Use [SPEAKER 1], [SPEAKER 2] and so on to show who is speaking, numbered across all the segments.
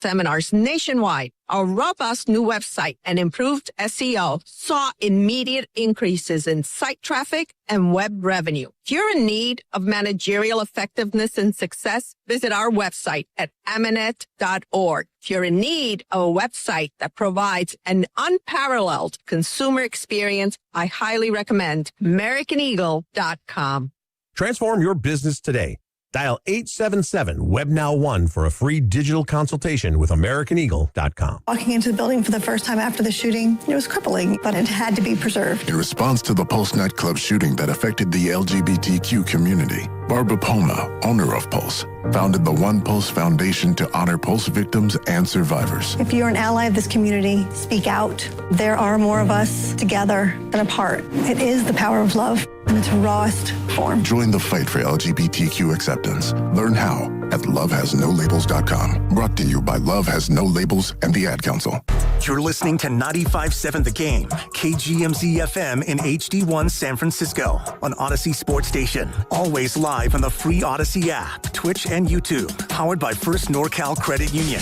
[SPEAKER 1] seminars nationwide. Our robust new website and improved SEO saw immediate increases in site traffic and web revenue. If you're in need of managerial effectiveness and success, visit our website at aminet.org. If you're in need of a website that provides an unparalleled consumer experience, I highly recommend AmericanEagle.com.
[SPEAKER 2] Transform your business today. Dial 877-WEBNOW1 for a free digital consultation with AmericanEagle.com.
[SPEAKER 3] Walking into the building for the first time after the shooting, it was crippling, but it had to be preserved.
[SPEAKER 4] In response to the Pulse nightclub shooting that affected the LGBTQ community, Barbara Poma, owner of Pulse, founded the One Pulse Foundation to honor Pulse victims and survivors.
[SPEAKER 3] If you're an ally of this community, speak out. There are more of us together than apart. It is the power of love in its rawest form.
[SPEAKER 4] Join the fight for LGBTQ acceptance. Learn how at lovehasnolabels.com. Brought to you by Love Has No Labels and the Ad Council.
[SPEAKER 5] You're listening to 95.7 The Game, KGMZ FM in HD1 San Francisco on Odyssey Sports Station. Always live on the free Odyssey app, Twitch, and YouTube. Powered by First NorCal Credit Union.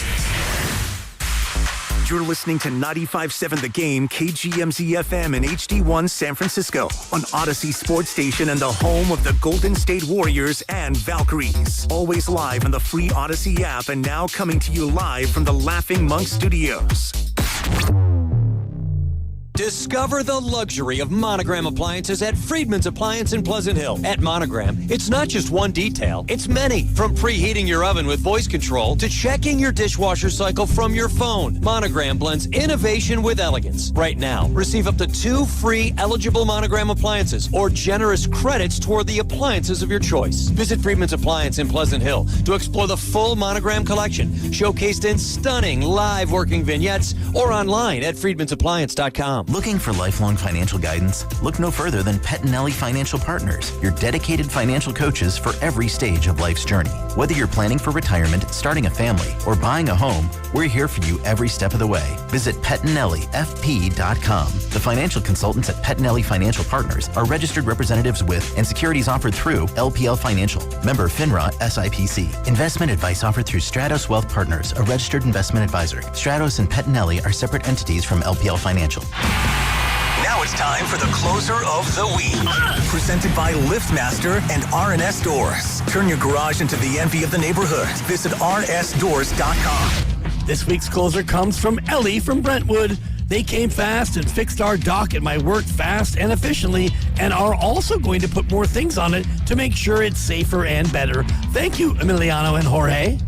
[SPEAKER 5] You're listening to 95.7 The Game, KGMZ FM in HD1 San Francisco on Odyssey Sports Station and the home of the Golden State Warriors and Valkyries. Always live on the free Odyssey app and now coming to you live from the Laughing Monk Studios.
[SPEAKER 6] Discover the luxury of Monogram appliances at Friedman's Appliance in Pleasant Hill. At Monogram, it's not just one detail, it's many. From preheating your oven with voice control to checking your dishwasher cycle from your phone. Monogram blends innovation with elegance. Right now, receive up to 2 free eligible Monogram appliances or generous credits toward the appliances of your choice. Visit Friedman's Appliance in Pleasant Hill to explore the full Monogram collection, showcased in stunning live working vignettes or online at friedmansappliance.com.
[SPEAKER 7] Looking for lifelong financial guidance? Look no further than Pettinelli Financial Partners, your dedicated financial coaches for every stage of life's journey. Whether you're planning for retirement, starting a family, or buying a home, we're here for you every step of the way. Visit PettinelliFP.com. The financial consultants at Pettinelli Financial Partners are registered representatives with and securities offered through LPL Financial. Member FINRA SIPC. Investment advice offered through Stratos Wealth Partners, a registered investment advisor. Stratos and Pettinelli are separate entities from LPL Financial.
[SPEAKER 5] Now it's time for the closer of the week. Presented by LiftMaster and R&S Doors. Turn your garage into the envy of the neighborhood. Visit rsdoors.com.
[SPEAKER 8] This week's closer comes from Ellie from Brentwood. They came fast and fixed our dock at my work fast and efficiently and are also going to put more things on it to make sure it's safer and better. Thank you, Emiliano and Jorge.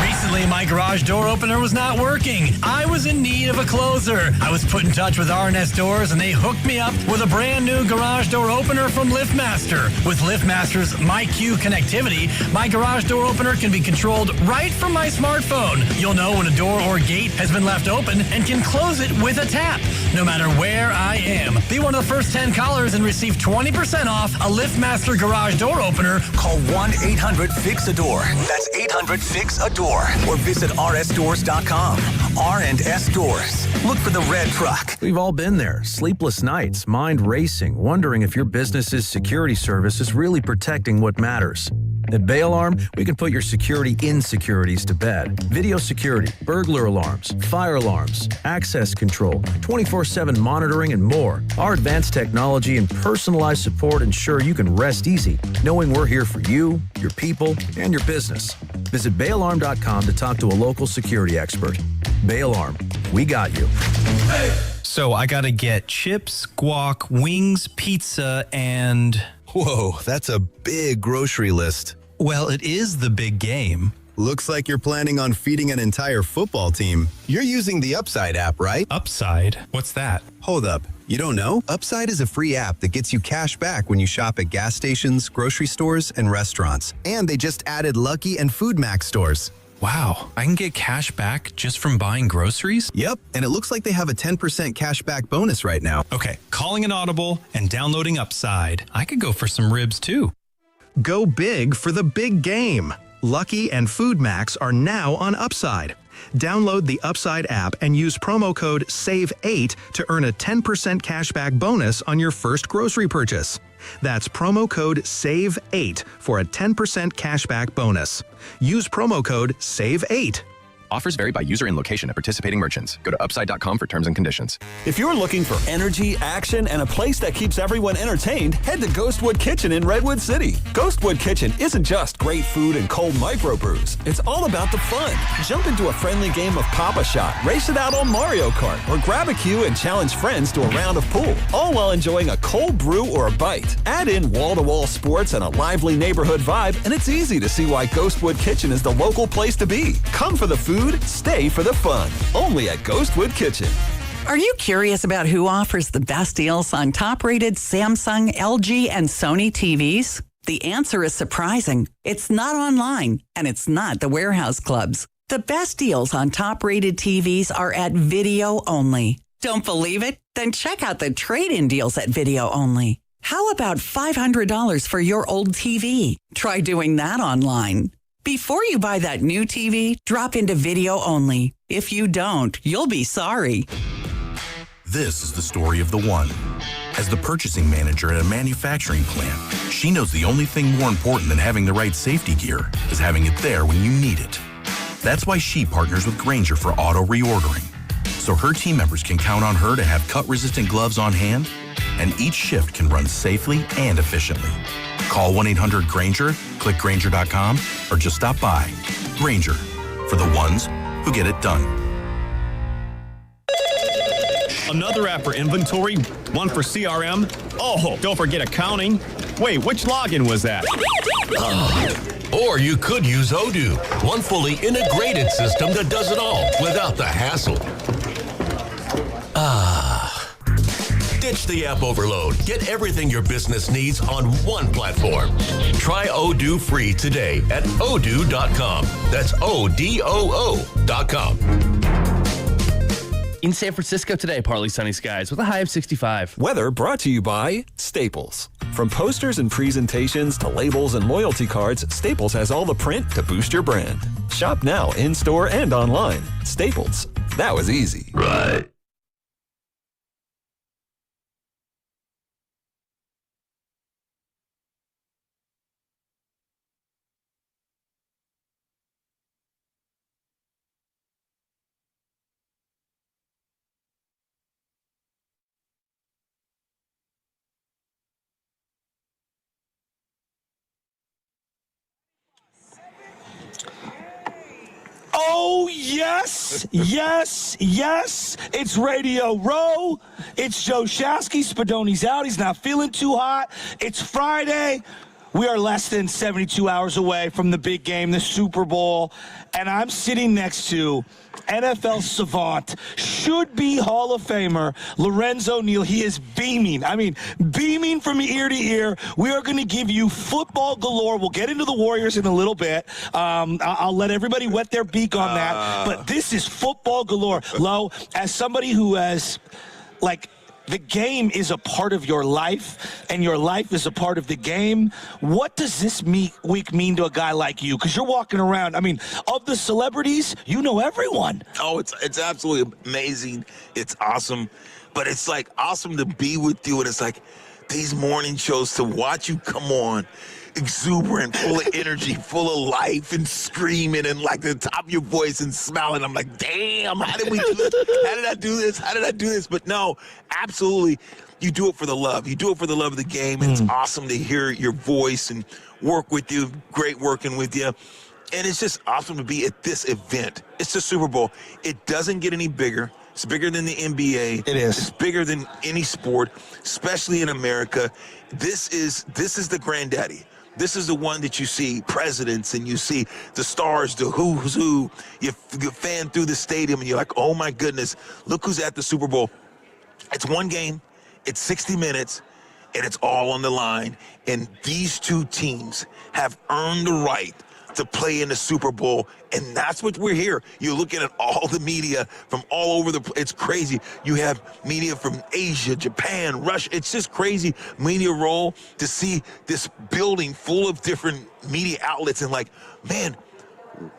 [SPEAKER 9] Recently, my garage door opener was not working. I was in need of a closer. I was put in touch with R&S Doors, and they hooked me up with a brand new garage door opener from LiftMaster. With LiftMaster's MyQ connectivity, my garage door opener can be controlled right from my smartphone. You'll know when a door or gate has been left open and can close it with a tap, no matter where I am. Be one of the first 10 callers and receive 20% off a LiftMaster garage door opener.
[SPEAKER 5] Call 1-800-FIX-A-DOOR. That's 800-FIX-A-DOOR. Or visit rsdoors.com. R&S Doors. Look for the red truck.
[SPEAKER 10] We've all been there. Sleepless nights, mind racing, wondering if your business's security service is really protecting what matters. At Bay Alarm, we can put your security insecurities to bed. Video security, burglar alarms, fire alarms, access control, 24/7 monitoring, and more. Our advanced technology and personalized support ensure you can rest easy, knowing we're here for you, your people, and your business. Visit bayalarm.com to talk to a local security expert. Bay Alarm, we got you.
[SPEAKER 11] So I gotta get chips, guac, wings, pizza, and...
[SPEAKER 12] Whoa, that's a big grocery list.
[SPEAKER 11] Well, it is the big game.
[SPEAKER 12] Looks like you're planning on feeding an entire football team. You're using the Upside app, right?
[SPEAKER 11] Upside? What's that?
[SPEAKER 12] Hold up. You don't know? Upside is a free app that gets you cash back when you shop at gas stations, grocery stores, and restaurants. And they just added Lucky and Food Max stores.
[SPEAKER 11] Wow, I can get cash back just from buying groceries?
[SPEAKER 12] Yep, and it looks like they have a 10% cash back bonus right now.
[SPEAKER 11] Okay, calling an audible and downloading Upside. I could go for some ribs too.
[SPEAKER 13] Go big for the big game. Lucky and Food Max are now on Upside. Download the Upside app and use promo code SAVE8 to earn a 10% cashback bonus on your first grocery purchase. That's promo code SAVE8 for a 10% cashback bonus. Use promo code SAVE8.
[SPEAKER 14] Offers vary by user and location at participating merchants. Go to upside.com for terms and conditions.
[SPEAKER 15] If you're looking for energy, action, and a place that keeps everyone entertained, head to Ghostwood Kitchen in Redwood City. Ghostwood Kitchen isn't just great food and cold microbrews. It's all about the fun. Jump into a friendly game of Pop-A-Shot, race it out on Mario Kart, or grab a cue and challenge friends to a round of pool, all while enjoying a cold brew or a bite. Add in wall-to-wall sports and a lively neighborhood vibe, and it's easy to see why Ghostwood Kitchen is the local place to be. Come for the food, stay for the fun. Only at Ghostwood Kitchen.
[SPEAKER 16] Are you curious about who offers the best deals on top-rated Samsung, LG, and Sony TVs? The answer is surprising. It's not online, and it's not the warehouse clubs. The best deals on top-rated TVs are at Video Only. Don't believe it? Then check out the trade-in deals at Video Only. How about $500 for your old TV? Try doing that online. Before you buy that new TV, drop into Video Only. If you don't, you'll be sorry.
[SPEAKER 17] This is the story of the one. As the purchasing manager at a manufacturing plant, she knows the only thing more important than having the right safety gear is having it there when you need it. That's why she partners with Grainger for auto reordering, so her team members can count on her to have cut-resistant gloves on hand, and each shift can run safely and efficiently. Call 1-800-GRAINGER, click Grainger.com, or just stop by. Grainger, for the ones who get it done.
[SPEAKER 18] Another app for inventory, one for CRM. Oh, don't forget accounting. Wait, which login was that?
[SPEAKER 19] Or you could use Odoo, one fully integrated system that does it all without the hassle. Ditch the app overload. Get everything your business needs on one platform. Try Odoo free today at odoo.com. That's ODOO.com.
[SPEAKER 20] In San Francisco today, partly sunny skies with a high of 65.
[SPEAKER 15] Weather brought to you by Staples. From posters and presentations to labels and loyalty cards, Staples has all the print to boost your brand. Shop now in-store and online. Staples. That was easy.
[SPEAKER 19] Right.
[SPEAKER 21] Oh, yes, yes, yes. It's Radio Row. It's Joe Shasky. Spadoni's out. He's not feeling too hot. It's Friday. We are less than 72 hours away from the big game, the Super Bowl. And I'm sitting next to NFL savant, should-be Hall of Famer, Lorenzo Neal. He is beaming. I mean, beaming from ear to ear. We are going to give you football galore. We'll get into the Warriors in a little bit. I'll let everybody wet their beak on that. But this is football galore. Lo, as somebody who has, the game is a part of your life, and your life is a part of the game. What does this week mean to a guy like you? Because you're walking around, of the celebrities, you know everyone.
[SPEAKER 22] Oh, it's absolutely amazing. It's awesome. But it's, awesome to be with you, and it's these morning shows, to watch you come on, exuberant, full of energy, full of life, and screaming, and the top of your voice and smiling. I'm like, damn, how did we do this? How did I do this? How did I do this? But no, absolutely, you do it for the love. You do it for the love of the game, and it's awesome to hear your voice and work with you. Great working with you. And it's just awesome to be at this event. It's the Super Bowl. It doesn't get any bigger. It's bigger than the NBA.
[SPEAKER 21] It is.
[SPEAKER 22] It's bigger than any sport, especially in America. This is the granddaddy. This is the one that you see presidents and you see the stars, the who's who. You fan through the stadium and you're like, oh my goodness, look who's at the Super Bowl. It's one game, it's 60 minutes, and it's all on the line. And these two teams have earned the right to play in the Super Bowl, and that's what we're here. You're looking at all the media from all over it's crazy. You have media from Asia, Japan, Russia. It's just crazy media roll to see this building full of different media outlets and man,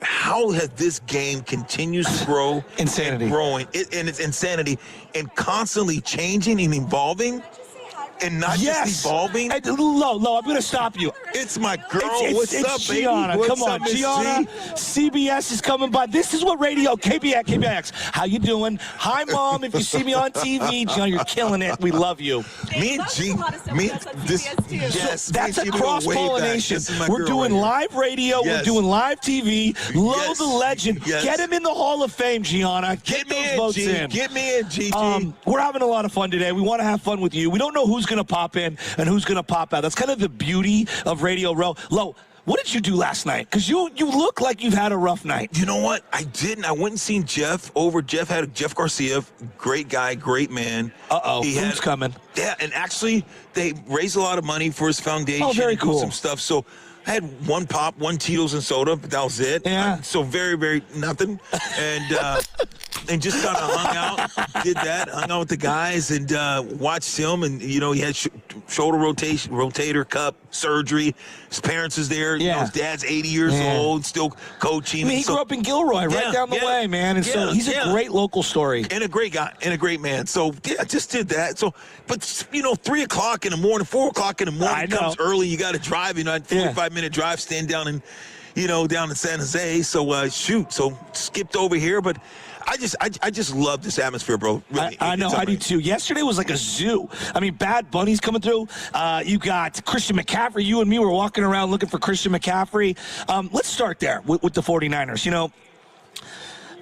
[SPEAKER 22] how has this game continues to grow?
[SPEAKER 21] Insanity.
[SPEAKER 22] And growing, and it's insanity, and constantly changing and evolving. and not just evolving.
[SPEAKER 21] And, Lo, I'm going to stop you.
[SPEAKER 22] It's my girl.
[SPEAKER 21] What's up,
[SPEAKER 22] Gianna?
[SPEAKER 21] baby? Come on, Gianna. CBS is coming by. This is what radio, KBX. How you doing? Hi, Mom. If you see me on TV, Gianna, you're killing it. We love you.
[SPEAKER 22] Me and G. Yes,
[SPEAKER 21] that's a cross-pollination. We're doing live radio.
[SPEAKER 22] Yes.
[SPEAKER 21] We're doing live TV. Lo
[SPEAKER 22] Yes.
[SPEAKER 21] the legend.
[SPEAKER 22] Yes.
[SPEAKER 21] Get him in the Hall of Fame, Gianna. Get those votes in.
[SPEAKER 22] Get me in, Gigi.
[SPEAKER 21] We're having a lot of fun today. We want to have fun with you. We don't know who's going to pop in and who's going to pop out. That's kind of the beauty of Radio Row. Lo, what did you do last night? Because you look like you've had a rough night.
[SPEAKER 22] You know what? I didn't. I went and seen Jeff over. Jeff Garcia, great guy, great man.
[SPEAKER 21] Food's coming.
[SPEAKER 22] Yeah, and actually, they raised a lot of money for his foundation.
[SPEAKER 21] Oh, very cool.
[SPEAKER 22] Some stuff. So I had one pop, one Tito's and soda, but that was it.
[SPEAKER 21] Yeah.
[SPEAKER 22] So very, very nothing. And just kind of hung out, hung out with the guys and watched him. And, he had shoulder rotator cuff surgery. His parents is there.
[SPEAKER 21] Yeah.
[SPEAKER 22] His dad's 80 years old, still coaching.
[SPEAKER 21] I mean, he grew up in Gilroy, right down the way, man. And so he's a great local story.
[SPEAKER 22] And a great guy, and a great man. So, yeah, I just did that. So, but, 3 o'clock in the morning, 4 o'clock in the morning comes early. You got to drive, 45-minute drive, stand down in, down in San Jose. So, So, skipped over here, but I just love this atmosphere, bro. Really,
[SPEAKER 21] I know, I do too. Yesterday was like a zoo. I mean, Bad Bunny's coming through. You got Christian McCaffrey. You and me were walking around looking for Christian McCaffrey. Let's start there with the 49ers.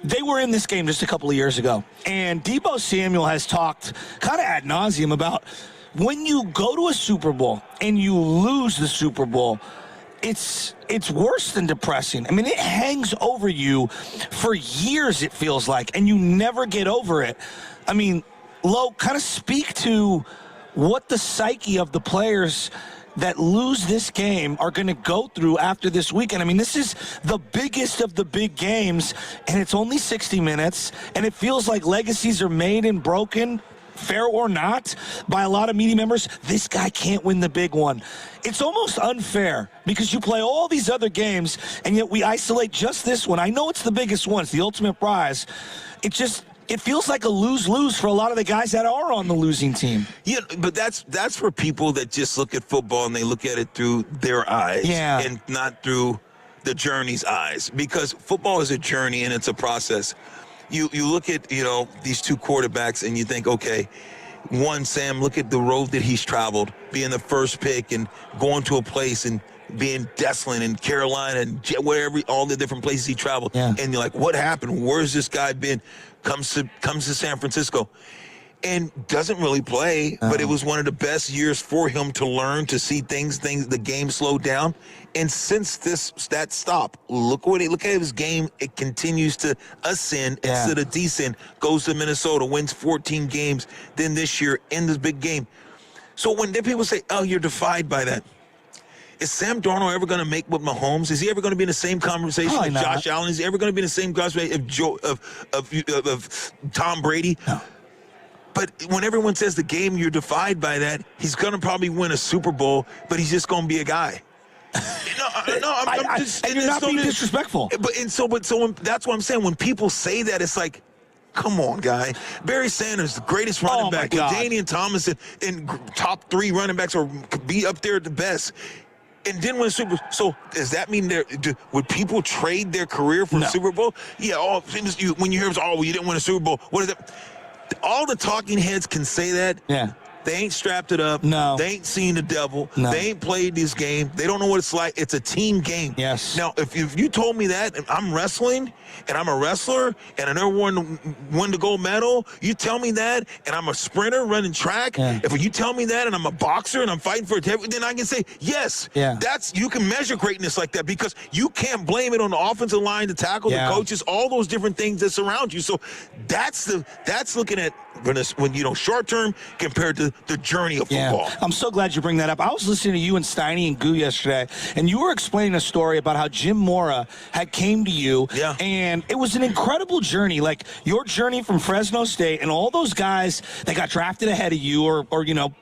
[SPEAKER 21] They were in this game just a couple of years ago, and Deebo Samuel has talked kind of ad nauseum about when you go to a Super Bowl and you lose the Super Bowl, it's worse than depressing. I mean, it hangs over you for years, it feels like, and you never get over it. I mean, Lo, kind of speak to what the psyche of the players that lose this game are going to go through after this weekend. I mean, this is the biggest of the big games, and it's only 60 minutes, and it feels like legacies are made and broken, fair or not, by a lot of media members. This guy can't win the big one. It's almost unfair because you play all these other games, and yet we isolate just this one. I know it's the biggest one. It's the ultimate prize. It feels like a lose-lose for a lot of the guys that are on the losing team.
[SPEAKER 22] Yeah, but that's for people that just look at football and they look at it through their eyes and not through the journey's eyes. Because football is a journey and it's a process. You look at, these two quarterbacks and you think, okay, one, Sam, look at the road that he's traveled, being the first pick and going to a place and being desolate in Carolina and wherever, all the different places he traveled.
[SPEAKER 21] Yeah.
[SPEAKER 22] And you're like, what happened? Where's this guy been? Comes to San Francisco and doesn't really play, but it was one of the best years for him to learn, to see things, the game slowed down. And since that stop, look at his game. It continues to ascend instead of descend. Goes to Minnesota, wins 14 games. Then this year, in this big game. So when people say, oh, you're defied by that, is Sam Darnold ever going to make with Mahomes? Is he ever going to be in the same conversation with Josh Allen? Is he ever going to be in the same conversation of Tom Brady?
[SPEAKER 21] No.
[SPEAKER 22] But when everyone says the game, you're defied by that, he's going to probably win a Super Bowl, but he's just going to be a guy. I'm just,
[SPEAKER 21] and you're not being disrespectful.
[SPEAKER 22] So that's what I'm saying. When people say that, it's like, come on, guy. Barry Sanders, the greatest running back. With Danian Thomas and top 3 running backs, or be up there at the best. And didn't win a Super Bowl. So does that mean would people trade their career for a Super Bowl? Yeah. When you hear, you didn't win a Super Bowl. What is that? All the talking heads can say that.
[SPEAKER 21] Yeah.
[SPEAKER 22] They ain't strapped it up.
[SPEAKER 21] No.
[SPEAKER 22] They ain't seen the devil.
[SPEAKER 21] No.
[SPEAKER 22] They ain't played this game. They don't know what it's like. It's a team game.
[SPEAKER 21] Yes.
[SPEAKER 22] Now, if you told me that, and I'm wrestling, and I'm a wrestler, and I never won the gold medal, you tell me that, and I'm a sprinter running track, if you tell me that, and I'm a boxer, and I'm fighting for it, then I can say, yes, you can measure greatness like that, because you can't blame it on the offensive line, the tackle, the coaches, all those different things that surround you. So that's looking at when short term compared to the journey of football.
[SPEAKER 21] I'm so glad you bring that up. I was listening to you and Steiny and Goo yesterday, and you were explaining a story about how Jim Mora had came to you, and it was an incredible journey, like your journey from Fresno State and all those guys that got drafted ahead of you or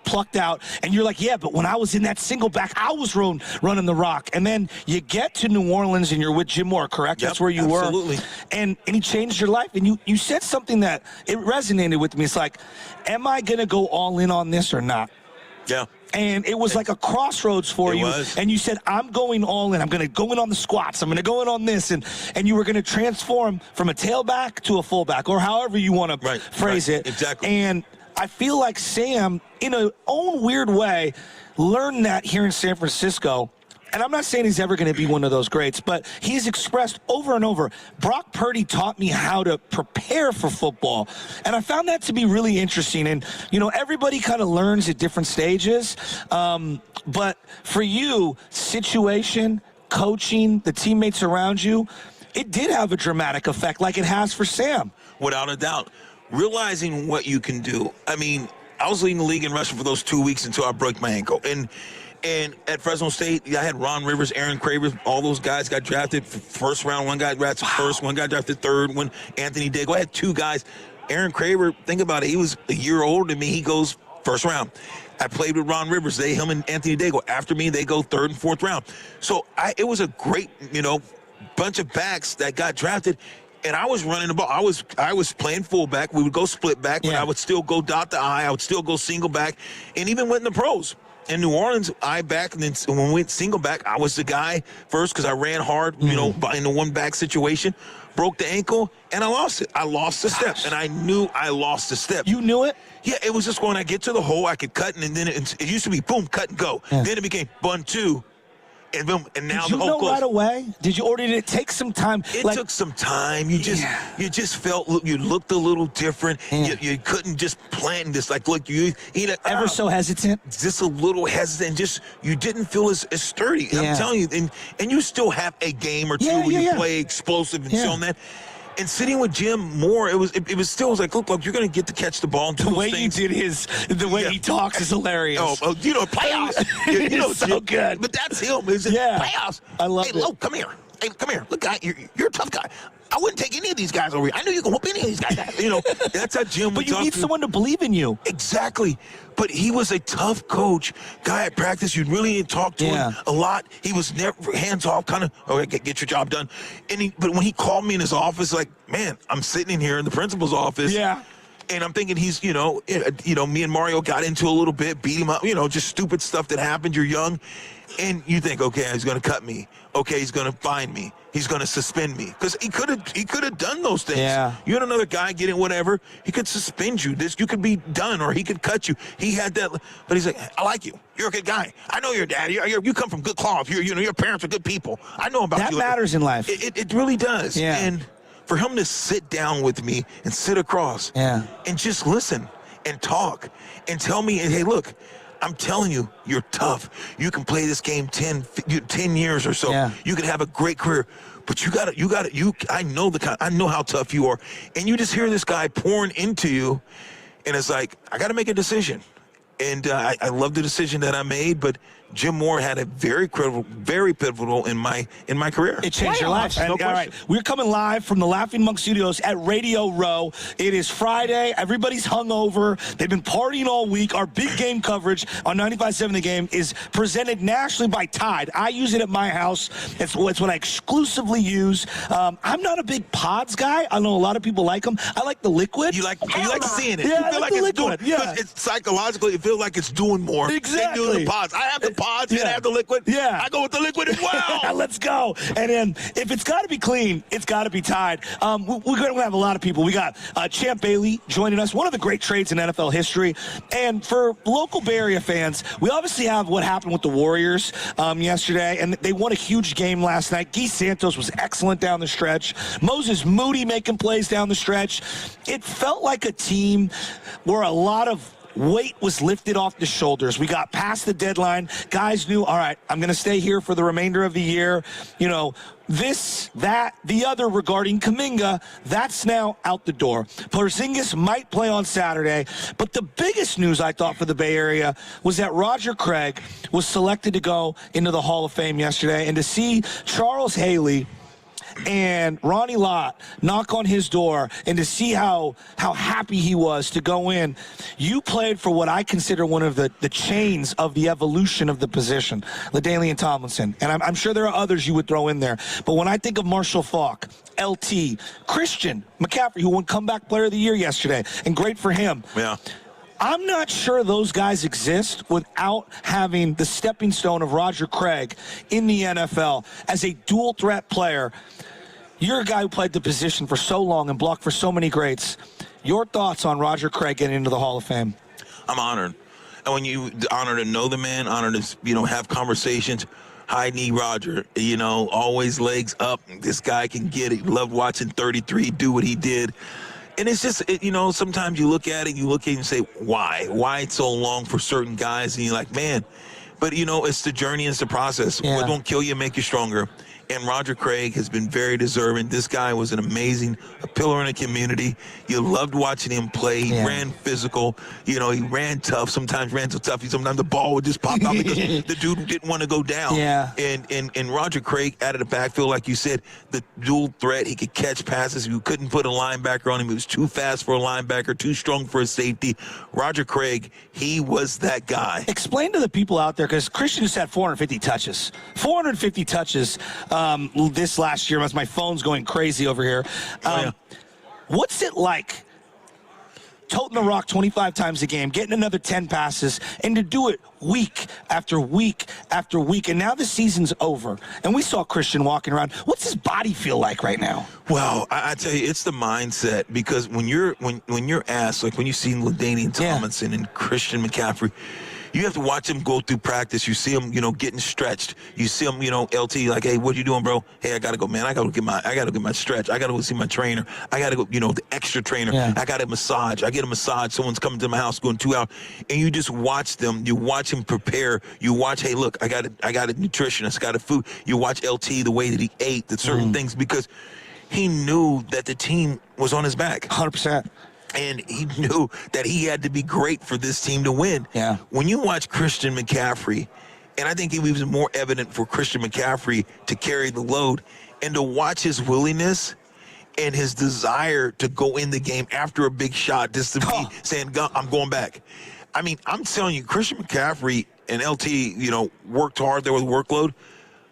[SPEAKER 21] plucked out, and you're like, yeah, but when I was in that single back, I was running the rock. And then you get to New Orleans and you're with Jim Mora, correct? That's where you were.
[SPEAKER 22] Absolutely.
[SPEAKER 21] And he changed your life, and you said something that it resonated with me. It's like, am I going to go all in on this or not?
[SPEAKER 22] Yeah.
[SPEAKER 21] And it was like a crossroads for you.
[SPEAKER 22] Was.
[SPEAKER 21] And you said, I'm going all in. I'm going to go in on the squats. I'm going to go in on this. And you were going to transform from a tailback to a fullback, or however you want to phrase it.
[SPEAKER 22] Exactly.
[SPEAKER 21] And I feel like Sam, in a own weird way, learned that here in San Francisco. And I'm not saying he's ever going to be one of those greats, but he's expressed over and over, Brock Purdy taught me how to prepare for football. And I found that to be really interesting. And, everybody kind of learns at different stages. But for you, situation, coaching, the teammates around you, it did have a dramatic effect like it has for Sam.
[SPEAKER 22] Without a doubt. Realizing what you can do. I mean, I was leading the league in rushing for those 2 weeks until I broke my ankle. And at Fresno State, I had Ron Rivers, Aaron Cravers, all those guys got drafted first round. One guy drafted first, one guy drafted third, one Anthony Dago. I had two guys. Aaron Craver, think about it, he was a year older than me. He goes first round. I played with Ron Rivers. Him and Anthony Dago. After me, they go third and fourth round. So it was a great, bunch of backs that got drafted. And I was running the ball. I was playing fullback. We would go split back, but I would still go dot the I. I would still go single back, and even went in the pros. In New Orleans, I back, and then when we went single back, I was the guy first because I ran hard, in the one back situation, broke the ankle, and I lost it. I lost the step, and I knew I lost the step.
[SPEAKER 21] You knew it?
[SPEAKER 22] Yeah, it was just when I get to the hole, I could cut, and then it used to be boom, cut and go. Yeah. Then it became 1-2. And boom, and now
[SPEAKER 21] the whole right away? Or did it take some time?
[SPEAKER 22] It took some time. You just felt you looked a little different. Yeah. You couldn't just plant this you
[SPEAKER 21] ever so hesitant.
[SPEAKER 22] Just a little hesitant. Just you didn't feel as sturdy. Yeah. I'm telling you, and you still have a game or two where you play explosive and so on that. And sitting with Jim Moore, it was still like, look, you're going to get to catch the ball and do
[SPEAKER 21] the way
[SPEAKER 22] things.
[SPEAKER 21] You did the way he talks is hilarious.
[SPEAKER 22] Playoffs.
[SPEAKER 21] So good.
[SPEAKER 22] But that's him. Playoffs.
[SPEAKER 21] I love it.
[SPEAKER 22] Hey, Lo, come here. Hey, come here. Look, guy, you're a tough guy. I wouldn't take any of these guys over here. I know you can whoop any of these guys. That's how Jim would
[SPEAKER 21] But you need someone to believe in you.
[SPEAKER 22] Exactly. But he was a tough coach. Guy at practice, you'd really talk to him a lot. He was never hands off, kind of, get your job done. But when he called me in his office, like, man, I'm sitting in here in the principal's office.
[SPEAKER 21] Yeah.
[SPEAKER 22] And I'm thinking he's, me and Mario got into a little bit, beat him up, just stupid stuff that happened. You're young. And you think, okay, he's going to cut me. Okay, he's going to fine me. He's going to suspend me. Because he could have done those things. Yeah. You had another guy getting whatever. He could suspend you. You could be done, or he could cut you. He had that. But he's like, I like you. You're a good guy. I know your dad. You come from good cloth. Your parents are good people. I know about you.
[SPEAKER 21] That matters in life.
[SPEAKER 22] It really does.
[SPEAKER 21] Yeah.
[SPEAKER 22] And for him to sit down with me and sit across and just listen and talk and tell me, hey, look, I'm telling you, you're tough. You can play this game 10 years or so. Yeah. You can have a great career, but I know how tough you are. And you just hear this guy pouring into you, and it's like, I got to make a decision. And I love the decision that I made, but Jim Moore had a very pivotal in my career.
[SPEAKER 21] It changed your life.
[SPEAKER 22] No question.
[SPEAKER 21] All right, we're coming live from the Laughing Monk Studios at Radio Row. It is Friday. Everybody's hungover. They've been partying all week. Our big game coverage on 95.7 The Game is presented nationally by Tide. I use it at my house. It's what I exclusively use. I'm not a big pods guy. I know a lot of people like them. I like the liquid.
[SPEAKER 22] You like seeing it.
[SPEAKER 21] Yeah,
[SPEAKER 22] you feel like it's
[SPEAKER 21] liquid.
[SPEAKER 22] doing. Yeah. It's psychologically, it feels like it's doing more.
[SPEAKER 21] Exactly.
[SPEAKER 22] Than doing the pods. I have the pods and I have the liquid.
[SPEAKER 21] Yeah.
[SPEAKER 22] I go with the liquid as well.
[SPEAKER 21] Let's go. And then if it's got to be clean, it's got to be Tide. We're going to have a lot of people. We got Champ Bailey joining us, one of the great trades in NFL history. And for local Bay Area fans, we obviously have what happened with the Warriors yesterday, and they won a huge game last night. Guy Santos was excellent down the stretch. Moses Moody making plays down the stretch. It felt like a team where a lot of weight was lifted off the shoulders. We got past the deadline. Guys knew, all right, I'm going to stay here for the remainder of the year. This, that, the other regarding Kuminga, that's now out the door. Porzingis might play on Saturday, but the biggest news I thought for the Bay Area was that Roger Craig was selected to go into the Hall of Fame yesterday, and to see Charles Haley and Ronnie Lott knock on his door, and to see how happy he was to go in. You played for what I consider one of the chains of the evolution of the position, LaDainian Tomlinson. And I'm sure there are others you would throw in there. But when I think of Marshall Faulk, LT, Christian McCaffrey, who won Comeback Player of the Year yesterday, and great for him.
[SPEAKER 22] Yeah.
[SPEAKER 21] I'm not sure those guys exist without having the stepping stone of Roger Craig in the NFL as a dual threat player. You're a guy who played the position for so long and blocked for so many greats. Your thoughts on Roger Craig getting into the Hall of Fame?
[SPEAKER 22] I'm honored. And when you honor to know the man, honor to, have conversations. High knee Roger, always legs up. This guy can get it. Loved watching 33 do what he did. And it's just, sometimes you look at it and say, why? Why it's so long for certain guys? And you're like, man. But, it's the journey, it's the process.
[SPEAKER 21] Yeah.
[SPEAKER 22] What don't kill you, make you stronger. And Roger Craig has been very deserving. This guy was a pillar in the community. You loved watching him play. He ran physical. He ran tough. Sometimes ran so tough. Sometimes the ball would just pop out because the dude didn't want to go down.
[SPEAKER 21] Yeah.
[SPEAKER 22] And Roger Craig out of the backfield, like you said, the dual threat. He could catch passes. You couldn't put a linebacker on him. He was too fast for a linebacker, too strong for a safety. Roger Craig, he was that guy.
[SPEAKER 21] Explain to the people out there, because Christian just had 450 touches. 450 touches. This last year, as my phone's going crazy over here. What's it like toting the rock 25 times a game, getting another 10 passes, and to do it week after week after week? And now the season's over, and we saw Christian walking around. What's his body feel like right now?
[SPEAKER 22] Well, I tell you, it's the mindset, because when you're asked, like when you see LaDainian Tomlinson and Christian McCaffrey, you have to watch them go through practice. You see them, getting stretched. You see them, LT, like, hey, what you doing, bro? Hey, I gotta go, man. I gotta get my stretch. I gotta go see my trainer. I gotta go, the extra trainer.
[SPEAKER 21] Yeah.
[SPEAKER 22] I got a massage. I get a massage. Someone's coming to my house going 2 hours, and you just watch them. You watch him prepare. You watch, hey, look, I got a nutritionist. Got a food. You watch LT, the way that he ate, the certain things, because he knew that the team was on his back.
[SPEAKER 21] 100%.
[SPEAKER 22] And he knew that he had to be great for this team to win.
[SPEAKER 21] Yeah.
[SPEAKER 22] When you watch Christian McCaffrey, and I think it was more evident for Christian McCaffrey to carry the load and to watch his willingness and his desire to go in the game after a big shot, just to be saying, I'm going back. I mean, I'm telling you, Christian McCaffrey and LT, worked hard there with workload,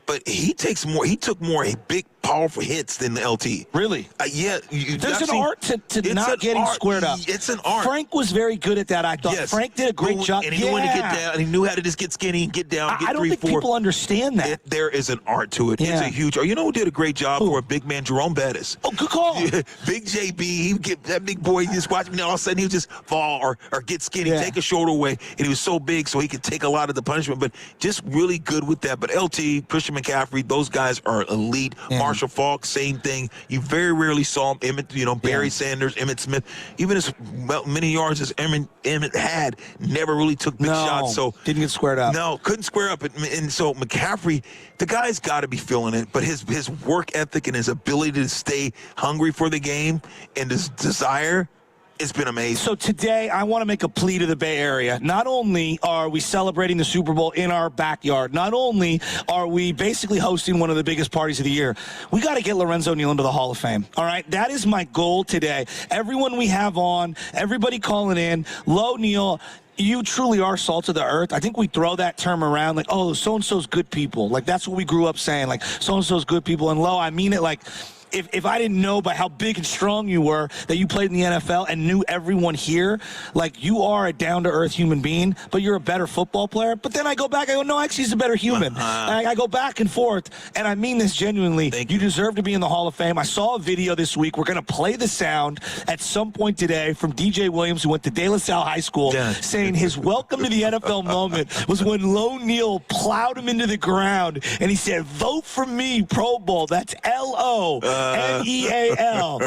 [SPEAKER 22] but he took more big, powerful hits than the LT.
[SPEAKER 21] Really?
[SPEAKER 22] Yeah.
[SPEAKER 21] There's an art to not getting squared up.
[SPEAKER 22] It's an art.
[SPEAKER 21] Frank was very good at that, I thought.
[SPEAKER 22] Yes.
[SPEAKER 21] Frank did a great job.
[SPEAKER 22] And he knew when to get down. And he knew how to just get skinny and get down, get
[SPEAKER 21] I don't
[SPEAKER 22] 3,
[SPEAKER 21] think
[SPEAKER 22] 4.
[SPEAKER 21] people understand that.
[SPEAKER 22] There is an art to it.
[SPEAKER 21] Yeah.
[SPEAKER 22] It's a huge art. You know who did a great job for a big man? Jerome Bettis.
[SPEAKER 21] Oh, good call.
[SPEAKER 22] Big JB, he would get that big boy, he just watch me, all of a sudden he would just fall or get skinny, take a shoulder away, and he was so big so he could take a lot of the punishment, but just really good with that. But LT, Christian McCaffrey, those guys are elite. Marshall Faulk, same thing. You very rarely saw him. Emmett, Barry Sanders, Emmitt Smith, even as many yards as Emmett had, never really took big shots. So
[SPEAKER 21] didn't get squared up.
[SPEAKER 22] No, couldn't square up. And so McCaffrey, the guy's got to be feeling it, but his work ethic and his ability to stay hungry for the game and his desire, it's been amazing.
[SPEAKER 21] So today, I want to make a plea to the Bay Area. Not only are we celebrating the Super Bowl in our backyard, not only are we basically hosting one of the biggest parties of the year, we got to get Lorenzo Neal into the Hall of Fame. All right? That is my goal today. Everyone we have on, everybody calling in, Lo Neal, you truly are salt of the earth. I think we throw that term around like, oh, so-and-so's good people. Like, that's what we grew up saying, like, so-and-so's good people. And Lo, I mean it like, if I didn't know by how big and strong you were that you played in the NFL and knew everyone here, like, you are a down-to-earth human being, but you're a better football player. But then I go back, I go, no, actually he's a better human. I go back and forth, and I mean this genuinely. You deserve to be in the Hall of Fame. I saw a video this week. We're going to play the sound at some point today from DJ Williams, who went to De La Salle High School, saying his welcome to the NFL moment was when Lo Neal plowed him into the ground, and he said, vote for me, Pro Bowl. That's L-O. Neal.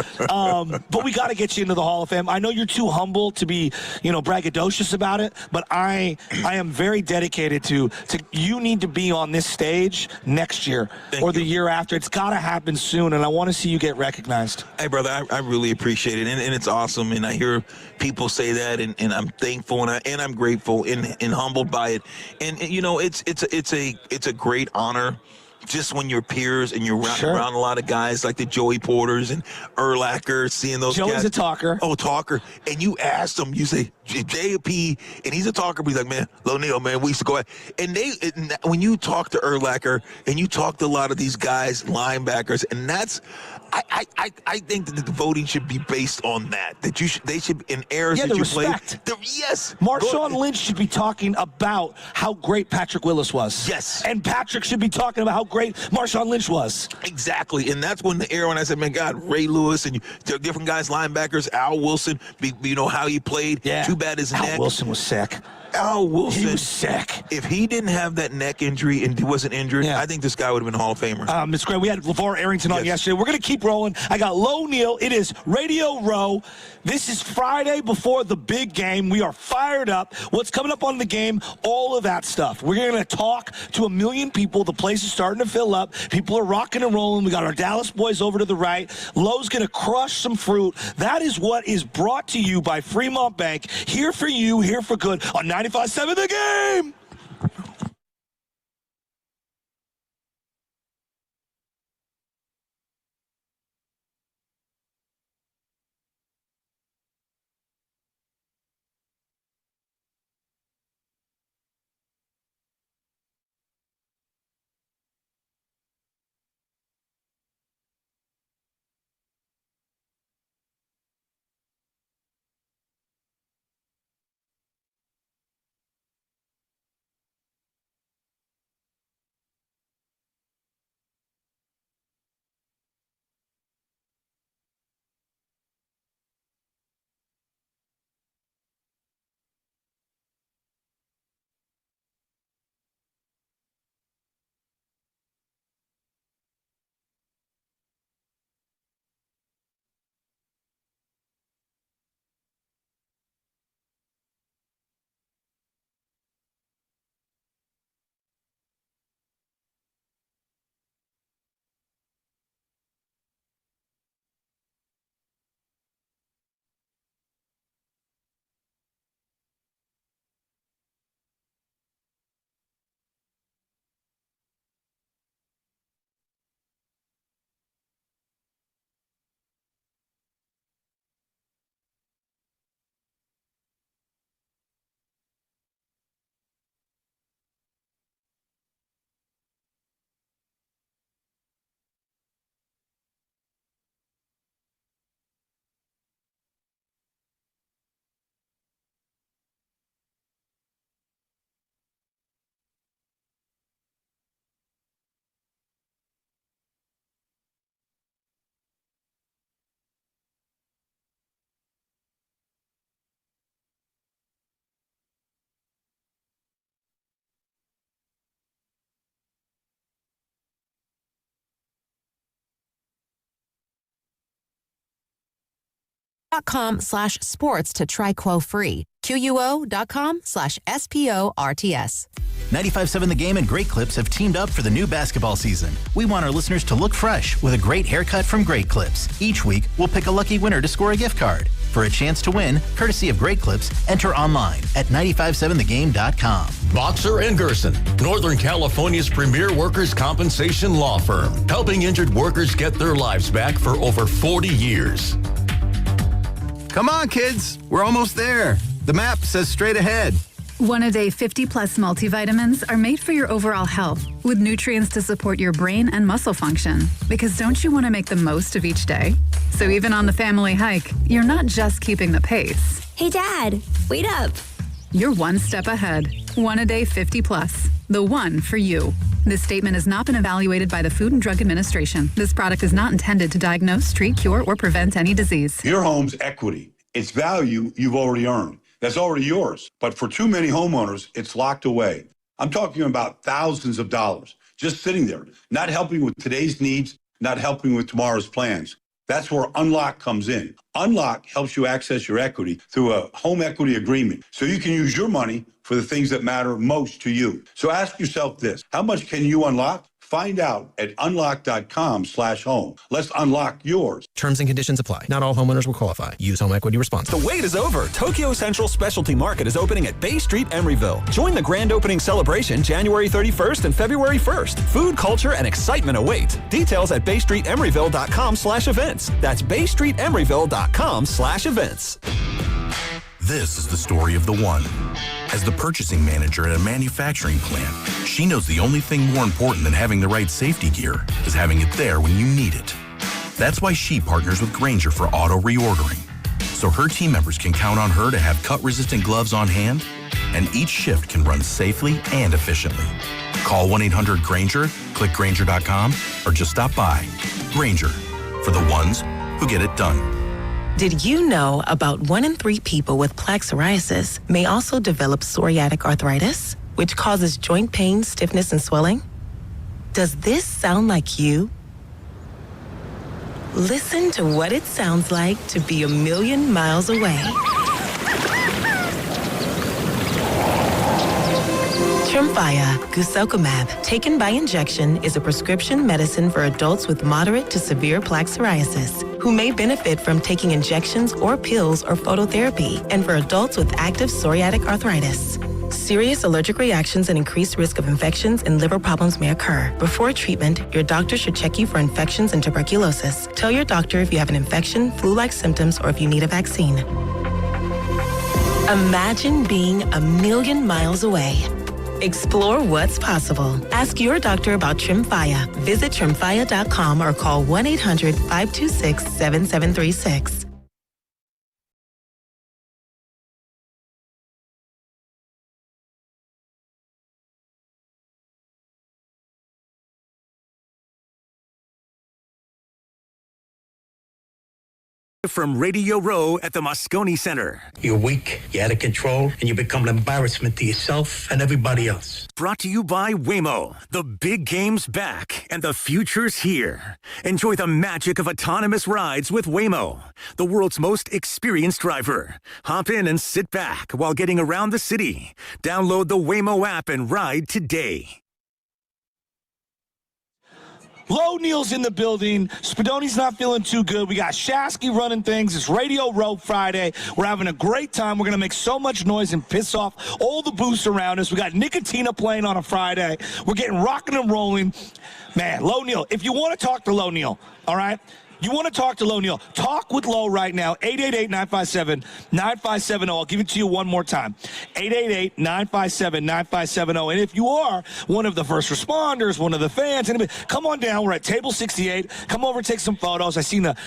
[SPEAKER 21] But we got to get you into the Hall of Fame. I know you're too humble to be, braggadocious about it, but I am very dedicated to you need to be on this stage next year the year after. It's got to happen soon, and I want to see you get recognized.
[SPEAKER 22] Hey, brother, I really appreciate it, and it's awesome, and I hear people say that, and I'm thankful, and I'm grateful and humbled by it. And it's a great honor just when you're peers and you're around a lot of guys like the Joey Porters and Urlacher, seeing those guys.
[SPEAKER 21] Joey's a talker.
[SPEAKER 22] Oh, talker. And you ask them, you say, JP, and he's a talker, but he's like, man, Lil Neal, man, we used to go out. And when you talk to Urlacher and you talk to a lot of these guys, linebackers, and that's, I think that the voting should be based on that. That they should, in eras that
[SPEAKER 21] the
[SPEAKER 22] you
[SPEAKER 21] respect.
[SPEAKER 22] play. Yes.
[SPEAKER 21] Marshawn Lynch should be talking about how great Patrick Willis was.
[SPEAKER 22] Yes.
[SPEAKER 21] And Patrick should be talking about how great Marshawn Lynch was.
[SPEAKER 22] Exactly. And that's when the era when I said, man, God, Ray Lewis and different guys, linebackers, Al Wilson, you know how he played.
[SPEAKER 21] Yeah.
[SPEAKER 22] Too bad his neck.
[SPEAKER 21] Al Wilson was sick.
[SPEAKER 22] Al Wilson.
[SPEAKER 21] He was sick.
[SPEAKER 22] If he didn't have that neck injury and he wasn't injured, I think this guy would have been a Hall of Famer.
[SPEAKER 21] It's great. We had LeVar Arrington on yesterday. We're going to keep rolling. I got Lo Neal. It is Radio Row. This is Friday before the big game. We are fired up. What's coming up on the game? All of that stuff. We're going to talk to 1 million people. The place is starting to fill up. People are rocking and rolling. We got our Dallas boys over to the right. Lowe's going to crush some fruit. That is what is brought to you by Fremont Bank. Here for you, here for good on 95.7 The Game.
[SPEAKER 1] .com/sports to try Quo free. QUO.com/SPORTS.
[SPEAKER 7] 95.7 The Game and Great Clips have teamed up for the new basketball season. We want our listeners to look fresh with a great haircut from Great Clips. Each week, we'll pick a lucky winner to score a gift card. For a chance to win, courtesy of Great Clips, enter online at 957thegame.com.
[SPEAKER 19] Boxer & Gerson, Northern California's premier workers' compensation law firm, helping injured workers get their lives back for over 40 years.
[SPEAKER 12] Come on, kids. We're almost there. The map says straight ahead.
[SPEAKER 2] One-a-day 50-plus multivitamins are made for your overall health, with nutrients to support your brain and muscle function. Because don't you want to make the most of each day? So even on the family hike, you're not just keeping the pace.
[SPEAKER 23] Hey, Dad, wait up.
[SPEAKER 2] You're one step ahead. One-a-day 50-plus. The one for you. This statement has not been evaluated by the Food and Drug Administration. This product is not intended to diagnose, treat, cure, or prevent any disease.
[SPEAKER 24] Your home's equity. It's value you've already earned. That's already yours. But for too many homeowners, it's locked away. I'm talking about thousands of dollars just sitting there, not helping with today's needs, not helping with tomorrow's plans. That's where Unlock comes in. Unlock helps you access your equity through a home equity agreement so you can use your money for the things that matter most to you. So ask yourself this: how much can you unlock? Find out at unlock.com/home. Let's unlock yours.
[SPEAKER 3] Terms and conditions apply. Not all homeowners will qualify. Use home equity responsibly.
[SPEAKER 15] The wait is over. Tokyo Central Specialty Market is opening at Bay Street, Emeryville. Join the grand opening celebration January 31st and February 1st. Food, culture, and excitement await. Details at baystreetemeryville.com/events. That's baystreetemeryville.com/events.
[SPEAKER 17] This is the story of the one. As the purchasing manager at a manufacturing plant, she knows the only thing more important than having the right safety gear is having it there when you need it. That's why she partners with Grainger for auto reordering, so her team members can count on her to have cut-resistant gloves on hand, and each shift can run safely and efficiently. Call 1-800-GRAINGER, click Grainger.com, or just stop by. Grainger, for the ones who get it done.
[SPEAKER 4] Did you know about 1 in 3 people with plaque psoriasis may also develop psoriatic arthritis, which causes joint pain, stiffness, and swelling? Does this sound like you? Listen to what it sounds like to be a million miles away. Tremfya guselkumab, taken by injection, is a prescription medicine for adults with moderate to severe plaque psoriasis who may benefit from taking injections or pills or phototherapy, and for adults with active psoriatic arthritis. Serious allergic reactions and increased risk of infections and liver problems may occur. Before treatment, your doctor should check you for infections and tuberculosis. Tell your doctor if you have an infection, flu-like symptoms, or if you need a vaccine. Imagine being a million miles away. Explore what's possible. Ask your doctor about Tremfya. Visit Tremfya.com or call 1-800-526-7736.
[SPEAKER 5] From Radio Row at the Moscone Center.
[SPEAKER 6] You're weak, you're out of control, and you become an embarrassment to yourself and everybody else.
[SPEAKER 5] Brought to you by Waymo. The big game's back, and the future's here. Enjoy the magic of autonomous rides with Waymo, the world's most experienced driver. Hop in and sit back while getting around the city. Download the Waymo app and ride today.
[SPEAKER 21] Low Neal's in the building. Spadoni's not feeling too good. We got Shasky running things. It's Radio Row Friday. We're having a great time. We're going to make so much noise and piss off all the booths around us. We got Nicotina playing on a Friday. We're getting rocking and rolling. Man, Low Neal, if you want to talk to Low Neal, all right? You want to talk to Low Neal, talk with Low right now, 888-957-9570. I'll give it to you one more time, 888-957-9570. And if you are one of the first responders, one of the fans, anybody, come on down. We're at table 68. Come over, take some photos. I've seen a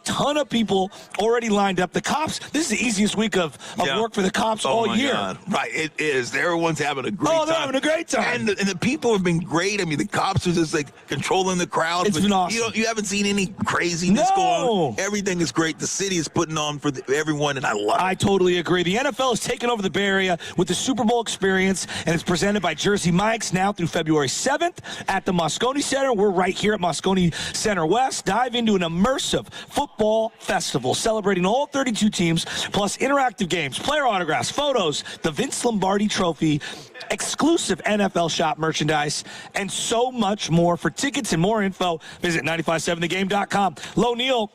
[SPEAKER 21] ton of people already lined up. The cops, this is the easiest week of work for the cops all year.
[SPEAKER 22] God. Right, it is. Everyone's having a great time.
[SPEAKER 21] Oh, they're having a great time.
[SPEAKER 22] And the people have been great. I mean, the cops are just like controlling the crowd.
[SPEAKER 21] It's been awesome.
[SPEAKER 22] You haven't seen any crazy.
[SPEAKER 21] No.
[SPEAKER 22] Everything is great. The city is putting on for everyone, and I love it.
[SPEAKER 21] I totally agree. The NFL is taking over the Bay Area with the Super Bowl experience, and it's presented by Jersey Mike's now through February 7th at the Moscone Center. We're right here at Moscone Center West. Dive into an immersive football festival celebrating all 32 teams, plus interactive games, player autographs, photos, the Vince Lombardi Trophy, exclusive NFL shop merchandise, and so much more. For tickets and more info, visit 957thegame.com. Low Neal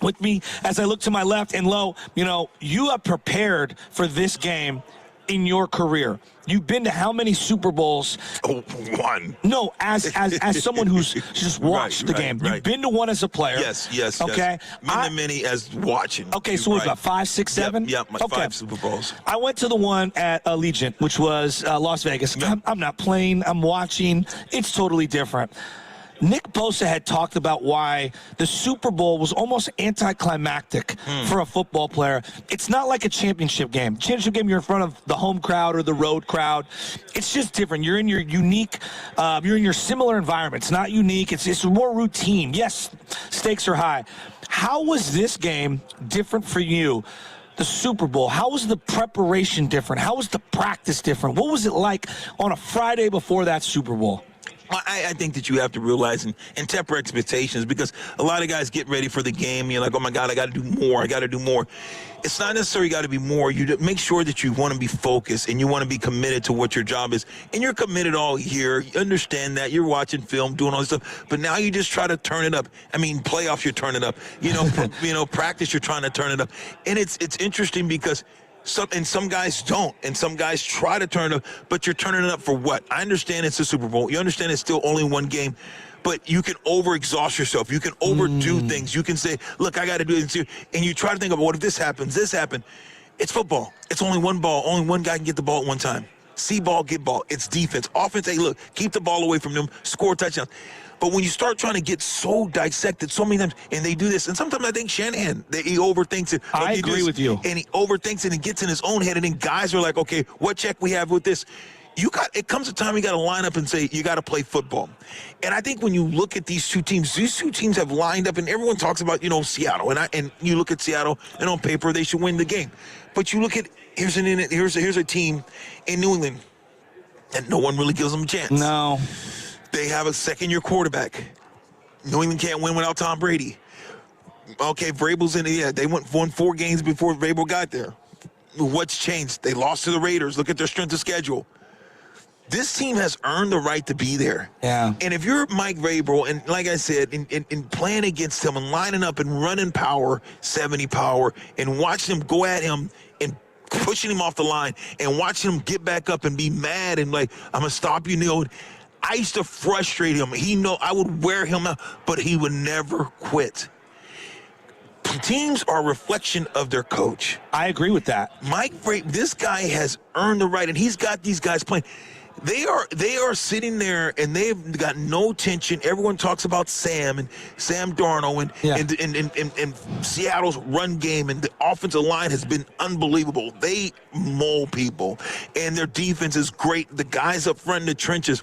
[SPEAKER 21] with me as I look to my left, and Low, you have prepared for this game in your career. You've been to how many Super Bowls?
[SPEAKER 22] Oh, one.
[SPEAKER 21] No, as someone who's just watched the game. You've been to one as a player.
[SPEAKER 22] Yes.
[SPEAKER 21] Okay.
[SPEAKER 22] Many as watching.
[SPEAKER 21] Okay, so what, about 5, 6, 7?
[SPEAKER 22] Yep, 5 Super Bowls.
[SPEAKER 21] I went to the one at Allegiant, which was Las Vegas. Yep. I'm not playing, I'm watching. It's totally different. Nick Bosa had talked about why the Super Bowl was almost anticlimactic for a football player. It's not like a championship game. Championship game, you're in front of the home crowd or the road crowd. It's just different. You're in your unique, you're in your similar environment. It's not unique. It's more routine. Yes, stakes are high. How was this game different for you? The Super Bowl, how was the preparation different? How was the practice different? What was it like on a Friday before that Super Bowl?
[SPEAKER 22] I think that you have to realize and temper expectations, because a lot of guys get ready for the game. You're like, oh, my God, I got to do more. I got to do more. It's not necessarily got to be more. You make sure that you want to be focused and you want to be committed to what your job is. And you're committed all year. You understand that. You're watching film, doing all this stuff. But now you just try to turn it up. I mean, playoffs, you're turning up. Practice, you're trying to turn it up. And it's interesting because some guys don't, and some guys try to turn it up, but you're turning it up for what? I understand it's a Super Bowl. You understand it's still only one game, but you can overexhaust yourself. You can overdo things. You can say, look, I got to do this, and you try to think about, what if this happens, this happened. It's football. It's only one ball. Only one guy can get the ball at one time. See ball, get ball. It's defense. Offense, hey, look, keep the ball away from them, score touchdowns. But when you start trying to get so dissected so many times, and they do this, and sometimes I think Shanahan, he overthinks it.
[SPEAKER 21] I agree with you.
[SPEAKER 22] And he overthinks it and gets in his own head, and then guys are like, okay, what check we have with this? It comes a time you got to line up and say, you got to play football. And I think when you look at these two teams have lined up, and everyone talks about, Seattle, and you look at Seattle, and on paper they should win the game. But you look at, here's a team in New England that no one really gives them a chance.
[SPEAKER 21] No.
[SPEAKER 22] They have a second-year quarterback. New England can't win without Tom Brady. Okay, Vrabel's in it. Yeah, they won 4 games before Vrabel got there. What's changed? They lost to the Raiders. Look at their strength of schedule. This team has earned the right to be there.
[SPEAKER 21] Yeah.
[SPEAKER 22] And if you're Mike Vrabel, and like I said, in playing against him and lining up and running power, 70 power, and watching him go at him and pushing him off the line and watching him get back up and be mad and like, I'm going to stop you, I used to frustrate him. I would wear him out, but he would never quit. Teams are a reflection of their coach.
[SPEAKER 21] I agree with that.
[SPEAKER 22] Mike Vrabel, this guy has earned the right, and he's got these guys playing. They are sitting there, and they've got no tension. Everyone talks about Sam Darnold and Seattle's run game, and the offensive line has been unbelievable. They maul people, and their defense is great. The guys up front in the trenches.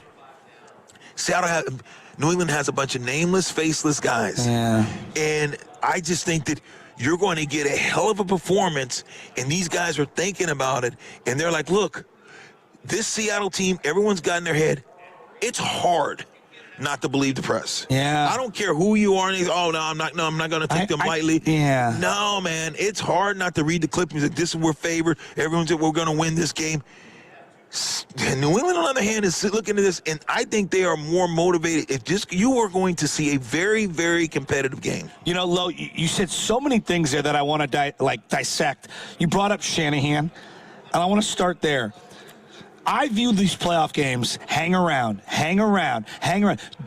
[SPEAKER 22] New England has a bunch of nameless, faceless guys.
[SPEAKER 21] Yeah.
[SPEAKER 22] And I just think that you're going to get a hell of a performance, and these guys are thinking about it, and they're like, look, this Seattle team, everyone's got in their head, it's hard not to believe the press.
[SPEAKER 21] Yeah.
[SPEAKER 22] I don't care who you are. I'm not going to take them lightly.
[SPEAKER 21] Yeah.
[SPEAKER 22] No, man, it's hard not to read the clip and say, this is we're favored. Everyone's like, we're going to win this game. New England, on the other hand, is looking at this, and I think they are more motivated. You are going to see a very, very competitive game.
[SPEAKER 21] Lo, you said so many things there that I want to dissect. You brought up Shanahan, and I want to start there. I view these playoff games, hang around.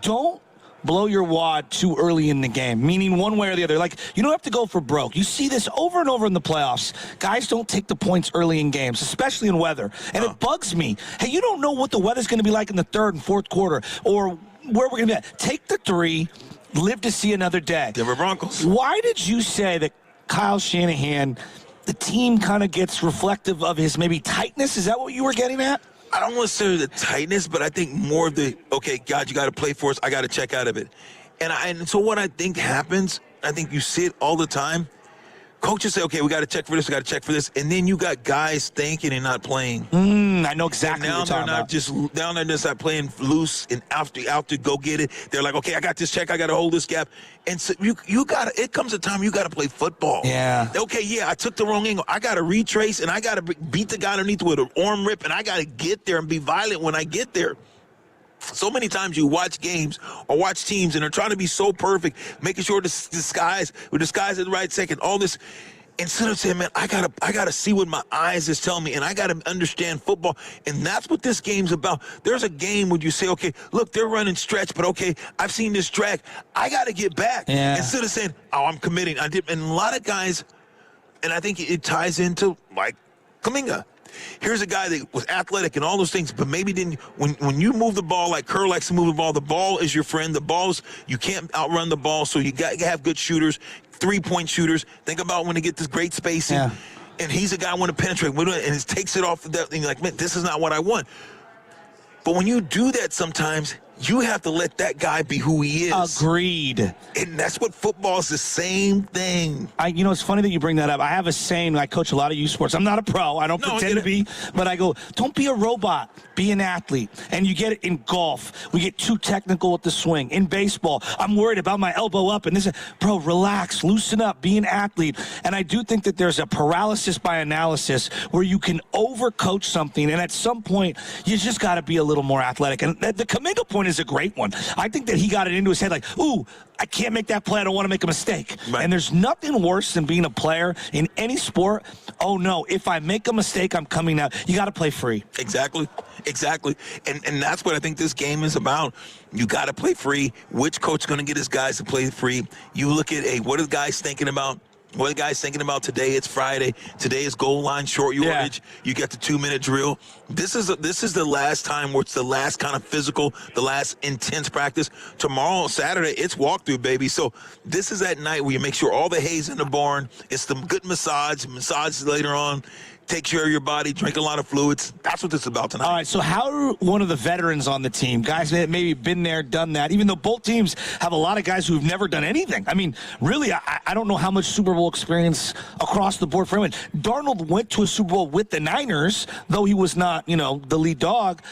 [SPEAKER 21] Don't blow your wad too early in the game, meaning one way or the other. Like, you don't have to go for broke. You see this over and over in the playoffs. Guys don't take the points early in games, especially in weather. And it bugs me. Hey, you don't know what the weather's going to be like in the third and fourth quarter or where we're going to be at. Take the 3, live to see another day.
[SPEAKER 22] Denver Broncos.
[SPEAKER 21] Why did you say that Kyle Shanahan, the team kind of gets reflective of his maybe tightness? Is that what you were getting at?
[SPEAKER 22] I don't want to say the tightness, but I think more of the, okay, God, you got to play for us. I got to check out of it. And so what I think happens, I think you see it all the time. Coaches say, okay, we got to check for this, we got to check for this. And then you got guys thinking and not playing.
[SPEAKER 21] I know exactly
[SPEAKER 22] what
[SPEAKER 21] you're talking
[SPEAKER 22] about. Now they're just not playing loose and out to go get it. They're like, okay, I got this check, I got to hold this gap. And so you got to, it comes a time you got to play football.
[SPEAKER 21] Yeah.
[SPEAKER 22] Okay, yeah, I took the wrong angle. I got to retrace, and I got to beat the guy underneath with an arm rip, and I got to get there and be violent when I get there. So many times you watch games or watch teams and they're trying to be so perfect, making sure the skies at the right second, all this. Instead of saying, man, I gotta see what my eyes is telling me, and I gotta understand football. And that's what this game's about. There's a game where you say, okay, look, they're running stretch, but okay, I've seen this drag. I gotta get back.
[SPEAKER 21] Yeah.
[SPEAKER 22] Instead of saying, oh, I'm committing. I did. And a lot of guys, and I think it ties into like Kuminga. Here's a guy that was athletic and all those things, but maybe didn't. When you move the ball like Kerr likes to move the ball is your friend. You can't outrun the ball, so you got to have good shooters, 3-point shooters. Think about when they get this great spacing, and he's a guy I want to penetrate, and it takes it off of that. And you're like, man, this is not what I want. But when you do that sometimes, You have to let that guy be who he is.
[SPEAKER 21] Agreed.
[SPEAKER 22] And that's what football is, the same thing.
[SPEAKER 21] It's funny that you bring that up. I have a saying, I coach a lot of youth sports. I'm not a pro. I don't pretend to be. But I go, don't be a robot. Be an athlete. And you get it in golf. We get too technical with the swing. In baseball, I'm worried about my elbow up. And this, bro, relax. Loosen up. Be an athlete. And I do think that there's a paralysis by analysis where you can overcoach something. And at some point, you just got to be a little more athletic. And the Kuminga point is a great one. I think that he got it into his head like, ooh, I can't make that play. I don't want to make a mistake. Right. And there's nothing worse than being a player in any sport. Oh, no, if I make a mistake, I'm coming out. You got to play free.
[SPEAKER 22] Exactly. And that's what I think this game is about. You got to play free. Which coach is going to get his guys to play free? You look at, what are the guys thinking about? What are the guys thinking about today? It's Friday. Today is goal line short yardage. Yeah. You get the 2-minute drill. This is the last time where it's the last kind of physical, the last intense practice. Tomorrow, Saturday, it's walkthrough, baby. So this is that night where you make sure all the hay's in the barn. It's the good massage later on. Take care of your body, drink a lot of fluids. That's what this is about tonight.
[SPEAKER 21] All right, so how are one of the veterans on the team, guys that maybe been there, done that, even though both teams have a lot of guys who've never done anything? I mean, really, I don't know how much Super Bowl experience across the board for him. Darnold went to a Super Bowl with the Niners, though he was not, the lead dog.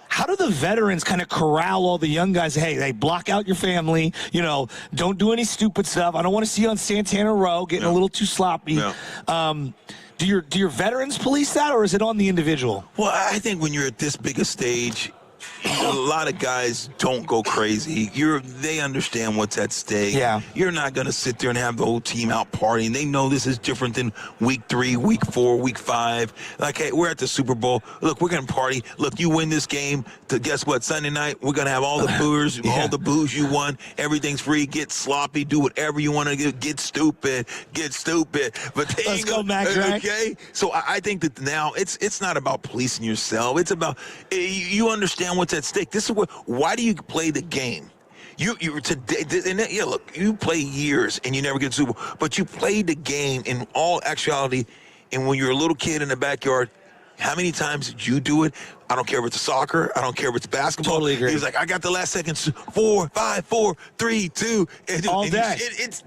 [SPEAKER 21] How do the veterans kind of corral all the young guys? Hey, they block out your family. Don't do any stupid stuff. I don't want to see you on Santana Row getting a little too sloppy. No. Do your veterans police that, or is it on the individual?
[SPEAKER 22] Well, I think when you're at this big a stage, a lot of guys don't go crazy. They understand what's at stake.
[SPEAKER 21] Yeah.
[SPEAKER 22] You're not going to sit there and have the whole team out partying. They know this is different than week 3, week 4, week 5. Like, hey, we're at the Super Bowl. Look, we're going to party. Look, you win this game. Guess what? Sunday night, we're going to have all the booze, all the booze you won. Everything's free. Get sloppy. Do whatever you want to do. Get stupid. But
[SPEAKER 21] let's go, Mac.
[SPEAKER 22] Okay? So I think that now it's not about policing yourself. It's about you understand what's at stake. This is why do you play the game? You today, and look, you play years and you never get Super Bowl, but you played the game in all actuality. And when you're a little kid in the backyard, how many times did you do it? I don't care if it's soccer. I don't care if it's basketball.
[SPEAKER 21] Totally agree.
[SPEAKER 22] He was like, I got the last seconds. 4, 5, 4, 3, 2.
[SPEAKER 21] All day.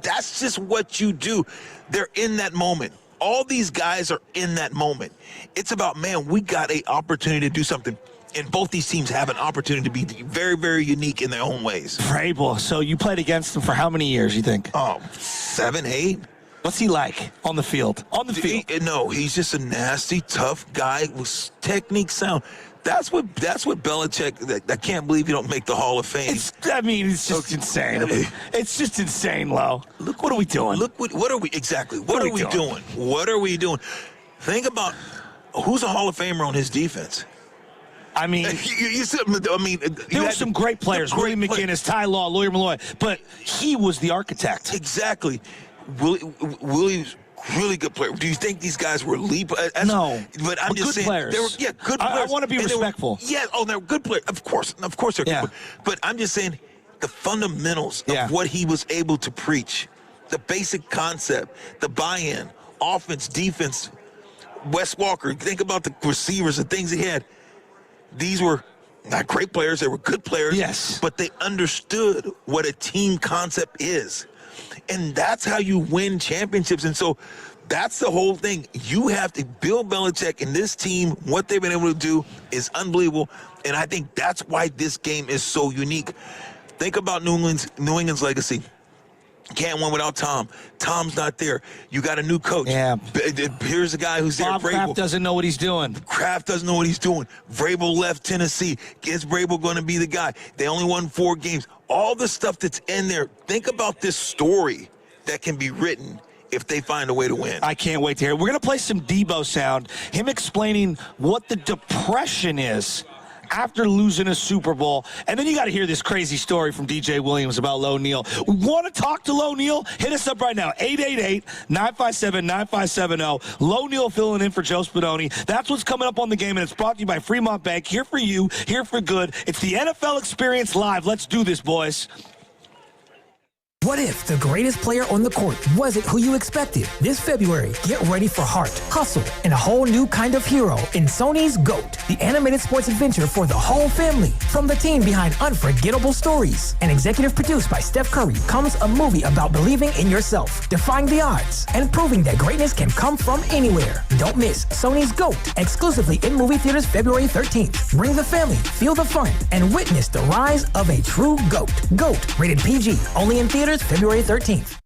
[SPEAKER 22] That's just what you do. They're in that moment. All these guys are in that moment. It's about, man, we got an opportunity to do something. And both these teams have an opportunity to be very, very unique in their own ways.
[SPEAKER 21] Vrabel, so you played against him for how many years, you think?
[SPEAKER 22] 7, 8. What's
[SPEAKER 21] he like on the field?
[SPEAKER 22] No, he's just a nasty, tough guy with technique sound. That's what Belichick. I can't believe you don't make the Hall of Fame.
[SPEAKER 21] It's just insane. It's just insane, Lo.
[SPEAKER 22] Look, what are we doing? What are we exactly? What are we doing? What are we doing? Think about who's a Hall of Famer on his defense.
[SPEAKER 21] I mean, there were some great players. Willie McGinnis, Ty Law, Lawyer Malloy, but he was the architect.
[SPEAKER 22] Exactly. Willie's really good player. Do you think these guys were
[SPEAKER 21] No,
[SPEAKER 22] but I'm just
[SPEAKER 21] good
[SPEAKER 22] saying
[SPEAKER 21] players.
[SPEAKER 22] They were, good players.
[SPEAKER 21] I want to be respectful.
[SPEAKER 22] They're good players. Of course, they're good. Players. But I'm just saying the fundamentals of what he was able to preach, the basic concept, the buy-in, offense, defense. Wes Walker. Think about the receivers, the things he had. These were not great players. They were good players.
[SPEAKER 21] Yes.
[SPEAKER 22] But they understood what a team concept is. And that's how you win championships. And so that's the whole thing. You have to Bill Belichick and this team, what they've been able to do is unbelievable. And I think that's why this game is so unique. Think about New England's legacy. Can't win without Tom. Tom's not there. You got a new coach.
[SPEAKER 21] Yeah.
[SPEAKER 22] Here's a guy who's there.
[SPEAKER 21] Bob Kraft doesn't know what he's doing.
[SPEAKER 22] Kraft doesn't know what he's doing. Vrabel left Tennessee. Is Vrabel going to be the guy? They only won 4 games. All the stuff that's in there. Think about this story that can be written if they find a way to win.
[SPEAKER 21] I can't wait to hear it. We're going to play some Debo sound. Him explaining what the depression is after losing a Super Bowl. And then you got to hear this crazy story from DJ Williams about Lo Neal. Want to talk to Lo Neal? Hit us up right now, 888-957-9570. Lo Neal filling in for Joe Spadoni. That's what's coming up on the game, and it's brought to you by Fremont Bank. Here for you, here for good. It's the NFL Experience Live. Let's do this, boys.
[SPEAKER 8] What if the greatest player on the court wasn't who you expected? This February, get ready for heart, hustle, and a whole new kind of hero in Sony's GOAT, the animated sports adventure for the whole family. From the team behind unforgettable stories and executive produced by Steph Curry comes a movie about believing in yourself, defying the odds, and proving that greatness can come from anywhere. Don't miss Sony's GOAT, exclusively in movie theaters February 13th. Bring the family, feel the fun, and witness the rise of a true GOAT. GOAT, rated PG, only in theaters February 13th.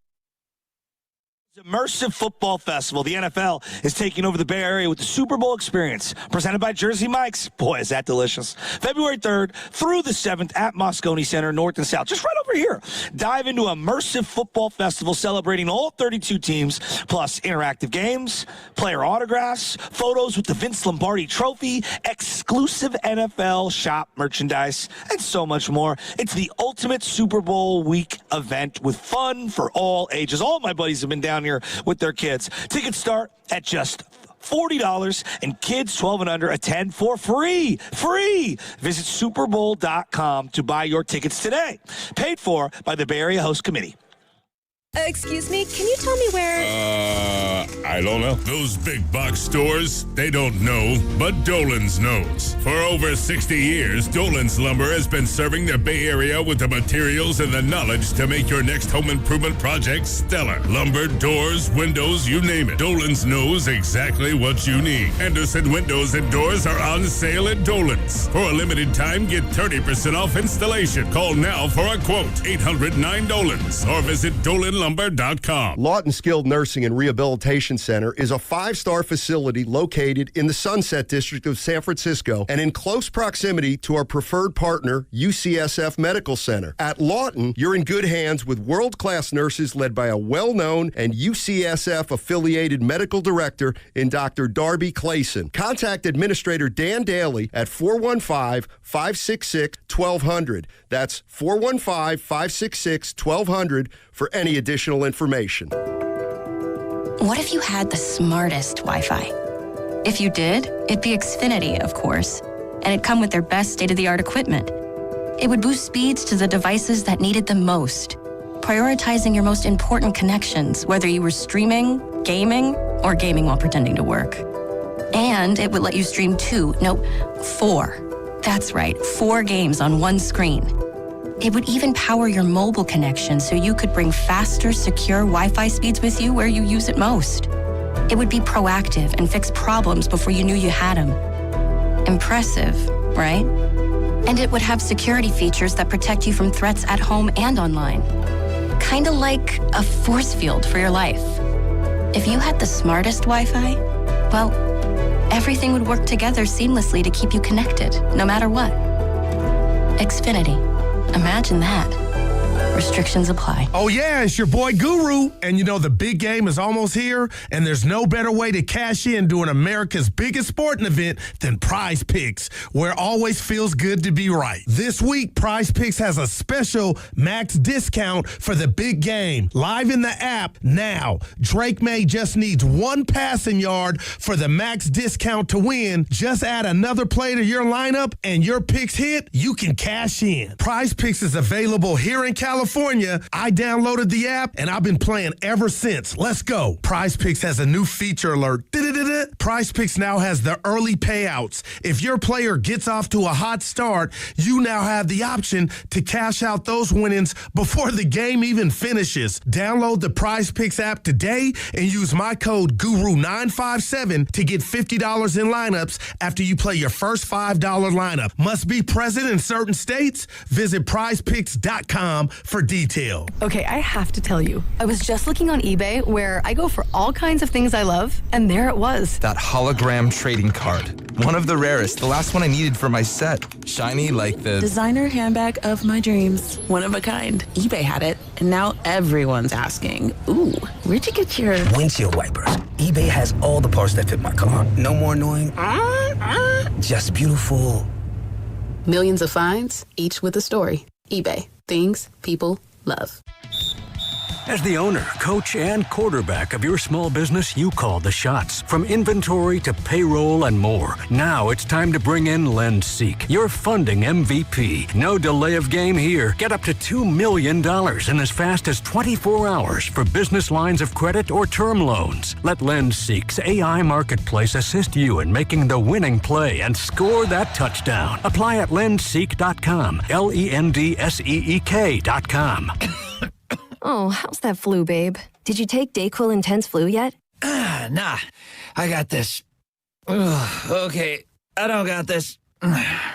[SPEAKER 21] Immersive Football Festival. The NFL is taking over the Bay Area with the Super Bowl experience, presented by Jersey Mike's. Boy, is that delicious. February 3rd through the 7th at Moscone Center, North and South, just right over here. Dive into Immersive Football Festival, celebrating all 32 teams, plus interactive games, player autographs, photos with the Vince Lombardi Trophy, exclusive NFL shop merchandise, and so much more. It's the ultimate Super Bowl week event with fun for all ages. All my buddies have been down here with their kids. Tickets start at just $40, and kids 12 and under attend for free. Visit superbowl.com to buy your tickets today. Paid for by the Bay Area Host Committee.
[SPEAKER 9] Excuse me, can you tell me where...
[SPEAKER 10] I don't know. Those big box stores, they don't know, but Dolan's knows. For over 60 years, Dolan's Lumber has been serving the Bay Area with the materials and the knowledge to make your next home improvement project stellar. Lumber, doors, windows, you name it. Dolan's knows exactly what you need. Anderson Windows and Doors are on sale at Dolan's. For a limited time, get 30% off installation. Call now for a quote. 800-9-DOLANS or visit DolanLumber.com.
[SPEAKER 11] Lawton Skilled Nursing and Rehabilitation Center is a 5-star facility located in the Sunset District of San Francisco and in close proximity to our preferred partner, UCSF Medical Center. At Lawton, you're in good hands with world-class nurses led by a well-known and UCSF-affiliated medical director in Dr. Darby Clayson. Contact Administrator Dan Daly at 415-566-1200. That's 415-566-1200 for any additional information.
[SPEAKER 25] What if you had the smartest Wi-Fi? If you did, it'd be Xfinity, of course, and it'd come with their best state-of-the-art equipment. It would boost speeds to the devices that needed them most, prioritizing your most important connections, whether you were streaming, gaming, or gaming while pretending to work. And it would let you stream 4. That's right, 4 games on one screen. It would even power your mobile connection so you could bring faster, secure Wi-Fi speeds with you where you use it most. It would be proactive and fix problems before you knew you had them. Impressive, right? And it would have security features that protect you from threats at home and online. Kinda like a force field for your life. If you had the smartest Wi-Fi, well, everything would work together seamlessly to keep you connected, no matter what. Xfinity. Imagine that. Restrictions apply.
[SPEAKER 26] Oh yeah, it's your boy Guru. And you know the big game is almost here, and there's no better way to cash in during America's biggest sporting event than Prize Picks, where it always feels good to be right. This week, Prize Picks has a special max discount for the big game. Live in the app now. Drake May just needs 1 passing yard for the max discount to win. Just add another play to your lineup and your picks hit, you can cash in. Prize Picks is available here in California. I downloaded the app and I've been playing ever since. Let's go. Prize Picks has a new feature alert. Prize Picks now has the early payouts. If your player gets off to a hot start, you now have the option to cash out those winnings before the game even finishes. Download the Prize Picks app today and use my code GURU957 to get $50 in lineups after you play your first $5 lineup. Must be present in certain states? Visit prizepicks.com for detail.
[SPEAKER 27] Okay, I have to tell you, I was just looking on eBay where I go for all kinds of things I love, and there it was.
[SPEAKER 28] That hologram trading card. One of the rarest, the last one I needed for my set. Shiny like the...
[SPEAKER 29] designer handbag of my dreams. One of a kind. eBay had it, and now everyone's asking, ooh, where'd you get your...
[SPEAKER 30] windshield wipers. eBay has all the parts that fit my car. No more annoying... just beautiful.
[SPEAKER 31] Millions of finds, each with a story. eBay. Things people love.
[SPEAKER 1] As the owner, coach, and quarterback of your small business, you call the shots. From inventory to payroll and more. Now it's time to bring in LendSeek, your funding MVP. No delay of game here. Get up to $2 million in as fast as 24 hours for business lines of credit or term loans. Let LendSeek's AI marketplace assist you in making the winning play and score that touchdown. Apply at lendseek.com. LENDSEEK.com.
[SPEAKER 27] Oh, how's that flu, babe? Did you take Dayquil Intense Flu yet?
[SPEAKER 7] Nah, I got this. Ugh, okay, I don't got this.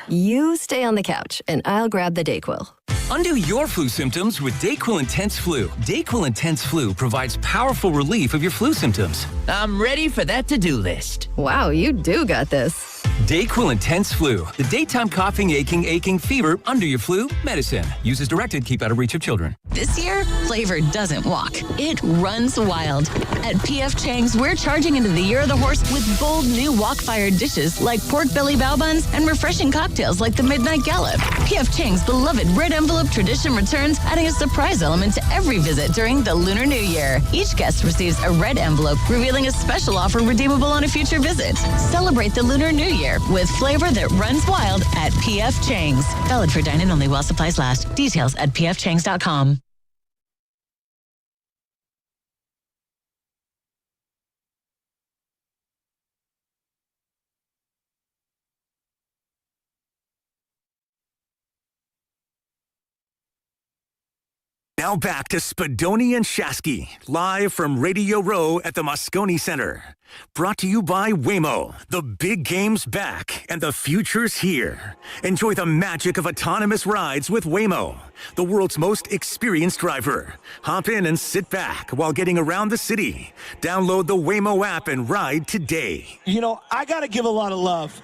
[SPEAKER 27] You stay on the couch, and I'll grab the Dayquil.
[SPEAKER 12] Undo your flu symptoms with Dayquil Intense Flu. Dayquil Intense Flu provides powerful relief of your flu symptoms.
[SPEAKER 7] I'm ready for that to-do list.
[SPEAKER 27] Wow, you do got this.
[SPEAKER 12] Dayquil Intense Flu. The daytime coughing, aching, fever, under your flu medicine. Use as directed. Keep out of reach of children.
[SPEAKER 13] This year, flavor doesn't walk. It runs wild. At P.F. Chang's, we're charging into the year of the horse with bold new wok-fired dishes like pork belly bao buns and refreshing cocktails like the Midnight Gallop. P.F. Chang's beloved red envelope tradition returns, adding a surprise element to every visit during the Lunar New Year. Each guest receives a red envelope revealing a special offer redeemable on a future visit. Celebrate the Lunar New Year with flavor that runs wild at P.F. Chang's. Valid for dine-in only while supplies last. Details at pfchangs.com.
[SPEAKER 5] Now back to Spadoni and Shasky, live from Radio Row at the Moscone Center. Brought to you by Waymo. The big game's back and the future's here. Enjoy the magic of autonomous rides with Waymo, the world's most experienced driver. Hop in and sit back while getting around the city. Download the Waymo app and ride today.
[SPEAKER 21] You know, I got to give a lot of love.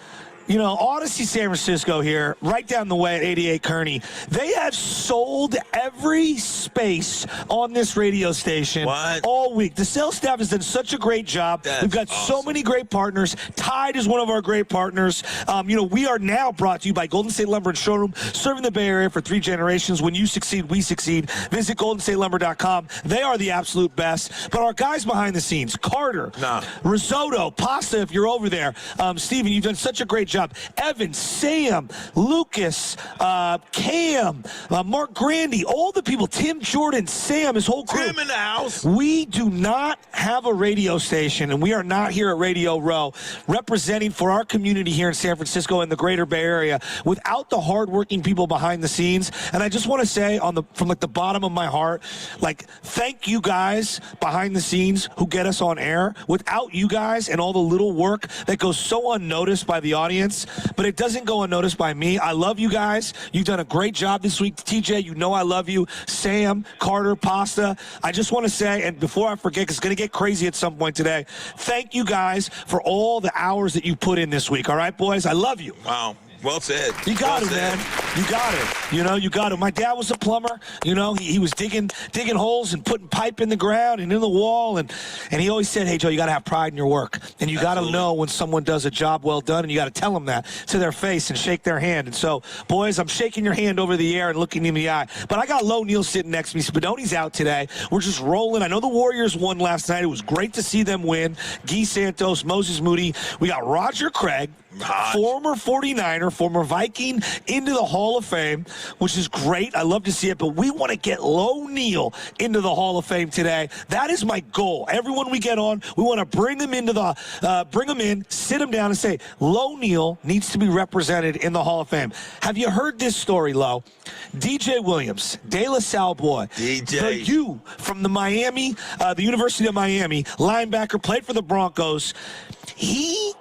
[SPEAKER 21] You know, Odyssey San Francisco here, right down the way at 88 Kearney, they have sold every space on this radio station all week. The sales staff has done such a great job. We've got so many great partners. Tide is one of our great partners. You know, we are now brought to you by Golden State Lumber and Showroom, serving the Bay Area for 3 generations. When you succeed, we succeed. Visit GoldenStateLumber.com. They are the absolute best. But our guys behind the scenes, Carter, Risotto, Pasta, if you're over there. Steven, you've done such a great job. Evan, Sam, Lucas, Cam, Mark Grandy, all the people, Tim Jordan, Sam, his whole crew.
[SPEAKER 22] Tim in the house.
[SPEAKER 21] We do not have a radio station, and we are not here at Radio Row representing for our community here in San Francisco and the greater Bay Area without the hardworking people behind the scenes. And I just want to say from the bottom of my heart, thank you guys behind the scenes who get us on air. Without you guys and all the little work that goes so unnoticed by the audience, but it doesn't go unnoticed by me. I love you guys. You've done a great job this week. TJ, you know I love you. Sam, Carter, Pasta. I just want to say, and before I forget, because it's going to get crazy at some point today, thank you guys for all the hours that you put in this week. All right, boys? I love you.
[SPEAKER 22] Wow. Well said.
[SPEAKER 21] You got it, man. You got it. You know, you got it. My dad was a plumber. You know, he was digging holes and putting pipe in the ground and in the wall. And he always said, hey, Joe, you got to have pride in your work. And you got to know when someone does a job well done, and you got to tell them that to their face and shake their hand. And so, boys, I'm shaking your hand over the air and looking in the eye. But I got Lo Neal sitting next to me. Spadoni's out today. We're just rolling. I know the Warriors won last night. It was great to see them win. Guy Santos, Moses Moody. We got Roger Craig, former 49er, former Viking, into the Hall of Fame, which is great. I love to see it, but we want to get Lo Neal into the Hall of Fame today. That is my goal. Everyone we get on, we want to bring them in, sit them down and say, Lo Neal needs to be represented in the Hall of Fame. Have you heard this story, Lo? DJ Williams, De La Salle boy.
[SPEAKER 22] DJ.
[SPEAKER 21] The U from the University of Miami, linebacker, played for the Broncos. He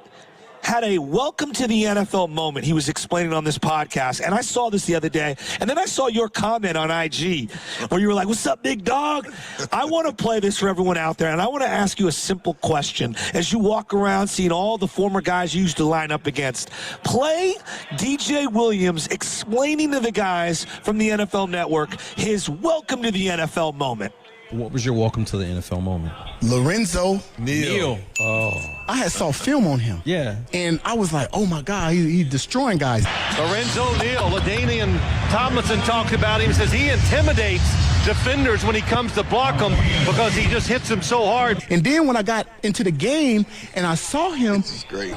[SPEAKER 21] had a welcome to the NFL moment he was explaining on this podcast, and I saw this the other day, and then I saw your comment on IG where you were like, what's up, big dog? I want to play this for everyone out there, and I want to ask you a simple question. As you walk around seeing all the former guys you used to line up against, play DJ Williams explaining to the guys from the NFL Network his welcome to the NFL moment.
[SPEAKER 14] What was your welcome to the NFL moment?
[SPEAKER 16] Lorenzo
[SPEAKER 14] Neal.
[SPEAKER 16] Oh. I had saw film on him.
[SPEAKER 14] Yeah.
[SPEAKER 16] And I was like, oh my God, he's destroying guys.
[SPEAKER 18] Lorenzo Neal, LaDainian Tomlinson talked about him, says he intimidates
[SPEAKER 2] defenders when he comes to block them because he just hits them so hard.
[SPEAKER 16] And then when I got into the game and I saw him,
[SPEAKER 22] This is great.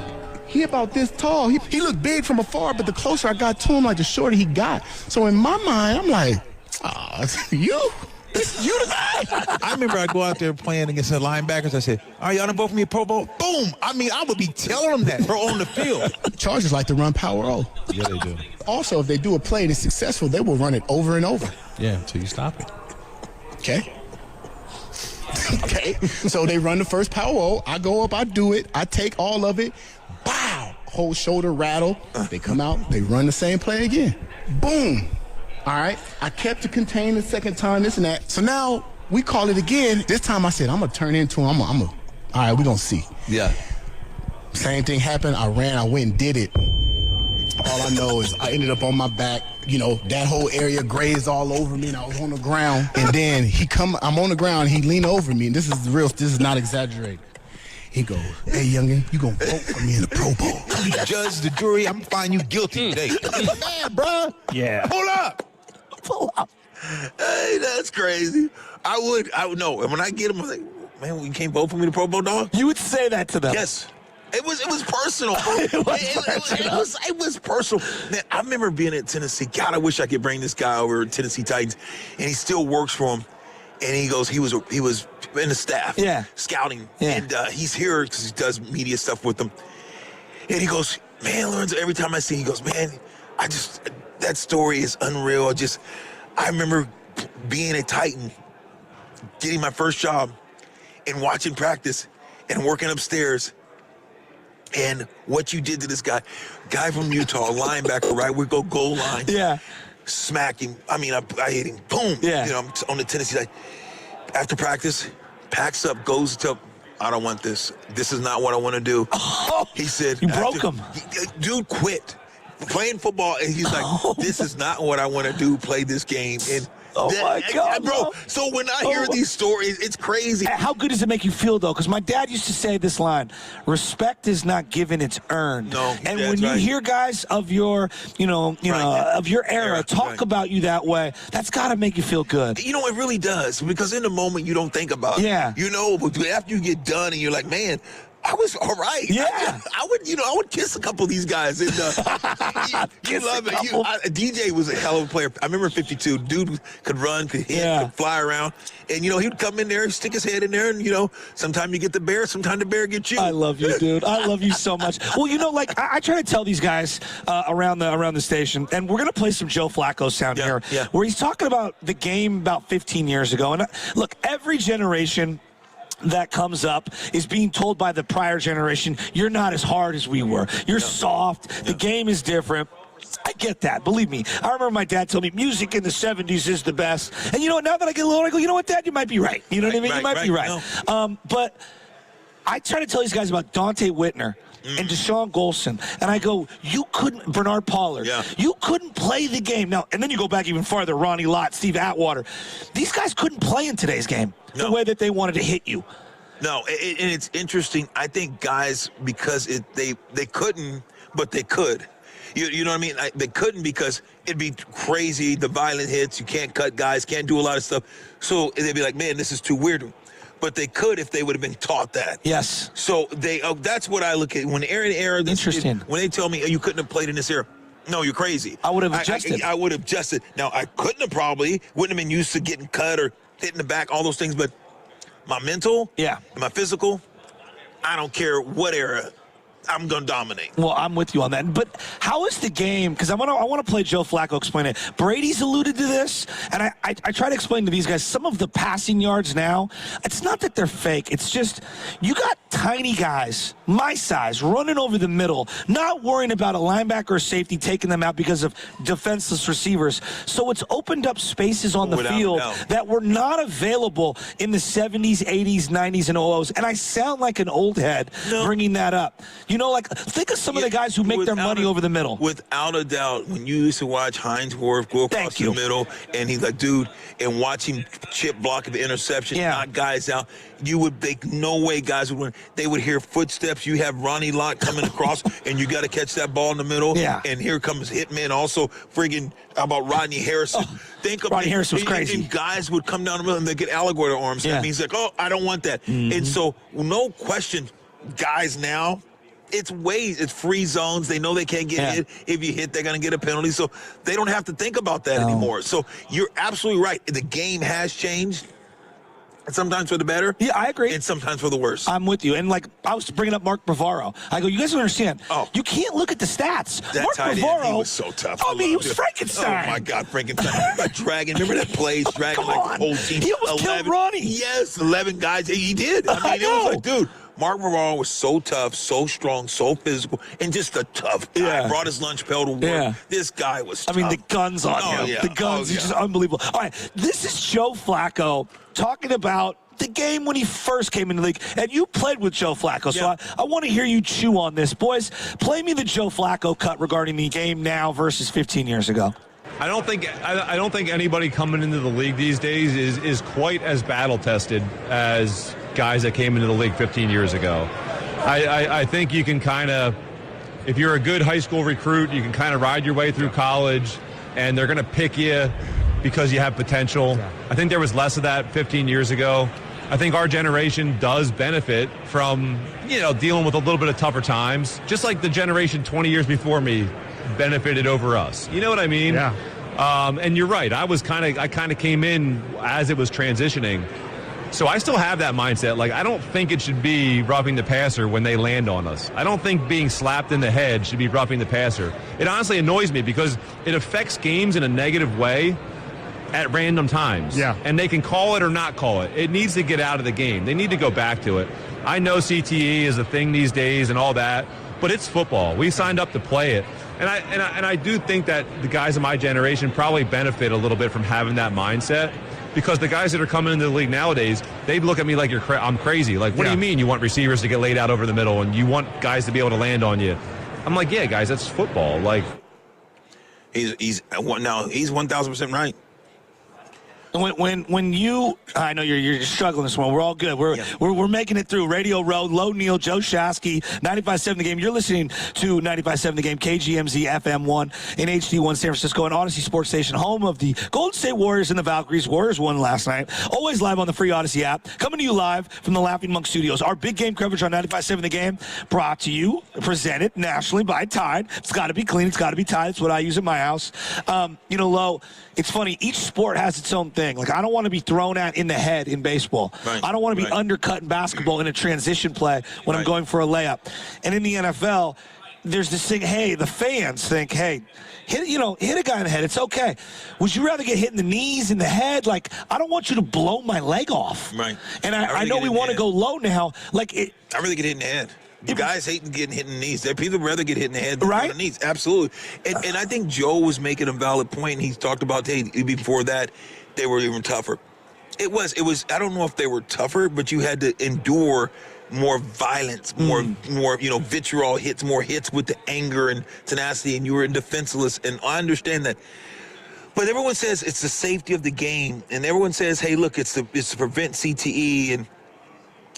[SPEAKER 16] he about this tall. He looked big from afar, but the closer I got to him, like the shorter he got. So in my mind, I'm like, you the guy.
[SPEAKER 3] I remember I go out there playing against the linebackers. I said, all right, y'all done vote for me a Pro Bowl? Boom. I mean, I would be telling them that on the field.
[SPEAKER 16] Chargers like to run power O.
[SPEAKER 3] Yeah, they do.
[SPEAKER 16] Also, if they do a play and it's successful, they will run it over and over.
[SPEAKER 3] Yeah, until you stop it.
[SPEAKER 16] Okay. Okay. So they run the first power O. I go up, I do it. I take all of it. Bow. Whole shoulder rattle. They come out. They run the same play again. Boom. All right. I kept it contained the second time, this and that. So now we call it again. This time I said, I'm going to turn into him. All right, we're going to see.
[SPEAKER 3] Yeah.
[SPEAKER 16] Same thing happened. I ran. I went and did it. All I know is I ended up on my back. You know, that whole area grazed all over me, and I was on the ground. And then I'm on the ground, he leaned over me, and this is real, this is not exaggerated. He goes, hey, youngin, you gonna vote for me in the Pro Bowl.
[SPEAKER 3] I'm the judge, the jury, I'm gonna find you guilty today. Man, bro.
[SPEAKER 2] Yeah.
[SPEAKER 3] Pull up.
[SPEAKER 22] Hey, that's crazy. I would know. And when I get him, I'm like, man, you can't vote for me in the Pro Bowl, dog?
[SPEAKER 21] You would say that to them?
[SPEAKER 22] Yes. It was personal. It was personal. Man, I remember being at Tennessee. God, I wish I could bring this guy over to Tennessee Titans, and he still works for him. And he goes, he was in the staff, scouting, and he's here because he does media stuff with them. And he goes, man, Lorenzo, every time I see, he goes, man, that story is unreal. I remember being a Titan, getting my first job, and watching practice, and working upstairs. And what you did to this guy from Utah, linebacker, right? We go goal line.
[SPEAKER 21] Yeah.
[SPEAKER 22] Smack him. I mean, I hit him. Boom.
[SPEAKER 21] Yeah.
[SPEAKER 22] You know, I'm on the Tennessee side. After practice, packs up, goes to, I don't want this. This is not what I want to do.
[SPEAKER 21] Oh,
[SPEAKER 22] he said.
[SPEAKER 21] You broke him.
[SPEAKER 22] Dude quit playing football. And he's like, this is not what I want to do, play this game. And
[SPEAKER 21] my God,
[SPEAKER 22] bro. So when I hear these stories, it's crazy.
[SPEAKER 21] How good does it make you feel, though? Because my dad used to say this line, respect is not given, it's earned.
[SPEAKER 22] No,
[SPEAKER 21] and when you hear guys of your, of your era talk about you that way, that's got to make you feel good.
[SPEAKER 22] You know, it really does, because in the moment you don't think about it.
[SPEAKER 21] Yeah.
[SPEAKER 22] You know, but after you get done and you're like, man, I was all right.
[SPEAKER 21] Yeah.
[SPEAKER 22] I would kiss a couple of these guys. And, you love it. DJ was a hell of a player. I remember 52. Dude could run, could hit, could fly around. And, he would come in there, stick his head in there, and, sometimes you get the bear, sometimes the bear gets you.
[SPEAKER 21] I love you, dude. I love you so much. Well, I try to tell these guys around the station, and we're going to play some Joe Flacco sound here, where he's talking about the game about 15 years ago. And look, every generation that comes up is being told by the prior generation, you're not as hard as we were. You're soft. The game is different. I get that. Believe me. I remember my dad told me music in the 70s is the best. And you know what? Now that I get a little, I go, you know what, Dad? You might be right. You know what I mean? You might be right. No. But I try to tell these guys about Dante Whitner and Deshaun Golson, and I go, Bernard Pollard, you couldn't play the game. Now, and then you go back even farther, Ronnie Lott, Steve Atwater. These guys couldn't play in today's game the way that they wanted to hit you.
[SPEAKER 22] No, and it's interesting. I think guys, because they couldn't, but they could. You know what I mean? They couldn't because it'd be crazy, the violent hits. You can't cut guys, can't do a lot of stuff. So they'd be like, man, this is too weird. But they could if they would have been taught that.
[SPEAKER 21] Yes.
[SPEAKER 22] So that's what I look at. When they're in the era,
[SPEAKER 21] interesting.
[SPEAKER 22] When they tell me, you couldn't have played in this era. No, you're crazy.
[SPEAKER 21] I would have adjusted.
[SPEAKER 22] I would have adjusted. Now, I wouldn't have been used to getting cut or hitting the back, all those things. But my mental, and my physical, I don't care what era. I'm going to dominate.
[SPEAKER 21] Well, I'm with you on that. But how is the game? Because I want to play Joe Flacco explain it. Brady's alluded to this, and I try to explain to these guys some of the passing yards now. It's not that they're fake. It's just you got tiny guys, my size, running over the middle, not worrying about a linebacker or safety taking them out because of defenseless receivers. So it's opened up spaces on the field that were not available in the 70s, 80s, 90s, and 00s. And I sound like an old head bringing that up. Think of some of the guys who make their money over the middle.
[SPEAKER 22] Without a doubt, when you used to watch Hines Ward go across the middle, and he's like, dude, and watch him chip block the interception, knock guys out, you would think no way guys would win. They would hear footsteps. You have Ronnie Lott coming across, and you got to catch that ball in the middle.
[SPEAKER 21] Yeah.
[SPEAKER 22] And here comes Hitman. Also, friggin' how about Rodney Harrison? Think of
[SPEAKER 21] Rodney Harrison was crazy.
[SPEAKER 22] And guys would come down the middle and they get alligator arms.
[SPEAKER 21] Yeah.
[SPEAKER 22] That means like, oh, I don't want that. And so, no question, guys now. It's free zones. They know they can't get hit. If you hit, they're going to get a penalty. So they don't have to think about that anymore. So you're absolutely right. The game has changed. Sometimes for the better.
[SPEAKER 21] Yeah, I agree.
[SPEAKER 22] And sometimes for the worse.
[SPEAKER 21] I'm with you. And, like, I was bringing up Mark Bavaro. I go, you guys don't understand. You can't look at the stats.
[SPEAKER 22] That
[SPEAKER 21] Mark
[SPEAKER 22] tight
[SPEAKER 21] Bavaro,
[SPEAKER 22] end, he was so tough.
[SPEAKER 21] I mean, he was Frankenstein.
[SPEAKER 22] Oh, my God, Frankenstein. Dragging. Remember that play? Dragging, like, the whole team.
[SPEAKER 21] He almost killed Ronnie.
[SPEAKER 22] Yes, 11 guys. He did. I mean, it was like, dude. Mark Bavaro was so tough, so strong, so physical, and just a tough guy. Brought his lunch pail to work.
[SPEAKER 21] Yeah.
[SPEAKER 22] This guy was tough.
[SPEAKER 21] I mean, the guns on him.
[SPEAKER 22] Yeah.
[SPEAKER 21] The guns, he's just unbelievable. All right, this is Joe Flacco talking about the game when he first came into the league. And you played with Joe Flacco, so I want to hear you chew on this. Boys, play me the Joe Flacco cut regarding the game now versus 15 years ago.
[SPEAKER 4] I don't think anybody coming into the league these days is quite as battle-tested as guys that came into the league 15 years ago. I think you can kind of, if you're a good high school recruit, you can kind of ride your way through college, and they're going to pick you because you have potential. I think there was less of that 15 years ago. I think our generation does benefit from, dealing with a little bit of tougher times, just like the generation 20 years before me benefited over us. You know what I mean? Yeah. And you're right. I kind of came in as it was transitioning. So I still have that mindset. Like, I don't think it should be roughing the passer when they land on us. I don't think being slapped in the head should be roughing the passer. It honestly annoys me because it affects games in a negative way at random times. Yeah. And they can call it or not call it. It needs to get out of the game. They need to go back to it. I know CTE is a thing these days and all that, but it's football. We signed up to play it. And I do think that the guys of my generation probably benefit a little bit from having that mindset, because the guys that are coming into the league nowadays, they look at me like I'm crazy. Like, what do you mean you want receivers to get laid out over the middle and you want guys to be able to land on you? I'm like, yeah, guys, that's football. Like,
[SPEAKER 22] he's 1,000% right.
[SPEAKER 21] When you, I know you're struggling this one. We're all good. We're making it through. Radio Row, Low Neal, Joe Shasky, 95.7 The Game. You're listening to 95.7 The Game, KGMZ FM1 in HD1 San Francisco, and Odyssey Sports Station, home of the Golden State Warriors and the Valkyries. Warriors won last night. Always live on the free Odyssey app. Coming to you live from the Laughing Monk Studios. Our big game coverage on 95.7 The Game, brought to you, presented nationally by Tide. It's got to be clean. It's got to be Tide. It's what I use at my house. Low, it's funny. Each sport has its own thing. Like, I don't want to be thrown at in the head in baseball.
[SPEAKER 22] Right.
[SPEAKER 21] I don't want to be undercut in basketball in a transition play when I'm going for a layup. And in the NFL, there's this thing, hey, the fans think, hey, hit a guy in the head. It's okay. Would you rather get hit in the knees, in the head? Like, I don't want you to blow my leg off.
[SPEAKER 22] Right.
[SPEAKER 21] And I know we want to go low now. Like, I
[SPEAKER 22] really get hit in the head. Guys hate getting hit in the knees. People rather get hit in the head than on the knees. Absolutely. And I think Joe was making a valid point. He talked about, hey, before that, they were even tougher. It was. I don't know if they were tougher, but you had to endure more violence, more vitriol hits, more hits with the anger and tenacity, and you were defenseless. And I understand that. But everyone says it's the safety of the game, and everyone says, hey, look, it's to prevent CTE, and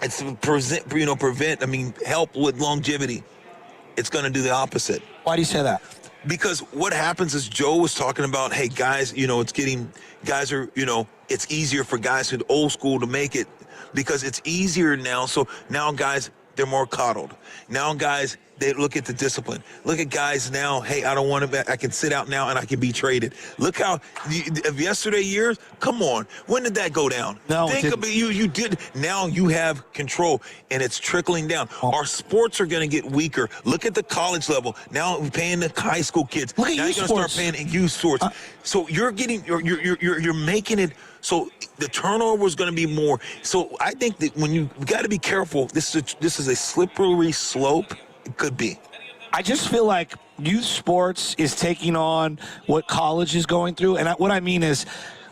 [SPEAKER 22] it's to prevent, help with longevity. It's going to do the opposite.
[SPEAKER 21] Why do you say that?
[SPEAKER 22] Because what happens is Joe was talking about, hey, guys, it's easier for guys who are old school to make it because it's easier now. So now guys, they're more coddled. Now guys, they look at the discipline. Look at guys now, hey, I don't want to, I can sit out now and I can be traded. Look how, of yesterday years, come on. When did that go down?
[SPEAKER 21] No,
[SPEAKER 22] think about you did. Now you have control and it's trickling down. Our sports are going to get weaker. Look at the college level. Now we're paying the high school kids.
[SPEAKER 21] Look at
[SPEAKER 22] now
[SPEAKER 21] youth
[SPEAKER 22] you're going to start paying youth sports. So you're making it so the turnover is going to be more. So I think that you got to be careful. This is a slippery slope. It could be.
[SPEAKER 21] I just feel like youth sports is taking on what college is going through. And what I mean is,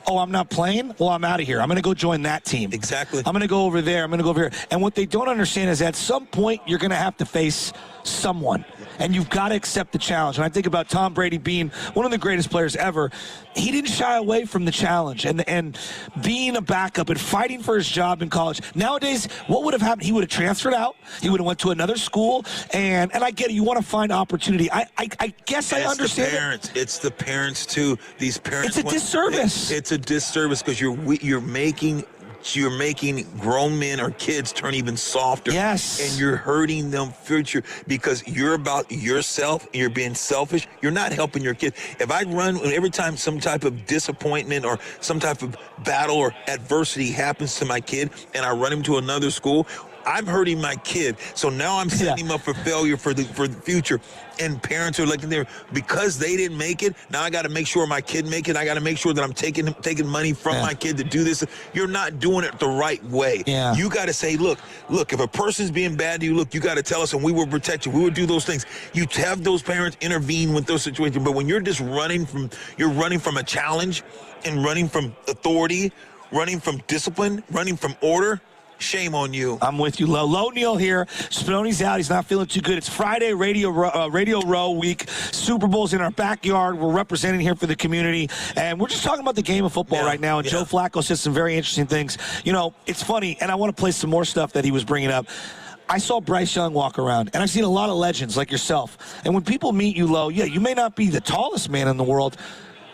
[SPEAKER 21] oh, I'm not playing? Well, I'm out of here. I'm going to go join that team.
[SPEAKER 22] Exactly.
[SPEAKER 21] I'm going to go over there. I'm going to go over here. And what they don't understand is at some point you're going to have to face someone. And you've got to accept the challenge. And I think about Tom Brady being one of the greatest players ever. He didn't shy away from the challenge and being a backup and fighting for his job in college. Nowadays, what would have happened? He would have transferred out. He would have went to another school. And I get it. You want to find opportunity. I guess I understand.
[SPEAKER 22] It's the parents. It's the parents, too. These parents.
[SPEAKER 21] It's a disservice.
[SPEAKER 22] It's a disservice because you're making grown men or kids turn even softer.
[SPEAKER 21] Yes.
[SPEAKER 22] And you're hurting them future because you're about yourself and you're being selfish. You're not helping your kid. If I run every time some type of disappointment or some type of battle or adversity happens to my kid and I run him to another school, I'm hurting my kid. So now I'm setting him up for failure for the future. And parents are looking there because they didn't make it. Now I got to make sure my kid make it. I got to make sure that I'm taking money from my kid to do this. You're not doing it the right way.
[SPEAKER 21] Yeah.
[SPEAKER 22] You got to say, look, if a person's being bad to you, you got to tell us and we will protect you. We will do those things. You have those parents intervene with those situations. But when you're just running from a challenge and running from authority, running from discipline, running from order, shame on you.
[SPEAKER 21] I'm with you, Lo. Lo Neal here. Spinoni's out. He's not feeling too good. It's Friday, Radio Row week. Super Bowl's in our backyard. We're representing here for the community. And we're just talking about the game of football right now. And Joe Flacco said some very interesting things. You know, it's funny, and I want to play some more stuff that he was bringing up. I saw Bryce Young walk around, and I've seen a lot of legends like yourself. And when people meet you, Lo, you may not be the tallest man in the world,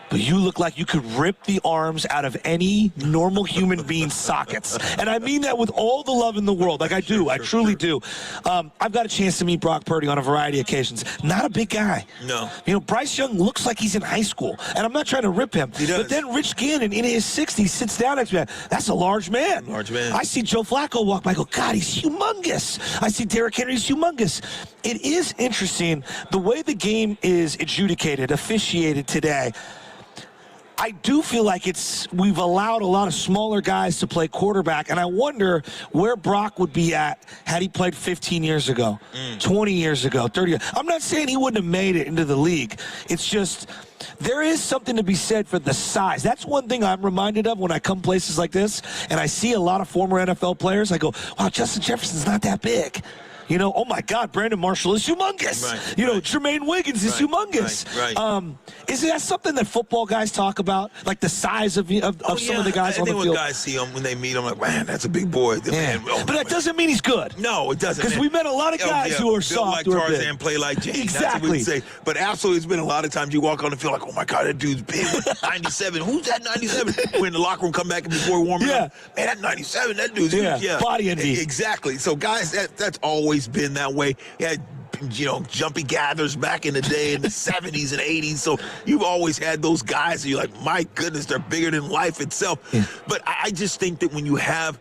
[SPEAKER 21] but you look like you could rip the arms out of any normal human being's sockets. And I mean that with all the love in the world. Like I do. I truly do. I've got a chance to meet Brock Purdy on a variety of occasions. Not a big guy.
[SPEAKER 22] No.
[SPEAKER 21] You know, Bryce Young looks like he's in high school. And I'm not trying to rip him.
[SPEAKER 22] He does.
[SPEAKER 21] But then Rich Gannon, in his 60s, sits down next to me. That's a large man.
[SPEAKER 22] Large man.
[SPEAKER 21] I see Joe Flacco walk by. I go, God, he's humongous. I see Derrick Henry's humongous. It is interesting the way the game is adjudicated, officiated today. I do feel like we've allowed a lot of smaller guys to play quarterback, and I wonder where Brock would be at had he played 15 years ago, 20 years ago, 30 years. I'm not saying he wouldn't have made it into the league. It's just there is something to be said for the size. That's one thing I'm reminded of when I come places like this, and I see a lot of former NFL players. I go, wow, Justin Jefferson's not that big. You know, oh, my God, Brandon Marshall is humongous.
[SPEAKER 22] Right,
[SPEAKER 21] you know, Jermaine Wiggins is humongous.
[SPEAKER 22] Right.
[SPEAKER 21] Is that something that football guys talk about, like the size of some of the guys on the field?
[SPEAKER 22] I think when guys see him, when they meet him, like, man, that's a big boy. Man,
[SPEAKER 21] but that doesn't mean he's good.
[SPEAKER 22] No, it doesn't.
[SPEAKER 21] Because we met a lot of guys who are soft.
[SPEAKER 22] Like Tarzan, play like Jane.
[SPEAKER 21] Exactly.
[SPEAKER 22] That's what we'd say. But absolutely, it's been a lot of times you walk on the field like, oh, my God, that dude's big. 97. Who's that 97? When in the locker room, come back before warming up. Man, that 97, that dude's huge. Yeah.
[SPEAKER 21] Body envy.
[SPEAKER 22] Exactly. So, guys, that's always been that way. Yeah, you know, jumpy gathers back in the day in the 70s and 80s. So you've always had those guys and you're like, my goodness, they're bigger than life itself. Yeah. But I just think that when you have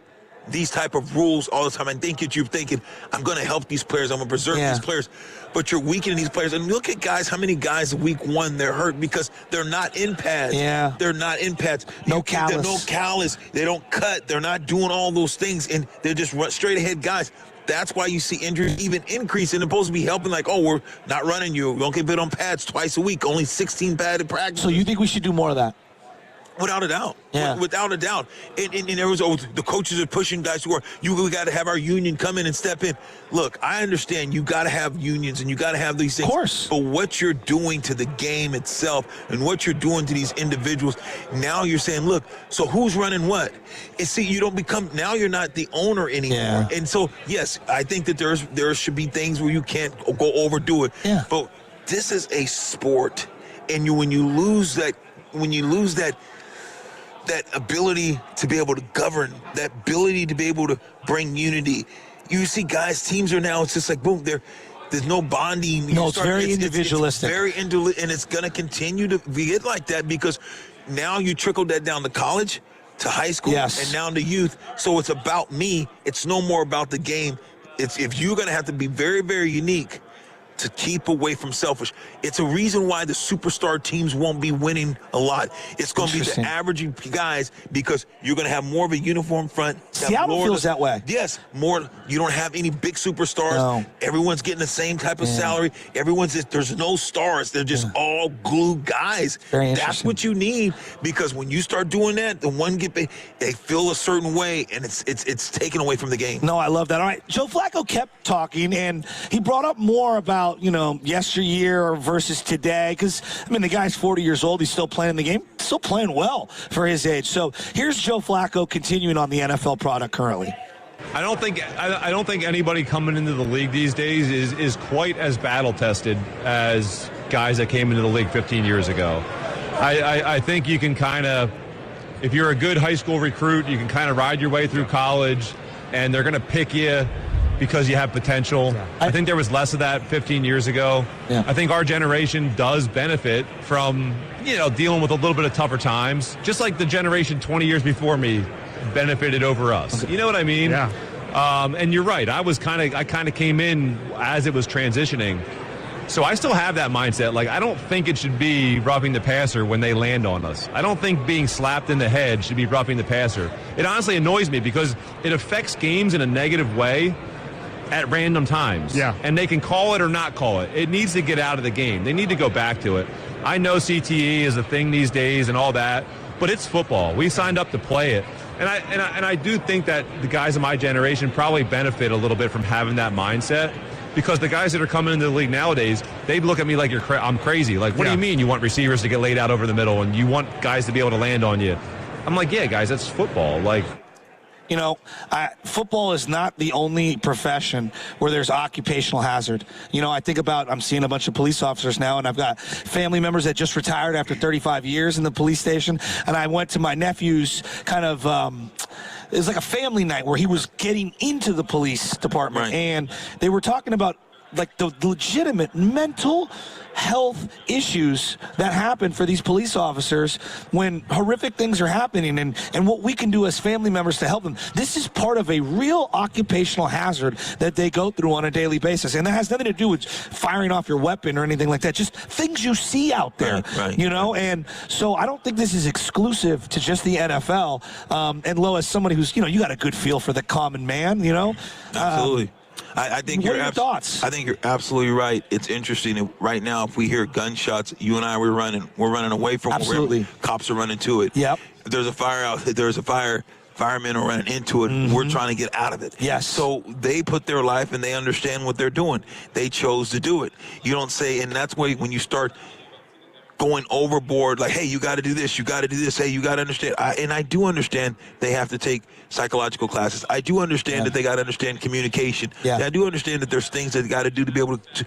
[SPEAKER 22] these type of rules all the time, I think that you're thinking, I'm going to help these players, I'm going to preserve these players. But you're weakening these players. And look at guys, how many guys week one they're hurt because they're not in pads.
[SPEAKER 21] Yeah.
[SPEAKER 22] They're not in pads.
[SPEAKER 21] No callus.
[SPEAKER 22] They're no callus. They don't cut. They're not doing all those things. And they're just straight ahead guys. That's why you see injuries even increase and supposed to be helping like, oh, we're not running you. We don't get put on pads twice a week. Only 16 padded practices.
[SPEAKER 21] So you think we should do more of that?
[SPEAKER 22] Without a doubt.
[SPEAKER 21] Yeah.
[SPEAKER 22] Without a doubt. And there was, the coaches are pushing guys who are, we got to have our union come in and step in. Look, I understand you got to have unions and you got to have these things.
[SPEAKER 21] Of course.
[SPEAKER 22] But what you're doing to the game itself and what you're doing to these individuals, now you're saying, look, so who's running what? And see, you don't become, now you're not the owner anymore.
[SPEAKER 21] Yeah.
[SPEAKER 22] And so, yes, I think that there should be things where you can't go overdo it.
[SPEAKER 21] Yeah.
[SPEAKER 22] But this is a sport. And when you lose that ability to be able to govern, that ability to be able to bring unity. You see guys, teams are now, it's just like, boom, there's no bonding.
[SPEAKER 21] No, it's very individualistic.
[SPEAKER 22] It's very individualistic, and it's going to continue to be like that because now you trickle that down to college, to high school, and now to youth. So it's about me. It's no more about the game. It's if you're going to have to be very, very unique, to keep away from selfish. It's a reason why the superstar teams won't be winning a lot. It's going to be the averaging guys because you're going to have more of a uniform front.
[SPEAKER 21] Seattle feels that way.
[SPEAKER 22] Yes, more. You don't have any big superstars.
[SPEAKER 21] No.
[SPEAKER 22] Everyone's getting the same type of salary. There's no stars. They're just all glue guys. That's what you need, because when you start doing that, the one they feel a certain way, and it's taken away from the game.
[SPEAKER 21] No, I love that. All right, Joe Flacco kept talking, and he brought up more about, yesteryear versus today, because, the guy's 40 years old. He's still playing the game, still playing well for his age. So here's Joe Flacco continuing on the NFL product currently.
[SPEAKER 4] I don't think anybody coming into the league these days is quite as battle-tested as guys that came into the league 15 years ago. I think you can kind of, if you're a good high school recruit, you can kind of ride your way through college, and they're going to pick you because you have potential. I think there was less of that 15 years ago. Yeah. I think our generation does benefit from, dealing with a little bit of tougher times, just like the generation 20 years before me benefited over us. You know what I mean? Yeah. And you're right. I kind of came in as it was transitioning. So I still have that mindset. Like, I don't think it should be roughing the passer when they land on us. I don't think being slapped in the head should be roughing the passer. It honestly annoys me because it affects games in a negative way at random times. Yeah. And they can call it or not call it. It needs to get out of the game. They need to go back to it. I know CTE is a thing these days and all that, but it's football. We signed up to play it. And I do think that the guys of my generation probably benefit a little bit from having that mindset, because the guys that are coming into the league nowadays, they look at me like I'm crazy. Like, what do you mean you want receivers to get laid out over the middle and you want guys to be able to land on you? I'm like, yeah, guys, that's football. Like,
[SPEAKER 21] football is not the only profession where there's occupational hazard. I think about, I'm seeing a bunch of police officers now, and I've got family members that just retired after 35 years in the police station. And I went to my nephew's kind of, it was like a family night where he was getting into the police department. Right. And they were talking about like the legitimate mental health issues that happen for these police officers when horrific things are happening, and what we can do as family members to help them. This is part of a real occupational hazard that they go through on a daily basis, and that has nothing to do with firing off your weapon or anything like that, just things you see out there. Right. And so I don't think this is exclusive to just the NFL. And Lo, as somebody who's, you got a good feel for the common man,
[SPEAKER 22] Absolutely. I think
[SPEAKER 21] what are your thoughts?
[SPEAKER 22] I think you're absolutely right. It's interesting. Right now, if we hear gunshots, you and I, we're running away from
[SPEAKER 21] absolutely.
[SPEAKER 22] Where cops are running to it.
[SPEAKER 21] Yep.
[SPEAKER 22] If there's a fire out, there's a fire. Firemen are running into it. Mm-hmm. We're trying to get out of it.
[SPEAKER 21] Yes.
[SPEAKER 22] So they put their life and they understand what they're doing. They chose to do it. You don't say, and that's why when you start going overboard, like, hey, you got to do this, you got to do this, hey, you got to understand. And I do understand they have to take psychological classes. I do understand that they got to understand communication. Yeah. And I do understand that there's things that they got to do to be able to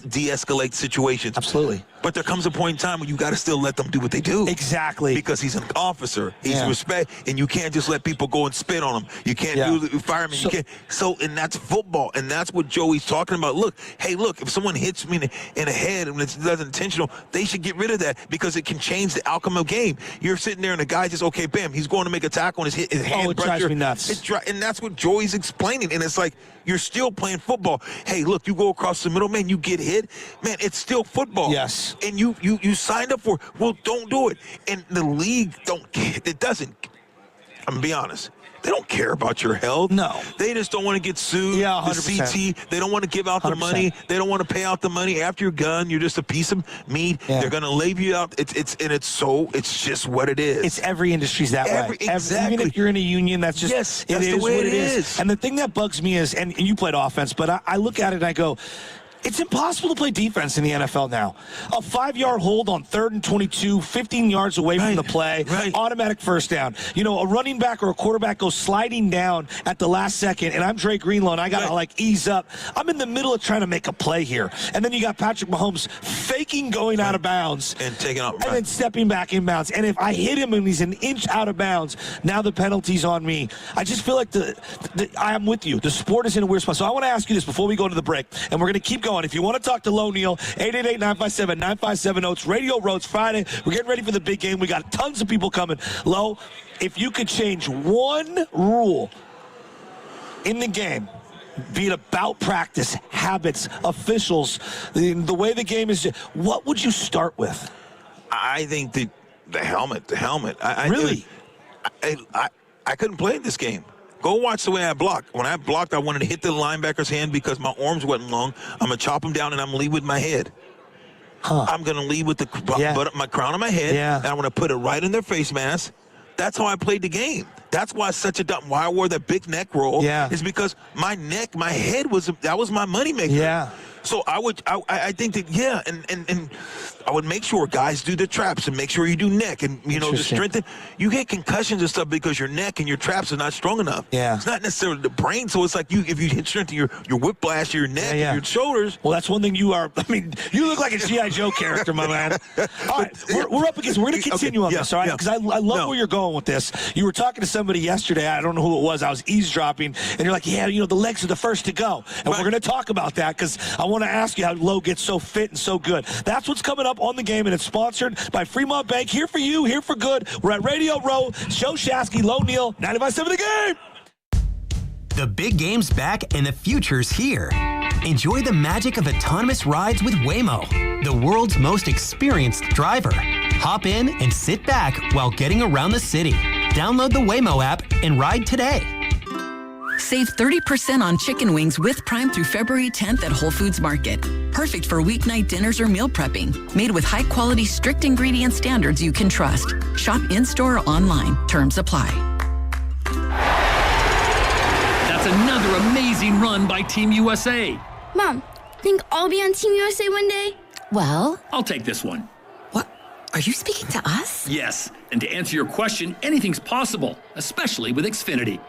[SPEAKER 22] de-escalate situations.
[SPEAKER 21] Absolutely.
[SPEAKER 22] But there comes a point in time when you got to still let them do what they do.
[SPEAKER 21] Exactly.
[SPEAKER 22] Because he's an officer. He's respect, and you can't just let people go and spit on him. You can't do the fireman. You can't. So, and that's football, and that's what Joey's talking about. Look, if someone hits me in the head and it's intentional, they should get rid of that because it can change the outcome of the game. You're sitting there and the guy just, okay, bam, he's going to make a tackle and his hand.
[SPEAKER 21] It drives me nuts.
[SPEAKER 22] And that's what Joey's explaining, and it's like, you're still playing football. Hey, look, you go across the middle, man, you get hit. Man, it's still football.
[SPEAKER 21] Yes.
[SPEAKER 22] And you signed up for it. Well, don't do it. And the league it doesn't. I'm going to be honest. They don't care about your health.
[SPEAKER 21] No.
[SPEAKER 22] They just don't want to get sued.
[SPEAKER 21] Yeah, 100%.
[SPEAKER 22] The CT. They don't want to give out the
[SPEAKER 21] 100%.
[SPEAKER 22] money. They don't want to pay out the money after you're gone. You're just a piece of meat. Yeah. They're going to leave you out. It's just what it is.
[SPEAKER 21] It's every industry's that way.
[SPEAKER 22] Exactly.
[SPEAKER 21] Even if you're in a union, that's just
[SPEAKER 22] that's the way it is.
[SPEAKER 21] And the thing that bugs me is, and you played offense, but I look at it and I go, it's impossible to play defense in the NFL now. A 5-yard hold on 3rd and 22, 15 yards away from the play, automatic first down. A running back or a quarterback goes sliding down at the last second, and I'm Dre Greenlaw, and I got to, ease up. I'm in the middle of trying to make a play here. And then you got Patrick Mahomes faking going out of bounds.
[SPEAKER 22] And taking out.
[SPEAKER 21] And then stepping back in bounds. And if I hit him and he's an inch out of bounds, now the penalty's on me. I just feel like I am with you. The sport is in a weird spot. So I want to ask you this before we go to the break, and we're going to keep going. If you want to talk to Lo Neal, 888-957-9570. It's Radio Roads Friday. We're getting ready for the big game. We got tons of people coming. Lo, if you could change one rule in the game, be it about practice, habits, officials, the way the game is, what would you start with?
[SPEAKER 22] I think the helmet.
[SPEAKER 21] Really?
[SPEAKER 22] I couldn't play in this game. Go watch the way I blocked. When I blocked, I wanted to hit the linebacker's hand because my arms wasn't long. I'm going to chop him down, and I'm going to lead with my head. I'm going to lead with my crown of my head, and I'm going to put it right in their face mask. That's how I played the game. That's why it's such a dumb. Why I wore that big neck roll is because my head was my moneymaker.
[SPEAKER 21] Yeah.
[SPEAKER 22] So I think that, and I would make sure guys do the traps and make sure you do neck and, to strengthen. You get concussions and stuff because your neck and your traps are not strong enough.
[SPEAKER 21] Yeah.
[SPEAKER 22] It's not necessarily the brain, so it's like if you strengthen your whiplash, your neck, and your shoulders.
[SPEAKER 21] Well, that's one thing you are. I mean, you look like a G.I. Joe character, my man. All right, we're up against, we're going to continue on this, all right? Because I love where you're going with this. You were talking to somebody yesterday, I don't know who it was, I was eavesdropping, and you're like, the legs are the first to go. And we're going to talk about that because I want to ask you how Lowe gets so fit and so good. That's what's coming up on the game, and it's sponsored by Fremont Bank. Here for you, here for good. We're at Radio Row. Joe Shasky, Lowe Neal, 95.7 The Game.
[SPEAKER 6] The big game's back and the future's here. Enjoy the magic of autonomous rides with Waymo, the world's most experienced driver. Hop in and sit back while getting around the city. Download the Waymo app and ride today.
[SPEAKER 8] Save 30% on chicken wings with Prime through February 10th at Whole Foods Market. Perfect for weeknight dinners or meal prepping. Made with high-quality, strict ingredient standards you can trust. Shop in-store or online. Terms apply.
[SPEAKER 9] That's another amazing run by Team USA.
[SPEAKER 15] Mom, think I'll be on Team USA one day?
[SPEAKER 8] Well,
[SPEAKER 9] I'll take this one.
[SPEAKER 8] What? Are you speaking to us?
[SPEAKER 9] Yes, and to answer your question, anything's possible, especially with Xfinity.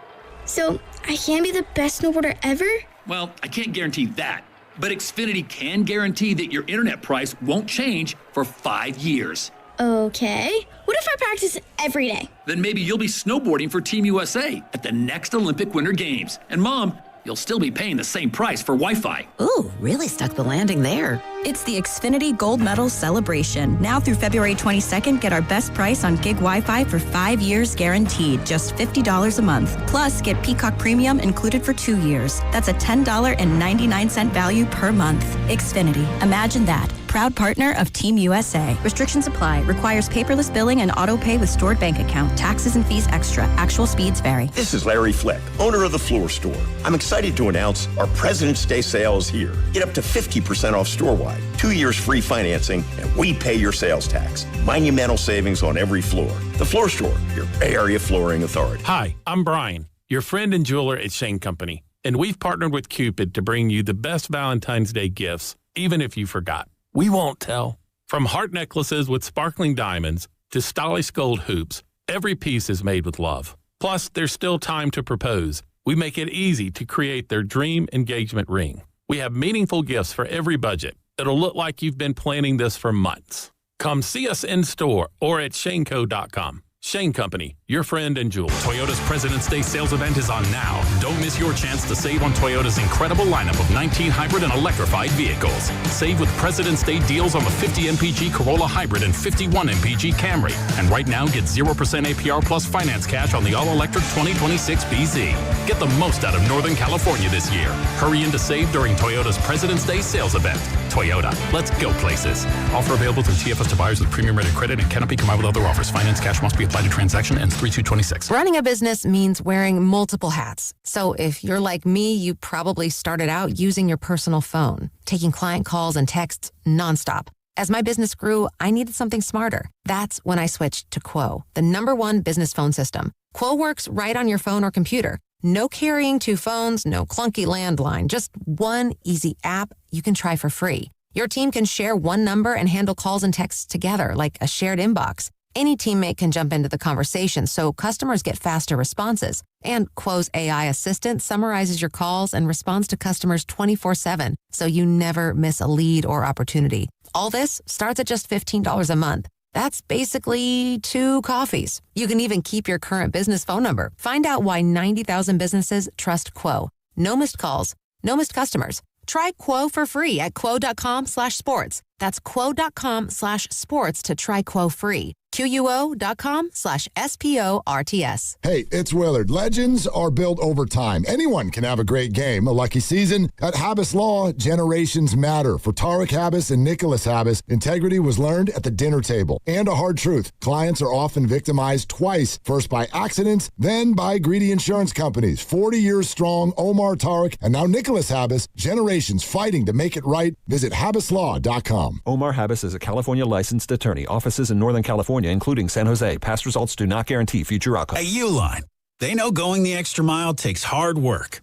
[SPEAKER 15] So, I can be the best snowboarder ever?
[SPEAKER 9] Well, I can't guarantee that, but Xfinity can guarantee that your internet price won't change for 5 years.
[SPEAKER 15] Okay. What if I practice every day?
[SPEAKER 9] Then maybe you'll be snowboarding for Team USA at the next Olympic Winter Games. And Mom, you'll still be paying the same price for Wi-Fi.
[SPEAKER 8] Ooh, really stuck the landing there.
[SPEAKER 25] It's the Xfinity Gold Medal Celebration. Now through February 22nd, get our best price on gig Wi-Fi for 5 years guaranteed, just $50 a month. Plus, get Peacock Premium included for 2 years. That's a $10.99 value per month. Xfinity, imagine that. Proud partner of Team USA. Restrictions apply. Requires paperless billing and auto pay with stored bank account. Taxes and fees extra. Actual speeds vary.
[SPEAKER 17] This is Larry Flick, owner of The Floor Store. I'm excited to announce our President's Day sale is here. Get up to 50% off store-wide, 2 years free financing, and we pay your sales tax. Monumental savings on every floor. The Floor Store, your Bay Area flooring authority.
[SPEAKER 18] Hi, I'm Brian, your friend and jeweler at Shane Company, and we've partnered with Cupid to bring you the best Valentine's Day gifts, even if you forgot. We won't tell. From heart necklaces with sparkling diamonds to stylish gold hoops, every piece is made with love. Plus, there's still time to propose. We make it easy to create their dream engagement ring. We have meaningful gifts for every budget. It'll look like you've been planning this for months. Come see us in store or at shaneco.com. Shane Company, your friend and jeweler.
[SPEAKER 19] Toyota's President's Day sales event is on now. Don't miss your chance to save on Toyota's incredible lineup of 19 hybrid and electrified vehicles. Save with President's Day deals on the 50 MPG Corolla Hybrid and 51 MPG Camry. And right now, get 0% APR plus finance cash on the all-electric 2026 BZ. Get the most out of Northern California this year. Hurry in to save during Toyota's President's Day sales event. Toyota, let's go places. Offer available through TFS to buyers with premium rated credit and cannot be combined with other offers. Finance cash must be applied to transaction ends 3/2/26.
[SPEAKER 20] Running a business means wearing multiple hats. So if you're like me, you probably started out using your personal phone, taking client calls and texts nonstop. As my business grew, I needed something smarter. That's when I switched to Quo, the #1 business phone system. Quo works right on your phone or computer. No carrying 2 phones, no clunky landline, just one easy app you can try for free. Your team can share one number and handle calls and texts together like a shared inbox. Any teammate can jump into the conversation so customers get faster responses. And Quo's AI assistant summarizes your calls and responds to customers 24/7, so you never miss a lead or opportunity. All this starts at just $15 a month. That's basically 2 coffees. You can even keep your current business phone number. Find out why 90,000 businesses trust Quo. No missed calls, no missed customers. Try Quo for free at quo.com/sports. That's quo.com/sports to try Quo free. QUO.com/SPORTS.
[SPEAKER 1] Hey, it's Willard. Legends are built over time. Anyone can have a great game, a lucky season. At Habas Law, generations matter. For Tarek Habas and Nicholas Habas, integrity was learned at the dinner table. And a hard truth, clients are often victimized twice. First by accidents, then by greedy insurance companies. 40 years strong, Omar Tarek, and now Nicholas Habas, generations fighting to make it right. Visit habaslaw.com.
[SPEAKER 7] Omar Habas is a California licensed attorney. Offices in Northern California, including San Jose. Past results do not guarantee future outcomes.
[SPEAKER 10] At Uline, they know going the extra mile takes hard work.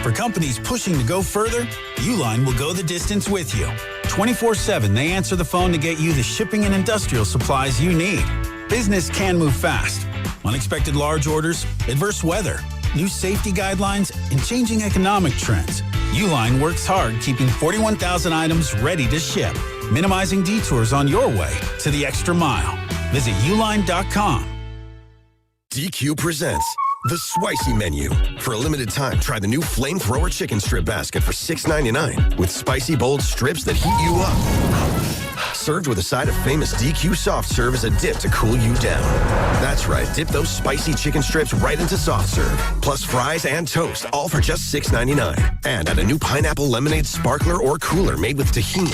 [SPEAKER 10] For companies pushing to go further, Uline will go the distance with you. 24/7, they answer the phone to get you the shipping and industrial supplies you need. Business can move fast. Unexpected large orders, adverse weather, new safety guidelines, and changing economic trends. Uline works hard keeping 41,000 items ready to ship, minimizing detours on your way to the extra mile. Visit uline.com.
[SPEAKER 11] DQ presents The Spicy Menu. For a limited time, try the new Flamethrower Chicken Strip Basket for $6.99 with spicy, bold strips that heat you up. Served with a side of famous DQ soft serve as a dip to cool you down. That's right, dip those spicy chicken strips right into soft serve. Plus fries and toast, all for just $6.99. And add a new pineapple lemonade sparkler or cooler made with tahini.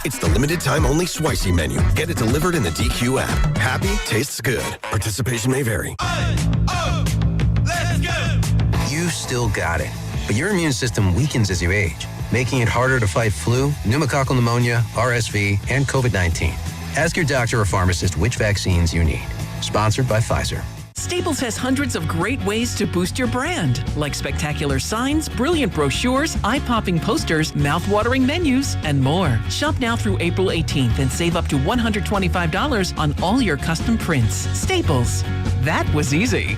[SPEAKER 11] It's the limited time only Spicy Menu. Get it delivered in the DQ app. Happy, tastes good. Participation may vary.
[SPEAKER 23] Let's go! You still got it, but your immune system weakens as you age, making it harder to fight flu, pneumococcal pneumonia, RSV, and COVID-19. Ask your doctor or pharmacist which vaccines you need. Sponsored by Pfizer.
[SPEAKER 24] Staples has hundreds of great ways to boost your brand, like spectacular signs, brilliant brochures, eye-popping posters, mouth-watering menus, and more. Shop now through April 18th and save up to $125 on all your custom prints. Staples. That was easy.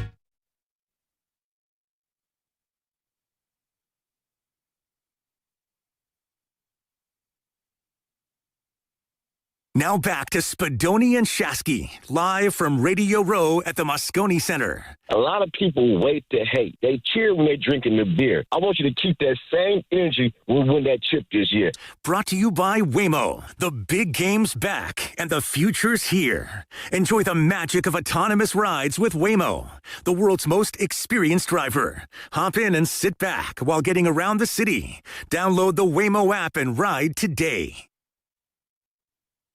[SPEAKER 5] Now back to Spadoni and Shasky, live from Radio Row at the Moscone Center.
[SPEAKER 26] A lot of people wait to hate. They cheer when they're drinking the beer. I want you to keep that same energy when we win that chip this year.
[SPEAKER 5] Brought to you by Waymo. The big game's back and the future's here. Enjoy the magic of autonomous rides with Waymo, the world's most experienced driver. Hop in and sit back while getting around the city. Download the Waymo app and ride today.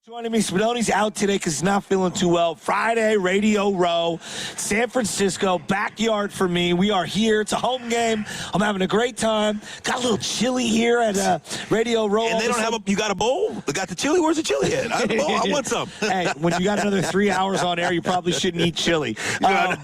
[SPEAKER 21] Joining me, Spadoni's out today because he's not feeling too well. Friday, Radio Row, San Francisco, backyard for me. We are here. It's a home game. I'm having a great time. Got a little chilly here at Radio Row.
[SPEAKER 22] And they don't have you got a bowl? They got the chili? Where's the chili at? I want some.
[SPEAKER 21] Hey, when you got another 3 hours on air, you probably shouldn't eat chili. But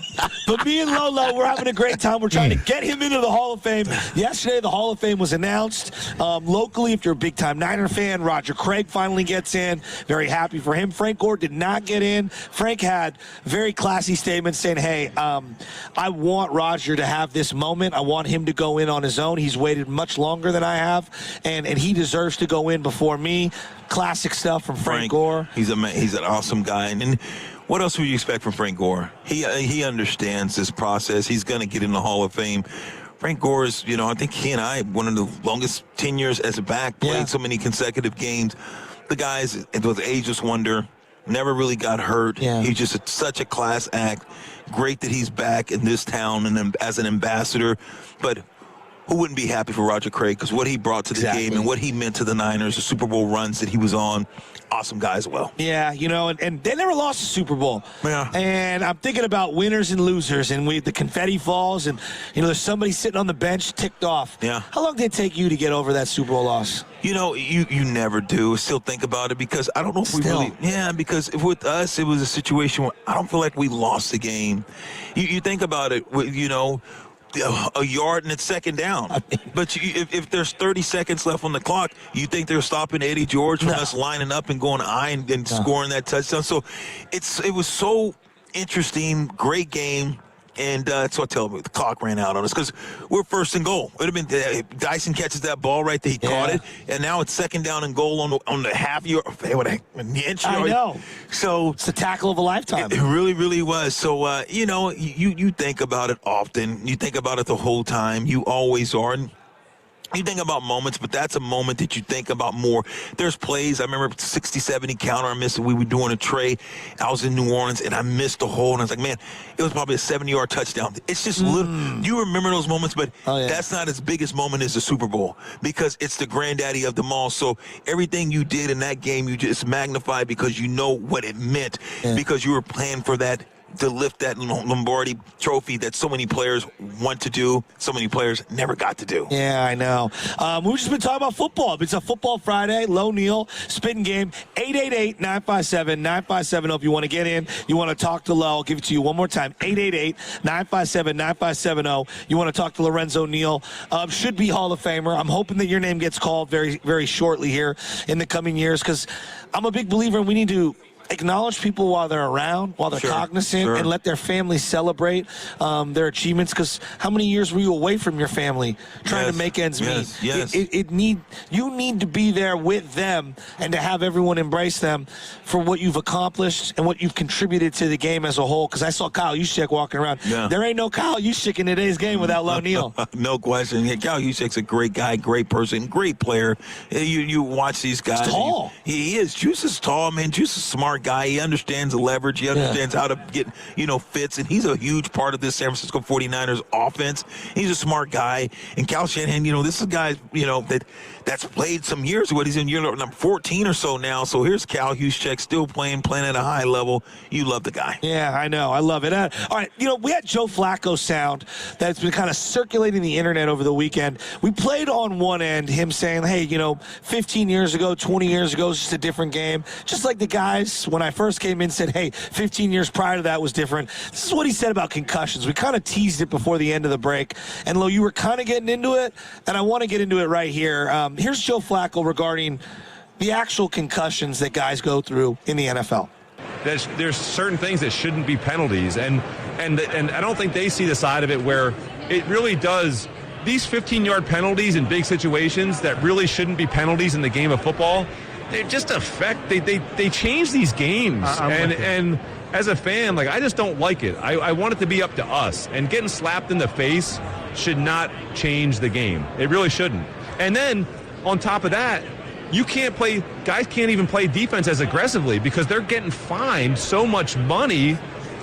[SPEAKER 21] me and Lolo, we're having a great time. We're trying to get him into the Hall of Fame. Yesterday, the Hall of Fame was announced. Locally, if you're a big-time Niner fan, Roger Craig finally gets in. Very happy for him. Frank Gore did not get in. Frank had very classy statements saying, hey, I want Roger to have this moment. I want him to go in on his own. He's waited much longer than I have, and he deserves to go in before me. Classic stuff from Frank Gore.
[SPEAKER 22] He's an awesome guy. And what else would you expect from Frank Gore? He understands this process. He's going to get in the Hall of Fame. Frank Gore is, I think he and I, one of the longest tenures as a back, played so many consecutive games. The guys, it was ageless wonder, never really got hurt. He's just such a class act. Great that he's back in this town and as an ambassador. But who wouldn't be happy for Roger Craig? Because what he brought to the game and what he meant to the Niners, the Super Bowl runs that he was on, awesome guy as well.
[SPEAKER 21] Yeah, and they never lost a Super Bowl.
[SPEAKER 22] Yeah.
[SPEAKER 21] And I'm thinking about winners and losers, and the confetti falls, and, there's somebody sitting on the bench ticked off.
[SPEAKER 22] Yeah.
[SPEAKER 21] How long did it take you to get over that Super Bowl loss?
[SPEAKER 22] You never do. Still think about it because I don't know if we really. Yeah, because with us, it was a situation where I don't feel like we lost the game. You think about it, a yard and it's second down. But if there's 30 seconds left on the clock, you think they're stopping Eddie George from us lining up and going and scoring that touchdown. So it was so interesting, great game. And so I tell him the clock ran out on us because we're first and goal. It would have been Dyson catches that ball right there. He caught it, and now it's second down and goal on the half yard. An inch yard.
[SPEAKER 21] I know.
[SPEAKER 22] So
[SPEAKER 21] it's the tackle of a lifetime.
[SPEAKER 22] It really, really was. So you think about it often. You think about it the whole time. You always are. And You think about moments, but that's a moment that you think about more. There's plays. I remember 60-70 counter I missed. We were doing a tray. I was in New Orleans, and I missed the hole. And I was like, man, it was probably a 70-yard touchdown. It's just little. You remember those moments, but that's not as big as moment as the Super Bowl because it's the granddaddy of them all. So everything you did in that game, you just magnified because you know what it meant because you were playing for that, to lift that Lombardi trophy that so many players want to do, so many players never got to do.
[SPEAKER 21] Yeah, I know. We've just been talking about football. It's a Football Friday. Low Neal, Spitting Game, 888-957-9570. If you want to get in, you want to talk to Low, I'll give it to you one more time, 888-957-9570. You want to talk to Lorenzo Neal. Should be Hall of Famer. I'm hoping that your name gets called very, very shortly here in the coming years because I'm a big believer we need to acknowledge people while they're around, while they're cognizant, and let their family celebrate their achievements. Because how many years were you away from your family trying to make ends meet? You need to be there with them and to have everyone embrace them for what you've accomplished and what you've contributed to the game as a whole. Because I saw Kyle Juszczyk walking around. There ain't no Kyle Juszczyk in today's game without Low Neal.
[SPEAKER 22] No question. Kyle Juszczyk's a great guy, great person, great player. You watch these guys.
[SPEAKER 21] He's tall.
[SPEAKER 22] He is. Juice is tall, man. Juice is smart guy. He understands the leverage. He understands how to get, fits. And he's a huge part of this San Francisco 49ers offense. He's a smart guy. And Kyle Shanahan, this is a guy, that's played some years ago. He's in year number 14 or so now. So here's Kyle Juszczyk still playing at a high level. You love the guy.
[SPEAKER 21] Yeah, I know. I love it. All right. We had Joe Flacco sound that's been kind of circulating the internet over the weekend. We played on one end him saying, hey, 15 years ago, 20 years ago, it's just a different game. Just like the guys when I first came in said, hey, 15 years prior to that was different. This is what he said about concussions. We kind of teased it before the end of the break. And, Lo, you were kind of getting into it, and I want to get into it right here. Here's Joe Flacco regarding the actual concussions that guys go through in the NFL.
[SPEAKER 4] There's certain things that shouldn't be penalties, and I don't think they see the side of it where it really does. These 15-yard penalties in big situations that really shouldn't be penalties in the game of football, they just they change these games. And as a fan, I just don't like it. I want it to be up to us. And getting slapped in the face should not change the game. It really shouldn't. And then on top of that, guys can't even play defense as aggressively because they're getting fined so much money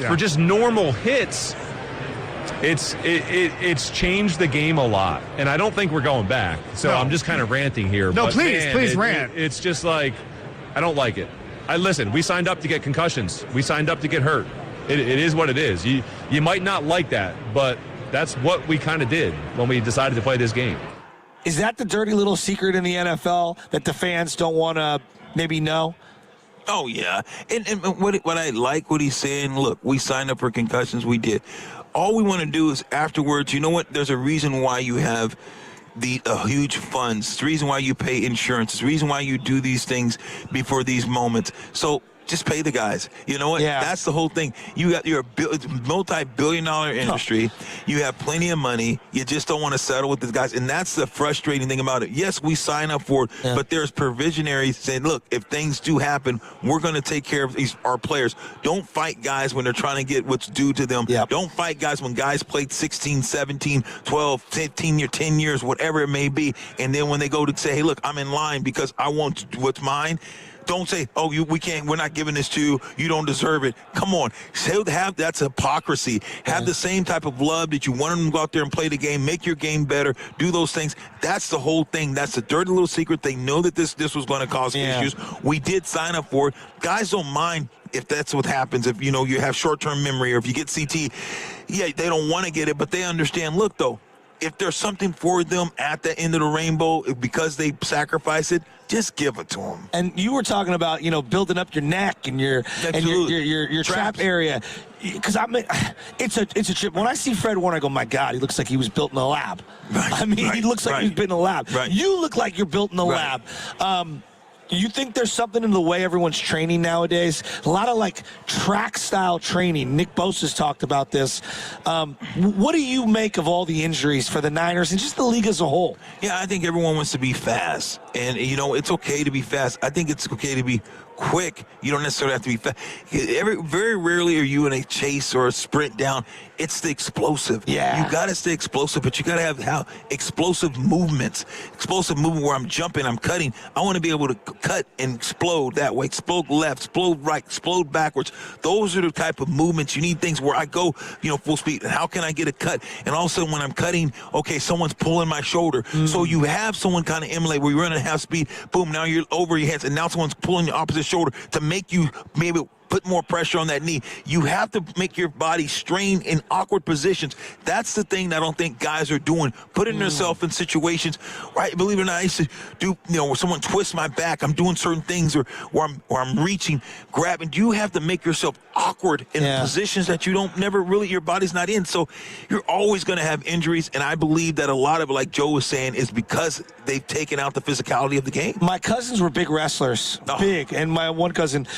[SPEAKER 4] for just normal hits. It's changed the game a lot, and I don't think we're going back. So I'm just kind of ranting here.
[SPEAKER 2] No,
[SPEAKER 4] but
[SPEAKER 2] please rant.
[SPEAKER 4] It's just I don't like it. Listen, we signed up to get concussions. We signed up to get hurt. It is what it is. You might not like that, but that's what we kind of did when we decided to play this game.
[SPEAKER 21] Is that the dirty little secret in the NFL that the fans don't want to maybe know?
[SPEAKER 22] Oh, yeah. And what I like what he's saying, look, we signed up for concussions. We did. All we want to do is afterwards, you know what? There's a reason why you have the huge funds. It's the reason why you pay insurance. It's the reason why you do these things before these moments. So just pay the guys. You know what? Yeah. That's the whole thing. You're a multi-billion-dollar industry. You have plenty of money. You just don't want to settle with the guys. And that's the frustrating thing about it. Yes, we sign up for it, but there's provisionaries saying, look, if things do happen, we're going to take care of our players. Don't fight guys when they're trying to get what's due to them. Yep. Don't fight guys when guys played 16, 17, 12, 15 years, 10 years, whatever it may be. And then when they go to say, hey, look, I'm in line because I want what's mine. Don't say, we're not giving this to you. You don't deserve it. Come on. That's hypocrisy. Have the same type of love that you want them to go out there and play the game, make your game better, do those things. That's the whole thing. That's the dirty little secret. They know that this was going to cause issues. We did sign up for it. Guys don't mind if that's what happens, if, you have short-term memory or if you get CT. Yeah, they don't want to get it, but they understand. Look, though, if there's something for them at the end of the rainbow because they sacrifice it, just give it to them.
[SPEAKER 21] And you were talking about, building up your neck and your trap area. Because it's a trip. When I see Fred Warner, I go, my God, he looks like he was built in a lab. He looks like he's been in a lab.
[SPEAKER 22] Right.
[SPEAKER 21] You look like you're built in a lab. Do you think there's something in the way everyone's training nowadays? A lot of like track-style training. Nick Bosa's talked about this. What do you make of all the injuries for the Niners and just the league as a whole?
[SPEAKER 22] Yeah, I think everyone wants to be fast. And, it's okay to be fast. I think it's okay to be quick. You don't necessarily have to be fast. Very rarely are you in a chase or a sprint down. It's the explosive.
[SPEAKER 21] Yeah.
[SPEAKER 22] You got to stay explosive, but you got to have explosive movements. Explosive movement where I'm jumping, I'm cutting. I want to be able to cut and explode that way. Explode left, explode right, explode backwards. Those are the type of movements. You need things where I go, full speed. How can I get a cut? And all of a sudden when I'm cutting, okay, someone's pulling my shoulder. So you have someone kind of emulate where you're running at half speed. Boom, now you're over your heads, and now someone's pulling your opposite shoulder to make you maybe put more pressure on that knee. You have to make your body strain in awkward positions. That's the thing that I don't think guys are doing, putting themselves in situations, right? Believe it or not, I used to do, where someone twists my back, I'm doing certain things, or I'm reaching, grabbing. You have to make yourself awkward in positions that you don't never really, your body's not in. So you're always going to have injuries, and I believe that a lot of it, like Joe was saying, is because they've taken out the physicality of the game.
[SPEAKER 21] My cousins were big wrestlers, big, and my one cousin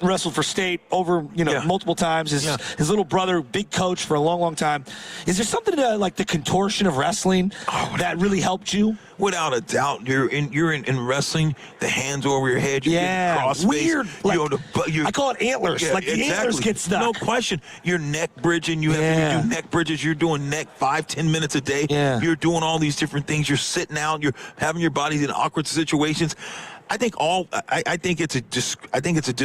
[SPEAKER 21] wrestled for state over, multiple times. His little brother, big coach for a long, long time. Is there something like the contortion of wrestling that really helped you?
[SPEAKER 22] Without a doubt, you're in wrestling. The hands over your head. You're getting cross-faced.
[SPEAKER 21] Weird. I call it antlers.
[SPEAKER 22] Yeah,
[SPEAKER 21] the antlers get stuck.
[SPEAKER 22] No question. You're neck bridging. You have to do neck bridges. You're doing neck 5-10 minutes a day.
[SPEAKER 21] Yeah.
[SPEAKER 22] You're doing all these different things. You're sitting out. You're having your body in awkward situations. I think it's a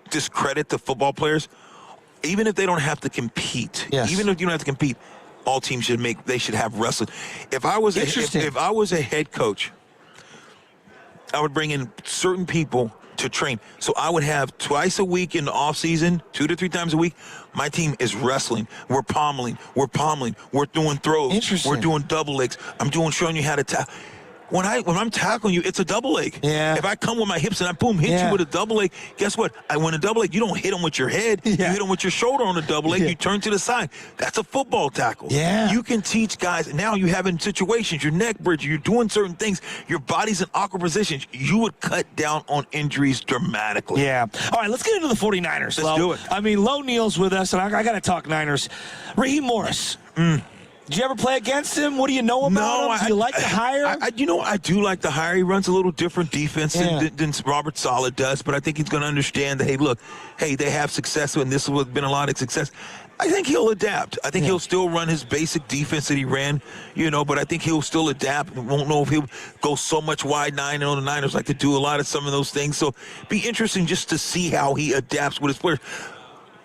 [SPEAKER 22] discredit to football players, even if they don't have to compete.
[SPEAKER 21] Yes.
[SPEAKER 22] Even if you don't have to compete, all teams should have wrestling. If I was a head coach, I would bring in certain people to train. So I would have twice a week in the off season, 2 to 3 times a week. My team is wrestling. We're pommeling. We're doing throws.
[SPEAKER 21] Interesting.
[SPEAKER 22] We're doing double legs. Showing you how to tackle. When I'm tackling you, it's a double leg.
[SPEAKER 21] Yeah.
[SPEAKER 22] If I come with my hips and I hit you with a double leg, guess what? When a double leg, you don't hit them with your head. You hit them with your shoulder on the double leg. You turn to the side. That's a football tackle.
[SPEAKER 21] Yeah.
[SPEAKER 22] You can teach guys. Now you have in situations, your neck bridge, you're doing certain things. Your body's in awkward positions. You would cut down on injuries dramatically.
[SPEAKER 21] Yeah. All right, let's get into the 49ers.
[SPEAKER 22] Let's do it.
[SPEAKER 21] I mean, Lo Neal's with us, and I got to talk Niners. Raheem Morris. Did you ever play against him? What do you know about him? Do you like the hire?
[SPEAKER 22] I do like the hire. He runs a little different defense than Robert Saleh does, but I think he's going to understand that, they have success, and this has been a lot of success. I think he'll adapt. I think he'll still run his basic defense that he ran, but I think he'll still adapt. Won't know if he'll go so much wide nine. The Niners like to do a lot of some of those things. So be interesting just to see how he adapts with his players.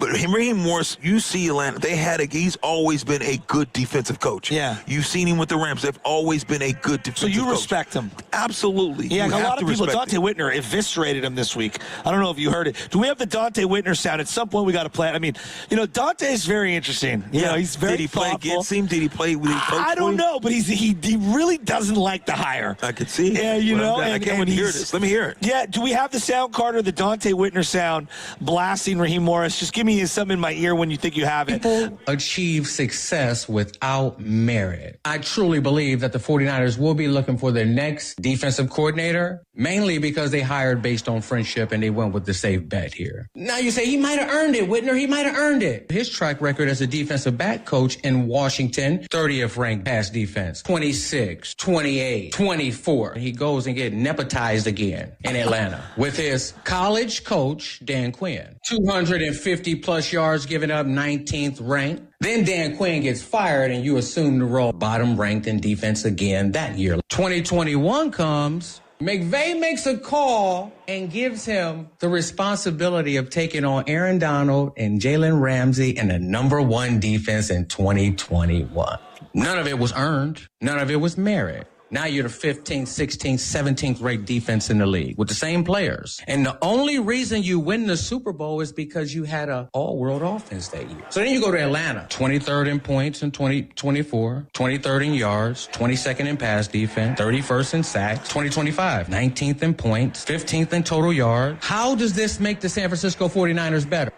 [SPEAKER 22] But Raheem Morris, you see Atlanta, he's always been a good defensive coach.
[SPEAKER 21] Yeah.
[SPEAKER 22] You've seen him with the Rams. They've always been a good defensive coach.
[SPEAKER 21] So you respect him?
[SPEAKER 22] Absolutely.
[SPEAKER 21] Yeah, a lot of people, Dante Whitner eviscerated him this week. I don't know if you heard it. Do we have the Dante Whitner sound? At some point, we got to play it. I mean, Dante's very interesting. He's very
[SPEAKER 22] Did he play
[SPEAKER 21] thoughtful.
[SPEAKER 22] against him? Did he play with his coach?
[SPEAKER 21] I don't know, but he really doesn't like the hire.
[SPEAKER 22] I could see.
[SPEAKER 21] Yeah,
[SPEAKER 22] I can't wait to hear this. Let me hear it.
[SPEAKER 21] Yeah, do we have the sound, Carter, the Dante Whitner sound blasting Raheem Morris? Just give me something in my ear when you think you have it.
[SPEAKER 2] People achieve success without merit. I truly believe that the 49ers will be looking for their next defensive coordinator, mainly because they hired based on friendship and they went with the safe bet here. Now you say he might have earned it, Whitner. He might have earned it. His track record as a defensive back coach in Washington, 30th ranked pass defense, 26, 28, 24. He goes and gets nepotized again in Atlanta with his college coach, Dan Quinn. 250 plus yards given up, 19th ranked. Then Dan Quinn gets fired and you assume the role bottom ranked in defense again that year. 2021 comes. McVay makes a call and gives him the responsibility of taking on Aaron Donald and Jalen Ramsey in the number 1 defense in 2021. None of it was earned. None of it was merit. Now you're the 15th, 16th, 17th ranked defense in the league with the same players. And the only reason you win the Super Bowl is because you had an all-world offense that year. So then you go to Atlanta, 23rd in points in 2024, 23rd in yards, 22nd in pass defense, 31st in sacks, 2025, 19th in points, 15th in total yards. How does this make the San Francisco 49ers better?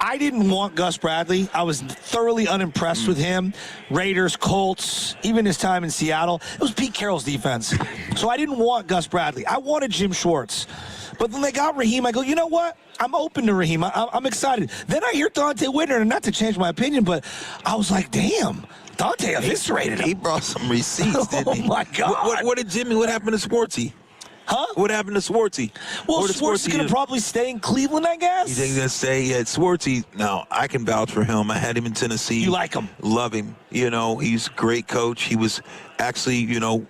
[SPEAKER 21] I didn't want Gus Bradley. I was thoroughly unimpressed with him. Raiders, Colts, even his time in Seattle. It was Pete Carroll's defense. So I didn't want Gus Bradley. I wanted Jim Schwartz. But when they got Raheem, I go, you know what? I'm open to Raheem. I'm excited. Then I hear Dante Whitner, and not to change my opinion, but I was like, damn. Dante eviscerated him.
[SPEAKER 22] He brought some receipts, didn't he?
[SPEAKER 21] Oh, my God.
[SPEAKER 22] What happened to Swartzy?
[SPEAKER 21] Huh?
[SPEAKER 22] What happened to Swartzy?
[SPEAKER 21] Well, Swartz is going to probably stay in Cleveland, I guess.
[SPEAKER 22] You think he's going to stay? Yeah, Swartzy. No, I can vouch for him. I had him in Tennessee.
[SPEAKER 21] You like him?
[SPEAKER 22] Love him. You know, he's a great coach. He was actually, you know,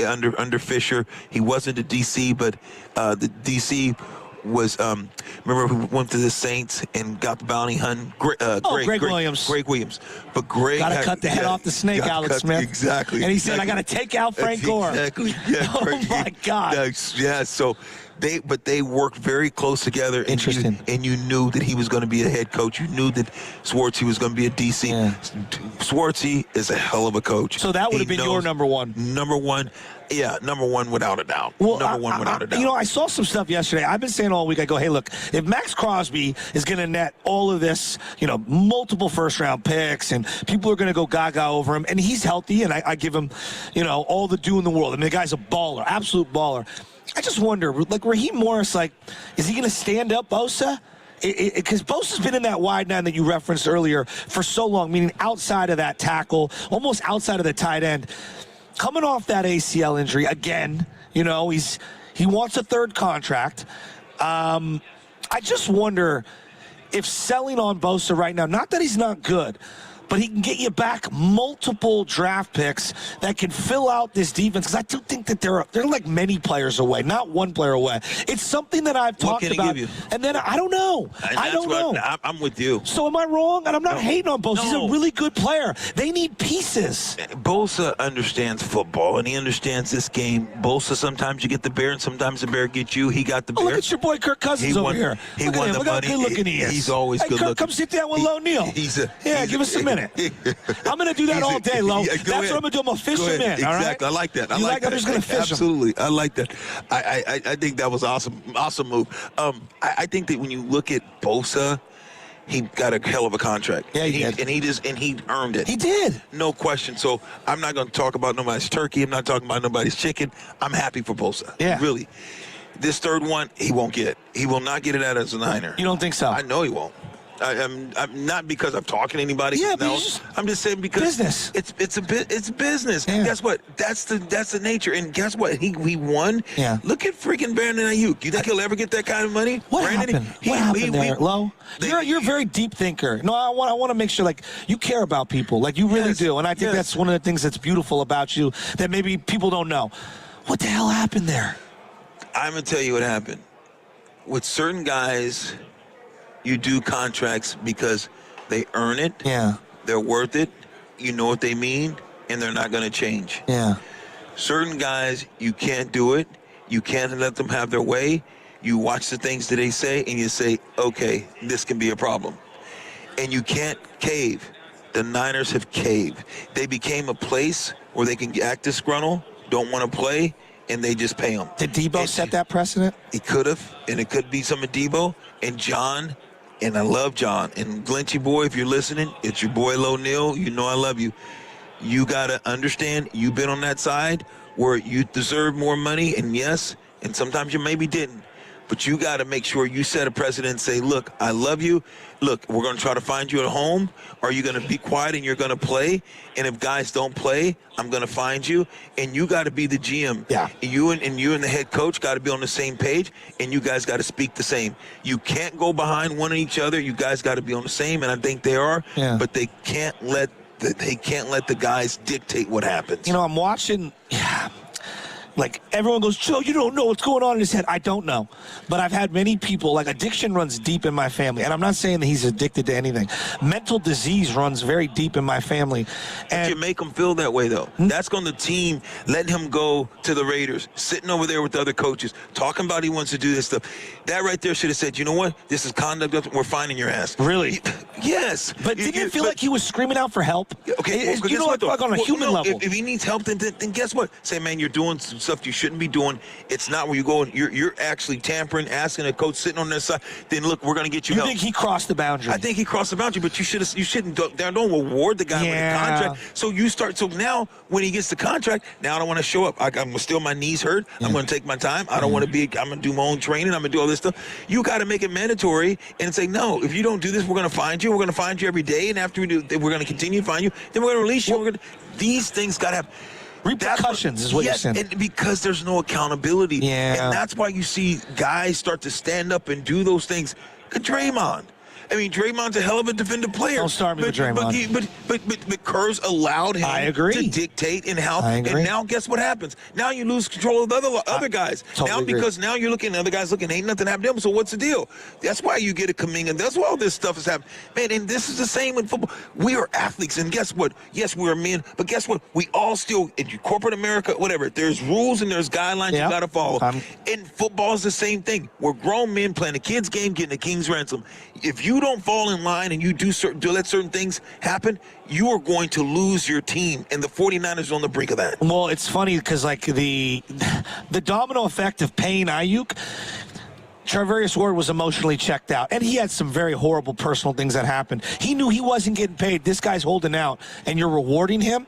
[SPEAKER 22] under Fisher. He wasn't a DC, but the DC was, remember who went to the Saints and got the bounty hunting? Greg Williams. Greg Williams. But Greg
[SPEAKER 21] got to cut the head off the snake, Alex Smith.
[SPEAKER 22] Exactly.
[SPEAKER 21] And he said, I got to take out Frank Gore.
[SPEAKER 22] Exactly. Yeah,
[SPEAKER 21] oh, my God.
[SPEAKER 22] Yeah, so they worked very close together.
[SPEAKER 21] Interesting.
[SPEAKER 22] And you knew that he was going to be a head coach. You knew that Swartzy was going to be a DC. Yeah. Swartzy is a hell of a coach.
[SPEAKER 21] So that would have been your number one.
[SPEAKER 22] Number one. Yeah, number one without a doubt. Well, number one without a doubt.
[SPEAKER 21] You know, I saw some stuff yesterday. I've been saying all week, I go, hey, look, if Max Crosby is going to net all of this, you know, multiple first-round picks, and people are going to go gaga over him, and he's healthy, and I give him, you know, all the due in the world. I mean, the guy's a baller, absolute baller. I just wonder, like, Raheem Morris, like, is he going to stand up Bosa? Because Bosa's been in that wide nine that you referenced earlier for so long, meaning outside of that tackle, almost outside of the tight end. Coming off that ACL injury again, you know, he wants a third contract. I just wonder if selling on Bosa right now, not that he's not good, but he can get you back multiple draft picks that can fill out this defense. Because I do think that they're like many players away, not one player away. It's something that I've talked about.
[SPEAKER 22] What can he give you?
[SPEAKER 21] And then I don't know. I don't know.
[SPEAKER 22] I'm with you.
[SPEAKER 21] So am I wrong? And I'm not hating on Bosa. He's a really good player. They need pieces.
[SPEAKER 22] Bosa understands football, and he understands this game. Bosa, sometimes you get the bear, and sometimes the bear gets you. He got the bear.
[SPEAKER 21] Look at your boy Kirk Cousins over here.
[SPEAKER 22] He won the money.
[SPEAKER 21] Look how good looking he is.
[SPEAKER 22] He's always good looking.
[SPEAKER 21] Come sit down with Lo Neal. Give us a minute. I'm going to do that all day, Lo. That's what I'm going to do. I'm going to fish him in,
[SPEAKER 22] exactly.
[SPEAKER 21] all right?
[SPEAKER 22] I like that.
[SPEAKER 21] I'm just going to fish
[SPEAKER 22] Absolutely. I like that. I think that was awesome move. I think that when you look at Bosa, he got a hell of a contract.
[SPEAKER 21] Yeah, he did.
[SPEAKER 22] And he earned it.
[SPEAKER 21] He did.
[SPEAKER 22] No question. So I'm not going to talk about nobody's turkey. I'm not talking about nobody's chicken. I'm happy for Bosa.
[SPEAKER 21] Yeah.
[SPEAKER 22] Really. This third one, he won't get. He will not get it out as a Niner.
[SPEAKER 21] You don't think so?
[SPEAKER 22] I know he won't. I'm not because I'm talking to anybody.
[SPEAKER 21] Yeah,
[SPEAKER 22] I'm just saying because
[SPEAKER 21] business.
[SPEAKER 22] It's business.
[SPEAKER 21] Yeah.
[SPEAKER 22] Guess what? That's the nature. And guess what? He won.
[SPEAKER 21] Yeah.
[SPEAKER 22] Look at freaking Brandon Ayuk. You think he'll ever get that kind of money?
[SPEAKER 21] What happened? What happened there, Lo? You're a very deep thinker. No, I want to make sure like you care about people, like you really do. And I think that's one of the things that's beautiful about you that maybe people don't know. What the hell happened there?
[SPEAKER 22] I'm gonna tell you what happened. With certain guys, you do contracts because they earn it.
[SPEAKER 21] Yeah.
[SPEAKER 22] They're worth it. You know what they mean, and they're not going to change.
[SPEAKER 21] Yeah.
[SPEAKER 22] Certain guys, you can't do it. You can't let them have their way. You watch the things that they say, and you say, okay, this can be a problem. And you can't cave. The Niners have caved. They became a place where they can act disgruntled, don't want to play, and they just pay them.
[SPEAKER 21] Did Debo set that precedent?
[SPEAKER 22] He could have, and it could be some of Debo and John. And I love John. And Glynchy boy, if you're listening, it's your boy Lo Neal. You know I love you. You got to understand, you've been on that side where you deserve more money, and yes, and sometimes you maybe didn't. But you got to make sure you set a precedent and say, look, I love you. Look, we're going to try to find you at home. Are you going to be quiet and you're going to play? And if guys don't play, I'm going to find you. And you got to be the GM.
[SPEAKER 21] Yeah.
[SPEAKER 22] You and the head coach got to be on the same page, and you guys got to speak the same. You can't go behind one of each other. You guys got to be on the same, and I think they are.
[SPEAKER 21] Yeah.
[SPEAKER 22] But they can't let the guys dictate what happens.
[SPEAKER 21] You know, I'm watching. Yeah. Like, everyone goes, Joe, you don't know what's going on in his head. I don't know. But I've had many people, like, addiction runs deep in my family. And I'm not saying that he's addicted to anything. Mental disease runs very deep in my family. And
[SPEAKER 22] you make him feel that way, though. That's going to team, letting him go to the Raiders, sitting over there with the other coaches, talking about he wants to do this stuff. That right there should have said, you know what? This is conduct. We're finding your ass.
[SPEAKER 21] Really?
[SPEAKER 22] Yes.
[SPEAKER 21] But didn't it feel like he was screaming out for help?
[SPEAKER 22] Okay.
[SPEAKER 21] You know, like on a human level.
[SPEAKER 22] If he needs help, then guess what? Say, man, you're doing stuff you shouldn't be doing. It's not where you go and you're actually tampering, asking a coach sitting on their side. Then look, we're going to get you help.
[SPEAKER 21] You think he crossed the boundary?
[SPEAKER 22] I think he crossed the boundary, but you shouldn't don't reward the guy with a contract. So you start. So now when he gets the contract, now I don't want to show up. I'm still my knees hurt. I'm going to take my time. I don't want to be. I'm going to do my own training. I'm going to do all this stuff. You got to make it mandatory and say no. If you don't do this, we're going to find you. We're going to find you every day, and after we do, we're going to continue to find you. Then we're going to release you. These things got to have
[SPEAKER 21] repercussions, is what you're saying.
[SPEAKER 22] And because there's no accountability.
[SPEAKER 21] Yeah.
[SPEAKER 22] And that's why you see guys start to stand up and do those things. Draymond. I mean, Draymond's a hell of a defensive player.
[SPEAKER 21] Don't start me with Draymond.
[SPEAKER 22] But Kerr's allowed him to dictate and how. And now guess what happens? Now you lose control of the other guys. Because now you're looking at other guys looking, ain't nothing happened to them, so what's the deal? That's why you get a Kuminga. That's why all this stuff is happening. Man, and this is the same in football. We are athletes, and guess what? Yes, we're men, but guess what? We all still, in corporate America, whatever, there's rules and there's guidelines you got to follow. And football is the same thing. We're grown men playing a kid's game, getting a king's ransom. If you don't fall in line and you do let certain things happen, you are going to lose your team, and the 49ers are on the brink of that.
[SPEAKER 21] Well, it's funny because like the domino effect of paying Ayuk, Charvarius Ward was emotionally checked out, and he had some very horrible personal things that happened. He knew he wasn't getting paid. This guy's holding out, and you're rewarding him.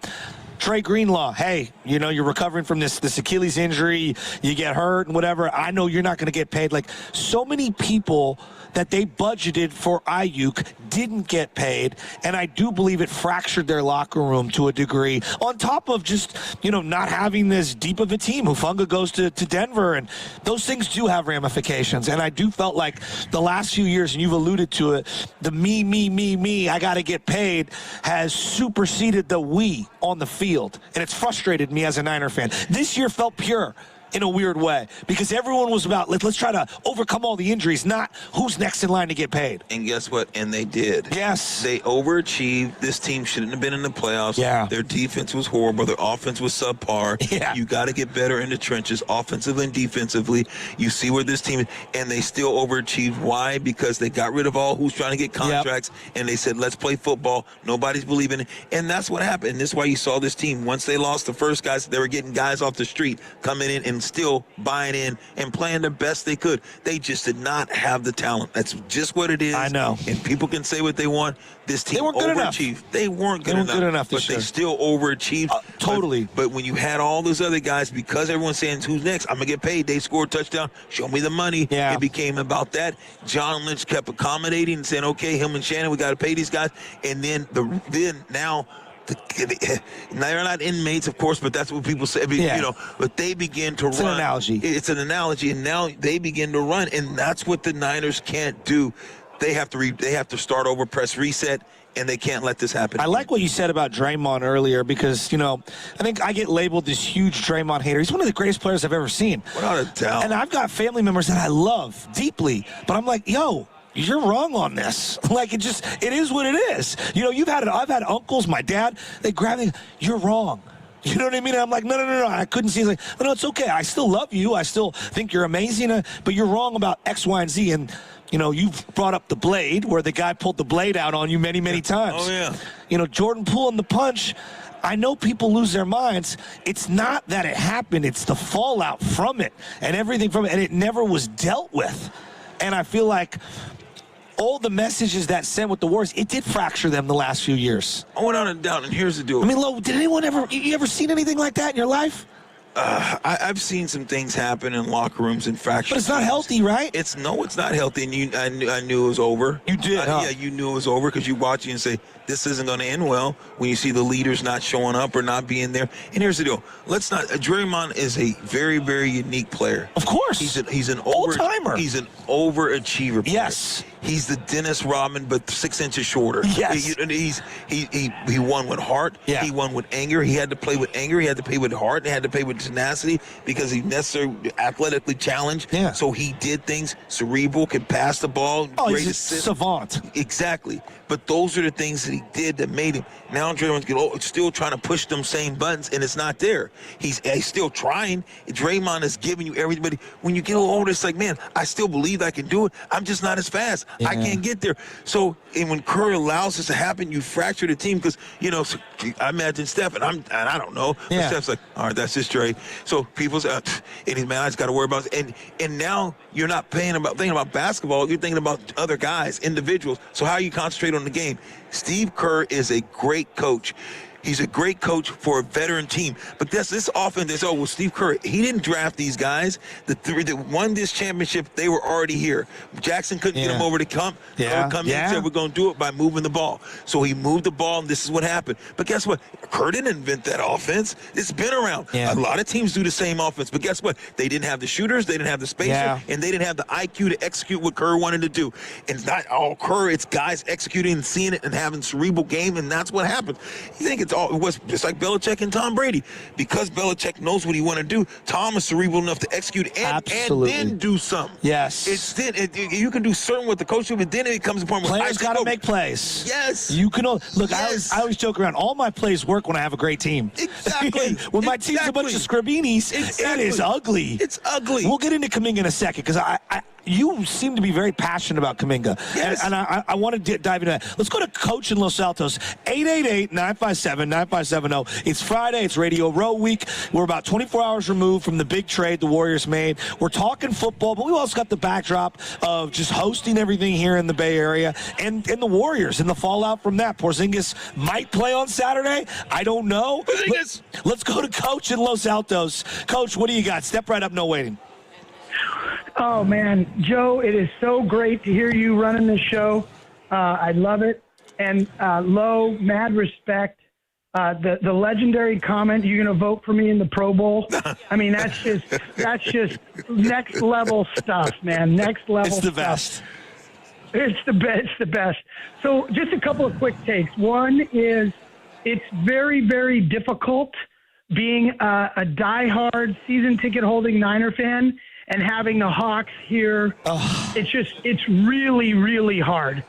[SPEAKER 21] Trey Greenlaw, hey, you're recovering from this Achilles injury, you get hurt and whatever. I know you're not going to get paid. Like, so many people that they budgeted for Ayuk didn't get paid, and I do believe it fractured their locker room to a degree, on top of just, not having this deep of a team. Hufanga goes to Denver, and those things do have ramifications, and I do felt like the last few years, and you've alluded to it, the me, I got to get paid has superseded the we on the field, and it's frustrated me as a Niner fan. This year felt pure in a weird way, because everyone was about, let's try to overcome all the injuries, not who's next in line to get paid.
[SPEAKER 22] And guess what? And they did.
[SPEAKER 21] Yes.
[SPEAKER 22] They overachieved. This team shouldn't have been in the playoffs.
[SPEAKER 21] Yeah.
[SPEAKER 22] Their defense was horrible. Their offense was subpar.
[SPEAKER 21] Yeah.
[SPEAKER 22] You got to get better in the trenches, offensively and defensively. You see where this team is, and they still overachieved. Why? Because they got rid of all who's trying to get contracts, and they said, let's play football. Nobody's believing it. And that's what happened. And this is why you saw this team. Once they lost the first guys, they were getting guys off the street coming in and still buying in and playing the best they could. They just did not have the talent. That's just what it is.
[SPEAKER 21] I know.
[SPEAKER 22] And people can say what they want. This team overachieved. They weren't good enough. But they still overachieved.
[SPEAKER 21] Totally.
[SPEAKER 22] But when you had all those other guys, because everyone's saying, who's next? I'm going to get paid. They scored a touchdown. Show me the money.
[SPEAKER 21] Yeah.
[SPEAKER 22] It became about that. John Lynch kept accommodating and saying, okay, him and Shannon, we got to pay these guys. And then now they're not inmates, of course, but that's what people say. But they begin to run.
[SPEAKER 21] It's an analogy.
[SPEAKER 22] It's an analogy, and now they begin to run, and that's what the Niners can't do. They have to start over, press reset, and they can't let this happen.
[SPEAKER 21] I like what you said about Draymond earlier, because, I think I get labeled this huge Draymond hater. He's one of the greatest players I've ever seen.
[SPEAKER 22] Without a doubt.
[SPEAKER 21] And I've got family members that I love deeply, but I'm like, you're wrong on this. Like, it is what it is. I've had uncles, my dad, they grab me, you're wrong. You know what I mean? And I'm like, no, I couldn't see. He's like, no, it's okay. I still love you. I still think you're amazing, but you're wrong about X, Y, and Z. And, you've brought up the blade, where the guy pulled the blade out on you many, many times.
[SPEAKER 22] Oh, yeah.
[SPEAKER 21] Jordan pulling the punch. I know people lose their minds. It's not that it happened. It's the fallout from it and everything from it. And it never was dealt with. And I feel like all the messages that sent with the Warriors, it did fracture them the last few years.
[SPEAKER 22] Without a doubt, and here's the deal.
[SPEAKER 21] I mean, Lo, did anyone you ever seen anything like that in your life?
[SPEAKER 22] I've seen some things happen in locker rooms and fractures.
[SPEAKER 21] But it's not healthy, right?
[SPEAKER 22] It's not healthy, and I knew it was over.
[SPEAKER 21] You did, huh?
[SPEAKER 22] Yeah, you knew it was over, because you watch it and say, this isn't going to end well, when you see the leaders not showing up or not being there. And here's the deal. Draymond is a very, very unique player.
[SPEAKER 21] Of course.
[SPEAKER 22] He's an
[SPEAKER 21] all-timer.
[SPEAKER 22] He's an overachiever player.
[SPEAKER 21] Yes.
[SPEAKER 22] He's the Dennis Rodman, but 6 inches shorter.
[SPEAKER 21] Yes.
[SPEAKER 22] He won with heart.
[SPEAKER 21] Yeah.
[SPEAKER 22] He won with anger. He had to play with anger. He had to play with heart. And he had to play with tenacity, because he necessarily athletically challenged.
[SPEAKER 21] Yeah.
[SPEAKER 22] So he did things. Cerebral, could pass the ball.
[SPEAKER 21] Oh, he's a savant.
[SPEAKER 22] Exactly. But those are the things that he did that made him. Now Draymond's still trying to push them same buttons, and it's not there. He's still trying. Draymond is giving you everybody. When you get a little older, it's like, man, I still believe I can do it. I'm just not as fast. I can't get there. So and when Kerr allows this to happen, you fracture the team because, I imagine Steph, and I don't know. But Steph's like, all right, that's his trade. So people say, man, I just got to worry about it. And now you're not thinking about basketball. You're thinking about other guys, individuals. So how you concentrate on the game? Steve Kerr is a great coach. He's a great coach for a veteran team. But this offense is, Steve Kerr, he didn't draft these guys. The three that won this championship, they were already here. Jackson couldn't get them over to come in and said, we're going to do it by moving the ball. So he moved the ball, and this is what happened. But guess what? Kerr didn't invent that offense. It's been around. A lot of teams do the same offense. But guess what? They didn't have the shooters, they didn't have the spacer, and they didn't have the IQ to execute what Kerr wanted to do. And it's not all Kerr. It's guys executing and seeing it and having cerebral game, and that's what happens. You think it was just like Belichick and Tom Brady. Because Belichick knows what he want to do, Tom is cerebral enough to execute and then do something.
[SPEAKER 21] Yes.
[SPEAKER 22] You can do certain what the coach do, but then it comes a point where
[SPEAKER 21] players got to make plays.
[SPEAKER 22] Yes.
[SPEAKER 21] You can look. I always joke around. All my plays work when I have a great team.
[SPEAKER 22] Exactly.
[SPEAKER 21] When my team's a bunch of Scribinis, it is ugly.
[SPEAKER 22] It's ugly.
[SPEAKER 21] We'll get into Kuminga in a second because you seem to be very passionate about Kuminga.
[SPEAKER 22] Yes.
[SPEAKER 21] And I want to dive into that. Let's go to Coach in Los Altos, 888-957-9570. It's Friday. It's Radio Row Week. We're about 24 hours removed from the big trade the Warriors made. We're talking football, but we also got the backdrop of just hosting everything here in the Bay Area and the Warriors and the fallout from that. Porzingis might play on Saturday. I don't know. Let's go to Coach in Los Altos. Coach, what do you got? Step right up, no waiting.
[SPEAKER 3] Oh, man. Joe, it is so great to hear you running this show. I love it. And Lo, mad respect. The legendary comment, you're going to vote for me in the Pro Bowl. I mean, that's just next level stuff, man. Next level stuff.
[SPEAKER 21] It's the best.
[SPEAKER 3] It's the best. So just a couple of quick takes. One is it's very, very difficult being a diehard season ticket holding Niner fan and having the Hawks here. It's really, really hard.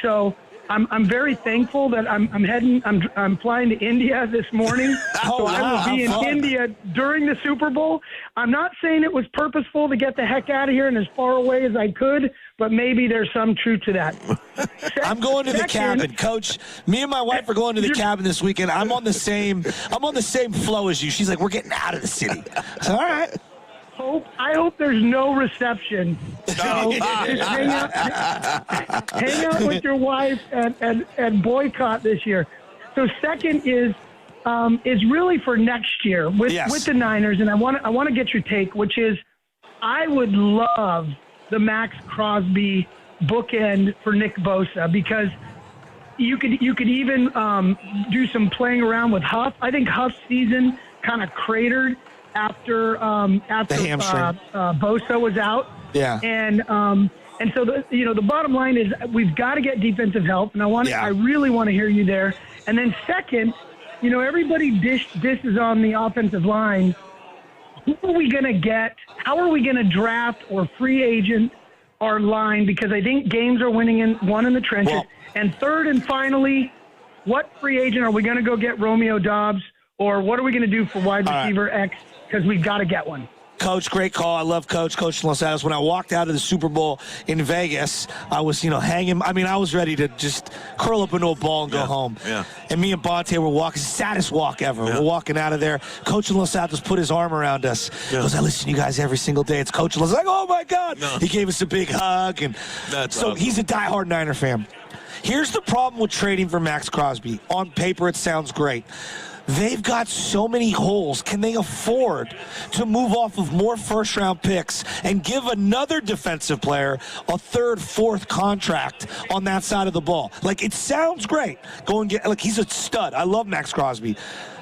[SPEAKER 3] So I'm very thankful that I'm flying to India this morning. So I will be in India during the Super Bowl. I'm not saying it was purposeful to get the heck out of here and as far away as I could, but maybe there's some truth to that.
[SPEAKER 21] I'm going to the cabin, Coach. Me and my wife are going to the cabin this weekend. I'm on the same flow as you. She's like, we're getting out of the city. So, all right.
[SPEAKER 3] I hope there's no reception. So just hang out with your wife and boycott this year. So second is really for next year with the Niners, and I want to get your take, which is I would love the Max Crosby bookend for Nick Bosa because you could even do some playing around with Huff. I think Huff's season kind of cratered after Bosa was out. Yeah. And so the bottom line is we've got to get defensive help, and I really want to hear you there. And then second, everybody dishes on the offensive line. Who are we going to get? How are we going to draft or free agent our line? Because I think games are won in the trenches. Well, and third and finally, what free agent are we going to go get Romeo Doubs, or what are we going to do for wide receiver X? Because we've got to get one.
[SPEAKER 21] Coach, great call. I love Coach in Los Angeles. When I walked out of the Super Bowl in Vegas, I was, hanging. I mean, I was ready to just curl up into a ball and go home. Yeah. And me and Bonte were walking, saddest walk ever. Yeah. We're walking out of there. Coach in Los Angeles put his arm around us. He goes, I listen to you guys every single day. It's Coach in Los Angeles. Like, oh, my God. No. He gave us a big hug. And so he's a diehard Niner fan. Here's the problem with trading for Max Crosby. On paper, it sounds great. They've got so many holes. Can they afford to move off of more first-round picks and give another defensive player a third, fourth contract on that side of the ball? Like, it sounds great. Go and get, he's a stud. I love Max Crosby.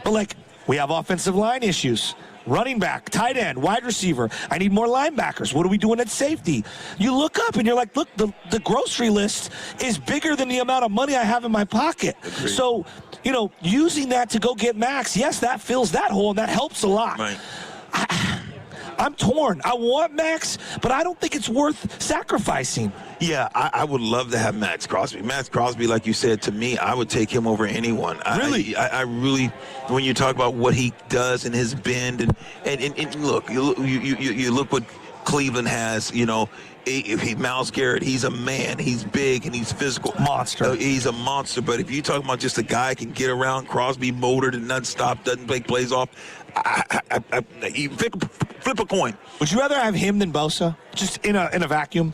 [SPEAKER 21] But, we have offensive line issues. Running back, tight end, wide receiver. I need more linebackers. What are we doing at safety? You look up and you're like, look, the grocery list is bigger than the amount of money I have in my pocket. Agreed. So, using that to go get Max, yes, that fills that hole, and that helps a lot. Right. I'm torn. I want Max, but I don't think it's worth sacrificing.
[SPEAKER 22] Yeah, I would love to have Max Crosby. Max Crosby, like you said, to me, I would take him over anyone.
[SPEAKER 21] Really?
[SPEAKER 22] I really, when you talk about what he does in his bend, and look, you look what Cleveland has, Myles Garrett, he's a man. He's big and he's physical.
[SPEAKER 21] Monster.
[SPEAKER 22] He's a monster. But if you're talking about just a guy can get around, Crosby motored and not stop, doesn't take plays off, you flip a coin.
[SPEAKER 21] Would you rather have him than Bosa? Just in a vacuum?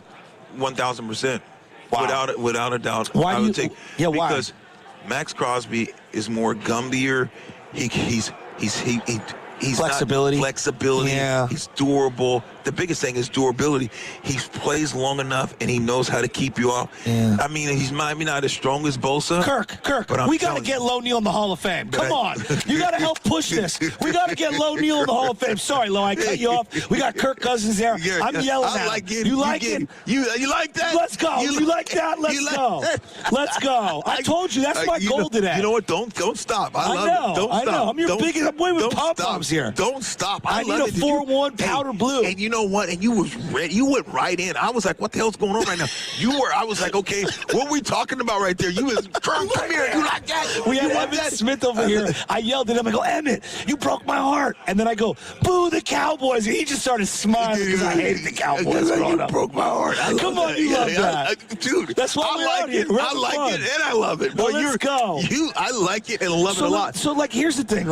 [SPEAKER 22] 1,000%.
[SPEAKER 21] Wow.
[SPEAKER 22] Without a doubt.
[SPEAKER 21] Why
[SPEAKER 22] I would take,
[SPEAKER 21] why?
[SPEAKER 22] Because Max Crosby is more gumbier. He's
[SPEAKER 21] flexibility.
[SPEAKER 22] Flexibility.
[SPEAKER 21] Yeah.
[SPEAKER 22] He's durable. The biggest thing is durability. He plays long enough, and he knows how to keep you off.
[SPEAKER 21] Yeah.
[SPEAKER 22] I mean, he's maybe not as strong as Bosa.
[SPEAKER 21] Kirk, we got to get Lo Neal in the Hall of Fame. Come on. You got to help push this. We got to get Lo Neal in the Hall of Fame. Sorry, Lo, I cut you off. We got Kirk Cousins there. I'm yelling at him. You like it?
[SPEAKER 22] You like that?
[SPEAKER 21] Let's go. You like that? Let's go. Let's go. I told you, that's my goal today.
[SPEAKER 22] You know what? Don't stop. I love it. Don't stop.
[SPEAKER 21] I know. I'm your biggest. I'm winning with pom-poms here.
[SPEAKER 22] Don't stop.
[SPEAKER 21] I need a 4-1 powder blue.
[SPEAKER 22] And you know what? And you was ready. You went right in. I was like, what the hell's going on right now? I was like, okay, what are we talking about right there? You was, come here. You like that?
[SPEAKER 21] We had Emmett Smith over here. I yelled at him. I go, Emmett, you broke my heart. And then I go, boo the Cowboys. And he just started smiling because I hated the Cowboys growing up.
[SPEAKER 22] You broke my heart.
[SPEAKER 21] Come on, you love that.
[SPEAKER 22] Dude,
[SPEAKER 21] that's why we're out here.
[SPEAKER 22] I like it and I love it.
[SPEAKER 21] Well, let's go.
[SPEAKER 22] I like it and love it a lot.
[SPEAKER 21] So, here's the thing.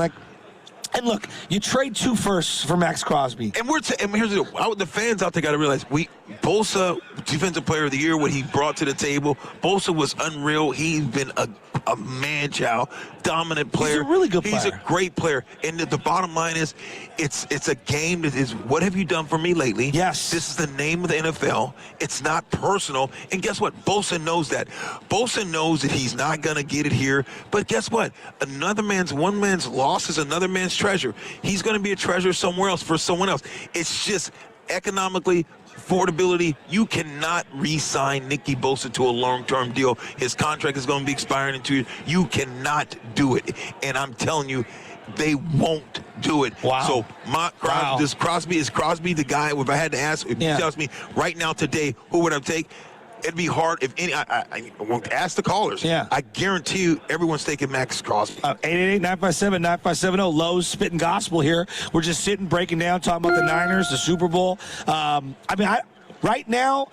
[SPEAKER 21] And look, you trade 2 firsts for Max Crosby.
[SPEAKER 22] And here's the deal. The fans out there got to realize, Bosa, Defensive Player of the Year, what he brought to the table, Bosa was unreal. He's been a man-child, dominant player.
[SPEAKER 21] He's a really good player.
[SPEAKER 22] He's a great player. And the bottom line is, it's a game that is, what have you done for me lately?
[SPEAKER 21] Yes.
[SPEAKER 22] This is the name of the NFL. It's not personal. And guess what? Bosa knows that. Bosa knows that he's not going to get it here. But guess what? One man's loss is another man's treasure. He's going to be a treasure somewhere else for someone else. It's just economically, affordability. You cannot re-sign Nicky Bosa to a long-term deal. His contract is going to be expiring in 2 years. You cannot do it. And I'm telling you, they won't do it.
[SPEAKER 21] Wow.
[SPEAKER 22] So is Crosby the guy? If I had to ask, if you tells me right now today, who would I take? It'd be hard if any. I won't ask the callers.
[SPEAKER 21] Yeah.
[SPEAKER 22] I guarantee you, everyone's taking Max Crosby.
[SPEAKER 21] 888-957-9570. Lowe's spitting gospel here. We're just sitting, breaking down, talking about the Niners, the Super Bowl. Right now,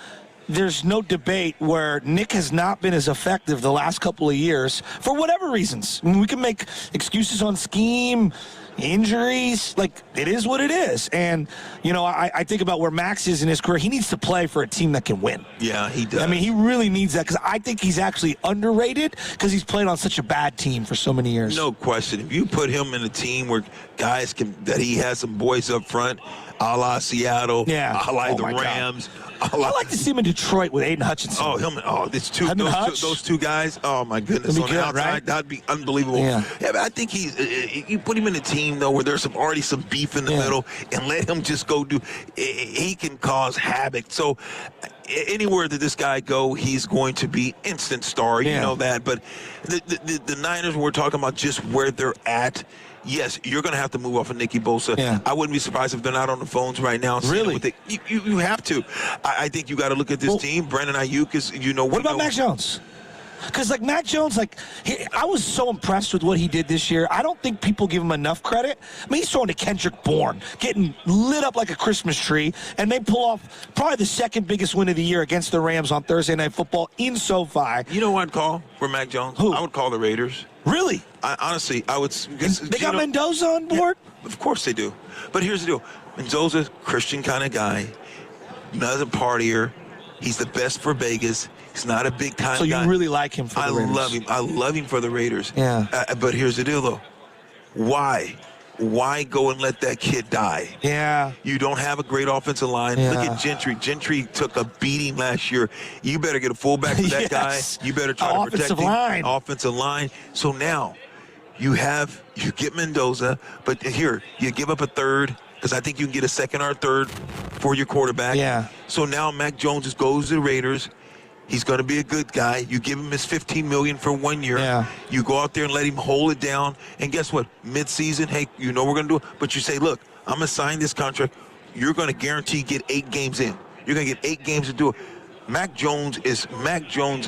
[SPEAKER 21] there's no debate where Nick has not been as effective the last couple of years for whatever reasons. I mean, we can make excuses on scheme, injuries, it is what it is. And, I think about where Max is in his career. He needs to play for a team that can win.
[SPEAKER 22] Yeah, he does.
[SPEAKER 21] I mean, he really needs that because I think he's actually underrated because he's played on such a bad team for so many years.
[SPEAKER 22] No question. If you put him in a team where guys that he has some boys up front, a la Seattle, a la the Rams.
[SPEAKER 21] I'd like to see him in Detroit with Aiden Hutchinson.
[SPEAKER 22] Those two guys. Oh my goodness! On the outside, right? That'd be unbelievable.
[SPEAKER 21] Yeah,
[SPEAKER 22] but I think you put him in a team though where there's already some beef in the middle, and let him just go do. He can cause havoc. So anywhere that this guy go, he's going to be instant star. You know that. But the Niners, we're talking about just where they're at. Yes, you're going to have to move off of Nicky Bosa.
[SPEAKER 21] Yeah.
[SPEAKER 22] I wouldn't be surprised if they're not on the phones right now.
[SPEAKER 21] Really?
[SPEAKER 22] You have to. I think you got to look at this team. Brandon Ayuk is,
[SPEAKER 21] What about Mac Jones? Because, Mac Jones, I was so impressed with what he did this year. I don't think people give him enough credit. I mean, he's throwing to Kendrick Bourne, getting lit up like a Christmas tree, and they pull off probably the second biggest win of the year against the Rams on Thursday Night Football in SoFi.
[SPEAKER 22] You know what I'd call for Mac Jones?
[SPEAKER 21] Who?
[SPEAKER 22] I would call the Raiders.
[SPEAKER 21] Really?
[SPEAKER 22] Honestly, I would.
[SPEAKER 21] They got Mendoza on board?
[SPEAKER 22] Yeah, of course they do. But here's the deal. Mendoza's a Christian kind of guy, not a partier. He's the best for Vegas. He's not a big time guy.
[SPEAKER 21] So you really like him for the Raiders?
[SPEAKER 22] I love him. I love him for the Raiders.
[SPEAKER 21] Yeah.
[SPEAKER 22] But here's the deal, though. Why? Why go and let that kid die?
[SPEAKER 21] Yeah.
[SPEAKER 22] You don't have a great offensive line.
[SPEAKER 21] Yeah.
[SPEAKER 22] Look at Gentry. Gentry took a beating last year. You better get a fullback for that guy. You better try to protect him. Offensive line. So now you get Mendoza, but here, you give up a third, because I think you can get a second or a third for your quarterback.
[SPEAKER 21] Yeah.
[SPEAKER 22] So now Mac Jones just goes to the Raiders. He's going to be a good guy. You give him his $15 million for 1 year.
[SPEAKER 21] Yeah.
[SPEAKER 22] You go out there and let him hold it down. And guess what? Mid-season, hey, we're going to do it. But you say, look, I'm going to sign this contract. You're going to guarantee get 8 games in. You're going to get 8 games to do it. Mac Jones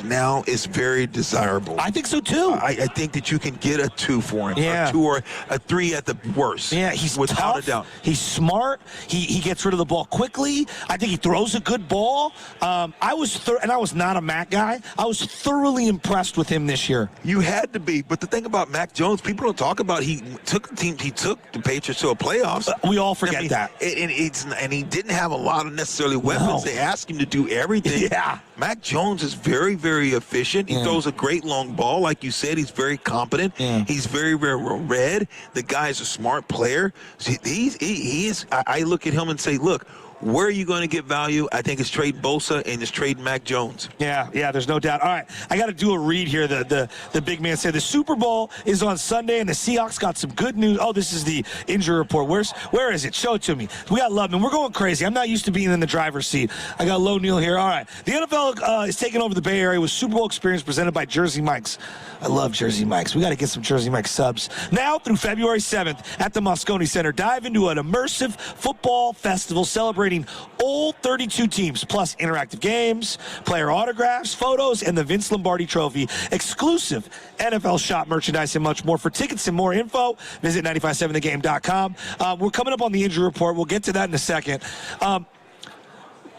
[SPEAKER 22] now is very desirable.
[SPEAKER 21] I think so too.
[SPEAKER 22] I think that you can get a 2 for him,
[SPEAKER 21] Yeah.
[SPEAKER 22] a 2 or a 3 at the worst.
[SPEAKER 21] Yeah, he's
[SPEAKER 22] without
[SPEAKER 21] tough.
[SPEAKER 22] a doubt.
[SPEAKER 21] He's smart. He gets rid of the ball quickly. I think he throws a good ball. And I was not a Mac guy. I was thoroughly impressed with him this year.
[SPEAKER 22] You had to be, but the thing about Mac Jones, people don't talk about. He took the Patriots to a playoffs.
[SPEAKER 21] We all forget that.
[SPEAKER 22] And he didn't have a lot of necessarily weapons.
[SPEAKER 21] No.
[SPEAKER 22] They asked him to do everything.
[SPEAKER 21] Yeah.
[SPEAKER 22] Mac Jones is very, very efficient. He throws a great long ball. Like you said, he's very competent.
[SPEAKER 21] Yeah.
[SPEAKER 22] He's very, very read. The guy's a smart player. He is. I look at him and say, look, where are you going to get value? I think it's trade Bosa and it's trade Mac Jones.
[SPEAKER 21] Yeah, there's no doubt. All right, I got to do a read here. The big man said the Super Bowl is on Sunday, and the Seahawks got some good news. Oh, this is the injury report. Where is it? Show it to me. We got Lubman. We're going crazy. I'm not used to being in the driver's seat. I got Low Neal here. All right, the NFL is taking over the Bay Area with Super Bowl experience presented by Jersey Mike's. I love Jersey Mike's. We got to get some Jersey Mike's subs. Now through February 7th at the Moscone Center, dive into an immersive football festival celebrating all 32 teams, plus interactive games, player autographs, photos, and the Vince Lombardi Trophy, exclusive NFL shop merchandise, and much more. For tickets and more info, visit 957thegame.com. We're coming up on the injury report. We'll get to that in a second.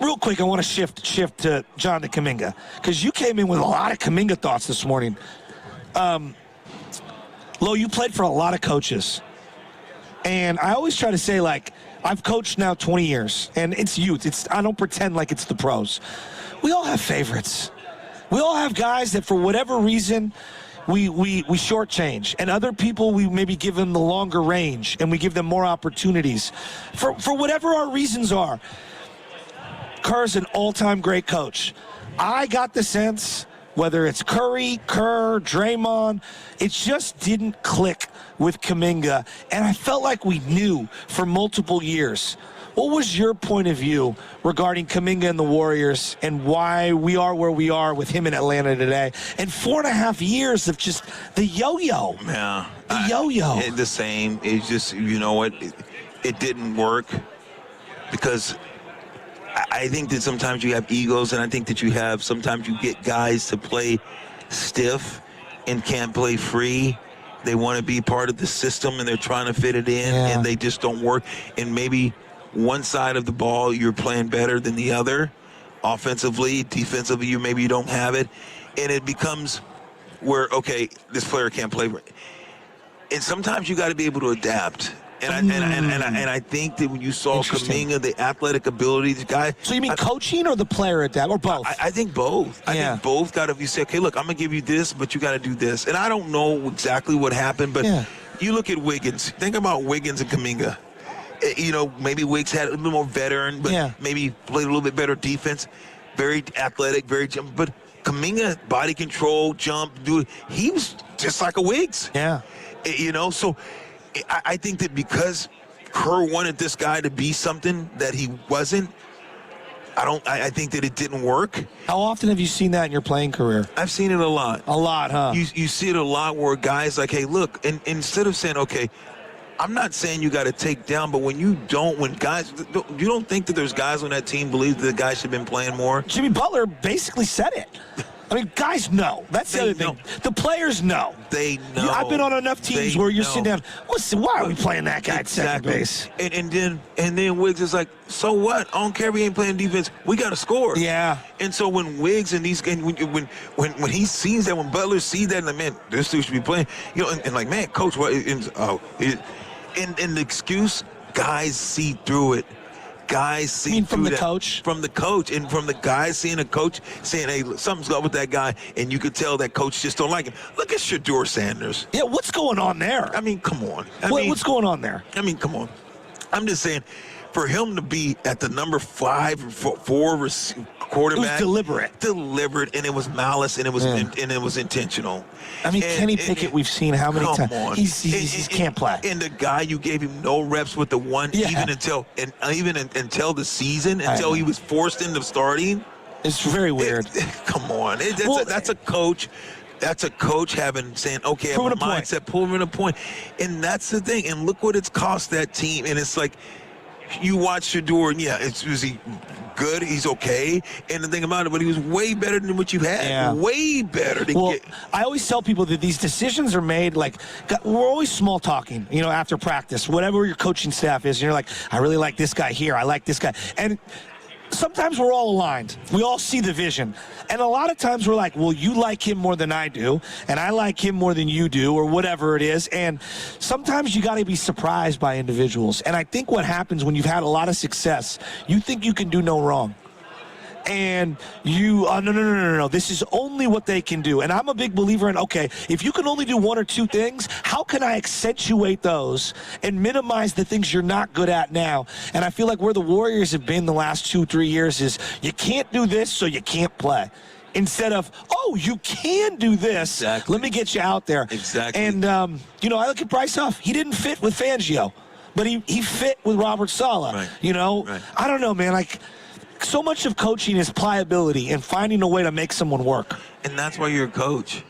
[SPEAKER 21] Real quick, I want to shift to Jonathan Kuminga, because you came in with a lot of Kuminga thoughts this morning. Lo, you played for a lot of coaches. And I always try to say, like, I've coached now 20 years, and it's youth. I don't pretend like it's the pros. We all have favorites. We all have guys that for whatever reason we shortchange, and other people we maybe give them the longer range, and we give them more opportunities. For whatever our reasons are, Kerr's an all-time great coach. I got the sense, whether it's Curry, Kerr, Draymond, it just didn't click with Kuminga, and I felt like we knew for multiple years. What was your point of view regarding Kuminga and the Warriors and why we are where we are with him in Atlanta today? And 4.5 years of just the yo-yo.
[SPEAKER 22] Yeah.
[SPEAKER 21] The yo-yo.
[SPEAKER 22] The same. It's just, you know what, it didn't work because I think that sometimes you have egos, and I think that sometimes you get guys to play stiff and can't play free. They want to be part of the system, and they're trying to fit it in, and they just don't work. And maybe one side of the ball you're playing better than the other, offensively, defensively, you don't have it, and it becomes where, okay, this player can't play. And sometimes you got to be able to adapt. And I think that when you saw Kuminga, the athletic ability, the guy.
[SPEAKER 21] So you mean coaching or the player at that, or both?
[SPEAKER 22] I think both. I think both got to. You say, okay, look, I'm gonna give you this, but you got to do this. And I don't know exactly what happened, but you look at Wiggins. Think about Wiggins and Kuminga. You know, maybe Wiggs had a little more veteran, but maybe played a little bit better defense. Very athletic, but Kuminga, body control, jump, he was just like a Wiggs.
[SPEAKER 21] Yeah.
[SPEAKER 22] You know, so. I think that because Kerr wanted this guy to be something that he wasn't, I think that it didn't work.
[SPEAKER 21] How often have you seen that in your playing career?
[SPEAKER 22] I've seen it a lot.
[SPEAKER 21] A lot, huh?
[SPEAKER 22] You see it a lot where guys like, hey, look, and instead of saying, okay, I'm not saying you got to take down, but when you guys, you don't think that there's guys on that team believe that the guy should have been playing more?
[SPEAKER 21] Jimmy Butler basically said it. I mean, guys know. That's the other thing. The players know.
[SPEAKER 22] They know.
[SPEAKER 21] I've been on enough teams where you're sitting down. Why are we playing that guy at second base?
[SPEAKER 22] And then Wiggs is like, so what? I don't care if he ain't playing defense. We got to score.
[SPEAKER 21] Yeah.
[SPEAKER 22] And so when Wiggs and when he sees that, when Butler sees that, like, man, this dude should be playing. You know, and like, man, coach, what? And the excuse, guys see through it. Guys see
[SPEAKER 21] from the coach?
[SPEAKER 22] From the coach, and from the guys seeing a coach saying, hey, something's up with that guy, and you could tell that coach just don't like him. Look at Shedeur Sanders.
[SPEAKER 21] Yeah, what's going on there?
[SPEAKER 22] I mean, come on.
[SPEAKER 21] What's going on there?
[SPEAKER 22] I mean, come on. I'm just saying, for him to be at the number 5 or 4 quarterback,
[SPEAKER 21] it was
[SPEAKER 22] deliberate, and it was malice, and it was intentional.
[SPEAKER 21] I mean, Kenny Pickett, we've seen how many times he can't play.
[SPEAKER 22] And the guy, you gave him no reps with the one, even until the season, until he was forced into starting.
[SPEAKER 21] It's very weird.
[SPEAKER 22] Come on, that's a coach. That's a coach saying, okay, I have a mindset, proving a point, and that's the thing. And look what it's cost that team. And it's like, you watch Shedeur, and it's good. He's okay. And the thing about it, but he was way better than what you had.
[SPEAKER 21] Yeah.
[SPEAKER 22] Way better.
[SPEAKER 21] I always tell people that these decisions are made, like, we're always small talking, after practice, whatever your coaching staff is. And you're like, I really like this guy here. I like this guy. And sometimes we're all aligned. We all see the vision. And a lot of times we're like, well, you like him more than I do, and I like him more than you do, or whatever it is. And sometimes you got to be surprised by individuals. And I think what happens when you've had a lot of success, you think you can do no wrong. And no, this is only what they can do. And I'm a big believer in, okay, if you can only do one or two things, how can I accentuate those and minimize the things you're not good at now? And I feel like where the Warriors have been the last 2-3 years is you can't do this, so you can't play. Instead of, oh, you can do this. Exactly. Let me get you out there.
[SPEAKER 22] Exactly.
[SPEAKER 21] And, I look at Bryce Huff. He didn't fit with Fangio, but he fit with Robert Saleh.
[SPEAKER 22] Right.
[SPEAKER 21] Right. I don't know, man. So much of coaching is pliability and finding a way to make someone work.
[SPEAKER 22] And that's why you're a coach.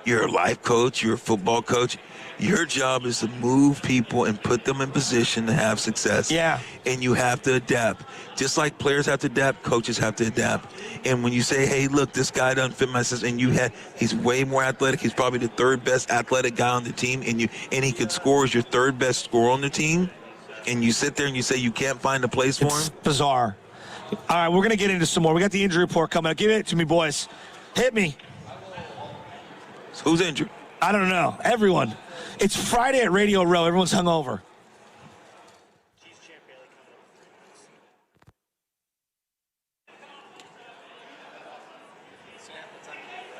[SPEAKER 22] You're a life coach. You're a football coach. Your job is to move people and put them in position to have success.
[SPEAKER 21] Yeah.
[SPEAKER 22] And you have to adapt. Just like players have to adapt, coaches have to adapt. And when you say, hey, look, this guy doesn't fit my system, and he's way more athletic. He's probably the third best athletic guy on the team, and he could score as your third best scorer on the team, and you sit there and you say you can't find a place for him?
[SPEAKER 21] It's bizarre. All right, we're going to get into some more. We got the injury report coming up. Give it to me, boys. Hit me.
[SPEAKER 22] So who's injured?
[SPEAKER 21] I don't know. Everyone. It's Friday at Radio Row. Everyone's hungover.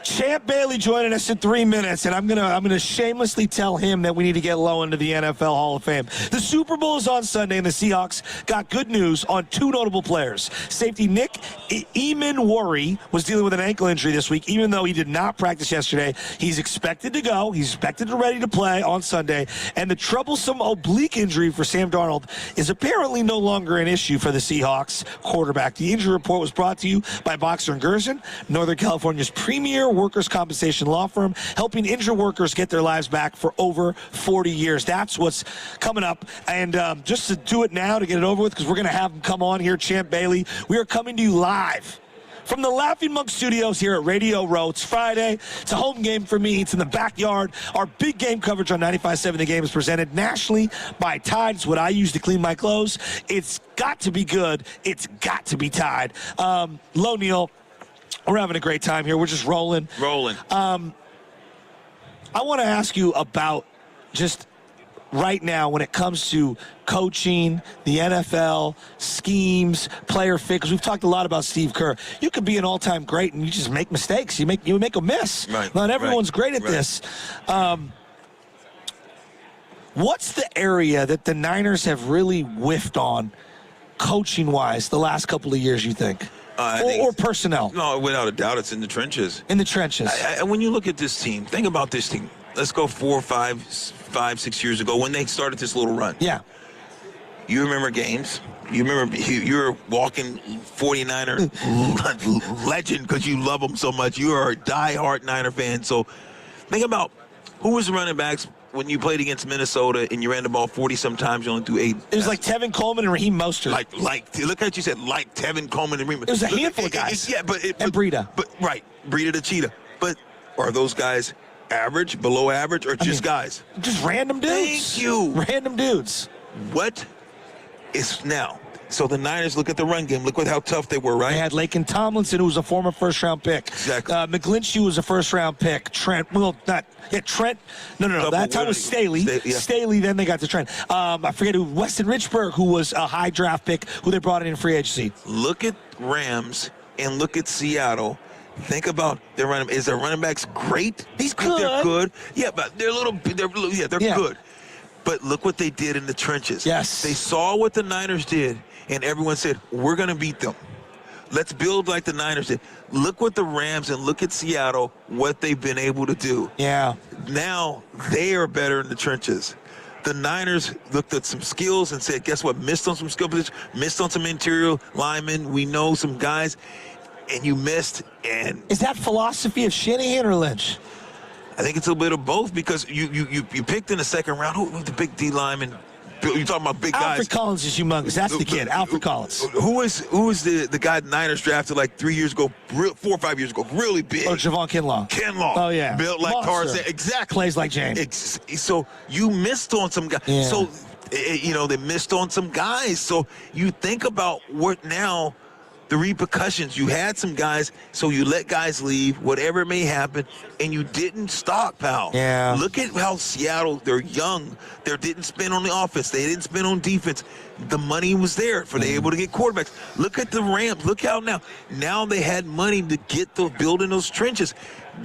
[SPEAKER 21] Champ Bailey joining us in 3 minutes, and I'm gonna shamelessly tell him that we need to get Low into the NFL Hall of Fame. The Super Bowl is on Sunday, and the Seahawks got good news on two notable players. Safety Nick Eamon-Worry was dealing with an ankle injury this week. Even though he did not practice yesterday, he's expected to go. He's expected and ready to play on Sunday. And the troublesome oblique injury for Sam Darnold is apparently no longer an issue for the Seahawks quarterback. The injury report was brought to you by Boxer & Gerson, Northern California's premier workers' compensation law firm, helping injured workers get their lives back for over 40 years. That's what's coming up. And just to do it now, to get it over with, because we're going to have him come on here, Champ Bailey. We are coming to you live from the Laughing Monk Studios here at Radio Row. It's Friday. It's a home game for me. It's in the backyard. Our big game coverage on 95.7 The Game is presented nationally by Tide. It's what I use to clean my clothes. It's got to be good. It's got to be Tide. Low Neil, we're having a great time here. We're just rolling. I want to ask you about just right now when it comes to coaching, the NFL, schemes, player fit, because we've talked a lot about Steve Kerr. You could be an all-time great and you just make mistakes. You make a miss.
[SPEAKER 22] Right.
[SPEAKER 21] Not everyone's great at this. What's the area that the Niners have really whiffed on coaching-wise the last couple of years, you think? Or personnel?
[SPEAKER 22] No, without a doubt, it's in the trenches.
[SPEAKER 21] In the trenches.
[SPEAKER 22] When you look at this team, think about this team. Let's go 4, 5, 6 years ago when they started this little run.
[SPEAKER 21] Yeah.
[SPEAKER 22] You remember games. You remember you're walking 49er legend because you love them so much. You are a diehard Niner fan. So think about who was the running backs when you played against Minnesota and you ran the ball 40 sometimes, you only threw 8.
[SPEAKER 21] It was like Tevin Coleman and Raheem Mostert.
[SPEAKER 22] Look at you said like Tevin Coleman and Raheem.
[SPEAKER 21] It was a handful of guys.
[SPEAKER 22] And
[SPEAKER 21] Breida.
[SPEAKER 22] Breida the Cheetah. But are those guys average, below average, or just guys?
[SPEAKER 21] Just random dudes.
[SPEAKER 22] Thank you.
[SPEAKER 21] Random dudes.
[SPEAKER 22] What is now? So the Niners, look at the run game. Look at how tough they were, right?
[SPEAKER 21] They had Laken Tomlinson, who was a former first-round pick.
[SPEAKER 22] Exactly.
[SPEAKER 21] McGlinchey was a first-round pick. Trent. No. That time was Staley. Staley, then they got to Trent. I forget who. Weston Richburg, who was a high draft pick, who they brought in free agency.
[SPEAKER 22] Look at Rams and look at Seattle. Think about their running. Is their running backs great?
[SPEAKER 21] He's good.
[SPEAKER 22] They're good. Yeah, but they're good. But look what they did in the trenches.
[SPEAKER 21] Yes.
[SPEAKER 22] They saw what the Niners did, and everyone said, we're going to beat them. Let's build like the Niners did. Look what the Rams and look at Seattle, what they've been able to do.
[SPEAKER 21] Yeah.
[SPEAKER 22] Now they are better in the trenches. The Niners looked at some skills and said, guess what? Missed on some skill positions, missed on some interior linemen. We know some guys, and you missed. And
[SPEAKER 21] is that philosophy of Shanahan or Lynch?
[SPEAKER 22] I think it's a bit of both because you picked in the second round. Who the big D lineman? You're talking about big guys.
[SPEAKER 21] Alfred Collins is humongous. That's the kid, Alfred Collins.
[SPEAKER 22] Who is the guy the Niners drafted like 3 years ago, 4 or 5 years ago, really big?
[SPEAKER 21] Oh, Javon Kinlaw.
[SPEAKER 22] Oh,
[SPEAKER 21] yeah.
[SPEAKER 22] Built like Tarzan. Exactly.
[SPEAKER 21] Plays like James.
[SPEAKER 22] So you missed on some guys.
[SPEAKER 21] Yeah.
[SPEAKER 22] So, they missed on some guys. So you think about what now the repercussions. You had some guys, so you let guys leave, whatever may happen, and you didn't stockpile.
[SPEAKER 21] Yeah.
[SPEAKER 22] Look at how Seattle, they're young. They didn't spend on the offense. They didn't spend on defense. The money was there for they able to get quarterbacks. Look at the Rams. Look how now they had money to get building those trenches.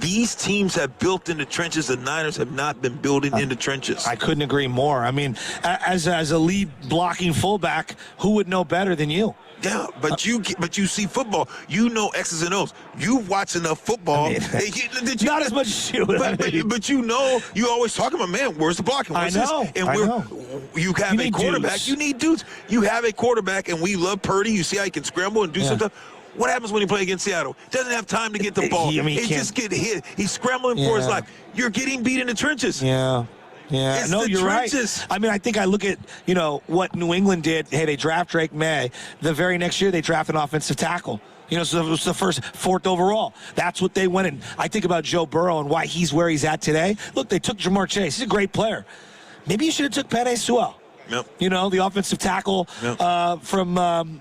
[SPEAKER 22] These teams have built in the trenches. The Niners have not been building in the trenches.
[SPEAKER 21] I couldn't agree more. I mean, as a lead blocking fullback, who would know better than you?
[SPEAKER 22] Yeah, but you see football. You know X's and O's. You watch enough football.
[SPEAKER 21] Not as much as you.
[SPEAKER 22] But you know, you always talking about, man, where's the blocking?
[SPEAKER 21] I know.
[SPEAKER 22] You have a quarterback.
[SPEAKER 21] Dudes.
[SPEAKER 22] You need dudes. You have a quarterback, and we love Purdy. You see how he can scramble and do some stuff. What happens when you play against Seattle? Doesn't have time to get the ball. He just get hit. He's scrambling for his life. You're getting beat in the trenches.
[SPEAKER 21] Yeah. Yeah,
[SPEAKER 22] it's
[SPEAKER 21] no,
[SPEAKER 22] the
[SPEAKER 21] you're
[SPEAKER 22] trenches.
[SPEAKER 21] right. I mean, I think I look at, what New England did. Hey, they draft Drake May. The very next year, they draft an offensive tackle. So it was the fourth overall. That's what they went in. I think about Joe Burrow and why he's where he's at today. Look, they took Jamar Chase. He's a great player. Maybe you should have took Penei Sewell.
[SPEAKER 22] Yep.
[SPEAKER 21] The offensive tackle from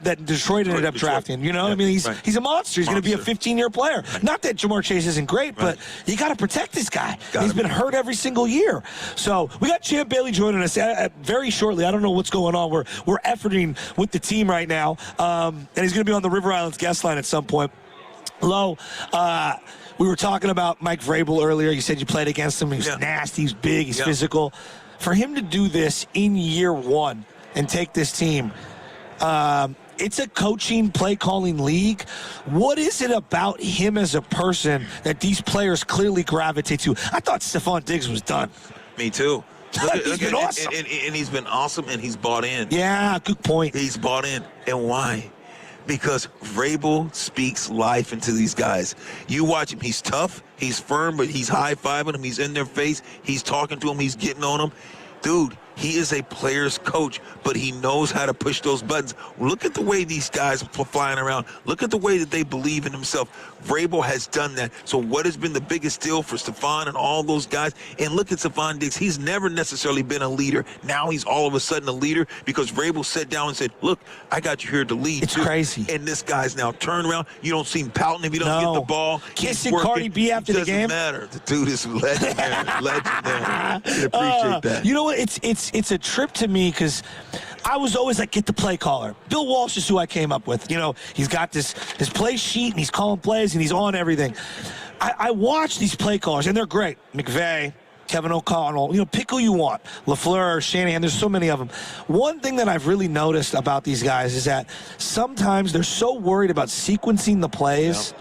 [SPEAKER 21] that Detroit ended up drafting. I mean, he's a monster. He's going to be a 15-year player. Right. Not that Jamar Chase isn't great, but you got to protect this guy. He's been hurt every single year. So we got Champ Bailey joining us very shortly. I don't know what's going on. We're efforting with the team right now, and he's going to be on the River Islands guest line at some point. Lo, we were talking about Mike Vrabel earlier. You said you played against him. He was nasty. He's big. He's physical. For him to do this in year one and take this team, it's a coaching, play-calling league. What is it about him as a person that these players clearly gravitate to? I thought Stephon Diggs was done.
[SPEAKER 22] Me too.
[SPEAKER 21] He's been awesome.
[SPEAKER 22] And he's been awesome, and he's bought in.
[SPEAKER 21] Yeah, good point.
[SPEAKER 22] He's bought in. And why? Because Vrabel speaks life into these guys. You watch him. He's tough. He's firm, but he's high-fiving them. He's in their face. He's talking to them. He's getting on them. Dude, he is a player's coach, but he knows how to push those buttons. Look at the way these guys are flying around. Look at the way that they believe in themselves. Vrabel has done that. So what has been the biggest deal for Stephon and all those guys? And look at Stephon Diggs. He's never necessarily been a leader. Now he's all of a sudden a leader because Vrabel sat down and said, look, I got you here to lead.
[SPEAKER 21] It's crazy.
[SPEAKER 22] And this guy's now turned around. You don't see him pouting if he doesn't get the ball.
[SPEAKER 21] Kissing Cardi B after the game.
[SPEAKER 22] It doesn't matter. The dude is legendary. I appreciate that.
[SPEAKER 21] You know what? It's a trip to me because I was always like, get the play caller. Bill Walsh is who I came up with. He's got his play sheet, and he's calling plays, and he's on everything. I watch these play callers, and they're great. McVay, Kevin O'Connell, pick who you want. LaFleur, Shanahan, there's so many of them. One thing that I've really noticed about these guys is that sometimes they're so worried about sequencing the plays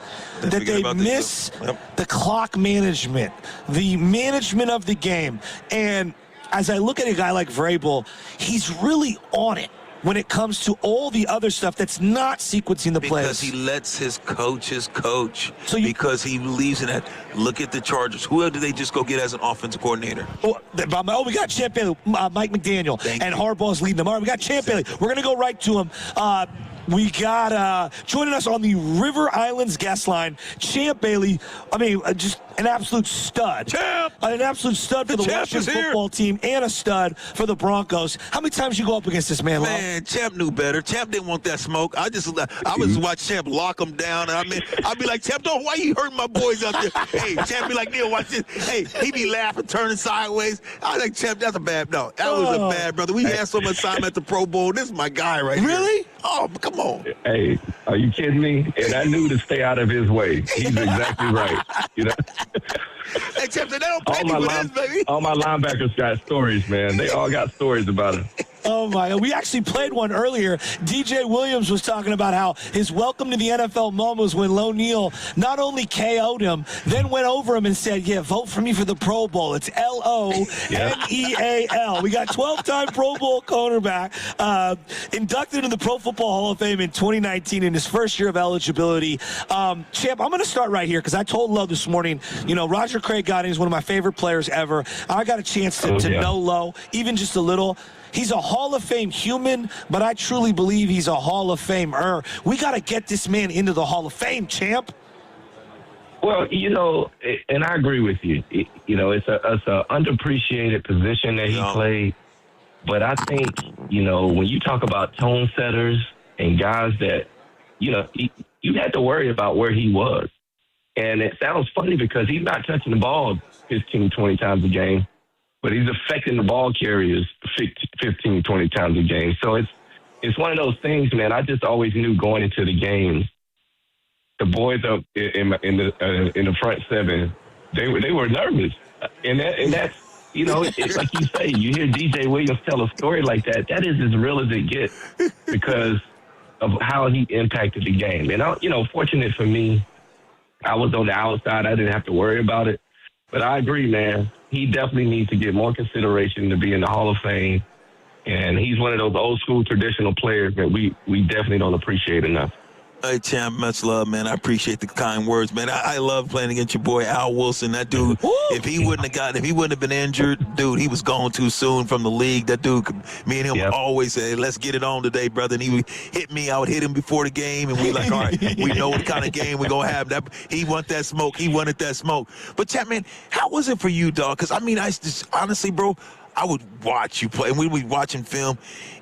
[SPEAKER 21] that they miss the clock management, the management of the game. And as I look at a guy like Vrabel, he's really on it when it comes to all the other stuff that's not sequencing the plays.
[SPEAKER 22] Because he lets his coaches coach. Because he believes in that. Look at the Chargers. Who did they just go get as an offensive coordinator?
[SPEAKER 21] We got Champ Bailey, Mike McDaniel, and Harbaugh's leading them. All right, we got Champ Bailey. We're going to go right to him. We got joining us on the River Islands guest line, Champ Bailey. I mean, just an absolute stud.
[SPEAKER 22] Champ!
[SPEAKER 21] An absolute stud for the Washington football team and a stud for the Broncos. How many times you go up against this man, Lon?
[SPEAKER 22] Man, Champ knew better. Champ didn't want that smoke. I was watch Champ lock him down. I'd be like, Champ, why you hurting my boys out there? Hey, Champ be like, Neil, watch this. Hey, he be laughing, turning sideways. I was like, Champ, that's a bad, no. That was a bad brother. We had so much time at the Pro Bowl. This is my guy right here.
[SPEAKER 21] Really?
[SPEAKER 22] Oh, come on.
[SPEAKER 6] Hey, are you kidding me? And I knew to stay out of his way. He's exactly right.
[SPEAKER 22] Hey, Champ, they don't pay me for this, baby.
[SPEAKER 6] All my linebackers got stories, man. They all got stories about it.
[SPEAKER 21] Oh, my. We actually played one earlier. DJ Williams was talking about how his welcome to the NFL moment was when Lo Neal not only KO'd him, then went over him and said, vote for me for the Pro Bowl. It's Loneal. We got 12-time Pro Bowl cornerback, inducted into the Pro Football Hall of Fame in 2019 in his first year of eligibility. Champ, I'm going to start right here because I told Lo this morning, Roger Craig got in. He's one of my favorite players ever. I got a chance to know Lo, even just a little. He's a Hall of Fame human, but I truly believe he's a Hall of Famer. We got to get this man into the Hall of Fame, champ.
[SPEAKER 26] Well, and I agree with you. It's a underappreciated position that he played. But I think, when you talk about tone setters and guys that, you had to worry about where he was. And it sounds funny because he's not touching the ball 15, 20 times a game, but he's affecting the ball carriers 15, 20 times a game. So it's one of those things, man. I just always knew going into the games, the boys up in the front seven, they were nervous, and that's it's like you say, you hear DJ Williams tell a story like that. That is as real as it gets because of how he impacted the game. And fortunate for me, I was on the outside. I didn't have to worry about it. But I agree, man. He definitely needs to get more consideration to be in the Hall of Fame. And he's one of those old school traditional players that we definitely don't appreciate enough.
[SPEAKER 22] Hey, champ, much love, man. I appreciate the kind words, man. I love playing against your boy Al Wilson. That dude, if he wouldn't have been injured, dude, he was gone too soon from the league. That dude, me and him always say, let's get it on today, brother. And he would hit me. I would hit him before the game, and we like, all right, we know what kind of game we're going to have. He wanted that smoke. He wanted that smoke. But, champ, man, how was it for you, dog? Because, I just honestly, bro, I would watch you play, and we would be watching film,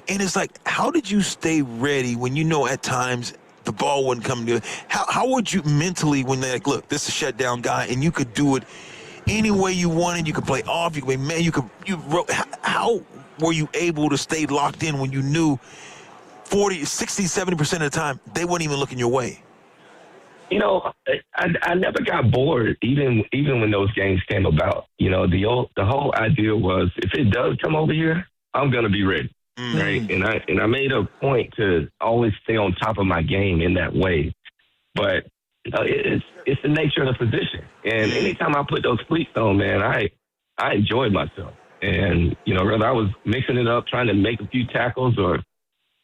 [SPEAKER 22] and it's like, how did you stay ready when at times – the ball wouldn't come to you? How would you mentally when they're like, look, this is a shutdown guy, and you could do it any way you wanted. You could play off. You could play man. How were you able to stay locked in when you knew 40, 60, 70% of the time they weren't even looking your way?
[SPEAKER 26] I never got bored, even when those games came about. The whole idea was if it does come over here, I'm going to be ready. Right. And I made a point to always stay on top of my game in that way. But it's the nature of the position. And anytime I put those cleats on, man, I enjoyed myself. And, whether I was mixing it up, trying to make a few tackles or,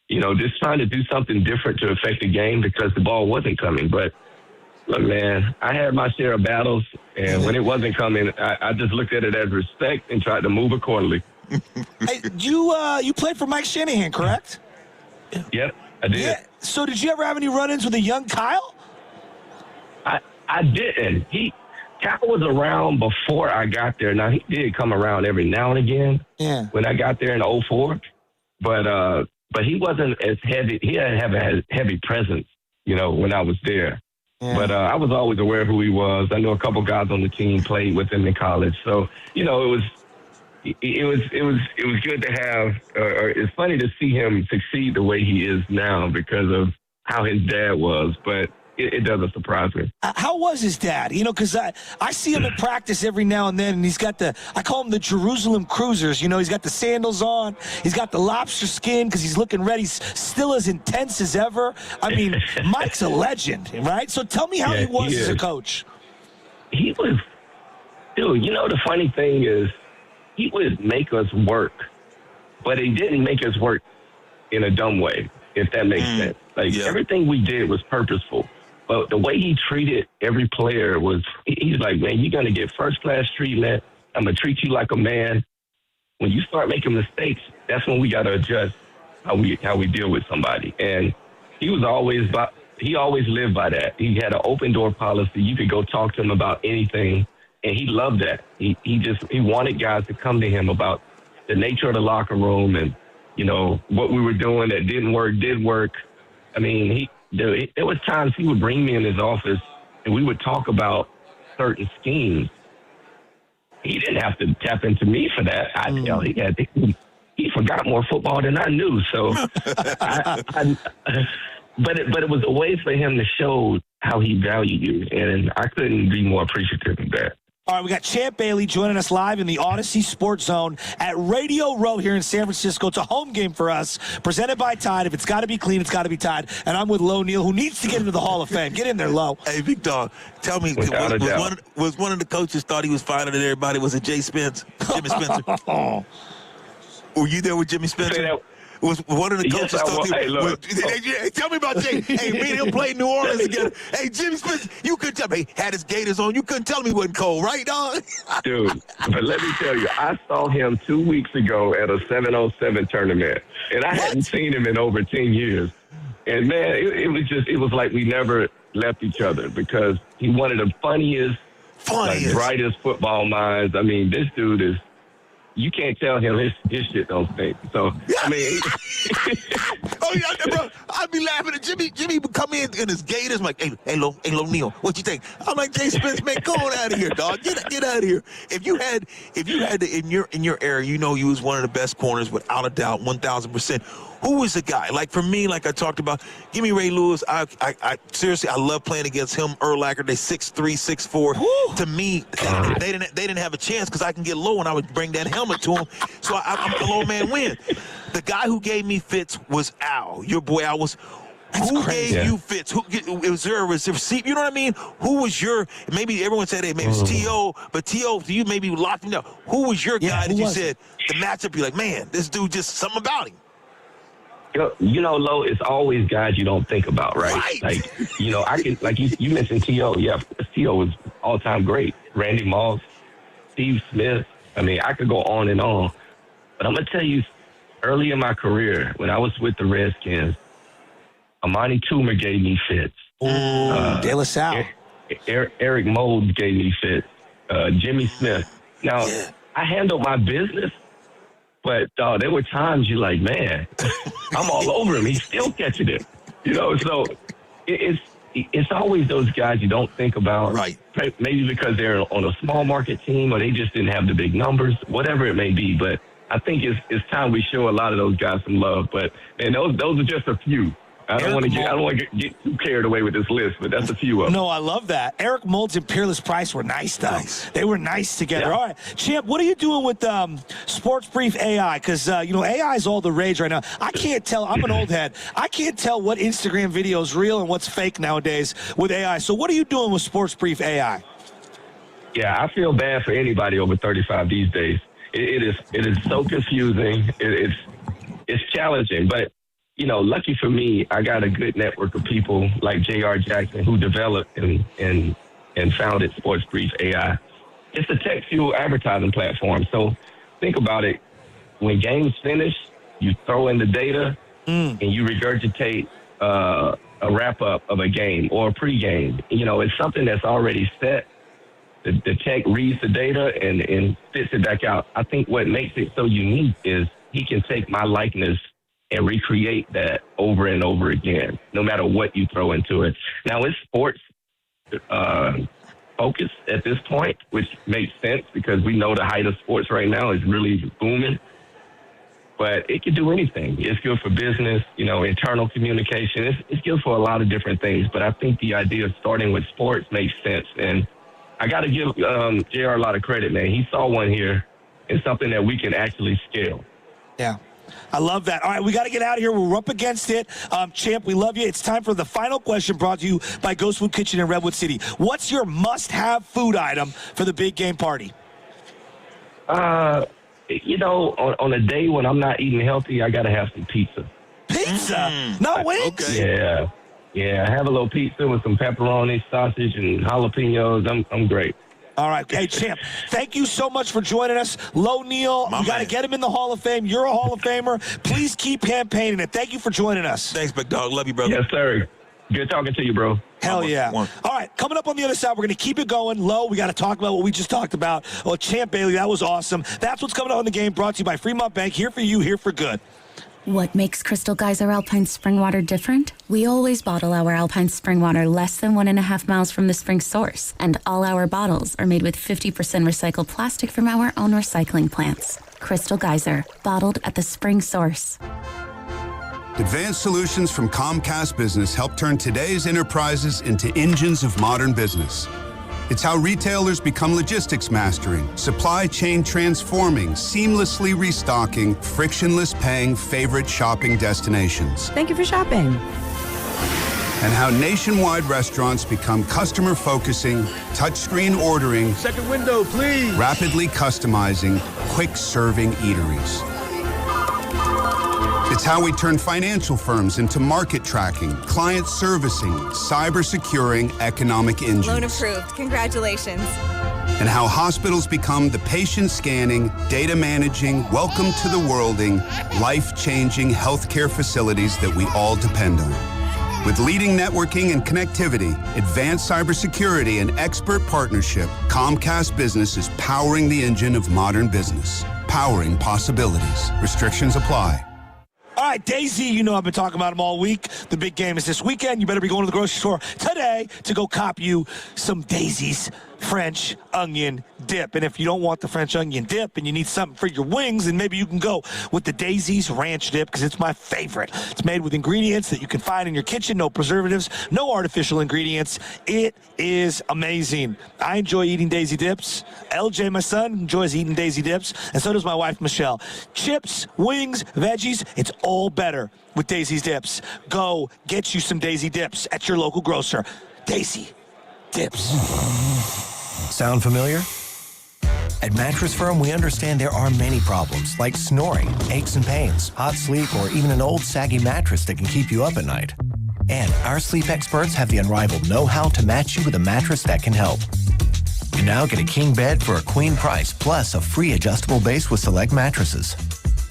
[SPEAKER 26] just trying to do something different to affect the game because the ball wasn't coming. But look, man, I had my share of battles. And when it wasn't coming, I just looked at it as respect and tried to move accordingly.
[SPEAKER 21] Hey, you played for Mike Shanahan, correct?
[SPEAKER 26] Yep, I did.
[SPEAKER 21] Yeah. So did you ever have any run-ins with a young Kyle?
[SPEAKER 26] I didn't. Kyle was around before I got there. Now, he did come around every now and again when I got there in 2004. But he wasn't as heavy. He didn't have a heavy presence, when I was there. Yeah. But I was always aware of who he was. I know a couple guys on the team played with him in college. So, it was good to have. It's funny to see him succeed the way he is now because of how his dad was, but it doesn't surprise me.
[SPEAKER 21] How was his dad? Because I see him at practice every now and then, and he's got I call him the Jerusalem Cruisers. He's got the sandals on, he's got the lobster skin because he's looking ready. He's still as intense as ever. Mike's a legend, right? So tell me how he was as a coach.
[SPEAKER 26] He was, dude. The funny thing is, he would make us work, but he didn't make us work in a dumb way, if that makes sense. Everything we did was purposeful. But the way he treated every player was, he's like, man, you're going to get first-class treatment. I'm going to treat you like a man. When you start making mistakes, that's when we got to adjust how we deal with somebody. And he always lived by that. He had an open-door policy. You could go talk to him about anything. And he loved that. He wanted guys to come to him about the nature of the locker room and, what we were doing that didn't work, did work. There was times he would bring me in his office and we would talk about certain schemes. He didn't have to tap into me for that. He forgot more football than I knew. So, but it was a way for him to show how he valued you. And I couldn't be more appreciative of that.
[SPEAKER 21] All right, we got Champ Bailey joining us live in the Odyssey Sports Zone at Radio Row here in San Francisco. It's a home game for us, presented by Tide. If it's got to be clean, it's got to be Tide. And I'm with Lo Neal, who needs to get into the Hall of Fame. Get in there, Lo.
[SPEAKER 22] Hey, Big Dog, tell me, was one of the coaches thought he was finer than everybody? Was it Jimmy Spencer? Were you there with Jimmy Spencer? Was one of the coaches talking?
[SPEAKER 26] Hey, look.
[SPEAKER 22] Hey, tell me about Jay. Hey, me and him played New Orleans together. Hey, Jimmy Smith, you couldn't tell me. He had his gaiters on. You couldn't tell me he wasn't cold, right, dog?
[SPEAKER 26] Dude, but let me tell you, I saw him 2 weeks ago at a 707 tournament, and I hadn't seen him in over 10 years. And, man, it was like we never left each other because he one of the funniest. Like, brightest football minds. I mean, this dude is, you can't tell him his shit don't stink. So, I mean.
[SPEAKER 22] Oh, yeah, bro. I'd be laughing at Jimmy. Jimmy would come in his gators. I'm like, hey, Neil, what you think? I'm like, Jay Spence, man, go on out of here, dog. Get out of here. If you had to, in your era, you know you was one of the best corners without a doubt, 1,000%. Who was the guy? Like, for me, like I talked about, give me Ray Lewis. I seriously, I love playing against him. Urlacher, they 6'3", 6'4". Woo! To me, they didn't have a chance because I can get low and I would bring that helmet to him. So I'm a low man win. The guy who gave me fits was Al. Your boy Al was. Who gave you fits? Was there a receipt? You know what I mean? Who was your? Maybe everyone said, hey, maybe it's T.O., but T.O., you maybe locked him down. Who was your guy that you said the matchup? You're like, man, this dude just something about him.
[SPEAKER 26] You know, Lo, it's always guys you don't think about, right? Like, you know, I can, like you mentioned T.O. Yeah, T.O. was all-time great. Randy Moss, Steve Smith. I mean, I could go on and on. But I'm going to tell you, early in my career, when I was with the Redskins, Amani Toomer gave me fits.
[SPEAKER 21] De La Salle.
[SPEAKER 26] Eric Mold gave me fits. Jimmy Smith. Now, I handled my business, but there were times you're like, man, I'm all over him. He's still catching it. You know, so it's always those guys you don't think about. Right. Maybe because they're on a small market team or they just didn't have the big numbers, whatever it may be. But I think it's time we show a lot of those guys some love. But, man, those are just a few. I don't want to get too carried away with this list, but that's a few of them.
[SPEAKER 21] No, I love that. Eric Moulds and Peerless Price were nice, though. They were nice together. Yeah. All right, Champ, what are you doing with Sports Brief AI? Because, you know, AI is all the rage right now. I can't tell. I'm an old head. I can't tell what Instagram video is real and what's fake nowadays with AI. So what are you doing with Sports Brief AI?
[SPEAKER 26] Yeah, I feel bad for anybody over 35 these days. It is so confusing. It's challenging, but you know, lucky for me, I got a good network of people like J.R. Jackson who developed and founded Sports Brief AI. It's a tech-fueled advertising platform. So think about it. When games finish, you throw in the data and you regurgitate a wrap-up of a game or a pregame. You know, it's something that's already set. The tech reads the data and spits it back out. I think what makes it so unique is he can take my likeness and recreate that over and over again, no matter what you throw into it. Now, it's sports focused at this point, which makes sense because we know the height of sports right now is really booming. But it can do anything. It's good for business, you know, internal communication. It's good for a lot of different things. But I think the idea of starting with sports makes sense. And I got to give JR a lot of credit, man. He saw one here and something that we can actually scale.
[SPEAKER 21] Yeah. I love that. All right, we got to get out of here. We're up against it. Champ, we love you. It's time for the final question brought to you by Ghostwood Kitchen in Redwood City. What's your must-have food item for the big game party?
[SPEAKER 26] You know, on a day when I'm not eating healthy, I got to have some pizza.
[SPEAKER 21] Pizza? No wings?
[SPEAKER 26] Okay. Yeah. Have a little pizza with some pepperoni, sausage, and jalapenos. I'm great.
[SPEAKER 21] All right. Hey, Champ, thank you so much for joining us. Lo Neal, we got to get him in the Hall of Fame. You're a Hall of Famer. Please keep campaigning it. Thank you for joining us.
[SPEAKER 22] Thanks, big dog. Love you, brother.
[SPEAKER 26] Yes, sir. Good talking to you, bro.
[SPEAKER 21] Hell yeah. All right, coming up on the other side, we're going to keep it going. Lo, we got to talk about what we just talked about. Oh, Champ Bailey, that was awesome. That's what's coming up on the game, brought to you by Fremont Bank. Here for you, here for good.
[SPEAKER 25] What makes Crystal Geyser Alpine Spring Water different? We always bottle our Alpine Spring Water less than 1.5 miles from the spring source, and all our bottles are made with 50% recycled plastic from our own recycling plants. Crystal Geyser, bottled at the spring source.
[SPEAKER 9] Advanced solutions from Comcast Business help turn today's enterprises into engines of modern business. It's how retailers become logistics mastering, supply chain transforming, seamlessly restocking, frictionless paying favorite shopping destinations.
[SPEAKER 12] Thank you for shopping.
[SPEAKER 9] And how nationwide restaurants become customer focusing, touchscreen ordering,
[SPEAKER 21] second window, please,
[SPEAKER 9] rapidly customizing, quick serving eateries. It's how we turn financial firms into market tracking, client servicing, cyber securing economic engines.
[SPEAKER 8] Loan approved. Congratulations.
[SPEAKER 9] And how hospitals become the patient scanning, data managing, welcome to the worlding, life-changing healthcare facilities that we all depend on. With leading networking and connectivity, advanced cybersecurity, and expert partnership, Comcast Business is powering the engine of modern business. Powering possibilities. Restrictions apply.
[SPEAKER 21] All right, Daisy, you know I've been talking about them all week. The big game is this weekend. You better be going to the grocery store today to go cop you some Daisy's French onion dip. And if you don't want the French onion dip and you need something for your wings, then maybe you can go with the Daisy's ranch dip because it's my favorite. It's made with ingredients that you can find in your kitchen, no preservatives, no artificial ingredients. It is amazing. I enjoy eating Daisy dips. LJ, my son, enjoys eating Daisy dips, and so does my wife, Michelle. Chips, wings, veggies, it's all better with Daisy's dips. Go get you some Daisy dips at your local grocer. Daisy dips.
[SPEAKER 12] Sound familiar? At Mattress Firm, we understand there are many problems, like snoring, aches and pains, hot sleep, or even an old saggy mattress that can keep you up at night. And our sleep experts have the unrivaled know-how to match you with a mattress that can help. You now get a king bed for a queen price, plus a free adjustable base with select mattresses.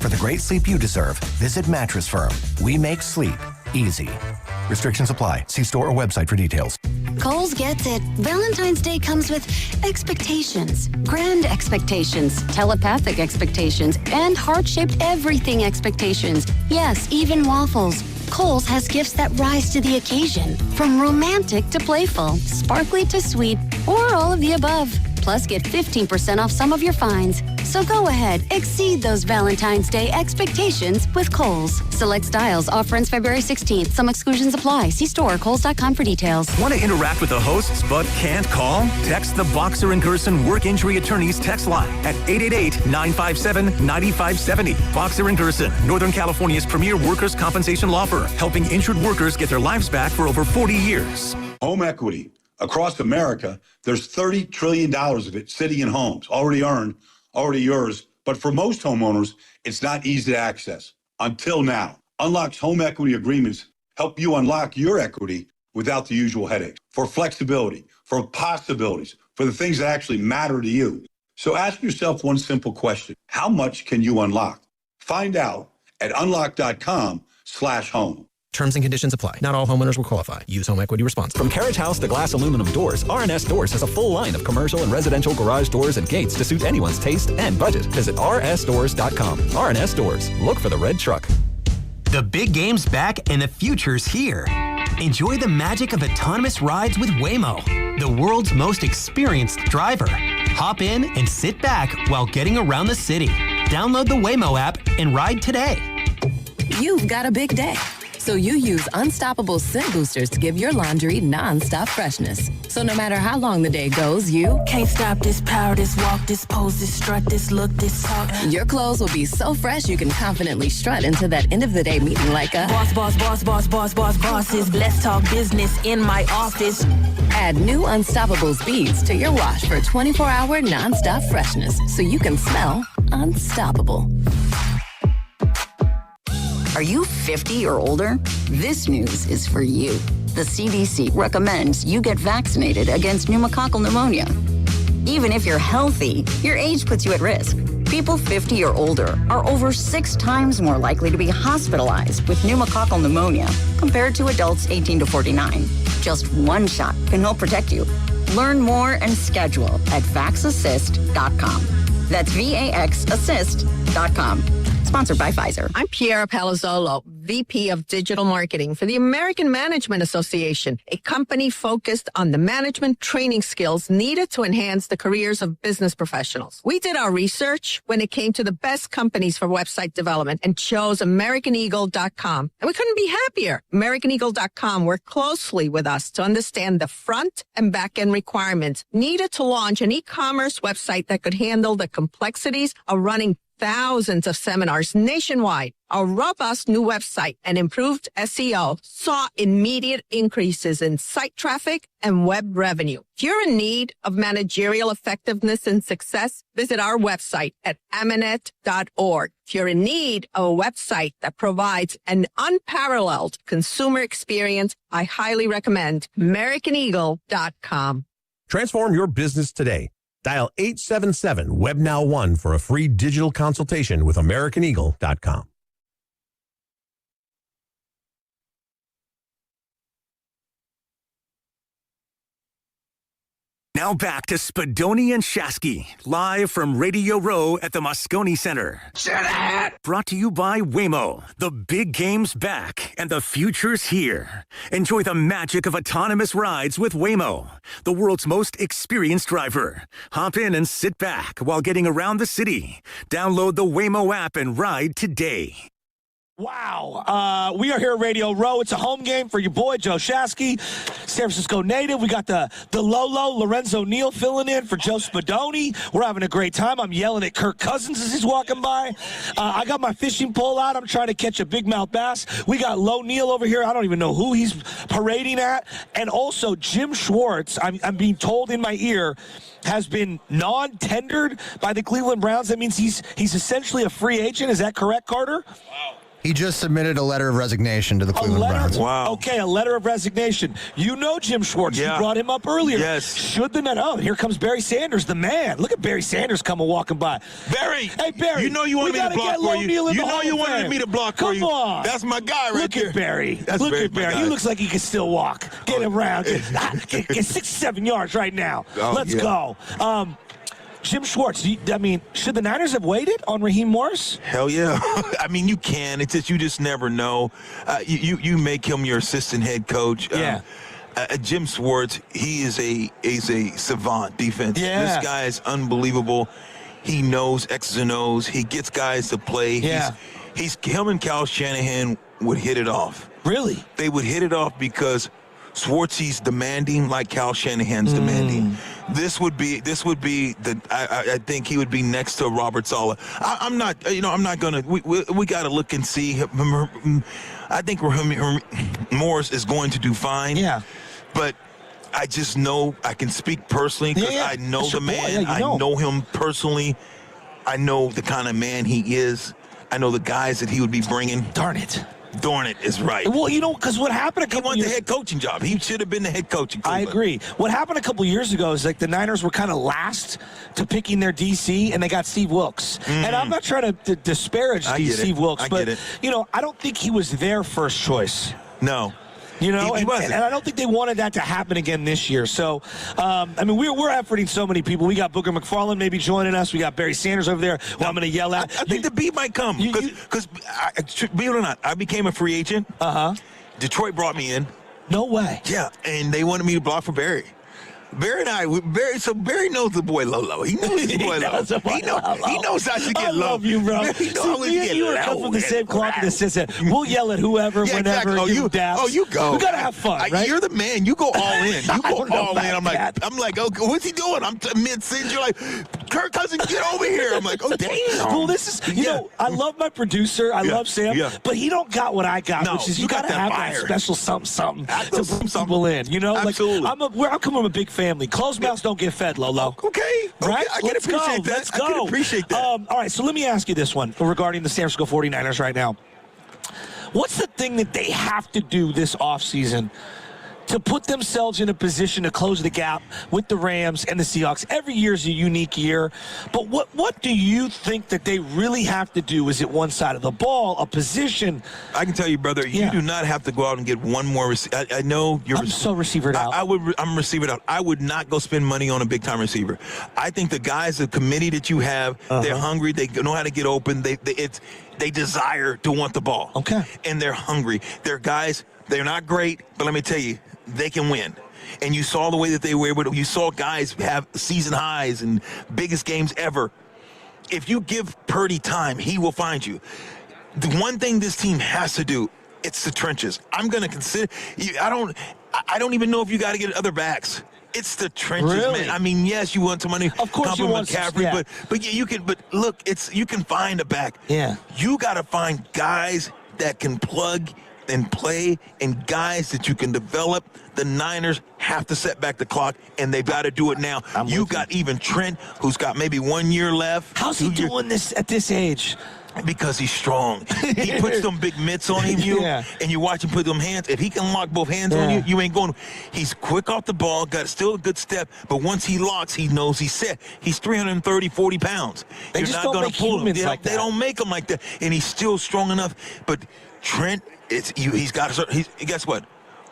[SPEAKER 12] For the great sleep you deserve, visit Mattress Firm. We make sleep easy. Restrictions apply. See store or website for details.
[SPEAKER 25] Kohl's gets it. Valentine's Day comes with expectations. Grand expectations, telepathic expectations, and heart-shaped everything expectations. Yes, even waffles. Kohl's has gifts that rise to the occasion. From romantic to playful, sparkly to sweet, or all of the above. Plus, get 15% off some of your finds. So go ahead, exceed those Valentine's Day expectations with Kohl's. Select styles, offer ends February 16th. Some exclusions apply. See store or kohls.com for details.
[SPEAKER 5] Want to interact with the hosts but can't call? Text the Boxer & Gerson Work Injury Attorneys text line at 888-957-9570. Boxer & Gerson, Northern California's premier workers' compensation law firm, helping injured workers get their lives back for over 40 years.
[SPEAKER 13] Home equity. Across America, there's $30 trillion of it sitting in homes, already earned, already yours. But for most homeowners, it's not easy to access. Until now. Unlock's home equity agreements help you unlock your equity without the usual headaches. For flexibility, for possibilities, for the things that actually matter to you. So ask yourself one simple question. How much can you unlock? Find out at unlock.com/home.
[SPEAKER 14] Terms and conditions apply. Not all homeowners will qualify. Use home equity responsibly.
[SPEAKER 7] From Carriage House to glass aluminum doors, R&S Doors has a full line of commercial and residential garage doors and gates to suit anyone's taste and budget. Visit rsdoors.com. R&S Doors. Look for the red truck.
[SPEAKER 15] The big game's back and the future's here. Enjoy the magic of autonomous rides with Waymo, the world's most experienced driver. Hop in and sit back while getting around the city. Download the Waymo app and ride today.
[SPEAKER 16] You've got a big day. So you use Unstoppable Scent Boosters to give your laundry non-stop freshness. So no matter how long the day goes, you
[SPEAKER 27] can't stop this power, this walk, this pose, this strut, this look, this talk.
[SPEAKER 16] Your clothes will be so fresh you can confidently strut into that end of the day meeting like a
[SPEAKER 27] bosses. Let's talk business in my office.
[SPEAKER 16] Add new Unstoppable beads to your wash for 24-hour non-stop freshness so you can smell unstoppable.
[SPEAKER 28] Are you 50 or older? This news is for you. The CDC recommends you get vaccinated against pneumococcal pneumonia. Even if you're healthy, your age puts you at risk. People 50 or older are over 6 times more likely to be hospitalized with pneumococcal pneumonia compared to adults 18 to 49. Just one shot can help protect you. Learn more and schedule at vaxassist.com. That's VAXassist.com. Sponsored by Pfizer.
[SPEAKER 29] I'm Piera Palazzolo, VP of Digital Marketing for the American Management Association, a company focused on the management training skills needed to enhance the careers of business professionals. We did our research when it came to the best companies for website development and chose AmericanEagle.com. And we couldn't be happier. AmericanEagle.com worked closely with us to understand the front and back end requirements needed to launch an e-commerce website that could handle the complexities of running thousands of seminars nationwide. Our robust new website and improved SEO saw immediate increases in site traffic and web revenue. If you're in need of managerial effectiveness and success, visit our website at amanet.org. If you're in need of a website that provides an unparalleled consumer experience, I highly recommend AmericanEagle.com.
[SPEAKER 1] Transform your business today. Dial 877-WebNow1 for a free digital consultation with AmericanEagle.com.
[SPEAKER 5] Now back to Spadoni and Shasky, live from Radio Row at the Moscone Center. Brought to you by Waymo. The big game's back and the future's here. Enjoy the magic of autonomous rides with Waymo, the world's most experienced driver. Hop in and sit back while getting around the city. Download the Waymo app and ride today.
[SPEAKER 21] Wow. We are here at Radio Row. It's a home game for your boy, Joe Shasky, San Francisco native. We got the Lolo, Lorenzo Neal filling in for Joe Spadoni. We're having a great time. I'm yelling at Kirk Cousins as he's walking by. I got my fishing pole out. I'm trying to catch a big mouth bass. We got Lo Neal over here. I don't even know who he's parading at. And also Jim Schwartz, I'm being told in my ear, has been non-tendered by the Cleveland Browns. That means he's essentially a free agent. Is that correct, Carter? Wow.
[SPEAKER 10] He just submitted a letter of resignation to the Cleveland Browns.
[SPEAKER 21] Wow. Okay, a letter of resignation. You know Jim Schwartz. Yeah. You brought him up earlier.
[SPEAKER 22] Yes.
[SPEAKER 21] Should the net? Oh, here comes Barry Sanders, the man. Look at Barry Sanders coming walking by.
[SPEAKER 22] Barry.
[SPEAKER 21] Hey, Barry.
[SPEAKER 22] You know you wanted me to block for you. You know you wanted me to block for you.
[SPEAKER 21] Come on.
[SPEAKER 22] That's my guy right there.
[SPEAKER 21] Look at Barry.
[SPEAKER 22] Look
[SPEAKER 21] at Barry. He looks like he can still walk. Get him around. Get 67 yards right now. Let's go. Jim Schwartz, should the Niners have waited on Raheem Morris?
[SPEAKER 22] Hell yeah. I mean, you can. It's just you just never know. You make him your assistant head coach.
[SPEAKER 21] Yeah.
[SPEAKER 22] Jim Schwartz, he is a savant defense.
[SPEAKER 21] Yeah.
[SPEAKER 22] This guy is unbelievable. He knows X's and O's. He gets guys to play.
[SPEAKER 21] Yeah.
[SPEAKER 22] Him and Kyle Shanahan would hit it off.
[SPEAKER 21] Really?
[SPEAKER 22] They would hit it off because Schwartzy's demanding like Kyle Shanahan's demanding. This would be I think he would be next to Robert Saleh. I'm not gonna. We got to look and see. I think Morris is going to do fine.
[SPEAKER 21] Yeah,
[SPEAKER 22] but I just know I can speak personally because I know the man. I know him personally. I know the kind of man he is. I know the guys that he would be bringing.
[SPEAKER 21] Darn it
[SPEAKER 22] is right.
[SPEAKER 21] Well, because what happened
[SPEAKER 22] he won the head coaching job. He should have been the head coach in Cleveland.
[SPEAKER 21] I agree. What happened a couple years ago is like the Niners were kind of last to picking their DC, and they got Steve Wilkes. And I'm not trying to disparage Steve Wilkes, but I don't think he was their first choice.
[SPEAKER 22] No.
[SPEAKER 21] He
[SPEAKER 22] wasn't.
[SPEAKER 21] And I don't think they wanted that to happen again this year. So, we're efforting so many people. We got Booger McFarland maybe joining us. We got Barry Sanders over there who I'm going to yell at.
[SPEAKER 22] I think the beat might come. Because, believe it or not, I became a free agent. Detroit brought me in.
[SPEAKER 21] No way.
[SPEAKER 22] Yeah, and they wanted me to block for Barry. Barry knows the boy Lolo. He knows the boy Lolo. He knows how to get low.
[SPEAKER 21] I love you, bro. You come from the same cloth that says that we'll yell at whoever, whenever.
[SPEAKER 22] Exactly.
[SPEAKER 21] You go.
[SPEAKER 22] We
[SPEAKER 21] gotta have fun, right?
[SPEAKER 22] You're the man. You go all in. You go all in. I'm like, okay, what's he doing? I'm mid-sentence. You're like, Kirk Cousins, get over here. I'm like, oh damn.
[SPEAKER 21] Well, this is I love my producer. I love Sam, but he don't got what I got, which is you gotta have that special something to bring people in.
[SPEAKER 22] Absolutely.
[SPEAKER 21] I'm coming from a big family. Closed mouths don't get fed, Lolo.
[SPEAKER 22] Okay.
[SPEAKER 21] Right?
[SPEAKER 22] I can appreciate that.
[SPEAKER 21] Let's go.
[SPEAKER 22] I can appreciate that.
[SPEAKER 21] All right, so let me ask you this one regarding the San Francisco 49ers right now. What's the thing that they have to do this offseason to put themselves in a position to close the gap with the Rams and the Seahawks? Every year is a unique year, but what do you think that they really have to do? Is it one side of the ball, a position?
[SPEAKER 22] I can tell you, brother, you do not have to go out and get one more receiver. I know you're
[SPEAKER 21] so receivered out.
[SPEAKER 22] I'm receivered out. I would not go spend money on a big-time receiver. I think the guys, the committee that you have, they're hungry. They know how to get open. They desire to want the ball.
[SPEAKER 21] Okay.
[SPEAKER 22] And they're hungry. They're guys, they're not great, but let me tell you, they can win. And you saw the way that they were able to, you saw guys have season highs and biggest games ever. If you give Purdy time, he will find you. The one thing this team has to do, it's the trenches. I'm going to consider, I don't even know if you got to get other backs. It's the trenches,
[SPEAKER 21] Really?
[SPEAKER 22] man. I mean, yes, you want somebody
[SPEAKER 21] Of course you want
[SPEAKER 22] McCaffrey,
[SPEAKER 21] yeah.
[SPEAKER 22] but yeah, you can. But look, you can find a back.
[SPEAKER 21] Yeah.
[SPEAKER 22] You got to find guys that can plug and play, and guys that you can develop. The Niners have to set back the clock, and they've got to do it now. You got even Trent, who's got maybe 1 year left.
[SPEAKER 21] How's he doing this at this age?
[SPEAKER 22] Because he's strong. He puts them big mitts on him, and you watch him put them hands. If he can lock both hands on you, you ain't going. He's quick off the ball, got still a good step, but once he locks, he knows he's set. He's 330, 40 pounds.
[SPEAKER 21] They
[SPEAKER 22] You're
[SPEAKER 21] just
[SPEAKER 22] not
[SPEAKER 21] don't
[SPEAKER 22] going
[SPEAKER 21] make
[SPEAKER 22] to pull him.
[SPEAKER 21] humans like that.
[SPEAKER 22] They don't make him like that, and he's still strong enough. But Trent, he's got to. Guess what?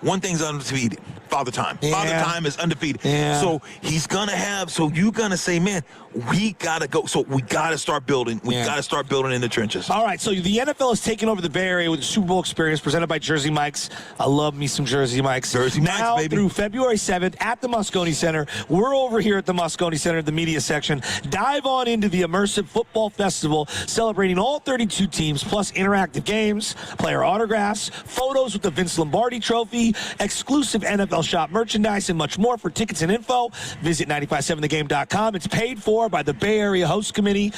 [SPEAKER 22] One thing's undefeated. Father Time.
[SPEAKER 21] Yeah.
[SPEAKER 22] Father Time is undefeated.
[SPEAKER 21] Yeah.
[SPEAKER 22] So he's going to have, so you're going to say, man, we got to go. So we got to start building. We got to start building in the trenches.
[SPEAKER 21] All right, so the NFL has taken over the Bay Area with the Super Bowl experience presented by Jersey Mike's. I love me some Jersey Mike's.
[SPEAKER 22] Jersey Mike's,
[SPEAKER 21] now
[SPEAKER 22] baby.
[SPEAKER 21] through February 7th at the Moscone Center. We're over here at the Moscone Center, the media section. Dive on into the immersive football festival, celebrating all 32 teams, plus interactive games, player autographs, photos with the Vince Lombardi Trophy, exclusive NFL shop merchandise, and much more. For tickets and info, visit 957thegame.com. It's paid for by the Bay Area Host Committee.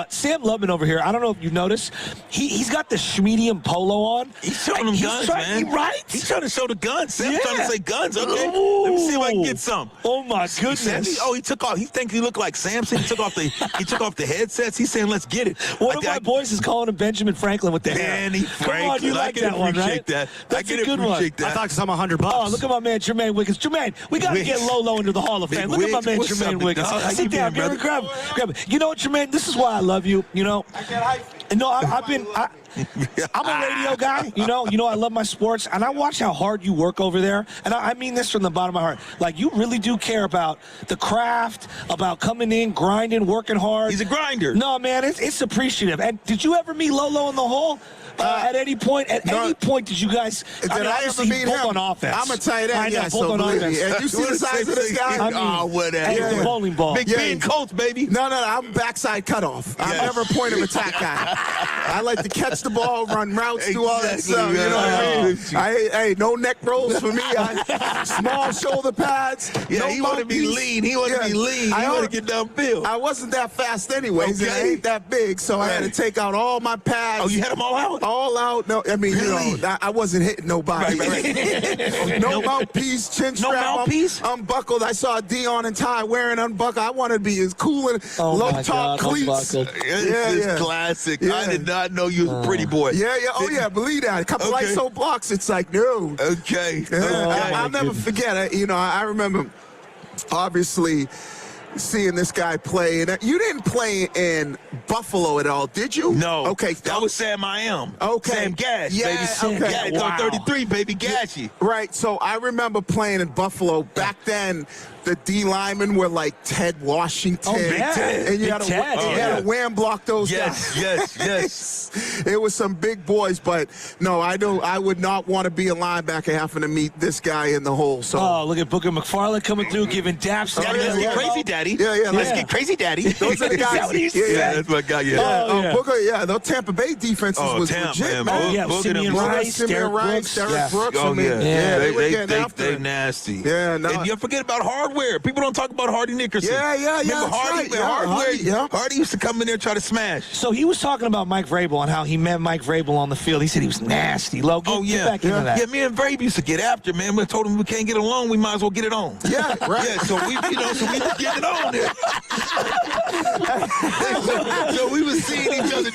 [SPEAKER 21] Sam Lubman over here, I don't know if you noticed, he's got the Schmedium polo on.
[SPEAKER 22] He's showing them guns, man.
[SPEAKER 21] Right?
[SPEAKER 22] He's trying to show the guns. Sam's trying to say guns. Okay,
[SPEAKER 21] Ooh.
[SPEAKER 22] let me see if I can get some.
[SPEAKER 21] Oh my goodness!
[SPEAKER 22] He took off. He thinks he looked like Samson. He took off the headsets. He's saying, "Let's get it."
[SPEAKER 21] One of my boys is calling him Benjamin Franklin with the hair.
[SPEAKER 22] Come
[SPEAKER 21] on, you like that one, right?
[SPEAKER 22] That.
[SPEAKER 21] That's
[SPEAKER 22] I
[SPEAKER 21] a good one.
[SPEAKER 22] that.
[SPEAKER 2] I thought because I'm $100.
[SPEAKER 21] Oh, look at my man Jermaine Wiggins. Jermaine, we got to get Lolo into the Hall of Fame. Look at my man Jermaine Wiggins. Sit down, grab it. You know what, Jermaine? This is why I love you. You know, I'm a radio guy. You know, I love my sports, and I watch how hard you work over there. And I mean this from the bottom of my heart. Like, you really do care about the craft, about coming in, grinding, working hard.
[SPEAKER 22] He's a grinder.
[SPEAKER 21] No, man, it's appreciative. And did you ever meet Lolo in the hall? At any point? Any point did you guys?
[SPEAKER 2] Did I ever meet him?
[SPEAKER 21] On offense.
[SPEAKER 2] I'm gonna tell you that.
[SPEAKER 21] I know,
[SPEAKER 2] Yeah,
[SPEAKER 21] both
[SPEAKER 2] so
[SPEAKER 21] on offense.
[SPEAKER 2] and you see the size of this guy?
[SPEAKER 21] I mean,
[SPEAKER 22] whatever.
[SPEAKER 21] the bowling ball.
[SPEAKER 22] Big Ben Colts, baby.
[SPEAKER 2] No, I'm backside cutoff. I'm never a point of attack guy. I like to catch the ball, run routes, do all that stuff. You know what I mean? Hey, no neck rolls for me. Small shoulder pads.
[SPEAKER 22] Yeah,
[SPEAKER 2] no
[SPEAKER 22] he want to be lean. He want to be lean. He want to get downfield.
[SPEAKER 2] I wasn't that fast anyways, and I ain't that big, so I had to take out all my pads.
[SPEAKER 22] Oh, you had them all out?
[SPEAKER 2] All out. No, I mean, really? You know, I wasn't hitting nobody. Right. No mouthpiece, chin strap.
[SPEAKER 22] No mouthpiece?
[SPEAKER 2] Unbuckled. I saw Dion and Ty wearing unbuckled. I wanted to be as cool and low top cleats.
[SPEAKER 22] This is classic. Yeah. I did not know you was a pretty boy.
[SPEAKER 2] Yeah. Oh, yeah. Believe that. A couple ISO blocks. It's like, no.
[SPEAKER 22] Okay.
[SPEAKER 2] I'll never forget it. You know, I remember, obviously, seeing this guy play. And you didn't play in Buffalo at all, did you?
[SPEAKER 22] No.
[SPEAKER 2] Okay.
[SPEAKER 22] That was Sam I Am.
[SPEAKER 2] Okay.
[SPEAKER 22] Sam Gash, baby.
[SPEAKER 2] Sam
[SPEAKER 22] Gash,
[SPEAKER 2] wow.
[SPEAKER 22] 33, baby. Gashy.
[SPEAKER 2] Right. So I remember playing in Buffalo. Back then, the D linemen were like Ted Washington.
[SPEAKER 21] Oh, man.
[SPEAKER 2] And you had to wham block those guys.
[SPEAKER 22] Yes.
[SPEAKER 2] It was some big boys, but no, I would not want to be a linebacker having to meet this guy in the hole. So.
[SPEAKER 21] Oh, look at Booker McFarland coming through, giving daps.
[SPEAKER 22] Let's get crazy, Daddy.
[SPEAKER 2] Yeah.
[SPEAKER 22] Let's get crazy, Daddy.
[SPEAKER 2] Those are the guys.
[SPEAKER 22] Yeah, that's my guy. Yeah.
[SPEAKER 2] Booker, the Tampa Bay defenses was legit, man.
[SPEAKER 21] Yeah, Simeon Rice, Derek Brooks.
[SPEAKER 22] Oh, yeah.
[SPEAKER 2] They were getting after
[SPEAKER 22] They
[SPEAKER 2] it.
[SPEAKER 22] nasty.
[SPEAKER 2] Yeah, no.
[SPEAKER 22] And you forget about hardware. People don't talk about Hardy Nickerson.
[SPEAKER 2] Yeah.
[SPEAKER 22] Remember Hardy?
[SPEAKER 2] Right.
[SPEAKER 22] Hardy used to come in there and try to smash.
[SPEAKER 21] So he was talking about Mike Vrabel and how he met Mike Vrabel on the field. He said he was nasty. Logan, get back into that.
[SPEAKER 22] Yeah, me and Vrabel used to get after, man. We told him we can't get along. We might as well get it on.
[SPEAKER 2] Yeah, right.
[SPEAKER 22] Yeah, so we was getting it on there. So we was seeing each other.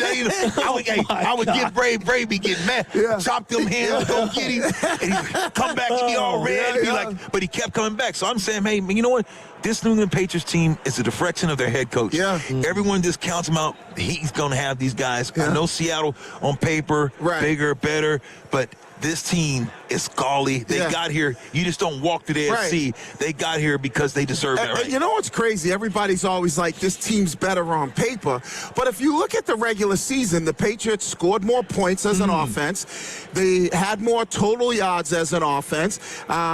[SPEAKER 22] I would get Vrabel get mad, chop them hands, go get him, and he'd come back to me all red and be like, but he kept coming back. So I'm saying, hey, man, you know what? This New England Patriots team is a deflection of their head coach.
[SPEAKER 2] Yeah.
[SPEAKER 22] Everyone just counts him out. He's going to have these guys. I know Seattle on paper, bigger, better, but this team is golly. They got here. You just don't walk to the AFC. They got here because they deserve that, right?
[SPEAKER 2] You know what's crazy? Everybody's always like, this team's better on paper. But if you look at the regular season, the Patriots scored more points as an offense. They had more total yards as an offense.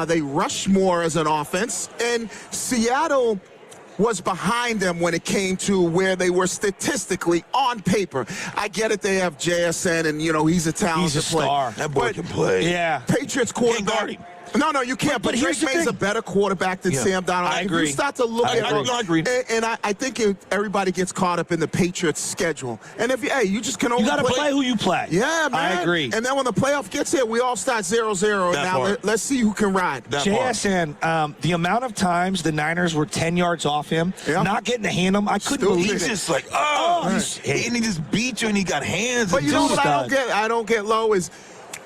[SPEAKER 2] They rushed more as an offense. And Seattle was behind them when it came to where they were statistically on paper. I get it. They have JSN, and, he's a talented
[SPEAKER 21] He's a star.
[SPEAKER 22] That boy can play.
[SPEAKER 21] Yeah.
[SPEAKER 2] Patriots quarterback. No, you can't. But Drake May's a better quarterback than Sam Darnold.
[SPEAKER 21] I agree.
[SPEAKER 2] If you start to look at it,
[SPEAKER 21] I agree.
[SPEAKER 2] And I think everybody gets caught up in the Patriots' schedule. And if you just can only
[SPEAKER 21] got to play who you play.
[SPEAKER 2] Yeah, man.
[SPEAKER 21] I agree.
[SPEAKER 2] And then when the playoff gets here, we all start 0-0. Now let's see who can ride.
[SPEAKER 21] JSN, the amount of times the Niners were 10 yards off him, not getting to hand him, I couldn't believe it.
[SPEAKER 22] He's just like, and he just beat you, and he got hands.
[SPEAKER 2] But you know what I don't get, Low, is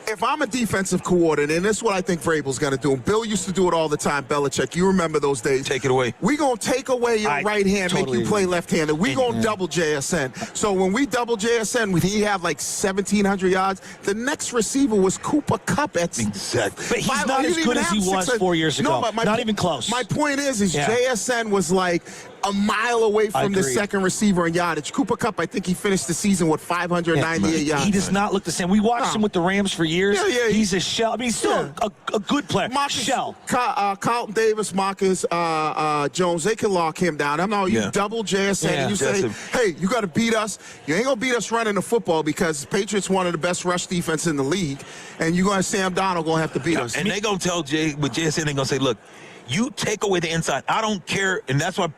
[SPEAKER 2] if I'm a defensive coordinator, and this is what I think Vrabel's going to do, and Bill used to do it all the time, Belichick, you remember those days.
[SPEAKER 22] Take it away.
[SPEAKER 2] We're going to take away your right hand, make you play left-handed. We're going to double JSN. So when we double JSN, when he had like 1,700 yards, the next receiver was Cooper Kupp.
[SPEAKER 22] Exactly.
[SPEAKER 21] But he's not as good as he was 4 years ago.
[SPEAKER 2] No,
[SPEAKER 21] not even close.
[SPEAKER 2] My point is JSN was like a mile away from the second receiver in yardage. Cooper Kupp, I think he finished the season with 598 yards.
[SPEAKER 21] He does not look the same. We watched him with the Rams for years.
[SPEAKER 2] Yeah,
[SPEAKER 21] he's a shell. I mean, he's still a good player. Shell.
[SPEAKER 2] Carlton Davis, Marcus Jones, they can lock him down. You double JSN and you say, hey, you got to beat us. You ain't going to beat us running the football because Patriots one of the best rush defense in the league, and you're going to Sam Darnold going to have to beat us.
[SPEAKER 22] And they're going to tell with JSN, they're going to say, look, you take away the inside. I don't care, and that's why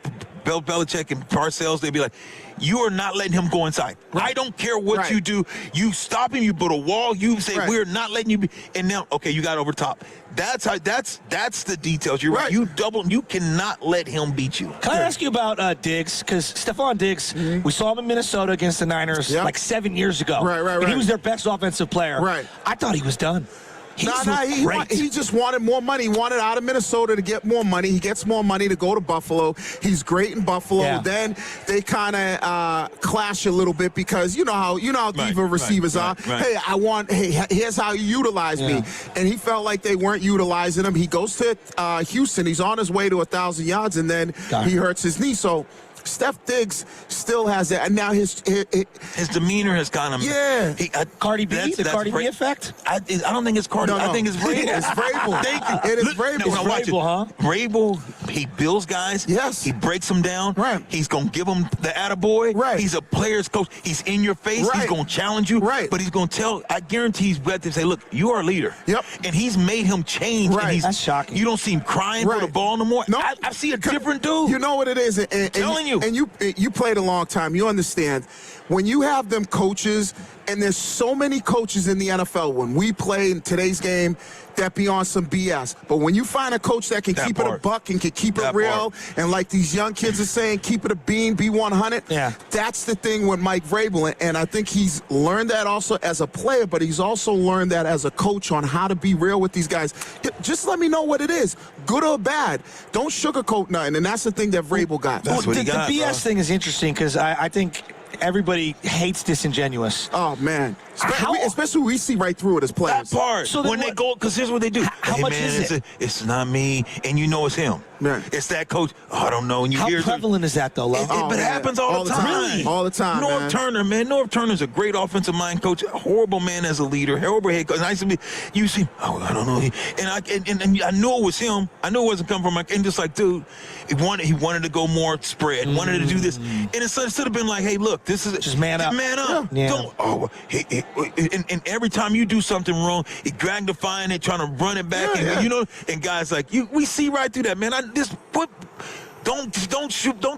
[SPEAKER 22] Bill Belichick and Parcells, they'd be like, you are not letting him go inside. Right. I don't care what you do. You stop him, you put a wall, you say, we're not letting you be. And now, okay, you got over top. That's the details. You're right. You cannot let him beat you.
[SPEAKER 21] Can I ask you about Diggs? Because Stephon Diggs, we saw him in Minnesota against the Niners like 7 years ago.
[SPEAKER 2] Right.
[SPEAKER 21] And he was their best offensive player.
[SPEAKER 2] Right.
[SPEAKER 21] I thought he was done.
[SPEAKER 2] He just wanted more money. He wanted out of Minnesota to get more money. He gets more money to go to Buffalo. He's great in Buffalo. Yeah. Then they kind of clash a little bit because you know how diva receivers are. Right. Hey, here's how you utilize me. And he felt like they weren't utilizing him. He goes to Houston. He's on his way to 1,000 yards, and then he hurts his knee. So Steph Diggs still has that, and now his
[SPEAKER 22] demeanor has kind of
[SPEAKER 21] Cardi B, the Cardi B effect.
[SPEAKER 22] I don't think it's Cardi. I think it's Vrabel.
[SPEAKER 2] It's Vrabel.
[SPEAKER 22] Thank you.
[SPEAKER 2] It is Vrabel.
[SPEAKER 22] It's Vrabel, huh? Vrabel, he builds guys.
[SPEAKER 2] Yes.
[SPEAKER 22] He breaks them down.
[SPEAKER 2] Right.
[SPEAKER 22] He's gonna give them the attaboy.
[SPEAKER 2] Right.
[SPEAKER 22] He's a player's coach. He's in your face.
[SPEAKER 2] Right.
[SPEAKER 22] He's gonna challenge you.
[SPEAKER 2] Right.
[SPEAKER 22] But he's gonna tell. I guarantee he's going to say, "Look, you are a leader."
[SPEAKER 2] Yep.
[SPEAKER 22] And he's made him change.
[SPEAKER 2] Right.
[SPEAKER 22] And
[SPEAKER 21] that's shocking.
[SPEAKER 22] You don't see him crying for the ball no more.
[SPEAKER 2] No.
[SPEAKER 22] I see a different dude.
[SPEAKER 2] You know what it is. And
[SPEAKER 22] telling you.
[SPEAKER 2] And you played a long time. You understand. When you have them coaches, and there's so many coaches in the NFL, when we play in today's game, that be on some BS. But when you find a coach that can keep it a buck and can keep it real, and like these young kids are saying, keep it a bean, be 100, that's the thing with Mike Vrabel. And I think he's learned that also as a player, but he's also learned that as a coach on how to be real with these guys. Just let me know what it is, good or bad. Don't sugarcoat nothing, and that's the thing that Vrabel got.
[SPEAKER 22] That's what he got,
[SPEAKER 21] the BS thing is interesting because I think everybody hates disingenuous.
[SPEAKER 2] Oh, man. Especially we see right through it as players.
[SPEAKER 22] That part. So when they go, because here's what they do.
[SPEAKER 21] How much is it?
[SPEAKER 22] It's not me, and you know it's him.
[SPEAKER 2] Right.
[SPEAKER 22] It's that coach. Oh, I don't know. And you
[SPEAKER 21] How
[SPEAKER 22] hear
[SPEAKER 21] prevalent is that, though, Love?
[SPEAKER 22] It happens all the time.
[SPEAKER 21] Really?
[SPEAKER 2] All the time,
[SPEAKER 22] Norv Turner, man. Norv Turner's a great offensive mind coach. A horrible man as a leader. Horrible head coach. Nice to be. You see, I don't know. And I knew it was him. I knew it wasn't coming from and just like, dude, he wanted to go more spread. Wanted to do this. And instead have been like, hey, look, this is
[SPEAKER 21] just man up.
[SPEAKER 22] Man up.
[SPEAKER 21] Yeah.
[SPEAKER 22] Don't. And every time you do something wrong, he magnifying it, trying to run it back, and guys like we see right through that, man. Don't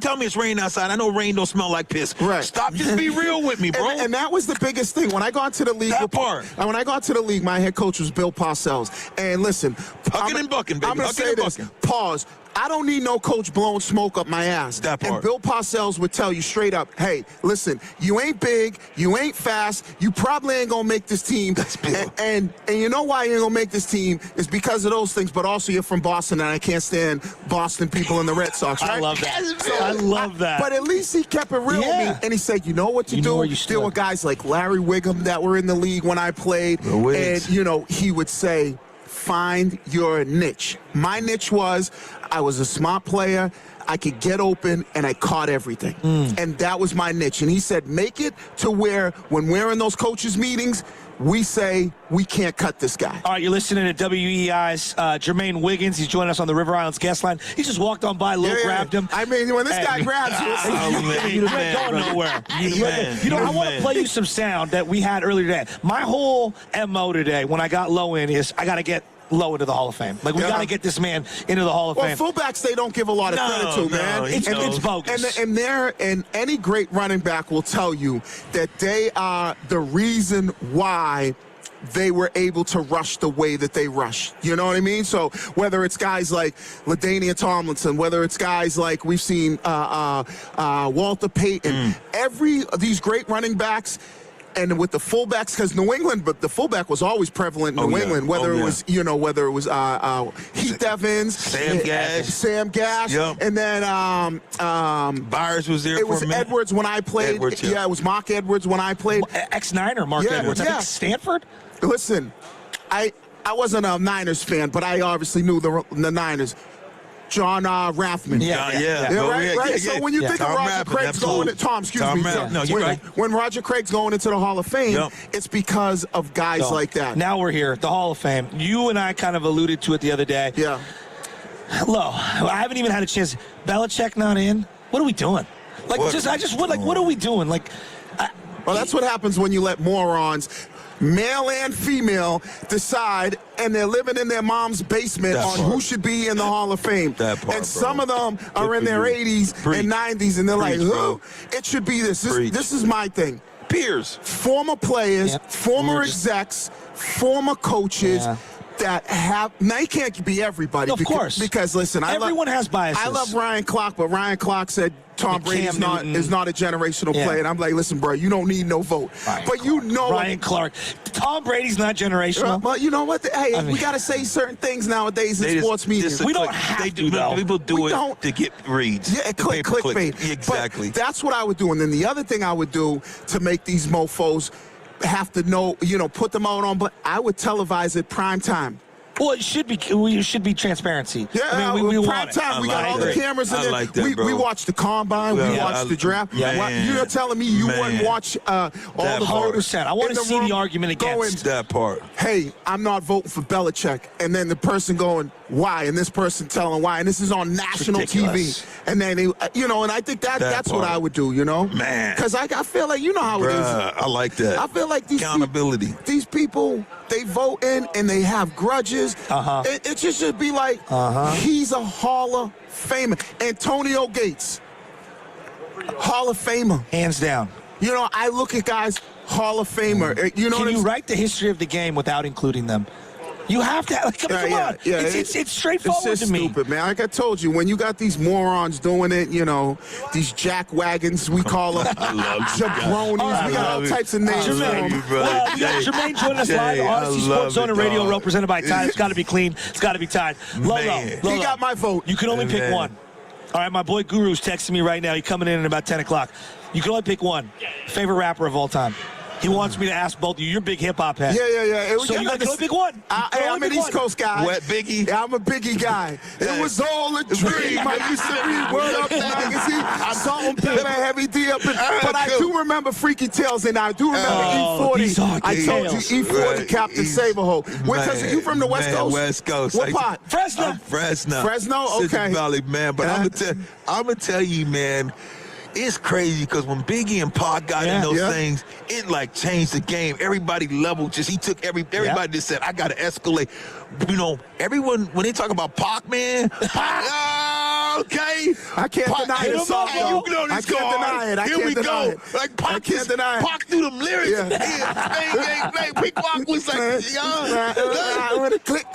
[SPEAKER 22] tell me it's raining outside. I know rain don't smell like piss.
[SPEAKER 2] Right.
[SPEAKER 22] Stop. Just be real with me, bro.
[SPEAKER 2] And that was the biggest thing when I got to the league. When I got to the league, my head coach was Bill Parcells. And listen,
[SPEAKER 22] hucking and bucking, baby.
[SPEAKER 2] I'm gonna say this. Pause. I don't need no coach blowing smoke up my ass.
[SPEAKER 22] That part.
[SPEAKER 2] And Bill Parcells would tell you straight up, hey, listen, you ain't big, you ain't fast, you probably ain't gonna make this team.
[SPEAKER 22] That's Bill.
[SPEAKER 2] And you know why you ain't gonna make this team is because of those things, but also you're from Boston, and I can't stand Boston people in the Red Sox, right?
[SPEAKER 21] I love that. I love that.
[SPEAKER 2] But at least he kept it real with me, and he said, you know what to do? There were guys like Larry Wiggum that were in the league when I played, and, he would say, find your niche. My niche was I was a smart player. I could get open, and I caught everything. And that was my niche. And he said, make it to where when we're in those coaches' meetings, we say we can't cut this guy.
[SPEAKER 21] All right, you're listening to WEI's Jermaine Wiggins. He's joining us on the River Islands guest line. He just walked on by. Lil grabbed him.
[SPEAKER 2] I mean, when this guy grabs you,
[SPEAKER 21] you ain't going nowhere. I want to play you some sound that we had earlier today. My whole MO today when I got low in is I got to get Lowe into the Hall of Fame. Like, we got to get this man into the Hall of Fame.
[SPEAKER 2] Well, fullbacks, they don't give a lot of credit to, man.
[SPEAKER 21] It's bogus.
[SPEAKER 2] And any great running back will tell you that they are the reason why they were able to rush the way that they rush. You know what I mean? So whether it's guys like LaDainian Tomlinson, whether it's guys like we've seen Walter Payton, these great running backs, and with the fullbacks, because New England, but the fullback was always prevalent in New England, whether it was Heath Evans, Sam Gash, and then
[SPEAKER 22] Byers was there.
[SPEAKER 2] It was Edwards when I played.
[SPEAKER 22] Edwards,
[SPEAKER 2] it was Mark Edwards when I played.
[SPEAKER 21] Ex-Niner Mark Edwards. I think Stanford.
[SPEAKER 2] Listen, I wasn't a Niners fan, but I obviously knew the Niners. John Rathman. Right. So when you think of Roger Craig's going to when Roger Craig's going into the Hall of Fame, it's because of guys like that.
[SPEAKER 21] Now we're here, the Hall of Fame. You and I kind of alluded to it the other day.
[SPEAKER 2] Yeah.
[SPEAKER 21] Low. I haven't even had a chance. Belichick not in. What are we doing? Like, what are we doing? Like,
[SPEAKER 2] well, that's what happens when you let morons, male and female, decide, and they're living in their mom's basement who should be in the Hall of Fame. And some of them are in their 80s and 90s, and they're like, who? It should be this. This is my thing.
[SPEAKER 22] Peers.
[SPEAKER 2] Former players, former execs, former coaches. That have now you can't be everybody,
[SPEAKER 21] of course,
[SPEAKER 2] because listen,
[SPEAKER 21] everyone has biases.
[SPEAKER 2] I love Ryan Clark, but Ryan Clark said Tom Brady is not a generational player, and I'm like, listen, bro, you don't need no vote. But you know,
[SPEAKER 21] Ryan Clark, Tom Brady's not generational.
[SPEAKER 2] But you know what? We got to say certain things nowadays in sports media.
[SPEAKER 21] We don't have to, though.
[SPEAKER 22] People do it to get reads.
[SPEAKER 2] Yeah, clickbait.
[SPEAKER 22] Exactly.
[SPEAKER 2] But that's what I would do, and then the other thing I would do to make these mofos have to know, put them out on, but I would televise it prime time.
[SPEAKER 21] Well, it should be transparency.
[SPEAKER 2] Yeah,
[SPEAKER 21] I mean, we
[SPEAKER 2] prime
[SPEAKER 21] want
[SPEAKER 2] time. We got all the cameras in there.
[SPEAKER 22] Like that,
[SPEAKER 2] we watch the combine. We watch the draft. You're telling me you wouldn't watch all the voters?
[SPEAKER 21] 100%. I want to see the argument against
[SPEAKER 22] that part.
[SPEAKER 2] Hey, I'm not voting for Belichick, and then the person going, why? And this person telling why, and this is on national TV. And then and I think that's what I would do.
[SPEAKER 22] Man,
[SPEAKER 2] because I feel like how it is.
[SPEAKER 22] I like that.
[SPEAKER 2] I feel like
[SPEAKER 22] accountability.
[SPEAKER 2] These people, they vote in and they have grudges. It just should be like he's a Hall of Famer. Antonio Gates, Hall of Famer,
[SPEAKER 21] hands down.
[SPEAKER 2] I look at guys, Hall of Famer.
[SPEAKER 21] Can you write the history of the game without including them? You have to. Come on. Yeah. It's straightforward
[SPEAKER 2] it's just
[SPEAKER 21] to me.
[SPEAKER 2] Stupid, man. Like I told you, when you got these morons doing it, these jack wagons, we call them jabronis. We got all types of names.
[SPEAKER 21] Jermaine, we got Jermaine joining us live. Odyssey Sports Zone and Radio Row, presented by Tide. It's got to be clean. It's got to be Tide. Lolo,
[SPEAKER 2] he got my vote.
[SPEAKER 21] You can only pick one. All right, my boy Guru's texting me right now. He's coming in at about 10 o'clock. You can only pick one. Favorite rapper of all time. He wants me to ask both of you. You're a big hip-hop head.
[SPEAKER 2] Yeah.
[SPEAKER 21] So you got to pick one.
[SPEAKER 2] I'm an East Coast guy.
[SPEAKER 22] Wet Biggie?
[SPEAKER 2] Yeah, I'm a Biggie guy. It was all a dream. I used to read Word Up magazine. Salt and Pepper, Heavy D up. But I do remember Freaky Tales, and I do remember E40. I told you, E40, Captain Saberho. Because you from the West Coast?
[SPEAKER 22] West Coast.
[SPEAKER 2] What part?
[SPEAKER 21] Fresno.
[SPEAKER 2] Fresno, okay.
[SPEAKER 22] Citrus Valley, man. But I'm going to tell you, man, it's crazy because when Biggie and Pac got in those things, it like changed the game. Everybody leveled. He took everybody just said, I got to escalate. Everyone, when they talk about Pac, man, okay.
[SPEAKER 2] I can't deny it. I can't deny it.
[SPEAKER 22] Here we go. Like Pac threw them lyrics. Pac was like,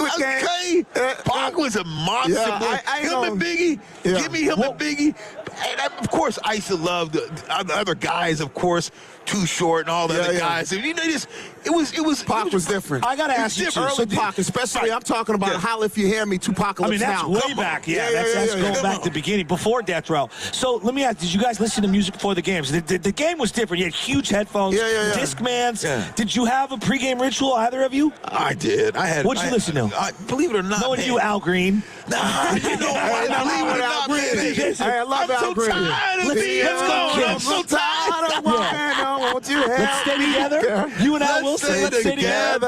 [SPEAKER 22] okay. Pac was a monster. Him and Biggie. Give me him and Biggie. And of course, I used to love the other guys, of course, Too Short and all the other guys. And, it was
[SPEAKER 2] Pac was different.
[SPEAKER 21] I got to ask you,
[SPEAKER 2] early Pac, especially I'm talking about Holla If You Hear Me, Tupacalypse Now.
[SPEAKER 21] I mean, that's way back. That's going back to the beginning, before Death Row. So let me ask, did you guys listen to music before the games? The game was different. You had huge headphones, Discmans. Did you have a pregame ritual, either of you?
[SPEAKER 22] I did.
[SPEAKER 21] What'd you listen to?
[SPEAKER 22] Believe it or not,
[SPEAKER 21] knowing you, Al Green.
[SPEAKER 22] Nah, believe it or not, man.
[SPEAKER 2] I love Al Green.
[SPEAKER 21] Let's go.
[SPEAKER 2] I'm so tired of walking. I want you to
[SPEAKER 21] Let's stay together. You and Al Wilson, let's stay together.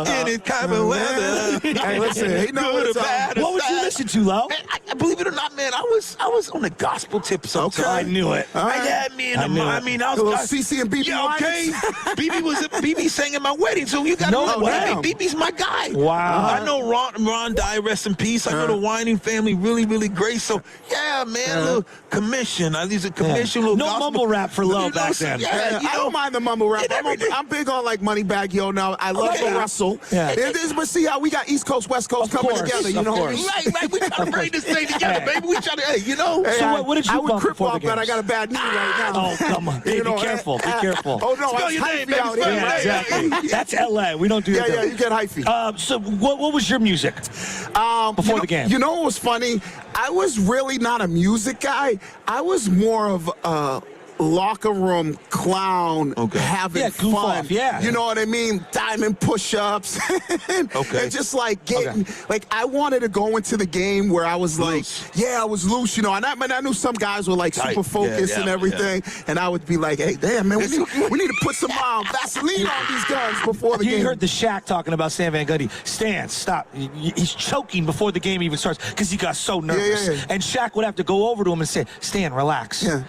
[SPEAKER 22] Any kind of weather.
[SPEAKER 2] Hey, listen, he knows
[SPEAKER 21] what would you listen to, Lo?
[SPEAKER 22] believe it or not, man, I was on the gospel tip sometimes.
[SPEAKER 21] I knew it.
[SPEAKER 22] I had me in the I mean, I was
[SPEAKER 2] CC and BB.
[SPEAKER 22] Yeah, okay. BB sang at my wedding, so you got to know BB's my guy.
[SPEAKER 21] Wow.
[SPEAKER 22] I know Ron died, rest in peace. I know the Whining family, really, really great. So yeah, man, little commission. I use a commission. Little
[SPEAKER 21] no
[SPEAKER 22] gospel.
[SPEAKER 21] mumble rap for low back then.
[SPEAKER 22] Yeah,
[SPEAKER 2] I don't mind the mumble rap. I'm big on like Moneybag Yo now. I love the Russell.
[SPEAKER 21] Yeah.
[SPEAKER 2] But see how we got East Coast, West Coast coming together. You know what I mean?
[SPEAKER 22] Right. We trying to bring this thing together, baby. We trying to, you know.
[SPEAKER 2] Hey,
[SPEAKER 21] so what did you
[SPEAKER 2] I would
[SPEAKER 21] bump
[SPEAKER 2] crip
[SPEAKER 21] before
[SPEAKER 2] off,
[SPEAKER 21] the
[SPEAKER 2] but I
[SPEAKER 21] games?
[SPEAKER 2] got a bad knee right now.
[SPEAKER 21] Oh, come on. Hey, be careful. Be careful.
[SPEAKER 2] Oh, no.
[SPEAKER 22] Spell your name, baby.
[SPEAKER 2] Out here.
[SPEAKER 21] Yeah, exactly. That's L.A. We don't do that.
[SPEAKER 2] Yeah, you get hyphy.
[SPEAKER 21] So what was your music before the game?
[SPEAKER 2] You know what was funny? I was really not a music guy. I was more of a locker room clown, having
[SPEAKER 21] goof
[SPEAKER 2] fun.
[SPEAKER 21] Off, yeah.
[SPEAKER 2] You know what I mean? Diamond push-ups. And just like getting, like I wanted to go into the game where I was loose. I was loose, you know. And I knew some guys were like super focused and everything. And I would be like, hey, damn, man, we need to put some Vaseline on these guns before the game.
[SPEAKER 21] You heard the Shaq talking about Stan Van Gundy. Stan, stop. He's choking before the game even starts because he got so nervous. And Shaq would have to go over to him and say, Stan, relax.
[SPEAKER 2] I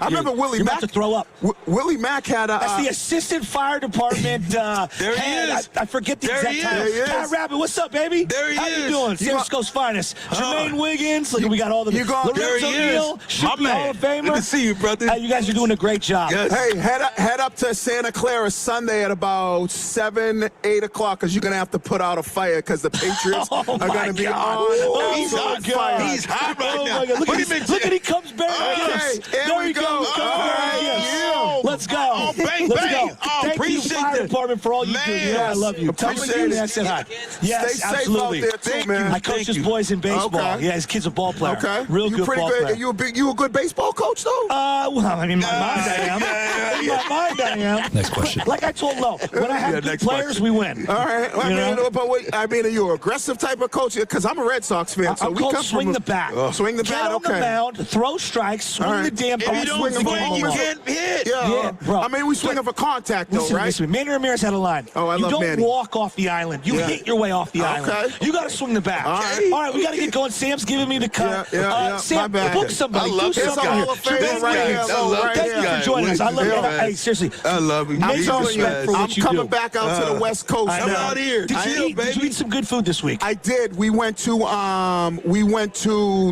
[SPEAKER 2] remember Willie
[SPEAKER 21] You're
[SPEAKER 2] Mack.
[SPEAKER 21] about to throw up.
[SPEAKER 2] Willie Mack had a...
[SPEAKER 21] That's the assistant fire department
[SPEAKER 22] there he is.
[SPEAKER 21] I forget the exact title. Cat Rabbit, what's up, baby?
[SPEAKER 22] There he
[SPEAKER 21] How
[SPEAKER 22] is.
[SPEAKER 21] you doing? San Francisco's finest. Jermaine Wiggins. Look, we got all the...
[SPEAKER 22] There he is.
[SPEAKER 21] Should be Hall of Famer.
[SPEAKER 22] Good to see you, brother.
[SPEAKER 21] You guys are doing a great job.
[SPEAKER 22] Yes.
[SPEAKER 2] Hey, head up to Santa Clara Sunday at about 7, 8 o'clock because you're going to have to put out a fire because the Patriots are going to be on.
[SPEAKER 22] He's hot. He's hot right now.
[SPEAKER 21] Look at he comes bearing gifts.
[SPEAKER 2] There we go.
[SPEAKER 21] Let's go.
[SPEAKER 22] Oh, bang,
[SPEAKER 21] Let's
[SPEAKER 22] bang.
[SPEAKER 21] go.
[SPEAKER 22] Oh,
[SPEAKER 21] Thank you,
[SPEAKER 22] appreciate
[SPEAKER 21] fire
[SPEAKER 22] that.
[SPEAKER 21] department, for all you do. You know I love you. Tell me I said hi. Yes,
[SPEAKER 2] Stay safe
[SPEAKER 21] absolutely.
[SPEAKER 2] out there too, man.
[SPEAKER 21] I coach his boys in baseball. Yeah, his kid's a ball player.
[SPEAKER 2] Okay.
[SPEAKER 21] Real good ball player.
[SPEAKER 2] You a good baseball coach, though?
[SPEAKER 21] Well, I mean, in my mind I am. In my mind I am.
[SPEAKER 7] Next question.
[SPEAKER 21] Like I told Lo, when I have good players, we win.
[SPEAKER 2] All right. I mean, are you an aggressive type of coach? Because I'm a Red Sox fan, so
[SPEAKER 21] I'm
[SPEAKER 2] we
[SPEAKER 21] called
[SPEAKER 2] come
[SPEAKER 21] swing
[SPEAKER 2] from
[SPEAKER 21] the bat.
[SPEAKER 2] Swing the bat,
[SPEAKER 21] Get on the mound, throw strikes, swing the damn bat.
[SPEAKER 22] If you don't swing, you can't hit.
[SPEAKER 2] Yeah,
[SPEAKER 21] bro.
[SPEAKER 2] I mean, we swing for contact, though, right?
[SPEAKER 21] Listen, Manny Ramirez had a line.
[SPEAKER 2] Oh, I love Manny.
[SPEAKER 21] You don't walk off the island. You hit your way off the island. You got to swing the bat. All right, we got to get going. Sam's giving me the cut. Sam, book somebody. Do something here. Thank you for joining us. I love you. Hey, seriously.
[SPEAKER 22] I love you.
[SPEAKER 21] I'm
[SPEAKER 2] coming back out to the West Coast.
[SPEAKER 22] I'm out here.
[SPEAKER 21] Did you eat some good food this week?
[SPEAKER 2] I did. We went to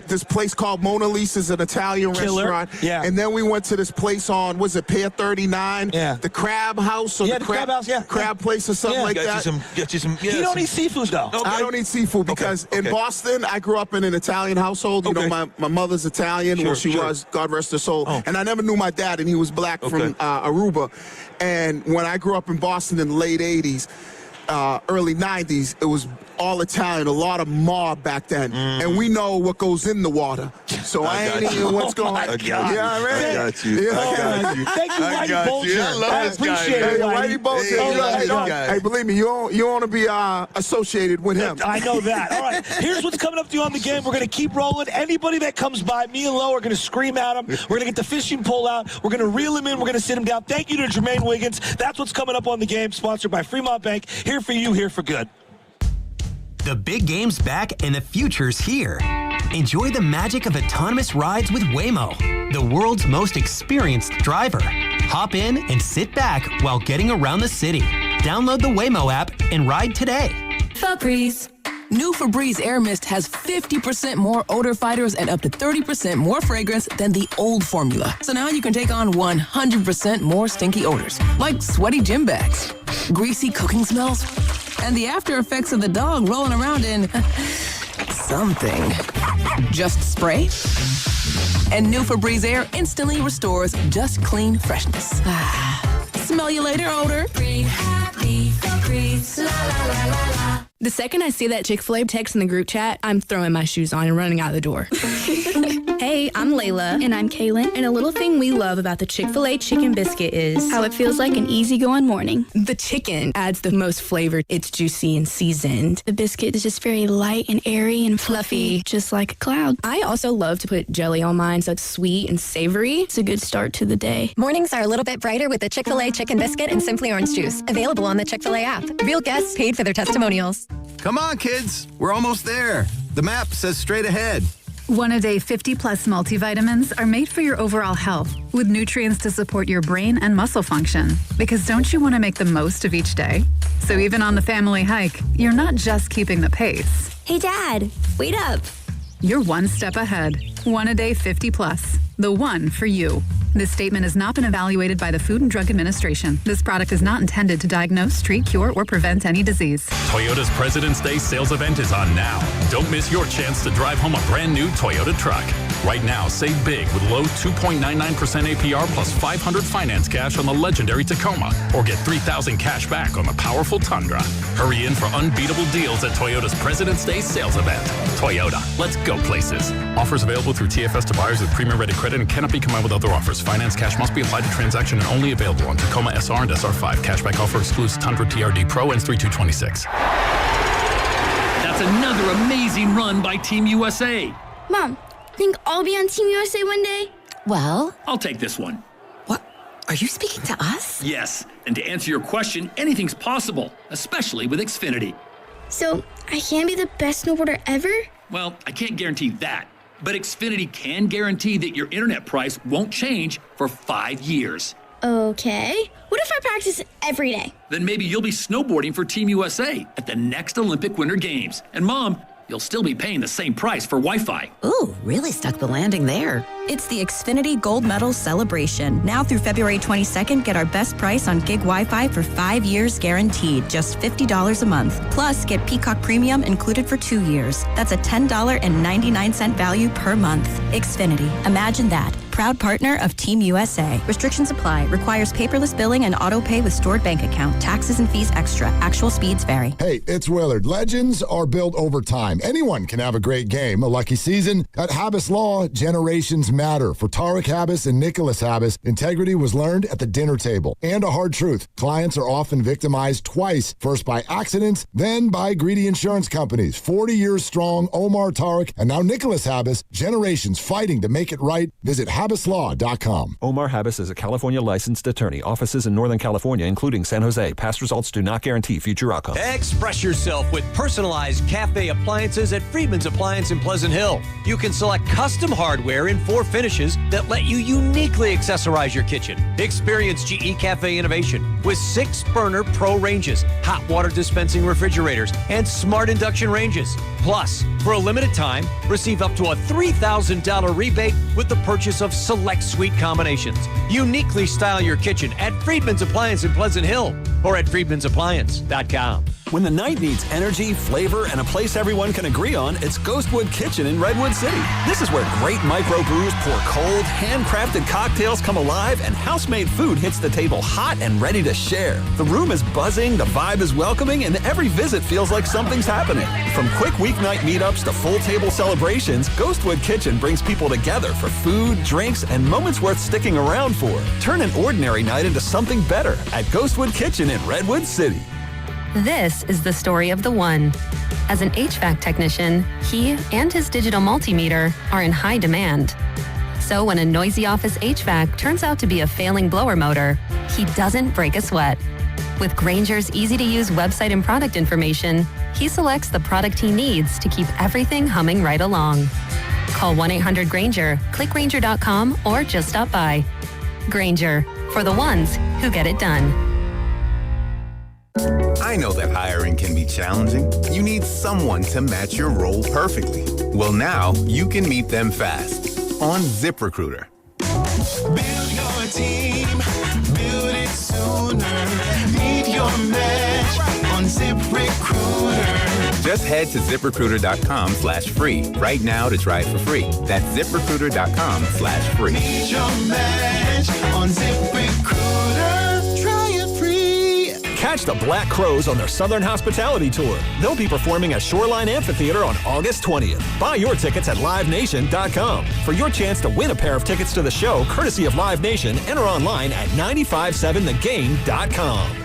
[SPEAKER 2] this place called Mona Lisa's, an Italian restaurant.
[SPEAKER 21] Yeah.
[SPEAKER 2] And then we went to this place on, was it Pier 39?
[SPEAKER 21] Yeah.
[SPEAKER 2] The Crab House or
[SPEAKER 21] the Crab House,
[SPEAKER 2] Crab place or something like that.
[SPEAKER 22] Get you some.
[SPEAKER 21] You don't eat seafood though.
[SPEAKER 22] Okay.
[SPEAKER 2] I don't eat seafood because in Boston, I grew up in an Italian household. You know, my mother's Italian. She was, God rest her soul. And I never knew my dad, and he was black from Aruba. And when I grew up in Boston in the late 80s, early 90s, it was all Italian, a lot of mob back then. And we know what goes in the water. So I ain't eating what's going on.
[SPEAKER 22] I got you.
[SPEAKER 21] Thank you, Whitey Bulger.
[SPEAKER 22] I love this guy.
[SPEAKER 21] Appreciate it,
[SPEAKER 2] Whitey Bulger. Hey, believe me, you don't want to be associated with him.
[SPEAKER 21] I know that. All right, here's what's coming up to you on the game. We're going to keep rolling. Anybody that comes by, me and Lo are going to scream at him. We're going to get the fishing pole out. We're going to reel him in. We're going to sit him down. Thank you to Jermaine Wiggins. That's what's coming up on the game, sponsored by Fremont Bank. Here for you, here for good.
[SPEAKER 15] The big game's back and the future's here. Enjoy the magic of autonomous rides with Waymo, the world's most experienced driver. Hop in and sit back while getting around the city. Download the Waymo app and ride today.
[SPEAKER 27] Febreze. New Febreze Air Mist has 50% more odor fighters and up to 30% more fragrance than the old formula. So now you can take on 100% more stinky odors, like sweaty gym bags, greasy cooking smells, and the after effects of the dog rolling around in something. Just spray, and new Febreze Air instantly restores just clean freshness. Smell you later, odor. Breathe happy, Febreze, la la la la la.
[SPEAKER 3] The second I see that Chick-fil-A text in the group chat, I'm throwing my shoes on and running out the door. Hey, I'm Layla.
[SPEAKER 4] And I'm Kaylin.
[SPEAKER 3] And a little thing we love about the Chick-fil-A chicken biscuit is
[SPEAKER 4] how it feels like an easygoing morning.
[SPEAKER 3] The chicken adds the most flavor. It's juicy and seasoned.
[SPEAKER 4] The biscuit is just very light and airy and fluffy, just like a cloud.
[SPEAKER 3] I also love to put jelly on mine so it's sweet and savory.
[SPEAKER 4] It's a good start to the day.
[SPEAKER 11] Mornings are a little bit brighter with the Chick-fil-A chicken biscuit and Simply Orange juice. Available on the Chick-fil-A app. Real guests paid for their testimonials.
[SPEAKER 17] Come on, kids. We're almost there. The map says straight ahead.
[SPEAKER 6] One-a-day 50-plus multivitamins are made for your overall health, with nutrients to support your brain and muscle function. Because don't you want to make the most of each day? So even on the family hike, you're not just keeping the pace.
[SPEAKER 8] Hey, Dad, wait up.
[SPEAKER 6] You're one step ahead. One-a-day 50-plus. The one for you. This statement has not been evaluated by the Food and Drug Administration. This product is not intended to diagnose, treat, cure, or prevent any disease.
[SPEAKER 17] Toyota's President's Day sales event is on now. Don't miss your chance to drive home a brand new Toyota truck. Right now, save big with low 2.99% APR plus $500 finance cash on the legendary Tacoma, or get $3,000 cash back on the powerful Tundra. Hurry in for unbeatable deals at Toyota's President's Day sales event. Toyota, let's go places. Offers available through TFS to buyers with premium rated credit and cannot be combined with other offers. Finance cash must be applied to transaction and only available on Tacoma SR and SR5. Cashback offer excludes Tundra TRD Pro, ends 3/2/26.
[SPEAKER 18] That's another amazing run by Team USA.
[SPEAKER 8] Mom, think I'll be on Team USA one day?
[SPEAKER 18] Well, I'll take this one.
[SPEAKER 8] What? Are you speaking to us?
[SPEAKER 18] Yes, and to answer your question, anything's possible, especially with Xfinity.
[SPEAKER 8] So, I can be the best snowboarder ever?
[SPEAKER 18] Well, I can't guarantee that, but Xfinity can guarantee that your internet price won't change for 5 years.
[SPEAKER 8] Okay. What if I practice every day?
[SPEAKER 18] Then maybe you'll be snowboarding for Team USA at the next Olympic Winter Games. And Mom, you'll still be paying the same price for Wi-Fi.
[SPEAKER 19] Ooh, really stuck the landing there.
[SPEAKER 25] It's the Xfinity Gold Medal Celebration. Now through February 22nd, get our best price on gig Wi-Fi for 5 years guaranteed, just $50 a month. Plus, get Peacock Premium included for 2 years. That's a $10.99 value per month. Xfinity. Imagine that. Proud partner of Team USA. Restrictions apply. Requires paperless billing and auto pay with stored bank account. Taxes and fees extra. Actual speeds vary.
[SPEAKER 20] Hey, it's Willard. Legends are built over time. Anyone can have a great game, a lucky season. At Habas Law, generations matter. For Tarek Habas and Nicholas Habas, integrity was learned at the dinner table. And a hard truth, clients are often victimized twice. First by accidents, then by greedy insurance companies. 40 years strong, Omar, Tarek, and now Nicholas Habas. Generations fighting to make it right. Visit HabasLaw.com.
[SPEAKER 7] Omar Habas is a California licensed attorney. Offices in Northern California, including San Jose. Past results do not guarantee future outcomes.
[SPEAKER 23] Express yourself with personalized cafe appliances at Friedman's Appliance in Pleasant Hill. You can select custom hardware in 4 finishes that let you uniquely accessorize your kitchen. Experience GE Cafe innovation with 6-burner Pro ranges, hot water dispensing refrigerators, and smart induction ranges. Plus, for a limited time, receive up to a $3,000 rebate with the purchase of select suite combinations. Uniquely style your kitchen at Friedman's Appliance in Pleasant Hill or at friedmansappliance.com.
[SPEAKER 24] When the night needs energy, flavor, and a place everyone can agree on, it's Ghostwood Kitchen in Redwood City. This is where great microbrews pour cold, handcrafted cocktails come alive, and house-made food hits the table hot and ready to share. The room is buzzing, the vibe is welcoming, and every visit feels like something's happening. From quick weeknight meetups to full-table celebrations, Ghostwood Kitchen brings people together for food, drinks, and moments worth sticking around for. Turn an ordinary night into something better at Ghostwood Kitchen in Redwood City.
[SPEAKER 26] This is the story of the one. As an HVAC technician, he and his digital multimeter are in high demand. So when a noisy office HVAC turns out to be a failing blower motor, he doesn't break a sweat. With Grainger's easy-to-use website and product information, he selects the product he needs to keep everything humming right along. Call 1-800-GRAINGER, click Grainger.com, or just stop by. Grainger, for the ones who get it done.
[SPEAKER 30] I know that hiring can be challenging. You need someone to match your role perfectly. Well, now you can meet them fast on ZipRecruiter.
[SPEAKER 31] Build your team, build it sooner. Meet your match on ZipRecruiter.
[SPEAKER 30] Just head to ZipRecruiter.com/free right now to try it for free. That's ZipRecruiter.com/free.
[SPEAKER 31] Meet your match on ZipRecruiter. Try it free.
[SPEAKER 24] Catch the Black Crowes on their Southern Hospitality Tour. They'll be performing at Shoreline Amphitheater on August 20th. Buy your tickets at LiveNation.com. For your chance to win a pair of tickets to the show, courtesy of Live Nation, enter online at 957thegame.com.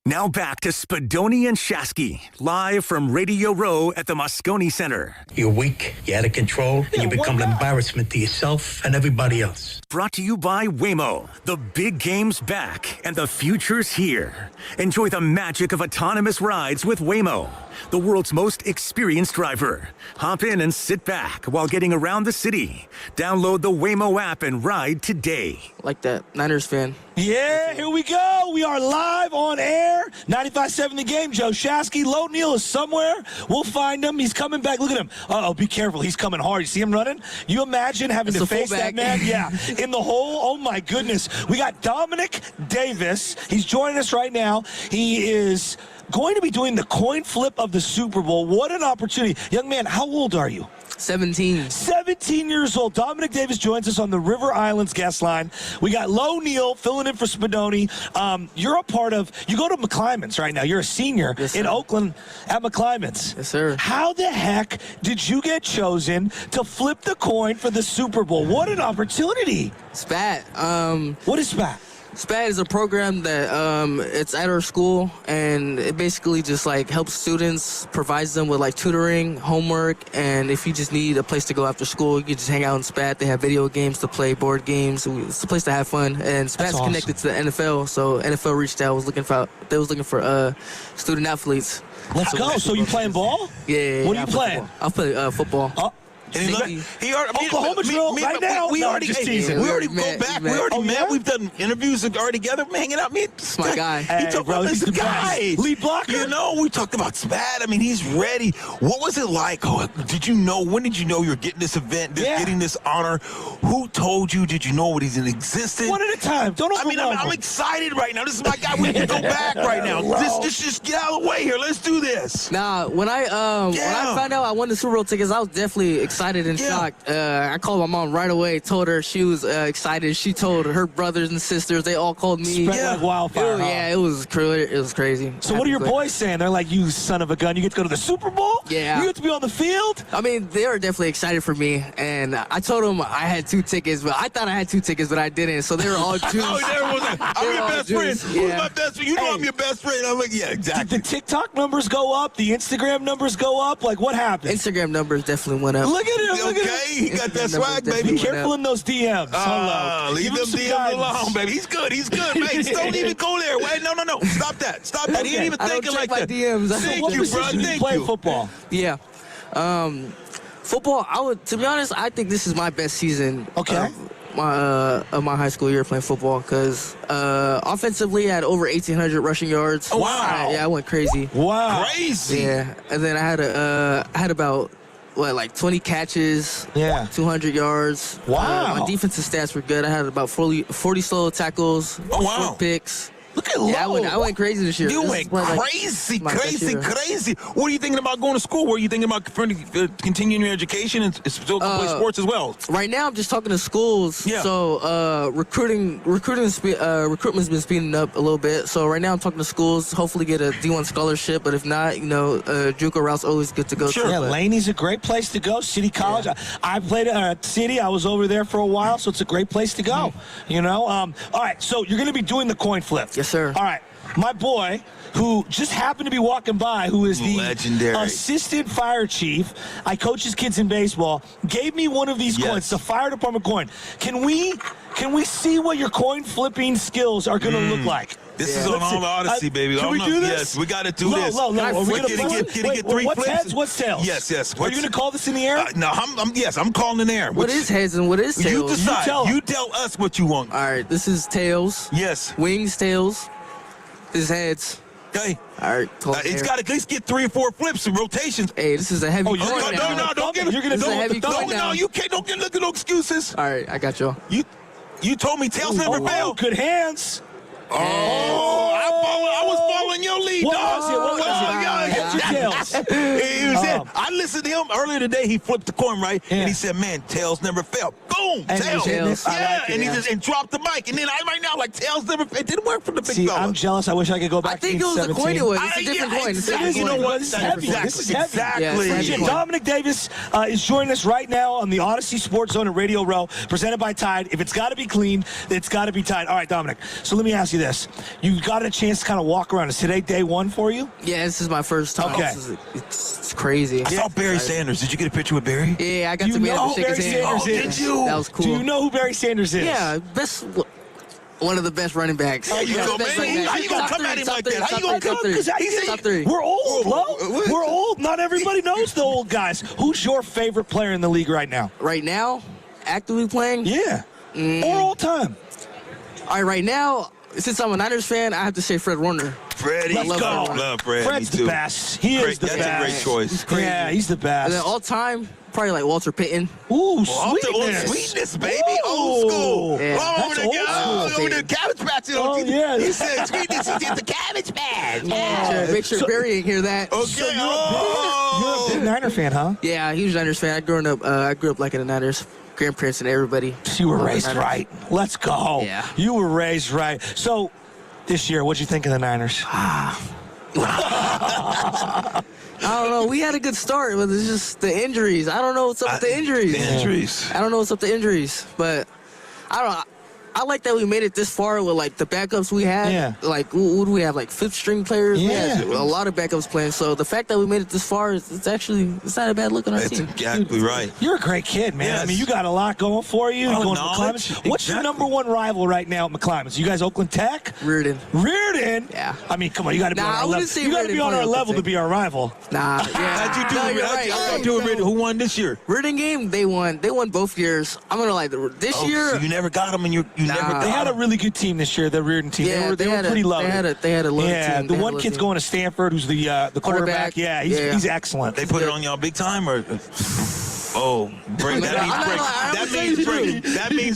[SPEAKER 1] Now back to Spadoni and Shasky, live from Radio Row at the Moscone Center.
[SPEAKER 5] You're weak, you're out of control, and you become an embarrassment to yourself and everybody else.
[SPEAKER 1] Brought to you by Waymo. The big game's back, and the future's here. Enjoy the magic of autonomous rides with Waymo, the world's most experienced driver. Hop in and sit back while getting around the city. Download the Waymo app and ride today.
[SPEAKER 9] Like that Niners fan.
[SPEAKER 21] Yeah, here we go. We are live on air. 95.7 The Game. Joe Shasky. Low Neal is somewhere. We'll find him. He's coming back. Look at him. Uh-oh, be careful. He's coming hard. You see him running? You imagine having to face that man? Yeah. In the hole. Oh, my goodness. We got Dominic Davis. He's joining us right now. He is going to be doing the coin flip of the Super Bowl. What an opportunity. Young man, how old are you?
[SPEAKER 9] 17.
[SPEAKER 21] 17 years old. Dominic Davis joins us on the River Islands guest line. We got Low Neal filling in for Spadoni. You're a part of, you go to McClymonds right now. You're a senior in Oakland at McClymonds.
[SPEAKER 9] Yes, sir.
[SPEAKER 21] How the heck did you get chosen to flip the coin for the Super Bowl? What an opportunity.
[SPEAKER 9] SPAT.
[SPEAKER 21] What is SPAT?
[SPEAKER 9] SPAT is a program that it's at our school, and it basically just like helps students, provides them with like tutoring, homework, and if you just need a place to go after school, you can just hang out in SPAT. They have video games to play, board games. It's a place to have fun, and SPAT's connected to the NFL. So NFL reached out, they was looking for student athletes.
[SPEAKER 21] Let's go. So you playing ball?
[SPEAKER 9] Yeah.
[SPEAKER 21] What are you playing?
[SPEAKER 9] I play football.
[SPEAKER 10] And he already,
[SPEAKER 21] Oklahoma drill right now.
[SPEAKER 10] We already
[SPEAKER 21] go
[SPEAKER 10] back. We already met. We've done interviews already together, hanging out.
[SPEAKER 9] It's my guy.
[SPEAKER 21] Hey,
[SPEAKER 10] he talked about this guy.
[SPEAKER 21] Lead blocker.
[SPEAKER 10] You know, we talked about SPAT. I mean, he's ready. What was it like? Did you know? When did you know you're getting this event, getting this honor? Who told you? Did you know what he's in existence?
[SPEAKER 21] One at a time. Don't overwhelm.
[SPEAKER 10] I'm excited right now. This is my guy. We can go back right now. Just get out of the way here. Let's do this.
[SPEAKER 9] Nah, when I found out I won the Super Bowl tickets, I was definitely excited and shocked. I called my mom right away, told her she was excited. She told her brothers and sisters. They all called me.
[SPEAKER 21] Spread like wildfire.
[SPEAKER 9] It was crazy.
[SPEAKER 21] So what are your boys saying? They're like, you son of a gun. You get to go to the Super Bowl?
[SPEAKER 9] Yeah.
[SPEAKER 21] You get to be on the field?
[SPEAKER 9] I mean, they were definitely excited for me. And I told them I had 2 tickets, but I thought I had 2 tickets, but I didn't. So they were all Jews.
[SPEAKER 10] I'm your best friend. Who's my best friend? You know I'm your best friend. I'm like, yeah, exactly.
[SPEAKER 21] Did the TikTok numbers go up? The Instagram numbers go up? Like, what happened?
[SPEAKER 9] Instagram numbers definitely went up.
[SPEAKER 21] Look at him. Look at him.
[SPEAKER 10] He got that swag, baby.
[SPEAKER 21] Be careful in those DMs. Hello.
[SPEAKER 10] Leave them DMs alone, baby. He's good. Mate, don't even go there. Wait, no. Stop that.
[SPEAKER 21] Okay.
[SPEAKER 10] He ain't even thinking like that.
[SPEAKER 9] DMs.
[SPEAKER 21] Thank you, bro. Thank you. Football.
[SPEAKER 9] Yeah. Football, to be honest, I think this is my best season.
[SPEAKER 21] Okay.
[SPEAKER 9] Of my high school year playing football, because offensively I had over 1,800 rushing yards.
[SPEAKER 21] Oh, wow.
[SPEAKER 9] I went crazy.
[SPEAKER 21] Wow.
[SPEAKER 10] Crazy.
[SPEAKER 9] Yeah. And then I had about 20 catches, 200 yards.
[SPEAKER 21] Wow.
[SPEAKER 9] My defensive stats were good. I had about 40 solo tackles, 4 picks.
[SPEAKER 21] Look at Lowe.
[SPEAKER 9] I went crazy this year.
[SPEAKER 10] You went crazy. What are you thinking about going to school? Were you thinking about continuing your education and still play sports as well?
[SPEAKER 9] Right now, I'm just talking to schools. Yeah. So recruitment's been speeding up a little bit. So right now, I'm talking to schools. Hopefully, get a D1 scholarship. But if not, JUCO route's always good to go.
[SPEAKER 21] Sure. Yeah, Laney's a great place to go. City College. Yeah. I played at City. I was over there for a while, so it's a great place to go. All right. So you're going to be doing the coin flip.
[SPEAKER 9] Yes, sir.
[SPEAKER 21] All right. My boy, who just happened to be walking by, who is the
[SPEAKER 10] legendary
[SPEAKER 21] assistant fire chief, I coach his kids in baseball, gave me one of these coins, the fire department coin. Can we see what your coin flipping skills are going to look like?
[SPEAKER 10] This is on all the Odyssey, baby.
[SPEAKER 21] Can we do this?
[SPEAKER 10] Yes, we got to do this.
[SPEAKER 21] Are we going to
[SPEAKER 10] get 3
[SPEAKER 21] what's
[SPEAKER 10] flips?
[SPEAKER 21] Heads, what's tails?
[SPEAKER 10] Yes.
[SPEAKER 21] Are you going to call this in the air?
[SPEAKER 10] No, I'm calling in the air.
[SPEAKER 9] What is heads and what is tails?
[SPEAKER 10] You decide. You tell us what you want.
[SPEAKER 9] All right, this is tails.
[SPEAKER 10] Yes.
[SPEAKER 9] Wings, tails. This is heads.
[SPEAKER 10] Okay.
[SPEAKER 21] All right.
[SPEAKER 10] It's got to at least get 3 or 4 flips and rotations.
[SPEAKER 9] Hey, this is a heavy coin.
[SPEAKER 10] No, don't get it. You're going to No, you can't. Don't get no excuses.
[SPEAKER 9] All right, I got y'all.
[SPEAKER 10] You told me tails never fail.
[SPEAKER 21] Good hands.
[SPEAKER 10] Oh, I was following your lead, dog. I listened to him earlier today. He flipped the coin, right? Yeah. And he said, man, tails never fail. Boom,
[SPEAKER 21] and
[SPEAKER 10] tails.
[SPEAKER 21] Tails.
[SPEAKER 10] Yeah, and he just dropped the mic. like? And then right now, like, tails never, it didn't work for the big
[SPEAKER 21] See,
[SPEAKER 10] fella.
[SPEAKER 21] I'm jealous. I wish I could go back
[SPEAKER 9] I think
[SPEAKER 21] to
[SPEAKER 9] it was the coin it was. It's a
[SPEAKER 10] Yeah,
[SPEAKER 9] different coin. It's a
[SPEAKER 10] exactly.
[SPEAKER 9] different
[SPEAKER 21] You know
[SPEAKER 9] coin.
[SPEAKER 21] what? This is heavy. This is heavy.
[SPEAKER 10] Exactly.
[SPEAKER 9] Yeah, it's a
[SPEAKER 21] Appreciate
[SPEAKER 9] heavy coin.
[SPEAKER 21] Dominic Davis is joining us right now on the Odyssey Sports Zone at Radio Row, presented by Tide. If it's got to be clean, it's got to be Tide. All right, Dominic. So let me ask you this: you got a chance to kind of walk around. Is today day one for you?
[SPEAKER 9] Yeah, this is my first time.
[SPEAKER 21] Okay.
[SPEAKER 9] It's crazy.
[SPEAKER 10] I saw Barry Sanders. Did you get a picture with Barry?
[SPEAKER 9] Yeah, I got
[SPEAKER 21] You
[SPEAKER 9] to meet
[SPEAKER 21] know
[SPEAKER 9] him
[SPEAKER 21] who
[SPEAKER 9] and shake
[SPEAKER 21] Barry
[SPEAKER 9] his hand.
[SPEAKER 21] Sanders is?
[SPEAKER 10] Did you?
[SPEAKER 9] That was cool.
[SPEAKER 21] Do you know who Barry Sanders is?
[SPEAKER 9] Yeah, one of the best running backs.
[SPEAKER 10] How you go, man? How you gonna come at him like that? How you gonna come?
[SPEAKER 9] Top three.
[SPEAKER 21] We're old, We're old. Not everybody knows the old guys. Who's your favorite player in the league right now?
[SPEAKER 9] Right now, actively playing?
[SPEAKER 21] Yeah. Or all time?
[SPEAKER 9] All right, right now, since I'm a Niners fan, I have to say Fred Warner.
[SPEAKER 10] Freddie.
[SPEAKER 21] Let's go.
[SPEAKER 10] Love Fred.
[SPEAKER 21] Fred's
[SPEAKER 10] Me too.
[SPEAKER 21] the best. He is the
[SPEAKER 10] That's
[SPEAKER 21] best.
[SPEAKER 10] a great choice.
[SPEAKER 9] He's crazy.
[SPEAKER 21] Yeah, he's the best.
[SPEAKER 9] And then all time, probably like Walter Payton.
[SPEAKER 21] Ooh,
[SPEAKER 10] Sweetness. Sweetness, baby. Old school.
[SPEAKER 9] Yeah.
[SPEAKER 10] Oh,
[SPEAKER 21] That's old school.
[SPEAKER 10] over the cabbage patch.
[SPEAKER 21] Oh, yeah.
[SPEAKER 10] He said sweetness. He did the cabbage patch.
[SPEAKER 9] Make sure Barry ain't hear that.
[SPEAKER 10] Okay.
[SPEAKER 21] So you're a big Niner fan, huh?
[SPEAKER 9] Yeah, huge Niners fan. I grew up like in the Niners. Grandparents and everybody.
[SPEAKER 21] You were raised right. Let's go.
[SPEAKER 9] Yeah.
[SPEAKER 21] You were raised right. So, this year, what'd you think of the Niners?
[SPEAKER 9] I don't know. We had a good start, but it's just the injuries. I don't know what's up with the injuries. I don't know what's up with the injuries, but I don't know. I like that we made it this far with like the backups we had.
[SPEAKER 21] Yeah.
[SPEAKER 9] Like, what do we have? Like 5th string players.
[SPEAKER 21] Yeah.
[SPEAKER 9] We had a lot of backups playing. So the fact that we made it this far, it's not a bad look on our
[SPEAKER 10] That's
[SPEAKER 9] team.
[SPEAKER 10] exactly right.
[SPEAKER 21] You're a great kid, man.
[SPEAKER 10] Yes.
[SPEAKER 21] I mean, you got a lot going for you.
[SPEAKER 10] Oh,
[SPEAKER 21] You're going
[SPEAKER 10] knowledge.
[SPEAKER 21] to McClymonds. What's your number one rival right now at McClymonds? You guys Oakland Tech?
[SPEAKER 9] Reardon.
[SPEAKER 21] Reardon?
[SPEAKER 9] Yeah.
[SPEAKER 21] I mean, come on. You got to be
[SPEAKER 9] Nah,
[SPEAKER 21] on
[SPEAKER 9] I
[SPEAKER 21] our
[SPEAKER 9] wouldn't
[SPEAKER 21] level.
[SPEAKER 9] say
[SPEAKER 21] You got to be
[SPEAKER 9] Reardon
[SPEAKER 21] on our
[SPEAKER 9] playing
[SPEAKER 21] level to
[SPEAKER 9] Oakland
[SPEAKER 21] be our rival.
[SPEAKER 9] Nah, yeah.
[SPEAKER 10] How'd you do?
[SPEAKER 9] No, you're right.
[SPEAKER 10] How'd you do with Reardon? Who won this year?
[SPEAKER 9] Reardon game, they won. They won both years. I'm gonna like this year.
[SPEAKER 10] So you never got them, and you never got
[SPEAKER 21] They had a really good team this year, the Reardon team.
[SPEAKER 9] Yeah,
[SPEAKER 21] they were pretty low.
[SPEAKER 9] They had a low
[SPEAKER 21] yeah,
[SPEAKER 9] team.
[SPEAKER 21] the
[SPEAKER 9] They had
[SPEAKER 21] one
[SPEAKER 9] a low
[SPEAKER 21] kid's
[SPEAKER 9] team.
[SPEAKER 21] going to Stanford, who's the quarterback. Yeah, he's excellent.
[SPEAKER 10] They put it on y'all big time, or break. That means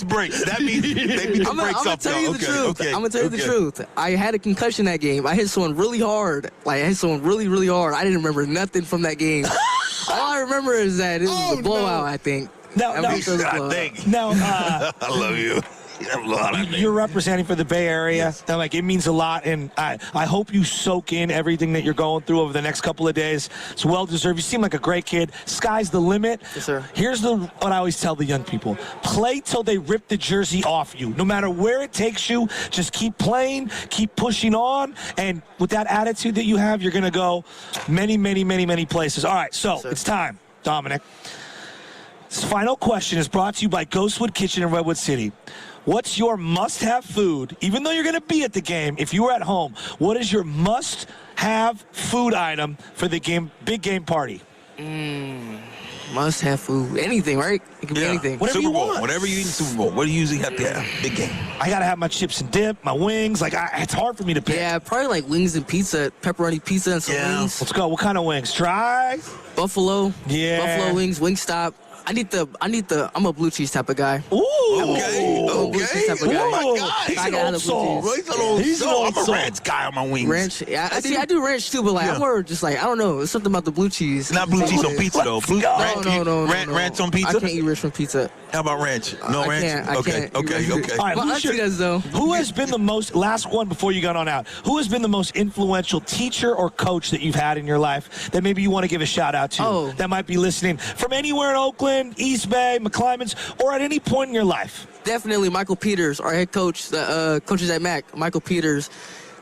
[SPEAKER 10] breaks. That means they beat the
[SPEAKER 9] I'm
[SPEAKER 10] breaks
[SPEAKER 9] gonna
[SPEAKER 10] up.
[SPEAKER 9] tell you the truth.
[SPEAKER 10] Okay.
[SPEAKER 9] I'm gonna tell you the truth. I had a concussion that game. I hit someone really hard. Like I hit someone really, really hard. I didn't remember nothing from that game. All I remember is that it was a blowout. I think.
[SPEAKER 21] Now,
[SPEAKER 10] I love you.
[SPEAKER 21] You're representing for the Bay Area. Yes. Like, it means a lot, and I hope you soak in everything that you're going through over the next couple of days. It's well deserved. You seem like a great kid. Sky's the limit.
[SPEAKER 9] Yes, sir.
[SPEAKER 21] Here's what I always tell the young people: play till they rip the jersey off you. No matter where it takes you, just keep playing, keep pushing on, and with that attitude that you have, you're going to go many, many, many, many places. All right, so it's time, Dominic. This final question is brought to you by Ghostwood Kitchen in Redwood City. What's your must-have food, even though you're going to be at the game, if you were at home, what is your must-have food item for the big game party?
[SPEAKER 9] Must-have food. Anything, right? It can be anything.
[SPEAKER 21] Whatever
[SPEAKER 10] Super
[SPEAKER 21] you
[SPEAKER 10] Bowl.
[SPEAKER 21] want.
[SPEAKER 10] Whatever you eat in Super Bowl. What do you usually have to have? Big game.
[SPEAKER 21] I got to have my chips and dip, my wings. It's hard for me to pick.
[SPEAKER 9] Yeah, probably like wings and pizza, pepperoni pizza and some wings.
[SPEAKER 21] Let's go. What kind of wings? Dry?
[SPEAKER 9] Buffalo.
[SPEAKER 21] Yeah.
[SPEAKER 9] Buffalo wings, Wingstop. I'm a blue cheese type of guy.
[SPEAKER 21] Ooh.
[SPEAKER 10] Okay.
[SPEAKER 9] I'm a blue cheese type of guy.
[SPEAKER 10] Oh my God.
[SPEAKER 21] He's
[SPEAKER 9] I
[SPEAKER 21] an
[SPEAKER 9] gotta
[SPEAKER 21] old
[SPEAKER 9] have
[SPEAKER 21] soul.
[SPEAKER 9] blue cheese.
[SPEAKER 10] He's an old soul. I'm
[SPEAKER 21] soul.
[SPEAKER 10] a ranch guy on my wings.
[SPEAKER 9] Ranch, yeah. I do ranch too, but like I'm more just like I don't know. It's something about the blue cheese.
[SPEAKER 10] Not blue cheese on pizza though.
[SPEAKER 9] No.
[SPEAKER 10] Ranch on pizza.
[SPEAKER 9] I can't eat ranch on pizza.
[SPEAKER 10] How about ranch? No
[SPEAKER 9] I
[SPEAKER 10] ranch.
[SPEAKER 9] can't. I
[SPEAKER 10] Okay.
[SPEAKER 9] can't.
[SPEAKER 21] All right,
[SPEAKER 9] My auntie does though.
[SPEAKER 21] Who has been the most, last one before you got on out, who has been the most influential teacher or coach that you've had in your life that maybe you want to give a shout out to that might be listening from anywhere in Oakland, East Bay, McClymonds, or at any point in your life?
[SPEAKER 9] Definitely Michael Peters, our head coach, coaches at Mac. Michael Peters.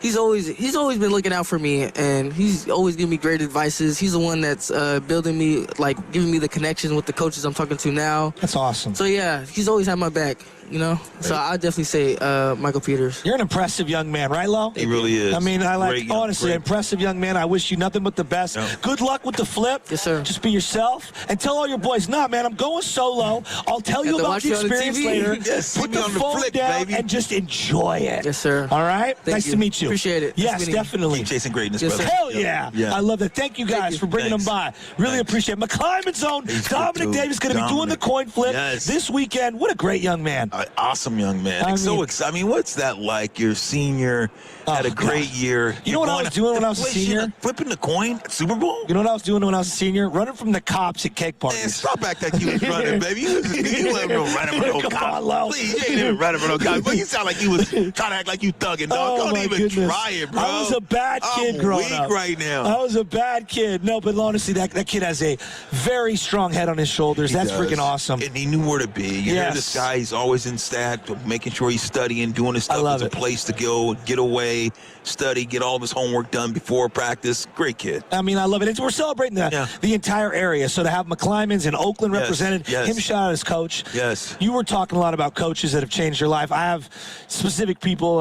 [SPEAKER 9] He's always been looking out for me, and he's always giving me great advices. He's the one that's building me, like giving me the connections with the coaches I'm talking to now.
[SPEAKER 21] That's awesome.
[SPEAKER 9] So yeah, he's always had my back, you know. So I'd definitely say Michael Peters.
[SPEAKER 21] You're an impressive young man, right, Lo?
[SPEAKER 10] He really is.
[SPEAKER 21] I mean, honestly,
[SPEAKER 10] great.
[SPEAKER 21] impressive young man. I wish you nothing but the best.
[SPEAKER 10] Yeah.
[SPEAKER 21] Good luck with the flip.
[SPEAKER 9] Yes, sir.
[SPEAKER 21] Just be yourself and tell all your boys, nah, man, I'm going solo. I'll tell you
[SPEAKER 9] to
[SPEAKER 21] about
[SPEAKER 9] watch
[SPEAKER 21] the
[SPEAKER 9] you on the
[SPEAKER 21] experience
[SPEAKER 9] TV.
[SPEAKER 21] later.
[SPEAKER 10] Yes,
[SPEAKER 21] Put
[SPEAKER 10] see me
[SPEAKER 21] the
[SPEAKER 10] on the
[SPEAKER 21] phone
[SPEAKER 10] flick,
[SPEAKER 21] down
[SPEAKER 10] baby.
[SPEAKER 21] and just enjoy it.
[SPEAKER 9] Yes, sir.
[SPEAKER 21] All right?
[SPEAKER 9] Thank
[SPEAKER 21] Nice
[SPEAKER 9] you.
[SPEAKER 21] to meet you.
[SPEAKER 9] Appreciate it.
[SPEAKER 21] Yes,
[SPEAKER 9] Nice meeting you.
[SPEAKER 21] definitely.
[SPEAKER 10] Keep chasing greatness,
[SPEAKER 9] Yes,
[SPEAKER 10] brother.
[SPEAKER 9] sir.
[SPEAKER 21] Hell yeah.
[SPEAKER 10] Yeah.
[SPEAKER 21] I love that. Thank you guys for bringing them by. Really appreciate it. McClymonds Zone,
[SPEAKER 10] He's
[SPEAKER 21] Dominic
[SPEAKER 10] good, dude.
[SPEAKER 21] Davis going to be doing the
[SPEAKER 10] Dominic.
[SPEAKER 21] coin flip
[SPEAKER 10] Yes.
[SPEAKER 21] this weekend. What a great young man.
[SPEAKER 10] Awesome young man. I mean, what's that like? Your senior had a great year.
[SPEAKER 21] You know what I was doing when I was a senior?
[SPEAKER 10] Flipping the coin at Super Bowl?
[SPEAKER 21] You know what I was doing when I was a senior? Running from the cops at cake parties.
[SPEAKER 10] Man, stop acting like you was running, baby. You wasn't running from no cops. Please, you ain't even running from no cops. But you sound like you was trying to act like you thugging, dog. Don't even try it, bro.
[SPEAKER 21] I was a bad kid growing up.
[SPEAKER 10] I'm weak right now.
[SPEAKER 21] I was a bad kid. No, but honestly, that kid has a very strong head on his shoulders. That's freaking awesome.
[SPEAKER 10] And he knew where to be. You hear this guy, he's always in stat, making sure he's studying, doing his stuff. There's a place to go, get away, study, get all of his homework done before practice. Great kid.
[SPEAKER 21] I mean, I love it. We're celebrating the entire area. So to have McClymonds and Oakland represented, him shout out as coach.
[SPEAKER 10] Yes.
[SPEAKER 21] You were talking a lot about coaches that have changed your life. I have specific people.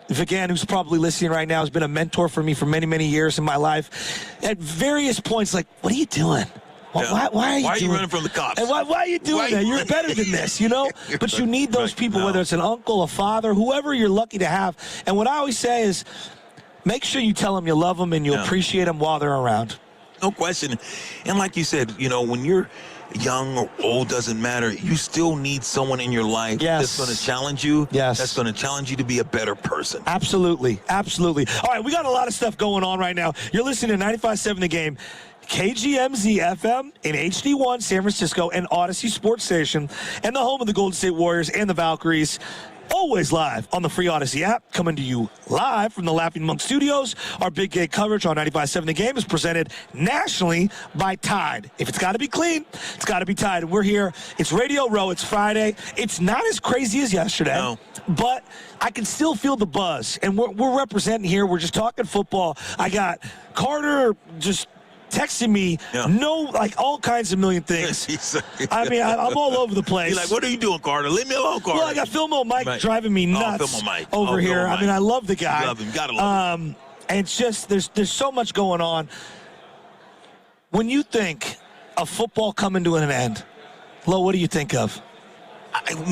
[SPEAKER 21] Vigan, who's probably listening right now, has been a mentor for me for many, many years in my life. At various points, like, what are you doing? Why are you
[SPEAKER 10] running from the cops?
[SPEAKER 21] And why are you doing that? You're better than this, you know? But you need those people, whether it's an uncle, a father, whoever you're lucky to have. And what I always say is, make sure you tell them you love them and you appreciate them while they're around.
[SPEAKER 10] No question. And like you said, you know, when you're young or old, doesn't matter. You still need someone in your life that's going to challenge you.
[SPEAKER 21] Yes.
[SPEAKER 10] That's going to challenge you to be a better person.
[SPEAKER 21] Absolutely. Absolutely. All right, we got a lot of stuff going on right now. You're listening to 95.7 The Game. KGMZ FM in HD1 San Francisco and Odyssey Sports Station and the home of the Golden State Warriors and the Valkyries. Always live on the free Odyssey app, coming to you live from the Laughing Monk Studios. Our big game coverage on 95.7 The Game is presented nationally by Tide. If it's got to be clean, it's got to be Tide. And we're here. It's Radio Row. It's Friday. It's not as crazy as yesterday, but I can still feel the buzz. And we're representing here. We're just talking football. I got Carter just texting me, like all kinds of million things. I mean, I'm all over the place.
[SPEAKER 10] You're like, what are you doing, Carter? Leave me alone, Carter.
[SPEAKER 21] Well, I got Filmo Mike driving me nuts over here. I mean, I love the guy.
[SPEAKER 10] You love him. Gotta love him.
[SPEAKER 21] And it's just, there's so much going on. When you think of football coming to an end, Lo, what do you think of?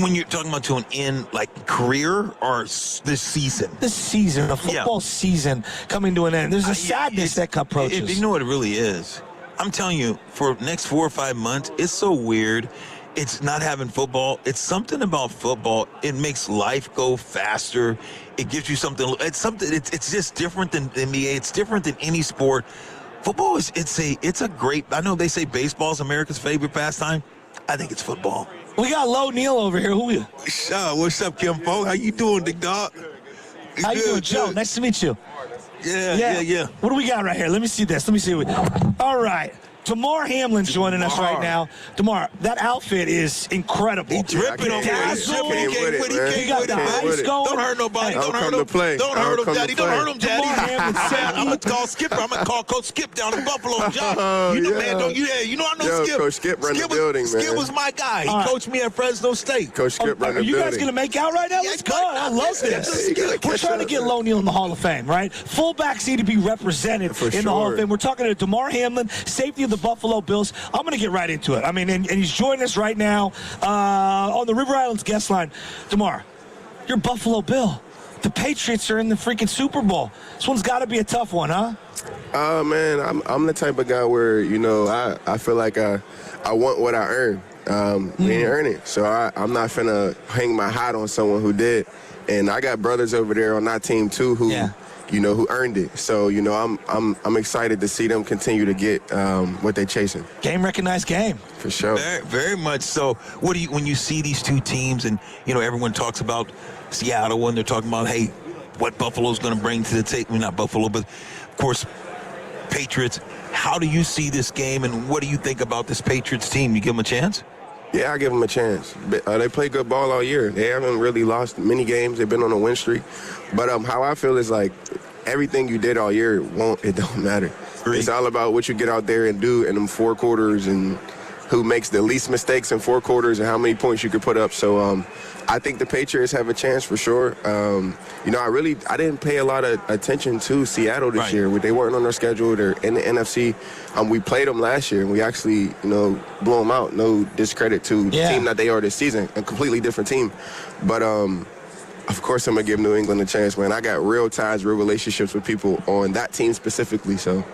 [SPEAKER 10] When you're talking about to an end, like career or this season?
[SPEAKER 21] This season, the football season coming to an end. There's a sadness that approaches.
[SPEAKER 10] You know what it really is? I'm telling you, for the next 4 or 5 months, it's so weird. It's not having football. It's something about football. It makes life go faster. It gives you something. It's something. It's just different than NBA. It's different than any sport. Football is. It's a great. I know they say baseball is America's favorite pastime. I think it's football.
[SPEAKER 21] We got Lo Neal over here. Who are you?
[SPEAKER 10] What's up, Kim Folk? How you doing, big dog?
[SPEAKER 21] How you doing, Joe? Nice to meet you.
[SPEAKER 10] Yeah.
[SPEAKER 21] What do we got right here? Let me see this. All right. Damar Hamlin's joining us right now. Damar, that outfit is incredible.
[SPEAKER 10] He's dripping over here. He's dripping.
[SPEAKER 21] He got the ice going.
[SPEAKER 10] Don't hurt nobody. Don't hurt him. Don't hurt him, Daddy. Don't hurt him, Daddy. I'm going to call Skipper. I'm going to call Coach Skip down in Buffalo. John. You know, man, you know I know Skip.
[SPEAKER 2] Coach Skip run the building, man.
[SPEAKER 10] Skip was my guy. He coached me at Fresno State.
[SPEAKER 2] Coach Skip run the building.
[SPEAKER 21] Are you guys going to make out right now? Let's go. I love this. We're trying to get Lo Neal in the Hall of Fame, right? Fullbacks need to be represented in the Hall of Fame. We're talking to Damar Hamlin, safety of the Buffalo Bills. I'm going to get right into it. I mean, and he's joining us right now on the River Islands guest line. Damar, you're Buffalo Bill. The Patriots are in the freaking Super Bowl. This one's got to be a tough one, huh?
[SPEAKER 2] Man, I'm the type of guy where, you know, I feel like I want what I earn. We didn't earn it. So I'm not finna hang my hat on someone who did. And I got brothers over there on that team, too, who... you know, who earned it. So, you know, I'm excited to see them continue to get what they're chasing.
[SPEAKER 21] Game recognized game.
[SPEAKER 2] For sure.
[SPEAKER 10] Very, very much so. What do you, when you see these two teams and, you know, everyone talks about Seattle when they're talking about, hey, what Buffalo's going to bring to the table. I mean, not Buffalo, but, of course, Patriots. How do you see this game and what do you think about this Patriots team? You give them a chance?
[SPEAKER 2] Yeah, I give them a chance. They play good ball all year. They haven't really lost many games. They've been on a win streak. But how I feel is like everything you did all year, it don't matter. It's all about what you get out there and do in them 4 quarters and who makes the least mistakes in 4 quarters and how many points you could put up. So I think the Patriots have a chance for sure. You know, I didn't pay a lot of attention to Seattle this year. They weren't on their schedule. They're in the NFC. We played them last year, and we actually, you know, blew them out. No discredit to the team that they are this season, a completely different team. But, of course, I'm going to give New England a chance, man. I got real ties, real relationships with people on that team specifically, so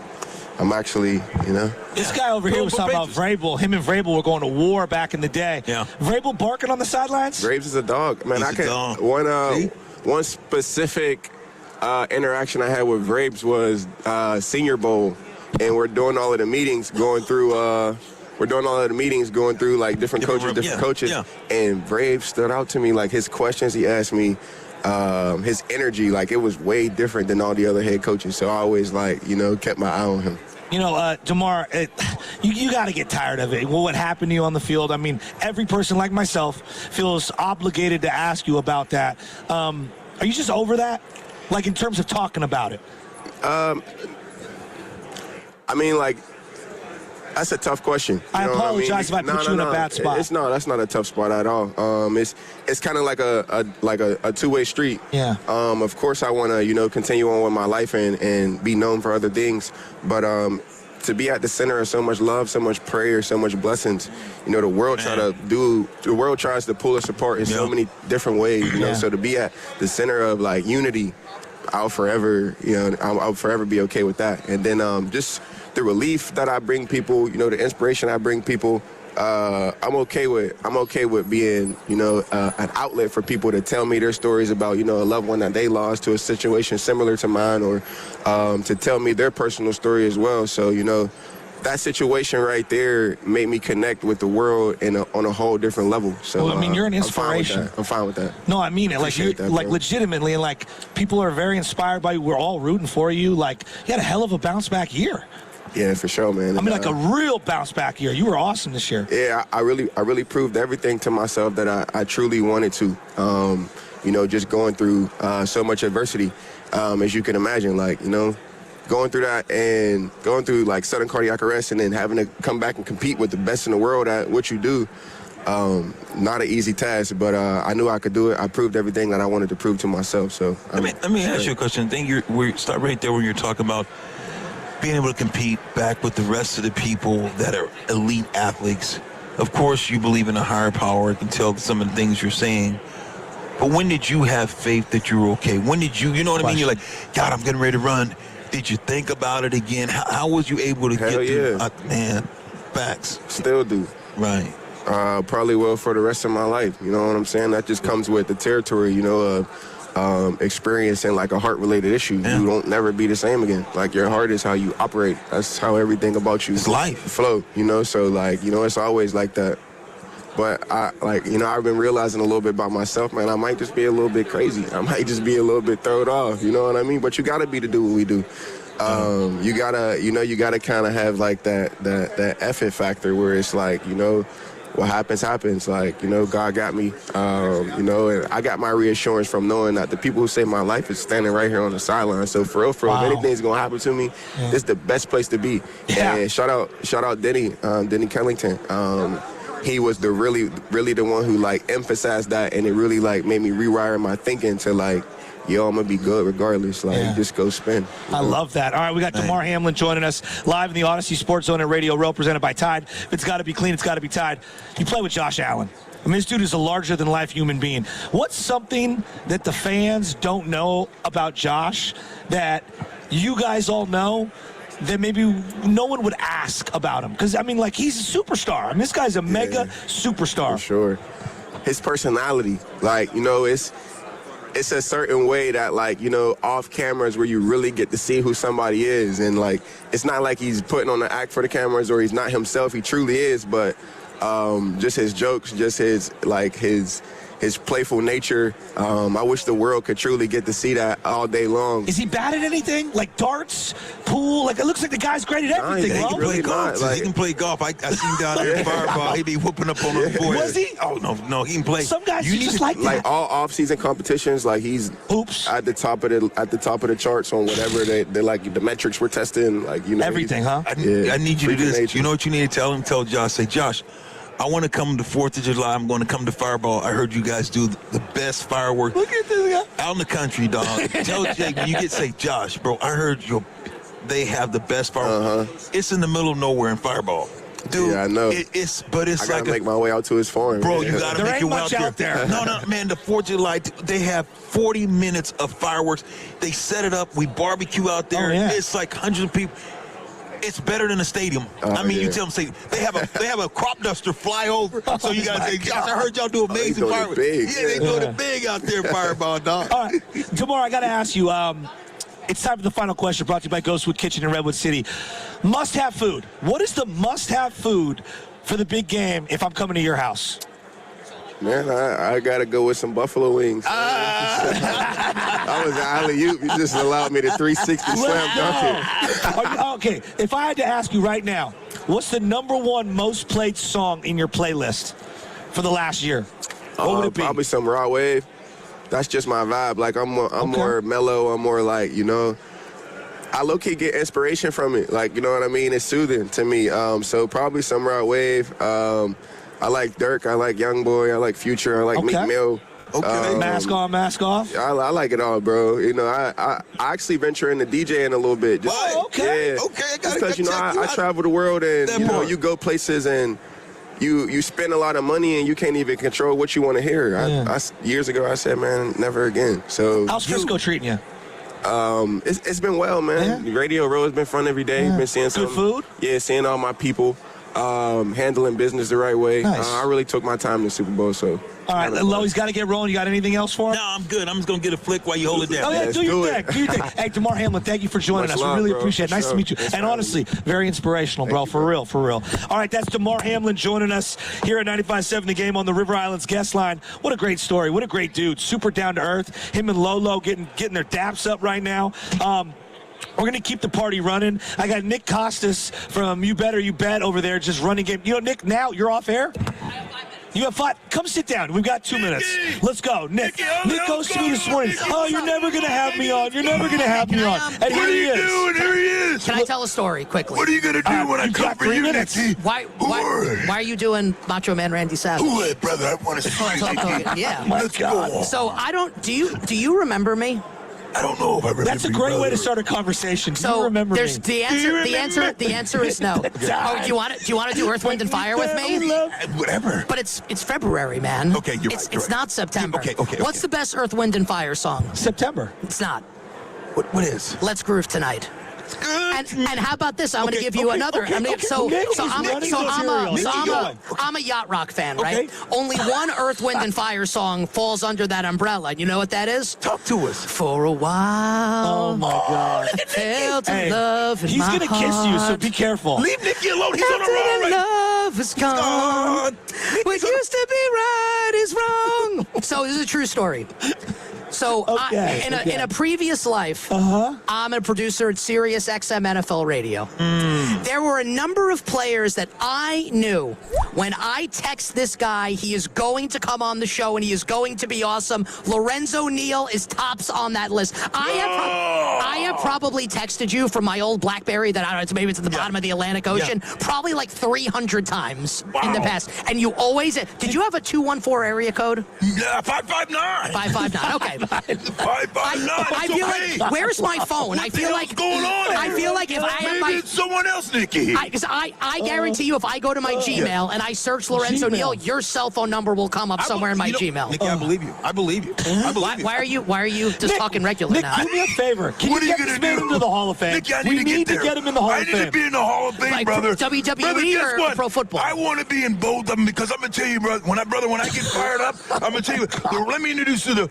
[SPEAKER 2] I'm actually, you know.
[SPEAKER 21] This guy over here was talking about Vrabel. Him and Vrabel were going to war back in the day.
[SPEAKER 10] Yeah.
[SPEAKER 21] Vrabel barking on the sidelines?
[SPEAKER 2] Braves is a dog. Man,
[SPEAKER 10] He's a dog.
[SPEAKER 2] One specific interaction I had with Braves was Senior Bowl, and we're doing all of the meetings going through like different coaches.
[SPEAKER 10] Yeah.
[SPEAKER 2] And Braves stood out to me, like his questions he asked me, his energy, like it was way different than all the other head coaches. So I always kept my eye on him.
[SPEAKER 21] You know, DeMar, you got to get tired of it. Well, what happened to you on the field? I mean, every person like myself feels obligated to ask you about that. Are you just over that? Like in terms of talking about it?
[SPEAKER 2] I mean, like, that's a tough question.
[SPEAKER 21] I apologize if I put you in a bad spot.
[SPEAKER 2] That's not a tough spot at all. It's kind of like a two-way street.
[SPEAKER 21] Yeah.
[SPEAKER 2] Of course, I want to continue on with my life and be known for other things, but to be at the center of so much love, so much prayer, so much blessings, the world tries to pull us apart in so many different ways. So to be at the center of like unity, I'll forever be okay with that. And then just the relief that I bring people, the inspiration I bring people, I'm okay with being, an outlet for people to tell me their stories about, a loved one that they lost to a situation similar to mine, or to tell me their personal story as well. So, that situation right there made me connect with the world on a whole different level. So,
[SPEAKER 21] well, I mean, you're an inspiration.
[SPEAKER 2] I'm fine with that.
[SPEAKER 21] No, I mean it. Like legitimately, and like people are very inspired by you. We're all rooting for you. Like, you had a hell of a bounce back year.
[SPEAKER 2] Yeah, for sure, man.
[SPEAKER 21] I mean, like a real bounce back year. You were awesome this year.
[SPEAKER 2] Yeah, I really proved everything to myself that I truly wanted to. Just going through so much adversity, as you can imagine, like, going through that and going through like sudden cardiac arrest and then having to come back and compete with the best in the world at what you do. Not an easy task, but I knew I could do it. I proved everything that I wanted to prove to myself. So
[SPEAKER 10] let me ask you a question. I think we start right there when you're talking about being able to compete back with the rest of the people that are elite athletes. Of course, you believe in a higher power. I can tell some of the things you're saying. But when did you have faith that you were okay? When did you know what I mean? You're like, God, I'm getting ready to run. Did you think about it again? How was you able to get through? Man, facts.
[SPEAKER 2] Still do.
[SPEAKER 10] Right.
[SPEAKER 2] Probably will for the rest of my life. You know what I'm saying? That just comes with the territory, experiencing like a heart-related issue. You don't never be the same again. Like your heart is how you operate. That's how everything about you flow. So like it's always like that. But I've been realizing a little bit about myself, man. I might just be a little bit crazy. I might just be a little bit thrown off. You know what I mean? But you gotta be to do what we do. You gotta kind of have like that effort factor where it's like, what happens. Like, God got me, and I got my reassurance from knowing that the people who saved my life is standing right here on the sideline. So for real, if anything's going to happen to me, this is the best place to be. Yeah. And shout out Denny Kellington. He was really the one who like emphasized that, and it really like made me rewire my thinking to like, yo, I'm going to be good regardless. Like, just go spin.
[SPEAKER 21] I love that. All right, we got DeMar Hamlin joining us live in the Odyssey Sports Zone at Radio Row, presented by Tide. If it's got to be clean, it's got to be Tide. You play with Josh Allen. I mean, this dude is a larger-than-life human being. What's something that the fans don't know about Josh that you guys all know that maybe no one would ask about him? Because, I mean, like, he's a superstar. I mean, this guy's a mega superstar.
[SPEAKER 2] For sure. His personality, like, it's a certain way that, like, off cameras where you really get to see who somebody is. And, like, it's not like he's putting on the act for the cameras or he's not himself. He truly is. But just his jokes, just his playful nature. I wish the world could truly get to see that all day long.
[SPEAKER 21] Is he bad at anything? Like darts, pool? Like, it looks like the guy's great at everything,
[SPEAKER 10] he can play golf. He can play golf. I seen down there in Fireball. He be whooping up on the board.
[SPEAKER 21] Was he?
[SPEAKER 10] Oh, no, he can play.
[SPEAKER 21] Some guys just like that.
[SPEAKER 2] Like all off-season competitions, like he's at the top of the charts on whatever they like the metrics we're testing. Like
[SPEAKER 21] everything, huh?
[SPEAKER 10] I need you to do this. Nature. You know what you need to tell him? Tell Josh. Say, Josh, I want to come to 4th of July. I'm going to come to Fireball. I heard you guys do the best fireworks.
[SPEAKER 21] Look at this guy.
[SPEAKER 10] Out in the country, dog. Tell Jake when you say, Josh, bro, I heard they have the best fireworks. It's in the middle of nowhere in Fireball. Dude,
[SPEAKER 2] yeah, I know.
[SPEAKER 10] I
[SPEAKER 2] gotta make my way out to his farm.
[SPEAKER 10] Bro, you gotta make your way out there. No, man, the 4th of July, they have 40 minutes of fireworks. They set it up. We barbecue out there.
[SPEAKER 21] Oh, yeah.
[SPEAKER 10] It's like hundreds of people. It's better than a stadium. You tell them, say they have a crop duster fly over, so you guys say, "Gosh, I heard y'all do amazing fireworks." Yeah, they doing it big out there, Fireball dog.
[SPEAKER 21] All right, Tamar, I got to ask you. It's time for the final question, brought to you by Ghostwood Kitchen in Redwood City. Must-have food. What is the must-have food for the big game if I'm coming to your house?
[SPEAKER 2] Man, I got to go with some buffalo wings. I was an alley-oop. You just allowed me to 360 slam dunk it.
[SPEAKER 21] Okay, if I had to ask you right now, what's the #1 most played song in your playlist for the last year? What would it be?
[SPEAKER 2] Probably some Raw Wave. That's just my vibe. Like, I'm more mellow. I'm more like, I low-key get inspiration from it. Like, you know what I mean? It's soothing to me. So probably some Raw Wave. I like Dirk. I like Youngboy. I like Future. I like Meek Mill.
[SPEAKER 21] Okay. Mask on, mask off?
[SPEAKER 2] I like it all, bro. I actually venture into DJing a little bit.
[SPEAKER 21] Okay.
[SPEAKER 2] Yeah. Okay. Because, I travel the world and, you go places and you spend a lot of money and you can't even control what you want to hear. Years ago, I said, man, never again. So
[SPEAKER 21] how's Frisco treating you?
[SPEAKER 2] It's been well, man. Yeah. Radio Row has been fun every day. Been seeing some
[SPEAKER 21] good food.
[SPEAKER 2] Yeah, seeing all my people. Handling business the right way. Nice. I really took my time in the Super Bowl, so.
[SPEAKER 21] All right, Lowe's got to get rolling. You got anything else for him?
[SPEAKER 10] No, I'm good. I'm just going to get a flick while you hold it down.
[SPEAKER 21] Oh, yeah, do your thing. Hey, Tamar Hamlin, thank you for joining us. We really appreciate it. Nice to meet you. And honestly, very inspirational, bro. For real. All right, that's Tamar Hamlin joining us here at 95.7 The Game on the River Islands guest line. What a great story. What a great dude. Super down to earth. Him and Lolo getting their daps up right now. We're going to keep the party running. I got Nick Costas from You Better You Bet over there just running game. Nick, now you're off air? You have 5. Come sit down. We've got 2 minutes. Let's go. Nick goes to me this morning. Oh, you're never going to have me on. You're never going to have me on. And here he is.
[SPEAKER 10] Here he is.
[SPEAKER 3] Can I tell a story quickly?
[SPEAKER 10] What are you going to do when I come for you, Nicky?
[SPEAKER 3] Why are you doing Macho Man Randy Savage?
[SPEAKER 10] Who is, brother? I want to see you.
[SPEAKER 3] Yeah.
[SPEAKER 10] Let's go.
[SPEAKER 3] So do you remember me?
[SPEAKER 10] I don't know if I remember.
[SPEAKER 21] That's a great way to start a conversation. Do you remember me?
[SPEAKER 3] The answer is no. Do you want to do Earth, Wind, and Fire with me?
[SPEAKER 10] Whatever.
[SPEAKER 3] But it's February, man.
[SPEAKER 10] Okay, you're right.
[SPEAKER 3] It's not September.
[SPEAKER 10] Okay.
[SPEAKER 3] What's the best Earth, Wind, and Fire song?
[SPEAKER 21] September.
[SPEAKER 3] It's not.
[SPEAKER 10] What is?
[SPEAKER 3] Let's Groove Tonight. And how about this? I'm going to give you another. I'm a yacht rock fan, right? Only one Earth, Wind, and Fire song falls under that umbrella. You know what that is?
[SPEAKER 10] Talk to us.
[SPEAKER 3] For a while.
[SPEAKER 21] Oh my God.
[SPEAKER 3] I felt love in
[SPEAKER 21] he's
[SPEAKER 3] my
[SPEAKER 21] gonna kiss you, so be careful.
[SPEAKER 10] Leave Nicky alone. He's on a roll right.
[SPEAKER 3] Love is gone. What used to be right is wrong. So this is a true story. So in a previous life, I'm a producer at Sirius XM NFL Radio. There were a number of players that I knew when I text this guy, he is going to come on the show and he is going to be awesome. Lorenzo Neal is tops on that list. I have probably texted you from my old BlackBerry that I don't know, maybe it's at the bottom of the Atlantic Ocean, probably like 300 times in the past. And you always, did you have a 214 area code?
[SPEAKER 10] Yeah, 559.
[SPEAKER 3] 559. Okay.
[SPEAKER 10] 559.
[SPEAKER 3] I feel like, where's my phone? I feel like,
[SPEAKER 10] what's going on?
[SPEAKER 3] I feel like if I have my,
[SPEAKER 10] it's someone else, Nicky.
[SPEAKER 3] Because I guarantee you, if I go to my Gmail and I search Lorenzo Neal, your cell phone number will come up somewhere in my Gmail.
[SPEAKER 10] Nicky, I believe you. I believe you.
[SPEAKER 3] Why are you just talking regular now?
[SPEAKER 21] Do me a favor. Can you get this man into the Hall of Fame?
[SPEAKER 10] Nicky,
[SPEAKER 21] we need to get him in the Hall of Fame.
[SPEAKER 10] I need to be in the Hall of Fame,
[SPEAKER 3] like
[SPEAKER 10] brother.
[SPEAKER 3] WWE or pro football?
[SPEAKER 10] I want to be in both of them because I'm gonna tell you, brother. When I get fired up, I'm gonna tell you. Let me introduce you.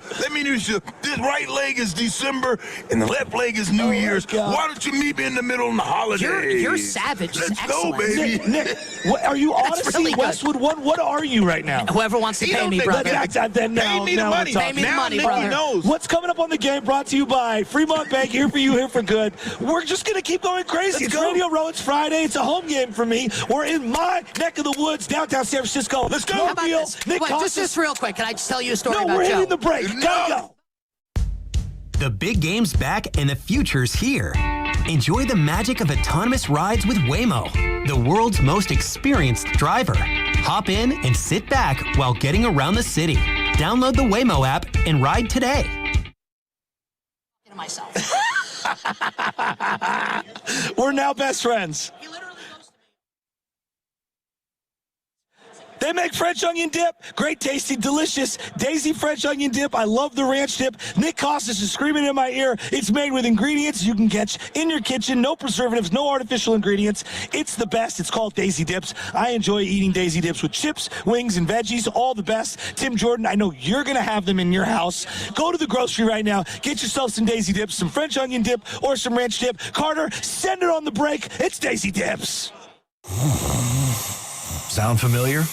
[SPEAKER 10] This right leg is December and the left leg is New Year's. Why don't you meet me in the middle in the holidays?
[SPEAKER 3] You're savage.
[SPEAKER 10] Let's go, baby.
[SPEAKER 21] Nick, are you Odyssey, really Westwood One? What are you right now?
[SPEAKER 3] Whoever wants to pay me, brother.
[SPEAKER 10] Pay me the money.
[SPEAKER 3] Pay me the money, brother.
[SPEAKER 10] Knows.
[SPEAKER 21] What's coming up on the game brought to you by Fremont Bank, here for you, here for good. We're just going to keep going crazy. It's Radio Row. It's Friday. It's a home game for me. We're in my neck of the woods, downtown San Francisco.
[SPEAKER 10] Let's go.
[SPEAKER 3] How about this? Wait, just real quick. Can I just tell you a story about Joe?
[SPEAKER 21] No, we're hitting the break. Gotta go.
[SPEAKER 4] The big game's back and the future's here. Enjoy the magic of autonomous rides with Waymo, the world's most experienced driver. Hop in and sit back while getting around the city. Download the Waymo app and ride today.
[SPEAKER 3] Myself.
[SPEAKER 21] We're now best friends.
[SPEAKER 3] He literally goes to me.
[SPEAKER 21] They make French onion dip. Great, tasty, delicious. Daisy French onion dip. I love the ranch dip. Nick Costas is screaming in my ear. It's made with ingredients you can catch in your kitchen. No preservatives, no artificial ingredients. It's the best. It's called Daisy Dips. I enjoy eating Daisy Dips with chips, wings, and veggies. All the best. Tim Jordan, I know you're going to have them in your house. Go to the grocery right now. Get yourself some Daisy Dips, some French onion dip, or some ranch dip. Carter, send it on the break. It's Daisy Dips.
[SPEAKER 6] Sound familiar?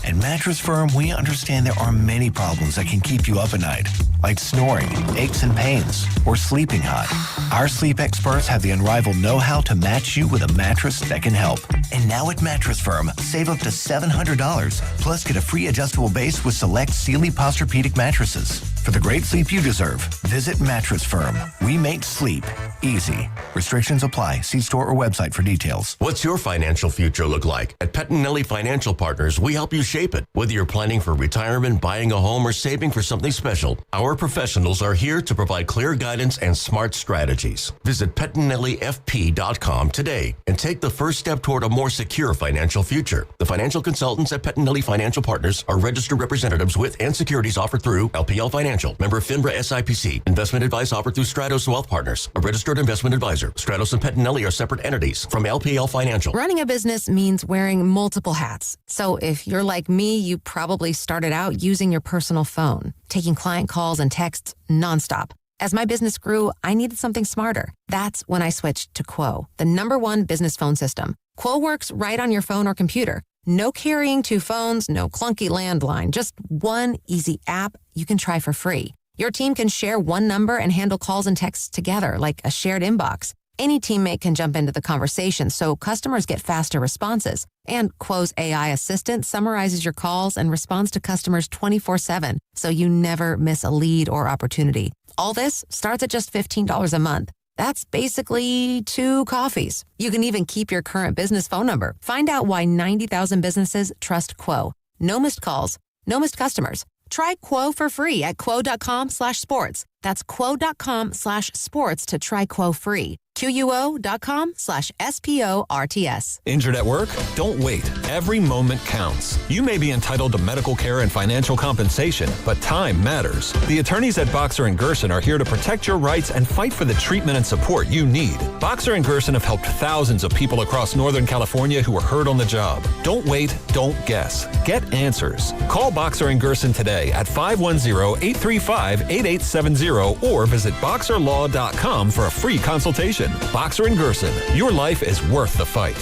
[SPEAKER 6] At Mattress Firm, we understand there are many problems that can keep you up at night, like snoring, aches and pains, or sleeping hot. Our sleep experts have the unrivaled know-how to match you with a mattress that can help. And now at Mattress Firm, save up to $700, plus get a free adjustable base with select Sealy Posturepedic mattresses. For the great sleep you deserve, visit Mattress Firm. We make sleep easy. Restrictions apply. See store or website for details.
[SPEAKER 11] What's your financial future look like? At Pettinelli Financial Partners, we help you shape it. Whether you're planning for retirement, buying a home, or saving for something special, our professionals are here to provide clear guidance and smart strategies. Visit PettinelliFP.com today and take the first step toward a more secure financial future. The financial consultants at Pettinelli Financial Partners are registered representatives with and securities offered through LPL Financial, member FINRA SIPC. Investment advice offered through Stratos Wealth Partners, a registered investment advisor. Stratos and Pettinelli are separate entities from LPL Financial.
[SPEAKER 12] Running a business means wearing multiple hats. So if you're like me, you probably started out using your personal phone, taking client calls and texts nonstop. As my business grew, I needed something smarter. That's when I switched to Quo, the #1 business phone system. Quo works right on your phone or computer. No carrying 2 phones, no clunky landline, just one easy app you can try for free. Your team can share one number and handle calls and texts together like a shared inbox. Any teammate can jump into the conversation so customers get faster responses. And Quo's AI assistant summarizes your calls and responds to customers 24/7, so you never miss a lead or opportunity. All this starts at just $15 a month. That's basically 2 coffees. You can even keep your current business phone number. Find out why 90,000 businesses trust Quo. No missed calls, no missed customers. Try Quo for free at quo.com/sports. That's quo.com/sports to try Quo free. QUO.com/SPORTS.
[SPEAKER 24] Injured at work? Don't wait. Every moment counts. You may be entitled to medical care and financial compensation, but time matters. The attorneys at Boxer & Gerson are here to protect your rights and fight for the treatment and support you need. Boxer & Gerson have helped thousands of people across Northern California who were hurt on the job. Don't wait, don't guess. Get answers. Call Boxer & Gerson today at 510-835-8870 or visit boxerlaw.com for a free consultation. Boxer & Gerson, your life is worth the fight.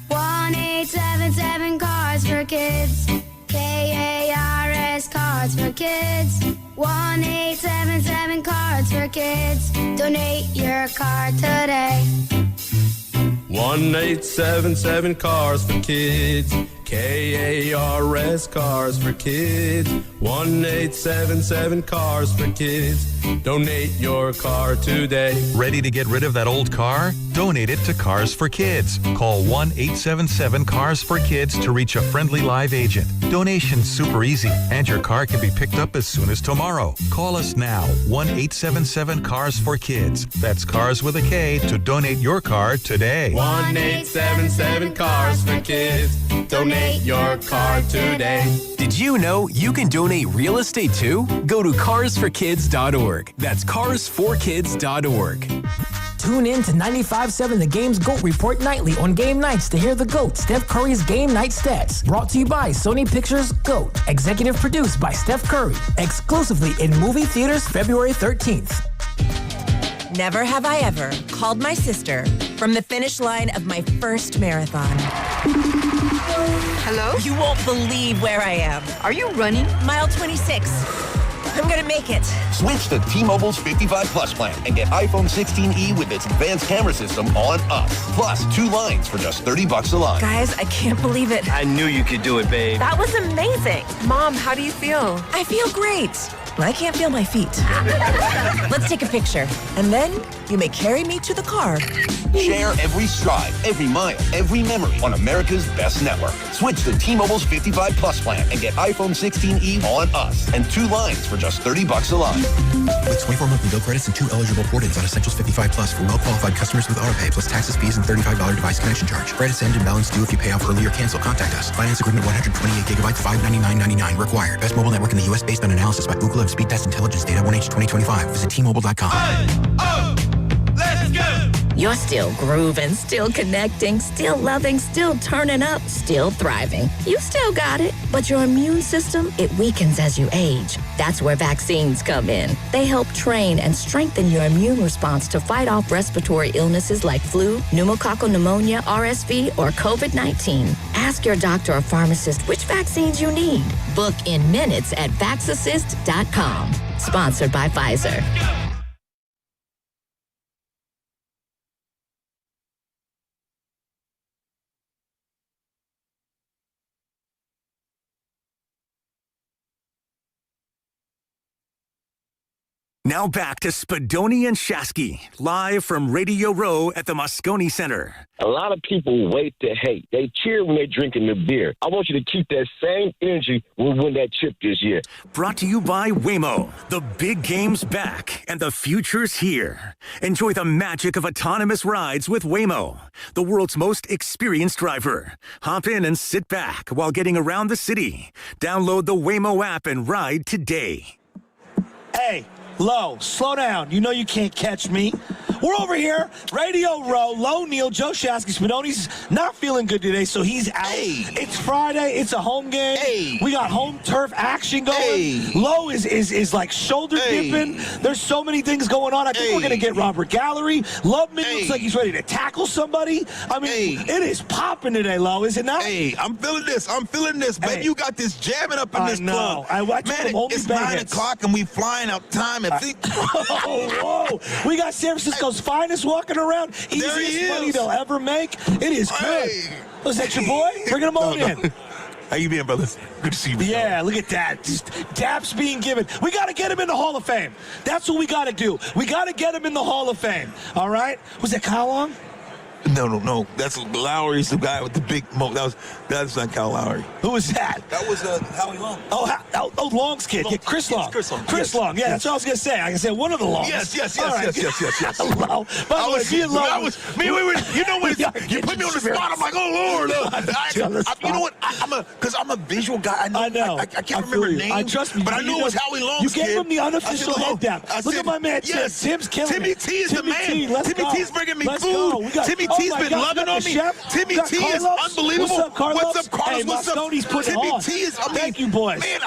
[SPEAKER 8] 1-877 Cars for Kids. KARS Cards for Kids. 1-877 Cards for Kids. Donate your card today.
[SPEAKER 13] 1-877 Cars for Kids. KARS Cars for Kids. 1-877 Cars for Kids. Donate your car today.
[SPEAKER 14] Ready to get rid of that old car? Donate it to Cars for Kids. Call 1-877-CARS-FOR-KIDS to reach a friendly live agent. Donation's super easy, and your car can be picked up as soon as tomorrow. Call us now, 1-877-CARS-FOR-KIDS. That's Cars with a K to donate your car today.
[SPEAKER 13] 1-877 Cars for Kids. Donate your car today.
[SPEAKER 4] Did you know you can donate real estate too? Go to carsforkids.org. That's carsforkids.org.
[SPEAKER 15] Tune in to 95.7 The Game's GOAT Report nightly on game nights to hear the GOAT, Steph Curry's game night stats. Brought to you by Sony Pictures GOAT. Executive produced by Steph Curry. Exclusively in movie theaters February 13th.
[SPEAKER 16] Never have I ever called my sister from the finish line of my first marathon.
[SPEAKER 22] Hello?
[SPEAKER 16] You won't believe where I am.
[SPEAKER 22] Are you running?
[SPEAKER 16] Mile 26. I'm gonna make it.
[SPEAKER 27] Switch to T-Mobile's 55 Plus plan and get iPhone 16e with its advanced camera system on us. Plus 2 lines for just $30 a line.
[SPEAKER 16] Guys, I can't believe it.
[SPEAKER 27] I knew you could do it, babe.
[SPEAKER 16] That was amazing.
[SPEAKER 22] Mom, how do you feel?
[SPEAKER 16] I feel great. I can't feel my feet. Let's take a picture, and then you may carry me to the car.
[SPEAKER 27] Share every stride, every mile, every memory on America's best network. Switch to T-Mobile's 55 Plus plan and get iPhone 16e on us and 2 lines for just $30 a line.
[SPEAKER 7] With 24 monthly bill credits and 2 eligible port-ins on Essentials 55 Plus for well-qualified customers with autopay, plus taxes, fees, and $35 device connection charge. Credits end and balance due if you pay off early or cancel. Contact us. Finance agreement 128 gigabytes, $599.99 required. Best mobile network in the U.S. based on analysis by Ookla of Speed Test Intelligence data 1H 2025. Visit T-Mobile.com.
[SPEAKER 31] Let's go!
[SPEAKER 17] You're still grooving, still connecting, still loving, still turning up, still thriving. You still got it, but your immune system, it weakens as you age. That's where vaccines come in. They help train and strengthen your immune response to fight off respiratory illnesses like flu, pneumococcal pneumonia, RSV, or COVID-19. Ask your doctor or pharmacist which vaccines you need. Book in minutes at vaxassist.com. Sponsored by Pfizer.
[SPEAKER 1] Now back to Spadoni and Shasky, live from Radio Row at the Moscone Center.
[SPEAKER 18] A lot of people wait to hate. They cheer when they're drinking the beer. I want you to keep that same energy when we win that chip this year.
[SPEAKER 1] Brought to you by Waymo. The big game's back and the future's here. Enjoy the magic of autonomous rides with Waymo, the world's most experienced driver. Hop in and sit back while getting around the city. Download the Waymo app and ride today.
[SPEAKER 21] Hey. Low, slow down. You know you can't catch me. We're over here, Radio Row, Low Neal, Joe Shasky. Spadoni's not feeling good today, so he's out.
[SPEAKER 10] Hey.
[SPEAKER 21] It's Friday. It's a home game.
[SPEAKER 10] Hey.
[SPEAKER 21] We got home turf action going.
[SPEAKER 10] Hey.
[SPEAKER 21] Low is like shoulder dipping. There's so many things going on. I think we're going to get Robert Gallery. Loveman looks like he's ready to tackle somebody. I mean, it is popping today, Low, is it not?
[SPEAKER 10] Hey, I'm feeling this. Baby, you got this jamming up in this club.
[SPEAKER 21] Man,
[SPEAKER 10] it's 9 o'clock and we flying out time.
[SPEAKER 21] Whoa. We got San Francisco's finest walking around. Easiest money they'll ever make. It is good. Was that your boy? Bringing him on in.
[SPEAKER 10] How you been, brothers? Good to see you.
[SPEAKER 21] Yeah, look at that. Just daps being given. We got to get him in the Hall of Fame. That's what we got to do. We got to get him in the Hall of Fame. All right? Was that Kyle Long?
[SPEAKER 10] No. That's Lowry's the guy with the big That's not Kyle Lowry.
[SPEAKER 21] Who was that?
[SPEAKER 10] That was Howie Long.
[SPEAKER 21] Oh, Long's kid. Yeah, Chris Long. Chris Long. Yeah, that's what I was gonna say. I said one of the Longs.
[SPEAKER 10] Yes.
[SPEAKER 21] Hello. By the way, me and Long.
[SPEAKER 10] You know what? You put me on the spot. I'm like, oh Lord. You know what? I'm a visual guy. I know. I can't remember names.
[SPEAKER 21] I trust me.
[SPEAKER 10] But I know it was Howie Long's kid.
[SPEAKER 21] You gave him the unofficial head down. Look at my man.
[SPEAKER 10] Yes.
[SPEAKER 21] Tim's killing
[SPEAKER 10] Timmy T is the man. Timmy T's bringing me food. Timmy T's been loving on me. Timmy T is unbelievable.
[SPEAKER 21] What's up, Carlos?
[SPEAKER 10] What's up, Carlos?
[SPEAKER 21] Hey, Moscone's putting
[SPEAKER 10] Timmy
[SPEAKER 21] on.
[SPEAKER 10] T is.
[SPEAKER 21] Thank you, boys.
[SPEAKER 10] Man,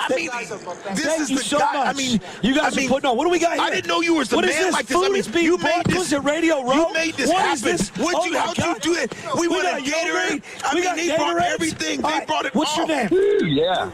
[SPEAKER 10] this is
[SPEAKER 21] the
[SPEAKER 10] guy.
[SPEAKER 21] Much. You guys are putting on. What do we got here?
[SPEAKER 10] I didn't know you were the man like this.
[SPEAKER 21] Food is being
[SPEAKER 10] you made this.
[SPEAKER 21] Was it Radio Row?
[SPEAKER 10] You made this happen. How'd you do it? We went to Gatorade. They brought everything. They brought it all.
[SPEAKER 21] What's your name?
[SPEAKER 18] Yeah.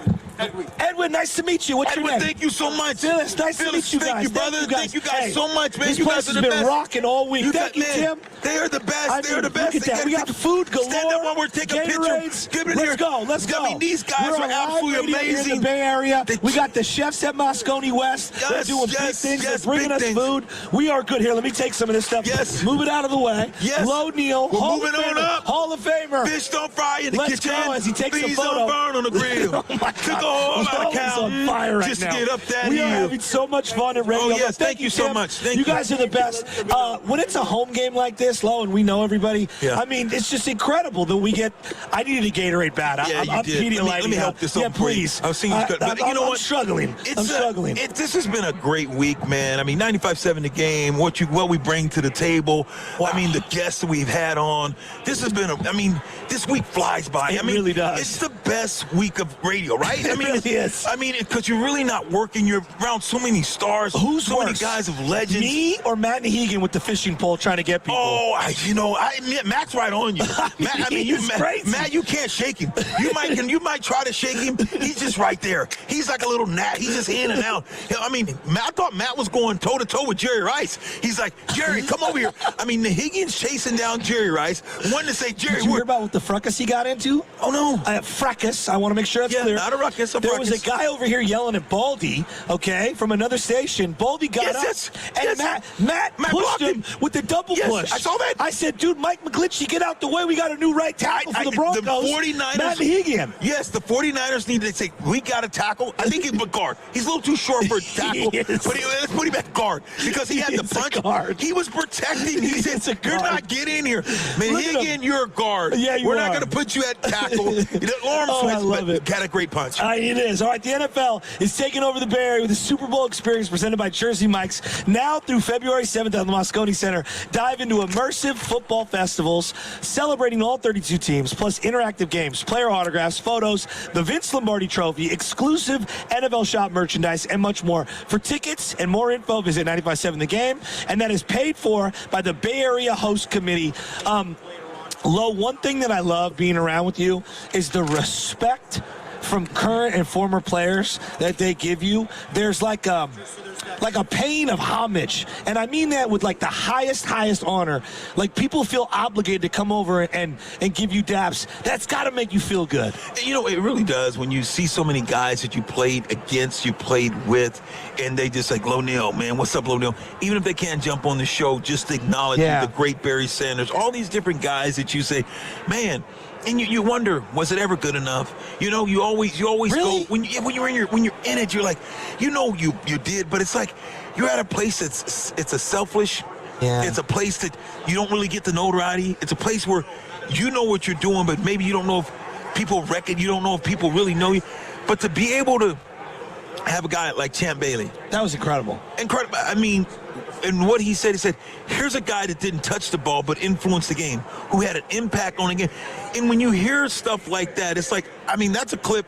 [SPEAKER 21] Edwin, nice to meet you. What's your name?
[SPEAKER 10] Thank you so much.
[SPEAKER 21] Phyllis, nice to meet you guys.
[SPEAKER 10] Thank you, brother. Thank you guys so much, man.
[SPEAKER 21] This
[SPEAKER 10] You
[SPEAKER 21] place
[SPEAKER 10] guys are
[SPEAKER 21] has
[SPEAKER 10] the
[SPEAKER 21] been
[SPEAKER 10] best.
[SPEAKER 21] rocking all week. Thank you, Tim.
[SPEAKER 10] They are the best. They are the best.
[SPEAKER 21] Look at that. We got food galore.
[SPEAKER 10] Stand up while we're taking a picture.
[SPEAKER 21] Let's go. Let's go.
[SPEAKER 10] I mean, these guys are absolutely amazing.
[SPEAKER 21] In the Bay Area. We got the chefs at Moscone West. They're doing big things. They're bringing us food. We are good here. Let me take some of this stuff.
[SPEAKER 10] Yes.
[SPEAKER 21] Move it out of the way.
[SPEAKER 10] Yes.
[SPEAKER 21] Low Neal.
[SPEAKER 10] We're moving on up.
[SPEAKER 21] Hall of Famer.
[SPEAKER 10] Fish don't fry in the
[SPEAKER 21] Let's
[SPEAKER 10] kitchen.
[SPEAKER 21] go as he takes a
[SPEAKER 10] Beans
[SPEAKER 21] photo.
[SPEAKER 10] don't burn on the grill.
[SPEAKER 21] Oh my God.
[SPEAKER 10] Took a whole lot of cow.
[SPEAKER 21] on fire right
[SPEAKER 10] Just
[SPEAKER 21] now.
[SPEAKER 10] get up that
[SPEAKER 21] We are
[SPEAKER 10] hill.
[SPEAKER 21] having so much fun at Radio.
[SPEAKER 10] Oh, yes. Thank you so
[SPEAKER 21] Tim.
[SPEAKER 10] much. Thank
[SPEAKER 21] you guys are the best. When it's a home game like this, Low, and we know everybody, I mean, it's just incredible that we get. I needed a Gatorade bad.
[SPEAKER 10] Yeah,
[SPEAKER 21] I'm
[SPEAKER 10] you did. Let me help this up.
[SPEAKER 21] Yeah, please.
[SPEAKER 10] I've seen you. But you know
[SPEAKER 21] I'm
[SPEAKER 10] what?
[SPEAKER 21] struggling. I'm struggling.
[SPEAKER 10] This has been a great week, man. I mean, 95-7 the game. What we bring to the table. Wow. I mean, the guests that we've had on. This has been. This week flies by.
[SPEAKER 21] It really does.
[SPEAKER 10] It's the best week of radio, right?
[SPEAKER 21] It really is.
[SPEAKER 10] I mean, because you're really not working. You're around so many stars.
[SPEAKER 21] Who's
[SPEAKER 10] so
[SPEAKER 21] worse?
[SPEAKER 10] many guys of legends.
[SPEAKER 21] Me or Matt Nahigan with the fishing pole trying to get people?
[SPEAKER 10] Oh, Matt's right on you. Matt, you can't shake him. You might try to shake him. He's just right there. He's like a little gnat. He's just in and out. I mean, I thought Matt was going toe to toe with Jerry Rice. He's like, Jerry, come over here. I mean, Nahigan's chasing down Jerry Rice. Wanted to say, Jerry,
[SPEAKER 21] did you hear about what the fracas he got into?
[SPEAKER 10] Oh no,
[SPEAKER 21] fracas. I want to make sure that's clear.
[SPEAKER 10] Not a ruckus.
[SPEAKER 21] There was a guy over here yelling at Baldy, okay, from another station. Baldy got up, and Matt pushed him with the double push.
[SPEAKER 10] I saw that.
[SPEAKER 21] I said, dude, Mike McGlinchey, get out the way. We got a new right tackle for the Broncos.
[SPEAKER 10] The 49ers.
[SPEAKER 21] Matt Higgin.
[SPEAKER 10] Yes, the 49ers need to say, we got to tackle. I think he's a guard. He's a little too short for a tackle, but let's put him at guard because he had the punch. He was protecting. He said, you're not getting in here. Man, Higgin, you're a guard.
[SPEAKER 21] Yeah,
[SPEAKER 10] We're not going to put you at tackle.
[SPEAKER 21] I love it.
[SPEAKER 10] Got a great punch.
[SPEAKER 21] It is. All right, the NFL is taking over the Bay Area with a Super Bowl experience presented by Jersey Mike's. Now through February 7th at the Moscone Center. Dive into immersive football festivals celebrating all 32 teams, plus interactive games, player autographs, photos, the Vince Lombardi Trophy, exclusive NFL shop merchandise, and much more. For tickets and more info, visit 95.7 The Game, and that is paid for by the Bay Area Host Committee. Lo, one thing that I love being around with you is the respect from current and former players that they give you. There's like a paying of homage, and I mean that with like the highest honor. Like people feel obligated to come over and give you daps. That's got to make you feel good.
[SPEAKER 10] You know, it really does when you see so many guys that you played against, you played with, and they just like, Lonil, man, what's up, Lonil? Even if they can't jump on the show, just acknowledge the great Barry Sanders, all these different guys that you say, man. And you wonder, was it ever good enough? You know, you always
[SPEAKER 21] really?
[SPEAKER 10] go when you're in it, you're like, you know, you did, but it's like you're at a place it's a selfish. Yeah. It's a place that you don't really get the notoriety. It's a place where you know what you're doing, but maybe you don't know if people reckon. You don't know if people really know you. But to be able to have a guy like Champ Bailey,
[SPEAKER 21] that was incredible.
[SPEAKER 10] Incredible. I mean. And what he said, here's a guy that didn't touch the ball but influenced the game, who had an impact on the game. And when you hear stuff like that, it's like, I mean, that's a clip.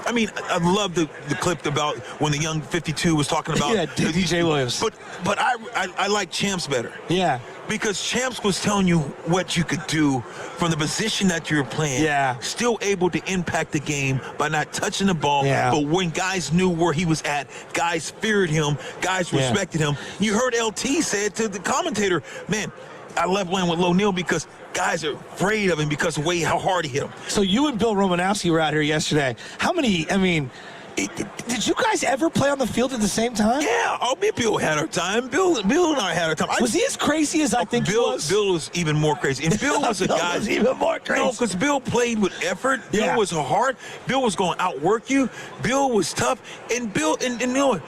[SPEAKER 10] I mean, I love the clip about when the young 52 was talking about
[SPEAKER 21] DJ Williams.
[SPEAKER 10] But I like Champs better.
[SPEAKER 21] Yeah.
[SPEAKER 10] Because Champs was telling you what you could do from the position that you were playing. Yeah. Still able to impact the game by not touching the ball. Yeah. But when guys knew where he was at, guys feared him, guys respected him. You heard LT say it to the commentator, man, I love playing with Lonil because guys are afraid of him because of how hard he hit him.
[SPEAKER 21] So you and Bill Romanowski were out here yesterday. How many, did you guys ever play on the field at the same time?
[SPEAKER 10] Yeah, me and Bill had our time. Bill and I had our time.
[SPEAKER 21] Was he as crazy as I think he was?
[SPEAKER 10] Bill was even more crazy. And Bill was a guy.
[SPEAKER 21] Was even more crazy.
[SPEAKER 10] No, because Bill played with effort. Bill was hard. Bill was going to outwork you. Bill was tough. And Bill, and you know,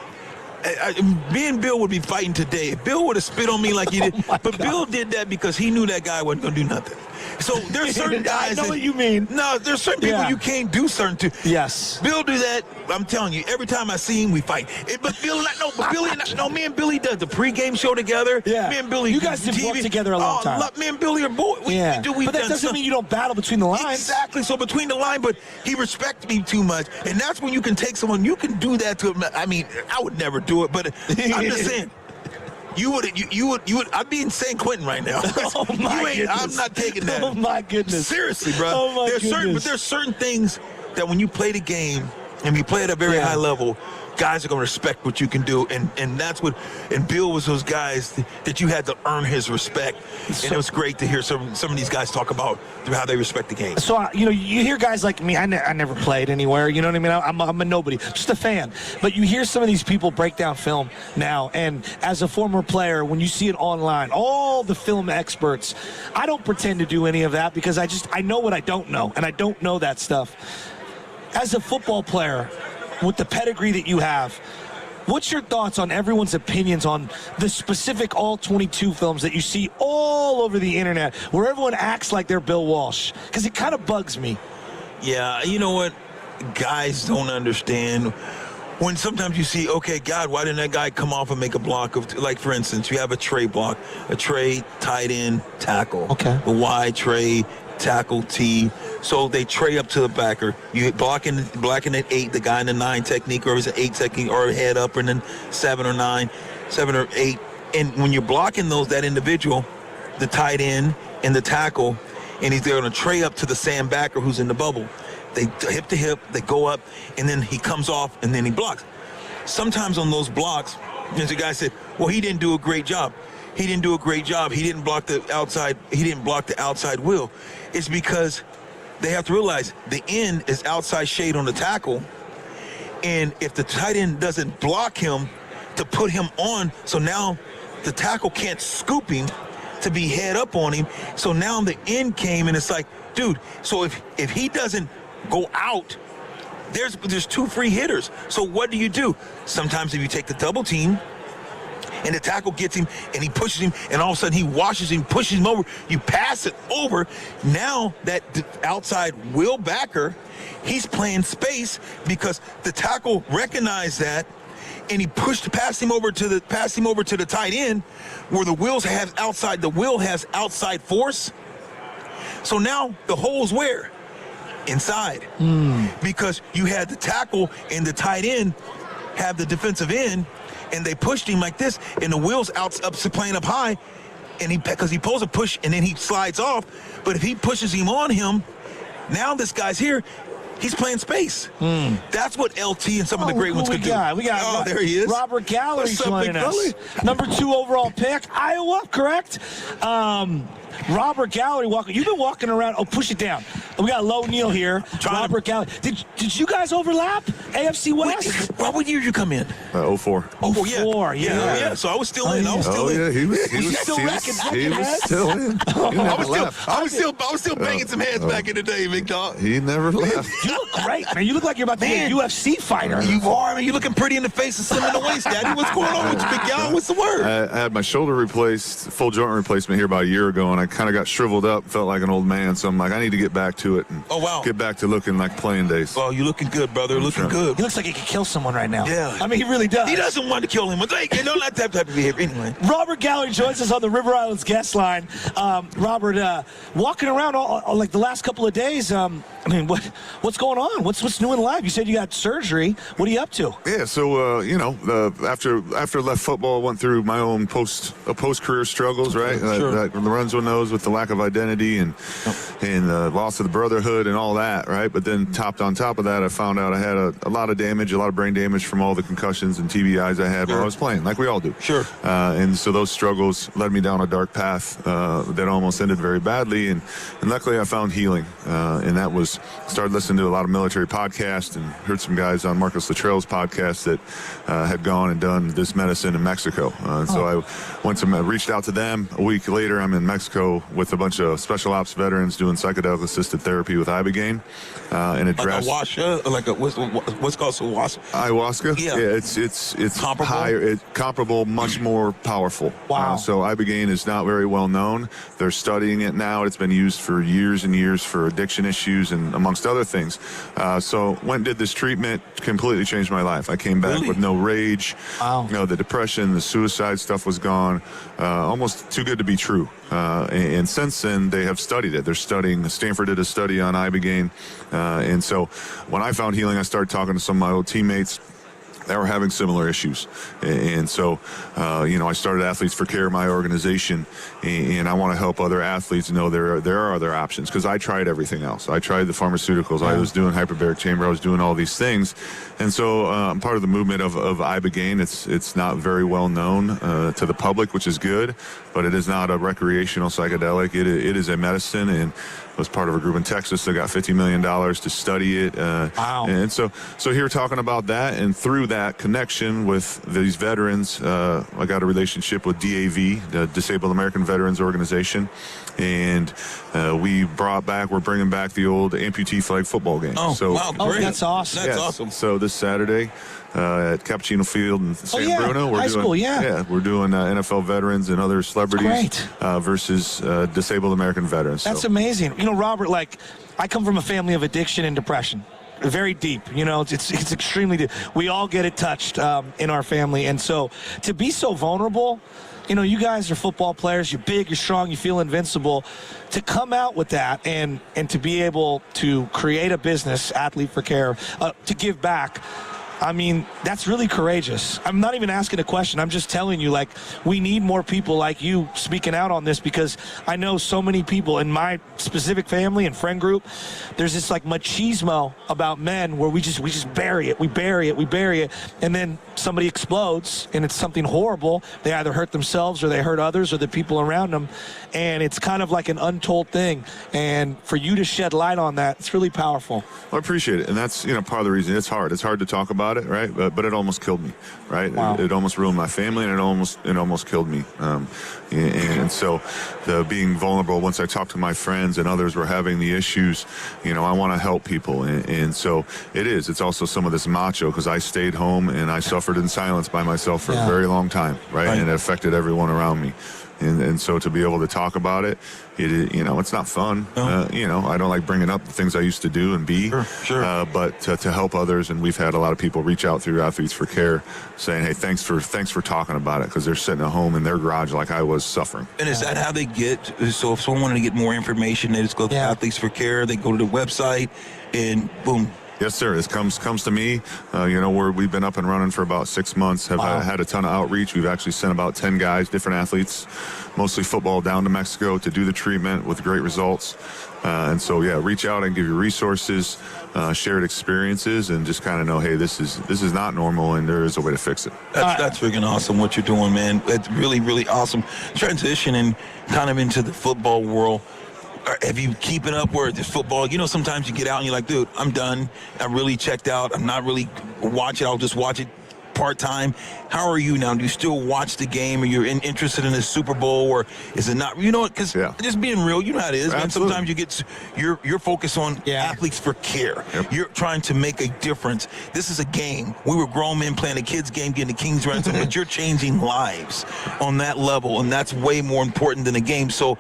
[SPEAKER 10] me and Bill would be fighting today. Bill would have spit on me like he did. But Bill did that because he knew that guy wasn't going to do nothing. So there's certain guys.
[SPEAKER 21] I know what you mean.
[SPEAKER 10] No, there's certain people you can't do certain to.
[SPEAKER 21] Yes.
[SPEAKER 10] Bill do that. I'm telling you, every time I see him, we fight. But Bill, me and Billy does the pregame show together. Yeah. Me and Billy.
[SPEAKER 21] You guys have worked together a long time.
[SPEAKER 10] Me and Billy are boys.
[SPEAKER 21] But that doesn't mean you don't battle between the lines.
[SPEAKER 10] Exactly. So between the line, but he respects me too much, and that's when you can take someone. You can do that to him. I mean, I would never do it, but I'm just saying. You would. I'd be in San Quentin right now.
[SPEAKER 21] Oh my goodness.
[SPEAKER 10] I'm not taking that.
[SPEAKER 21] Oh my goodness.
[SPEAKER 10] Seriously, bro.
[SPEAKER 21] Oh my goodness.
[SPEAKER 10] There's certain things that when you play the game and you play at a very high level, guys are going to respect what you can do, and that's what. And Bill was those guys that you had to earn his respect, and it was great to hear some of these guys talk about how they respect the game.
[SPEAKER 21] So you hear guys like me. I never played anywhere. You know what I mean? I'm a nobody, just a fan. But you hear some of these people break down film now, and as a former player, when you see it online, all the film experts. I don't pretend to do any of that because I know what I don't know, and I don't know that stuff. As a football player, with the pedigree that you have, what's your thoughts on everyone's opinions on the specific all 22 films that you see all over the internet where everyone acts like they're Bill Walsh? Because it kind of bugs me.
[SPEAKER 10] Yeah, you know what? Guys don't understand when sometimes you see, okay, God, why didn't that guy come off and make a block of, like, for instance, you have a tray block, a tray, tight end, tackle. Okay. A wide tray, tackle, T. So they tray up to the backer. You blocking at 8, the guy in the 9 technique, or is it 8 technique, or head up, and then 7 or 9, 7 or 8. And when you're blocking that individual, the tight end and the tackle, and they're going to tray up to the Sam backer who's in the bubble. They hip to hip, they go up, and then he comes off, and then he blocks. Sometimes on those blocks, there's a guy said, well, he didn't do a great job. He didn't do a great job. He didn't block the outside wheel. It's because they have to realize the end is outside shade on the tackle, And if the tight end doesn't block him to put him on, so now the tackle can't scoop him to be head up on him. So now the end came, and it's like, dude, so if he doesn't go out, there's 2 free hitters. So what do? Sometimes if you take the double team and the tackle gets him and he pushes him and all of a sudden he washes him, pushes him over, you pass it over. Now that outside will backer, he's playing space because the tackle recognized that, and he passed him over to the tight end where the will has outside force. So now the hole's where? Inside. Because you had the tackle and the tight end have the defensive end, and they pushed him like this, and the wheel's up playing up high, and because he pulls a push and then he slides off. But if he pushes him on him, now this guy's here. He's playing space. That's what LT and some of the great ones could do.
[SPEAKER 21] We got
[SPEAKER 10] there he is.
[SPEAKER 21] Robert Gallery
[SPEAKER 10] What's up,
[SPEAKER 21] joining
[SPEAKER 10] big
[SPEAKER 21] us.
[SPEAKER 10] fella?
[SPEAKER 21] Number 2 overall pick, Iowa, correct? Robert Gallery you've been walking around. Oh, push it down. We got Low Neal here. Robert Gallery. Did you guys overlap? AFC West?
[SPEAKER 10] What year did you come in?
[SPEAKER 5] 04.
[SPEAKER 21] 04, yeah.
[SPEAKER 10] So I was still in. He was
[SPEAKER 5] still in.
[SPEAKER 10] I was still banging some heads back in the day, big dog.
[SPEAKER 5] He never left.
[SPEAKER 21] You look great, man. You look like you're about to be a UFC fighter.
[SPEAKER 10] You are, man. You're looking pretty in the face and slim in the waist, Daddy. What's going on with you, big gal? What's the word?
[SPEAKER 5] I had my shoulder replaced, full joint replacement here about a year ago, and I kind of got shriveled up, felt like an old man. So I'm like, I need to get back to it and get back to looking like playing days.
[SPEAKER 10] Oh, you're looking good, brother. Looking good.
[SPEAKER 21] He looks like he could kill someone right now.
[SPEAKER 10] Yeah.
[SPEAKER 21] I mean, he really does.
[SPEAKER 10] He doesn't want to kill him. But they don't like that type of behavior anyway.
[SPEAKER 21] Robert Gallery joins us on the River Islands guest line. Robert, walking around like the last couple of days, what's going on? What's new in life? You said you got surgery. What are you up to?
[SPEAKER 5] Yeah, so after I left football, I went through my own post-career struggles, right? That runs one knows with the lack of identity and loss of the brotherhood and all that, right? But then on top of that, I found out I had a lot of damage, a lot of brain damage from all the concussions and TBIs I had while I was playing, like we all do. And so those struggles led me down a dark path that almost ended very badly, and luckily I found healing, and that was started listening to a lot of military podcasts and heard some guys on Marcus Luttrell's podcast that had gone and done this medicine in Mexico. So I reached out to them. A week later, I'm in Mexico with a bunch of special ops veterans doing psychedelic-assisted therapy with Ibogaine. And address
[SPEAKER 10] what's called
[SPEAKER 5] ayahuasca.
[SPEAKER 10] Yeah,
[SPEAKER 5] it's
[SPEAKER 10] comparable.
[SPEAKER 5] Higher, comparable, much more powerful.
[SPEAKER 21] Wow.
[SPEAKER 5] So Ibogaine is not very well known. They're studying it now. It's been used for years and years for addiction issues and amongst other things. So went and did this treatment, completely changed my life. I came back with no rage.
[SPEAKER 21] Wow.
[SPEAKER 5] The depression, the suicide stuff was gone. Almost too good to be true. And since then, they have studied it. They're studying. Stanford did a study on Ibogaine. And so when I found healing, I started talking to some of my old teammates that were having similar issues. And so, I started Athletes for Care, my organization, and I want to help other athletes know there are other options, because I tried everything else. I tried the pharmaceuticals. I was doing hyperbaric chamber. I was doing all these things. And so I'm part of the movement of Ibogaine. It's not very well known to the public, which is good, but it is not a recreational psychedelic. It is a medicine, and was part of a group in Texas that got $50 million to study it.
[SPEAKER 21] Wow.
[SPEAKER 5] And so here talking about that, and through that connection with these veterans, I got a relationship with DAV, the Disabled American Veterans Organization, and we're bringing back the old amputee flag football game.
[SPEAKER 10] Oh,
[SPEAKER 5] so,
[SPEAKER 10] wow, great.
[SPEAKER 21] That's awesome.
[SPEAKER 10] That's awesome.
[SPEAKER 5] So this Saturday, at Cappuccino Field in San Bruno, we're doing NFL veterans and other celebrities versus disabled American veterans.
[SPEAKER 21] That's amazing. Robert, I come from a family of addiction and depression. Very deep, it's extremely deep. We all get it touched in our family, and so to be so vulnerable, you guys are football players. You're big, you're strong, you feel invincible. To come out with that and to be able to create a business, Athlete for Care, to give back. I mean, that's really courageous. I'm not even asking a question. I'm just telling you, we need more people like you speaking out on this, because I know so many people in my specific family and friend group, there's this machismo about men where we just bury it. We bury it. And then somebody explodes and it's something horrible. They either hurt themselves or they hurt others or the people around them. And it's kind of like an untold thing. And for you to shed light on that, it's really powerful.
[SPEAKER 5] Well, I appreciate it. And that's, part of the reason it's hard. It's hard to talk about. about it, right? But it almost killed me, right?
[SPEAKER 21] Wow.
[SPEAKER 5] It almost ruined my family, and it almost killed me. And so the being vulnerable, once I talked to my friends and others were having the issues, I want to help people. And so it's also some of this macho, because I stayed home and I suffered in silence by myself for a very long time, right? And it affected everyone around me. And so to be able to talk about it, it's not fun.
[SPEAKER 10] No.
[SPEAKER 5] I don't like bringing up the things I used to do and be.
[SPEAKER 10] Sure.
[SPEAKER 5] But to help others, and we've had a lot of people reach out through Athletes for Care, saying, "Hey, thanks for talking about it," because they're sitting at home in their garage like I was suffering.
[SPEAKER 10] And is that how they get? So if someone wanted to get more information, they just go to Athletes for Care. They go to the website, and boom.
[SPEAKER 5] Yes, sir. This comes to me. We've been up and running for about 6 months. Have had a ton of outreach. We've actually sent about 10 guys, different athletes, mostly football, down to Mexico to do the treatment with great results. And so, reach out and give you resources, shared experiences, and just kind of know, hey, this is not normal, and there is a way to fix it.
[SPEAKER 10] That's freaking awesome what you're doing, man. That's really, really awesome. Transitioning kind of into the football world. Have you keeping up where this football, sometimes you get out and you're like, dude, I'm done. I really checked out. I'm not really watching. I'll just watch it part-time. How are you now? Do you still watch the game? Are you interested in the Super Bowl, or is it not? Because just being real, you know how it is, man. Sometimes you get you're focused on Athletes for Care. Yep. You're trying to make a difference. This is a game. We were grown men playing a kid's game, getting the King's ransom, but you're changing lives on that level, and that's way more important than a game. So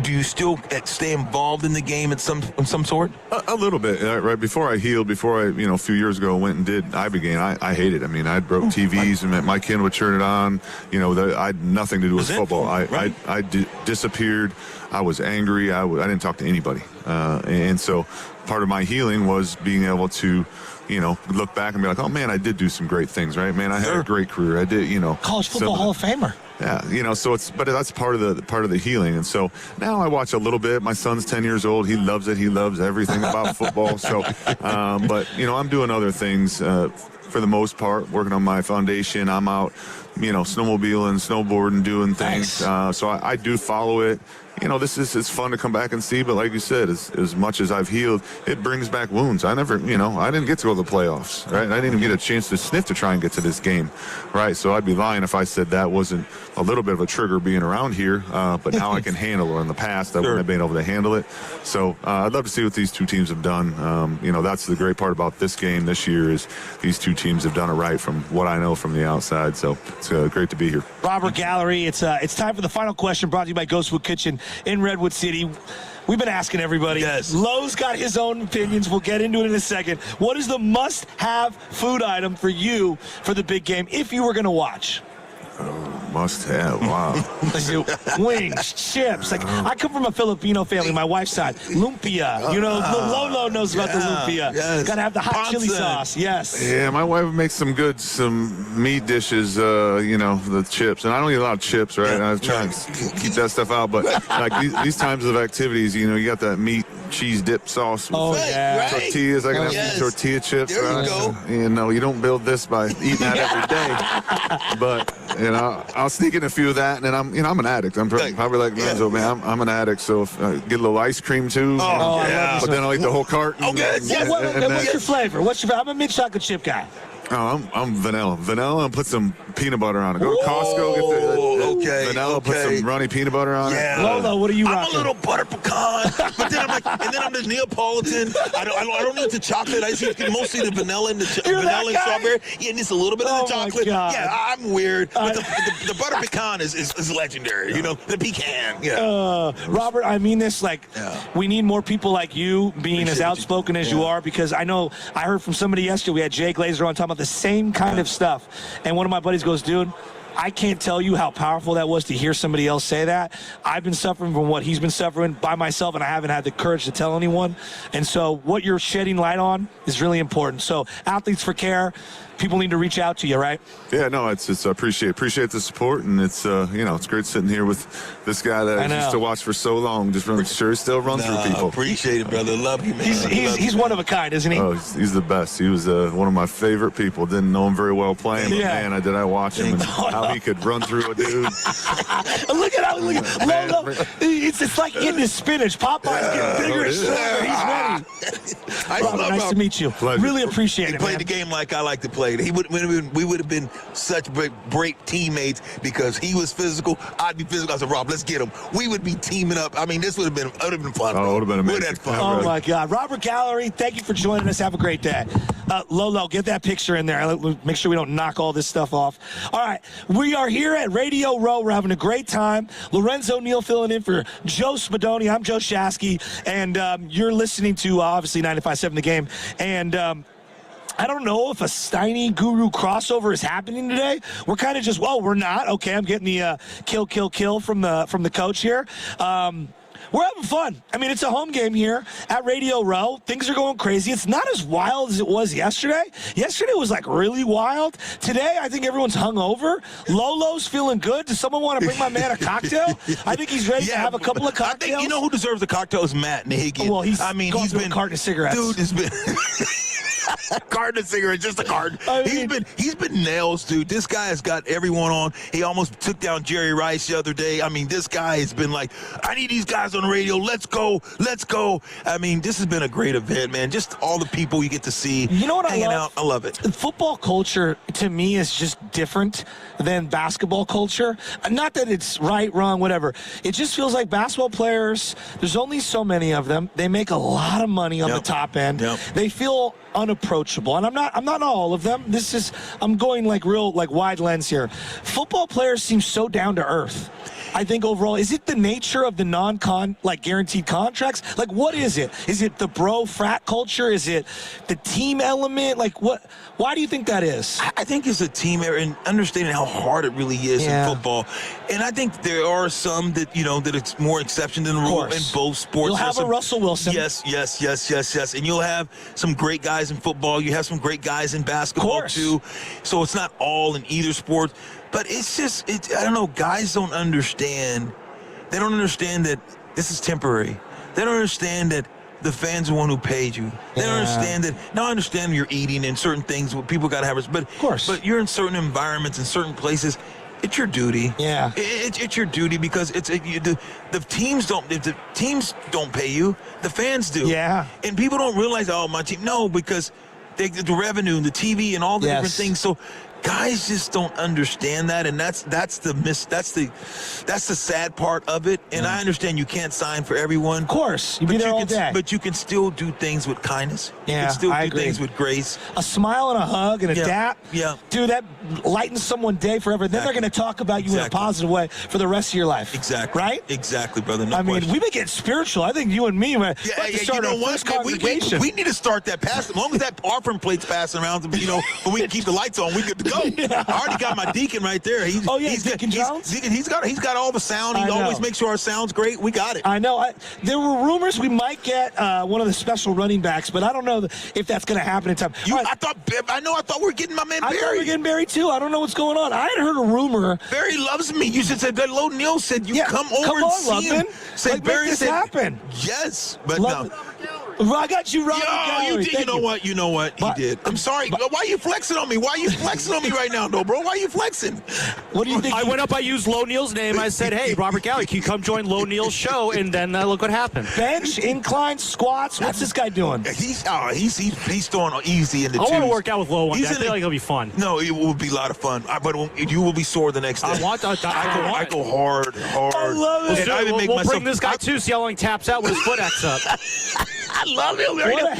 [SPEAKER 10] do you still stay involved in the game in some sort?
[SPEAKER 5] A little bit. Right before I healed, a few years ago went and did Ibogaine, I hated it. I mean, I broke TVs and my kid would turn it on. I had nothing to do with football. I disappeared. I was angry. I didn't talk to anybody. And so part of my healing was being able to look back and be like, oh man, I did do some great things, right? Man, I had a great career. I did,
[SPEAKER 21] College football Hall of Famer.
[SPEAKER 5] Yeah, but that's part of the healing. And so now I watch a little bit. My son's 10 years old. He loves it. He loves everything about football. So, but I'm doing other things for the most part, working on my foundation. I'm out, snowmobiling, snowboarding, doing things. Nice. So I do follow it. It's fun to come back and see, but like you said, as much as I've healed, it brings back wounds. I didn't get to go to the playoffs, right? I didn't even get a chance to sniff to try and get to this game, right? So I'd be lying if I said that wasn't a little bit of a trigger being around here, but now I can handle it. In the past, I wouldn't have been able to handle it. So I'd love to see what these two teams have done. That's the great part about this game this year is these two teams have done it right from what I know from the outside. So it's great to be here.
[SPEAKER 21] Robert Gallery, it's time for the final question brought to you by Ghostwood Kitchen in Redwood City. We've been asking everybody. Yes. Lowe's got his own opinions. We'll get into it in a second. What is the must-have food item for you for the big game if you were going to watch?
[SPEAKER 5] Must have. Wow.
[SPEAKER 21] Wings, chips. I come from a Filipino family, my wife's side. Lumpia. Lolo knows about the lumpia. Yes. Gotta have the hot chili sauce. Yes.
[SPEAKER 5] Yeah, my wife makes some meat dishes, the chips. And I don't eat a lot of chips, right? I try and keep that stuff out. But like these times of activities, you got that meat cheese dip sauce with tortillas. I can have some tortilla chips.
[SPEAKER 10] There you go.
[SPEAKER 5] You don't build this by eating that every day. But I'll sneak in a few of that, and then I'm an addict. I'm probably like Renzo, man. I'm an addict, so if I get a little ice cream too. But then I'll eat the whole carton.
[SPEAKER 21] What's your flavor? I'm a mint chocolate chip guy.
[SPEAKER 5] Oh, I'm vanilla. Vanilla, and put some peanut butter on it. Go to Costco, get the vanilla, put some runny peanut butter on it.
[SPEAKER 21] Lolo, what are you rocking?
[SPEAKER 10] I'm a little butter pecan, but then I'm the Neapolitan. I don't need the chocolate. I see mostly the vanilla and the vanilla and strawberry. Yeah, and just a little bit of the chocolate. Yeah, I'm weird. But the butter pecan is legendary. The pecan. Yeah.
[SPEAKER 21] Robert, I mean this. We need more people like you being as outspoken as you are, because I heard from somebody yesterday. We had Jay Glazer on talking about the same kind of stuff, and one of my buddies goes, dude, I can't tell you how powerful that was to hear somebody else say that. I've been suffering from what he's been suffering by myself, and I haven't had the courage to tell anyone. And so what you're shedding light on is really important. So Athletes for Care, people need to reach out to you, right?
[SPEAKER 5] Yeah, no, it's I appreciate the support, and it's it's great sitting here with this guy that I used to watch for so long. Just still run through people.
[SPEAKER 10] Appreciate it, brother. Love you, man.
[SPEAKER 21] He's one of a kind, isn't he?
[SPEAKER 5] Oh, he's the best. He was one of my favorite people. Didn't know him very well playing, but man, did I watch him and how he could run through a dude.
[SPEAKER 21] Look at Lolo. It's like eating his spinach. Popeye's getting bigger and stronger. He's ready. Nice to meet you.
[SPEAKER 5] Pleasure.
[SPEAKER 21] Really appreciate it,
[SPEAKER 10] He played
[SPEAKER 21] man.
[SPEAKER 10] the game like I like to play it. We would have been such great teammates because he was physical. I'd be physical. I said, Rob, let's get him. We would be teaming up. I mean, this would have been fun.
[SPEAKER 5] Oh, it would have been amazing.
[SPEAKER 10] Would have fun.
[SPEAKER 21] Oh, my God. Robert Gallery, thank you for joining us. Have a great day. Lolo, get that picture in there. Make sure we don't knock all this stuff off. All right. We are here at Radio Row. We're having a great time. Lorenzo Neal filling in for Joe Spadoni. I'm Joe Shasky, and you're listening to, obviously, 95.7 The Game. And I don't know if a Steiny Guru crossover is happening today. We're kind of just, we're not. Okay, I'm getting the kill from the coach here. We're having fun. I mean, it's a home game here at Radio Row. Things are going crazy. It's not as wild as it was yesterday. Yesterday was, like, really wild. Today, I think everyone's hungover. Lolo's feeling good. Does someone want to bring my man a cocktail? I think he's ready to have a couple of cocktails.
[SPEAKER 10] I think, you know who deserves the cocktail is Matt Nahigian.
[SPEAKER 21] Well, he's been a carton of cigarettes.
[SPEAKER 10] Dude has been... carton of cigarettes, just a carton. He's been nails, dude. This guy has got everyone on. He almost took down Jerry Rice the other day. I mean, this guy has been like, I need these guys on the radio. Let's go. I mean, this has been a great event, man. Just all the people you get to see.
[SPEAKER 21] You know what
[SPEAKER 10] hanging
[SPEAKER 21] I love?
[SPEAKER 10] out. I love it.
[SPEAKER 21] Football culture, to me, is just different than basketball culture. Not that it's right, wrong, whatever. It just feels like basketball players, there's only so many of them. They make a lot of money on the top end. They feel unapproachable, and I'm not all of them. I'm going like real wide lens here. Football players seem so down to earth. I think overall, is it the nature of the guaranteed contracts? Like, what is it? Is it the bro frat culture? Is it the team element? Like, what? Why do you think that is?
[SPEAKER 10] I think it's a team and understanding how hard it really is in football. And I think there are some that, that it's more exception than the rule in both sports.
[SPEAKER 21] You'll have a Russell Wilson.
[SPEAKER 10] Yes. And you'll have some great guys in football. You have some great guys in basketball, too. So it's not all in either sport. But it's just, I don't know, guys don't understand. They don't understand that this is temporary. They don't understand that the fans are the one who paid you. They don't understand that. Now, I understand you're eating and certain things, people got to have, but you're in certain environments and certain places. It's your duty.
[SPEAKER 21] Yeah.
[SPEAKER 10] It's your duty because the teams don't. If the teams don't pay you, the fans do.
[SPEAKER 21] Yeah.
[SPEAKER 10] And people don't realize, my team. No, because the revenue, the TV, and all the different things. So guys just don't understand that, and that's the sad part of it. And I understand you can't sign for everyone.
[SPEAKER 21] Of course, you'd be there all day.
[SPEAKER 10] But you can still do things with kindness.
[SPEAKER 21] Yeah,
[SPEAKER 10] you can still
[SPEAKER 21] I
[SPEAKER 10] do
[SPEAKER 21] agree.
[SPEAKER 10] things with grace.
[SPEAKER 21] A smile and a hug and a dap.
[SPEAKER 10] Yeah.
[SPEAKER 21] Dude, that lightens someone's day forever. Then they're going to talk about you in a positive way for the rest of your life.
[SPEAKER 10] Exactly.
[SPEAKER 21] Right?
[SPEAKER 10] Exactly, brother. No
[SPEAKER 21] I mean,
[SPEAKER 10] question.
[SPEAKER 21] we've been getting spiritual. I think you and me, man.
[SPEAKER 10] You know what? We need to start that pass. As long as that offering plate's passing around, but we can keep the lights on. We good to go. I already got my deacon right there. He's
[SPEAKER 21] Deacon Jones?
[SPEAKER 10] He's got all the sound. He always makes sure our sound's great. We got it.
[SPEAKER 21] I know. There were rumors we might get one of the special running backs, but I don't know if that's going to happen in time.
[SPEAKER 10] I thought we were getting my man Barry.
[SPEAKER 21] I thought we were getting Barry too. I don't know what's going on. I had heard a rumor.
[SPEAKER 10] Barry loves me. You should say that. Lo Neal said come over and see him. Say
[SPEAKER 21] Barry said happen.
[SPEAKER 10] Yes, but no.
[SPEAKER 21] I got you, Robert.
[SPEAKER 10] You did. You know what? He did. I'm sorry. Why are you flexing on me? Why are you flexing on me right now, though, bro? Why are you flexing?
[SPEAKER 21] What do you think?
[SPEAKER 2] I went up, I used Lo Neal's name. I said, hey, Robert Gallery, can you come join Lo Neal's show? And then look what happened.
[SPEAKER 21] Bench, incline, squats. What's this guy doing?
[SPEAKER 10] He's throwing easy in the
[SPEAKER 2] I want to work out with Lo one day. I feel like it'll be fun.
[SPEAKER 10] No, it will be a lot of fun. But you will be sore the next day. I go hard.
[SPEAKER 21] I love it.
[SPEAKER 2] We'll bring this guy too, see how long he taps out with his foot X up.
[SPEAKER 10] I love him.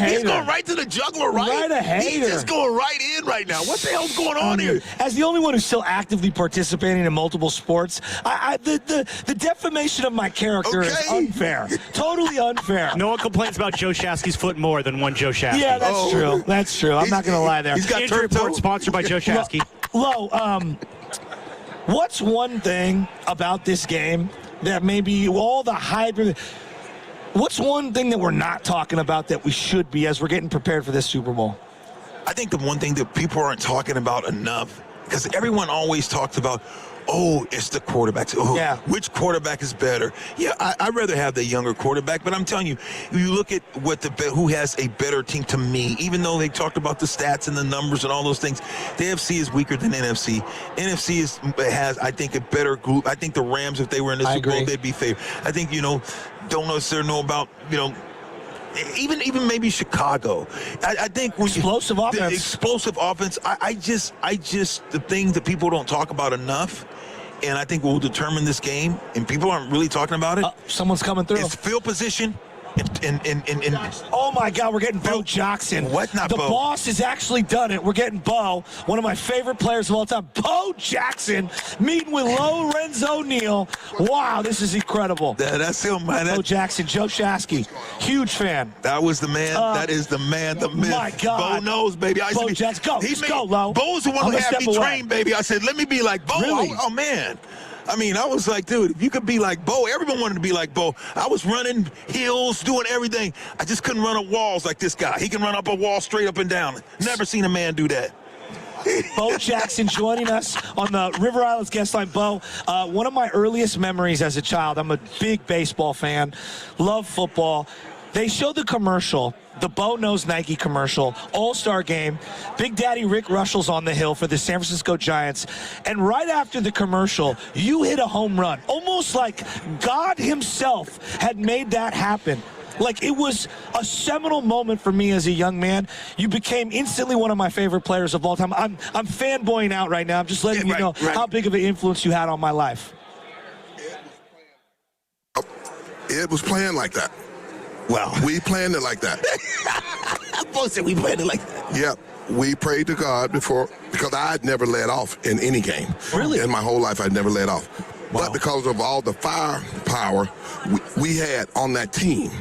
[SPEAKER 10] He's going right to the juggler, right?
[SPEAKER 21] Right a hater.
[SPEAKER 10] He's just going right in right now. What the hell's going on here?
[SPEAKER 21] As the only one who's still actively participating in multiple sports, the defamation of my character is unfair. Totally unfair.
[SPEAKER 2] No one complains about Joe Shasky's foot more than one Joe Shasky.
[SPEAKER 21] Yeah, that's true. That's true. I'm not going to lie there.
[SPEAKER 10] He's got
[SPEAKER 2] Injury report sponsored by Joe Shasky.
[SPEAKER 21] Lo, what's one thing about this game that maybe all the hype... What's one thing that we're not talking about that we should be as we're getting prepared for this Super Bowl?
[SPEAKER 10] I think the one thing that people aren't talking about enough, because everyone always talks about, oh, it's the quarterbacks. Oh,
[SPEAKER 21] yeah.
[SPEAKER 10] Which quarterback is better? Yeah, I'd rather have the younger quarterback, but I'm telling you, you look at who has a better team to me, even though they talked about the stats and the numbers and all those things, the AFC is weaker than NFC. NFC has, I think, a better group. I think the Rams, if they were in the Super Bowl, they'd be favored. I think, don't necessarily know about, even maybe Chicago. I think when
[SPEAKER 21] explosive offense.
[SPEAKER 10] Explosive offense. I just the thing that people don't talk about enough, and I think will determine this game, and people aren't really talking about it.
[SPEAKER 21] Someone's coming through.
[SPEAKER 10] It's field position.
[SPEAKER 21] Oh my God, we're getting Bo Jackson.
[SPEAKER 10] What? Not
[SPEAKER 21] the
[SPEAKER 10] Bo.
[SPEAKER 21] boss has actually done it. We're getting Bo, one of my favorite players of all time. Bo Jackson meeting with Lorenzo Neal. Wow, this is incredible.
[SPEAKER 10] That's him, man.
[SPEAKER 21] Bo Jackson, Joe Shasky, huge fan.
[SPEAKER 10] That was the man. That is the man, the myth.
[SPEAKER 21] My God.
[SPEAKER 10] Bo knows, baby.
[SPEAKER 21] Bo Jackson, go. Go, Lo.
[SPEAKER 10] Bo's the one who had me trained, baby. I said, let me be like Bo.
[SPEAKER 21] Really?
[SPEAKER 10] Oh, man. I mean, I was like, dude, if you could be like Bo, everyone wanted to be like Bo. I was running hills, doing everything. I just couldn't run up walls like this guy. He can run up a wall straight up and down. Never seen a man do that.
[SPEAKER 21] Bo Jackson joining us on the River Islands guest line. Bo, one of my earliest memories as a child, I'm a big baseball fan, love football. They showed the commercial, the Bo Knows Nike commercial, All-Star game. Big Daddy Rick Russell's on the hill for the San Francisco Giants. And right after the commercial, you hit a home run. Almost like God himself had made that happen. Like, it was a seminal moment for me as a young man. You became instantly one of my favorite players of all time. I'm fanboying out right now. I'm just letting you know how big of an influence you had on my life.
[SPEAKER 3] It was playing like that.
[SPEAKER 10] Wow.
[SPEAKER 3] We planned it like that.
[SPEAKER 10] Both said we planned it like that.
[SPEAKER 3] Yep. We prayed to God before, because I'd never let off in any game.
[SPEAKER 21] Really?
[SPEAKER 3] In my whole life, I'd never let off. Wow. But because of all the firepower we had on that team,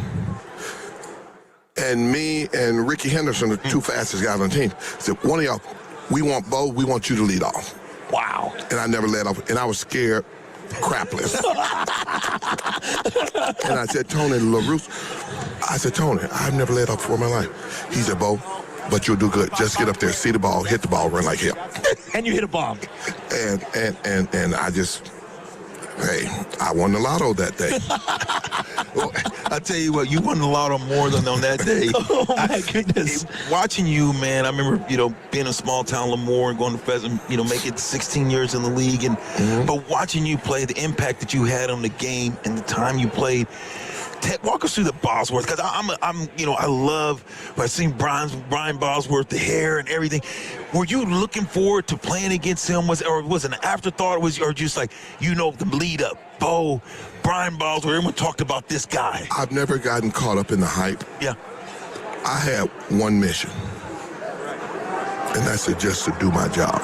[SPEAKER 3] and me and Ricky Henderson, the two fastest guys on the team, said, one of y'all, we want Bo, we want you to lead off.
[SPEAKER 21] Wow.
[SPEAKER 3] And I never let off, and I was scared crapless. And I said, Tony LaRusse, I said, Tony, I've never led off before in my life. He said, Bo, but you'll do good. Just get up there, see the ball, hit the ball, run like hell.
[SPEAKER 21] And you hit a bomb.
[SPEAKER 3] And I just, hey, I won the lotto that day.
[SPEAKER 10] Well, I tell you what, you won the lotto more than on that day.
[SPEAKER 21] Oh my goodness!
[SPEAKER 10] Watching you, man, I remember, being a small town Lemoore and going to Pheasant, make it 16 years in the league, and but watching you play, the impact that you had on the game and the time you played. Walk us through the Bosworth, because I love when I seen Brian Bosworth, the hair and everything. Were you looking forward to playing against him? Was it an afterthought? Or just like, the lead up? Bo, Brian Bosworth, everyone talked about this guy.
[SPEAKER 3] I've never gotten caught up in the hype.
[SPEAKER 10] Yeah.
[SPEAKER 3] I had one mission, and that's just to do my job.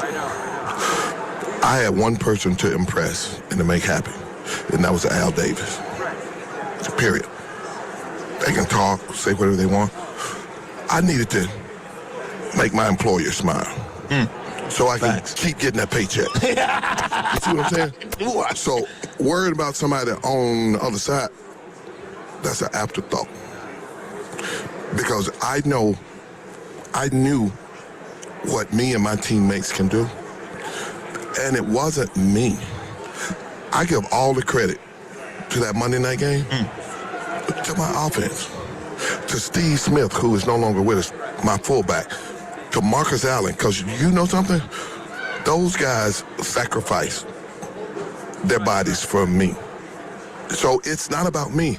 [SPEAKER 3] I had one person to impress and to make happy, and that was Al Davis. Period. They can talk, say whatever they want. I needed to make my employer smile. So I can keep getting that paycheck. You see what I'm saying? So worried about somebody on the other side, that's an afterthought. Because I knew what me and my teammates can do. And it wasn't me. I give all the credit to that Monday night game, to my offense, to Steve Smith, who is no longer with us, my fullback, to Marcus Allen, because you know something? Those guys sacrificed their bodies for me. So it's not about me.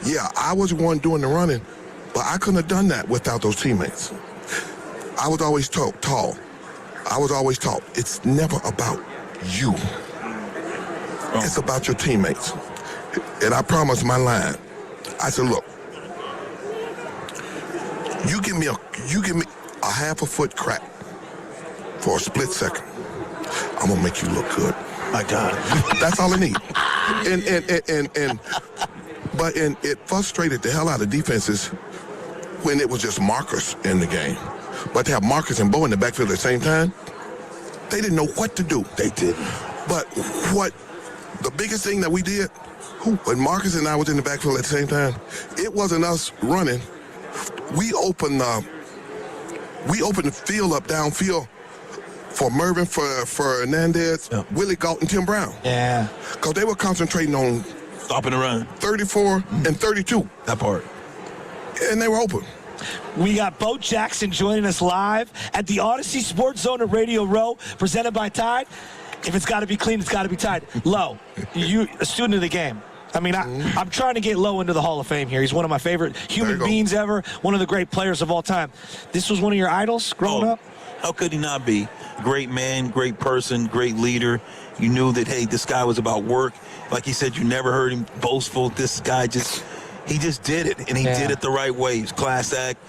[SPEAKER 3] Yeah, I was the one doing the running, but I couldn't have done that without those teammates. I was always tall. I was always taught, it's never about you. It's about your teammates. And I promised my line. I said, look, you give me a half a foot crack for a split second, I'm gonna make you look good.
[SPEAKER 10] My God.
[SPEAKER 3] That's all I need. But it frustrated the hell out of defenses when it was just Marcus in the game. But to have Marcus and Bo in the backfield at the same time, they didn't know what to do. They didn't. But the biggest thing that we did, when Marcus and I was in the backfield at the same time, it wasn't us running. We opened We opened the field up downfield for Mervin, for Hernandez, Willie Galt, and Tim Brown.
[SPEAKER 21] Yeah.
[SPEAKER 3] Because they were concentrating on
[SPEAKER 10] stopping the run.
[SPEAKER 3] 34 and 32.
[SPEAKER 10] That part.
[SPEAKER 3] And they were open.
[SPEAKER 21] We got Bo Jackson joining us live at the Odyssey Sports Zone at Radio Row, presented by Tide. If it's got to be clean, it's got to be Tide. Lo, you a student of the game. I mean, I'm trying to get Lo into the Hall of Fame here. He's one of my favorite human beings ever, one of the great players of all time. This was one of your idols growing up?
[SPEAKER 10] How could he not be? Great man, great person, great leader. You knew that, hey, this guy was about work. Like he said, you never heard him boastful. This guy he just did it, and he did it the right way. He was class act.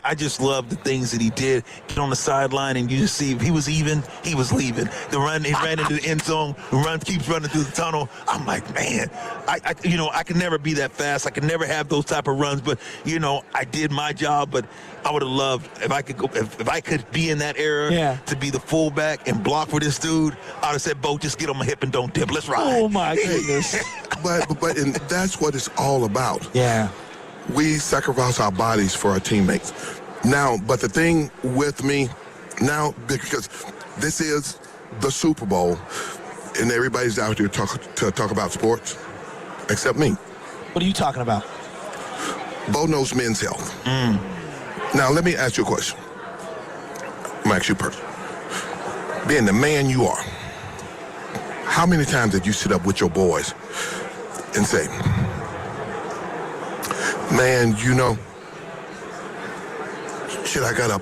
[SPEAKER 10] I just love the things that he did. Get on the sideline, and you just see if he was even, he was leaving. The run, he ran into the end zone. The run keeps running through the tunnel. I'm like, man, I could never be that fast. I could never have those type of runs. But I did my job. But I would have loved if I could go, if I could be in that era to be the fullback and block for this dude. I'd have said, Bo, just get on my hip and don't dip. Let's ride.
[SPEAKER 21] Oh my goodness.
[SPEAKER 3] But and that's what it's all about.
[SPEAKER 21] Yeah.
[SPEAKER 3] We sacrifice our bodies for our teammates. Now, but the thing with me now, because this is the Super Bowl, and everybody's out here to talk about sports, except me.
[SPEAKER 21] What are you talking about?
[SPEAKER 3] Bo knows men's health. Now, let me ask you a question. I'm going to ask you personally. Being the man you are, how many times did you sit up with your boys and say, man, shit, I got up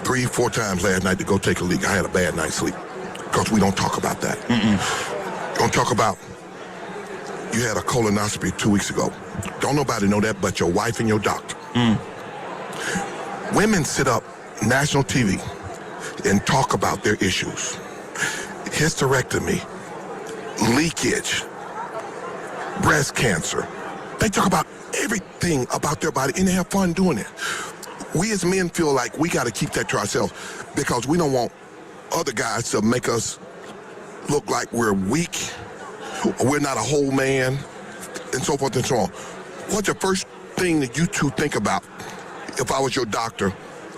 [SPEAKER 3] 3-4 times last night to go take a leak. I had a bad night's sleep. Because we don't talk about that. Don't talk about you had a colonoscopy 2 weeks ago. Don't nobody know that but your wife and your doctor. Women sit up national TV and talk about their issues. Hysterectomy, leakage, breast cancer. They talk about everything about their body, and they have fun doing it. We as men feel like we got to keep that to ourselves because we don't want other guys to make us look like we're weak or we're not a whole man and so forth and so on. What's the first thing that you two think about if I was your doctor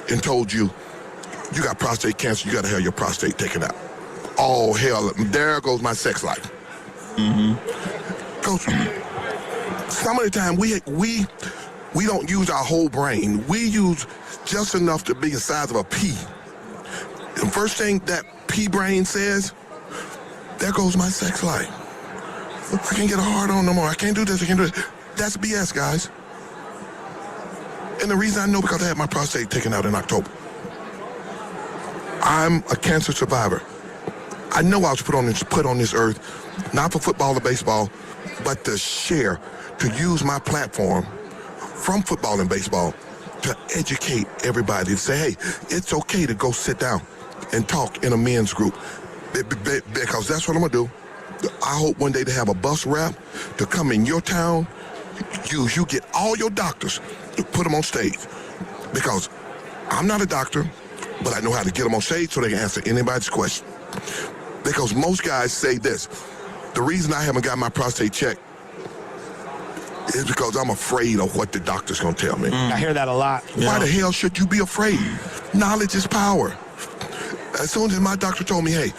[SPEAKER 3] and told you, you got prostate cancer, you got to have your prostate taken out? Oh, hell, there goes my sex life. Coach, some of the time we don't use our whole brain. We use just enough to be the size of a pea. The first thing that pea brain says, there goes my sex life. I can't get a hard on no more. I can't do this, I can't do this. That's BS, guys. And the reason I know because I had my prostate taken out in October. I'm a cancer survivor. I know I was put on this earth, not for football or baseball, but to share, to use my platform from football and baseball to educate everybody, to say, hey, it's okay to go sit down and talk in a men's group. Because that's what I'm going to do. I hope one day to have a bus rap to come in your town. You get all your doctors to put them on stage. Because I'm not a doctor, but I know how to get them on stage so they can answer anybody's question. Because most guys say this. The reason I haven't got my prostate checked is because I'm afraid of what the doctor's going to tell me.
[SPEAKER 21] I hear that a lot.
[SPEAKER 3] Why the hell should you be afraid? Knowledge is power. As soon as my doctor told me, hey,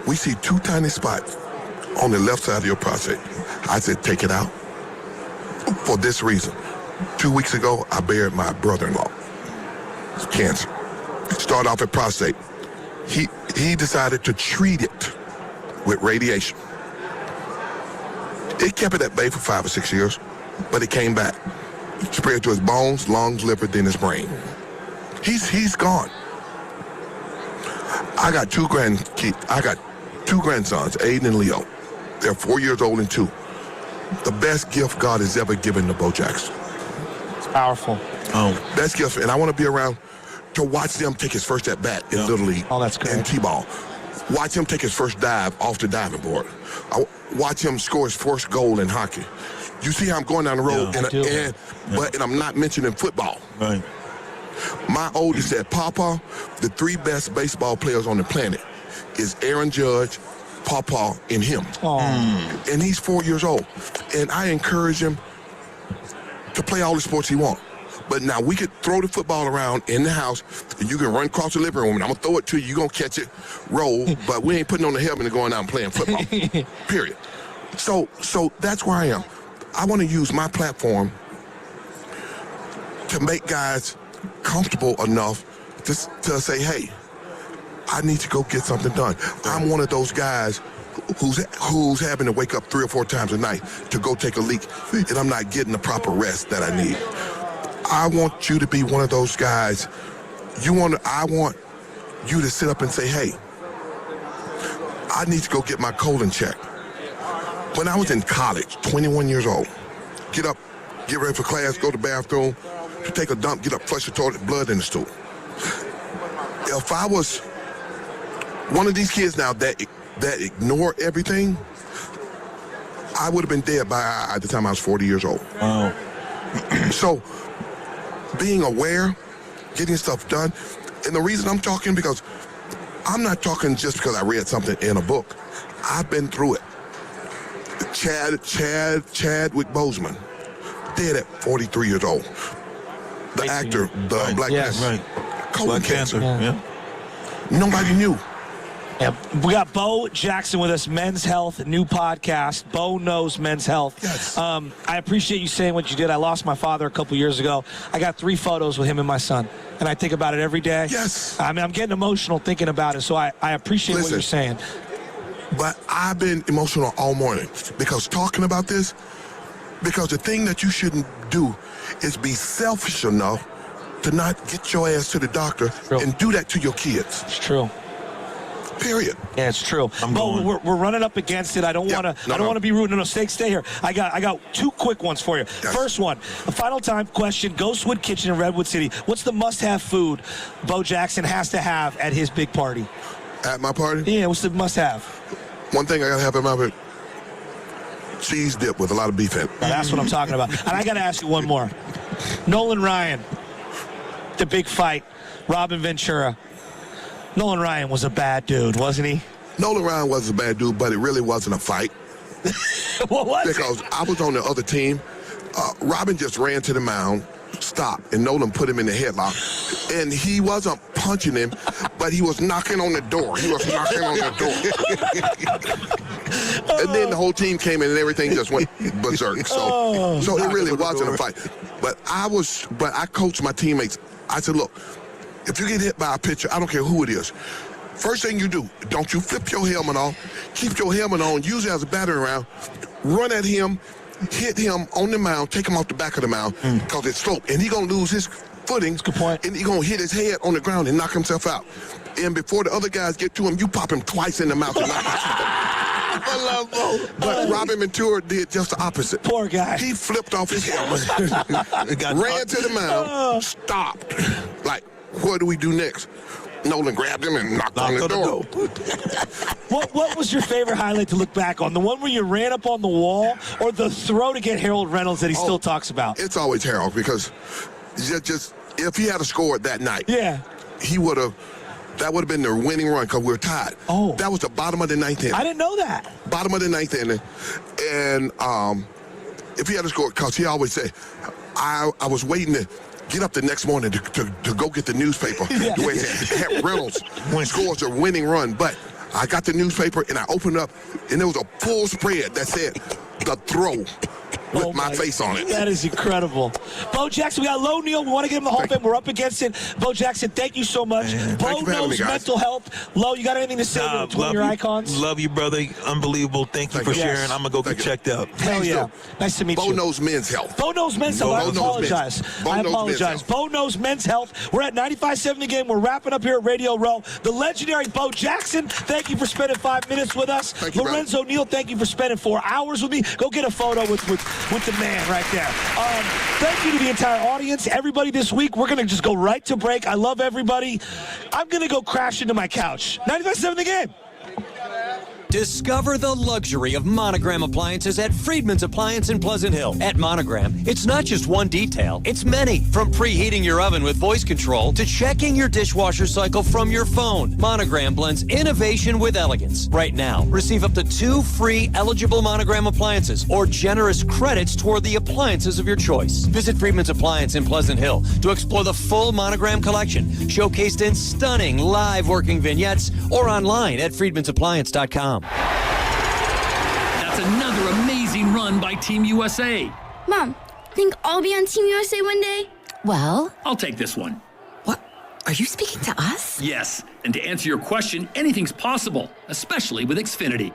[SPEAKER 3] we see 2 tiny spots on the left side of your prostate, I said, take it out. For this reason. 2 weeks ago, I buried my brother-in-law. It's cancer. Started off at prostate. He decided to treat it with radiation. It kept it at bay for 5 or 6 years, but it came back. It spread to his bones, lungs, liver, then his brain. He's gone. I got two grandsons, Aiden and Leo. They're 4 years old and 2. The best gift God has ever given to Bo Jackson.
[SPEAKER 21] It's powerful.
[SPEAKER 3] Best gift, and I want to be around to watch them take his first at bat in Little League and T-ball. Watch him take his first dive off the diving board. Watch him score his first goal in hockey. You see how I'm going down the road, and I'm not mentioning football.
[SPEAKER 10] Right.
[SPEAKER 3] My oldest said, Papa, the 3 best baseball players on the planet is Aaron Judge, Papa, and him. And he's 4 years old. And I encourage him to play all the sports he wants. But now we could throw the football around in the house, and you can run across the living room, and I'm going to throw it to you. You're going to catch it, roll, but we ain't putting on the helmet and going out and playing football, period. So that's where I am. I want to use my platform to make guys comfortable enough to say, hey, I need to go get something done. I'm one of those guys who's having to wake up 3 or 4 times a night to go take a leak, and I'm not getting the proper rest that I need. I want you to be one of those guys. I want you to sit up and say, hey, I need to go get my colon checked. When I was in college, 21 years old, get up, get ready for class, go to the bathroom, to take a dump, get up, flush the toilet, blood in the stool. If I was one of these kids now that ignore everything, I would have been dead by the time I was 40 years old.
[SPEAKER 21] Wow.
[SPEAKER 3] So being aware, getting stuff done, and the reason I'm talking, because I'm not talking just because I read something in a book. I've been through it. Chadwick Boseman, dead at 43 years old. The actor, the Black Panther. Colon cancer.
[SPEAKER 21] Yeah.
[SPEAKER 3] Nobody knew.
[SPEAKER 21] Yeah, we got Bo Jackson with us, Men's Health, new podcast. Bo Knows Men's Health.
[SPEAKER 3] Yes.
[SPEAKER 21] I appreciate you saying what you did. I lost my father a couple years ago. I got 3 photos with him and my son, and I think about it every day.
[SPEAKER 3] Yes.
[SPEAKER 21] I mean, I'm getting emotional thinking about it, so I appreciate what you're saying.
[SPEAKER 3] But I've been emotional all morning because talking about this, because the thing that you shouldn't do is be selfish enough to not get your ass to the doctor and do that to your kids.
[SPEAKER 21] It's true.
[SPEAKER 3] Period.
[SPEAKER 21] Yeah, it's true. But we're running up against it. I don't want to be rude. No, stay here. I got 2 quick ones for you. Yes. First one, a final time question. Ghostwood Kitchen in Redwood City. What's the must-have food Bo Jackson has to have at his big party?
[SPEAKER 3] At my party?
[SPEAKER 21] Yeah, what's the must-have?
[SPEAKER 3] One thing I gotta have in my party: cheese dip with a lot of beef in it.
[SPEAKER 21] Now, that's what I'm talking about. And I gotta ask you one more. Nolan Ryan, the big fight. Robin Ventura. Nolan Ryan was a bad dude, wasn't he?
[SPEAKER 3] Nolan Ryan was a bad dude, but it really wasn't a fight.
[SPEAKER 21] What was
[SPEAKER 3] because I was on the other team. Robin just ran to the mound, stopped, and Nolan put him in the headlock. And he wasn't punching him, but he was knocking on the door. He was knocking on the door. And then the whole team came in and everything just went berserk. So it really wasn't a fight. But I coached my teammates. I said, look, if you get hit by a pitcher, I don't care who it is, first thing you do, don't you flip your helmet off, keep your helmet on, use it as a battering ram, run at him, hit him on the mound, take him off the back of the mound, because it's sloped, and he's going to lose his footing. That's a good point. And he's going to hit his head on the ground and knock himself out. And before the other guys get to him, you pop him twice in the mouth and knock him out. I love Bo. But Robin Ventura did just the opposite.
[SPEAKER 21] Poor guy.
[SPEAKER 3] He flipped off his helmet, ran to the mound, stopped. Like, what do we do next? Nolan grabbed him and knocked on the door.
[SPEAKER 21] What was your favorite highlight to look back on? The one where you ran up on the wall, or the throw to get Harold Reynolds that he still talks about?
[SPEAKER 3] It's always Harold, because just if he had scored that night, he would have. That would have been the winning run because we were tied. Oh, that was the bottom of the 9th inning.
[SPEAKER 21] I didn't know that.
[SPEAKER 3] Bottom of the 9th inning, and if he had scored, because he always said, I was waiting to get up the next morning to go get the newspaper. The way it Reynolds scores a winning run. But I got the newspaper and I opened up, and there was a full spread that said the throw with my face on it.
[SPEAKER 21] That is incredible. Bo Jackson, we got Low Neal. We want to give him the Hall of Fame. We're up against it. Bo Jackson, thank you so much. Bo Knows Mental Health. Low, you got anything to say to one of your icons?
[SPEAKER 10] Love you, brother. Unbelievable. Thank you for sharing. I'm going to go get checked out.
[SPEAKER 21] Hell yeah. Nice to meet you.
[SPEAKER 3] Bo Knows Men's Health.
[SPEAKER 21] Bo Knows Men's Health. I apologize. I apologize. Bo Knows Men's Health. We're at 95.7 The Game. We're wrapping up here at Radio Row. The legendary Bo Jackson, thank you for spending 5 minutes with us. Lorenzo Neal, thank you for spending 4 hours with me. Go get a photo with the man right there. Thank you to the entire audience, everybody this week. We're going to just go right to break. I love everybody. I'm going to go crash into my couch. 95.7 The Game.
[SPEAKER 6] Discover the luxury of Monogram appliances at Friedman's Appliance in Pleasant Hill. At Monogram, it's not just one detail, it's many. From preheating your oven with voice control to checking your dishwasher cycle from your phone. Monogram blends innovation with elegance. Right now, receive up to 2 free eligible Monogram appliances or generous credits toward the appliances of your choice. Visit Friedman's Appliance in Pleasant Hill to explore the full Monogram collection, showcased in stunning live working vignettes or online at friedmansappliance.com.
[SPEAKER 9] That's another amazing run by Team USA.
[SPEAKER 8] Mom, think I'll be on Team USA one day?
[SPEAKER 9] Well, I'll take this one.
[SPEAKER 6] What? Are you speaking to us?
[SPEAKER 9] Yes, and to answer your question, anything's possible, especially with Xfinity.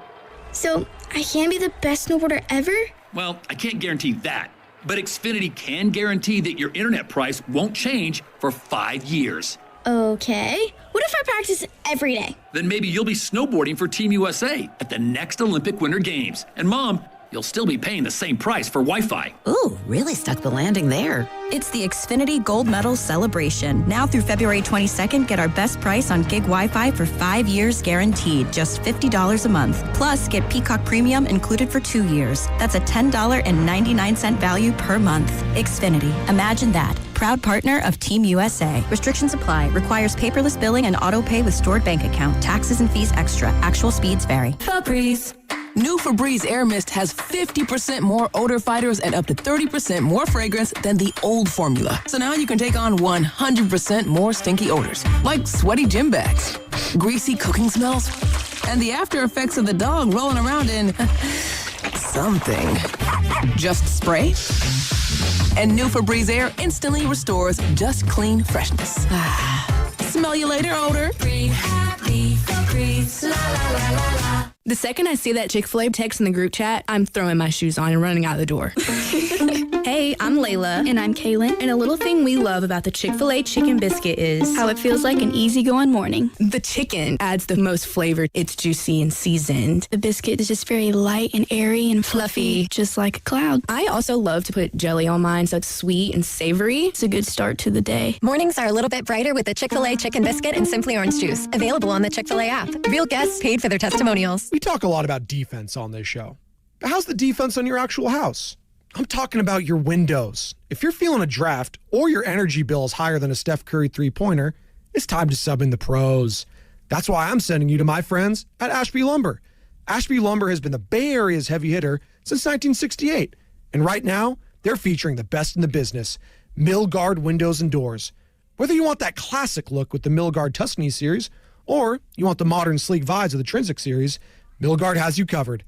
[SPEAKER 8] So, I can be the best snowboarder ever?
[SPEAKER 9] Well, I can't guarantee that, but Xfinity can guarantee that your internet price won't change for 5 years.
[SPEAKER 8] Okay. What if I practice every day?
[SPEAKER 9] Then maybe you'll be snowboarding for Team USA at the next Olympic Winter Games. And Mom, you'll still be paying the same price for Wi-Fi.
[SPEAKER 6] Ooh, really stuck the landing there.
[SPEAKER 19] It's the Xfinity Gold Medal Celebration. Now through February 22nd, get our best price on gig Wi-Fi for 5 years guaranteed, just $50 a month. Plus, get Peacock Premium included for 2 years. That's a $10.99 value per month. Xfinity. Imagine that. Proud partner of Team USA. Restrictions apply. Requires paperless billing and auto pay with stored bank account. Taxes and fees extra. Actual speeds vary.
[SPEAKER 20] Febreze. New Febreze Air Mist has 50% more odor fighters and up to 30% more fragrance than the old formula. So now you can take on 100% more stinky odors, like sweaty gym bags, greasy cooking smells, and the after effects of the dog rolling around in something. Just spray, and new Febreze Air instantly restores just clean freshness. Smell you later, odor. Breathe happy, Febreze, la la la la la.
[SPEAKER 22] The second I see that Chick-fil-A text in the group chat, I'm throwing my shoes on and running out the door. Hey, I'm Layla.
[SPEAKER 23] And I'm Kaylin.
[SPEAKER 22] And a little thing we love about the Chick-fil-A chicken biscuit is
[SPEAKER 23] how it feels like an easygoing morning.
[SPEAKER 22] The chicken adds the most flavor. It's juicy and seasoned.
[SPEAKER 23] The biscuit is just very light and airy and fluffy, just like a cloud.
[SPEAKER 22] I also love to put jelly on mine so it's sweet and savory.
[SPEAKER 23] It's a good start to the day.
[SPEAKER 25] Mornings are a little bit brighter with the Chick-fil-A chicken biscuit and Simply Orange juice. Available on the Chick-fil-A app. Real guests paid for their testimonials.
[SPEAKER 26] We talk a lot about defense on this show. But how's the defense on your actual house? I'm talking about your windows. If you're feeling a draft or your energy bill is higher than a Steph Curry three-pointer, it's time to sub in the pros. That's why I'm sending you to my friends at Ashby Lumber. Ashby Lumber has been the Bay Area's heavy hitter since 1968. And right now, they're featuring the best in the business, Milgard windows and doors. Whether you want that classic look with the Milgard Tuscany series, or you want the modern sleek vibes of the Trinsic series, Milgard has you covered.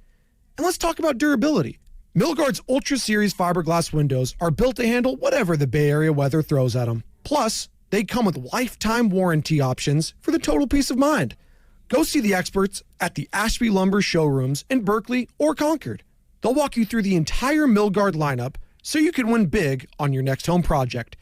[SPEAKER 26] And let's talk about durability. Milgard's Ultra Series fiberglass windows are built to handle whatever the Bay Area weather throws at them. Plus, they come with lifetime warranty options for the total peace of mind. Go see the experts at the Ashby Lumber showrooms in Berkeley or Concord. They'll walk you through the entire Milgard lineup so you can win big on your next home project.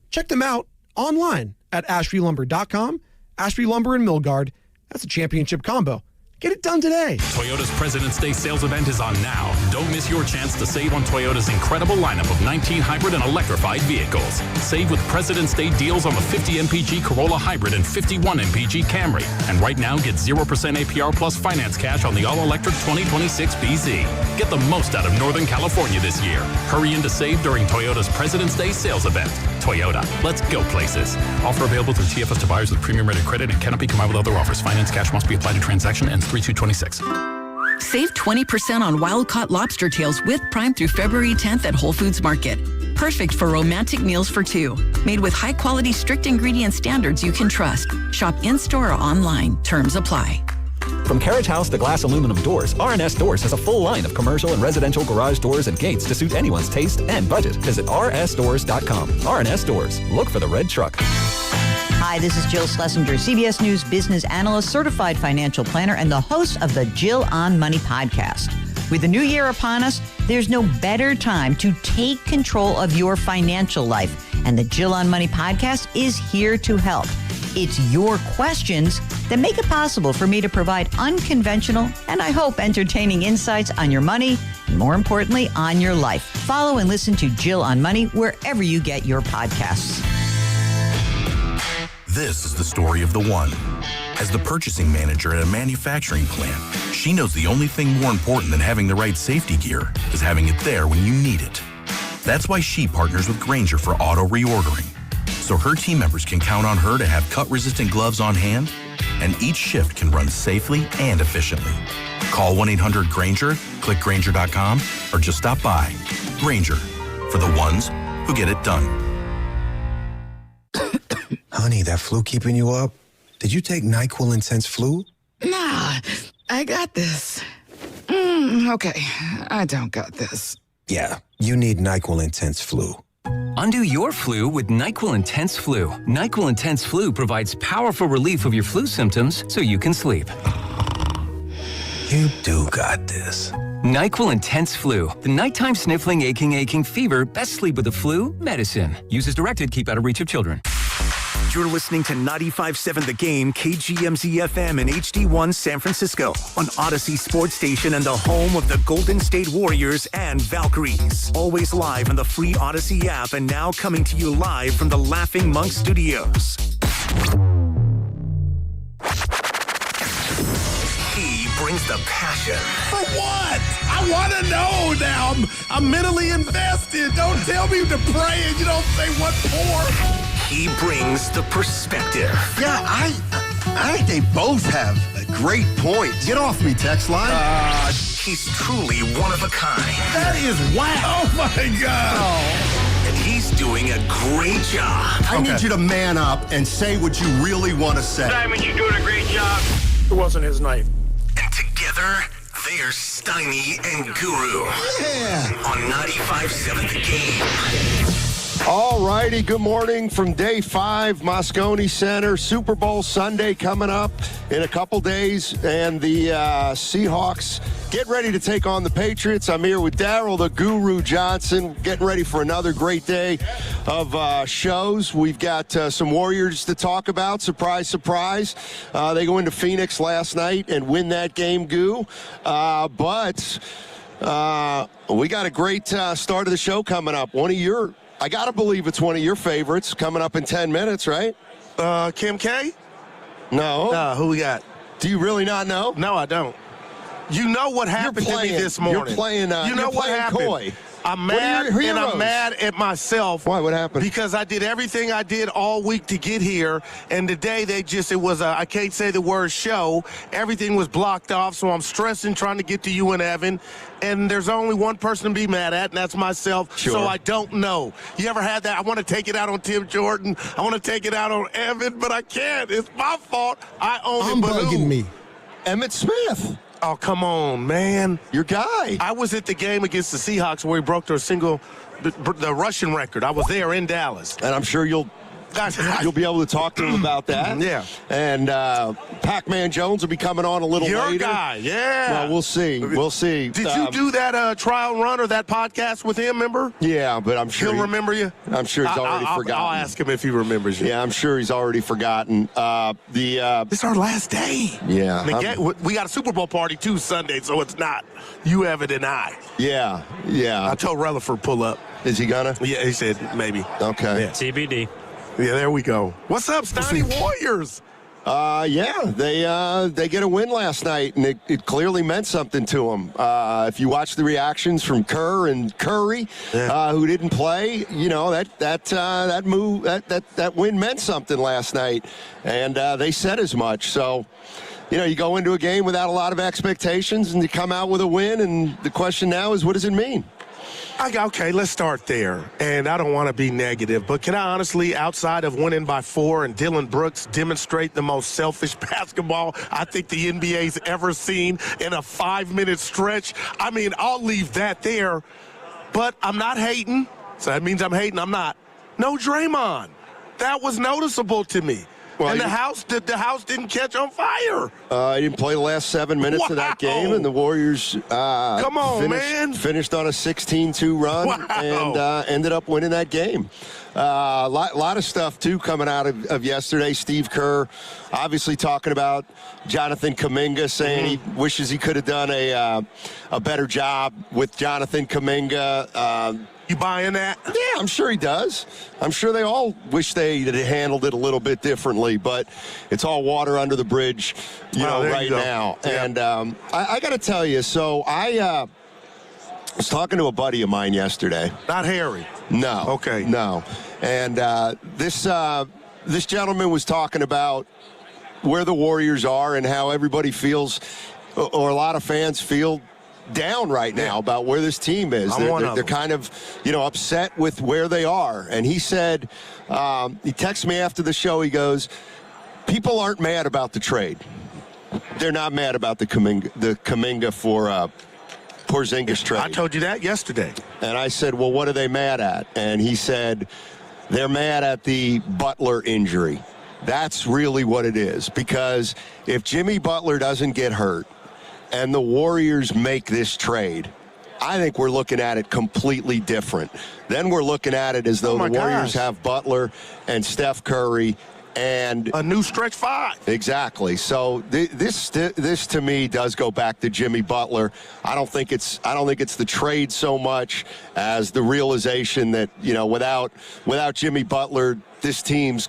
[SPEAKER 26] Check them out online at ashbylumber.com. Ashby Lumber and Milgard, that's a championship combo. Get it done today.
[SPEAKER 28] Toyota's President's Day sales event is on now. Don't miss your chance to save on Toyota's incredible lineup of 19 hybrid and electrified vehicles. Save with President's Day deals on the 50 MPG Corolla Hybrid and 51 MPG Camry. And right now, get 0% APR plus finance cash on the all-electric 2026 BZ. Get the most out of Northern California this year. Hurry in to save during Toyota's President's Day sales event. Toyota, let's go places. Offer available through TFS to buyers with premium rated credit and cannot be combined with other offers. Finance cash must be applied to transaction and 3/2/26.
[SPEAKER 20] Save 20% on wild-caught lobster tails with Prime through February 10th at Whole Foods Market. Perfect for romantic meals for two. Made with high-quality, strict ingredient standards you can trust. Shop in-store or online. Terms apply.
[SPEAKER 24] From carriage house to glass aluminum doors, R&S Doors has a full line of commercial and residential garage doors and gates to suit anyone's taste and budget. Visit rsdoors.com. R&S Doors. Look for the red truck.
[SPEAKER 29] Hi, this is Jill Schlesinger, CBS News business analyst, certified financial planner, and the host of the Jill on Money podcast. With the new year upon us, there's no better time to take control of your financial life. And the Jill on Money podcast is here to help. It's your questions that make it possible for me to provide unconventional and, I hope, entertaining insights on your money and, more importantly, on your life. Follow and listen to Jill on Money wherever you get your podcasts.
[SPEAKER 30] This is the story of the one.
[SPEAKER 4] As the purchasing manager at a manufacturing plant, she knows the only thing more important than having the right safety gear is having it there when you need it. That's why she partners with Grainger for auto reordering, so her team members can count on her to have cut-resistant gloves on hand, and each shift can run safely and efficiently. Call 1-800-GRAINGER, click Grainger.com, or just stop by. Grainger, for the ones who get it done.
[SPEAKER 7] Honey, that flu keeping you up? Did you take NyQuil Intense Flu?
[SPEAKER 11] Nah, I got this. Okay, I don't got this.
[SPEAKER 7] Yeah, you need NyQuil Intense Flu.
[SPEAKER 12] Undo your flu with NyQuil Intense Flu. NyQuil Intense Flu provides powerful relief of your flu symptoms so you can sleep.
[SPEAKER 7] You do got this.
[SPEAKER 12] NyQuil Intense Flu. The nighttime sniffling, aching fever. Best sleep with the flu medicine. Use as directed. Keep out of reach of children.
[SPEAKER 1] You're listening to 95.7 The Game, KGMZ-FM and HD1 San Francisco on Odyssey Sports Station and the home of the Golden State Warriors and Valkyries. Always live on the free Odyssey app and now coming to you live from the Laughing Monk Studios. He brings the passion.
[SPEAKER 13] For what? I want to know now. I'm mentally invested. Don't tell me to pray and you don't say what for.
[SPEAKER 1] He brings the perspective.
[SPEAKER 13] Yeah, I think they both have great points. Get off me, text line.
[SPEAKER 1] He's truly one of a kind.
[SPEAKER 13] That is wow. Oh, my God.
[SPEAKER 1] And he's doing a great job.
[SPEAKER 13] I need you to man up and say what you really want to say.
[SPEAKER 14] Simon, you're doing a great job.
[SPEAKER 13] It wasn't his night.
[SPEAKER 1] And together, they're Steiny and Guru.
[SPEAKER 13] Yeah.
[SPEAKER 1] On 95.7 The Game.
[SPEAKER 13] All righty, good morning from Day 5, Moscone Center. Super Bowl Sunday coming up in a couple days, and the Seahawks get ready to take on the Patriots. I'm here with Daryl, the Guru Johnson, getting ready for another great day of shows. We've got some Warriors to talk about. Surprise, surprise. They go into Phoenix last night and win that game, Goo. But we got a great start of the show coming up. I got to believe it's one of your favorites coming up in 10 minutes, right?
[SPEAKER 14] Kim K?
[SPEAKER 13] No.
[SPEAKER 14] Who we got?
[SPEAKER 13] Do you really not know?
[SPEAKER 14] No, I don't. You know what happened to me this morning.
[SPEAKER 13] You're playing
[SPEAKER 14] what happened?
[SPEAKER 13] coy.
[SPEAKER 14] I'm mad, and I'm mad at myself.
[SPEAKER 13] Why? What happened?
[SPEAKER 14] Because I did everything I did all week to get here, and today it was I can't say the word show. Everything was blocked off, so I'm stressing trying to get to you and Evan, and there's only one person to be mad at, and that's myself.
[SPEAKER 13] Sure.
[SPEAKER 14] So I don't know. You ever had that? I want to take it out on Tim Jordan. I want to take it out on Evan, but I can't. It's my fault. I own it.
[SPEAKER 13] Bugging me. Emmitt Smith.
[SPEAKER 14] Oh, come on, man.
[SPEAKER 13] Your guy.
[SPEAKER 14] I was at the game against the Seahawks where he broke the Russian record. I was there in Dallas.
[SPEAKER 13] And I'm sure you'll be able to talk to him about that.
[SPEAKER 14] Yeah.
[SPEAKER 13] And Pac-Man Jones will be coming on a little later.
[SPEAKER 14] Your guy, yeah.
[SPEAKER 13] Well, we'll see. We'll see.
[SPEAKER 14] Did you do that trial run or that podcast with him, remember?
[SPEAKER 13] Yeah, but I'm sure
[SPEAKER 14] he'll remember you.
[SPEAKER 13] I'm sure he's already forgotten.
[SPEAKER 14] I'll ask him if he remembers you.
[SPEAKER 13] Yeah, I'm sure he's already forgotten.
[SPEAKER 14] It's our last day.
[SPEAKER 13] Yeah.
[SPEAKER 14] We got a Super Bowl party too Sunday, so it's not you, Evan, and I.
[SPEAKER 13] Yeah.
[SPEAKER 14] I told Rutherford pull up.
[SPEAKER 13] Is he gonna?
[SPEAKER 14] Yeah, he said maybe.
[SPEAKER 13] Okay.
[SPEAKER 14] Yeah.
[SPEAKER 2] TBD.
[SPEAKER 14] Yeah, there we go. What's up, Steiny Warriors?
[SPEAKER 13] They get a win last night, and it clearly meant something to them. If you watch the reactions from Kerr and Curry, who didn't play, you know that win meant something last night, and they said as much. So, you go into a game without a lot of expectations, and you come out with a win, and the question now is, what does it mean?
[SPEAKER 14] Okay, let's start there. And I don't want to be negative, but can I honestly, outside of winning by 4 and Dylan Brooks, demonstrate the most selfish basketball I think the NBA's ever seen in a 5-minute stretch? I mean, I'll leave that there, but I'm not hating. So that means I'm hating. I'm not. No Draymond. That was noticeable to me. Well, and the house didn't catch on fire.
[SPEAKER 13] He didn't play the last 7 minutes of that game, and the Warriors finished on a 16-2 run and ended up winning that game. A lot of stuff, too, coming out of yesterday. Steve Kerr obviously talking about Jonathan Kuminga, saying he wishes he could have done a better job with Jonathan Kuminga.
[SPEAKER 14] You buying that?
[SPEAKER 13] Yeah, I'm sure he does. I'm sure they all wish they had handled it a little bit differently, but it's all water under the bridge, right now. Yeah. And I got to tell you, so I was talking to a buddy of mine yesterday.
[SPEAKER 14] Not Harry?
[SPEAKER 13] No.
[SPEAKER 14] Okay.
[SPEAKER 13] No. And this gentleman was talking about where the Warriors are and how everybody feels, or a lot of fans feel, down right now about where this team is. They're kind of, upset with where they are. And he said, he texted me after the show, he goes, people aren't mad about the trade. They're not mad about the Kuminga for Porzingis trade.
[SPEAKER 14] I told you that yesterday.
[SPEAKER 13] And I said, well, what are they mad at? And he said, they're mad at the Butler injury. That's really what it is. Because if Jimmy Butler doesn't get hurt, and the Warriors make this trade, I think we're looking at it completely different. Then we're looking at it as though the Warriors have Butler and Steph Curry and
[SPEAKER 14] a new stretch five.
[SPEAKER 13] Exactly. So this to me does go back to Jimmy Butler. I don't think it's the trade so much as the realization that, without Jimmy Butler, this team's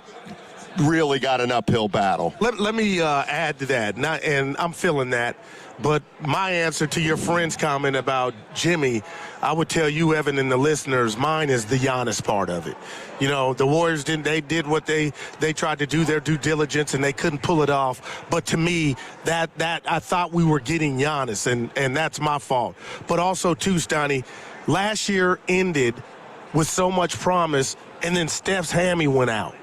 [SPEAKER 13] really got an uphill battle.
[SPEAKER 14] Let me add to that, and I'm feeling that. But my answer to your friend's comment about Jimmy, I would tell you, Evan, and the listeners, mine is the Giannis part of it. The Warriors did what they tried to do, their due diligence, and they couldn't pull it off. But to me, that I thought we were getting Giannis, and that's my fault. But also, too, Stoney, last year ended with so much promise, and then Steph's hammy went out.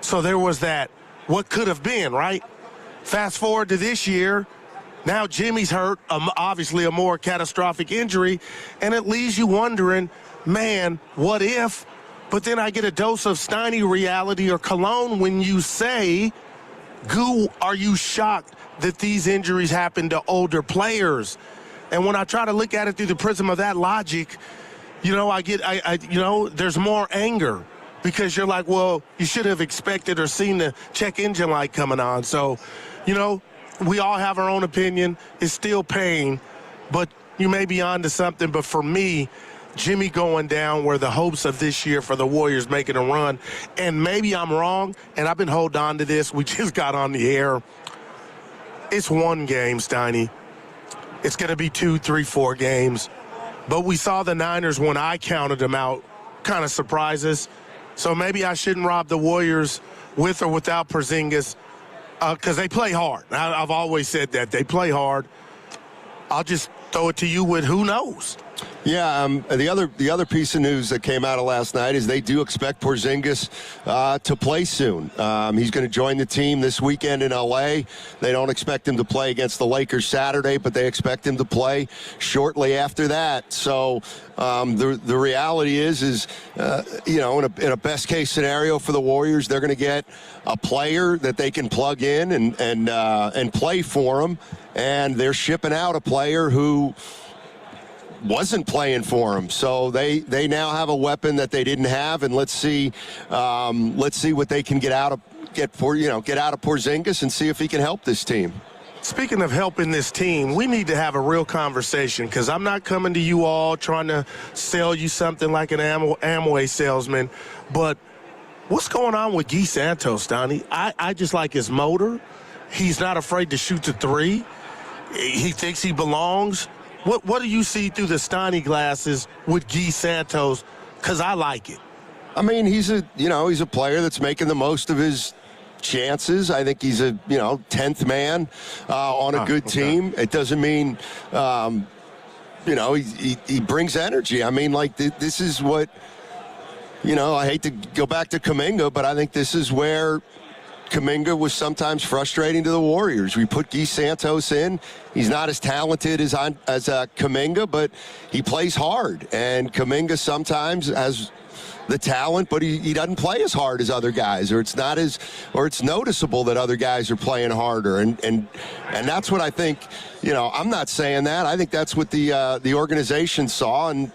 [SPEAKER 14] So there was that what could have been, right? Fast forward to this year. Now Jimmy's hurt, obviously a more catastrophic injury, and it leaves you wondering, man, what if? But then I get a dose of Steiny reality or cologne when you say, Goo, are you shocked that these injuries happen to older players? And when I try to look at it through the prism of that logic, there's more anger because you're like, well, you should have expected or seen the check engine light coming on. So, we all have our own opinion. It's still pain, but you may be on to something. But for me, Jimmy going down were the hopes of this year for the Warriors making a run. And maybe I'm wrong, and I've been holding on to this. We just got on the air. It's one game, Steiny. It's going to be 2, 3, 4 games. But we saw the Niners, when I counted them out, kind of surprise us. So maybe I shouldn't rob the Warriors with or without Porzingis. Because they play hard. I've always said that. They play hard. I'll just throw it to you with who knows.
[SPEAKER 13] Yeah, the other piece of news that came out of last night is they do expect Porzingis to play soon. He's going to join the team this weekend in L.A. They don't expect him to play against the Lakers Saturday, but they expect him to play shortly after that. So the reality is in a best case scenario for the Warriors, they're going to get a player that they can plug in and play for them, and they're shipping out a player who wasn't playing for him. So they now have a weapon that they didn't have, and let's see what they can get out of Porzingis and see if he can help this team.
[SPEAKER 14] Speaking of helping this team, we need to have a real conversation, because I'm not coming to you all trying to sell you something like an Amway salesman, but what's going on with Guy Santos, Donnie? I just like his motor. He's not afraid to shoot the three. He thinks he belongs. What do you see through the Steiny glasses with Guy Santos? Because I like it.
[SPEAKER 13] I mean, he's a player that's making the most of his chances. I think he's a 10th man on a good team. It doesn't mean he brings energy. I mean, like this is what I hate to go back to Kuminga, but I think this is where Kuminga was sometimes frustrating to the Warriors. We put Guy Santos in. He's not as talented as Kuminga, but he plays hard. And Kuminga sometimes has the talent, but he doesn't play as hard as other guys, or it's noticeable that other guys are playing harder. And that's what I think. I'm not saying that. I think that's what the organization saw. And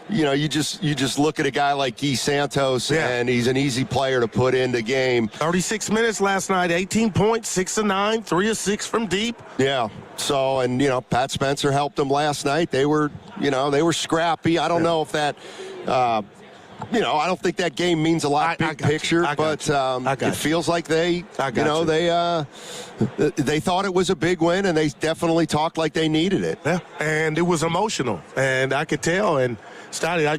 [SPEAKER 13] you just look at a guy like Guy Santos, and he's an easy player to put in the game.
[SPEAKER 14] 36 minutes last night, 18 points, 6 of 9, 3 of 6 from deep.
[SPEAKER 13] Yeah. So, and Pat Spencer helped them last night. They were They were scrappy. I don't know if that, I don't think that game means a lot big picture, but it feels like they thought it was a big win, and they definitely talked like they needed it.
[SPEAKER 14] Yeah, and it was emotional, and I could tell. And Stoddy, I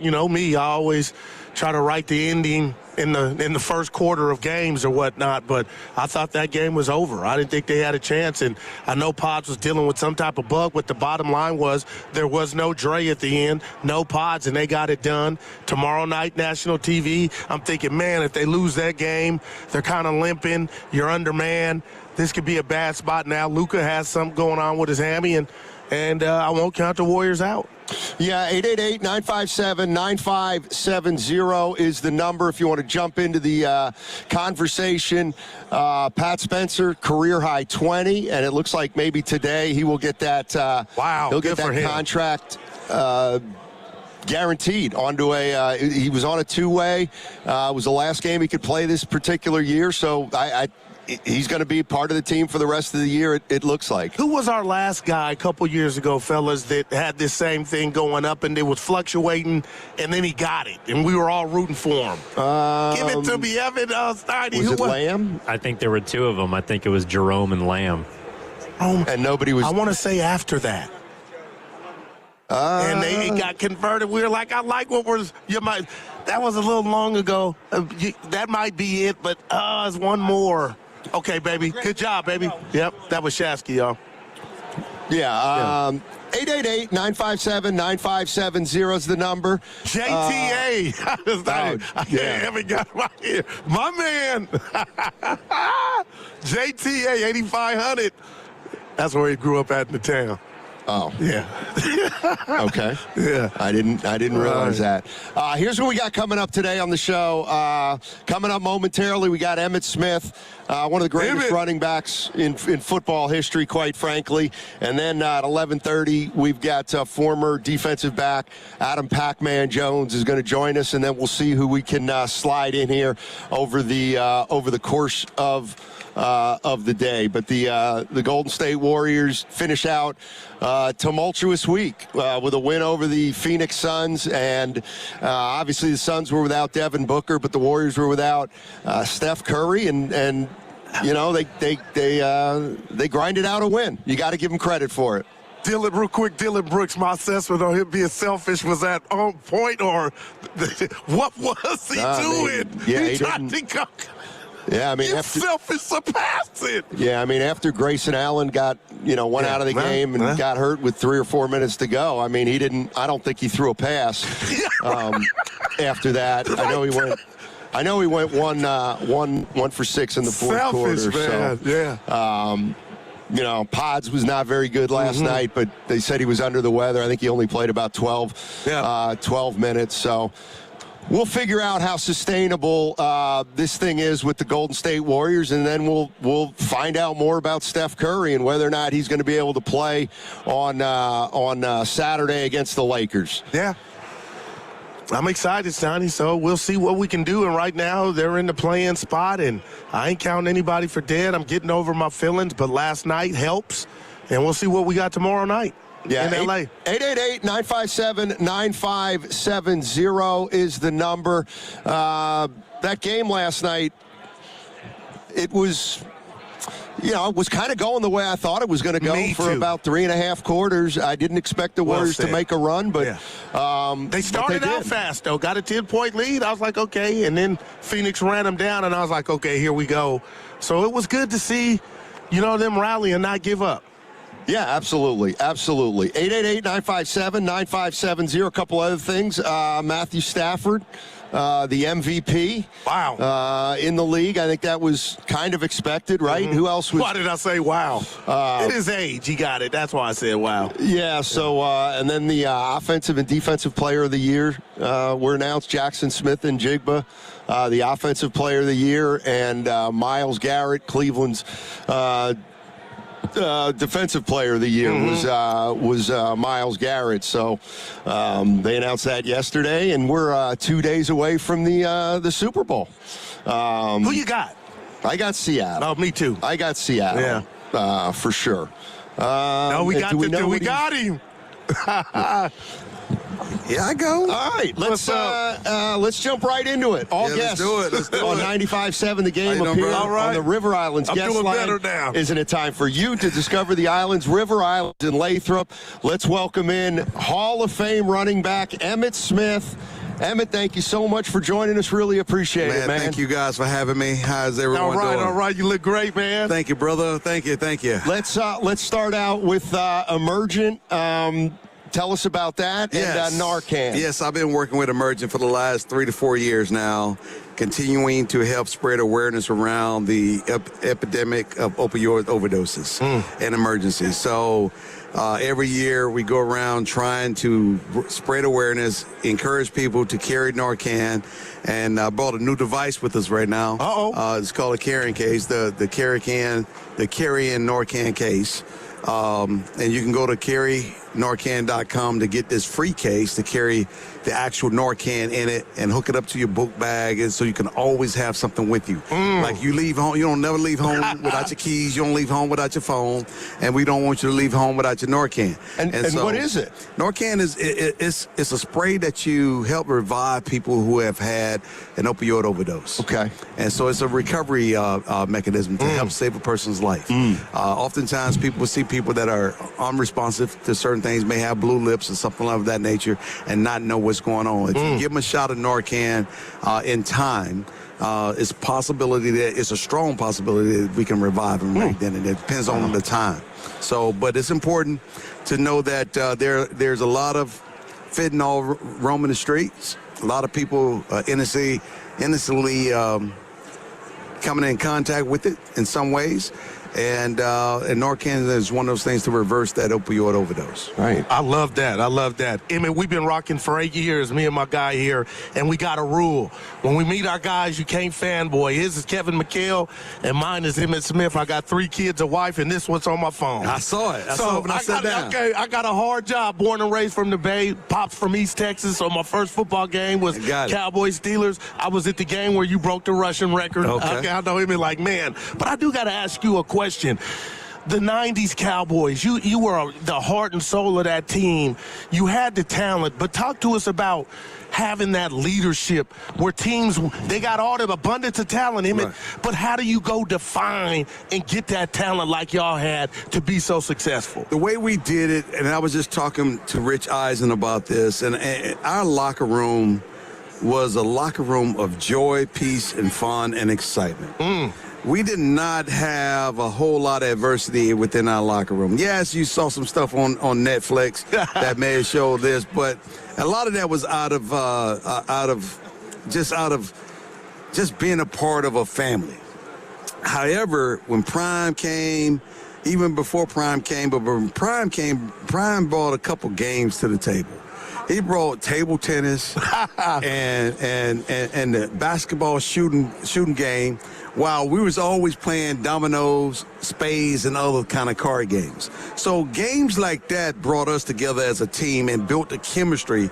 [SPEAKER 14] always try to write the ending in the first quarter of games or whatnot, but I thought that game was over. I didn't think they had a chance, and I know Pods was dealing with some type of bug, but the bottom line was there was no Dre at the end, no Pods, and they got it done. Tomorrow night, national TV, I'm thinking, man, if they lose that game, they're kind of limping, you're undermanned. This could be a bad spot now. Luka has something going on with his hammy, and I won't count the Warriors out.
[SPEAKER 13] Yeah, 888-957-9570 is the number if you want to jump into the conversation. Pat Spencer, career high 20, and it looks like maybe today he will get that. He'll get that contract guaranteed onto a. He was on a two-way. It was the last game he could play this particular year, so he's going to be part of the team for the rest of the year, it looks like.
[SPEAKER 14] Who was our last guy a couple years ago, fellas, that had this same thing going up and it was fluctuating, and then he got it, and we were all rooting for him? Give it to me, Evan Steiny.
[SPEAKER 13] Was it Lamb?
[SPEAKER 2] I think there were two of them. I think it was Jerome and Lamb.
[SPEAKER 13] And nobody was...
[SPEAKER 14] I want to say after that. And it got converted. We were like, I like what was... That was a little long ago. That might be it, but it's one more. Okay, baby. Good job, baby. Yep, that was Shasky, y'all.
[SPEAKER 13] Yeah. 888-957-9570 is the number.
[SPEAKER 14] JTA. I haven't got right here. My man. JTA, 8500. That's where he grew up at in the town.
[SPEAKER 13] Oh.
[SPEAKER 14] Yeah.
[SPEAKER 13] Okay.
[SPEAKER 14] Yeah.
[SPEAKER 13] I didn't realize that. Here's what we got coming up today on the show. Coming up momentarily, we got Emmitt Smith, one of the greatest running backs in football history, quite frankly. And then at 11:30, we've got former defensive back Adam Pac-Man Jones is going to join us, and then we'll see who we can slide in here over the course of the day. But the Golden State Warriors finish out tumultuous week with a win over the Phoenix Suns, and obviously the Suns were without Devin Booker, but the Warriors were without Steph Curry, and they grinded out a win. You got to give them credit for it.
[SPEAKER 14] Dylan Brooks, my assessment on him being selfish, was that on point, or what was he doing?
[SPEAKER 13] He
[SPEAKER 14] tried to go.
[SPEAKER 13] Yeah, I mean,
[SPEAKER 14] selfish surpassed it.
[SPEAKER 13] Yeah, I mean, after Grayson Allen got, went out of the game and got hurt with 3 or 4 minutes to go, I mean, I don't think he threw a pass after that. I know he went one for 6 in the fourth quarter.
[SPEAKER 14] Man.
[SPEAKER 13] So, Pods was not very good last night, but they said he was under the weather. I think he only played about 12 minutes. So we'll figure out how sustainable this thing is with the Golden State Warriors, and then we'll find out more about Steph Curry and whether or not he's going to be able to play on Saturday against the Lakers.
[SPEAKER 14] Yeah. I'm excited, Sonny, so we'll see what we can do. And right now, they're in the play-in spot, and I ain't counting anybody for dead. I'm getting over my feelings, but last night helps, and we'll see what we got tomorrow night.
[SPEAKER 13] Yeah,
[SPEAKER 14] in LA.
[SPEAKER 13] 888-957-9570 is the number. That game last night, it was, it was kind of going the way I thought it was going to go for about 3.5 quarters. I didn't expect the Warriors to make a run, but
[SPEAKER 14] they started out fast, though. Got a 10-point lead. I was like, okay, and then Phoenix ran them down, and I was like, okay, here we go. So it was good to see, them rally and not give up.
[SPEAKER 13] Yeah, absolutely. 888-957-9570. A couple other things. Matthew Stafford, the MVP.
[SPEAKER 14] Wow.
[SPEAKER 13] In the league. I think that was kind of expected, right? Who else was...
[SPEAKER 14] Why did I say wow? At his age, he got it. That's why I said wow.
[SPEAKER 13] Yeah, so, and then the offensive and defensive player of the year were announced. Jackson Smith and Jigba, the offensive player of the year, and Myles Garrett, Cleveland's defensive player of the year was Myles Garrett. So they announced that yesterday, and we're 2 days away from the Super Bowl.
[SPEAKER 14] Who you got?
[SPEAKER 13] I got Seattle.
[SPEAKER 14] Oh, me too.
[SPEAKER 13] I got Seattle. Yeah, for sure.
[SPEAKER 14] No, we got him.
[SPEAKER 3] Yeah, I go.
[SPEAKER 13] All right, let's jump right into it. All guests
[SPEAKER 3] Let's do it.
[SPEAKER 13] on 95.7 The Game
[SPEAKER 3] How you doing,
[SPEAKER 13] appear
[SPEAKER 3] brother?
[SPEAKER 13] on the River Islands
[SPEAKER 14] I'm
[SPEAKER 13] guest
[SPEAKER 14] doing
[SPEAKER 13] line.
[SPEAKER 14] better now.
[SPEAKER 13] Isn't it time for you to discover the islands, River Islands in Lathrop? Let's welcome in Hall of Fame running back Emmitt Smith. Emmitt, thank you so much for joining us. Really appreciate it, man.
[SPEAKER 3] Thank you guys for having me. How's everyone doing?
[SPEAKER 14] All right. You look great, man.
[SPEAKER 3] Thank you, brother. Thank you.
[SPEAKER 13] Let's start out with Emergent. Tell us about that and Narcan.
[SPEAKER 3] Yes, I've been working with Emergent for the last 3 to 4 years now, continuing to help spread awareness around the epidemic of opioid overdoses and emergencies. So every year we go around trying to spread awareness, encourage people to carry Narcan, and I brought a new device with us right now. It's called a carrying case, the carrying Narcan case. And you can go to carrynarcan.com to get this free case to carry the actual Narcan in it and hook it up to your book bag, and so you can always have something with you. Like you leave home, you don't never leave home without your keys. You don't leave home without your phone, and we don't want you to leave home without your Narcan.
[SPEAKER 13] And so, what is it?
[SPEAKER 3] Narcan it's a spray that you help revive people who have had an opioid overdose.
[SPEAKER 13] Okay.
[SPEAKER 3] And so it's a recovery mechanism to help save a person's life. Oftentimes people see people that are unresponsive to certain things, may have blue lips or something of that nature, and not know what's going on. If you give them a shot of Narcan in time, it's a strong possibility that we can revive them right then, and it depends on the time. So, but it's important to know that there's a lot of fentanyl roaming the streets. A lot of people innocently coming in contact with it in some ways. And Narcan is one of those things to reverse that opioid overdose.
[SPEAKER 13] Right.
[SPEAKER 14] I love that. Emmitt, we've been rocking for 8 years, me and my guy here, and we got a rule. When we meet our guys, you can't fanboy. His is Kevin McHale, and mine is Emmitt Smith. I got 3 kids, a wife, and this one's on my phone.
[SPEAKER 3] I saw it. I saw it when I sat down.
[SPEAKER 14] Okay, I got a hard job. Born and raised from the Bay. Pops from East Texas, so my first football game was Cowboys-Steelers. I was at the game where you broke the Russian record. Okay, I know Emmitt like, man. But I do got to ask you a question. The 90s Cowboys, you were the heart and soul of that team. You had the talent, but talk to us about having that leadership where teams, they got all the abundance of talent, Emmitt, but how do you go define and get that talent like y'all had to be so successful?
[SPEAKER 3] The way we did it, and I was just talking to Rich Eisen about this, and our locker room was a locker room of joy, peace, and fun and excitement. We did not have a whole lot of adversity within our locker room. Yes, you saw some stuff on Netflix that may have showed this, but a lot of that was out of just being a part of a family. However, when Prime came, even before Prime came, but when Prime came, Prime brought a couple games to the table. He brought table tennis and the basketball shooting game, while we was always playing dominoes, spades, and other kind of card games. So games like that brought us together as a team and built the chemistry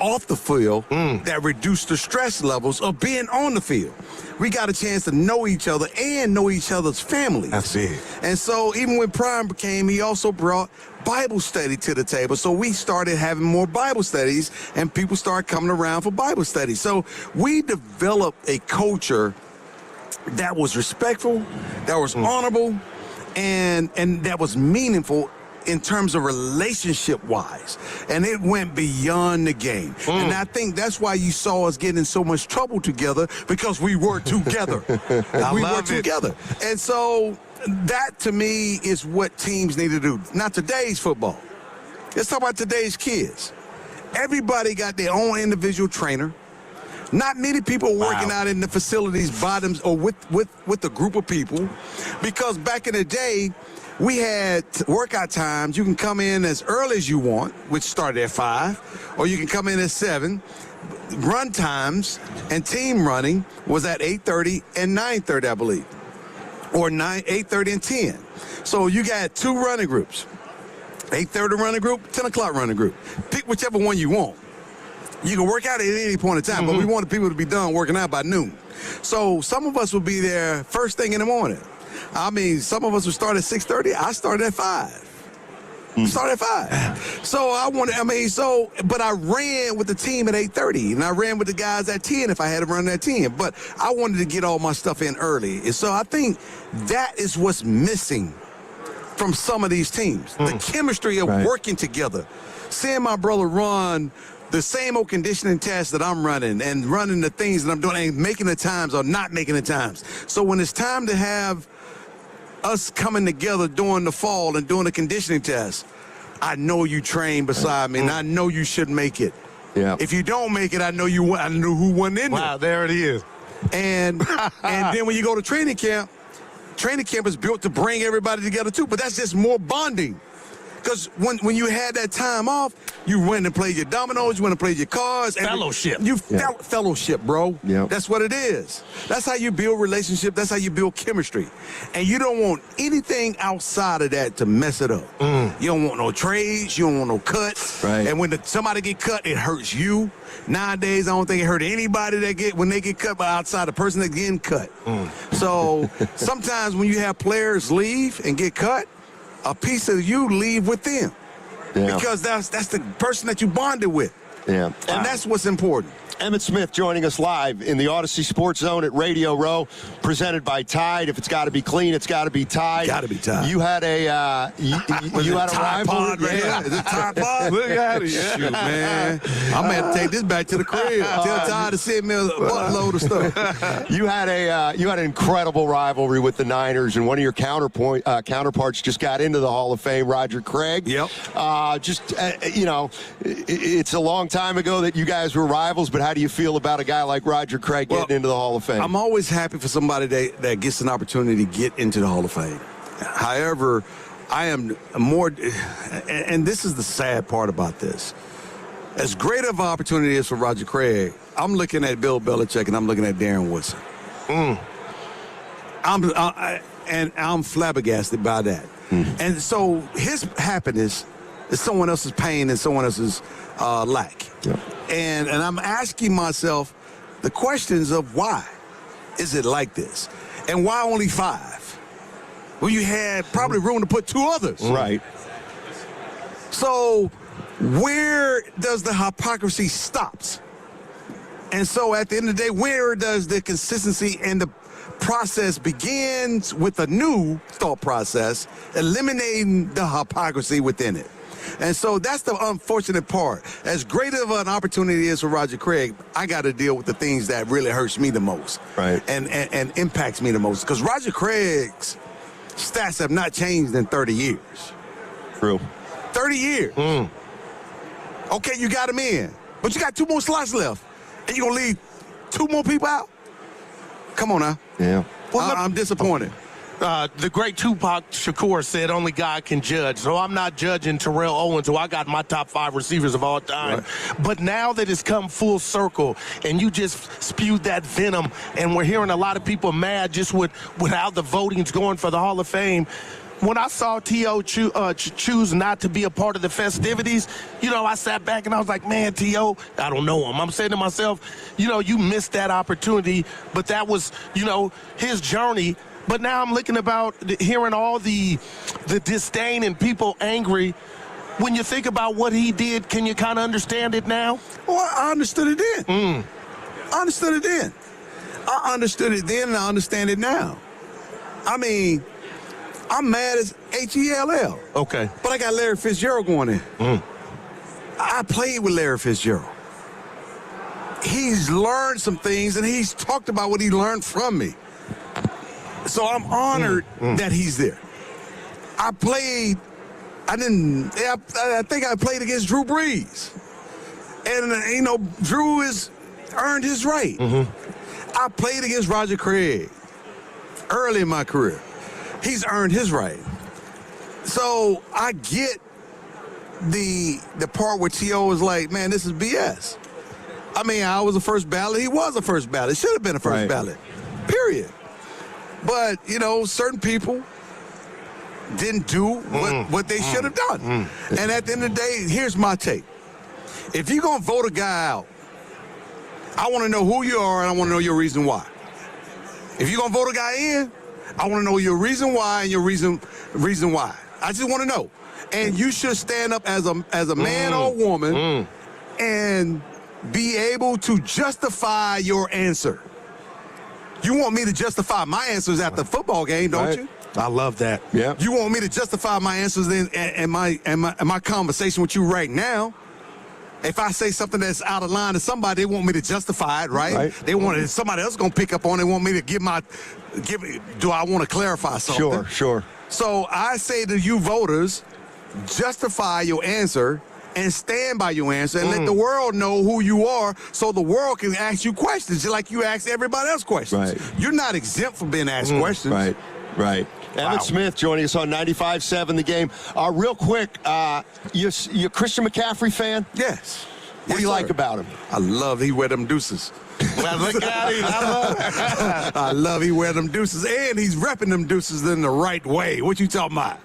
[SPEAKER 3] off the field that reduced the stress levels of being on the field. We got a chance to know each other and know each other's families.
[SPEAKER 14] That's it.
[SPEAKER 3] And so even when Prime came, he also brought Bible study to the table. So we started having more Bible studies, and people started coming around for Bible studies. So we developed a culture that was respectful, that was honorable, and that was meaningful in terms of relationship-wise. And it went beyond the game. And I think that's why you saw us get in so much trouble together, because we worked together. We worked together. And so that, to me, is what teams need to do. Not today's football. Let's talk about today's kids. Everybody got their own individual trainer. Not many people working out in the facilities bottoms or with a group of people, because back in the day, we had workout times. You can come in as early as you want, which started at 5, or you can come in at 7. Run times and team running was at 8:30 and 9:30, I believe, or 8:30 and 10. So you got 2 running groups, 8:30 running group, 10 o'clock running group. Pick whichever one you want. You can work out at any point in time, but we wanted people to be done working out by noon. So some of us would be there first thing in the morning. I mean, some of us would start at 6:30. I started at 5. Started at 5. So but I ran with the team at 8:30, and I ran with the guys at 10 if I had to run at 10. But I wanted to get all my stuff in early. And so I think that is what's missing from some of these teams. The chemistry of working together. Seeing my brother run the same old conditioning tests that I'm running and running the things that I'm doing and making the times or not making the times. So when it's time to have us coming together during the fall and doing the conditioning test, I know you train beside me, and I know you should make it.
[SPEAKER 13] Yeah.
[SPEAKER 3] If you don't make it, I know you. I know who won in there.
[SPEAKER 14] Wow, there it is.
[SPEAKER 3] And then when you go to training camp is built to bring everybody together too. But that's just more bonding. Because when you had that time off, you went and played your dominoes, you went and played your cards.
[SPEAKER 14] Fellowship.
[SPEAKER 3] Fellowship, bro.
[SPEAKER 13] Yeah.
[SPEAKER 3] That's what it is. That's how you build relationship. That's how you build chemistry. And you don't want anything outside of that to mess it up. You don't want no trades. You don't want no cuts.
[SPEAKER 13] Right.
[SPEAKER 3] And when somebody get cut, it hurts you. Nowadays, I don't think it hurt anybody when they get cut, but outside the person that's getting cut. So sometimes when you have players leave and get cut, a piece of you leave with them. Because that's the person that you bonded with.
[SPEAKER 13] Yeah.
[SPEAKER 3] And that's what's important.
[SPEAKER 13] Emmett Smith joining us live in the Odyssey Sports Zone at Radio Row, presented by Tide. If it's got to be clean, it's got to be Tide.
[SPEAKER 3] Got to be Tide.
[SPEAKER 13] You had a you had a rivalry.
[SPEAKER 3] Right. Is it Tide Pod? Look at it. Yeah. Shoot, man. I'm going to have to take this back to the crib. Tell Tide to send me a buttload of stuff.
[SPEAKER 13] You had an incredible rivalry with the Niners, and one of your counterparts just got into the Hall of Fame, Roger Craig.
[SPEAKER 3] Yep.
[SPEAKER 13] It's a long time ago that you guys were rivals, but how do you feel about a guy like Roger Craig getting into the Hall of Fame?
[SPEAKER 3] I'm always happy for somebody that gets an opportunity to get into the Hall of Fame. However, I am more, and this is the sad part about this. As great of an opportunity as for Roger Craig, I'm looking at Bill Belichick and I'm looking at Darren Woodson. I'm flabbergasted by that. And so his happiness is someone else's pain and someone else's lack.
[SPEAKER 13] Yep.
[SPEAKER 3] And I'm asking myself the questions of why is it like this? And why only 5? Well, you had probably room to put 2 others.
[SPEAKER 13] Right.
[SPEAKER 3] So where does the hypocrisy stops? And so at the end of the day, where does the consistency and the process begins with a new thought process, eliminating the hypocrisy within it? And so that's the unfortunate part. As great of an opportunity is for Roger Craig, I got to deal with the things that really hurts me the most.
[SPEAKER 13] Right.
[SPEAKER 3] And impacts me the most. Because Roger Craig's stats have not changed in 30 years.
[SPEAKER 13] True. 30
[SPEAKER 3] years. Okay, you got him in. But you got 2 more slots left. And you're going to leave 2 more people out? Come on now.
[SPEAKER 13] Yeah.
[SPEAKER 3] Well, I'm disappointed.
[SPEAKER 14] The great Tupac Shakur said only God can judge. So I'm not judging Terrell Owens, who I got my top 5 receivers of all time. Right. But now that it's come full circle and you just spewed that venom and we're hearing a lot of people mad just with how the voting's going for the Hall of Fame, when I saw T.O. choose not to be a part of the festivities, I sat back and I was like, man, T.O., I don't know him. I'm saying to myself, you missed that opportunity, but that was, his journey. But now I'm looking about hearing all the disdain and people angry. When you think about what he did, can you kind of understand it now?
[SPEAKER 3] Well, I understood it then. I understood it then. I understood it then and I understand it now. I mean, I'm mad as Hell.
[SPEAKER 14] Okay.
[SPEAKER 3] But I got Larry Fitzgerald going in. I played with Larry Fitzgerald. He's learned some things and he's talked about what he learned from me. So I'm honored that he's there. I think I played against Drew Brees. And, Drew has earned his right. I played against Roger Craig early in my career. He's earned his right. So I get the part where T.O. was like, man, this is BS. I mean, I was a first ballot. He was a first ballot. Should have been a first ballot. Period. But, certain people didn't do what they should have done. And at the end of the day, here's my take. If you're going to vote a guy out, I want to know who you are and I want to know your reason why. If you're going to vote a guy in, I want to know your reason why and your reason why. I just want to know. And you should stand up as a man or woman and be able to justify your answer. You want me to justify my answers at the football game, don't you?
[SPEAKER 14] I love that.
[SPEAKER 13] Yeah.
[SPEAKER 3] You want me to justify my answers in my conversation with you right now? If I say something that's out of line to somebody, they want me to justify it, right? They want somebody else gonna pick up on it. They want me to do I want to clarify something?
[SPEAKER 13] Sure.
[SPEAKER 3] So I say to you voters, justify your answer and stand by your answer and let the world know who you are so the world can ask you questions just like you ask everybody else questions.
[SPEAKER 13] Right.
[SPEAKER 3] You're not exempt from being asked questions.
[SPEAKER 13] Right. Emmett Smith joining us on 95.7 The Game. Real quick, you a Christian McCaffrey fan?
[SPEAKER 3] Yes.
[SPEAKER 13] What do you like about him?
[SPEAKER 3] I love he wear them deuces.
[SPEAKER 14] Well, look at him.
[SPEAKER 3] I love he wear them deuces, and he's repping them deuces in the right way. What you talking about?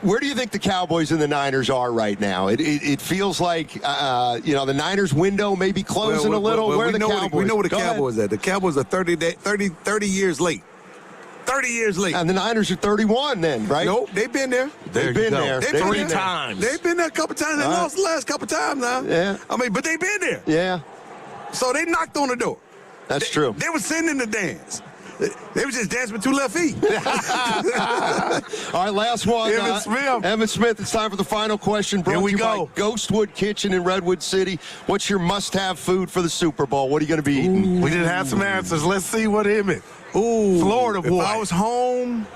[SPEAKER 13] Where do you think the Cowboys and the Niners are right now? It feels like the Niners window may be closing a little. Where are the Cowboys?
[SPEAKER 3] We know where the Cowboys are. The Cowboys are 30 years late. 30 years late.
[SPEAKER 13] And the Niners are 31 then, right?
[SPEAKER 3] Nope, they've been there.
[SPEAKER 13] They've been there.
[SPEAKER 3] They've been
[SPEAKER 14] 3
[SPEAKER 3] there.
[SPEAKER 14] times.
[SPEAKER 3] They've been there a couple times. They lost the last couple times now.
[SPEAKER 13] Yeah.
[SPEAKER 3] But they've been there.
[SPEAKER 13] Yeah.
[SPEAKER 3] So they knocked on the door.
[SPEAKER 13] That's true.
[SPEAKER 3] They were sitting in the dance. They were just dancing with 2 left feet.
[SPEAKER 13] All right, last one.
[SPEAKER 3] Emmett
[SPEAKER 13] Smith, it's time for the final question. Brought to you by Ghostwood Kitchen in Redwood City. What's your must-have food for the Super Bowl? What are you going to be eating?
[SPEAKER 14] We didn't have some answers. Let's see what Emmett. Florida boy.
[SPEAKER 3] If I was home,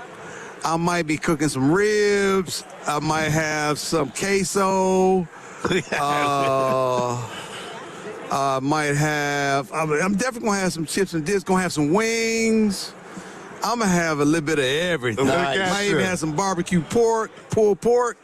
[SPEAKER 3] I might be cooking some ribs. I might have some queso. I'm definitely going to have some chips and dips. Going to have some wings. I'm going to have a little bit of everything. Might even have some barbecue pork, pulled pork.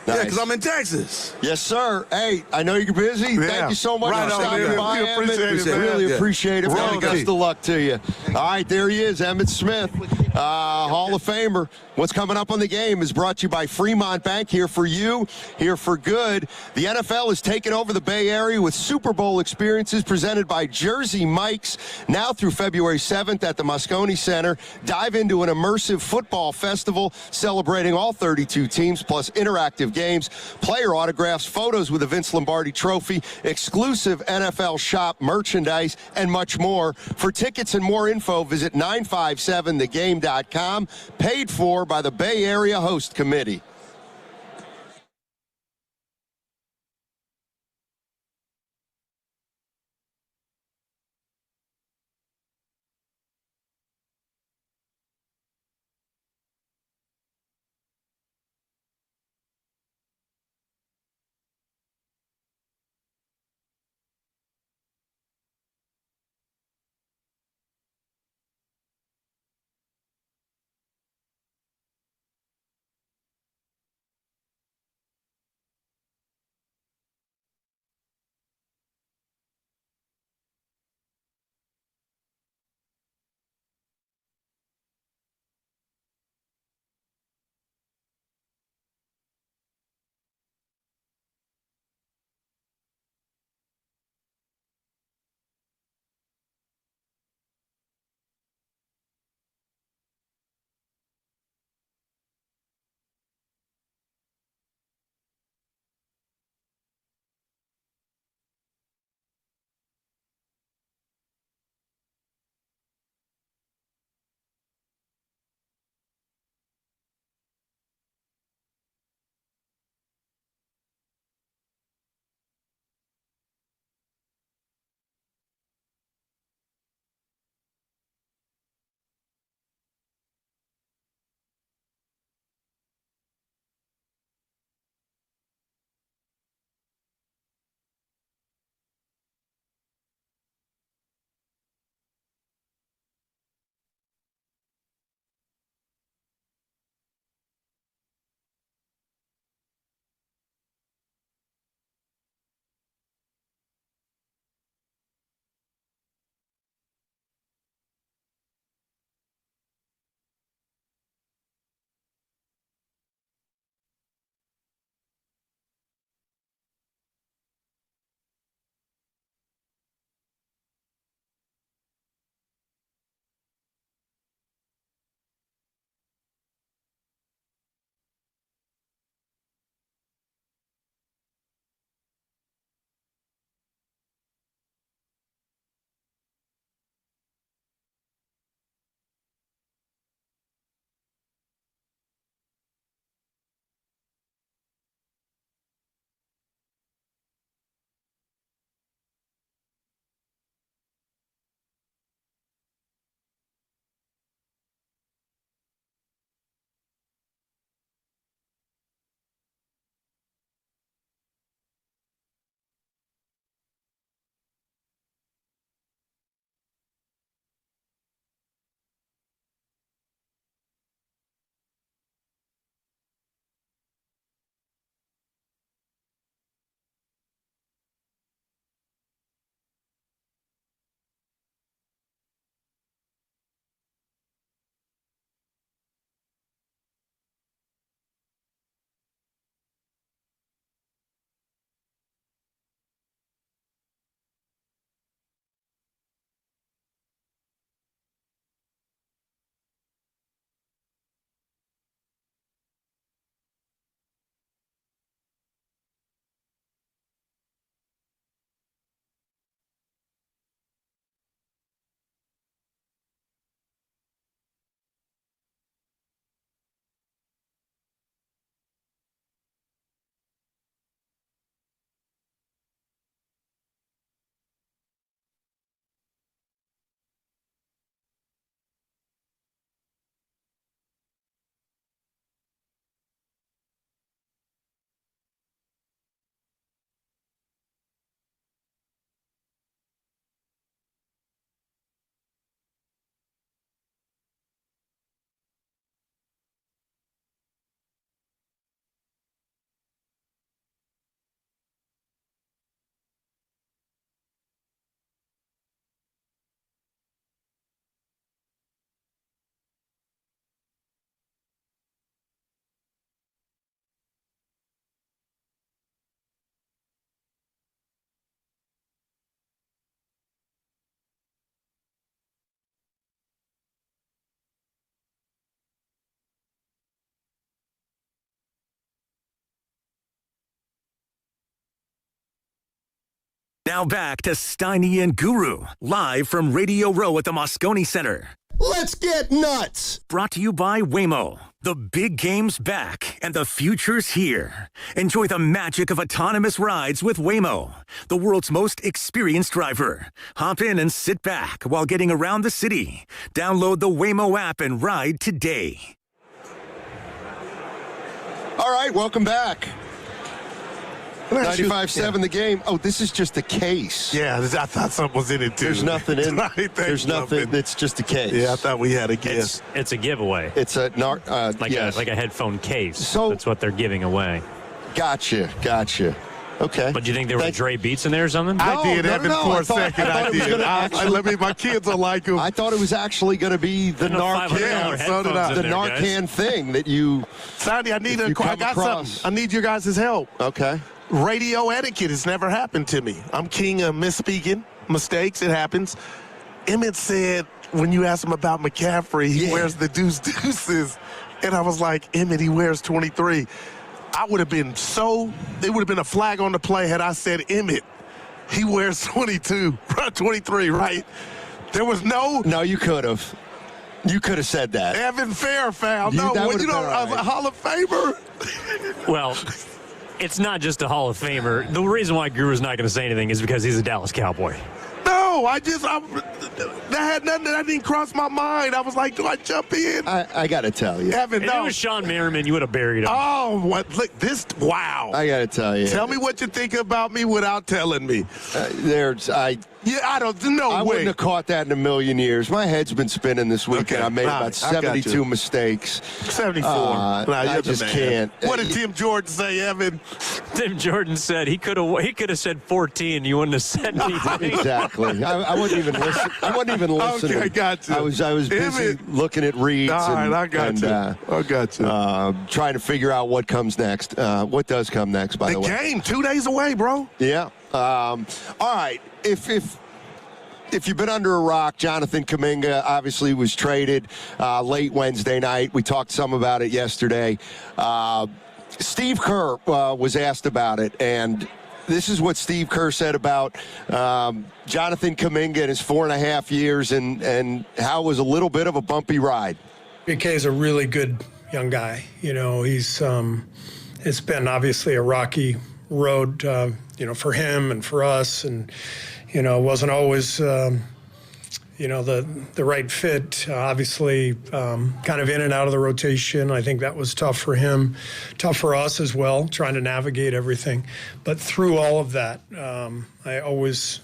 [SPEAKER 13] Nice.
[SPEAKER 3] Yeah, because I'm in Texas.
[SPEAKER 13] Yes, sir. Hey, I know you're busy.
[SPEAKER 3] Yeah.
[SPEAKER 13] Thank you so much
[SPEAKER 3] Right
[SPEAKER 13] for
[SPEAKER 3] on,
[SPEAKER 13] stopping
[SPEAKER 3] man.
[SPEAKER 13] by,
[SPEAKER 3] We
[SPEAKER 13] Emmett.
[SPEAKER 3] appreciate it, man.
[SPEAKER 13] Really appreciate it.
[SPEAKER 3] Well,
[SPEAKER 13] Best of luck to you. All right, there he is, Emmett Smith, Hall of Famer. What's coming up on the game is brought to you by Fremont Bank. Here for you, here for good. The NFL has taken over the Bay Area with Super Bowl experiences presented by Jersey Mike's. Now through February 7th at the Moscone Center. Dive into an immersive football festival celebrating all 32 teams plus interactive games, player autographs, photos with the Vince Lombardi Trophy, exclusive NFL shop merchandise, and much more. For tickets and more info, visit 957thegame.com. Paid for by the Bay Area Host Committee.
[SPEAKER 1] Now back to Steiny and Guru, live from Radio Row at the Moscone Center.
[SPEAKER 13] Let's get nuts!
[SPEAKER 1] Brought to you by Waymo. The big game's back, and the future's here. Enjoy the magic of autonomous rides with Waymo, the world's most experienced driver. Hop in and sit back while getting around the city. Download the Waymo app and ride today.
[SPEAKER 13] All right, welcome back. 95.7 The Game. Oh, this is just a case.
[SPEAKER 14] Yeah, I thought something was in it, too.
[SPEAKER 13] There's nothing in it. There's nothing. It's just a case.
[SPEAKER 14] Yeah, I thought we had a gift.
[SPEAKER 2] It's a giveaway.
[SPEAKER 13] It's a
[SPEAKER 2] like a headphone case.
[SPEAKER 13] So
[SPEAKER 2] that's what they're giving away.
[SPEAKER 13] Gotcha. Okay.
[SPEAKER 2] But do you think there were Dre Beats in there or something?
[SPEAKER 14] I did, Evan, for a second. I did. My kids are like them.
[SPEAKER 13] I thought it was actually going to be the Narcan.
[SPEAKER 14] Yeah, so did I.
[SPEAKER 13] The Narcan thing that you.
[SPEAKER 14] Sandy, I need something. I need your guys' help.
[SPEAKER 13] Okay.
[SPEAKER 14] Radio etiquette has never happened to me. I'm king of misspeaking, mistakes. It happens. Emmett said when you asked him about McCaffrey, he wears the deuces. And I was like, Emmett, he wears 23. It would have been a flag on the play had I said, Emmett, he wears 22, 23, right? There was no.
[SPEAKER 13] No, you could have. You could have said that.
[SPEAKER 14] Evan Fairfowl. No, a Hall of Famer.
[SPEAKER 2] Well, it's not just a Hall of Famer. The reason why Guru's not going to say anything is because he's a Dallas Cowboy.
[SPEAKER 14] No, that had nothing. That didn't cross my mind. I was like, do I jump in?
[SPEAKER 13] I got to tell you.
[SPEAKER 14] Evan,
[SPEAKER 2] if it was Sean Merriman, you would have buried him.
[SPEAKER 14] Oh, what? Look, this, wow.
[SPEAKER 13] I got to tell you.
[SPEAKER 14] Tell me what you think about me without telling me. I
[SPEAKER 13] wouldn't have caught that in a million years. My head's been spinning this weekend.
[SPEAKER 14] Okay.
[SPEAKER 13] I made about 72 mistakes.
[SPEAKER 14] 74.
[SPEAKER 13] I just can't.
[SPEAKER 14] What did Tim Jordan say, Evan?
[SPEAKER 2] Tim Jordan said he could have said 14. You wouldn't have said anything.
[SPEAKER 13] Exactly. I wasn't even listening. I wasn't even listening.
[SPEAKER 14] Okay, I got you.
[SPEAKER 13] I was busy looking at reads.
[SPEAKER 14] All right, I got you.
[SPEAKER 13] Trying to figure out what comes next. What does come next, by the way?
[SPEAKER 14] The game, 2 days away, bro.
[SPEAKER 13] Yeah. All right. If you've been under a rock, Jonathan Kuminga obviously was traded late Wednesday night. We talked some about it yesterday. Steve Kerr was asked about it, and this is what Steve Kerr said about Jonathan Kuminga in his 4.5 years and how it was a little bit of a bumpy ride.
[SPEAKER 26] BK is a really good young guy. You know, he's it's been obviously a rocky road, for him and for us, and it wasn't always, the right fit. Obviously, kind of in and out of the rotation. I think that was tough for him, tough for us as well, trying to navigate everything. But through all of that, I always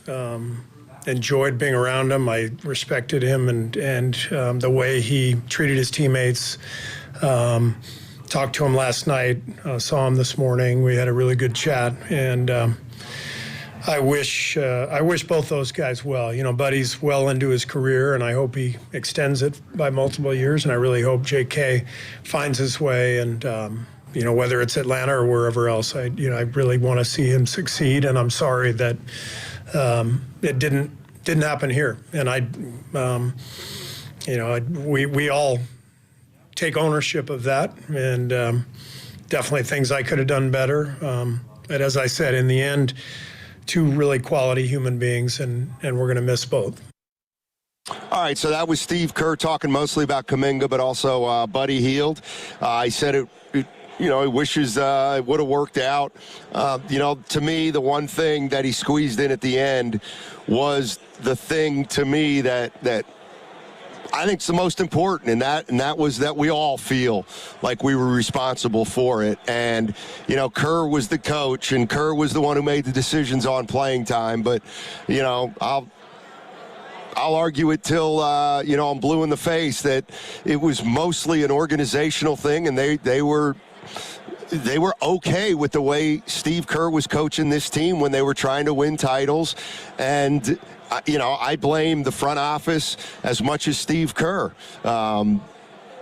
[SPEAKER 26] enjoyed being around him. I respected him and the way he treated his teammates. Talked to him last night, saw him this morning. We had a really good chat, and I wish both those guys well. Buddy's well into his career, and I hope he extends it by multiple years. And I really hope JK finds his way, and whether it's Atlanta or wherever else, I really want to see him succeed. And I'm sorry that it didn't happen here. And we all take ownership of that, and definitely things I could have done better. But as I said, in the end, two really quality human beings, and we're going to miss both.
[SPEAKER 13] All right, so that was Steve Kerr talking mostly about Kuminga, but also Buddy Hield. He said he wishes it would have worked out. To me, the one thing that he squeezed in at the end was the thing to me that I think it's the most important, and that was that we all feel like we were responsible for it. And, Kerr was the coach, and Kerr was the one who made the decisions on playing time. But, I'll argue it till, I'm blue in the face that it was mostly an organizational thing, and they were okay with the way Steve Kerr was coaching this team when they were trying to win titles. And I blame the front office as much as Steve Kerr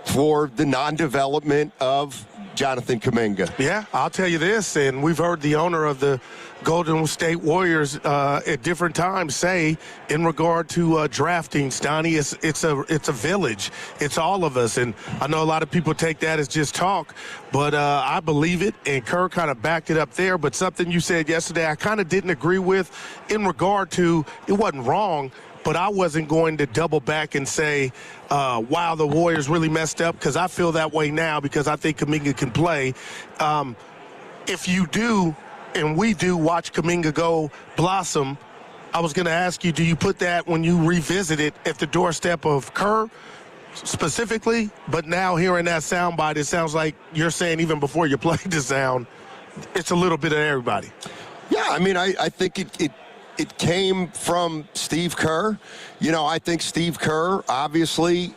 [SPEAKER 13] for the non-development of Jonathan Kuminga.
[SPEAKER 14] Yeah, I'll tell you this, and we've heard the owner of the Golden State Warriors at different times say in regard to drafting, Donnie, it's a village. It's all of us. And I know a lot of people take that as just talk, but I believe it, and Kerr kind of backed it up there. But something you said yesterday I kind of didn't agree with in regard to it wasn't wrong, but I wasn't going to double back and say, wow, the Warriors really messed up, because I feel that way now because I think Kuminga can play. If you do, and we do, watch Kuminga go blossom, I was going to ask you, do you put that when you revisit it at the doorstep of Kerr specifically? But now hearing that soundbite, it sounds like you're saying even before you played the sound, it's a little bit of everybody.
[SPEAKER 13] Yeah, I mean, I think it came from Steve Kerr. You know, I think Steve Kerr obviously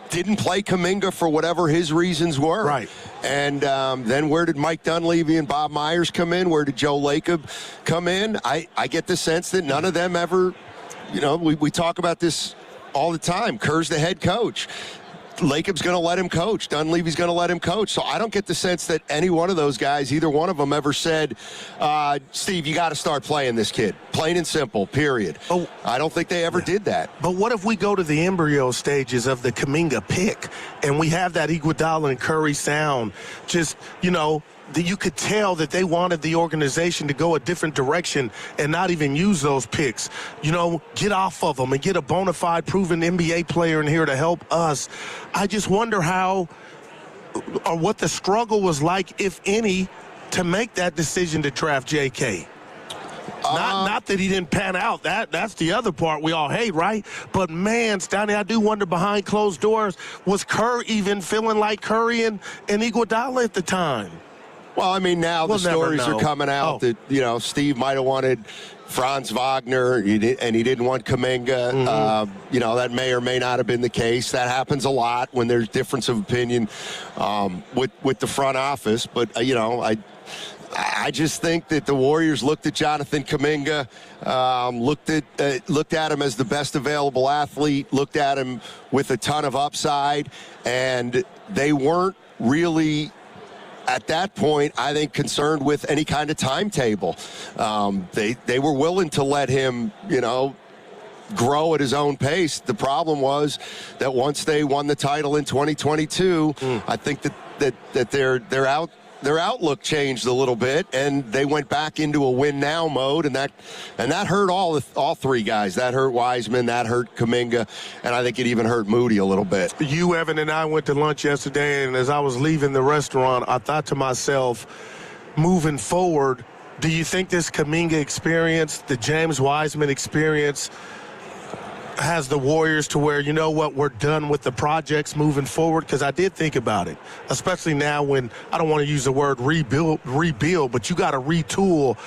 [SPEAKER 13] didn't play Kuminga for whatever his reasons were.
[SPEAKER 14] Right.
[SPEAKER 13] And then where did Mike Dunleavy and Bob Myers come in? Where did Joe Lacob come in? I get the sense that none of them ever, you know, we talk about this all the time. Kerr's the head coach. Lacob's going to let him coach. Dunleavy's going to let him coach. So I don't get the sense that any one of those guys, either one of them, ever said, Steve, you got to start playing this kid. Plain and simple, period. Oh, I don't think they ever did that.
[SPEAKER 14] But what if we go to the embryo stages of the Kuminga pick and we have that Iguodala and Curry sound? Just, you know, you could tell that they wanted the organization to go a different direction and not even use those picks. You know, get off of them and get a bona fide proven NBA player in here to help us. I just wonder how or what the struggle was like, if any, to make that decision to draft JK. Not that he didn't pan out. That's the other part we all hate, right? But, man, Stoney, I do wonder behind closed doors, was Kerr even feeling like Curry and Iguodala at the time?
[SPEAKER 13] Well, I mean, now the stories are coming out that, you know, Steve might have wanted Franz Wagner and he didn't want Kuminga. Mm-hmm. You know, that may or may not have been the case. That happens a lot when there's difference of opinion with the front office. But, you know, I just think that the Warriors looked at Jonathan Kuminga, looked at him as the best available athlete, looked at him with a ton of upside, and they weren't really, at that point, I think, concerned with any kind of timetable. They were willing to let him, you know, grow at his own pace. The problem was that once they won the title in 2022, I think that their outlook changed a little bit, and they went back into a win now mode, and that hurt all three guys. That hurt Wiseman, that hurt Kuminga, and I think it even hurt Moody a little bit.
[SPEAKER 14] You, Evan, and I went to lunch yesterday, and as I was leaving the restaurant, I thought to myself, moving forward, do you think this Kuminga experience, the James Wiseman experience, has the Warriors to where, you know what, we're done with the projects moving forward? Because I did think about it, especially now when, I don't want to use the word rebuild, but you got to retool.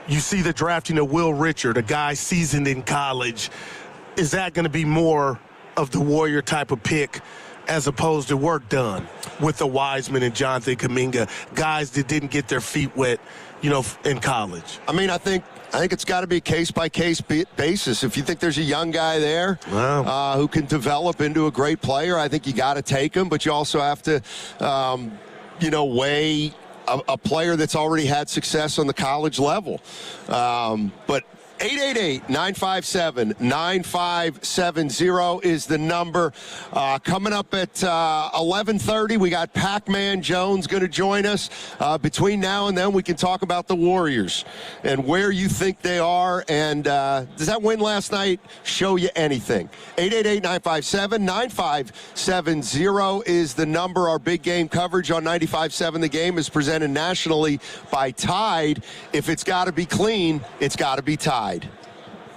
[SPEAKER 14] You see the drafting of Will Richard, a guy seasoned in college. Is that going to be more of the Warrior type of pick as opposed to work done with the Wiseman and Jonathan Kuminga, guys that didn't get their feet wet, you know, in college?
[SPEAKER 13] I mean, I think it's got to be a case-by-case basis. If you think there's a young guy there who can develop into a great player, I think you got to take him. But you also have to, you know, weigh a player that's already had success on the college level. But 888-957-9570 is the number. Coming up at 11:30, we got Pac-Man Jones going to join us. Between now and then, we can talk about the Warriors and where you think they are. And does that win last night show you anything? 888-957-9570 is the number. Our big game coverage on 95.7 The Game is presented nationally by Tide. If it's got to be clean, it's got to be Tide.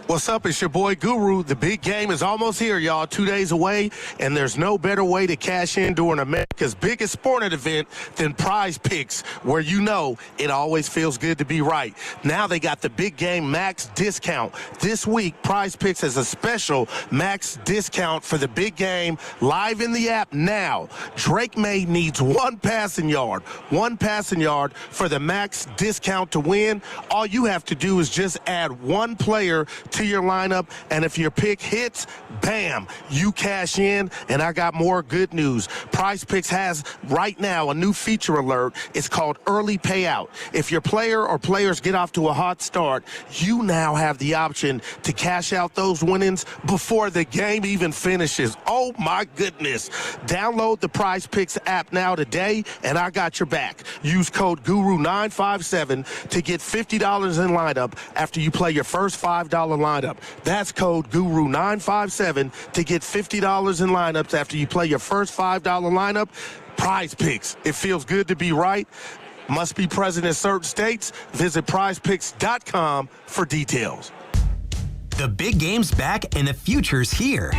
[SPEAKER 14] What's up? It's your boy Guru. The big game is almost here, y'all. 2 days away, and there's no better way to cash in during America's biggest sporting event than Prize Picks, where you know it always feels good to be right. Now they got the big game max discount. This week, Prize Picks has a special max discount for the big game live in the app now. Drake May needs one passing yard for the max discount to win. All you have to do is just add one player to your lineup, and if your pick hits, bam, you cash in. And I got more good news. Prize Picks has right now a new feature alert. It's called Early Payout. If your player or players get off to a hot start, you now have the option to cash out those winnings before the game even finishes. Oh my goodness. Download the Prize Picks app now today, and I got your back. Use code GURU957 to get $50 in lineup after you play your first $5 lineup. That's code GURU957 to get $50 in lineups after you play your first $5 lineup. Prize Picks. It feels good to be right. Must be present in certain states. Visit prizepicks.com for details.
[SPEAKER 5] The big game's back and the future's here.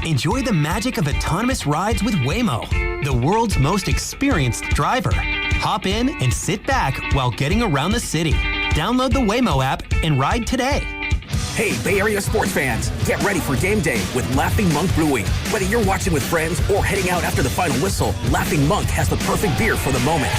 [SPEAKER 5] Enjoy the magic of autonomous rides with Waymo, the world's most experienced driver. Hop in and sit back while getting around the city. Download the Waymo app and ride today.
[SPEAKER 8] Hey, Bay Area sports fans, get ready for game day with Laughing Monk Brewing. Whether you're watching with friends or heading out after the final whistle, Laughing Monk has the perfect beer for the moment.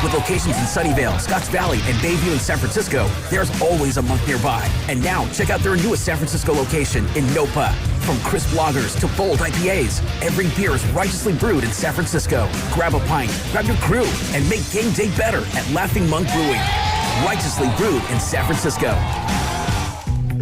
[SPEAKER 8] With locations in Sunnyvale, Scotts Valley, and Bayview in San Francisco, there's always a Monk nearby. And now, check out their newest San Francisco location in Nopa. From crisp lagers to bold IPAs, every beer is righteously brewed in San Francisco. Grab a pint, grab your crew, and make game day better at Laughing Monk Brewing. Righteously brewed in San Francisco.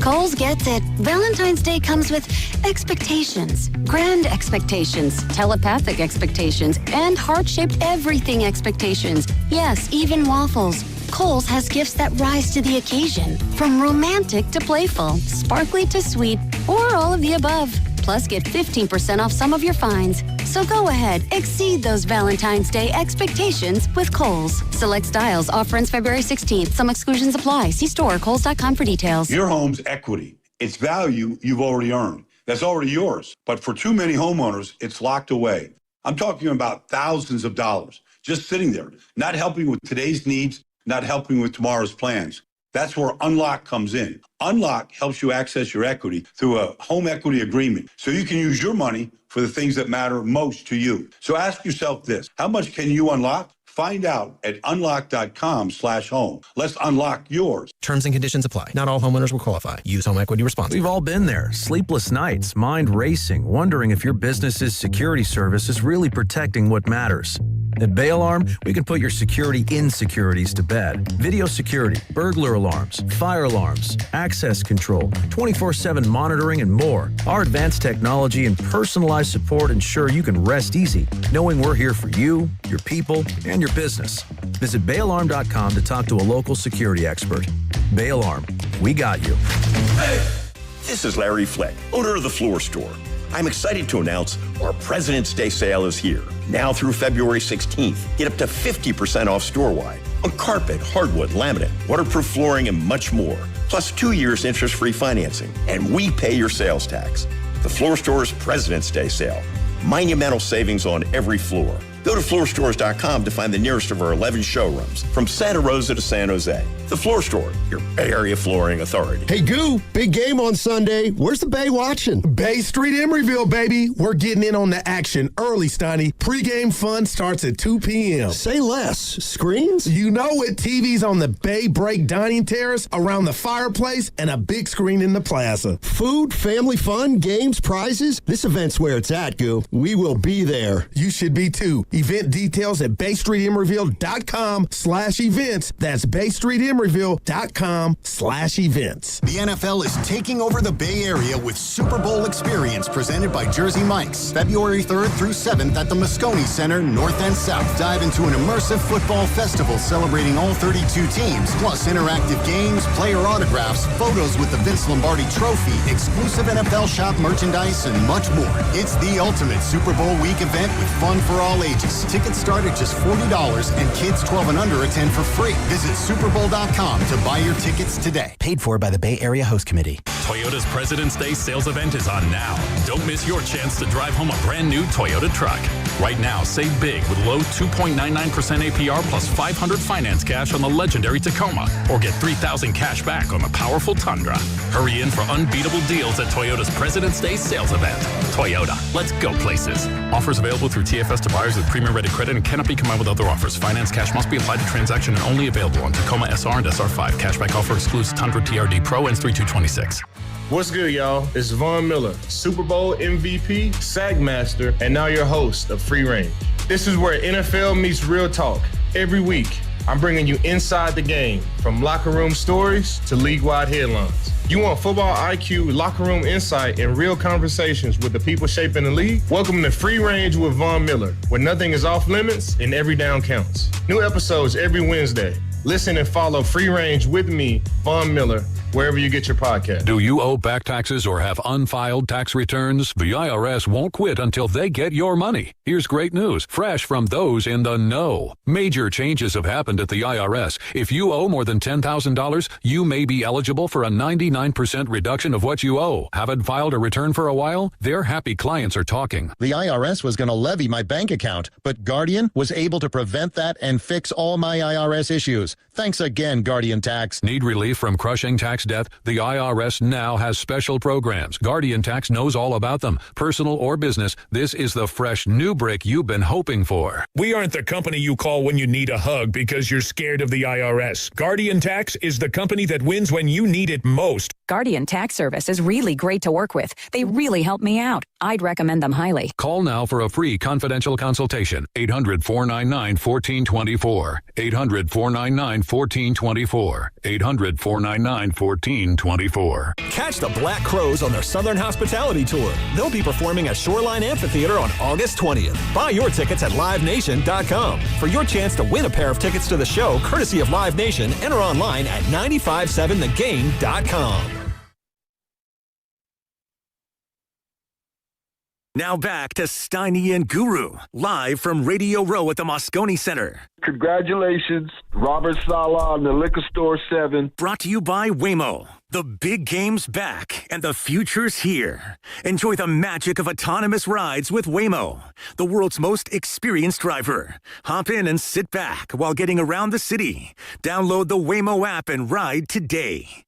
[SPEAKER 10] Kohl's gets it. Valentine's Day comes with expectations, grand expectations, telepathic expectations, and heart-shaped everything expectations. Yes, even waffles. Kohl's has gifts that rise to the occasion, from romantic to playful, sparkly to sweet, or all of the above. Plus, get 15% off some of your finds. So go ahead, exceed those Valentine's Day expectations with Kohl's. Select styles, offer ends February 16th. Some exclusions apply. See store, Kohl's.com for details.
[SPEAKER 15] Your home's equity. It's value you've already earned. That's already yours. But for too many homeowners, it's locked away. I'm talking about thousands of dollars just sitting there, not helping with today's needs, not helping with tomorrow's plans. That's where Unlock comes in. Unlock helps you access your equity through a home equity agreement so you can use your money for the things that matter most to you. So ask yourself this: how much can you unlock? Find out at unlock.com/home. Let's unlock yours.
[SPEAKER 16] Terms and conditions apply. Not all homeowners will qualify. Use home equity responsibly.
[SPEAKER 17] We've all been there. Sleepless nights, mind racing, wondering if your business's security service is really protecting what matters. At Bay Alarm, we can put your security insecurities to bed. Video security, burglar alarms, fire alarms, access control, 24/7 monitoring, and more. Our advanced technology and personalized support ensure you can rest easy, knowing we're here for you, your people, and your business. Visit bayalarm.com to talk to a local security expert. Bay Alarm, we got you.
[SPEAKER 18] This is Larry Fleck, owner of the Floor Store. I'm excited to announce our President's Day sale is here. Now through February 16th, get up to 50% off store-wide on carpet, hardwood, laminate, waterproof flooring, and much more. Plus 2 years interest-free financing, and we pay your sales tax. The Floor Store's President's Day sale. Monumental savings on every floor. Go to floorstores.com to find the nearest of our 11 showrooms, from Santa Rosa to San Jose. The Floor Store, your Bay Area flooring authority.
[SPEAKER 13] Hey, Goo, big game on Sunday. Where's the Bay watching?
[SPEAKER 14] Bay Street, Emeryville, baby. We're getting in on the action early, Stoney. Pre-game fun starts at 2 p.m.
[SPEAKER 13] Say less. Screens?
[SPEAKER 14] You know it. TVs on the Bay Break dining terrace, around the fireplace, and a big screen in the plaza.
[SPEAKER 13] Food, family fun, games, prizes. This event's where it's at, Goo. We will be there.
[SPEAKER 14] You should be, too. Event details at BayStreetEmeryville.com/events. That's BayStreetEmeryville.com/events.
[SPEAKER 21] The NFL is taking over the Bay Area with Super Bowl experience presented by Jersey Mike's. February 3rd through 7th at the Moscone Center, North and South. Dive into an immersive football festival celebrating all 32 teams, plus interactive games, player autographs, photos with the Vince Lombardi Trophy, exclusive NFL shop merchandise, and much more. It's the ultimate Super Bowl week event with fun for all ages. Tickets start at just $40 and kids 12 and under attend for free. Visit superbowl.com to buy your tickets today.
[SPEAKER 16] Paid for by the Bay Area Host Committee.
[SPEAKER 28] Toyota's President's Day sales event is on now. Don't miss your chance to drive home a brand new Toyota truck. Right now, save big with low 2.99% APR plus $500 finance cash on the legendary Tacoma, or get $3,000 cash back on the powerful Tundra. Hurry in for unbeatable deals at Toyota's President's Day sales event. Toyota, let's go places. Offers available through TFS to buyers with premium rated credit and cannot be combined with other offers. Finance cash must be applied to transaction and only available on Tacoma SR and SR5. Cashback offer excludes Tundra TRD Pro, ends 3/2/26.
[SPEAKER 6] What's good, y'all? It's Von Miller, Super Bowl MVP, Sack Master, and now your host of Free Range. This is where NFL meets real talk. Every week, I'm bringing you inside the game, from locker room stories to league-wide headlines. You want football IQ, locker room insight, and real conversations with the people shaping the league? Welcome to Free Range with Von Miller, where nothing is off limits and every down counts. New episodes every Wednesday. Listen and follow Free Range with me, Von Miller, wherever you get your podcast.
[SPEAKER 28] Do you owe back taxes or have unfiled tax returns? The IRS won't quit until they get your money. Here's great news, fresh from those in the know. Major changes have happened at the IRS. If you owe more than $10,000, you may be eligible for a 99% reduction of what you owe. Haven't filed a return for a while? Their happy clients are talking.
[SPEAKER 9] The IRS was going to levy my bank account, but Guardian was able to prevent that and fix all my IRS issues. Thanks again, Guardian Tax.
[SPEAKER 28] Need relief from crushing tax debt? The IRS now has special programs. Guardian Tax knows all about them. Personal or business, this is the fresh new brick you've been hoping for.
[SPEAKER 19] We aren't the company you call when you need a hug because you're scared of the IRS. Guardian Tax is the company that wins when you need it most.
[SPEAKER 20] Guardian Tax Service is really great to work with. They really help me out. I'd recommend them highly.
[SPEAKER 28] Call now for a free confidential consultation. 800-499-1424. 800-499-1424. 800-499-1424.
[SPEAKER 22] Catch the Black Crowes on their Southern Hospitality Tour. They'll be performing at Shoreline Amphitheater on August 20th. Buy your tickets at LiveNation.com. For your chance to win a pair of tickets to the show, courtesy of Live Nation, enter online at 957thegame.com.
[SPEAKER 1] Now back to Steiny and Guru, live from Radio Row at the Moscone Center.
[SPEAKER 23] Congratulations, Robert Saleh on the Liquor Store 7.
[SPEAKER 1] Brought to you by Waymo. The big game's back, and the future's here. Enjoy the magic of autonomous rides with Waymo, the world's most experienced driver. Hop in and sit back while getting around the city. Download the Waymo app and ride today.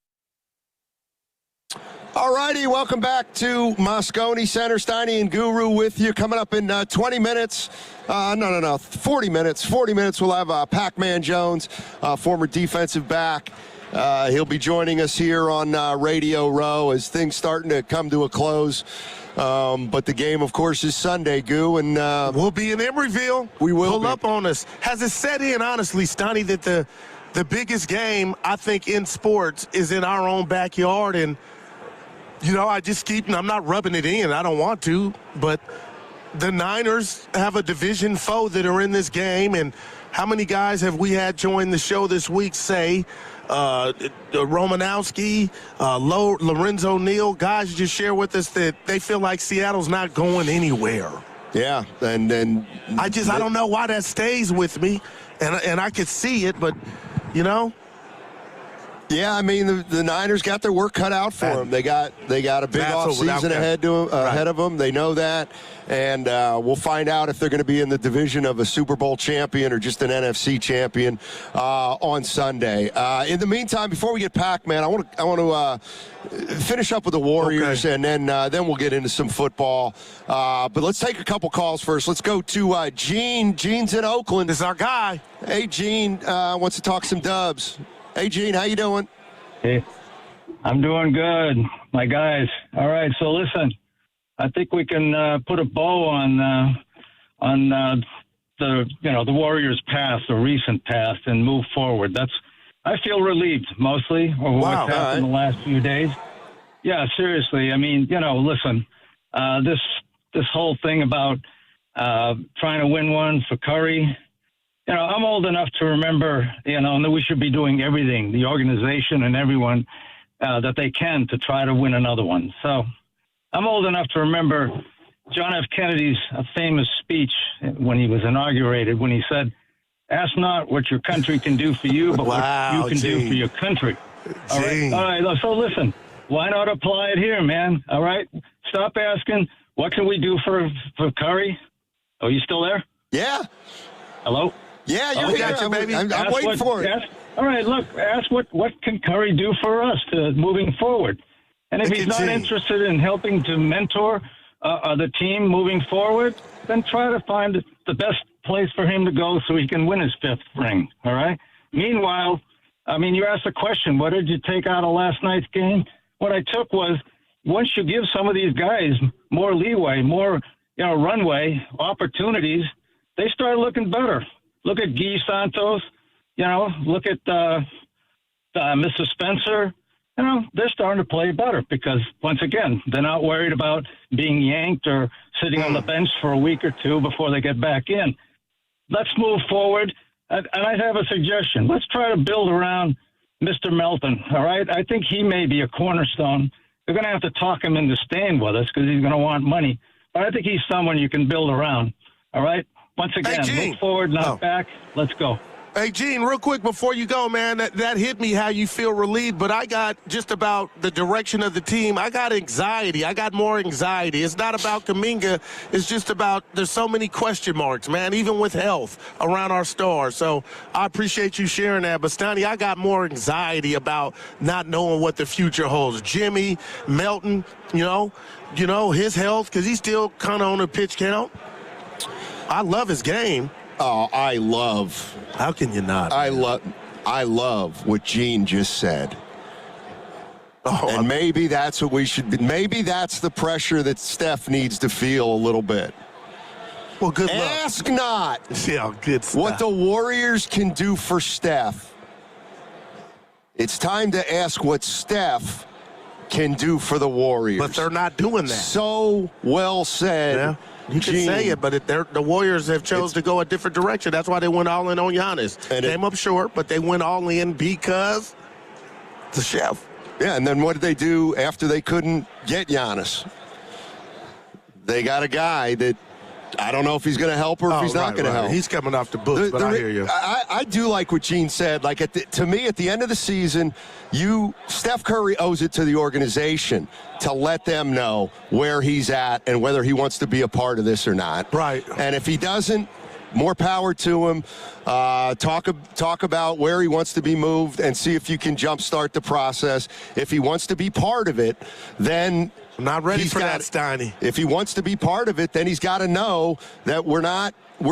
[SPEAKER 13] All righty, welcome back to Moscone Center. Steiny and Guru with you. Coming up in 20 minutes. 40 minutes. 40 minutes, we'll have Pac-Man Jones, former defensive back. He'll be joining us here on Radio Row as things starting to come to a close. But the game, of course, is Sunday, Goo, and
[SPEAKER 14] we'll be in Emeryville.
[SPEAKER 13] We will
[SPEAKER 14] pull up on us. Has it set in, honestly, Steiny, that the biggest game, I think, in sports is in our own backyard? And you know, I'm not rubbing it in. I don't want to, but the Niners have a division foe that are in this game. And how many guys have we had join the show this week say, Romanowski, Lorenzo Neal, guys just share with us that they feel like Seattle's not going anywhere.
[SPEAKER 13] Yeah, and then
[SPEAKER 14] I don't know why that stays with me, and I could see it, but, you know.
[SPEAKER 13] Yeah, I mean, the Niners got their work cut out for them. They got a big offseason ahead of them. They know that, and we'll find out if they're going to be in the division of a Super Bowl champion or just an NFC champion on Sunday. In the meantime, before we get Pac-Man, I want to finish up with the Warriors, and then we'll get into some football. But let's take a couple calls first. Let's go to Gene. Gene's in Oakland.
[SPEAKER 14] This is our guy.
[SPEAKER 13] Hey, Gene wants to talk some Dubs. Hey, Gene, how you doing?
[SPEAKER 24] Hey, I'm doing good, my guys. All right, so listen, I think we can put a bow on the Warriors' past, the recent past, and move forward. I feel relieved mostly over what's happened the last few days. Yeah, seriously. I mean, listen, this whole thing about trying to win one for Curry. I'm old enough to remember, that we should be doing everything, the organization and everyone, that they can to try to win another one. So I'm old enough to remember John F. Kennedy's famous speech when he was inaugurated, when he said, "Ask not what your country can do for you, but what you can do for your country." All right. So listen, why not apply it here, man? All right. Stop asking, what can we do for Curry? Are you still there?
[SPEAKER 13] Yeah.
[SPEAKER 24] Hello?
[SPEAKER 13] Yeah, you got you, baby. I'm waiting for it.
[SPEAKER 24] All right, look, ask what can Curry do for us moving forward. And if he's not interested in helping to mentor the team moving forward, then try to find the best place for him to go so he can win his fifth ring, all right? Meanwhile, I mean, you asked the question, what did you take out of last night's game? What I took was once you give some of these guys more leeway, more runway, opportunities, they start looking better. Look at Guy Santos. Look at Mr. Spencer. They're starting to play better because, once again, they're not worried about being yanked or sitting on the bench for a week or two before they get back in. Let's move forward. And I have a suggestion. Let's try to build around Mr. Melton, all right? I think he may be a cornerstone. They're going to have to talk him into staying with us because he's going to want money. But I think he's someone you can build around, all right? Once again, look forward, not back. Let's go.
[SPEAKER 14] Hey, Gene, real quick before you go, man, that hit me how you feel relieved, but I got just about the direction of the team. I got anxiety. I got more anxiety. It's not about Kuminga. It's just about there's so many question marks, man, even with health around our stars. So I appreciate you sharing that. But, Stoney, I got more anxiety about not knowing what the future holds. Jimmy, Melton, his health, because he's still kind of on a pitch count. I love his game.
[SPEAKER 13] Oh, I love.
[SPEAKER 14] How can you not?
[SPEAKER 13] I love what Gene just said. And maybe that's what we should be. Maybe that's the pressure that Steph needs to feel a little bit.
[SPEAKER 14] Well, good luck.
[SPEAKER 13] Ask not
[SPEAKER 14] good stuff.
[SPEAKER 13] What the Warriors can do for Steph. It's time to ask what Steph can do for the Warriors.
[SPEAKER 14] But they're not doing that.
[SPEAKER 13] So well said.
[SPEAKER 14] Yeah. You can say it, but the Warriors have chose to go a different direction. That's why they went all in on Giannis. Came up short, but they went all in because the chef.
[SPEAKER 13] Yeah, and then what did they do after they couldn't get Giannis? They got a guy that I don't know if he's going to help or if he's not going to help.
[SPEAKER 14] He's coming off the books, but I hear you.
[SPEAKER 13] I do like what Gene said. Like, to me, at the end of the season, Steph Curry owes it to the organization to let them know where he's at and whether he wants to be a part of this or not.
[SPEAKER 14] Right.
[SPEAKER 13] And if he doesn't, more power to him. Talk about where he wants to be moved and see if you can jumpstart the process. If he wants to be part of it, then
[SPEAKER 14] I'm not ready for that, Steiny.
[SPEAKER 13] If he wants to be part of it, then he's got to know that we're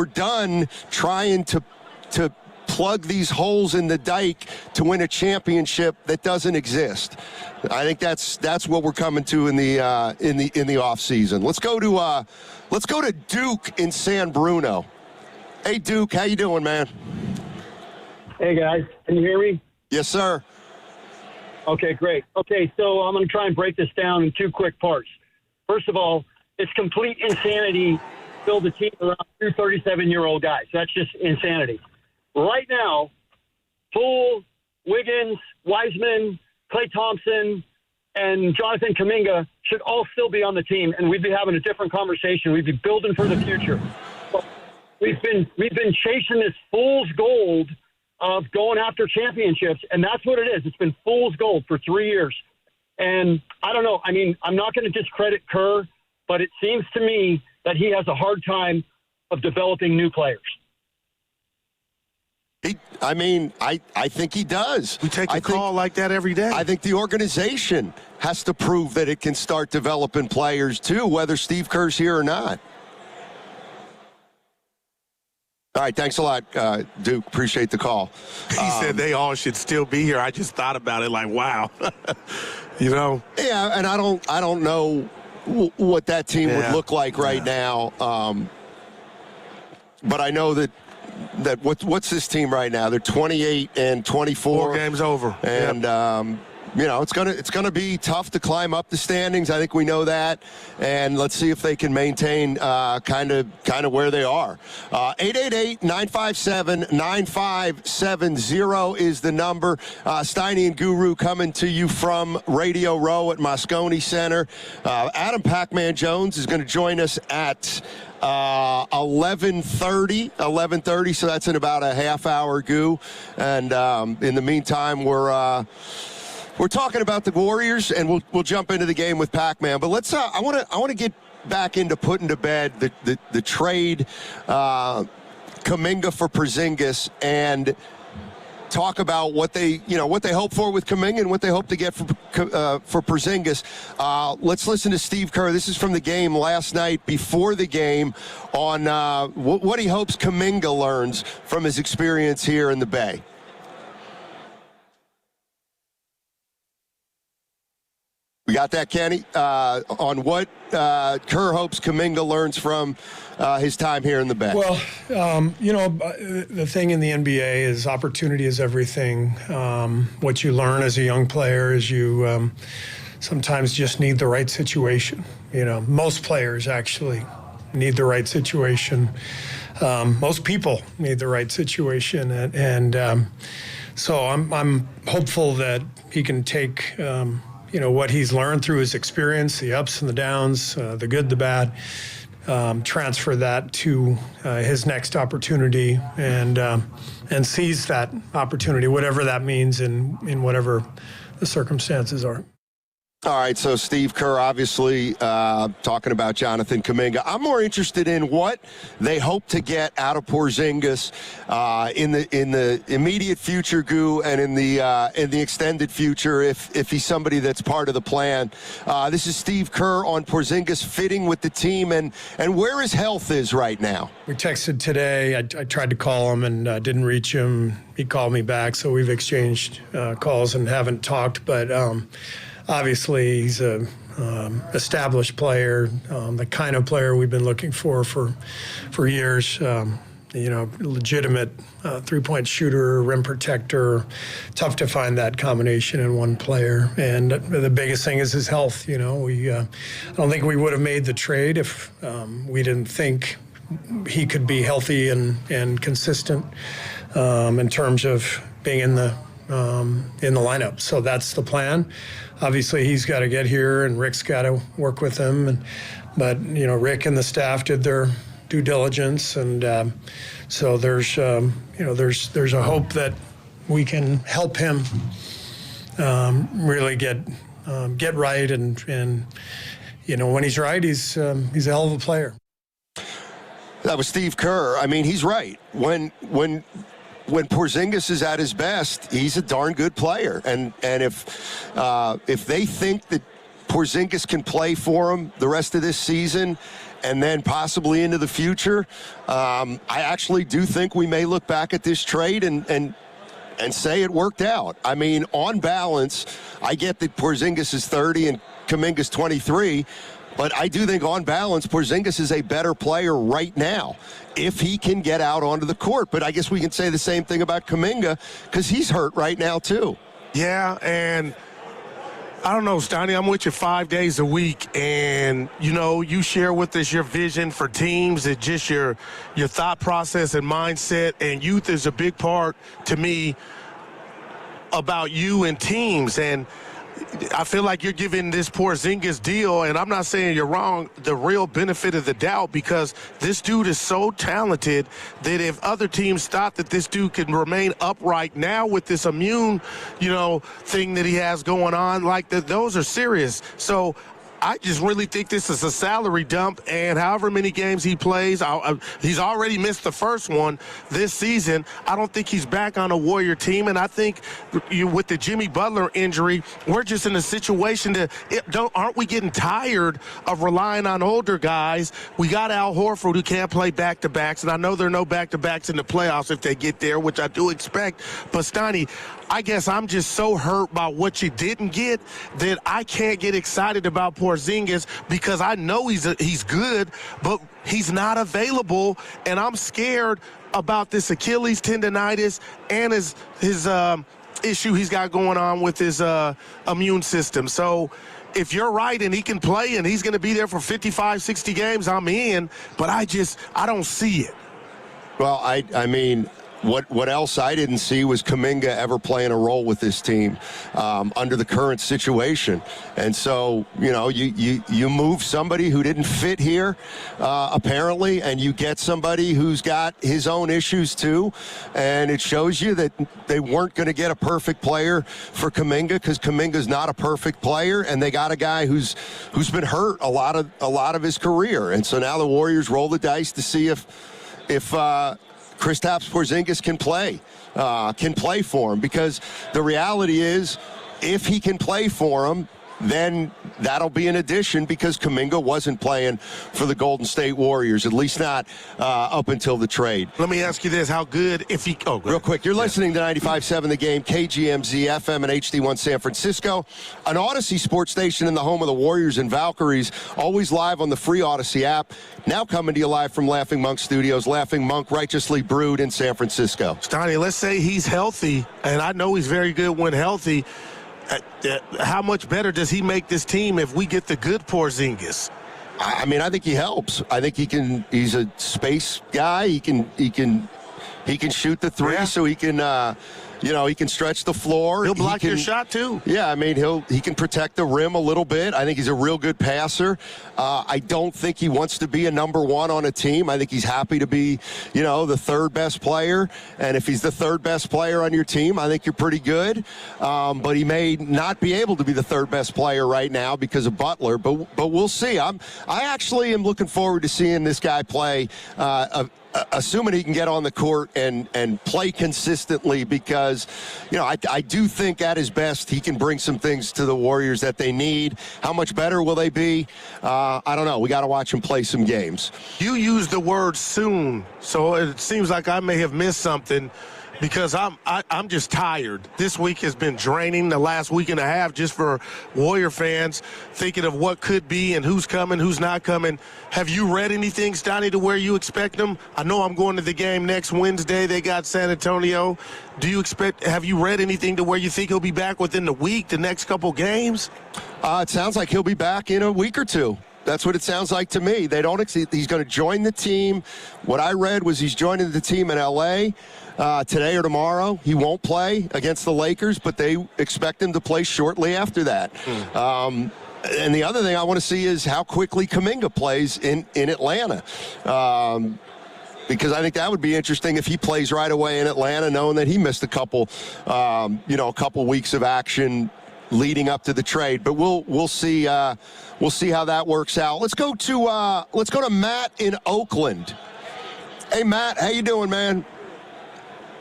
[SPEAKER 13] done trying to plug these holes in the dike to win a championship that doesn't exist. I think that's what we're coming to in the off season. Let's go to Duke in San Bruno. Hey, Duke, how you doing, man?
[SPEAKER 2] Hey, guys. Can you hear me?
[SPEAKER 13] Yes, sir.
[SPEAKER 2] Okay, great. Okay, so I'm going to try and break this down in two quick parts. First of all, it's complete insanity to build a team around two 37-year-old guys. That's just insanity. Right now, Poole, Wiggins, Wiseman, Klay Thompson, and Jonathan Kuminga should all still be on the team, and we'd be having a different conversation. We'd be building for the future. We've been chasing this fool's gold of going after championships, and that's what it is. It's been fool's gold for 3 years. And I don't know. I mean, I'm not going to discredit Kerr, but it seems to me that he has a hard time of developing new players.
[SPEAKER 13] I think he does.
[SPEAKER 14] We take a call like that every day.
[SPEAKER 13] I think the organization has to prove that it can start developing players, too, whether Steve Kerr's here or not. All right, thanks a lot, Duke. Appreciate the call.
[SPEAKER 14] He said they all should still be here. I just thought about it like, wow.
[SPEAKER 13] Yeah, and I don't know what that team would look like right now. But I know that what's this team right now? They're 28 and 24.
[SPEAKER 14] 4 games over.
[SPEAKER 13] And it's gonna be tough to climb up the standings. I think we know that, and let's see if they can maintain kind of where they are. 888-957-9570 is the number. Steiny and Guru coming to you from Radio Row at Moscone Center. Adam Pac-Man Jones is going to join us at 11:30. So that's in about a half hour, Goo. And in the meantime, we're talking about the Warriors, and we'll jump into the game with Pac-Man. But let's. I want to get back into putting to bed the trade, Kuminga for Porzingis, and talk about what they hope for with Kuminga and what they hope to get for Porzingis. Let's listen to Steve Kerr. This is from the game last night before the game on what he hopes Kuminga learns from his experience here in the Bay. We got that, Kenny, on what Kerr hopes Kuminga learns from his time here in the bench.
[SPEAKER 3] Well, the thing in the NBA is opportunity is everything. What you learn as a young player is you sometimes just need the right situation. Most players actually need the right situation. Most people need the right situation. And so I'm hopeful that he can take what he's learned through his experience, the ups and the downs, the good, the bad, transfer that to his next opportunity and seize that opportunity, whatever that means in whatever the circumstances are.
[SPEAKER 13] All right, so Steve Kerr obviously talking about Jonathan Kuminga. I'm more interested in what they hope to get out of Porzingis in the immediate future, Goo, and in the extended future if he's somebody that's part of the plan. This is Steve Kerr on Porzingis fitting with the team and where his health is right now.
[SPEAKER 3] We texted today. I tried to call him and didn't reach him. He called me back, so we've exchanged calls and haven't talked, but obviously, he's a established player, the kind of player we've been looking for years. Legitimate three-point shooter, rim protector. Tough to find that combination in one player. And the biggest thing is his health. I don't think we would have made the trade if we didn't think he could be healthy and consistent in terms of being in the lineup. So that's the plan. Obviously, he's got to get here, and Rick's got to work with him. But Rick and the staff did their due diligence, and so there's a hope that we can help him really get right, and when he's right, he's a hell of a player.
[SPEAKER 13] That was Steve Kerr. I mean, he's right. When Porzingis is at his best, he's a darn good player. And if they think that Porzingis can play for him the rest of this season and then possibly into the future, I actually do think we may look back at this trade and say it worked out. I mean, on balance, I get that Porzingis is 30 and Kuminga's 23, but I do think on balance, Porzingis is a better player right now if he can get out onto the court. But I guess we can say the same thing about Kuminga because he's hurt right now too.
[SPEAKER 14] Yeah, and I don't know, Stoney, I'm with you 5 days a week, and, you share with us your vision for teams and just your thought process and mindset, and youth is a big part, to me, about you and teams. And I feel like you're giving this Porzingis deal, and I'm not saying you're wrong, the real benefit of the doubt, because this dude is so talented that if other teams thought that this dude can remain upright now with this immune, thing that he has going on, those are serious. So I just really think this is a salary dump, and however many games he plays, he's already missed the first one this season. I don't think he's back on a Warrior team, and I think with the Jimmy Butler injury, we're just in a situation aren't we getting tired of relying on older guys? We got Al Horford who can't play back-to-backs, and I know there are no back-to-backs in the playoffs if they get there, which I do expect. But, Stoney, I guess I'm just so hurt by what you didn't get that I can't get excited about Porzingis because I know he's good, but he's not available, and I'm scared about this Achilles tendonitis and his issue he's got going on with his immune system. So if you're right and he can play and he's going to be there for 55, 60 games, I'm in, but I don't see it.
[SPEAKER 13] Well, I mean, what else I didn't see was Kuminga ever playing a role with this team under the current situation. And so, you move somebody who didn't fit here, apparently, and you get somebody who's got his own issues too. And it shows you that they weren't going to get a perfect player for Kuminga because Kuminga's not a perfect player, and they got a guy who's been hurt a lot of his career. And so now the Warriors roll the dice to see if Kristaps Porzingis can play for him, because the reality is if he can play for him, then that'll be an addition because Kuminga wasn't playing for the Golden State Warriors, at least not up until the trade.
[SPEAKER 14] Let me ask you this. How good if he... Oh,
[SPEAKER 13] real quick. You're listening to 95.7 The Game, KGMZ, FM, and HD1 San Francisco, an Odyssey sports station in the home of the Warriors and Valkyries, always live on the free Odyssey app. Now coming to you live from Laughing Monk Studios, Laughing Monk, righteously brewed in San Francisco.
[SPEAKER 14] Stoney, let's say he's healthy, and I know he's very good when healthy. How much better does he make this team if we get the good Porzingis?
[SPEAKER 13] I mean, I think he helps. I think he's a space guy. He can shoot the three, so he can he can stretch the floor.
[SPEAKER 14] He'll block your shot too.
[SPEAKER 13] Yeah, I mean, he can protect the rim a little bit. I think he's a real good passer. I don't think he wants to be a number one on a team. I think he's happy to be, the third best player. And if he's the third best player on your team, I think you're pretty good. But he may not be able to be the third best player right now because of Butler. But we'll see. I actually am looking forward to seeing this guy play. Assuming he can get on the court and play consistently, because I do think at his best he can bring some things to the Warriors that they need. How much better will they be? I don't know. We got to watch him play some games.
[SPEAKER 14] You used the word soon, so it seems like I may have missed something, because I'm just tired. This week has been draining, the last week and a half, just for Warrior fans, thinking of what could be and who's coming, who's not coming. Have you read anything, Stoney, to where you expect them? I know I'm going to the game next Wednesday. They got San Antonio. Have you read anything to where you think he'll be back within the week, the next couple games?
[SPEAKER 13] It sounds like he'll be back in a week or two. That's what it sounds like to me. He's going to join the team. What I read was he's joining the team in L.A. Today or tomorrow. He won't play against the Lakers, but they expect him to play shortly after that. And the other thing I want to see is how quickly Kuminga plays in Atlanta. Because I think that would be interesting if he plays right away in Atlanta, knowing that he missed a couple weeks of action leading up to the trade. But we'll see how that works out. Let's go to Matt in Oakland. Hey, Matt, how you doing, man?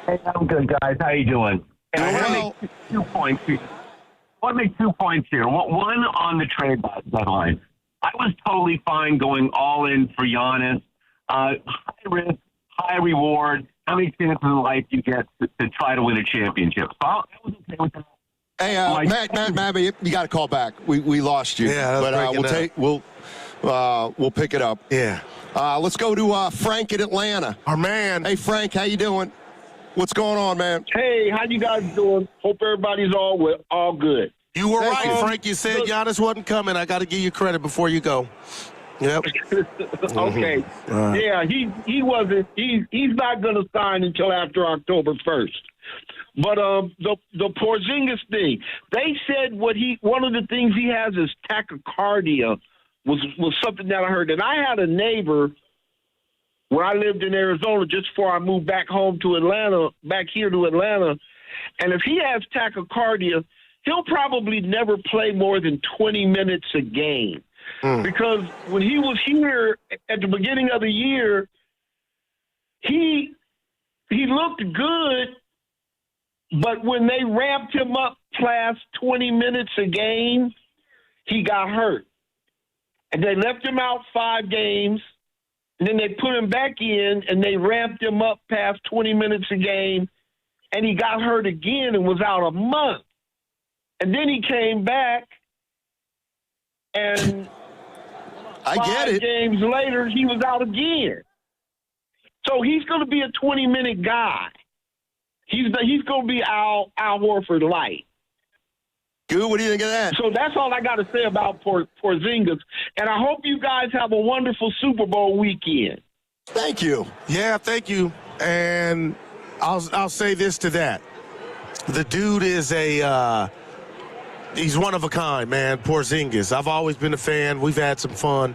[SPEAKER 4] Hey, I'm good, guys. How you doing? And I want to make 2 points here. One on the trade deadline. I was totally fine going all in for Giannis. High risk, high reward. How many chances in life you get to try to win a championship? So I was okay with that.
[SPEAKER 13] Hey, Matt, you got to call back. We lost you.
[SPEAKER 14] Yeah,
[SPEAKER 13] but we'll pick it up.
[SPEAKER 14] Yeah.
[SPEAKER 13] Let's go to Frank in Atlanta.
[SPEAKER 14] Our man.
[SPEAKER 13] Hey, Frank, how you doing? What's going on, man?
[SPEAKER 5] Hey, how you guys doing? Hope everybody's all good.
[SPEAKER 14] You were right, Frank. You said Giannis wasn't coming. I got to give you credit before you go. Yep.
[SPEAKER 5] Okay. Yeah, he wasn't. He's not going to sign until after October 1st. But the Porzingis thing, they said one of the things he has is tachycardia was something that I heard. And I had a neighbor when I lived in Arizona just before I moved back here to Atlanta. And if he has tachycardia, he'll probably never play more than 20 minutes a game. Because when he was here at the beginning of the year, he looked good, but when they ramped him up past 20 minutes a game, he got hurt. And they left him out 5 games, and then they put him back in, and they ramped him up past 20 minutes a game, and he got hurt again and was out a month. And then he came back, and
[SPEAKER 13] I get it.
[SPEAKER 5] 5 games later, he was out again. So he's going to be a 20-minute guy. He's going to be Al Horford light.
[SPEAKER 13] Goo, what do you think of that?
[SPEAKER 5] So that's all I got to say about Porzingis. And I hope you guys have a wonderful Super Bowl weekend.
[SPEAKER 13] Thank you.
[SPEAKER 14] Yeah, thank you. And I'll say this to that. The dude is he's one of a kind, man, Porzingis. I've always been a fan. We've had some fun.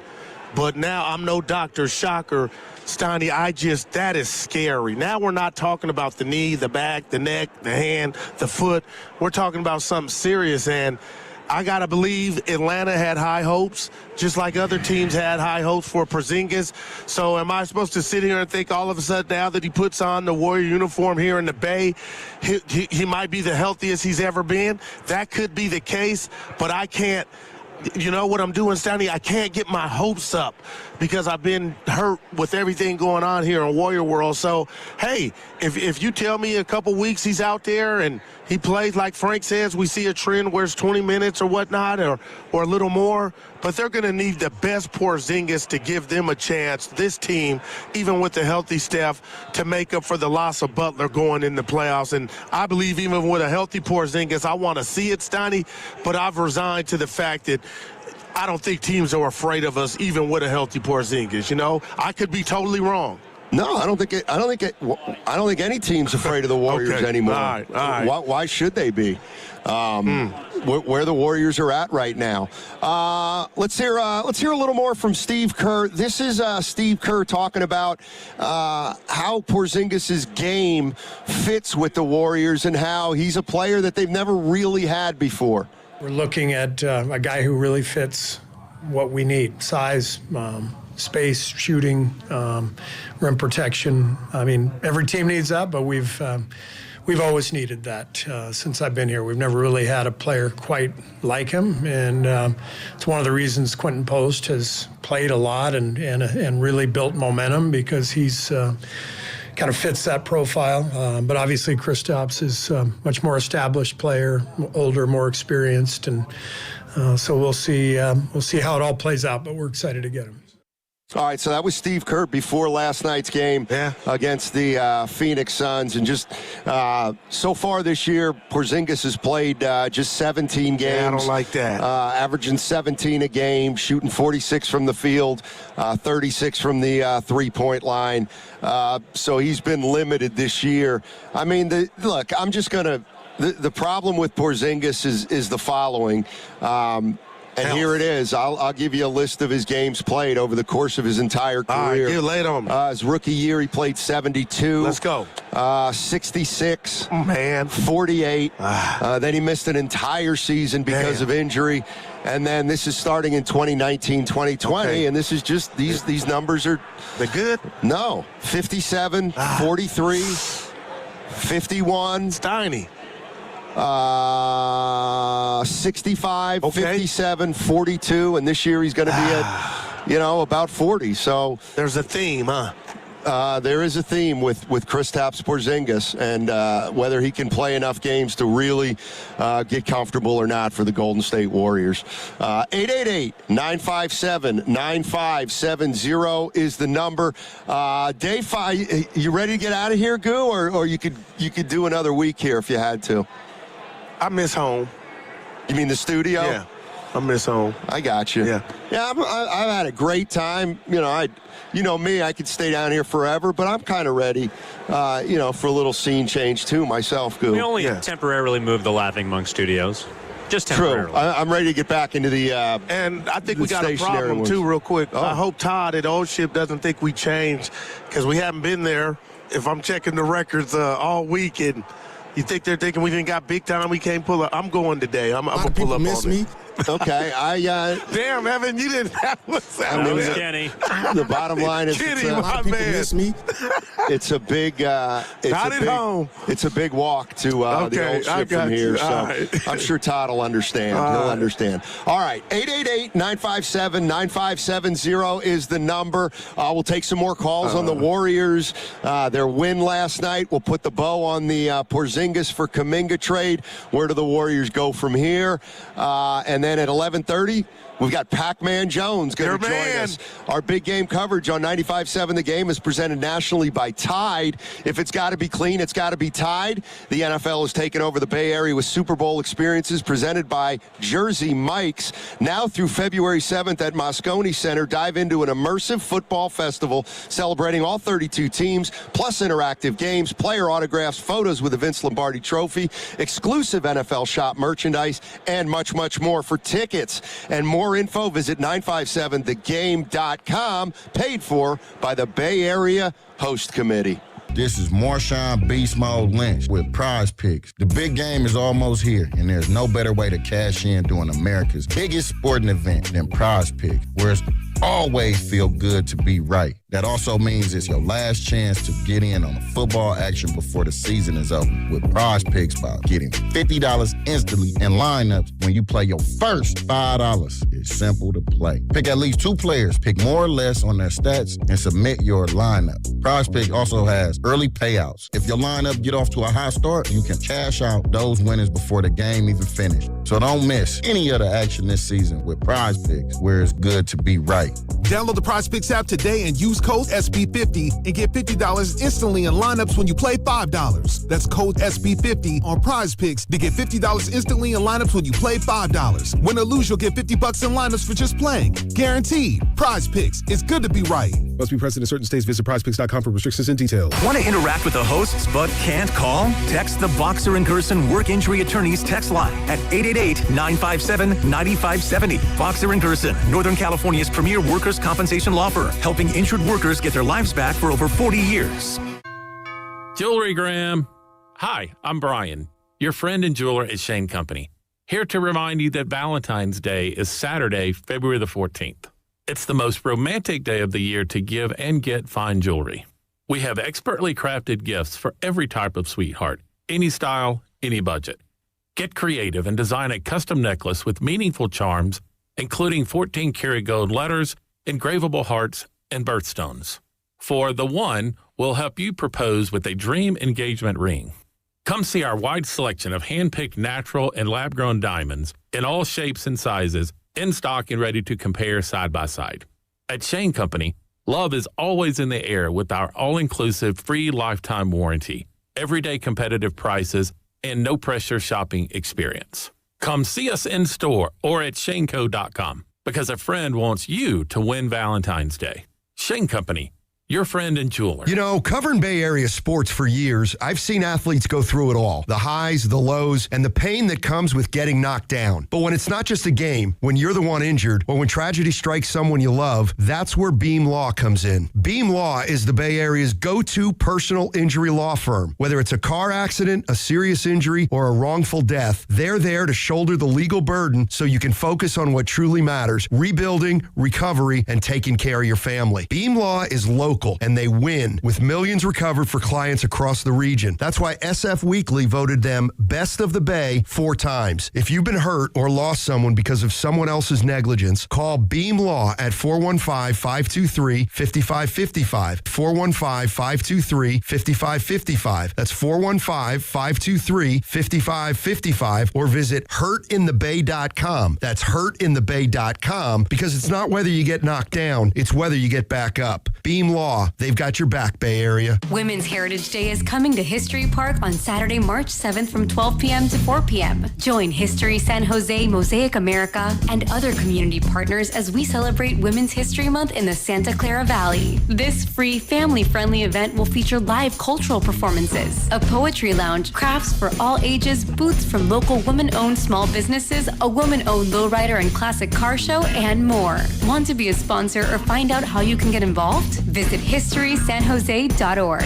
[SPEAKER 14] But now I'm no doctor. Shocker. Stoney, that is scary. Now we're not talking about the knee, the back, the neck, the hand, the foot. We're talking about something serious. And I got to believe Atlanta had high hopes, just like other teams had high hopes for Porzingis. So am I supposed to sit here and think all of a sudden now that he puts on the Warrior uniform here in the Bay, he might be the healthiest he's ever been? That could be the case, but I can't. You know what I'm doing, Stanley? I can't get my hopes up because I've been hurt with everything going on here in Warrior World. So, hey, if you tell me a couple weeks he's out there and he plays like Frank says, we see a trend where it's 20 minutes or whatnot or a little more, but they're going to need the best Porzingis to give them a chance, this team, even with the healthy Steph, to make up for the loss of Butler going in the playoffs. And I believe even with a healthy Porzingis, I want to see it, Steiny, but I've resigned to the fact that I don't think teams are afraid of us, even with a healthy Porzingis. You know, I could be totally wrong.
[SPEAKER 13] No, I don't think any team's afraid of the Warriors anymore.
[SPEAKER 14] All right.
[SPEAKER 13] Why should they be? Where the Warriors are at right now. Let's hear a little more from Steve Kerr. This is Steve Kerr talking about how Porzingis' game fits with the Warriors and how he's a player that they've never really had before.
[SPEAKER 3] We're looking at a guy who really fits what we need: size, space, shooting, rim protection. I mean, every team needs that, but we've always needed that since I've been here. We've never really had a player quite like him, and it's one of the reasons Quentin Post has played a lot and really built momentum, because he's kind of fits that profile. But obviously Kristaps is a much more established player, older, more experienced, and so we'll see how it all plays out, but we're excited to get him.
[SPEAKER 13] All right, so that was Steve Kerr before last night's game against the Phoenix Suns. And just so far this year, Porzingis has played just 17 games.
[SPEAKER 14] Yeah, I don't like that.
[SPEAKER 13] Averaging 17 a game, shooting 46 from the field, 36 from the three-point line. So he's been limited this year. I mean, look, I'm just going to – the problem with Porzingis is the following. And here it is. I'll give you a list of his games played over the course of his entire career.
[SPEAKER 14] All right, lay it on me.
[SPEAKER 13] His rookie year, he played 72.
[SPEAKER 14] Let's go.
[SPEAKER 13] 66.
[SPEAKER 14] Man.
[SPEAKER 13] 48. Then he missed an entire season because of injury. And then this is starting in 2019, 2020, and this is just these numbers are
[SPEAKER 14] they good?
[SPEAKER 13] No. 57, 43, 51.
[SPEAKER 14] Steiny.
[SPEAKER 13] 65, 57, 42, and this year he's going to be at, about 40. So
[SPEAKER 14] there's a theme, huh?
[SPEAKER 13] There is a theme with Kristaps Porzingis, and whether he can play enough games to really get comfortable or not for the Golden State Warriors. 888-957-9570 is the number. Dave, you ready to get out of here, Goo, or you could do another week here if you had to?
[SPEAKER 14] I miss home.
[SPEAKER 13] You mean the studio?
[SPEAKER 14] Yeah, I miss home.
[SPEAKER 13] I got you.
[SPEAKER 14] Yeah.
[SPEAKER 13] I've had a great time. I could stay down here forever, but I'm kind of ready, for a little scene change too myself, Goo.
[SPEAKER 7] We only temporarily moved the Laughing Monk Studios. Just temporarily.
[SPEAKER 13] True. I'm ready to get back into the
[SPEAKER 14] and I think we got a problem too, real quick. I hope Todd at Old Ship doesn't think we changed, because we haven't been there. If I'm checking the records all week, and you think they're thinking we didn't got big time, we can't pull up. I'm going today. I'm going to pull up on me.
[SPEAKER 13] Okay,
[SPEAKER 14] damn, Evan, you didn't have what's that?
[SPEAKER 7] Kenny.
[SPEAKER 13] The bottom line is,
[SPEAKER 14] Kenny, my man.
[SPEAKER 13] Miss me. It's a big.
[SPEAKER 14] Home.
[SPEAKER 13] It's a big walk to the Old Ship from here. So right. I'm sure Todd will understand. He'll understand. All right, 888-957-9570 is the number. We'll take some more calls on the Warriors. Their win last night. We'll put the bow on the Porzingis for Kuminga trade. Where do the Warriors go from here? And then at 11:30, we've got Pac-Man Jones going to join us. Our big game coverage on 95.7 The Game is presented nationally by Tide. If it's got to be clean, it's got to be Tide. The NFL has taken over the Bay Area with Super Bowl experiences presented by Jersey Mike's. Now through February 7th at Moscone Center, dive into an immersive football festival celebrating all 32 teams, plus interactive games, player autographs, photos with the Vince Lombardi Trophy, exclusive NFL shop merchandise, and much, much more. For tickets and more info, visit 957thegame.com, paid for by the Bay Area Host Committee.
[SPEAKER 9] This is Marshawn Beast Mode Lynch with Prize Picks. The big game is almost here, and there's no better way to cash in during America's biggest sporting event than Prize Picks, where it's always feel good to be right. That also means it's your last chance to get in on the football action before the season is over with Prize Picks by getting $50 instantly in lineups when you play your first $5. It's simple to play. Pick at least 2 players, pick more or less on their stats, and submit your lineup. Prize Pick also has early payouts. If your lineup get off to a high start, you can cash out those winners before the game even finished. So don't miss any of the action this season with Prize Picks, where it's good to be right.
[SPEAKER 8] Download the Prize Picks app today and use code SB50 and get $50 instantly in lineups when you play $5. That's code SB50 on Prize Picks to get $50 instantly in lineups when you play $5. Win or lose, you'll get $50 in lineups for just playing. Guaranteed. Prize Picks. It's good to be right.
[SPEAKER 22] Must be present in certain states. Visit prizepicks.com for restrictions and details.
[SPEAKER 1] Want to interact with the hosts but can't call? Text the Boxer and Gerson Work Injury Attorneys text line at 888-957-9570. Boxer and Gerson, Northern California's premier workers' compensation law firm, helping injured workers get their lives back for over 40 years.
[SPEAKER 28] Jewelry Gram. Hi, I'm Brian, your friend and jeweler at Shane Company, here to remind you that Valentine's Day is Saturday, February the 14th. It's the most romantic day of the year to give and get fine jewelry. We have expertly crafted gifts for every type of sweetheart, any style, any budget. Get creative and design a custom necklace with meaningful charms, including 14-karat gold letters, engravable hearts, and birthstones. For the one, we'll help you propose with a dream engagement ring. Come see our wide selection of hand-picked natural and lab-grown diamonds in all shapes and sizes, in stock and ready to compare side by side. At Shane Company, love is always in the air with our all-inclusive free lifetime warranty, everyday competitive prices, and no-pressure shopping experience. Come see us in store or at shaneco.com because a friend wants you to win Valentine's Day. Shane Company, your friend and jeweler.
[SPEAKER 13] You know, covering Bay Area sports for years, I've seen athletes go through it all. The highs, the lows, and the pain that comes with getting knocked down. But when it's not just a game, when you're the one injured, or when tragedy strikes someone you love, that's where Beam Law comes in. Beam Law is the Bay Area's go-to personal injury law firm. Whether it's a car accident, a serious injury, or a wrongful death, they're there to shoulder the legal burden so you can focus on what truly matters: rebuilding, recovery, and taking care of your family. Beam Law is local, and they win, with millions recovered for clients across the region. That's why SF Weekly voted them Best of the Bay 4 times. If you've been hurt or lost someone because of someone else's negligence, call Beam Law at 415-523-5555. 415-523-5555. That's 415-523-5555, or visit hurtinthebay.com. That's hurtinthebay.com, because it's not whether you get knocked down, it's whether you get back up. Beam Law, they've got your back, Bay Area.
[SPEAKER 10] Women's Heritage Day is coming to History Park on Saturday, March 7th from 12 p.m. to 4 p.m. Join History San Jose, Mosaic America, and other community partners as we celebrate Women's History Month in the Santa Clara Valley. This free, family-friendly event will feature live cultural performances, a poetry lounge, crafts for all ages, booths from local women-owned small businesses, a woman-owned lowrider and classic car show, and more. Want to be a sponsor or find out how you can get involved? Visit historysanjose.org.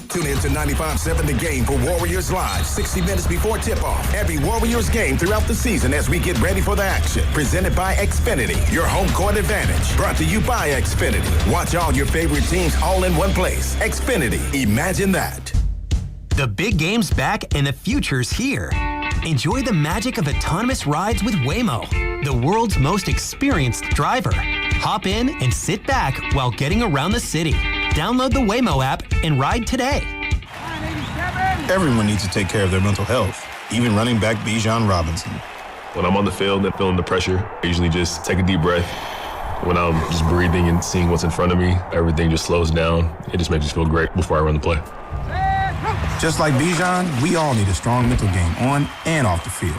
[SPEAKER 11] Tune in to 95.7 The Game for Warriors Live, 60 minutes before tip-off. Every Warriors game throughout the season as we get ready for the action. Presented by Xfinity, your home court advantage. Brought to you by Xfinity. Watch all your favorite teams all in one place. Xfinity, imagine that.
[SPEAKER 12] The big game's back and the future's here. Enjoy the magic of autonomous rides with Waymo, the world's most experienced driver. Hop in and sit back while getting around the city. Download the Waymo app and ride today.
[SPEAKER 15] Everyone needs to take care of their mental health, even running back Bijan Robinson.
[SPEAKER 6] When I'm on the field and feeling the pressure, I usually just take a deep breath. When I'm just breathing and seeing what's in front of me, everything just slows down. It just makes me feel great before I run the play.
[SPEAKER 15] Just like Bijan, we all need a strong mental game on and off the field.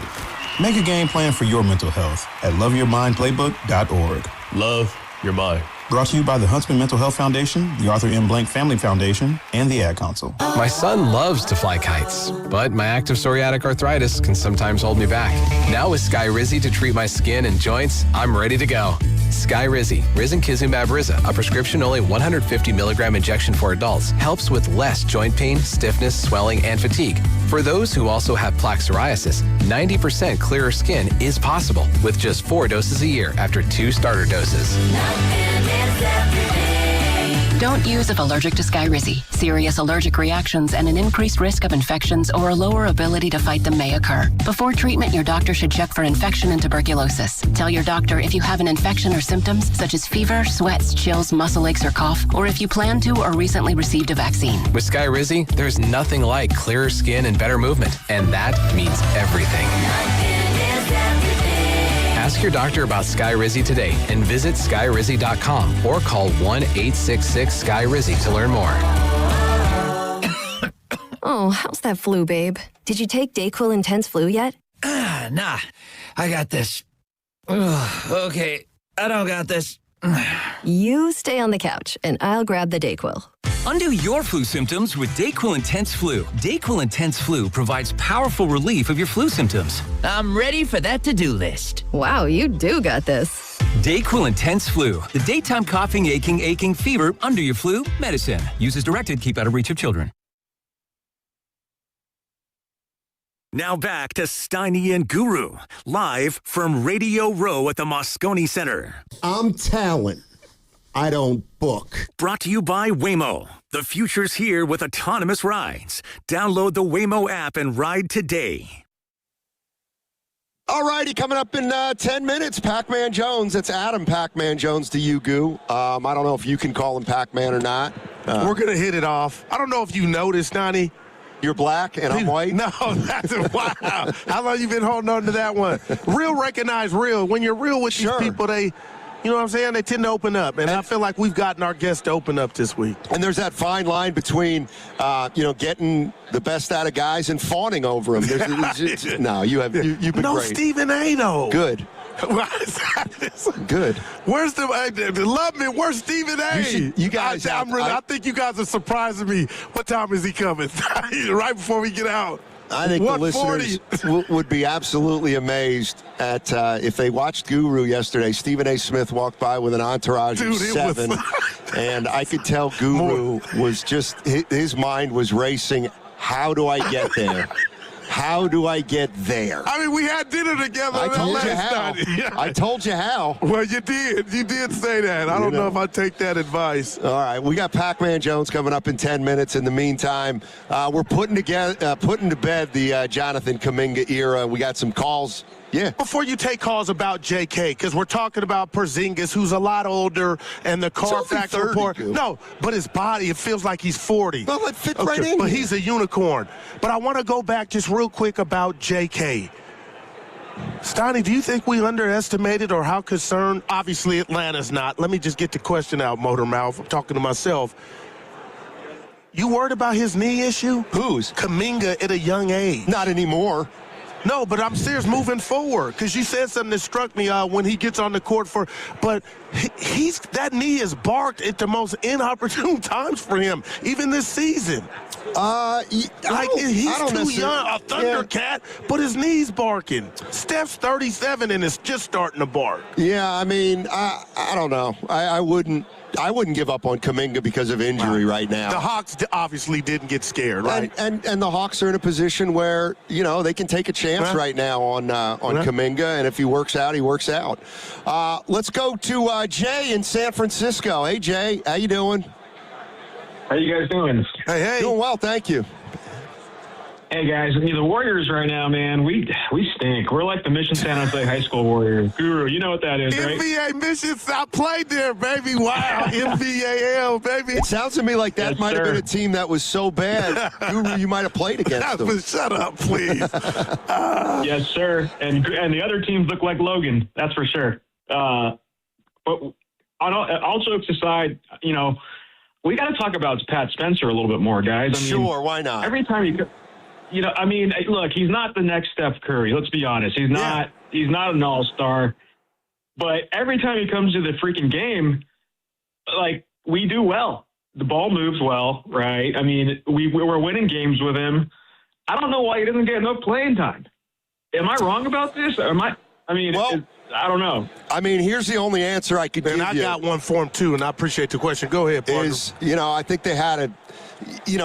[SPEAKER 15] Make a game plan for your mental health at loveyourmindplaybook.org.
[SPEAKER 6] Love your mind.
[SPEAKER 15] Brought to you by the Huntsman Mental Health Foundation, the Arthur M. Blank Family Foundation, and the Ad Council.
[SPEAKER 25] My son loves to fly kites, but my active psoriatic arthritis can sometimes hold me back. Now with Skyrizi to treat my skin and joints, I'm ready to go. Skyrizi, risankizumab Riza, a prescription-only 150 milligram injection for adults, helps with less joint pain, stiffness, swelling, and fatigue. For those who also have plaque psoriasis, 90% clearer skin is possible with just 4 doses a year after 2 starter doses.
[SPEAKER 16] Don't use if allergic to Skyrizi. Serious allergic reactions and an increased risk of infections or a lower ability to fight them may occur. Before treatment, your doctor should check for infection and tuberculosis. Tell your doctor if you have an infection or symptoms such as fever, sweats, chills, muscle aches, or cough, or if you plan to or recently received a vaccine.
[SPEAKER 25] With Skyrizi, there's nothing like clearer skin and better movement, and that means everything. Ask your doctor about Skyrizi today and visit skyrizi.com or call 1-866-SKY-RIZZI to learn more.
[SPEAKER 17] Oh, how's that flu, babe? Did you take DayQuil Intense Flu yet?
[SPEAKER 18] Nah, I got this. Ugh, okay, I don't got this.
[SPEAKER 17] You stay on the couch, and I'll grab the DayQuil.
[SPEAKER 19] Undo your flu symptoms with DayQuil Intense Flu. DayQuil Intense Flu provides powerful relief of your flu symptoms.
[SPEAKER 18] I'm ready for that to-do list.
[SPEAKER 17] Wow, you do got this.
[SPEAKER 19] DayQuil Intense Flu. The daytime coughing, aching, fever, under your flu medicine. Use as directed. Keep out of reach of children.
[SPEAKER 1] Now back to Steiny and Guru, live from Radio Row at the Moscone Center.
[SPEAKER 20] I'm talent. I don't book.
[SPEAKER 1] Brought to you by Waymo. The future's here with autonomous rides. Download the Waymo app and ride today.
[SPEAKER 13] All righty, coming up in 10 minutes, Pac-Man Jones. It's Adam Pac-Man Jones to you, Goo. I don't know if you can call him Pac-Man or not.
[SPEAKER 14] We're going to hit it off. I don't know if you noticed, Donnie.
[SPEAKER 13] You're black and I'm white?
[SPEAKER 14] No, that's wow. How long you been holding on to that one? Real recognize real. When you're real with these people, they, you know what I'm saying? They tend to open up. And I feel like we've gotten our guests to open up this week.
[SPEAKER 13] And there's that fine line between, getting the best out of guys and fawning over them. No, you've been great.
[SPEAKER 14] No, Stephen A. though.
[SPEAKER 13] Good. Good.
[SPEAKER 14] Where's love me? Where's Stephen A?
[SPEAKER 13] You guys,
[SPEAKER 14] I think you guys are surprising me. What time is he coming? Right before we get out.
[SPEAKER 13] I think the listeners would be absolutely amazed at if they watched Guru yesterday. Stephen A. Smith walked by with an entourage of 7, and I could tell Guru was just his mind was racing. How do I get there? How do I get there?
[SPEAKER 14] I mean, we had dinner together.
[SPEAKER 13] I told you how. I told you how.
[SPEAKER 14] Well, you did. You did say that. I don't know if I take that advice.
[SPEAKER 13] All right, we got Pac-Man Jones coming up in 10 minutes. In the meantime, we're putting to bed the Jonathan Kuminga era. We got some calls. Yeah.
[SPEAKER 14] Before you take calls about JK, because we're talking about Porzingis, who's a lot older, and the Carfax report. No, but his body, it feels like he's 40.
[SPEAKER 13] Well, it fits right in.
[SPEAKER 14] But he's a unicorn. But I want to go back just real quick about JK. Stoney, do you think we underestimated or how concerned? Obviously, Atlanta's not. Let me just get the question out, Motor Mouth. I'm talking to myself. You worried about his knee issue?
[SPEAKER 13] Whose?
[SPEAKER 14] Kuminga at a young age.
[SPEAKER 13] Not anymore.
[SPEAKER 14] No, but I'm serious moving forward because you said something that struck me when he gets on the court but that knee is barked at the most inopportune times for him, even this season. He's too young, a Thundercat, but his knee's barking. Steph's 37 and is just starting to bark.
[SPEAKER 13] Yeah, I mean, I don't know. I wouldn't give up on Kuminga because of injury right now.
[SPEAKER 14] The Hawks obviously didn't get scared, right?
[SPEAKER 13] And the Hawks are in a position where, they can take a chance right now on Kuminga, and if he works out, he works out. Let's go to Jay in San Francisco. Hey, Jay, how you doing?
[SPEAKER 21] How you guys doing?
[SPEAKER 14] Hey.
[SPEAKER 13] Doing well, thank you.
[SPEAKER 21] Hey, guys, the Warriors right now, man, we stink. We're like the Mission San Jose High School Warriors. Guru, you know what that is, right?
[SPEAKER 14] NBA Mission, I played there, baby. Wow, NBAL, baby.
[SPEAKER 13] It sounds to me like that might have been a team that was so bad, Guru, you might have played against them.
[SPEAKER 14] Shut up, please.
[SPEAKER 21] Yes, sir. And the other teams look like Logan, that's for sure. But all jokes aside, we got to talk about Pat Spencer a little bit more, guys.
[SPEAKER 13] Sure, why not?
[SPEAKER 21] Every time look, he's not the next Steph Curry. Let's be honest. He's not an all-star. But every time he comes to the freaking game, we do well. The ball moves well, right? I mean, we're winning games with him. I don't know why he doesn't get enough playing time. Am I wrong about this? I mean, I don't know.
[SPEAKER 13] I mean, here's the only answer I could give you.
[SPEAKER 14] And I got one for him, too, and I appreciate the question. Go ahead, partner.
[SPEAKER 13] I think they had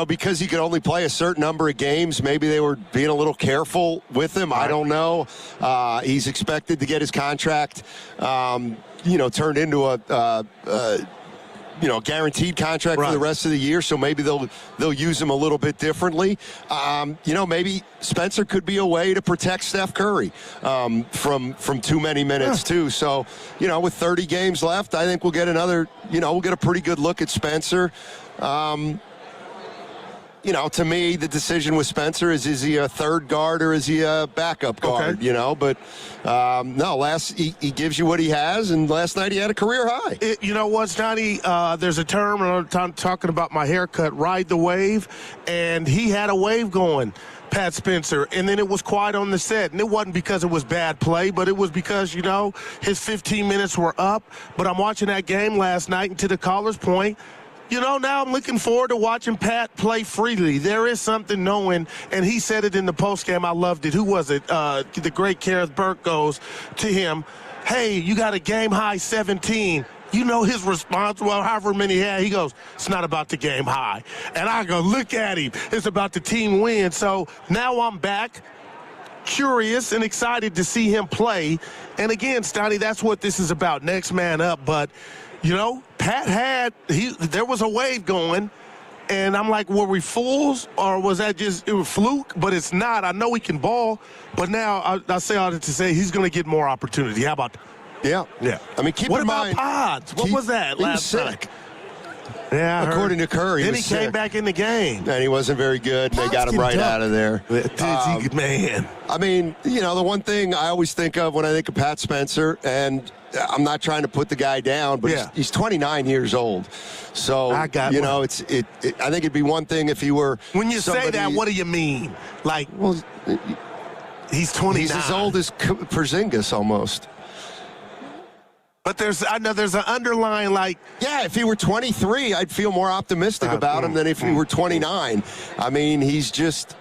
[SPEAKER 13] because he could only play a certain number of games, maybe they were being a little careful with him. I don't know. He's expected to get his contract, turned into a guaranteed contract for the rest of the year, so maybe they'll use him a little bit differently. Maybe Spencer could be a way to protect Steph Curry from too many minutes too. So, with 30 games left, I think we'll get we'll get a pretty good look at Spencer. To me, the decision with Spencer is he a third guard or is he a backup guard, But, he gives you what he has, and last night he had a career high.
[SPEAKER 14] You know what, Johnny? There's a term, and I'm talking about my haircut, ride the wave, and he had a wave going, Pat Spencer, and then it was quiet on the set. And it wasn't because it was bad play, but it was because, his 15 minutes were up. But I'm watching that game last night, and to the caller's point, now I'm looking forward to watching Pat play freely. There is something knowing, and he said it in the postgame. I loved it. Who was it? The great Kareth Burke goes to him, hey, you got a game-high 17. His response, well, however many he had, he goes, it's not about the game high. And I go, look at him. It's about the team win. So now I'm back, curious and excited to see him play. And again, Stoney, that's what this is about, next man up. But, Pat there was a wave going, and I'm like, were we fools, or was that just a fluke? But it's not. I know he can ball, but now I say all that to say he's going to get more opportunity. How about that?
[SPEAKER 13] Yeah. I mean, keep
[SPEAKER 14] in
[SPEAKER 13] mind.
[SPEAKER 14] What about Pods? What was that last night? Yeah,
[SPEAKER 13] according to Curry.
[SPEAKER 14] Then he came back in the game.
[SPEAKER 13] And he wasn't very good. They got him right out of there.
[SPEAKER 14] Man.
[SPEAKER 13] I mean, the one thing I always think of when I think of Pat Spencer, and I'm not trying to put the guy down, but he's 29 years old. So, I think it'd be one thing if he were.
[SPEAKER 14] When you say that, what do you mean? He's 29.
[SPEAKER 13] He's as old as Porzingis almost.
[SPEAKER 14] But there's an underlying
[SPEAKER 13] if he were 23, I'd feel more optimistic about him than if he were 29. I mean, he's just,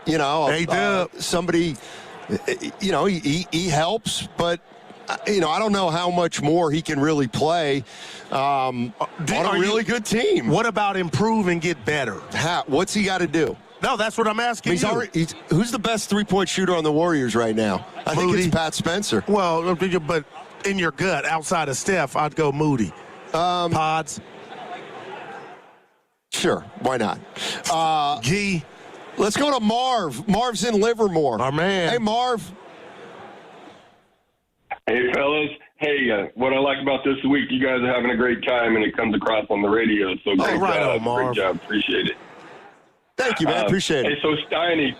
[SPEAKER 13] somebody, he helps, but, I don't know how much more he can really play on a really good team.
[SPEAKER 14] What about improve and get better?
[SPEAKER 13] What's he got to do?
[SPEAKER 14] No, that's what I'm asking you.
[SPEAKER 13] Who's the best three-point shooter on the Warriors right now? I think it's Pat Spencer.
[SPEAKER 14] Well, but in your gut, outside of Steph, I'd go Moody. Pods.
[SPEAKER 13] Sure, why not?
[SPEAKER 14] Gee.
[SPEAKER 13] Let's go to Marv. Marv's in Livermore.
[SPEAKER 14] Our man.
[SPEAKER 13] Hey, Marv.
[SPEAKER 2] Hey, fellas. Hey, what I like about this week, you guys are having a great time, and it comes across on the radio. So great job. Great job. Appreciate it.
[SPEAKER 13] Thank you, man. Appreciate it.
[SPEAKER 2] Hey, so Steiny,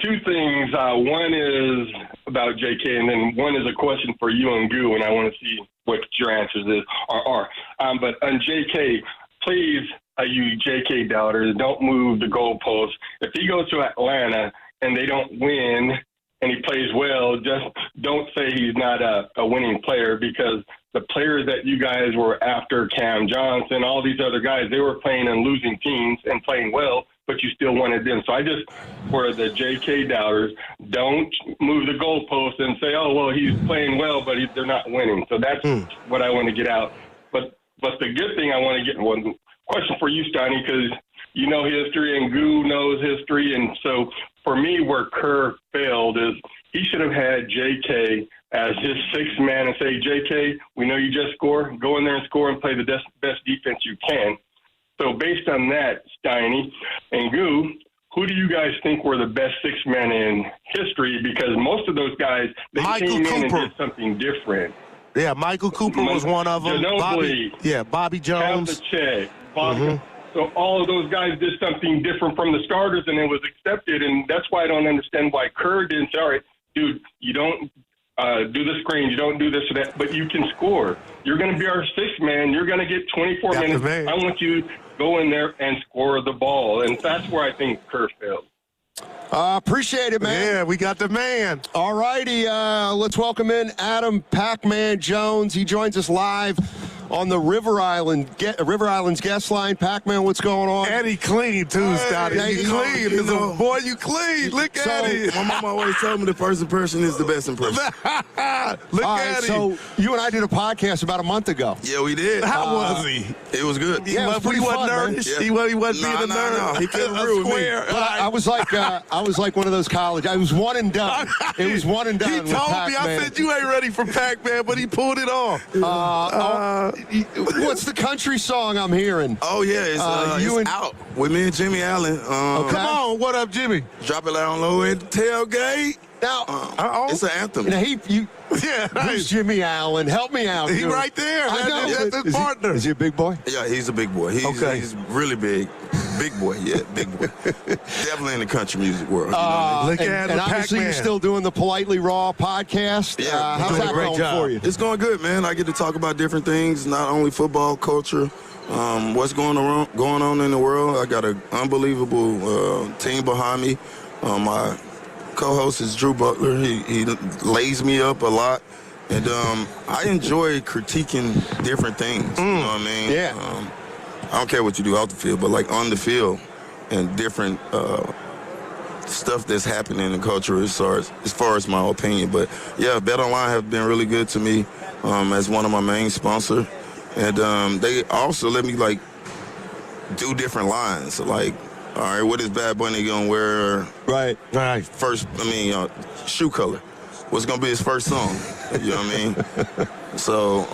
[SPEAKER 2] two things. One is about JK, and then one is a question for you and Goo, and I want to see what your answers are. But on JK, please, you JK doubters, don't move the goalposts. If he goes to Atlanta and they don't win and he plays well, just don't say he's not a winning player, because the players that you guys were after, Cam Johnson, all these other guys, they were playing in losing teams and playing well, but you still wanted them. So I just, for the JK doubters, don't move the goalpost and say, oh, well, he's playing well, but they're not winning. So that's what I want to get out. But the good thing I want to get, one question for you, Steiny, because you know history and Goo knows history. And so for me, where Kerr failed is he should have had JK as his sixth man and say, JK, we know you just score. Go in there and score and play the best defense you can. So based on that, Steiny and Goo, who do you guys think were the best sixth men in history? Because most of those guys, they came in and did something different.
[SPEAKER 14] Yeah, Michael Cooper was one of them. Bobby Jones.
[SPEAKER 2] So all of those guys did something different from the starters, and it was accepted. And that's why I don't understand why Kerr didn't say, all right, dude, you don't do the screen, you don't do this or that, but you can score. You're going to be our sixth man. You're going to get 24 minutes. I want you to go in there and score the ball. And that's where I think Kerr failed.
[SPEAKER 13] Appreciate it, man.
[SPEAKER 14] Yeah, we got the man.
[SPEAKER 13] All righty, let's welcome in Adam Pac-Man Jones. He joins us live on the River Island's guest line. Pac-Man, what's going on?
[SPEAKER 14] And he clean too, Scotty. He clean. Boy, you clean. Look at it.
[SPEAKER 3] My mom always told me the first impression is the best impression.
[SPEAKER 14] Look at him.
[SPEAKER 13] So you and I did a podcast about a month ago.
[SPEAKER 3] Yeah, we did.
[SPEAKER 14] How was he?
[SPEAKER 3] It was good.
[SPEAKER 14] He wasn't nervous.
[SPEAKER 3] Yeah.
[SPEAKER 14] He wasn't being a nerd.
[SPEAKER 3] No. He kept it real with me.
[SPEAKER 13] I was like one of those college. I was one and done. It was one and done.
[SPEAKER 14] He told me. I said you ain't ready for Pac-Man, but he pulled it off.
[SPEAKER 13] What's the country song I'm hearing?
[SPEAKER 3] Oh yeah, it's out with me and Jimmy Allen.
[SPEAKER 14] Come on, what up, Jimmy?
[SPEAKER 3] Drop it down low at the tailgate.
[SPEAKER 13] Now,
[SPEAKER 3] it's an anthem.
[SPEAKER 13] Now who's Jimmy Allen? Help me out.
[SPEAKER 14] He right there. That's his partner.
[SPEAKER 13] Is he a big boy?
[SPEAKER 3] Yeah, he's a big boy. He's really big. Big boy, yeah, big boy. Definitely in the country music world. You know
[SPEAKER 14] Look at
[SPEAKER 13] and obviously you're still doing the Politely Raw podcast.
[SPEAKER 3] Yeah,
[SPEAKER 13] how's that going for you?
[SPEAKER 3] It's going good, man. I get to talk about different things, not only football, culture, what's going on in the world. I got an unbelievable team behind me. My co-host is Drew Butler. He lays me up a lot. And I enjoy critiquing different things. You know what I mean?
[SPEAKER 13] Yeah.
[SPEAKER 3] I don't care what you do off the field, but like on the field and different stuff that's happening in the culture as far as my opinion. But yeah, BetOnline have been really good to me as one of my main sponsors. And they also let me like do different lines. So, like, all right, what is Bad Bunny gonna wear?
[SPEAKER 13] Right.
[SPEAKER 3] First, shoe color. What's gonna be his first song? You know what I mean? So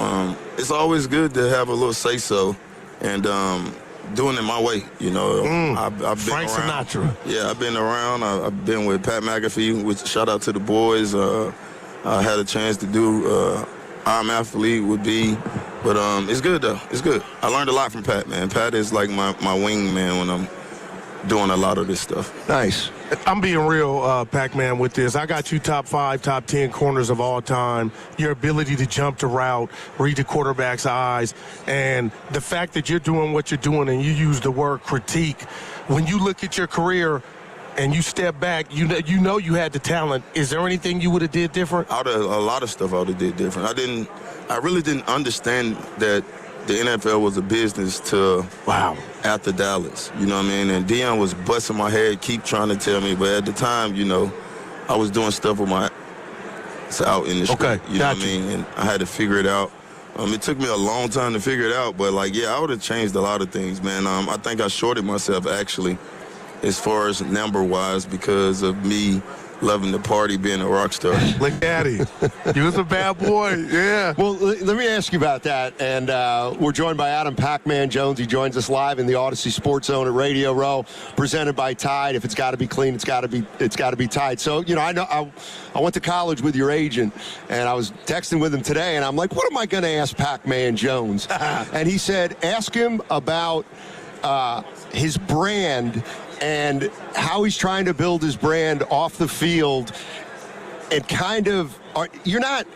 [SPEAKER 3] it's always good to have a little say so. And doing it my way, you know. I've been
[SPEAKER 14] Frank
[SPEAKER 3] around.
[SPEAKER 14] Sinatra.
[SPEAKER 3] Yeah, I've been around. I've been with Pat McAfee, which shout out to the boys. I had a chance to do I'm Athlete with B. But it's good, though. It's good. I learned a lot from Pat, man. Pat is like my wingman when I'm doing a lot of this stuff.
[SPEAKER 13] Nice.
[SPEAKER 14] I'm being real, Pac-Man, with this. I got you top 5, top 10 corners of all time. Your ability to jump the route, read the quarterback's eyes, and the fact that you're doing what you're doing and you use the word critique. When you look at your career and you step back, you know you had the talent. Is there anything you would have did different?
[SPEAKER 3] A lot of stuff I would have did different. I really didn't understand that the NFL was a business till after Dallas, you know what I mean? And Deion was busting my head, keep trying to tell me, but at the time, you know, I was doing stuff with my out in the street, you know what I mean? And I had to figure it out. It took me a long time to figure it out, but like, yeah, I would have changed a lot of things, man. I think I shorted myself actually, as far as number-wise, because of me loving the party, being a rock star.
[SPEAKER 14] Look at him. He was a bad boy, yeah.
[SPEAKER 13] Well, let me ask you about that. And we're joined by Adam Pac-Man Jones. He joins us live in the Odyssey Sports Zone at Radio Row, presented by Tide. If it's got to be clean, it's got to be Tide. So, you know, I went to college with your agent, and I was texting with him today, and I'm like, what am I going to ask Pac-Man Jones? And he said, ask him about his brand and how he's trying to build his brand off the field, and kind of you're not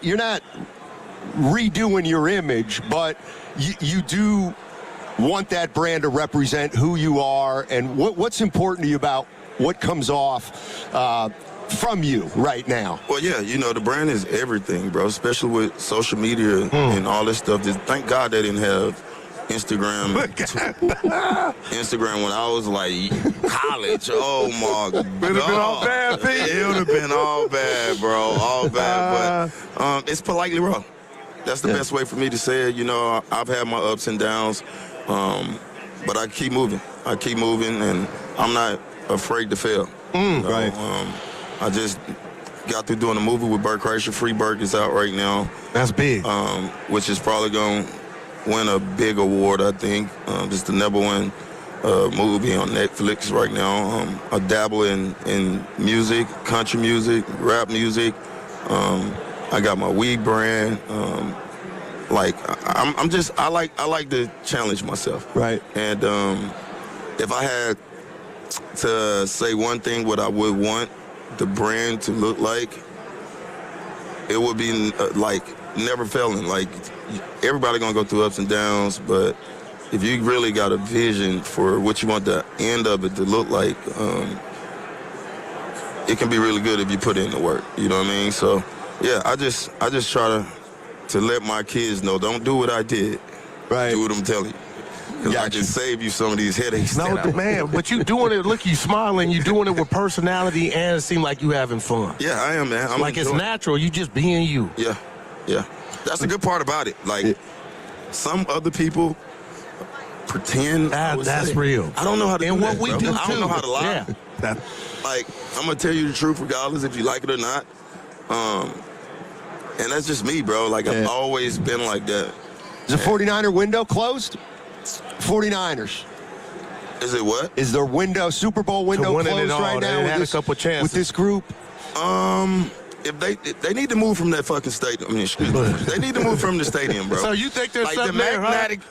[SPEAKER 13] redoing your image, but you do want that brand to represent who you are and what's important to you about what comes off from you right now.
[SPEAKER 3] Well, yeah, you know, the brand is everything, bro, especially with social media and all this stuff. Thank God they didn't have Instagram when I was like college. Oh my God.
[SPEAKER 14] Would have been all bad, Pete.
[SPEAKER 3] It would have been all bad, bro. All bad. But it's politely raw. That's the best way for me to say it. You know, I've had my ups and downs, but I keep moving. And I'm not afraid to fail.
[SPEAKER 13] Right.
[SPEAKER 3] I just got through doing a movie with Burt Kreischer. Free Burt is out right now.
[SPEAKER 14] That's big.
[SPEAKER 3] Which is probably going to win a big award, I think. It's the number one movie on Netflix right now. I dabble in music, country music, rap music. I got my weed brand. I like to challenge myself.
[SPEAKER 13] Right.
[SPEAKER 3] And if I had to say one thing, what I would want the brand to look like, it would be like never failing. Like, everybody gonna go through ups and downs, but if you really got a vision for what you want the end of it to look like, it can be really good if you put in the work. You know what I mean? So, yeah, I just try to let my kids know, don't do what I did.
[SPEAKER 13] Right.
[SPEAKER 3] Do what I'm telling you. Because I can save you some of these headaches.
[SPEAKER 14] No, man, but you doing it. Look, you smiling. You doing it with personality, and it seems like you having fun.
[SPEAKER 3] Yeah, I am, man. I'm
[SPEAKER 14] like it's
[SPEAKER 3] enjoying
[SPEAKER 14] natural. You just being you.
[SPEAKER 3] Yeah, yeah. That's the good part about it. Like some other people pretend.
[SPEAKER 14] That's real.
[SPEAKER 3] I don't know how to do
[SPEAKER 14] and
[SPEAKER 3] that,
[SPEAKER 14] what we
[SPEAKER 3] bro.
[SPEAKER 14] do
[SPEAKER 3] I don't know how to lie.
[SPEAKER 14] Yeah.
[SPEAKER 3] Like I'm gonna tell you the truth regardless if you like it or not. And that's just me, bro. Like I've always been like that.
[SPEAKER 13] Is the 49er window closed? 49ers.
[SPEAKER 3] Is it what?
[SPEAKER 13] Is their window, Super Bowl window
[SPEAKER 14] winning
[SPEAKER 13] closed
[SPEAKER 14] it all,
[SPEAKER 13] right
[SPEAKER 14] they
[SPEAKER 13] now
[SPEAKER 14] had a couple chances.
[SPEAKER 13] with this group?
[SPEAKER 3] If they need to move from that fucking stadium. I mean, excuse me. They need to move from the stadium, bro.
[SPEAKER 14] So you think there's
[SPEAKER 3] like
[SPEAKER 14] something
[SPEAKER 3] the
[SPEAKER 14] there,
[SPEAKER 3] magnetic,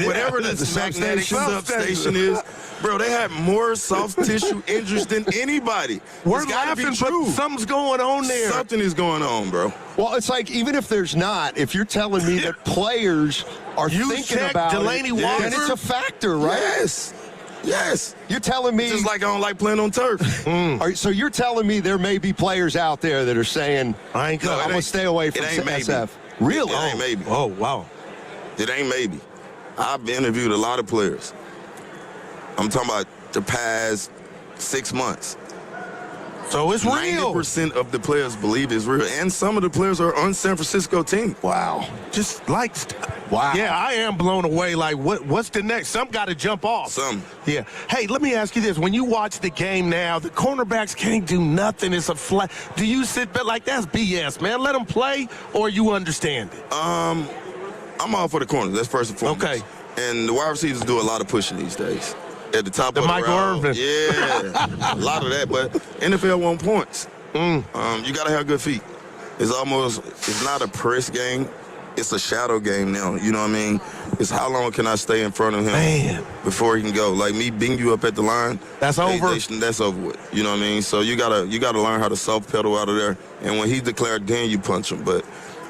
[SPEAKER 3] whatever the magnetic substation is, bro? They had more soft tissue injuries than anybody.
[SPEAKER 14] We're
[SPEAKER 3] It's gotta
[SPEAKER 14] laughing,
[SPEAKER 3] be true.
[SPEAKER 14] but something's going on there.
[SPEAKER 3] Something is going on, bro.
[SPEAKER 13] Well, it's like even if there's not, if you're telling me that players are thinking about
[SPEAKER 14] Delaney
[SPEAKER 13] it,
[SPEAKER 14] Walker?
[SPEAKER 13] then it's a factor, right?
[SPEAKER 3] Yes.
[SPEAKER 13] You're telling me
[SPEAKER 3] just like I don't like playing on turf.
[SPEAKER 13] So you're telling me there may be players out there that are saying, I'm going to stay away from SF. Really?
[SPEAKER 3] It ain't maybe.
[SPEAKER 14] Oh, wow.
[SPEAKER 3] It ain't maybe. I've interviewed a lot of players. I'm talking about the past 6 months.
[SPEAKER 14] So it's real.
[SPEAKER 3] 90% of the players believe it's real, and some of the players are on San Francisco team.
[SPEAKER 14] Wow. Just like, wow. Yeah, I am blown away. Like, what's the next? Some got to jump off.
[SPEAKER 3] Some.
[SPEAKER 14] Yeah. Hey, let me ask you this. When you watch the game now, the cornerbacks can't do nothing. It's a flat. Do you sit back like, that's BS, man? Let them play, or you understand it?
[SPEAKER 3] I'm all for the corners. That's first and foremost.
[SPEAKER 14] Okay.
[SPEAKER 3] And the wide receivers do a lot of pushing these days. At the top
[SPEAKER 14] The
[SPEAKER 3] of the
[SPEAKER 14] Michael
[SPEAKER 3] round.
[SPEAKER 14] Irvin.
[SPEAKER 3] Yeah, a lot of that. But NFL want points. You got to have good feet. It's not a press game. It's a shadow game now. You know what I mean? It's how long can I stay in front of him before he can go. Like me beating you up at the line.
[SPEAKER 14] That's over.
[SPEAKER 3] That's over with. You know what I mean? So you gotta learn how to soft pedal out of there. And when he's declared, then you punch him. But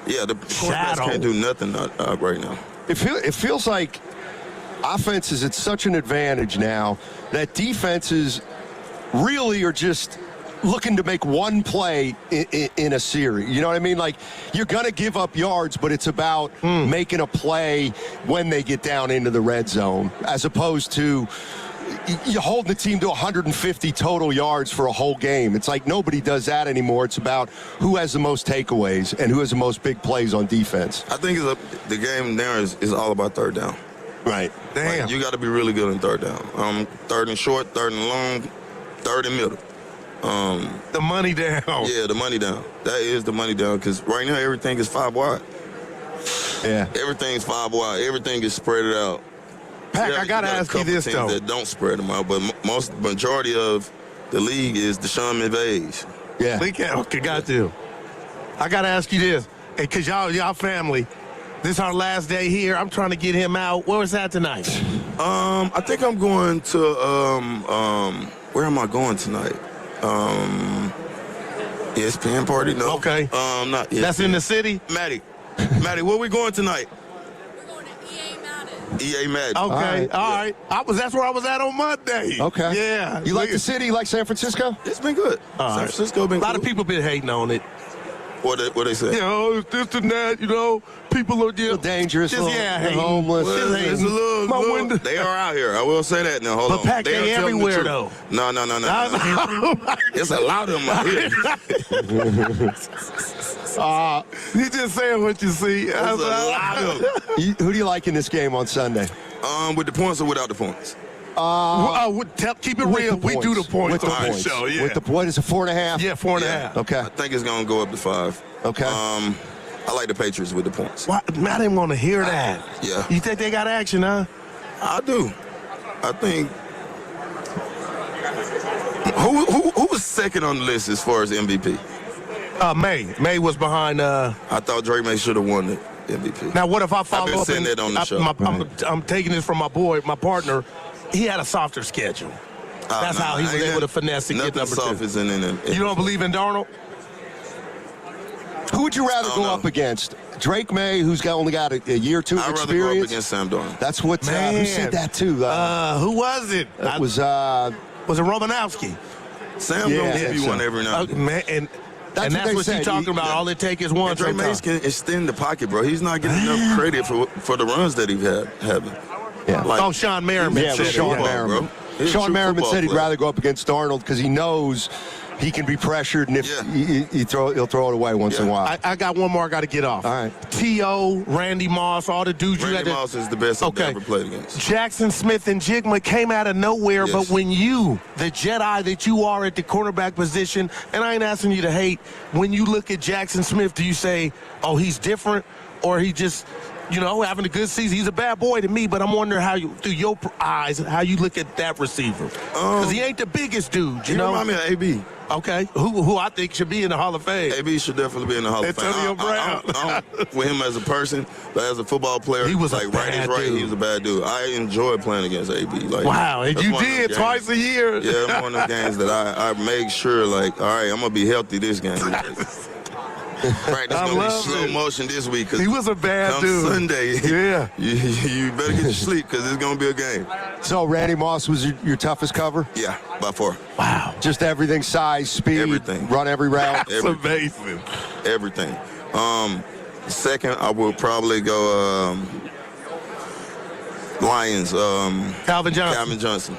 [SPEAKER 3] yeah, the quarterbacks can't do nothing right now.
[SPEAKER 13] It feels like offense is at such an advantage now that defenses really are just looking to make one play in a series. You know what I mean? Like, you're going to give up yards, but it's about making a play when they get down into the red zone, as opposed to you holding the team to 150 total yards for a whole game. It's like nobody does that anymore. It's about who has the most takeaways and who has the most big plays on defense.
[SPEAKER 3] I think the game there is all about third down.
[SPEAKER 13] Right.
[SPEAKER 14] Damn.
[SPEAKER 3] Like, you got to be really good in third down. Third and short, third and long, third and middle.
[SPEAKER 14] The money down.
[SPEAKER 3] Yeah, the money down. That is the money down, because right now everything is 5 wide.
[SPEAKER 13] Yeah.
[SPEAKER 3] Everything's 5 wide. Everything is spread out.
[SPEAKER 14] Pac, I got to ask you this, though.
[SPEAKER 3] That don't spread them out, but majority of the league is Deshaun McVay's.
[SPEAKER 13] Yeah.
[SPEAKER 14] Okay, got to. I got to ask you this, because y'all family. This is our last day here. I'm trying to get him out. Where was that tonight?
[SPEAKER 3] I think I'm going to where am I going tonight? ESPN party? No.
[SPEAKER 14] Okay.
[SPEAKER 3] Not ESPN.
[SPEAKER 14] That's in the city?
[SPEAKER 3] Maddie, where we going tonight?
[SPEAKER 4] We're going to
[SPEAKER 3] EA Madden.
[SPEAKER 14] Okay, all right. That's where I was at on Monday.
[SPEAKER 13] Okay.
[SPEAKER 14] Yeah.
[SPEAKER 13] You like the city? You like San Francisco?
[SPEAKER 3] It's been good. San Francisco been
[SPEAKER 14] a lot of people been hating on it.
[SPEAKER 3] What they say?
[SPEAKER 14] You know, this and that, people are just
[SPEAKER 13] dangerous,
[SPEAKER 14] hating.
[SPEAKER 13] homeless.
[SPEAKER 3] It's a little, they are out here. I will say that now. Hold on.
[SPEAKER 14] But Pac, they everywhere, though.
[SPEAKER 3] No. It's a lot of them out here.
[SPEAKER 14] You just saying what you see.
[SPEAKER 3] There's a lot of them.
[SPEAKER 13] Who do you like in this game on Sunday?
[SPEAKER 3] With the points or without the points?
[SPEAKER 14] Keep it real. We do the points
[SPEAKER 13] on
[SPEAKER 14] the show. Yeah.
[SPEAKER 13] With the point, is it 4.5?
[SPEAKER 14] Yeah, 4.5.
[SPEAKER 13] Okay.
[SPEAKER 3] I think it's gonna go up to 5.
[SPEAKER 13] Okay.
[SPEAKER 3] I like the Patriots with the points.
[SPEAKER 14] Why? I didn't want to hear that.
[SPEAKER 3] Yeah.
[SPEAKER 14] You think they got action, huh?
[SPEAKER 3] I do. I think. Who was second on the list as far as MVP?
[SPEAKER 14] May was behind.
[SPEAKER 3] I thought Drake May should have won the MVP.
[SPEAKER 14] Now, what if I follow
[SPEAKER 3] I've been
[SPEAKER 14] up?
[SPEAKER 3] saying that on the show.
[SPEAKER 14] I'm taking this from my partner. He had a softer schedule. That's how he was able to finesse and get number 2.
[SPEAKER 3] Is in
[SPEAKER 14] you don't believe in Darnold?
[SPEAKER 13] Who would you rather go up against? Drake May, who's only got a year or two of experience?
[SPEAKER 3] I'd rather go up against Sam Darnold.
[SPEAKER 13] That's what. Who said that too?
[SPEAKER 14] Who was it?
[SPEAKER 13] It was
[SPEAKER 14] it Romanowski?
[SPEAKER 3] Sam don't give you one every now and then.
[SPEAKER 14] Man, and and that's what you're talking about. All it takes is one.
[SPEAKER 3] Drake Mays can extend the pocket, bro. He's not getting enough credit for the runs that he's having.
[SPEAKER 13] Yeah.
[SPEAKER 14] Sean Merriman.
[SPEAKER 13] Yeah, Sean Merriman. Sean Merriman said he'd rather go up against Darnold because he knows he can be pressured, and if he'll throw it away once in a while.
[SPEAKER 14] I got one more I got to get off.
[SPEAKER 13] All right.
[SPEAKER 14] T.O., Randy Moss, all the dudes you had
[SPEAKER 3] Randy Moss is the best I've ever played against.
[SPEAKER 14] Jackson Smith and Jigma came out of nowhere, but when you, the Jedi that you are at the cornerback position, and I ain't asking you to hate, when you look at Jackson Smith, do you say, oh, he's different, or he just, having a good season? He's a bad boy to me, but I'm wondering how you, through your eyes, how you look at that receiver. Because he ain't the biggest dude, you know?
[SPEAKER 3] Remind me of A.B.
[SPEAKER 14] Okay, who I think should be in the Hall of Fame.
[SPEAKER 3] A.B. should definitely be in the Hall of Fame.
[SPEAKER 14] Antonio Brown.
[SPEAKER 3] I don't with him as a person, but as a football player,
[SPEAKER 14] he was
[SPEAKER 3] like right is right. He was a bad dude. I enjoyed playing against A.B. Like,
[SPEAKER 14] wow, and you did twice a year.
[SPEAKER 3] Yeah, that's one of the games that I make sure, like, all right, I'm going to be healthy this game. Practice going to be slow motion this week.
[SPEAKER 14] He was a bad dude.
[SPEAKER 3] Sunday,
[SPEAKER 14] yeah.
[SPEAKER 3] you better get your sleep because it's going to be a game.
[SPEAKER 13] So Randy Moss was your toughest cover?
[SPEAKER 3] Yeah, by far.
[SPEAKER 13] Wow. Just everything, size, speed,
[SPEAKER 3] everything.
[SPEAKER 13] Run every route.
[SPEAKER 14] That's amazing.
[SPEAKER 3] Everything. Second, I will probably go Lions.
[SPEAKER 14] Calvin
[SPEAKER 3] Johnson.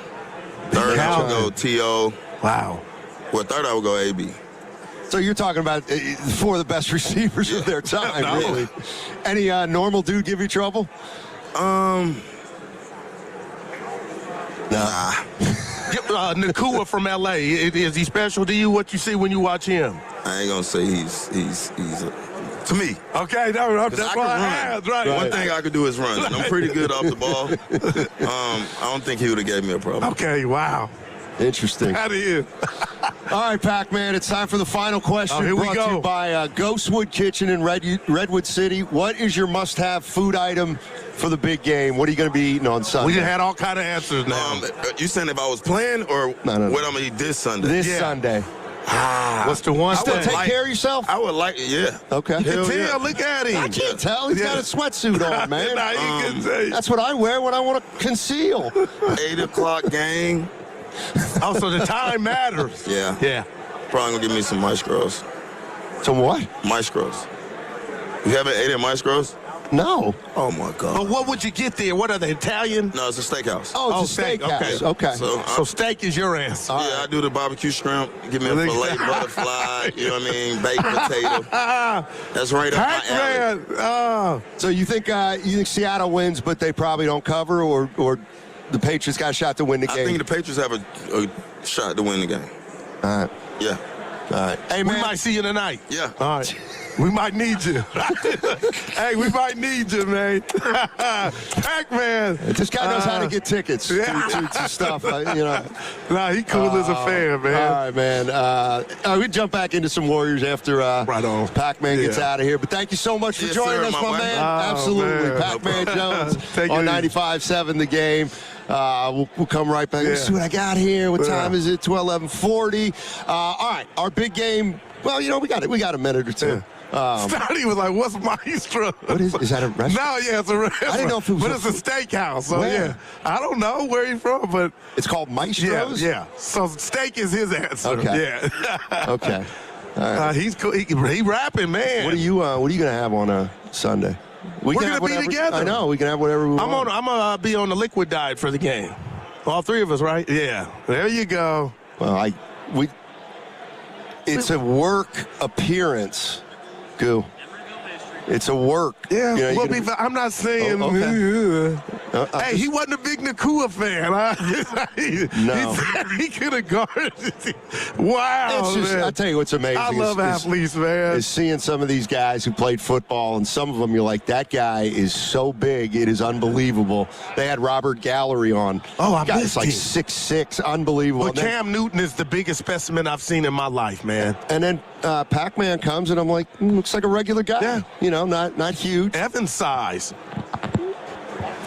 [SPEAKER 3] Third, I would go T.O.
[SPEAKER 14] Wow.
[SPEAKER 3] Well, third, I would go A.B.
[SPEAKER 13] So you're talking about four of the best receivers of their time, really. Any normal dude give you trouble?
[SPEAKER 3] Nah.
[SPEAKER 14] Nakua from L.A., is he special to you? What you see when you watch him?
[SPEAKER 3] I ain't going to say he's to me.
[SPEAKER 14] Okay, that's what I asked, right.
[SPEAKER 3] One thing I could do is run. I'm pretty good off the ball. I don't think he would have gave me a problem.
[SPEAKER 14] Okay, wow.
[SPEAKER 13] Interesting.
[SPEAKER 14] How do you?
[SPEAKER 13] All right, Pac-Man, it's time for the final question.
[SPEAKER 14] Here we go.
[SPEAKER 13] Brought to you by Ghostwood Kitchen in Redwood City. What is your must-have food item for the big game? What are you going to be eating on Sunday?
[SPEAKER 14] We had all kind of answers now.
[SPEAKER 3] You saying if I was playing or what I'm going to eat this Sunday?
[SPEAKER 13] This Sunday.
[SPEAKER 14] What's the one?
[SPEAKER 13] Still take care of yourself?
[SPEAKER 3] I would like it, yeah.
[SPEAKER 13] Okay.
[SPEAKER 14] You can tell. Look at him.
[SPEAKER 13] I can't tell. He's got a sweatsuit on, man.
[SPEAKER 14] Nah, you can say.
[SPEAKER 13] That's what I wear when I want to conceal.
[SPEAKER 3] 8 o'clock game.
[SPEAKER 14] Oh, so the time matters.
[SPEAKER 3] Yeah.
[SPEAKER 14] Yeah.
[SPEAKER 3] Probably going to give me some maestros.
[SPEAKER 13] Some what?
[SPEAKER 3] Maestros. You haven't ate at maestros?
[SPEAKER 13] No.
[SPEAKER 3] Oh, my God.
[SPEAKER 14] But what would you get there? What are they, Italian?
[SPEAKER 3] No, it's a steakhouse.
[SPEAKER 13] Oh, it's a steakhouse. Okay.
[SPEAKER 3] So
[SPEAKER 14] steak is your answer.
[SPEAKER 3] Yeah, I do the barbecue shrimp. Give me a filet butterfly. You know what I mean? Baked potato. That's right up my alley.
[SPEAKER 13] So you think Seattle wins, but they probably don't cover, or the Patriots got a shot to win the game?
[SPEAKER 3] I think the Patriots have a shot to win the game.
[SPEAKER 13] All right.
[SPEAKER 3] Yeah.
[SPEAKER 13] All right. Hey, man.
[SPEAKER 14] We might see you tonight.
[SPEAKER 3] Yeah.
[SPEAKER 14] All right. We might need you. Hey, we might need you, man. Pac-Man.
[SPEAKER 13] This guy knows how to get tickets to stuff,
[SPEAKER 14] Nah, he cool as a fan, man.
[SPEAKER 13] All right, man. We jump back into some Warriors after Pac-Man gets out of here. But thank you so much for joining us, my man. Absolutely.
[SPEAKER 14] Man.
[SPEAKER 13] Pac-Man Jones on 95.7 The Game. We'll come right back. Let's see what I got here. What time is it? 12:40. All right, our big game. Well, we got it. We got a minute or two.
[SPEAKER 14] Starty was like, "What's Maestro?"
[SPEAKER 13] What is that a restaurant?
[SPEAKER 14] No, yeah, it's a restaurant.
[SPEAKER 13] I didn't know if it was.
[SPEAKER 14] But it's a steakhouse. So
[SPEAKER 13] Where?
[SPEAKER 14] yeah, I don't know where he's from, but
[SPEAKER 13] it's called Maestro's.
[SPEAKER 14] Yeah. So steak is his answer.
[SPEAKER 13] Okay.
[SPEAKER 14] Yeah.
[SPEAKER 13] Okay. All right.
[SPEAKER 14] He's cool. He rapping, man.
[SPEAKER 13] What are you gonna have on Sunday?
[SPEAKER 14] We're gonna be together.
[SPEAKER 13] I know. We can have whatever we want.
[SPEAKER 14] I'm gonna be on the liquid diet for the game. All three of us, right? Yeah. There you go.
[SPEAKER 13] Well, it's a work appearance, Goo. It's a work.
[SPEAKER 14] Yeah, I'm not saying. Hey, he wasn't a big Nakua fan.
[SPEAKER 13] No.
[SPEAKER 14] He said he could have guarded. Wow,
[SPEAKER 13] it's just,
[SPEAKER 14] man.
[SPEAKER 13] I tell you what's amazing.
[SPEAKER 14] I love athletes, man.
[SPEAKER 13] Is seeing some of these guys who played football, and some of them you're like, that guy is so big, it is unbelievable. They had Robert Gallery on.
[SPEAKER 14] Oh, I
[SPEAKER 13] missed
[SPEAKER 14] like
[SPEAKER 13] him. 6'6", unbelievable.
[SPEAKER 14] But Cam Newton is the biggest specimen I've seen in my life, man.
[SPEAKER 13] And then Pac-Man comes, and I'm like, looks like a regular guy.
[SPEAKER 14] Yeah.
[SPEAKER 13] Not huge.
[SPEAKER 14] Evan size.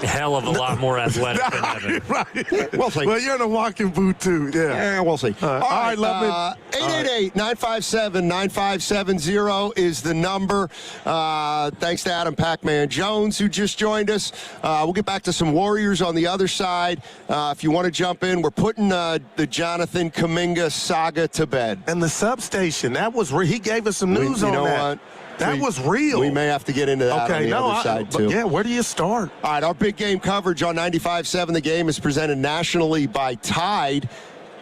[SPEAKER 5] hell of a lot more athletic than Evan.
[SPEAKER 14] Right.
[SPEAKER 13] We'll see.
[SPEAKER 14] Well, you're in a walking boot, too. Yeah,
[SPEAKER 13] we'll see.
[SPEAKER 14] All right, Lubman.
[SPEAKER 13] 888-957-9570 is the number. Thanks to Adam Pac-Man Jones, who just joined us. We'll get back to some Warriors on the other side. If you want to jump in, we're putting the Jonathan Kuminga saga to bed.
[SPEAKER 14] And the substation, that was he gave us some news on that. You know what? That was real.
[SPEAKER 13] We may have to get into that on the other side, too.
[SPEAKER 14] Yeah, where do you start?
[SPEAKER 13] All right, our big game coverage on 95.7 The Game is presented nationally by Tide.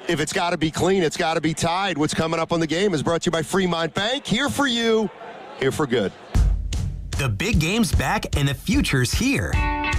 [SPEAKER 13] If it's got to be clean, it's got to be Tide. What's coming up on the game is brought to you by Fremont Bank. Here for you, here for good.
[SPEAKER 12] The big game's back and the future's here.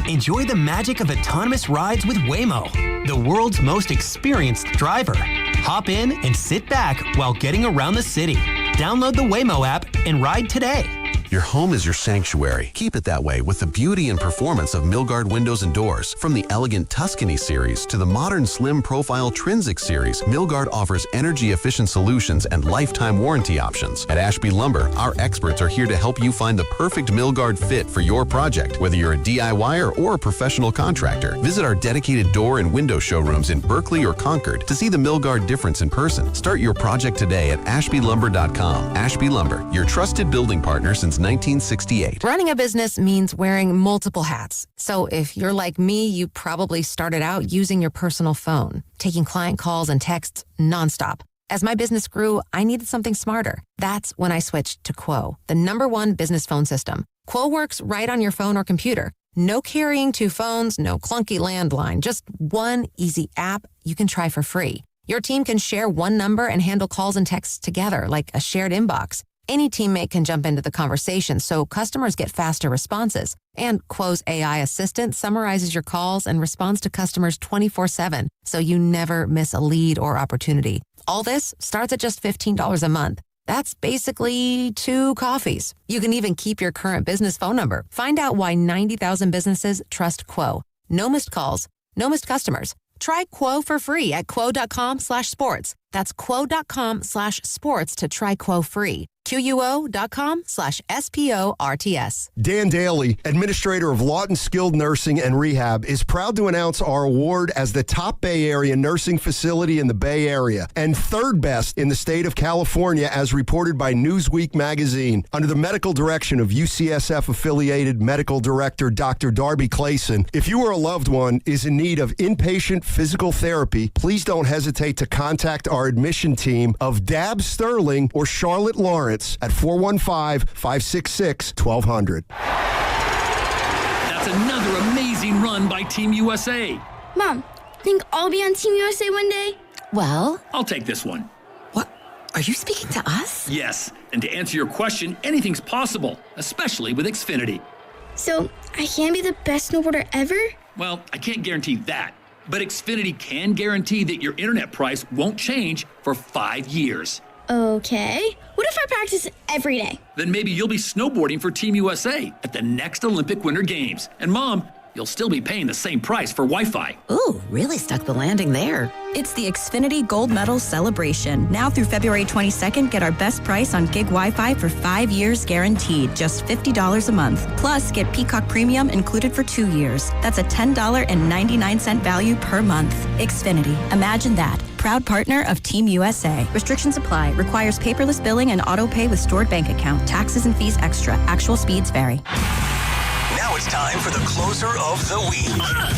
[SPEAKER 12] Enjoy the magic of autonomous rides with Waymo, the world's most experienced driver. Hop in and sit back while getting around the city. Download the Waymo app and ride today.
[SPEAKER 7] Your home is your sanctuary. Keep it that way with the beauty and performance of Milgard windows and doors. From the elegant Tuscany series to the modern slim profile Trinsic series, Milgard offers energy-efficient solutions and lifetime warranty options. At Ashby Lumber, our experts are here to help you find the perfect Milgard fit for your project, whether you're a DIYer or a professional contractor. Visit our dedicated door and window showrooms in Berkeley or Concord to see the Milgard difference in person. Start your project today at ashbylumber.com. Ashby Lumber, your trusted building partner since 1968.
[SPEAKER 8] Running a business means wearing multiple hats. So if you're like me, you probably started out using your personal phone, taking client calls and texts nonstop. As my business grew, I needed something smarter. That's when I switched to Quo, the #1 business phone system. Quo works right on your phone or computer. No carrying 2 phones, no clunky landline, just one easy app you can try for free. Your team can share one number and handle calls and texts together like a shared inbox. Any teammate can jump into the conversation, so customers get faster responses. And Quo's AI assistant summarizes your calls and responds to customers 24/7, so you never miss a lead or opportunity. All this starts at just $15 a month. That's basically 2 coffees. You can even keep your current business phone number. Find out why 90,000 businesses trust Quo. No missed calls, no missed customers. Try Quo for free at quo.com/sports. That's quo.com/sports to try Quo free. QUO.com/SPORTS.
[SPEAKER 13] Dan Daly, administrator of Lawton Skilled Nursing and Rehab, is proud to announce our award as the top Bay Area nursing facility in the Bay Area and 3rd best in the state of California as reported by Newsweek magazine. Under the medical direction of UCSF-affiliated medical director Dr. Darby Clayson, if you or a loved one is in need of inpatient physical therapy, please don't hesitate to contact our admission team of Dab Sterling or Charlotte Lawrence at 415-566-1200.
[SPEAKER 28] That's another amazing run by Team USA.
[SPEAKER 4] Mom, think I'll be on Team USA one day?
[SPEAKER 16] Well,
[SPEAKER 28] I'll take this one.
[SPEAKER 16] what? Are you speaking to us?
[SPEAKER 28] Yes, and to answer your question, anything's possible, especially with Xfinity.
[SPEAKER 4] So, I can be the best snowboarder ever?
[SPEAKER 28] Well, I can't guarantee that, but Xfinity can guarantee that your internet price won't change for 5 years.
[SPEAKER 4] Okay. What if I practice every day?
[SPEAKER 28] Then maybe you'll be snowboarding for Team USA at the next Olympic Winter Games. And Mom, you'll still be paying the same price for Wi-Fi.
[SPEAKER 16] Ooh, really stuck the landing there.
[SPEAKER 9] It's the Xfinity Gold Medal Celebration. Now through February 22nd, get our best price on gig Wi-Fi for 5 years guaranteed, just $50 a month. Plus, get Peacock Premium included for 2 years. That's a $10.99 value per month. Xfinity. Imagine that. Proud partner of Team USA. Restrictions apply. Requires paperless billing and auto pay with stored bank account. Taxes and fees extra. Actual speeds vary.
[SPEAKER 1] Now it's time for the closer of the week.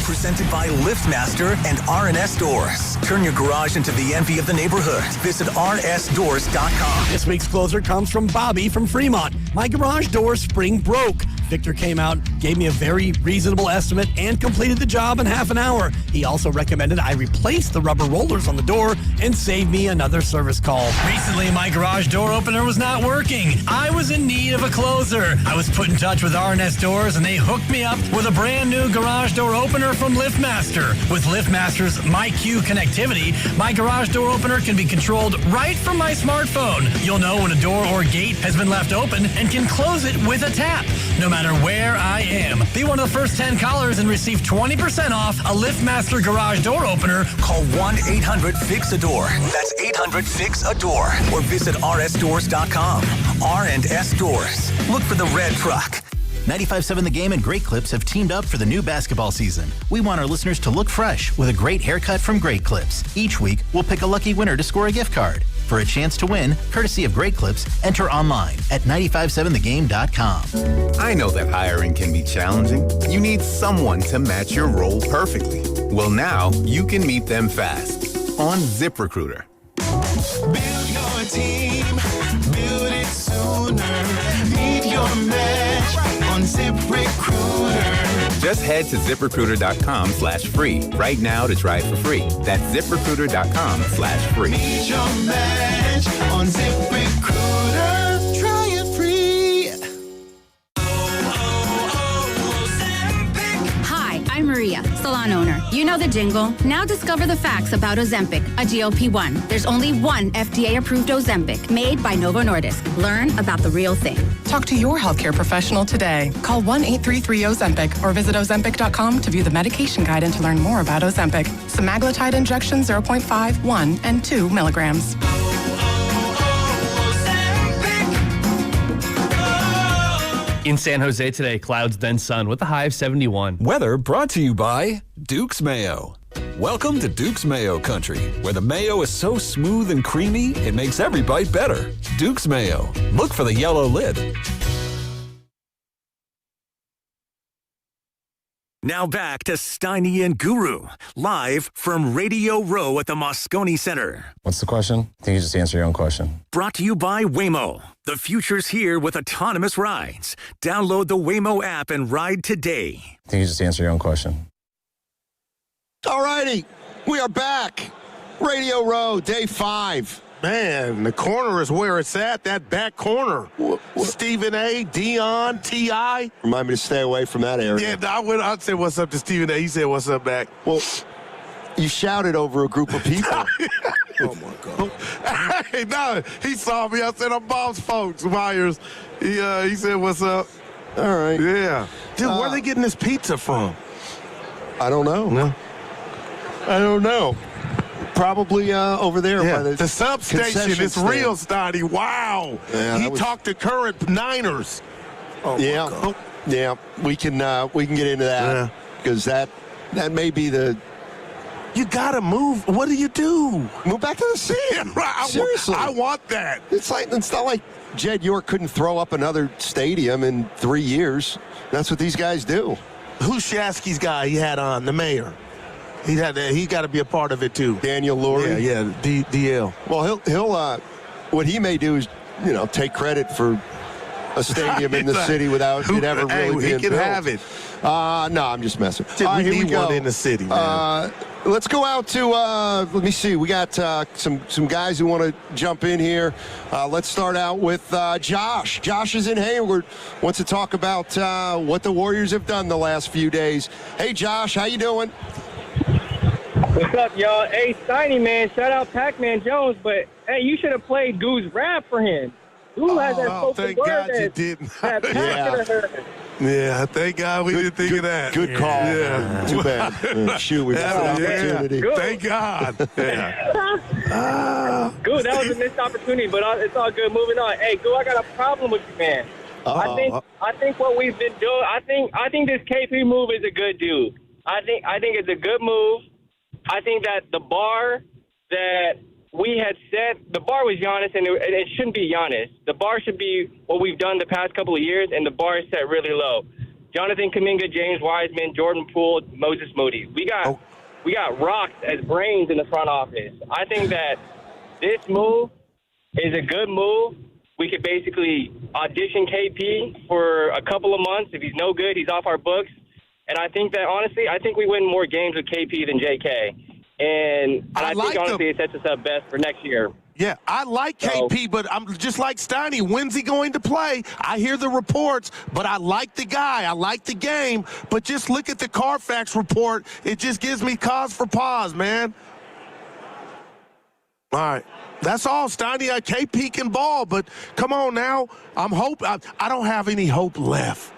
[SPEAKER 1] Presented by LiftMaster and R&S Doors. Turn your garage into the envy of the neighborhood. Visit rnsdoors.com.
[SPEAKER 23] This week's closer comes from Bobby from Fremont. My garage door spring broke. Victor came out, gave me a very reasonable estimate, and completed the job in half an hour. He also recommended I replace the rubber rollers on the door and save me another service call. Recently, my garage door opener was not working. I was in need of a closer. I was put in touch with R&S Doors, and they hooked me up with a brand new garage door opener from LiftMaster. With LiftMaster's MyQ connectivity, my garage door opener can be controlled right from my smartphone. You'll know when a door or gate has been left open and can close it with a tap, no matter where I am. Be one of the first 10 callers and receive 20% off a LiftMaster garage door opener.
[SPEAKER 1] Call 1-800-FIX-A-DOOR. That's 800-FIX-A-DOOR. Or visit rsdoors.com. R&S Doors. Look for the red truck.
[SPEAKER 6] 95.7 The Game and Great Clips have teamed up for the new basketball season. We want our listeners to look fresh with a great haircut from Great Clips. Each week, we'll pick a lucky winner to score a gift card. For a chance to win, courtesy of Great Clips, enter online at 957thegame.com.
[SPEAKER 10] I know that hiring can be challenging. You need someone to match your role perfectly. Well, now you can meet them fast on ZipRecruiter.
[SPEAKER 11] Build your team, build it sooner. Meet your match on ZipRecruiter.
[SPEAKER 10] Just head to ZipRecruiter.com/free right now to try it for free. That's ZipRecruiter.com/free.
[SPEAKER 11] Meet your match on ZipRecruiter. Try it free.
[SPEAKER 15] Hi, I'm Maria, salon owner. You know the jingle. Now discover the facts about Ozempic, a GLP-1. There's only one FDA-approved Ozempic made by Novo Nordisk. Learn about the real thing.
[SPEAKER 22] Talk to your healthcare professional today. Call 1-833-OZEMPIC or visit Ozempic.com to view the medication guide and to learn more about Ozempic. Semaglutide injection 0.5, 1, and 2 milligrams.
[SPEAKER 24] In San Jose today, clouds then sun with a high of 71.
[SPEAKER 26] Weather brought to you by Duke's Mayo. Welcome to Duke's Mayo Country, where the mayo is so smooth and creamy, it makes every bite better. Duke's Mayo. Look for the yellow lid.
[SPEAKER 1] Now back to Steiny and Guru, live from Radio Row at the Moscone Center.
[SPEAKER 27] What's the question? I think you just answer your own question.
[SPEAKER 1] Brought to you by Waymo. The future's here with autonomous rides. Download the Waymo app and ride today.
[SPEAKER 27] I think you just answer your own question.
[SPEAKER 13] All righty, we are back. Radio Row, day 5.
[SPEAKER 14] Man, the corner is where it's at, that back corner. Stephen A., Dion, T.I.
[SPEAKER 13] Remind me to stay away from that area.
[SPEAKER 14] Yeah, I'd say what's up to Stephen A. He said what's up back.
[SPEAKER 13] Well, you shouted over a group of people.
[SPEAKER 14] Oh, my God. Hey, no, he saw me. I said, I'm Bob's folks, Myers. He said, what's up?
[SPEAKER 13] All right.
[SPEAKER 14] Yeah. Dude, where are they getting this pizza from?
[SPEAKER 13] I don't know.
[SPEAKER 14] No.
[SPEAKER 13] I don't know. Probably over there by
[SPEAKER 14] the substation. It's real, Stoddy. Wow.
[SPEAKER 13] Yeah,
[SPEAKER 14] he talked to current Niners.
[SPEAKER 13] Oh, yeah. Yeah. We can get into that because that may be the.
[SPEAKER 14] You gotta move. What do you do?
[SPEAKER 13] Move back to the city. Seriously,
[SPEAKER 14] I want that.
[SPEAKER 13] It's not like Jed York couldn't throw up another stadium in 3 years. That's what these guys do.
[SPEAKER 14] Who's Shasky's guy he had on? The mayor. He got to be a part of it too.
[SPEAKER 13] Daniel Lurie.
[SPEAKER 14] Yeah, DL.
[SPEAKER 13] Well, he'll what he may do is take credit for a stadium in the city without it ever really being built.
[SPEAKER 14] He can have it.
[SPEAKER 13] No, I'm just messing.
[SPEAKER 14] We need one in the city, man.
[SPEAKER 13] Let's go out to, let me see. We got some guys who want to jump in here. Let's start out with Josh. Josh is in Hayward. Wants to talk about what the Warriors have done the last few days. Hey, Josh, how you doing?
[SPEAKER 29] What's up, y'all? Hey, Steiny, man, shout out Pac-Man Jones, but, hey, you should have played Goo's rap for him. Goo has that spoken
[SPEAKER 14] thank
[SPEAKER 29] word
[SPEAKER 14] God you
[SPEAKER 29] that
[SPEAKER 14] didn't.
[SPEAKER 29] Pac should have heard.
[SPEAKER 14] Yeah, thank God we didn't think of that.
[SPEAKER 13] Good call.
[SPEAKER 14] Yeah.
[SPEAKER 13] Too bad. Shoot, we missed an opportunity.
[SPEAKER 29] Good.
[SPEAKER 14] Thank God. Yeah.
[SPEAKER 29] Goo, that was a missed opportunity, but it's all good. Moving on. Hey, Goo, I got a problem with you, man. I think what we've been doing, I think this KP move is a good deal. I think it's a good move. I think that the bar that we had set, the bar was Giannis, and it shouldn't be Giannis. The bar should be what we've done the past couple of years, and the bar is set really low. Jonathan Kuminga, James Wiseman, Jordan Poole, Moses Moody. We got rocks as brains in the front office. I think that this move is a good move. We could basically audition KP for a couple of months. If he's no good, he's off our books. And I think that, honestly, I think we win more games with KP than JK. And I think, honestly, it sets us up best for next year.
[SPEAKER 14] Yeah, I like KP, but I'm just like Steiny. When's he going to play? I hear the reports, but I like the guy. I like the game. But just look at the Carfax report. It just gives me cause for pause, man. All right. That's all, Steiny. KP can ball, but come on now. I don't have any hope left.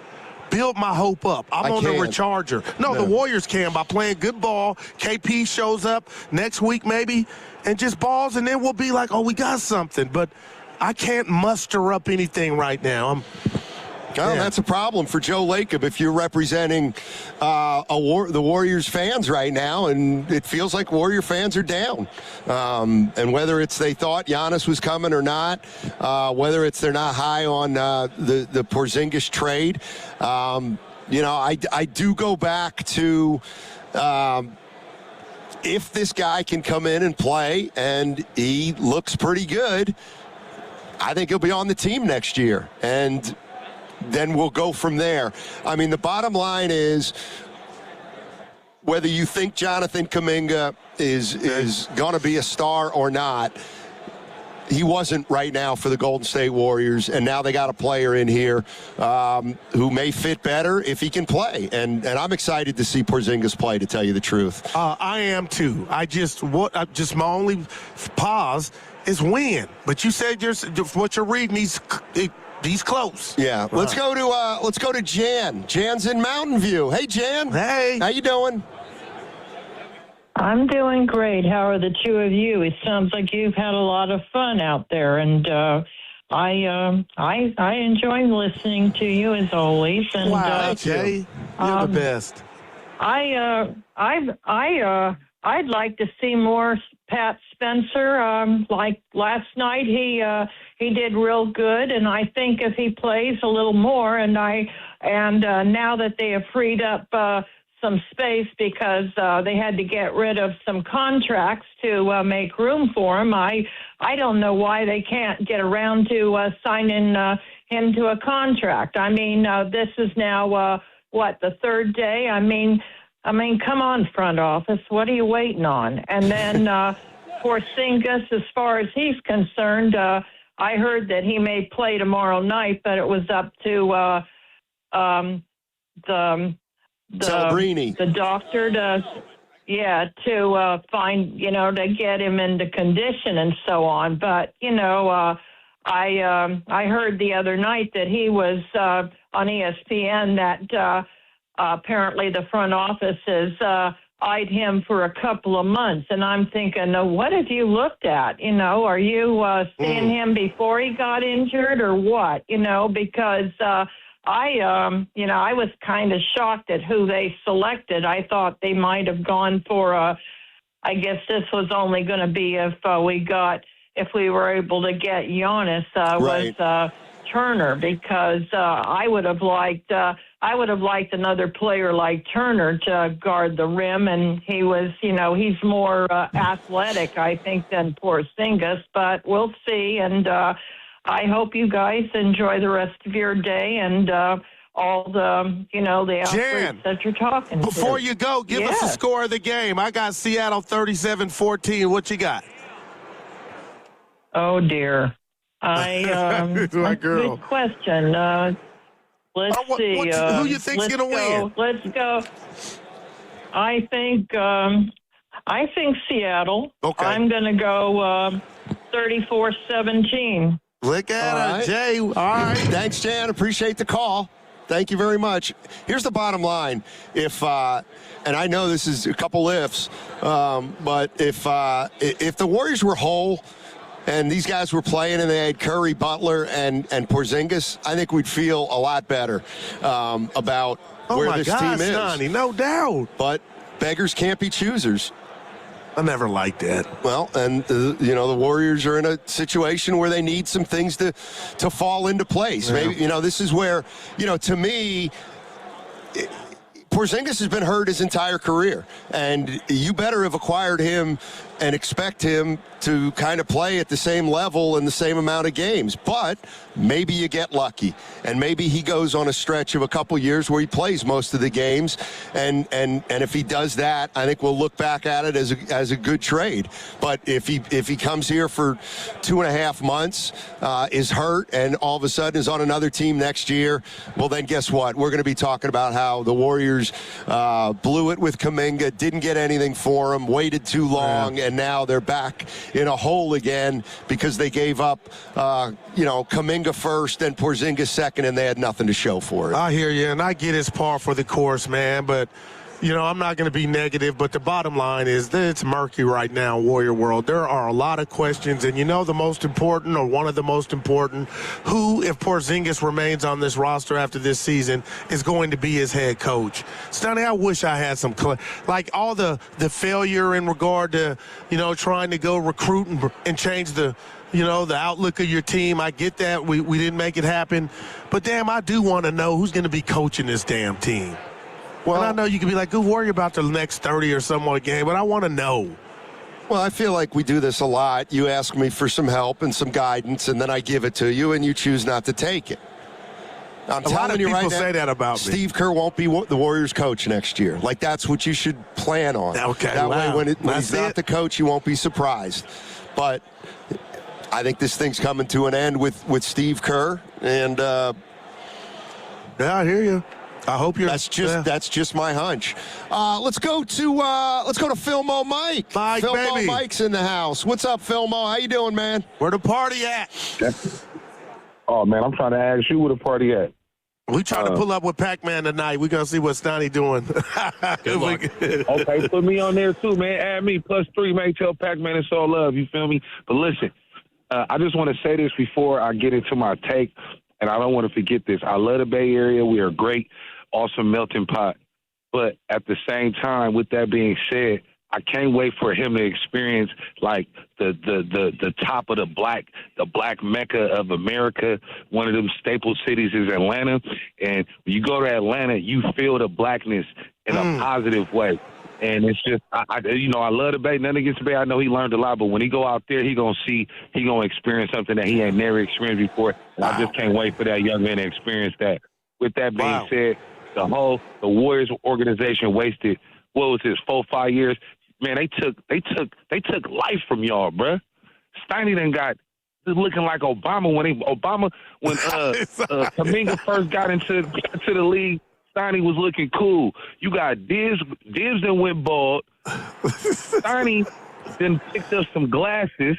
[SPEAKER 14] Build my hope up. I'm on the recharger. No, the Warriors can by playing good ball. KP shows up next week maybe and just balls, and then we'll be like, oh, we got something. But I can't muster up anything right now.
[SPEAKER 13] Well, that's a problem for Joe Lacob if you're representing the Warriors fans right now, and it feels like Warrior fans are down. And whether it's they thought Giannis was coming or not, whether it's they're not high on the Porzingis trade, I do go back to if this guy can come in and play and he looks pretty good, I think he'll be on the team next year. And then we'll go from there. I mean, the bottom line is whether you think Jonathan Kuminga is going to be a star or not, he wasn't right now for the Golden State Warriors, and now they got a player in here who may fit better if he can play. And I'm excited to see Porzingis play, to tell you the truth.
[SPEAKER 14] I am too. My only pause is when. But you said what you're reading, he's close.
[SPEAKER 13] Yeah. Let's go to Jan. Jan's in Mountain View. Hey, Jan.
[SPEAKER 14] Hey.
[SPEAKER 13] How you doing?
[SPEAKER 2] I'm doing great. How are the two of you? It sounds like you've had a lot of fun out there, and I enjoy listening to you as always. And
[SPEAKER 14] wow, Jay, you're the best.
[SPEAKER 2] I'd like to see more Pat Spencer. Like last night, he did real good, and I think if he plays a little more, and now that they have freed up some space because they had to get rid of some contracts to make room for him, I don't know why they can't get around to signing him to a contract. I mean, this is now the third day. I mean, come on, front office. What are you waiting on? And then Porzingis, as far as he's concerned, I heard that he may play tomorrow night, but it was up to
[SPEAKER 13] Celebrini,
[SPEAKER 2] the doctor, to find, to get him into condition and so on. But I heard the other night that he was on ESPN that apparently the front office has eyed him for a couple of months, and I'm thinking, what have you looked at? Are you seeing him before he got injured or what? Because I was kind of shocked at who they selected. I thought they might have gone for I guess this was only going to be if we were able to get Giannis was Turner, because I would have liked another player like Turner to guard the rim, and he was, he's more athletic, I think, than Porzingis, but we'll see. And I hope you guys enjoy the rest of your day and all the, the athletes that you're talking to.
[SPEAKER 14] Before you go, give us the score of the game. I got Seattle 37-14. What you got?
[SPEAKER 2] Oh, dear.
[SPEAKER 14] My girl.
[SPEAKER 2] Good question. Let's see.
[SPEAKER 14] Who you think's going to win?
[SPEAKER 2] Let's go. I think Seattle.
[SPEAKER 14] Okay.
[SPEAKER 2] I'm going to go 34-17.
[SPEAKER 13] Look at her, Jay. All right. Thanks, Jan. Appreciate the call. Thank you very much. Here's the bottom line. If and I know this is a couple ifs, but if the Warriors were whole and these guys were playing and they had Curry, Butler, and Porzingis, I think we'd feel a lot better about where this team is.
[SPEAKER 14] Sonny, no doubt.
[SPEAKER 13] But beggars can't be choosers.
[SPEAKER 14] I never liked that.
[SPEAKER 13] Well, and the Warriors are in a situation where they need some things to fall into place. Yeah. Maybe this is where to me, Porzingis has been hurt his entire career, and you better have acquired him and expect him to kind of play at the same level in the same amount of games. But maybe you get lucky, and maybe he goes on a stretch of a couple years where he plays most of the games, and if he does that, I think we'll look back at it as a good trade. But if he comes here for 2.5 months, is hurt, and all of a sudden is on another team next year, well then guess what? We're going to be talking about how the Warriors blew it with Kuminga, didn't get anything for him, waited too long, and now they're back in a hole again because they gave up, Kuminga first and Porzingis second, and they had nothing to show for it.
[SPEAKER 14] I hear you, and I get it's par for the course, man, but I'm not going to be negative, but the bottom line is that it's murky right now, Warrior World. There are a lot of questions, and the most important, or one of the most important, who, if Porzingis remains on this roster after this season, is going to be his head coach. Stoney, I wish I had some, like all the failure in regard to, trying to go recruit and change the outlook of your team. I get that. We didn't make it happen. But, damn, I do want to know who's going to be coaching this damn team. Well, and I know you can be like, good, worry about the next 30 or some more game, but I want to know.
[SPEAKER 13] Well, I feel like we do this a lot. You ask me for some help and some guidance, and then I give it to you, and you choose not to take it. I'm telling you right now,
[SPEAKER 14] say that about me.
[SPEAKER 13] Steve Kerr won't be the Warriors coach next year. Like, that's what you should plan on.
[SPEAKER 14] Okay,
[SPEAKER 13] that way, when he's not the coach, you won't be surprised. But I think this thing's coming to an end with Steve Kerr, and
[SPEAKER 14] yeah, I hear you. I hope you're.
[SPEAKER 13] That's just my hunch. Let's go to Philmo Mike. Philmo
[SPEAKER 14] baby.
[SPEAKER 13] Mike's in the house. What's up, Philmo? How you doing, man?
[SPEAKER 14] Where the party at?
[SPEAKER 3] Oh man, I'm trying to ask you where the party at.
[SPEAKER 14] We trying to pull up with Pac-Man tonight. We're gonna see what Stoney doing.
[SPEAKER 3] Good luck. Okay, put me on there too, man. Add me +3, man. Tell Pac-Man it's all love. You feel me? But listen, I just want to say this before I get into my take. And I don't want to forget this. I love the Bay Area. We are great, awesome melting pot. But at the same time, with that being said, I can't wait for him to experience like the top of the black mecca of America. One of them staple cities is Atlanta. And when you go to Atlanta, you feel the blackness in a positive way. And it's just, I love the Bay. Nothing against the Bay. I know he learned a lot, but when he go out there, he gonna experience something that he ain't never experienced before. And I just can't wait for that young man to experience that. With that being said, the Warriors organization wasted, 4-5 years. Man, they took life from y'all, bruh. Steiny done got looking like Obama when Kuminga first got into the league. Steiny was looking cool. You got Dibs then went bald. Steiny then picked up some glasses.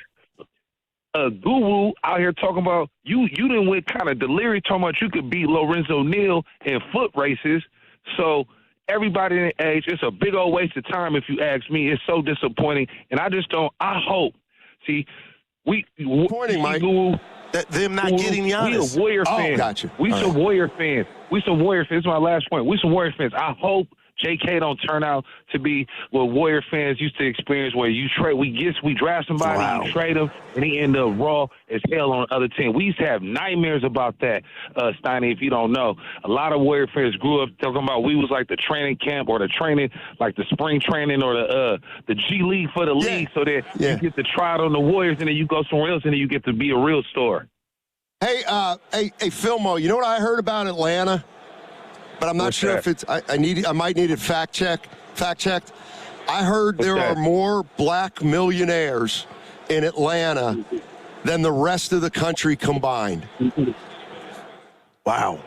[SPEAKER 3] Guru out here talking about you done went kind of delirious talking about you could beat Lorenzo Neal in foot races. So everybody in the age, it's a big old waste of time if you ask me. It's so disappointing. And I hope. See,
[SPEAKER 13] Pointing, Mike.
[SPEAKER 3] Guru,
[SPEAKER 14] them not getting Giannis.
[SPEAKER 3] We a Warrior fan.
[SPEAKER 13] Gotcha.
[SPEAKER 3] We some Warrior fans. We some Warrior fans. This is my last point. We some Warrior fans. I hope JK don't turn out to be what Warrior fans used to experience, where we draft somebody, you trade him, and he end up raw as hell on the other team. We used to have nightmares about that, Steiny, if you don't know. A lot of Warrior fans grew up talking about we was like the training camp or the training, like the spring training or the G League for the league, so that you get to try it on the Warriors and then you go somewhere else and then you get to be a real star.
[SPEAKER 13] Hey, Philmo, you know what I heard about Atlanta? But I'm not sure if it's. I might need it fact checked. I heard there are more black millionaires in Atlanta than the rest of the country combined.
[SPEAKER 14] Wow.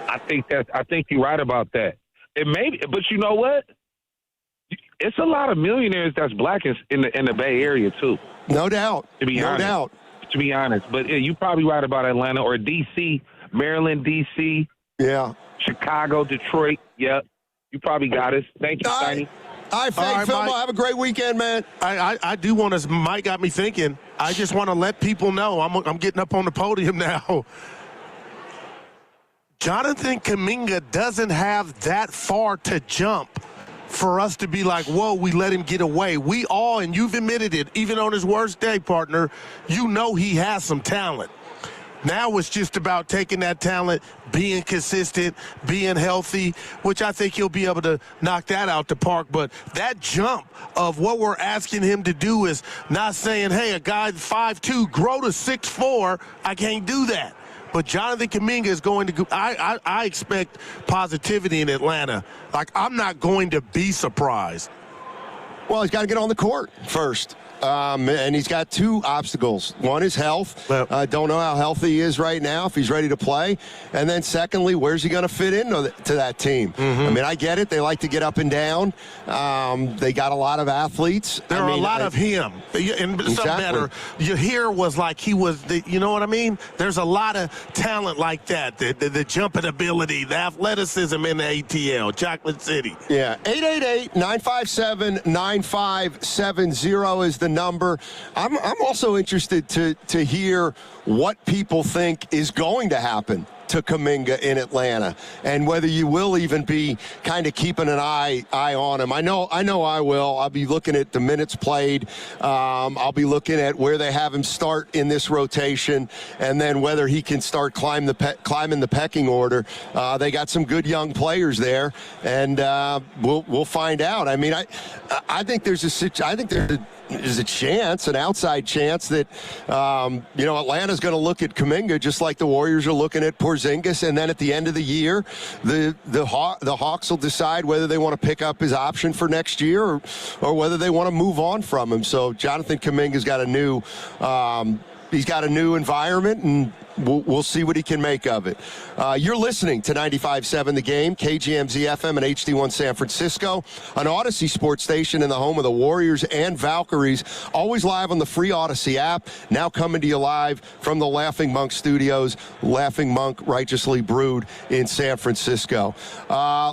[SPEAKER 3] I think you're right about that. It may be, but you know what? It's a lot of millionaires that's black in the Bay Area too.
[SPEAKER 13] No doubt.
[SPEAKER 3] To be honest, but you're probably right about Atlanta or D.C., Maryland, D.C.
[SPEAKER 13] Yeah.
[SPEAKER 3] Chicago, Detroit. Yep. You probably got us. Thank you, Steiny.
[SPEAKER 13] All right, Philmo, have a great weekend, man.
[SPEAKER 14] I do want to. Mike got me thinking. I just want to let people know I'm getting up on the podium now. Jonathan Kuminga doesn't have that far to jump for us to be like, whoa, we let him get away. We all, and you've admitted it, even on his worst day, partner, you know he has some talent. Now it's just about taking that talent, being consistent, being healthy, which I think he'll be able to knock that out the park. But that jump of what we're asking him to do is not saying, hey, a guy 5'2", grow to 6'4", I can't do that. But Jonathan Kuminga is going to go. I expect positivity in Atlanta. Like, I'm not going to be surprised.
[SPEAKER 13] Well, he's got to get on the court first. And he's got two obstacles. One is health. Don't know how healthy he is right now, if he's ready to play. And then secondly, where's he going to fit into that team? I mean, I get it. They like to get up and down. They got a lot of athletes.
[SPEAKER 14] There are a lot of him. And something better. You hear was like he was, you know what I mean? There's a lot of talent like that. The jumping ability, the athleticism in the ATL, Chocolate City.
[SPEAKER 13] Yeah, 888-957-9570 is the number. I'm also interested to hear what people think is going to happen to Kuminga in Atlanta, and whether you will even be kind of keeping an eye on him. I know I will. I'll be looking at the minutes played. I'll be looking at where they have him start in this rotation, and then whether he can start climbing the pecking order. They got some good young players there, and we'll find out. I mean, I think there's a chance, an outside chance that Atlanta's going to look at Kuminga just like the Warriors are looking at Porzingis, and then at the end of the year, the Hawks will decide whether they want to pick up his option for next year or whether they want to move on from him. So Jonathan Kuminga's got a new environment, and we'll see what he can make of it. You're listening to 95.7 The Game, KGMZ FM and HD1 San Francisco, an Odyssey sports station in the home of the Warriors and Valkyries, always live on the free Odyssey app, now coming to you live from the Laughing Monk Studios, Laughing Monk Righteously Brewed in San Francisco.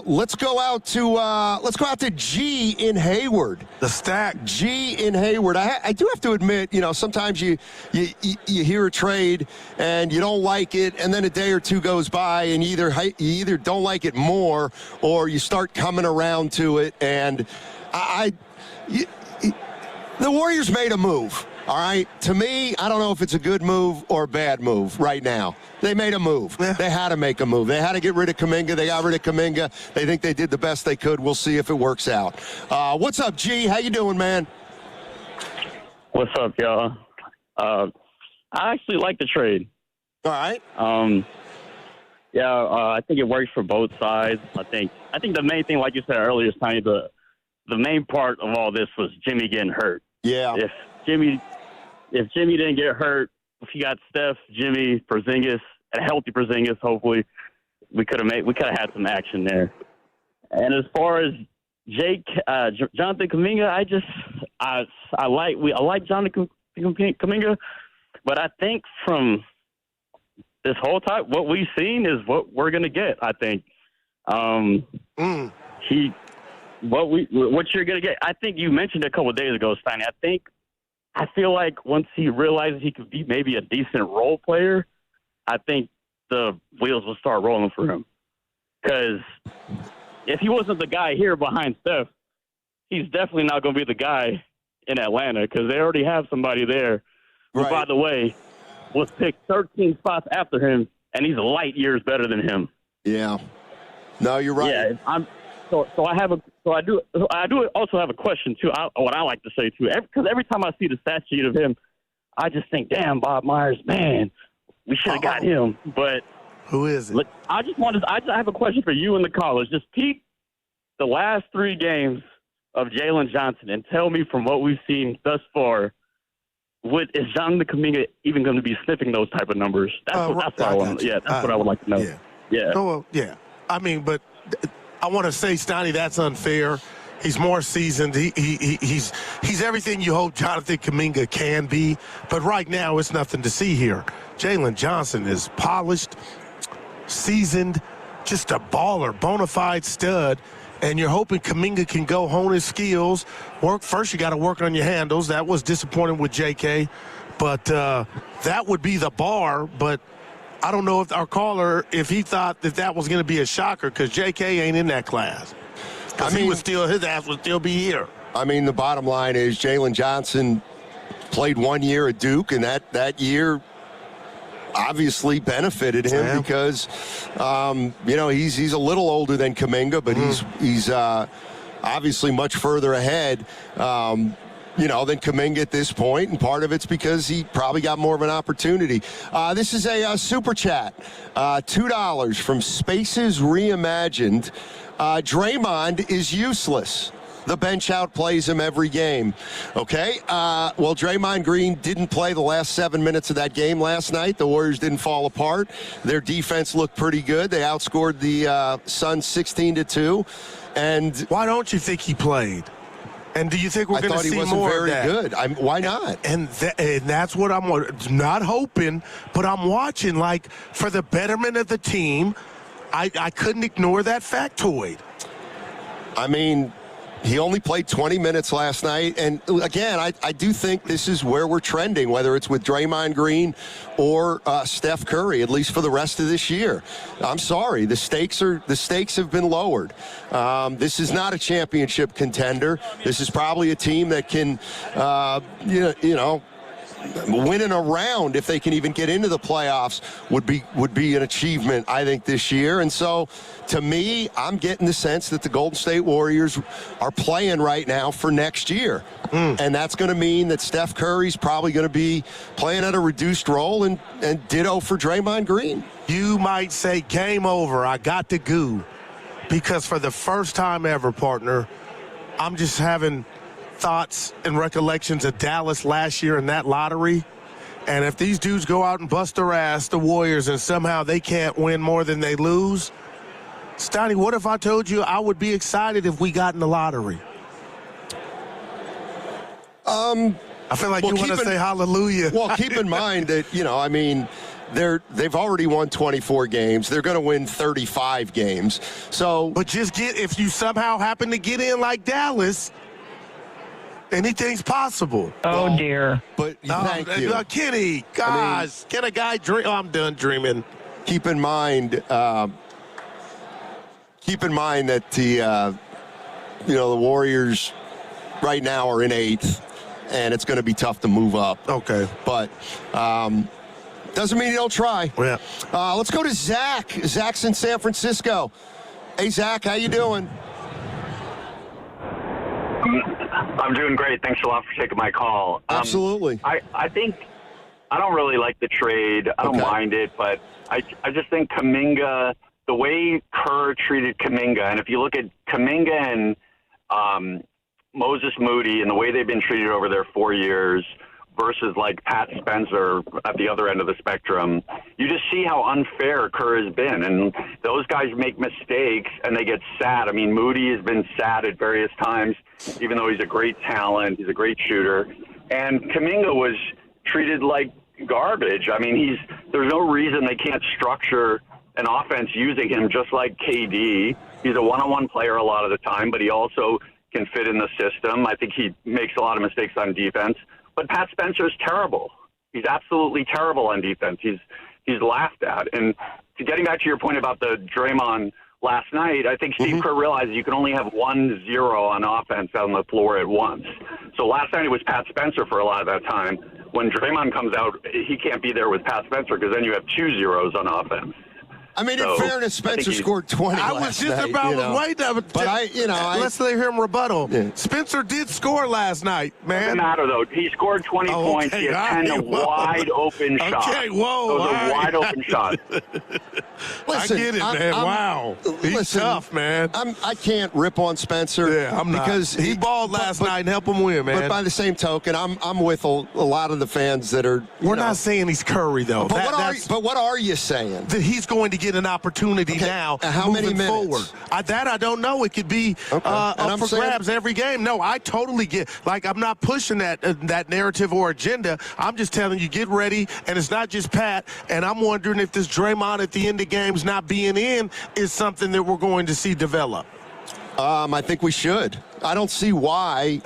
[SPEAKER 13] Let's go out to G in Hayward.
[SPEAKER 14] The stack.
[SPEAKER 13] G in Hayward. I do have to admit, sometimes you hear a trade and you don't like it, and then a day or two goes by and you either don't like it more or you start coming around to it. And the Warriors made a move. All right, to me, I don't know if it's a good move or a bad move right now. They made a move. Yeah. They had to make a move. They had to get rid of Kuminga. They got rid of Kuminga. They think they did the best they could. We'll see if it works out. What's up, G? How you doing, man?
[SPEAKER 5] What's up, y'all? I actually like the trade.
[SPEAKER 13] All right.
[SPEAKER 5] I think it works for both sides. I think the main thing, like you said earlier, Tony, the main part of all this was Jimmy getting hurt.
[SPEAKER 13] Yeah.
[SPEAKER 5] If Jimmy didn't get hurt, if you got Steph, Jimmy, Porzingis, a healthy Porzingis, hopefully, we could have had some action there. And as far as Jonathan Kuminga, I like Jonathan Kuminga, but I think from this whole time, what we've seen is what we're gonna get. I think what you're gonna get. I think you mentioned a couple of days ago, Steiny. I feel like once he realizes he could be maybe a decent role player, I think the wheels will start rolling for him. Because if he wasn't the guy here behind Steph, he's definitely not going to be the guy in Atlanta, because they already have somebody there who, by the way, was picked 13 spots after him, and he's light years better than him.
[SPEAKER 13] Yeah. No, you're right.
[SPEAKER 5] Yeah, I do also have a question too. What I like to say too, because every time I see the stat sheet of him, I just think, damn, Bob Myers, man, we should have got him. But
[SPEAKER 14] who is it?
[SPEAKER 5] Look, I have a question for you and the callers. Just peek the last 3 games of Jalen Johnson and tell me, from what we've seen thus far, is Jonathan Kuminga even going to be sniffing those type of numbers? That's what I want. Yeah, that's what I would like to know. Yeah.
[SPEAKER 14] Oh, well, yeah. I mean, but I want to say, Stoney, that's unfair. He's more seasoned. He's everything you hope Jonathan Kuminga can be. But right now, it's nothing to see here. Jalen Johnson is polished, seasoned, just a baller, bona fide stud. And you're hoping Kuminga can go hone his skills. First, you got to work on your handles. That was disappointing with J.K. But that would be the bar. But I don't know if our caller, if he thought that was going to be a shocker, because J.K. ain't in that class. I mean, his ass would still be here.
[SPEAKER 13] I mean, the bottom line is Jalen Johnson played 1 year at Duke, and that year obviously benefited him because, he's a little older than Kuminga, but he's obviously much further ahead, than Kuminga at this point, and part of it's because he probably got more of an opportunity. This is a super chat, $2 from Spaces Reimagined. Draymond is useless. the bench outplays him every game. Okay? Well, Draymond Green didn't play the last 7 minutes of that game last night. The Warriors didn't fall apart. Their defense looked pretty good. They outscored the Suns 16-2. And
[SPEAKER 14] why don't you think he played? And do you think we're going to see more of that?
[SPEAKER 13] I thought he wasn't very good. Why not?
[SPEAKER 14] And that's what I'm not hoping, but I'm watching. Like, for the betterment of the team, I couldn't ignore that factoid.
[SPEAKER 13] I mean, he only played 20 minutes last night. And, again, I do think this is where we're trending, whether it's with Draymond Green or Steph Curry, at least for the rest of this year. I'm sorry. The stakes have been lowered. This is not a championship contender. This is probably a team that can, winning a round, if they can even get into the playoffs, would be an achievement, I think, this year. And so, to me, I'm getting the sense that the Golden State Warriors are playing right now for next year. And that's going to mean that Steph Curry's probably going to be playing at a reduced role, and ditto for Draymond Green.
[SPEAKER 14] You might say, game over, I got the goo. Because for the first time ever, partner, I'm just having thoughts and recollections of Dallas last year in that lottery. And if these dudes go out and bust their ass, the Warriors, and somehow they can't win more than they lose, Stoney, what if I told you I would be excited if we got in the lottery? I feel like you want to say hallelujah.
[SPEAKER 13] Well, keep in mind that, they've already won 24 games. They're going to win 35 games. So,
[SPEAKER 14] but if you somehow happen to get in like Dallas, anything's possible.
[SPEAKER 2] Oh, dear.
[SPEAKER 13] But thank you.
[SPEAKER 14] Kenny, guys, can a guy dream? Oh, I'm done dreaming.
[SPEAKER 13] Keep in mind that the Warriors right now are in 8th, and it's going to be tough to move up.
[SPEAKER 14] Okay.
[SPEAKER 13] But doesn't mean you don't try.
[SPEAKER 14] Yeah.
[SPEAKER 13] Let's go to Zach. Zach's in San Francisco. Hey, Zach, how you doing?
[SPEAKER 7] I'm doing great. Thanks a lot for taking my call.
[SPEAKER 13] Absolutely.
[SPEAKER 7] I think I don't really like the trade. I don't mind it, but I just think Kuminga, the way Kerr treated Kuminga, and if you look at Kuminga and Moses Moody and the way they've been treated over their 4 years versus like Pat Spencer at the other end of the spectrum, you just see how unfair Kerr has been. And those guys make mistakes and they get sad. I mean, Moody has been sad at various times, even though he's a great talent, he's a great shooter. And Kuminga was treated like garbage. I mean, there's no reason they can't structure an offense using him just like KD. He's a one-on-one player a lot of the time, but he also can fit in the system. I think he makes a lot of mistakes on defense. But Pat Spencer's terrible. He's absolutely terrible on defense. He's laughed at. And getting back to your point about the Draymond last night, I think Steve Kerr realized you can only have 1-0 on offense on the floor at once. So last night it was Pat Spencer for a lot of that time. When Draymond comes out, he can't be there with Pat Spencer because then you have 2 zeros on offense.
[SPEAKER 13] I mean, in fairness, Spencer scored 20 last night.
[SPEAKER 14] I was just about to wait there, but let's let him rebuttal. Yeah. Spencer did score last night, man.
[SPEAKER 7] Doesn't matter, though. He scored 20 points. He had 10 wide-open shots.
[SPEAKER 14] Okay, whoa.
[SPEAKER 7] Those are wide-open shots.
[SPEAKER 13] Listen,
[SPEAKER 14] I get it, man. Wow. He's tough, man.
[SPEAKER 13] I can't rip on Spencer.
[SPEAKER 14] Yeah, I'm not.
[SPEAKER 13] Because
[SPEAKER 14] he balled last night and helped him win, man.
[SPEAKER 13] But by the same token, I'm with a lot of the fans that are...
[SPEAKER 14] We're not saying he's Curry, though.
[SPEAKER 13] But what are you saying?
[SPEAKER 14] That he's going to get an opportunity now.
[SPEAKER 13] How many minutes?
[SPEAKER 14] Forward. I don't know. It could be up for grabs every game. No, I totally get. Like, I'm not pushing that narrative or agenda. I'm just telling you, get ready. And it's not just Pat. And I'm wondering if this Draymond at the end of games not being in is something that we're going to see develop.
[SPEAKER 13] I think we should. I don't see why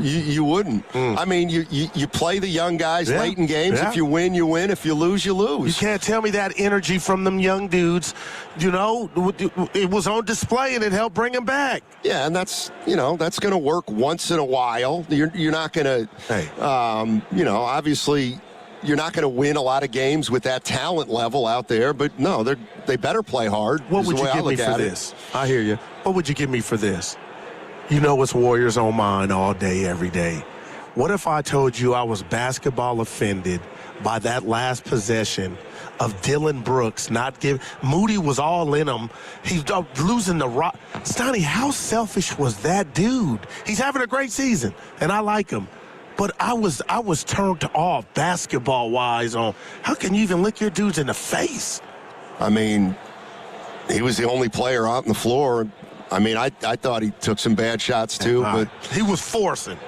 [SPEAKER 13] you wouldn't. I mean, you play the young guys late in games. If you win, you win. If you lose, you lose.
[SPEAKER 14] You can't tell me that energy from them young dudes, it was on display and it helped bring them back.
[SPEAKER 13] Yeah, and that's going to work once in a while. You're not going to, obviously you're not going to win a lot of games with that talent level out there, but no, they better play hard.
[SPEAKER 14] What would you give me for this? I hear you. What would you give me for this? It's Warriors on mine all day, every day. What if I told you I was basketball offended by that last possession of Dylan Brooks not giving? Moody was all in him. He's losing the rock. Stoney, how selfish was that dude? He's having a great season, and I like him. But I was turned off basketball-wise on how can you even look your dudes in the face?
[SPEAKER 13] I mean, he was the only player out on the floor. I mean, I thought he took some bad shots too, but
[SPEAKER 14] he was forcing.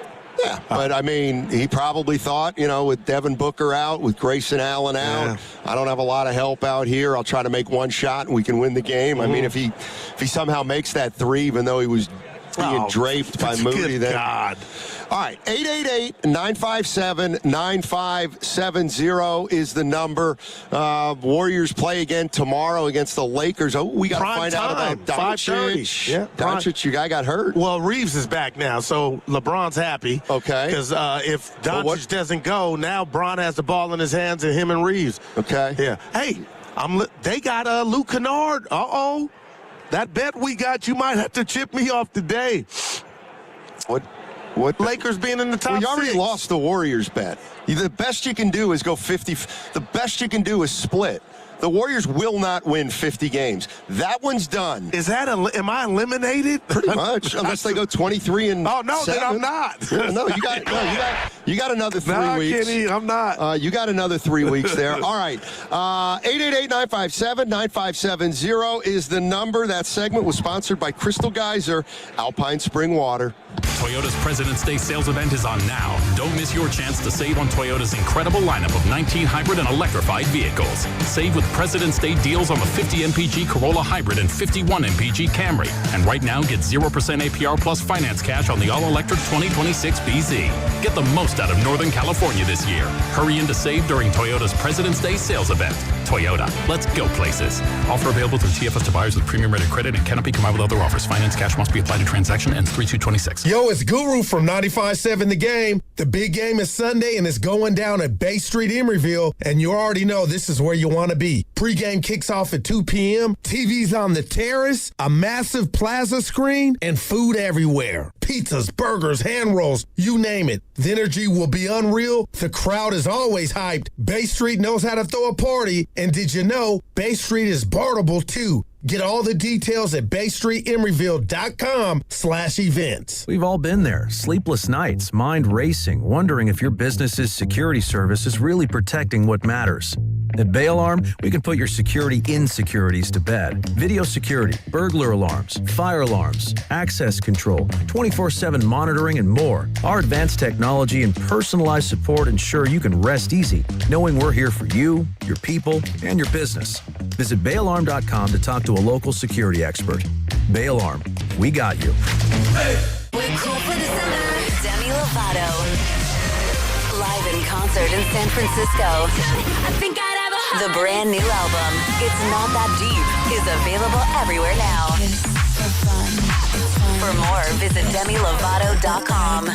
[SPEAKER 13] Yeah, but I mean, he probably thought, with Devin Booker out, with Grayson Allen out, I don't have a lot of help out here. I'll try to make one shot and we can win the game. I mean, if he somehow makes that three, even though he was being draped by Moody, then
[SPEAKER 14] God.
[SPEAKER 13] All right, 888-957-9570 is the number. Warriors play again tomorrow against the Lakers. Oh, we got to find out about Doncic.
[SPEAKER 14] Yeah,
[SPEAKER 13] Doncic, your guy got hurt.
[SPEAKER 14] Well, Reeves is back now, so LeBron's happy.
[SPEAKER 13] Okay.
[SPEAKER 14] Because if Doncic doesn't go, now Bron has the ball in his hands and him and Reeves.
[SPEAKER 13] Okay.
[SPEAKER 14] Yeah. Hey, they got Luke Kennard. Uh-oh. That bet we got, you might have to chip me off today.
[SPEAKER 13] What?
[SPEAKER 14] Lakers being in the top
[SPEAKER 13] You already
[SPEAKER 14] six.
[SPEAKER 13] lost the Warriors bet. The best you can do is go 50. The best you can do is split. The Warriors will not win 50 games. That one's done.
[SPEAKER 14] Is that am I eliminated?
[SPEAKER 13] Pretty much, unless they go 23 and.
[SPEAKER 14] Oh no,
[SPEAKER 13] 7.
[SPEAKER 14] then I'm not.
[SPEAKER 13] No, you got another 3 weeks.
[SPEAKER 14] Kenny, I'm not.
[SPEAKER 13] You got another 3 weeks there. All right, 888-957-9570 is the number. That segment was sponsored by Crystal Geyser, Alpine Spring Water.
[SPEAKER 28] Toyota's President's Day sales event is on now. Don't miss your chance to save on Toyota's incredible lineup of 19 hybrid and electrified vehicles. Save with President's Day deals on the 50 MPG Corolla Hybrid and 51 MPG Camry. And right now, get 0% APR plus finance cash on the all-electric 2026 BZ. Get the most out of Northern California this year. Hurry in to save during Toyota's President's Day sales event. Toyota, let's go places. Offer available through TFS to buyers with premium rated credit and cannot be combined with other offers. Finance cash must be applied to transaction ends 3/2/26.
[SPEAKER 4] Yo, it's Guru from 95.7 The Game. The big game is Sunday and it's going down at Bay Street, Emeryville, and you already know this is where you want to be. Pre-game kicks off at 2 p.m., TV's on the terrace, a massive plaza screen, and food everywhere. Pizzas, burgers, hand rolls, you name it. The energy will be unreal. The crowd is always hyped. Bay Street knows how to throw a party, and did you know Bay Street is bartable too? Get all the details at BayStreetEmeryville.com/events.
[SPEAKER 8] We've all been there. Sleepless nights, mind racing, wondering if your business's security service is really protecting what matters. At Bay Alarm, we can put your security insecurities to bed. Video security, burglar alarms, fire alarms, access control, 24/7 monitoring, and more. Our advanced technology and personalized support ensure you can rest easy, knowing we're here for you, your people, and your business. Visit BayAlarm.com to talk to a local security expert. Bay Alarm, we got you.
[SPEAKER 12] We're cool for the summer. Demi Lovato. Live in concert in San Francisco. I think I'd have a the brand new album, It's Not That Deep, is available everywhere now. For more, visit DemiLovato.com.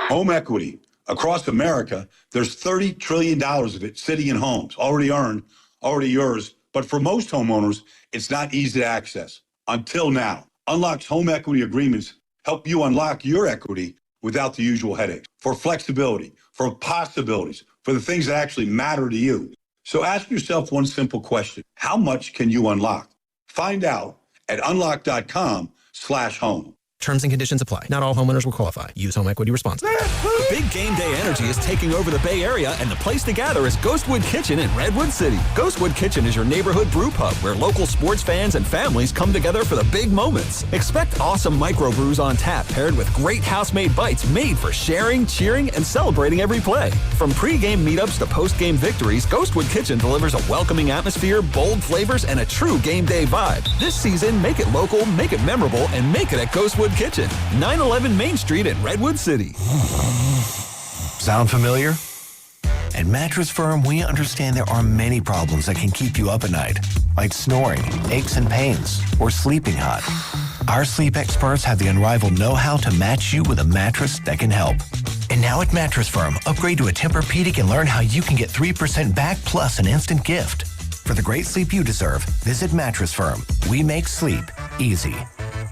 [SPEAKER 17] Home equity. Across America, there's $30 trillion of it sitting in homes, already earned, already yours. But for most homeowners, it's not easy to access. Until now. Unlock's home equity agreements help you unlock your equity without the usual headaches. For flexibility, for possibilities, for the things that actually matter to you. So ask yourself one simple question. How much can you unlock? Find out at unlock.com/home.
[SPEAKER 18] Terms and conditions apply. Not all homeowners will qualify. Use home equity responsibly.
[SPEAKER 26] The big game day energy is taking over the Bay Area, and the place to gather is Ghostwood Kitchen in Redwood City. Ghostwood Kitchen is your neighborhood brew pub where local sports fans and families come together for the big moments. Expect awesome microbrews on tap paired with great house-made bites made for sharing, cheering, and celebrating every play. From pre-game meetups to post-game victories, Ghostwood Kitchen delivers a welcoming atmosphere, bold flavors, and a true game day vibe. This season, make it local, make it memorable, and make it at Ghostwood Kitchen, 911 Main Street in Redwood City.
[SPEAKER 19] Sound familiar? At Mattress Firm, we understand there are many problems that can keep you up at night, like snoring, aches and pains, or sleeping hot. Our sleep experts have the unrivaled know-how to match you with a mattress that can help. And now at Mattress Firm, upgrade to a Tempur-Pedic and learn how you can get 3% back plus an instant gift. For the great sleep you deserve, visit Mattress Firm. We make sleep easy.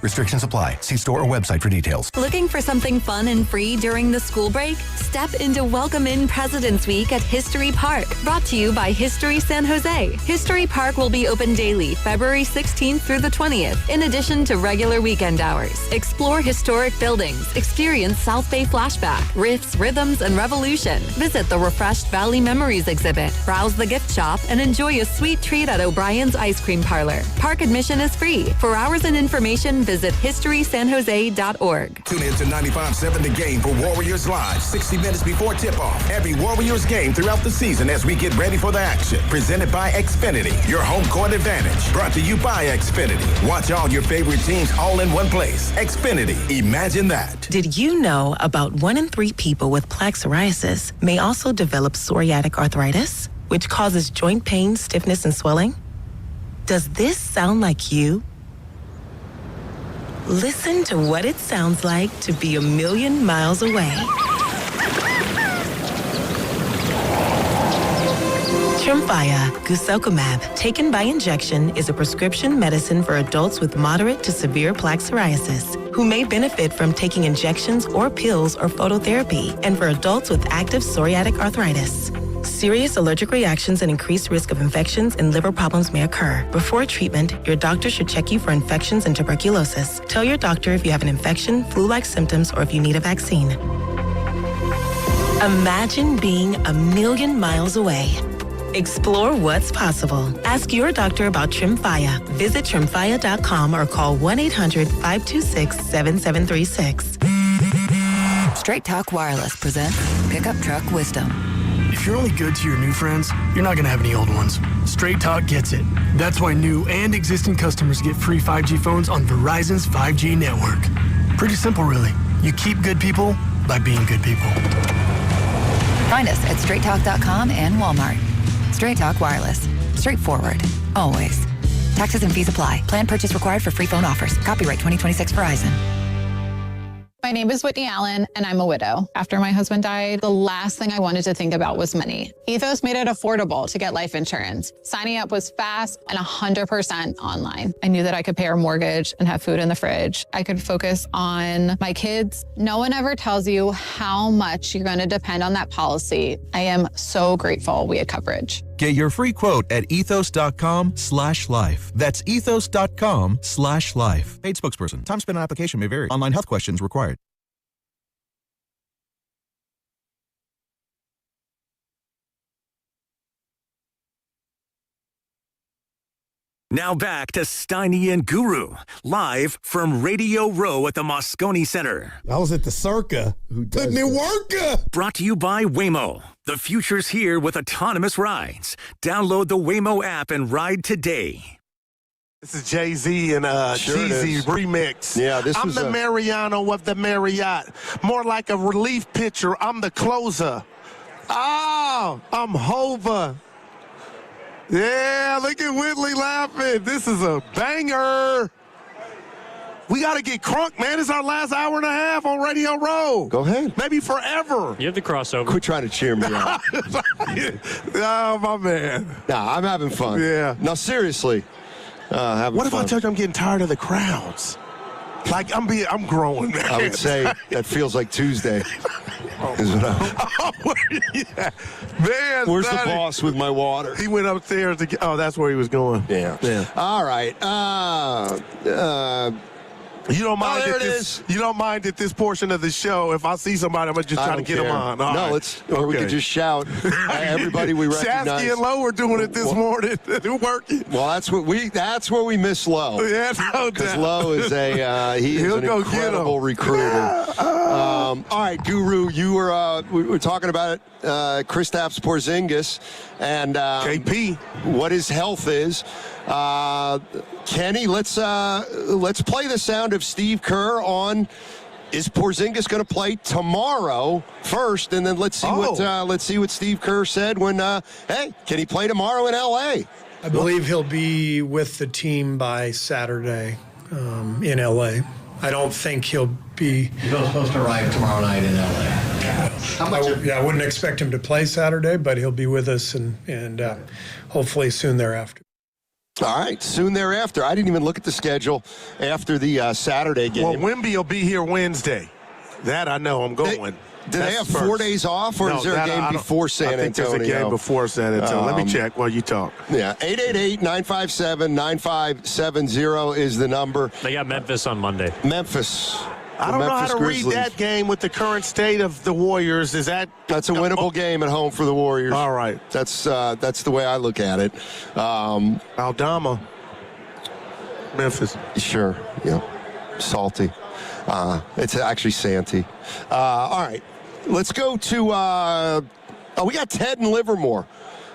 [SPEAKER 19] Restrictions apply. See store or website for details.
[SPEAKER 12] Looking for something fun and free during the school break? Step into Welcome In President's Week at History Park. Brought to you by History San Jose. History Park will be open daily, February 16th through the 20th, in addition to regular weekend hours. Explore historic buildings, experience South Bay Flashback, Riffs, Rhythms, and Revolution. Visit the Refreshed Valley Memories exhibit, browse the gift shop, and enjoy a sweet treat at O'Brien's Ice Cream Parlor. Park admission is free. For hours and information, visit historysanjose.org.
[SPEAKER 6] Tune in to 95.7 The Game for Warriors Live, 60 minutes before tip-off. Every Warriors game throughout the season as we get ready for the action. Presented by Xfinity, your home court advantage. Brought to you by Xfinity. Watch all your favorite teams all in one place. Xfinity, imagine that.
[SPEAKER 9] Did you know about 1 in 3 people with plaque psoriasis may also develop psoriatic arthritis, which causes joint pain, stiffness, and swelling? Does this sound like you? Listen to what it sounds like to be a million miles away. Tremfya, guselkumab, taken by injection, is a prescription medicine for adults with moderate to severe plaque psoriasis who may benefit from taking injections or pills or phototherapy, and for adults with active psoriatic arthritis. Serious allergic reactions and increased risk of infections and liver problems may occur. Before treatment, your doctor should check you for infections and tuberculosis. Tell your doctor if you have an infection, flu-like symptoms, or if you need a vaccine. Imagine being a million miles away. Explore what's possible. Ask your doctor about Tremfya. Visit Tremfya.com or call 1-800-526-7736.
[SPEAKER 12] Straight Talk Wireless presents Pickup Truck Wisdom.
[SPEAKER 10] If you're only good to your new friends, you're not going to have any old ones. Straight Talk gets it. That's why new and existing customers get free 5G phones on Verizon's 5G network. Pretty simple, really. You keep good people by being good people.
[SPEAKER 12] Find us at straighttalk.com and Walmart. Straight Talk Wireless. Straightforward. Always. Taxes and fees apply. Plan purchase required for free phone offers. Copyright 2026 Verizon.
[SPEAKER 11] My name is Whitney Allen, and I'm a widow. After my husband died, the last thing I wanted to think about was money. Ethos made it affordable to get life insurance. Signing up was fast and 100% online. I knew that I could pay our mortgage and have food in the fridge. I could focus on my kids. No one ever tells you how much you're going to depend on that policy. I am so grateful we had coverage.
[SPEAKER 26] Get your free quote at ethos.com/life. That's ethos.com/life. Paid spokesperson. Time spent on application may vary. Online health questions required.
[SPEAKER 1] Now back to Steiny and Guru, live from Radio Row at the Moscone Center.
[SPEAKER 4] I was at the Circa. Putting in work.
[SPEAKER 1] Brought to you by Waymo. The future's here with autonomous rides. Download the Waymo app and ride today.
[SPEAKER 14] This is Jay-Z and Jeezy remix.
[SPEAKER 13] Yeah,
[SPEAKER 14] I'm the Mariano of the Marriott. More like a relief pitcher. I'm the closer. Oh, I'm Hova. Yeah, look at Whitley laughing. This is a banger. We got to get crunk, man. It's our last hour and a half on Radio Row.
[SPEAKER 13] Go ahead.
[SPEAKER 14] Maybe forever.
[SPEAKER 16] You have the crossover.
[SPEAKER 13] Quit trying to cheer me up.
[SPEAKER 14] Oh, my man.
[SPEAKER 13] Nah, I'm having fun.
[SPEAKER 14] Yeah.
[SPEAKER 13] No, seriously. Having
[SPEAKER 14] what if
[SPEAKER 13] fun.
[SPEAKER 14] I told you I'm getting tired of the crowds? Like, I'm growing, man.
[SPEAKER 13] I would say that feels like Tuesday.
[SPEAKER 14] Yeah. Man,
[SPEAKER 13] where's the boss with my water?
[SPEAKER 14] He went upstairs to get, that's where he was going.
[SPEAKER 13] Yeah. All right.
[SPEAKER 14] You don't mind
[SPEAKER 13] there it is.
[SPEAKER 14] You don't mind at this portion of the show, if I see somebody, I'm going to just try to get them on. All right.
[SPEAKER 13] Or we could just shout, everybody we recognize.
[SPEAKER 14] Shasky and Lowe were doing it this morning. They're working.
[SPEAKER 13] Well, that's where we miss Lowe.
[SPEAKER 14] Yeah, no
[SPEAKER 13] because
[SPEAKER 14] doubt.
[SPEAKER 13] Lowe is he's an incredible recruiter. All right, Guru, we were talking about it, Kristaps Porzingis and
[SPEAKER 14] KP,
[SPEAKER 13] what his health is. Kenny, let's play the sound of Steve Kerr on. Is Porzingis going to play tomorrow first, and then let's see what Steve Kerr said when. Hey, can he play tomorrow in L.A.?
[SPEAKER 20] I believe he'll be with the team by Saturday in L.A. I don't think he'll be.
[SPEAKER 21] He's supposed to arrive tomorrow night in L.A.
[SPEAKER 20] I wouldn't expect him to play Saturday, but he'll be with us and hopefully soon thereafter.
[SPEAKER 13] All right, soon thereafter. I didn't even look at the schedule after the Saturday game.
[SPEAKER 14] Well, Wemby will be here Wednesday. That I know I'm going.
[SPEAKER 13] Do they have 4 days off, or is there a game before San Antonio?
[SPEAKER 14] I think there's a game before San Antonio. Let me check while you talk.
[SPEAKER 13] Yeah, 888-957-9570 is the number.
[SPEAKER 3] They got Memphis on Monday.
[SPEAKER 13] Memphis.
[SPEAKER 14] I don't know how to
[SPEAKER 13] Grizzlies.
[SPEAKER 14] read that game with the current state of the Warriors.
[SPEAKER 13] That's a winnable game at home for the Warriors.
[SPEAKER 14] All right.
[SPEAKER 13] That's the way I look at it.
[SPEAKER 14] Aldama. Memphis.
[SPEAKER 13] Sure. Yeah. Salty. It's actually Santee. All right. Let's go to we got Ted in Livermore.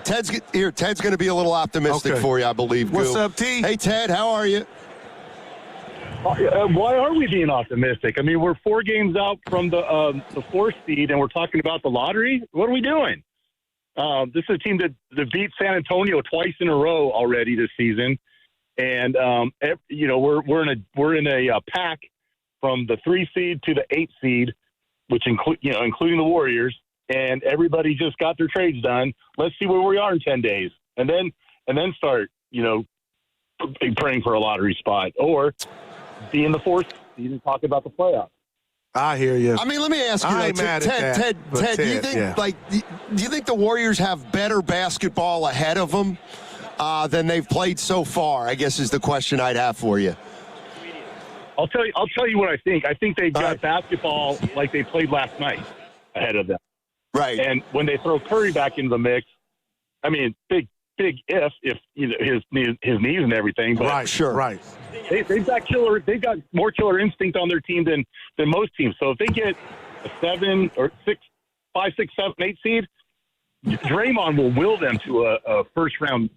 [SPEAKER 13] Ted's going to be a little optimistic for you, I believe.
[SPEAKER 14] What's up, T?
[SPEAKER 13] Hey, Ted, how are you?
[SPEAKER 15] Why are we being optimistic? I mean, we're 4 games out from the 4th seed, and we're talking about the lottery. What are we doing? This is a team that beat San Antonio twice in a row already this season, and we're in a pack from the 3 seed to the 8 seed, which including the Warriors, and everybody just got their trades done. Let's see where we are in 10 days, and then start praying for a lottery spot or be in the 4th seed and talk about the playoffs.
[SPEAKER 14] I hear you.
[SPEAKER 13] I mean, let me ask you, Ted, do you think do you think the Warriors have better basketball ahead of them than they've played so far? I guess is the question I'd have for you.
[SPEAKER 15] I'll tell you what I think. I think they've got basketball like they played last night ahead of them.
[SPEAKER 13] Right.
[SPEAKER 15] And when they throw Curry back into the mix, I mean, big if his knees and everything. But
[SPEAKER 14] right. Sure. Right.
[SPEAKER 15] They've got more killer instinct on their team than most teams. So if they get a 7 or 6, 5, 6, 7, 8 seed, Draymond will will them to a first round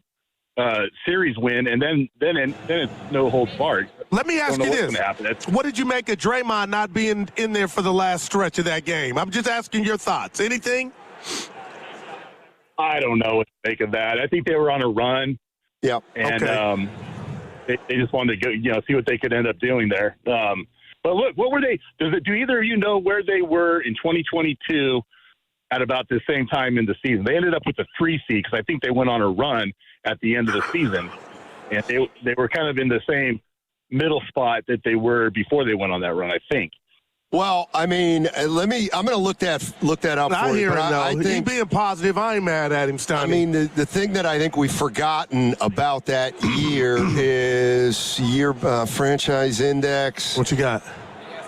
[SPEAKER 15] series win, and then it's no holds barred.
[SPEAKER 14] Let me ask you this: what did you make of Draymond not being in there for the last stretch of that game? I'm just asking your thoughts. Anything?
[SPEAKER 15] I don't know what to make of that. I think they were on a run.
[SPEAKER 13] Yeah.
[SPEAKER 15] And they just wanted to go, see what they could end up doing there. But look, what were they? Do either of you know where they were in 2022 at about the same time in the season? They ended up with a 3 seed because I think they went on a run at the end of the season, and they were kind of in the same middle spot that they were before they went on that run, I think.
[SPEAKER 13] Well, I mean, I'm going to look that up for you.
[SPEAKER 14] I think he's being positive. I ain't mad at him, Stoney.
[SPEAKER 13] I mean, the thing that I think we've forgotten about that year is franchise index.
[SPEAKER 14] What you got?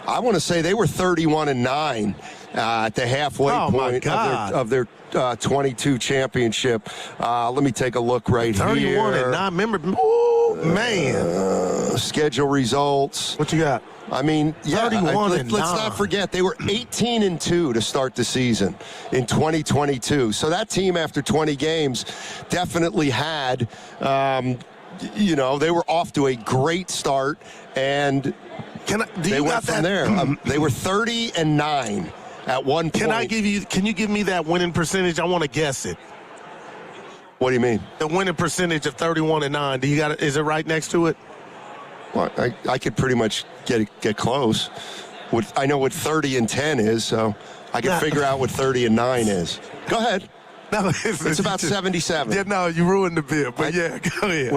[SPEAKER 13] I want to say they were 31-9 at the halfway point of their 22 championship. Let me take a look right
[SPEAKER 14] 31
[SPEAKER 13] here.
[SPEAKER 14] 31-9. Remember? Oh man.
[SPEAKER 13] Schedule results.
[SPEAKER 14] What you got?
[SPEAKER 13] I mean,
[SPEAKER 14] 31
[SPEAKER 13] let's not forget they were 18-2 to start the season in 2022. So that team, after 20 games, definitely had, they were off to a great start, and they went from there. They were 30-9 at one point.
[SPEAKER 14] Can you give me that winning percentage? I want to guess it.
[SPEAKER 13] What do you mean?
[SPEAKER 14] The winning percentage of 31-9. Is it right next to it?
[SPEAKER 13] Well, I could pretty much get close. I know what 30-10 is, so I can figure out what 30-9 is. Go ahead.
[SPEAKER 14] No,
[SPEAKER 13] it's about 77.
[SPEAKER 14] Yeah, no, you ruined the bit, but go ahead.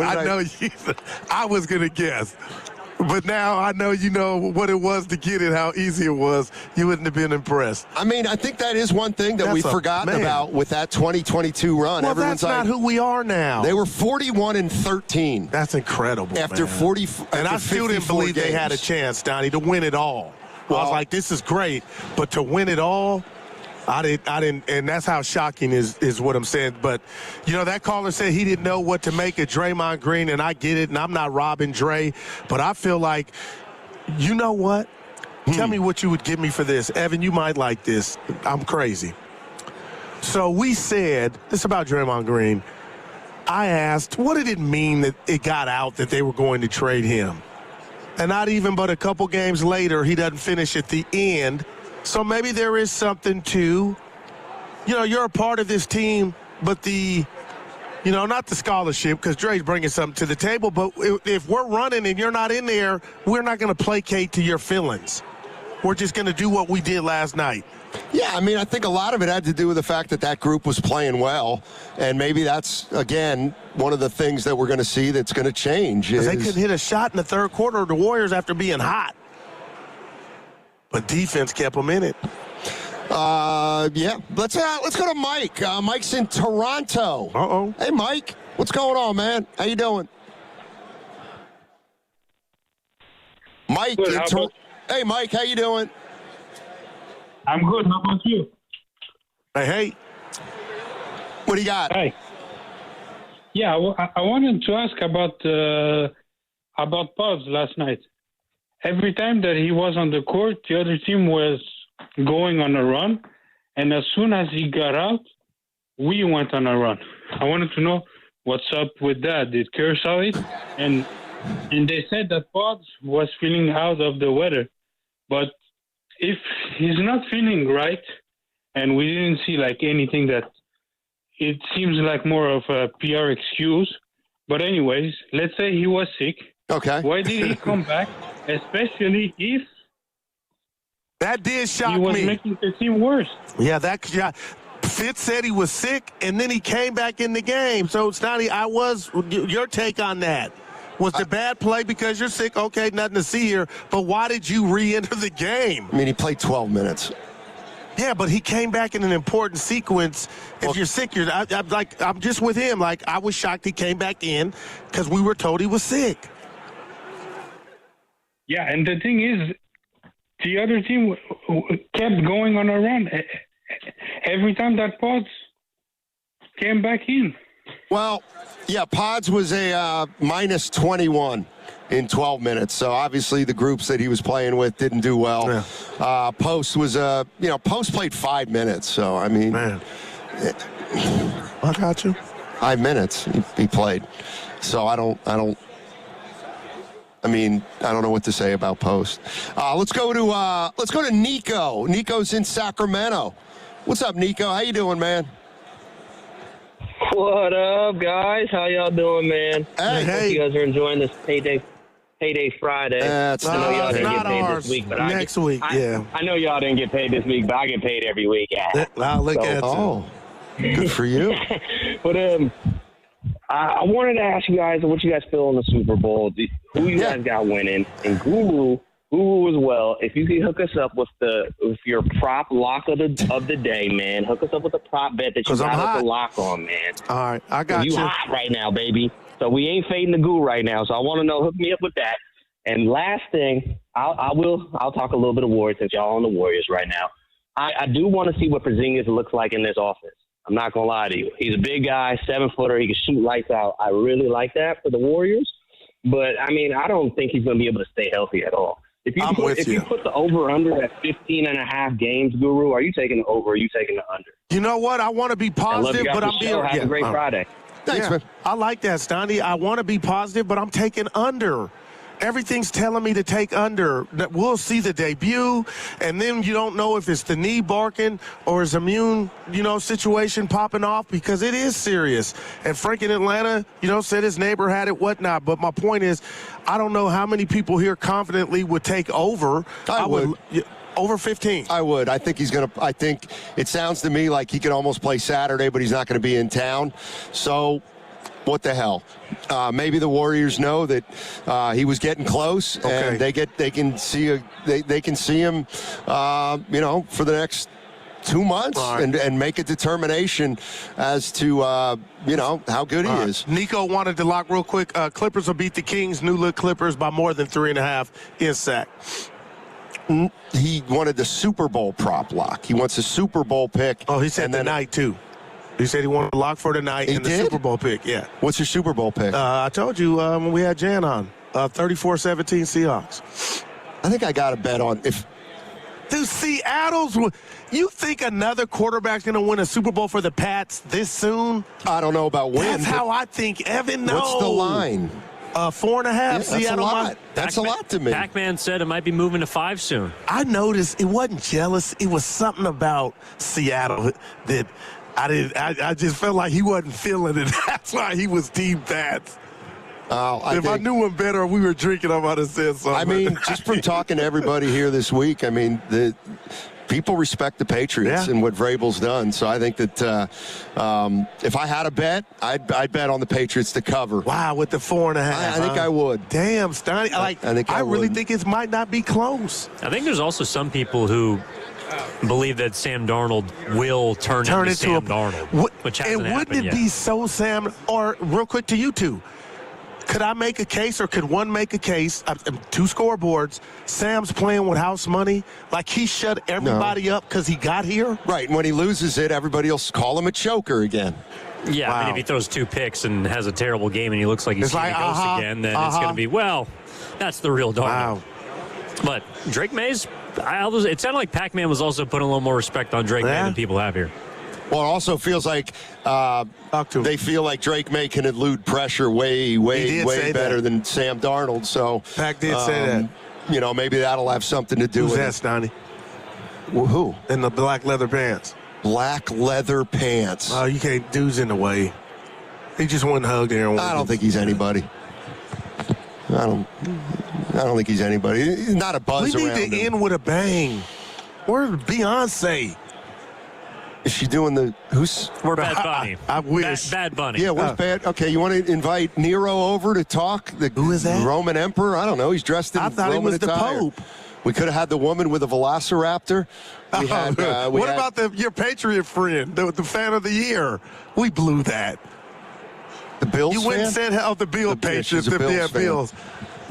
[SPEAKER 14] I was going to guess. But now I know you know what it was to get it, how easy it was. You wouldn't have been impressed.
[SPEAKER 13] I mean, I think that is one thing that we've forgotten about with that 2022 run.
[SPEAKER 14] Well,
[SPEAKER 13] Everyone's
[SPEAKER 14] that's not who we are now.
[SPEAKER 13] They were 41-13.
[SPEAKER 14] That's incredible,
[SPEAKER 13] After
[SPEAKER 14] man.
[SPEAKER 13] 40,
[SPEAKER 14] and I still didn't believe they had a chance, Donnie, to win it all. Well, I was like, this is great, but to win it all, I didn't, and that's how shocking is what I'm saying. But, that caller said he didn't know what to make of Draymond Green, and I get it, and I'm not robbing Dre, but I feel like, you know what? Tell me what you would give me for this. Evan, you might like this. I'm crazy. So we said, this about Draymond Green, I asked, what did it mean that it got out that they were going to trade him? And not even but a couple games later, he doesn't finish at the end. So maybe there is something to, you're a part of this team, but not the scholarship, because Dre's bringing something to the table, but if we're running and you're not in there, we're not going to placate to your feelings. We're just going to do what we did last night.
[SPEAKER 13] Yeah, I mean, I think a lot of it had to do with the fact that that group was playing well, and maybe that's, again, one of the things that we're going to see that's going to change.
[SPEAKER 14] They couldn't hit a shot in the third quarter of the Warriors after being hot. But defense kept them in it.
[SPEAKER 13] Yeah, let's go to Mike. Mike's in Toronto.
[SPEAKER 14] Uh-oh.
[SPEAKER 13] Hey, Mike, what's going on, man? How you doing? Mike.
[SPEAKER 3] Good,
[SPEAKER 13] Hey, Mike, how you doing?
[SPEAKER 3] I'm good. How about you?
[SPEAKER 13] Hey. What do you got?
[SPEAKER 3] Hey. Yeah, I wanted to ask about Pods last night. Every time that he was on the court, the other team was going on a run, and as soon as he got out, we went on a run. I wanted to know what's up with that. Did Kerr saw it? And they said that Pods was feeling out of the weather. But if he's not feeling right, and we didn't see like anything that it seems like more of a PR excuse. But anyways, let's say he was sick.
[SPEAKER 13] Okay.
[SPEAKER 3] Why did he come back? Especially if
[SPEAKER 14] that did shock me.
[SPEAKER 3] He was making the team worse.
[SPEAKER 14] Yeah, Fitz said he was sick, and then he came back in the game. So, Snotty, your take on that. Was the bad play because you're sick? Okay, nothing to see here. But why did you re-enter the game?
[SPEAKER 13] I mean, he played 12 minutes.
[SPEAKER 14] Yeah, but he came back in an important sequence. If you're sick, I'm just with him. Like, I was shocked he came back in because we were told he was sick.
[SPEAKER 3] Yeah, and the thing is, the other team kept going on a run. Every time that Pods came back in.
[SPEAKER 13] Well, yeah, Pods was a minus 21 in 12 minutes. So obviously the groups that he was playing with didn't do well. Yeah. Post was Post played 5 minutes. So I mean,
[SPEAKER 14] I got you.
[SPEAKER 13] 5 minutes he played. So I don't know what to say about Post. Let's go to Nico. Nico's in Sacramento. What's up, Nico? How you doing, man?
[SPEAKER 5] What up, guys? How y'all doing, man?
[SPEAKER 13] Hey.
[SPEAKER 5] Hope you guys are enjoying this payday Friday.
[SPEAKER 13] I
[SPEAKER 5] know y'all didn't get paid
[SPEAKER 14] ours.
[SPEAKER 5] this week, but
[SPEAKER 14] next week, yeah.
[SPEAKER 5] I know y'all didn't get paid this week, but I get paid every week.
[SPEAKER 13] Oh, good for you.
[SPEAKER 5] But I wanted to ask you guys what you guys feel in the Super Bowl. Who you guys got winning? And Guru as well. If you can hook us up with your prop lock of the day, man. Hook us up with a prop bet that you got us a lock on, man.
[SPEAKER 14] All right, I got you.
[SPEAKER 5] You hot right now, baby. So we ain't fading the Guru right now. So I want to know, hook me up with that. And last thing, I'll talk a little bit of Warriors since y'all on the Warriors right now. I do want to see what Porzingis looks like in this offense. I'm not gonna lie to you. He's a big guy, 7-footer. He can shoot lights out. I really like that for the Warriors. But I mean, I don't think he's gonna be able to stay healthy at all. If you put the over-under at 15.5 games, Guru, are you taking the over or are you taking the under?
[SPEAKER 14] You know what? I want to be positive, but I'm being...
[SPEAKER 5] Have a great Friday.
[SPEAKER 13] Thanks, man.
[SPEAKER 14] I like that, Stoney. I want to be positive, but I'm taking under. Everything's telling me to take under. We'll see the debut, and then you don't know if it's the knee barking or his immune, situation popping off because it is serious. And Frank in Atlanta, said his neighbor had it, whatnot. But my point is, I don't know how many people here confidently would take over.
[SPEAKER 13] I would.
[SPEAKER 14] Over 15.
[SPEAKER 13] I would. I think I think it sounds to me like he could almost play Saturday, but he's not going to be in town. So what the hell? Maybe the Warriors know that he was getting close, and they can see him, for the next 2 months and make a determination as to how good he is.
[SPEAKER 14] Nico wanted to lock real quick. Clippers will beat the Kings, new look Clippers, by more than 3.5 in sack.
[SPEAKER 13] He wanted the Super Bowl prop lock. He wants a Super Bowl pick.
[SPEAKER 14] Oh, he said tonight too. He said he wanted to lock for tonight and the Super Bowl pick. Yeah.
[SPEAKER 13] What's your Super Bowl pick?
[SPEAKER 14] I told you when we had Jan on. 34-17 Seahawks.
[SPEAKER 13] I think I got a bet on if.
[SPEAKER 14] Dude, Seattle's. You think another quarterback's going to win a Super Bowl for the Pats this soon?
[SPEAKER 13] I don't know about win.
[SPEAKER 14] That's how I think. Evan knows.
[SPEAKER 13] What's the line?
[SPEAKER 14] 4.5.
[SPEAKER 13] That's a lot. That's a lot to me.
[SPEAKER 16] Pac-Man said it might be moving to 5 soon.
[SPEAKER 14] I noticed it wasn't jealous. It was something about Seattle that I just felt like he wasn't feeling it. That's why he was Team Pats. If I knew him better, we were drinking, I might have said something.
[SPEAKER 13] I mean, just from talking to everybody here this week, I mean, people respect the Patriots and what Vrabel's done. So I think that if I had a bet, I'd bet on the Patriots to cover.
[SPEAKER 14] Wow, with the 4.5.
[SPEAKER 13] I think I would.
[SPEAKER 14] Damn, Stoney. I really think it might not be close.
[SPEAKER 16] I think there's also some people who believe that Sam Darnold will turn into Sam Darnold, which hasn't happened
[SPEAKER 14] wouldn't it
[SPEAKER 16] yet.
[SPEAKER 14] be so, Sam, or real quick to you two, could I make a case, or could one make a case, 2 scoreboards, Sam's playing with house money, like he shut everybody up because he got here?
[SPEAKER 13] Right, and when he loses it, everybody will call him a choker again.
[SPEAKER 16] Yeah,
[SPEAKER 13] Wow.
[SPEAKER 16] I mean, if he throws 2 picks and has a terrible game and he looks like he's seeing a ghost again, then it's going to be, well, that's the real Darnold.
[SPEAKER 14] Wow.
[SPEAKER 16] But Drake Mays, it sounded like Pac-Man was also putting a little more respect on Drake May than people have here.
[SPEAKER 13] Well, it also feels like they feel like Drake May can elude pressure way better than Sam Darnold. So
[SPEAKER 14] Pac did say that.
[SPEAKER 13] You know, maybe that'll have something to do
[SPEAKER 14] Who's
[SPEAKER 13] with
[SPEAKER 14] that,
[SPEAKER 13] it.
[SPEAKER 14] Stoney?
[SPEAKER 13] Well, who?
[SPEAKER 14] In the black leather pants.
[SPEAKER 13] Black leather pants.
[SPEAKER 14] Oh, you can't. Dude's in the way. He just wouldn't hug Aaron.
[SPEAKER 13] I don't think he's anybody. I don't think he's anybody. He's not a buzz around him.
[SPEAKER 14] We need to end with a bang. Where's Beyonce?
[SPEAKER 13] Is she doing the who's?
[SPEAKER 16] We're Bad Bunny.
[SPEAKER 14] I wish.
[SPEAKER 16] Bad Bunny.
[SPEAKER 13] Yeah, where's Bad? Okay, you want to invite Nero over to talk?
[SPEAKER 14] Who is that?
[SPEAKER 13] Roman Emperor? I don't know. He's dressed in
[SPEAKER 14] I thought
[SPEAKER 13] Roman
[SPEAKER 14] he was
[SPEAKER 13] attire.
[SPEAKER 14] the Pope.
[SPEAKER 13] We could have had the woman with a velociraptor.
[SPEAKER 14] What about your Patriot friend, the fan of the year? We blew that.
[SPEAKER 13] The Bills
[SPEAKER 14] You went and
[SPEAKER 13] fan?
[SPEAKER 14] said, the Bill Patriots.
[SPEAKER 13] She's a Bills fan.
[SPEAKER 14] Bills.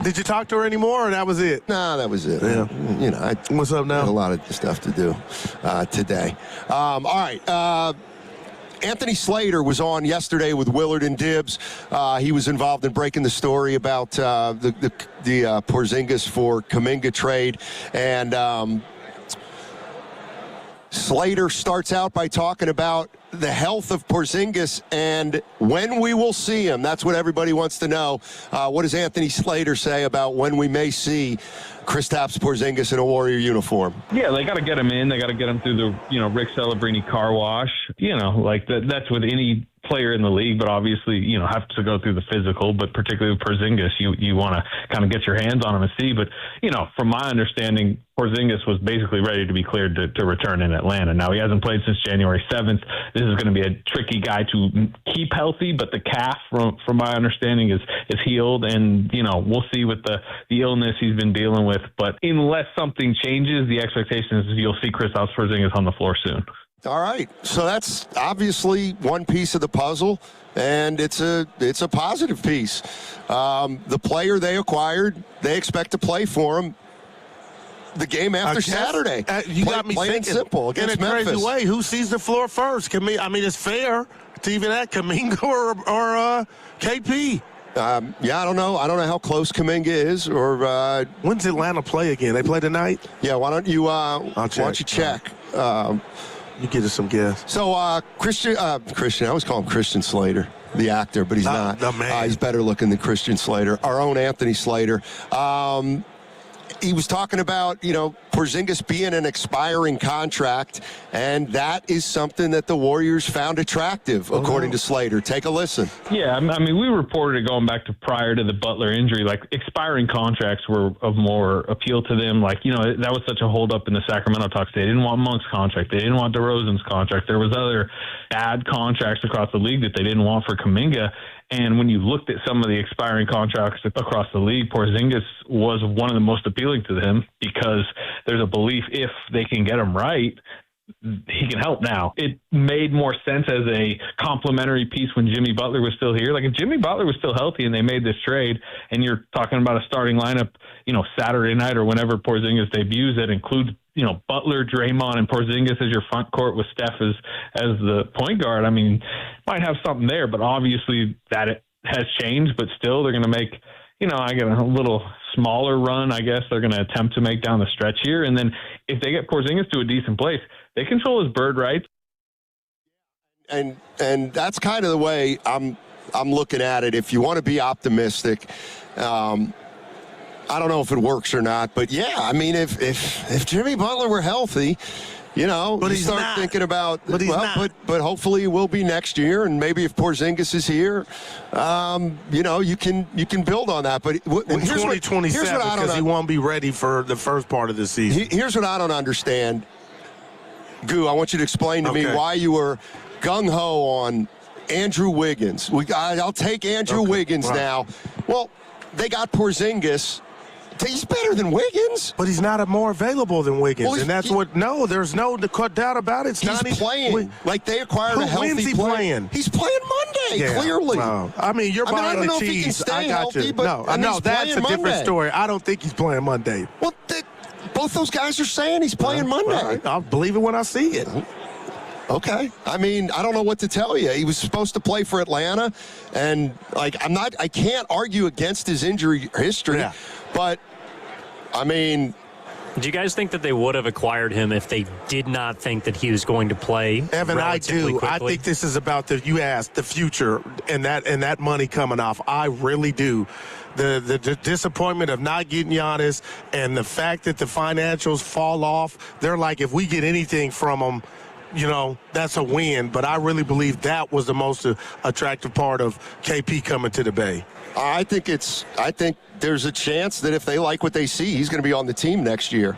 [SPEAKER 14] Did you talk to her anymore, or that was it?
[SPEAKER 13] No, that was it.
[SPEAKER 14] Yeah.
[SPEAKER 13] You know,
[SPEAKER 14] What's up now?
[SPEAKER 13] Had a lot of stuff to do today. All right. Anthony Slater was on yesterday with Willard and Dibbs. He was involved in breaking the story about the Porzingis for Kuminga trade. And Slater starts out by talking about the health of Porzingis and when we will see him. That's what everybody wants to know. What does Anthony Slater say about when we may see Kristaps Porzingis in a Warrior uniform?
[SPEAKER 2] Yeah, they got to get him in. They got to get him through the, Rick Celebrini car wash. Like that's with any player in the league, but obviously, have to go through the physical, but particularly with Porzingis, you want to kind of get your hands on him and see. But, from my understanding, Porzingis was basically ready to be cleared to return in Atlanta. Now, he hasn't played since January 7th. This is going to be a tricky guy to keep healthy, but the calf, from my understanding, is healed. And, we'll see with the illness he's been dealing with. But unless something changes, the expectation is you'll see Kristaps Porzingis on the floor soon.
[SPEAKER 13] All right. So that's obviously one piece of the puzzle, and it's a positive piece. The player they acquired, they expect to play for him the game after Saturday.
[SPEAKER 14] You got me
[SPEAKER 13] thinking.
[SPEAKER 14] thinking.
[SPEAKER 13] Simple against
[SPEAKER 14] in a
[SPEAKER 13] Memphis.
[SPEAKER 14] crazy way, who sees the floor first? It's fair to even that Kuminga or KP.
[SPEAKER 13] I don't know. I don't know how close Kuminga is. Or
[SPEAKER 14] when's Atlanta play again? They play tonight.
[SPEAKER 13] Yeah. Why don't you? Why don't you check?
[SPEAKER 14] You get us some guess.
[SPEAKER 13] So Christian, I always call him Christian Slater, the actor, but he's not.
[SPEAKER 14] The man.
[SPEAKER 13] He's better looking than Christian Slater. Our own Anthony Slater. He was talking about, Porzingis being an expiring contract, and that is something that the Warriors found attractive, according to Slater. Take a listen.
[SPEAKER 2] Yeah, we reported it going back to prior to the Butler injury, like expiring contracts were of more appeal to them. Like, that was such a holdup in the Sacramento talks. They didn't want Monk's contract. They didn't want DeRozan's contract. There was other bad contracts across the league that they didn't want for Kuminga. And when you looked at some of the expiring contracts across the league, Porzingis was one of the most appealing to them because there's a belief if they can get him right, he can help now. It made more sense as a complementary piece when Jimmy Butler was still here. Like if Jimmy Butler was still healthy and they made this trade and you're talking about a starting lineup, Saturday night or whenever Porzingis debuts that includes, Butler, Draymond, and Porzingis as your front court with Steph as the point guard. Might have something there, but obviously that it has changed, but still they're going to make, I get a little smaller run, I guess they're going to attempt to make down the stretch here. And then if they get Porzingis to a decent place, they control his bird rights.
[SPEAKER 13] And that's kind of the way I'm looking at it. If you want to be optimistic, I don't know if it works or not, but yeah, if Jimmy Butler were healthy, but you start thinking about, but hopefully it will be next year, and maybe if Porzingis is here, you can build on that. But
[SPEAKER 14] in 2027, because he won't be ready for the first part of the season.
[SPEAKER 13] Here's what I don't understand. Goo, I want you to explain to me why you were gung-ho on Andrew Wiggins. I'll take Andrew Wiggins now. Well, they got Porzingis. He's better than Wiggins.
[SPEAKER 14] But he's not more available than Wiggins.
[SPEAKER 13] Well,
[SPEAKER 14] and that's there's no doubt about it.
[SPEAKER 13] He's playing. Like they acquired a healthy
[SPEAKER 14] When's he
[SPEAKER 13] player.
[SPEAKER 14] playing?
[SPEAKER 13] He's playing Monday, clearly.
[SPEAKER 14] Well, I mean, you're buying
[SPEAKER 13] I don't
[SPEAKER 14] the
[SPEAKER 13] know
[SPEAKER 14] cheese.
[SPEAKER 13] If he can stay
[SPEAKER 14] I got
[SPEAKER 13] healthy,
[SPEAKER 14] you.
[SPEAKER 13] But,
[SPEAKER 14] no, that's a different story. I don't think he's playing Monday.
[SPEAKER 13] Well, both those guys are saying he's playing Monday.
[SPEAKER 14] Right. I'll believe it when I see it.
[SPEAKER 13] Okay. I mean, I don't know what to tell you. He was supposed to play for Atlanta, and I can't argue against his injury history, but I mean,
[SPEAKER 16] do you guys think that they would have acquired him if they did not think that he was going to play?
[SPEAKER 14] Evan, I do.
[SPEAKER 16] Quickly?
[SPEAKER 14] I think this is about the future and that money coming off. I really do. The disappointment of not getting Giannis and the fact that the financials fall off, they're like, if we get anything from them, that's a win. But I really believe that was the most attractive part of KP coming to the Bay.
[SPEAKER 13] I think there's a chance that if they like what they see, he's going to be on the team next year.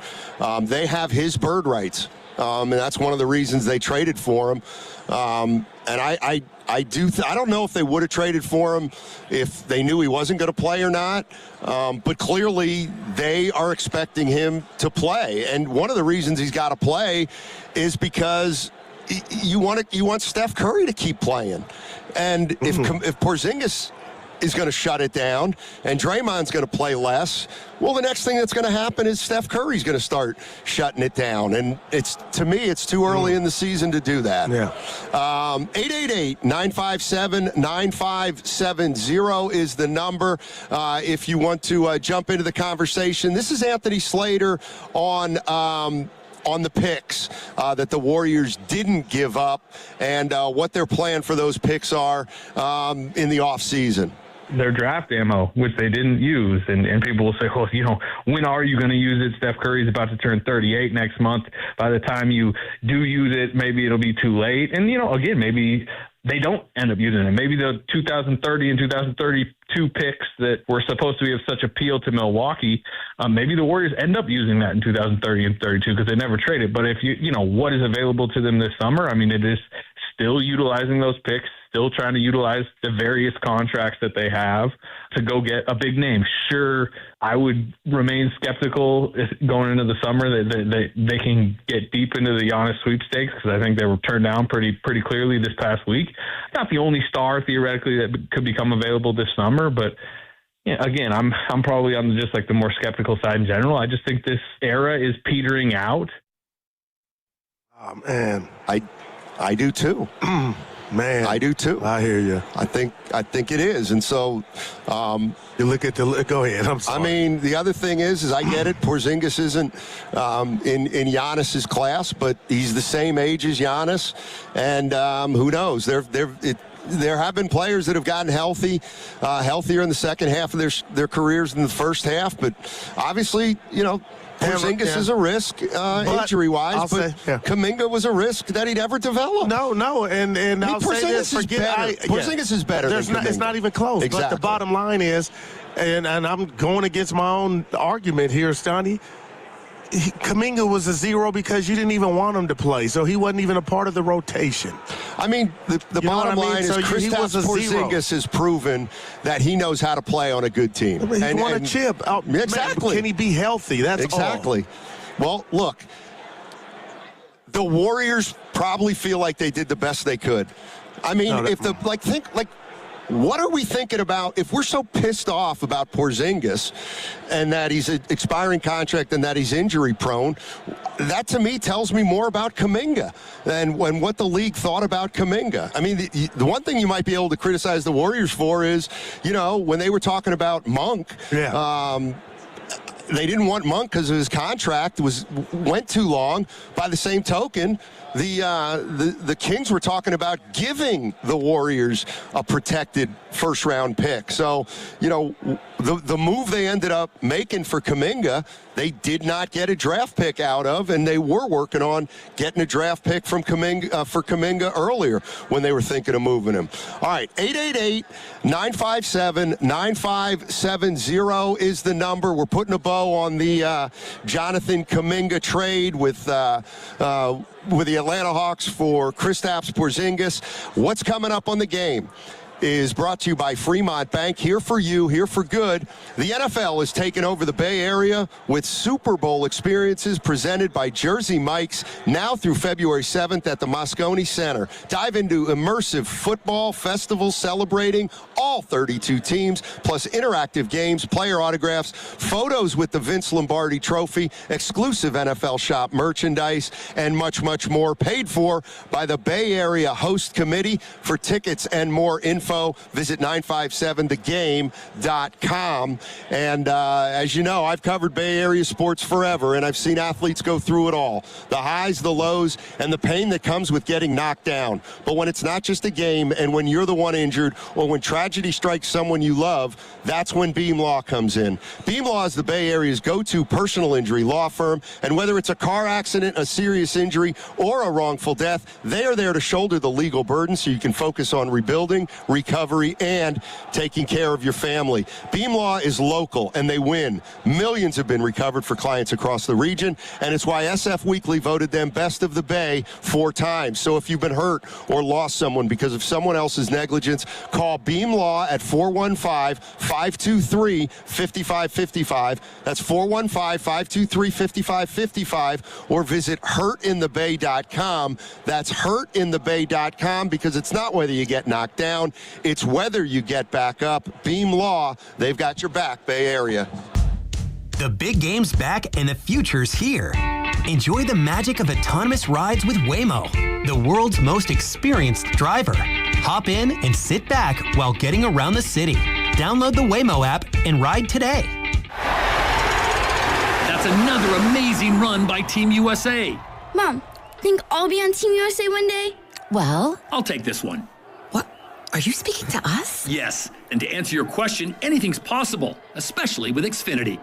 [SPEAKER 13] They have his bird rights, and that's one of the reasons they traded for him. And I don't know if they would have traded for him if they knew he wasn't going to play or not. But clearly they are expecting him to play. And one of the reasons he's got to play is because you want Steph Curry to keep playing. And if Porzingis is going to shut it down and Draymond's going to play less, well, the next thing that's going to happen is Steph Curry's going to start shutting it down. And to me, it's too early in the season to do that. 888-957-9570 is the number if you want to jump into the conversation. This is Anthony Slater on the picks that the Warriors didn't give up and what their plan for those picks are in the offseason.
[SPEAKER 2] Their draft ammo, which they didn't use. And people will say, well, when are you going to use it? Steph Curry's about to turn 38 next month. By the time you do use it, maybe it'll be too late. And, again, maybe they don't end up using it. Maybe the 2030 and 2032 picks that were supposed to be of such appeal to Milwaukee, maybe the Warriors end up using that in 2030 and 32 because they never traded. But if what is available to them this summer, I mean, it is still utilizing those picks, still trying to utilize the various contracts that they have to go get a big name. Sure, I would remain skeptical going into the summer that they can get deep into the Giannis sweepstakes because I think they were turned down pretty clearly this past week. Not the only star theoretically that could become available this summer, but again, I'm probably on just like the more skeptical side in general. I just think this era is petering out.
[SPEAKER 13] Oh, man, I do too.
[SPEAKER 14] Man,
[SPEAKER 13] I do too.
[SPEAKER 14] I hear you.
[SPEAKER 13] I think it is, and so
[SPEAKER 14] you look at go ahead. I'm sorry.
[SPEAKER 13] I mean, the other thing is I get it. Porzingis isn't in Giannis's class, but he's the same age as Giannis, and who knows? There have been players that have gotten healthier in the second half of their careers than the first half, but obviously, Porzingis is a risk injury-wise, but Kuminga was a risk that he'd ever develop.
[SPEAKER 14] No, and I'll say this.
[SPEAKER 13] Porzingis is better than Kuminga.
[SPEAKER 14] It's not even close.
[SPEAKER 13] Exactly.
[SPEAKER 14] But the bottom line is, and I'm going against my own argument here, Stoney, Kuminga was a zero because you didn't even want him to play, so he wasn't even a part of the rotation.
[SPEAKER 13] I mean, the bottom line is Kristaps Porzingis has proven that he knows how to play on a good team.
[SPEAKER 14] He won a chip.
[SPEAKER 13] Exactly.
[SPEAKER 14] Man, can he be healthy? That's
[SPEAKER 13] exactly. Well, look, the Warriors probably feel like they did the best they could. I mean, what are we thinking about if we're so pissed off about Porzingis and that he's an expiring contract and that he's injury prone? That to me tells me more about Kuminga than what the league thought about Kuminga. I mean, the one thing you might be able to criticize the Warriors for is, when they were talking about Monk, they didn't want Monk because his contract went too long. By the same token, the Kings were talking about giving the Warriors a protected first-round pick. So, the move they ended up making for Kuminga, they did not get a draft pick out of, and they were working on getting a draft pick from Kuminga earlier when they were thinking of moving him. All right, 888-957-9570 is the number. We're putting a bow info on the Jonathan Kuminga trade with the Atlanta Hawks for Kristaps Porzingis. What's coming up on the game is brought to you by Fremont Bank. Here for you, here for good. The NFL is taking over the Bay Area with Super Bowl experiences presented by Jersey Mike's now through February 7th at the Moscone Center. Dive into immersive football festivals celebrating all 32 teams, plus interactive games, player autographs, photos with the Vince Lombardi Trophy, exclusive NFL shop merchandise, and much, much more. Paid for by the Bay Area Host Committee. For tickets and more info, visit 957thegame.com. And as you know, I've covered Bay Area sports forever, and I've seen athletes go through it all. The highs, the lows, and the pain that comes with getting knocked down. But when it's not just a game, and when you're the one injured, or when tragedy strikes someone you love, that's when Beam Law comes in. Beam Law is the Bay Area's go-to personal injury law firm, and whether it's a car accident, a serious injury, or a wrongful death, they are there to shoulder the legal burden so you can focus on rebuilding, recovery, and taking care of your family. Beam Law is local, and they win. Millions have been recovered for clients across the region, and it's why SF Weekly voted them Best of the Bay 4 times. So if you've been hurt or lost someone because of someone else's negligence, call Beam Law at 415-523-5555. That's 415-523-5555, or visit hurtinthebay.com. That's hurtinthebay.com, because it's not whether you get knocked down, it's whether you get back up. Beam Law, they've got your back, Bay Area.
[SPEAKER 7] The big game's back and the future's here. Enjoy the magic of autonomous rides with Waymo, the world's most experienced driver. Hop in and sit back while getting around the city. Download the Waymo app and ride today.
[SPEAKER 8] That's another amazing run by Team USA.
[SPEAKER 22] Mom, think I'll be on Team USA one day?
[SPEAKER 8] Well, I'll take this one.
[SPEAKER 22] Are you speaking to us?
[SPEAKER 8] Yes, and to answer your question, anything's possible, especially with Xfinity.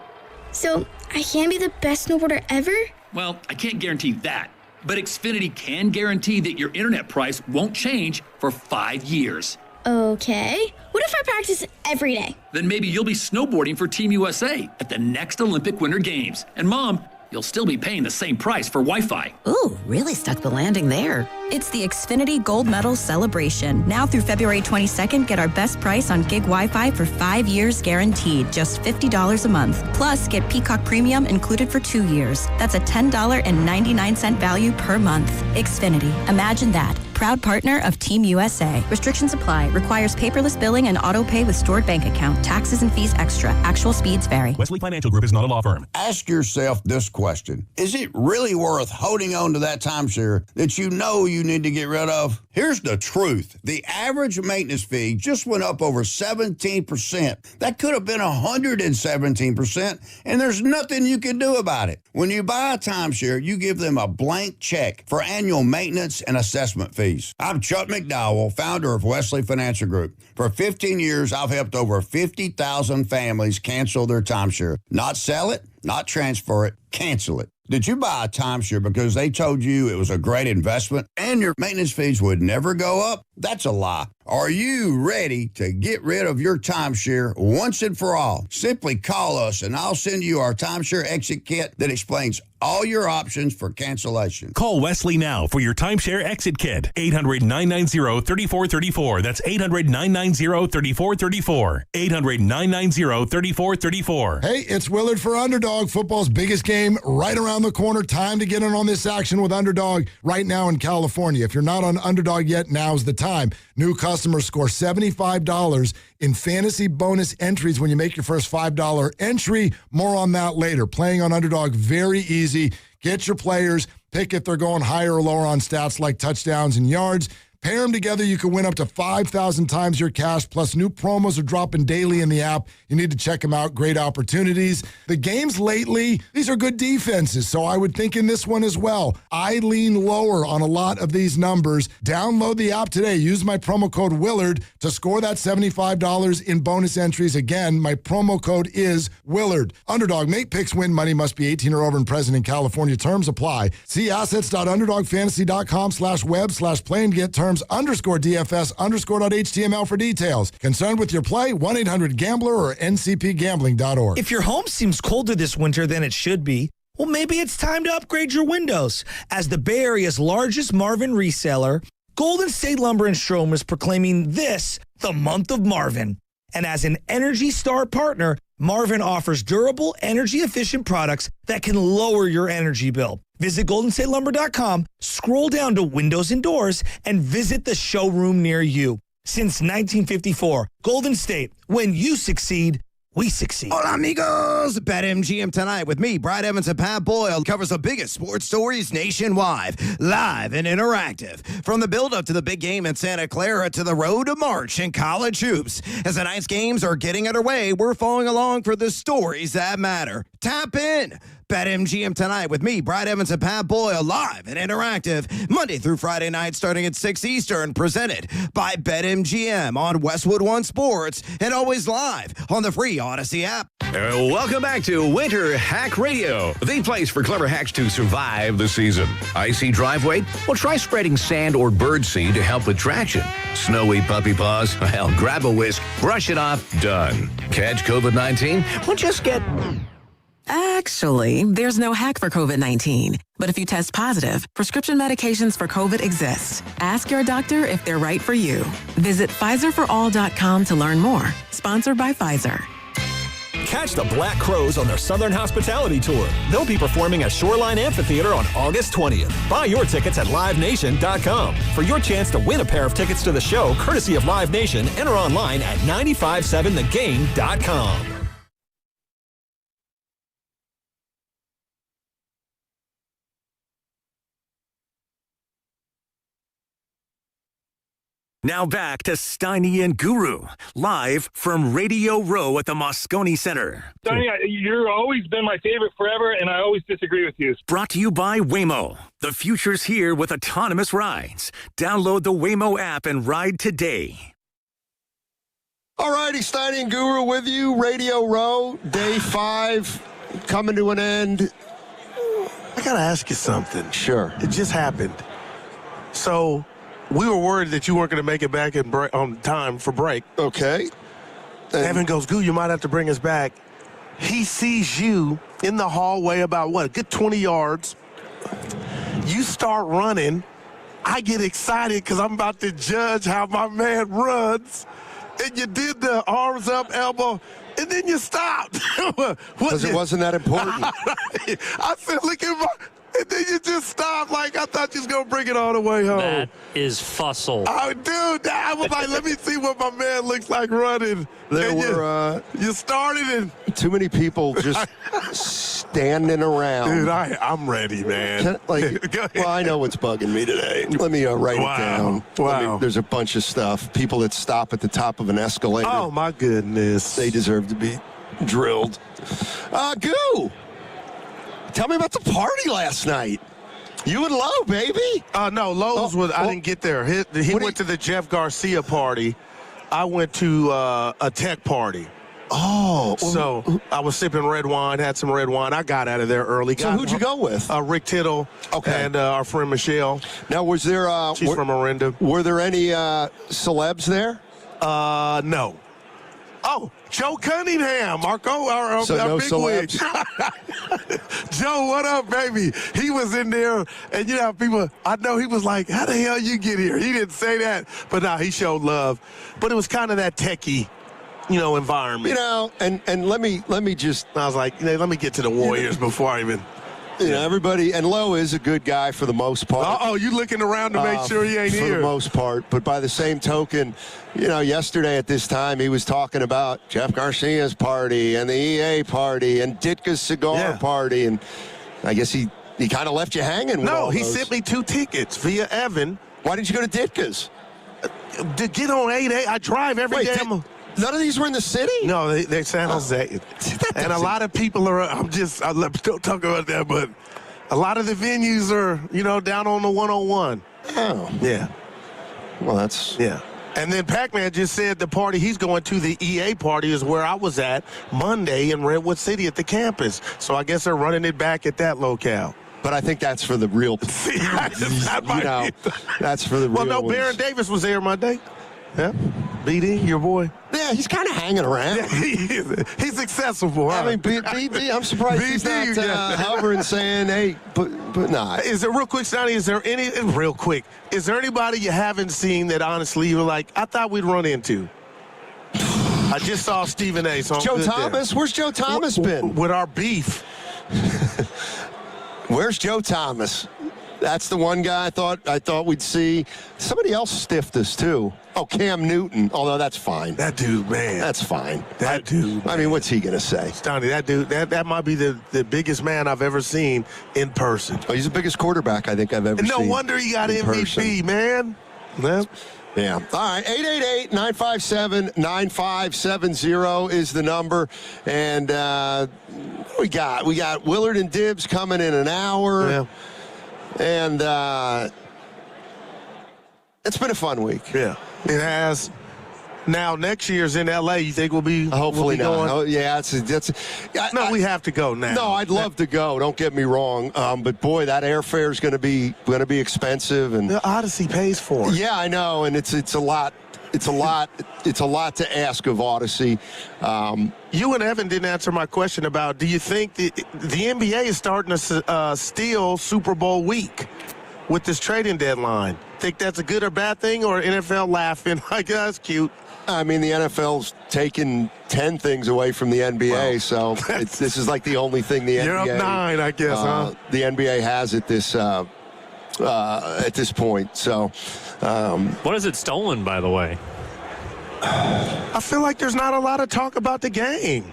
[SPEAKER 22] So, I can be the best snowboarder ever?
[SPEAKER 8] Well, I can't guarantee that, but Xfinity can guarantee that your internet price won't change for 5 years.
[SPEAKER 22] Okay. What if I practice every day?
[SPEAKER 8] Then maybe you'll be snowboarding for Team USA at the next Olympic Winter Games. And Mom, you'll still be paying the same price for Wi-Fi.
[SPEAKER 23] Ooh, really stuck the landing there. It's the Xfinity Gold Medal Celebration. Now through February 22nd, get our best price on gig Wi-Fi for 5 years guaranteed, just $50 a month. Plus, get Peacock Premium included for 2 years. That's a $10.99 value per month. Xfinity. Imagine that. Proud partner of Team USA. Restrictions apply. Requires paperless billing and auto pay with stored bank account. Taxes and fees extra. Actual speeds vary.
[SPEAKER 24] Wesley Financial Group is not a law firm.
[SPEAKER 25] Ask yourself this question. Is it really worth holding on to that timeshare that you know you need to get rid of? Here's the truth. The average maintenance fee just went up over 17%. That could have been 117%, and there's nothing you can do about it. When you buy a timeshare, you give them a blank check for annual maintenance and assessment fees. I'm Chuck McDowell, founder of Wesley Financial Group. For 15 years, I've helped over 50,000 families cancel their timeshare. Not sell it, not transfer it, cancel it. Did you buy a timeshare because they told you it was a great investment and your maintenance fees would never go up? That's a lie. Are you ready to get rid of your timeshare once and for all? Simply call us and I'll send you our timeshare exit kit that explains all your options for cancellation.
[SPEAKER 24] Call Wesley now for your timeshare exit kit. 800-990-3434. That's 800-990-3434. 800-990-3434.
[SPEAKER 27] Hey, it's Willard for Underdog. Football's biggest game right around the corner. Time to get in on this action with Underdog right now in California. If you're not on Underdog yet, now's the time. New customers score $75 in fantasy bonus entries when you make your first $5 entry. More on that later. Playing on Underdog, very easy. Get your players, pick if they're going higher or lower on stats like touchdowns and yards. Pair them together, you can win up to 5,000 times your cash, plus new promos are dropping daily in the app. You need to check them out. Great opportunities. The games lately, these are good defenses, so I would think in this one as well. I lean lower on a lot of these numbers. Download the app today. Use my promo code Willard to score that $75 in bonus entries. Again, my promo code is Willard. Underdog, make picks, win money, must be 18 or over and present in California. Terms apply. See assets.underdogfantasy.com/web/play and get terms. terms_DFS_.html for details. Concerned with your play? 1-800-GAMBLER or ncpgambling.org.
[SPEAKER 6] If your home seems colder this winter than it should be, well, maybe it's time to upgrade your windows. As the Bay Area's largest Marvin reseller, Golden State Lumber and Strom is proclaiming this the month of Marvin. And as an Energy Star partner, Marvin offers durable, energy-efficient products that can lower your energy bill. Visit GoldenStateLumber.com, scroll down to Windows and Doors, and visit the showroom near you. Since 1954, Golden State, when you succeed, we succeed.
[SPEAKER 9] Hola, amigos. BetMGM tonight with me, Brad Evans and Pat Boyle, covers the biggest sports stories nationwide, live and interactive. From the build-up to the big game in Santa Clara to the road to March in college hoops. As the night's games are getting underway, we're following along for the stories that matter. Tap in. BetMGM tonight with me, Brad Evans and Pat Boyle, live and interactive, Monday through Friday night starting at 6 Eastern, presented by BetMGM on Westwood One Sports, and always live on the free Odyssey app.
[SPEAKER 10] Welcome back to Winter Hack Radio, the place for clever hacks to survive the season. Icy driveway? Well, try spreading sand or birdseed to help with traction. Snowy puppy paws? Well, grab a whisk, brush it off, done. Catch COVID-19? Well, just get...
[SPEAKER 12] Actually, there's no hack for COVID-19. But if you test positive, prescription medications for COVID exist. Ask your doctor if they're right for you. Visit PfizerForAll.com to learn more. Sponsored by Pfizer.
[SPEAKER 26] Catch the Black Crows on their Southern Hospitality Tour. They'll be performing at Shoreline Amphitheater on August 20th. Buy your tickets at LiveNation.com. For your chance to win a pair of tickets to the show, courtesy of Live Nation, enter online at 957thegame.com.
[SPEAKER 1] Now back to Steiny and Guru, live from Radio Row at the Moscone Center.
[SPEAKER 15] Steiny, you've always been my favorite forever, and I always disagree with you.
[SPEAKER 1] Brought to you by Waymo. The future's here with autonomous rides. Download the Waymo app and ride today.
[SPEAKER 13] All righty, Steiny and Guru with you. Radio Row, day 5, coming to an end.
[SPEAKER 14] I got to ask you something.
[SPEAKER 13] Sure.
[SPEAKER 14] It just happened. So... we were worried that you weren't going to make it back on time for break.
[SPEAKER 13] Okay.
[SPEAKER 14] Evan goes, Goo, you might have to bring us back. He sees you in the hallway about, a good 20 yards. You start running. I get excited because I'm about to judge how my man runs. And you did the arms up, elbow, and then you stopped.
[SPEAKER 13] Because it wasn't that important.
[SPEAKER 14] I said, look at my... and then you just stopped like I thought you was going to bring it all the way home.
[SPEAKER 16] That is fussle.
[SPEAKER 14] Oh, dude, I was like, let me see what my man looks like running. You started and...
[SPEAKER 13] too many people just standing around.
[SPEAKER 14] Dude, I'm ready, man.
[SPEAKER 13] Well, I know what's bugging me today. Let me write it down.
[SPEAKER 14] Wow.
[SPEAKER 13] There's a bunch of stuff. People that stop at the top of an escalator.
[SPEAKER 14] Oh, my goodness.
[SPEAKER 13] They deserve to be drilled. Goo! Tell me about the party last night. You and Lowe, baby.
[SPEAKER 14] No, Lowe's was. I didn't get there. He went to the Jeff Garcia party. I went to a tech party.
[SPEAKER 13] Oh.
[SPEAKER 14] So I was sipping red wine, had some red wine. I got out of there early.
[SPEAKER 13] So who'd you go with?
[SPEAKER 14] Rick Tittle and our friend Michelle.
[SPEAKER 13] Now, was there...
[SPEAKER 14] she's from Orinda.
[SPEAKER 13] Were there any celebs there?
[SPEAKER 14] No. Oh, Joe Cunningham, Marco, our
[SPEAKER 13] no
[SPEAKER 14] big wig. Joe, what up, baby? He was in there, and you know, people, I know he was like, how the hell you get here? He didn't say that, but no, he showed love. But it was kind of that techie, environment.
[SPEAKER 13] And let me just...
[SPEAKER 14] I was like, let me get to the Warriors before I even...
[SPEAKER 13] everybody, and Lowe is a good guy for the most part.
[SPEAKER 14] Oh, you looking around to make sure he ain't
[SPEAKER 13] here. For the most part. But by the same token, yesterday at this time, he was talking about Jeff Garcia's party and the EA party and Ditka's cigar party. And I guess he kind of left you hanging.
[SPEAKER 14] No, he sent me 2 tickets via Evan.
[SPEAKER 13] Why didn't you go to Ditka's?
[SPEAKER 14] To get on 8A, I drive every day.
[SPEAKER 13] None of these were in the city?
[SPEAKER 14] No, they're San Jose. And a lot of people are, don't talk about that, but a lot of the venues are, down on the 101.
[SPEAKER 13] Oh.
[SPEAKER 14] Yeah.
[SPEAKER 13] Well, that's...
[SPEAKER 14] Yeah. And then Pac-Man just said the party he's going to, the EA party, is where I was at Monday in Redwood City at the campus. So I guess they're running it back at that locale.
[SPEAKER 13] But I think that's for the real. That's for the real.
[SPEAKER 14] Well, no,
[SPEAKER 13] ones.
[SPEAKER 14] Baron Davis was there Monday. Yeah, BD, your boy.
[SPEAKER 13] Yeah, he's kind of hanging around.
[SPEAKER 14] Yeah, he's accessible. Huh?
[SPEAKER 13] I mean, BD, I'm surprised he's not hovering saying, "Hey, but nah."
[SPEAKER 14] Is there real quick, Sonny? Is there anybody you haven't seen that honestly you were like, I thought we'd run into? I just saw Stephen A. So
[SPEAKER 13] Joe Thomas. There. Where's Joe Thomas been
[SPEAKER 14] with our beef?
[SPEAKER 13] Where's Joe Thomas? That's the one guy I thought we'd see. Somebody else stiffed us too. Oh, Cam Newton. Although that's fine.
[SPEAKER 14] That dude, man.
[SPEAKER 13] That's fine.
[SPEAKER 14] That dude.
[SPEAKER 13] I mean, what's he gonna say?
[SPEAKER 14] Stoney, that dude. That might be the biggest man I've ever seen in person.
[SPEAKER 13] Oh, he's the biggest quarterback I think I've ever seen.
[SPEAKER 14] No wonder he got MVP, man.
[SPEAKER 13] Yeah. All right. 888-957-9570 is the number. And we got Willard and Dibbs coming in an hour.
[SPEAKER 14] Yeah.
[SPEAKER 13] And it's been a fun week.
[SPEAKER 14] Yeah. It has. Now, next year's in L.A., you think we'll be
[SPEAKER 13] hopefully
[SPEAKER 14] we'll be
[SPEAKER 13] not.
[SPEAKER 14] going?
[SPEAKER 13] Oh, yeah,
[SPEAKER 14] we have to go now.
[SPEAKER 13] No, I'd love to go. Don't get me wrong. But boy, that airfare is going to be expensive, and
[SPEAKER 14] the Odyssey pays for it.
[SPEAKER 13] Yeah, I know, and it's a lot. It's a lot to ask of Odyssey.
[SPEAKER 14] You and Evan didn't answer my question about, do you think the NBA is starting to steal Super Bowl week with this trading deadline? Think that's a good or bad thing, or NFL laughing like, that's cute?
[SPEAKER 13] I mean, the NFL's taken 10 things away from the NBA, so this is like the only thing the
[SPEAKER 14] You're
[SPEAKER 13] NBA...
[SPEAKER 14] up 9, I guess, huh?
[SPEAKER 13] The NBA has at this point, so...
[SPEAKER 16] what is it stolen, by the way?
[SPEAKER 14] I feel like there's not a lot of talk about the game.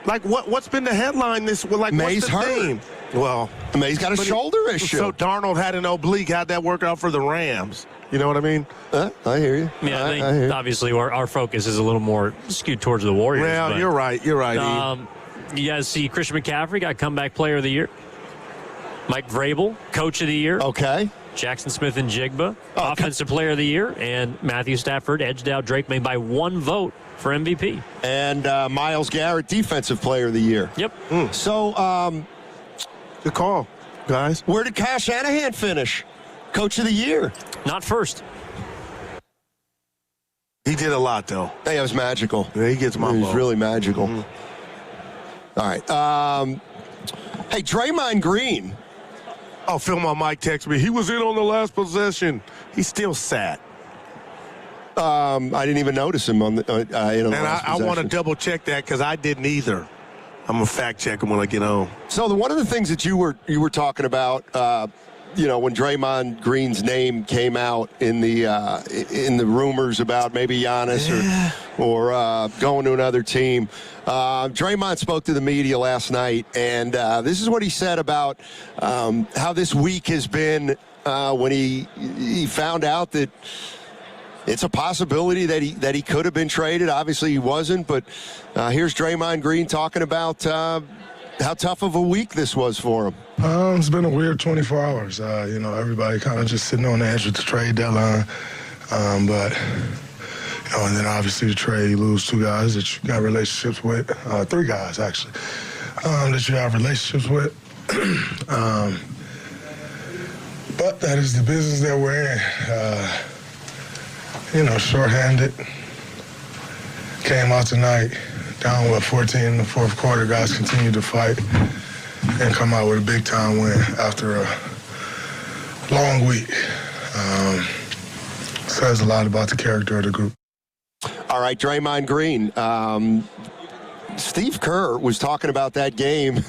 [SPEAKER 14] Like, what's been the headline this week? Like,
[SPEAKER 13] May's
[SPEAKER 14] what's the
[SPEAKER 13] hurt.
[SPEAKER 14] theme? Well,
[SPEAKER 13] May's got a shoulder issue.
[SPEAKER 14] So Darnold had an oblique. How'd that work out for the Rams? You know what I mean?
[SPEAKER 13] I hear you.
[SPEAKER 16] Yeah,
[SPEAKER 13] I hear you.
[SPEAKER 16] Obviously our focus is a little more skewed towards the Warriors.
[SPEAKER 14] Well,
[SPEAKER 16] but,
[SPEAKER 14] you're right. You're right.
[SPEAKER 16] You guys see Christian McCaffrey got comeback player of the year. Mike Vrabel, coach of the year.
[SPEAKER 13] Okay.
[SPEAKER 16] Jackson Smith and Jigba, offensive player of the year. And Matthew Stafford edged out Drake May by 1 vote for MVP.
[SPEAKER 13] And Myles Garrett, defensive player of the year.
[SPEAKER 16] Yep.
[SPEAKER 13] So,
[SPEAKER 14] good call, guys.
[SPEAKER 13] Where did Kyle Shanahan finish? Coach of the year.
[SPEAKER 16] Not first.
[SPEAKER 14] He did a lot, though.
[SPEAKER 13] Hey, it was magical.
[SPEAKER 14] Yeah, he gets my
[SPEAKER 13] vote. It was really magical.
[SPEAKER 14] Mm-hmm.
[SPEAKER 13] All right. Hey, Draymond Green.
[SPEAKER 14] Oh, Phil, my Mike texted me. He was in on the last possession. He still sat.
[SPEAKER 13] I didn't even notice him on the in the last
[SPEAKER 14] I want to double check that because I didn't either. I'm gonna fact check him when I get home.
[SPEAKER 13] So one of the things that you were talking about, when Draymond Green's name came out in the rumors about maybe Giannis or going to another team. Draymond spoke to the media last night, and this is what he said about how this week has been when he found out that it's a possibility that he could have been traded. Obviously, he wasn't, but here's Draymond Green talking about how tough of a week this was for him.
[SPEAKER 4] It's been a weird 24 hours. Everybody kind of just sitting on the edge of the trade deadline. And then obviously the trade, you lose 2 guys that you got relationships with, 3 guys actually, that you have relationships with. But that is the business that we're in. Shorthanded. Came out tonight, down 14 in the fourth quarter. Guys continued to fight and come out with a big-time win after a long week. Says a lot about the character of the group.
[SPEAKER 13] All right, Draymond Green. Steve Kerr was talking about that game,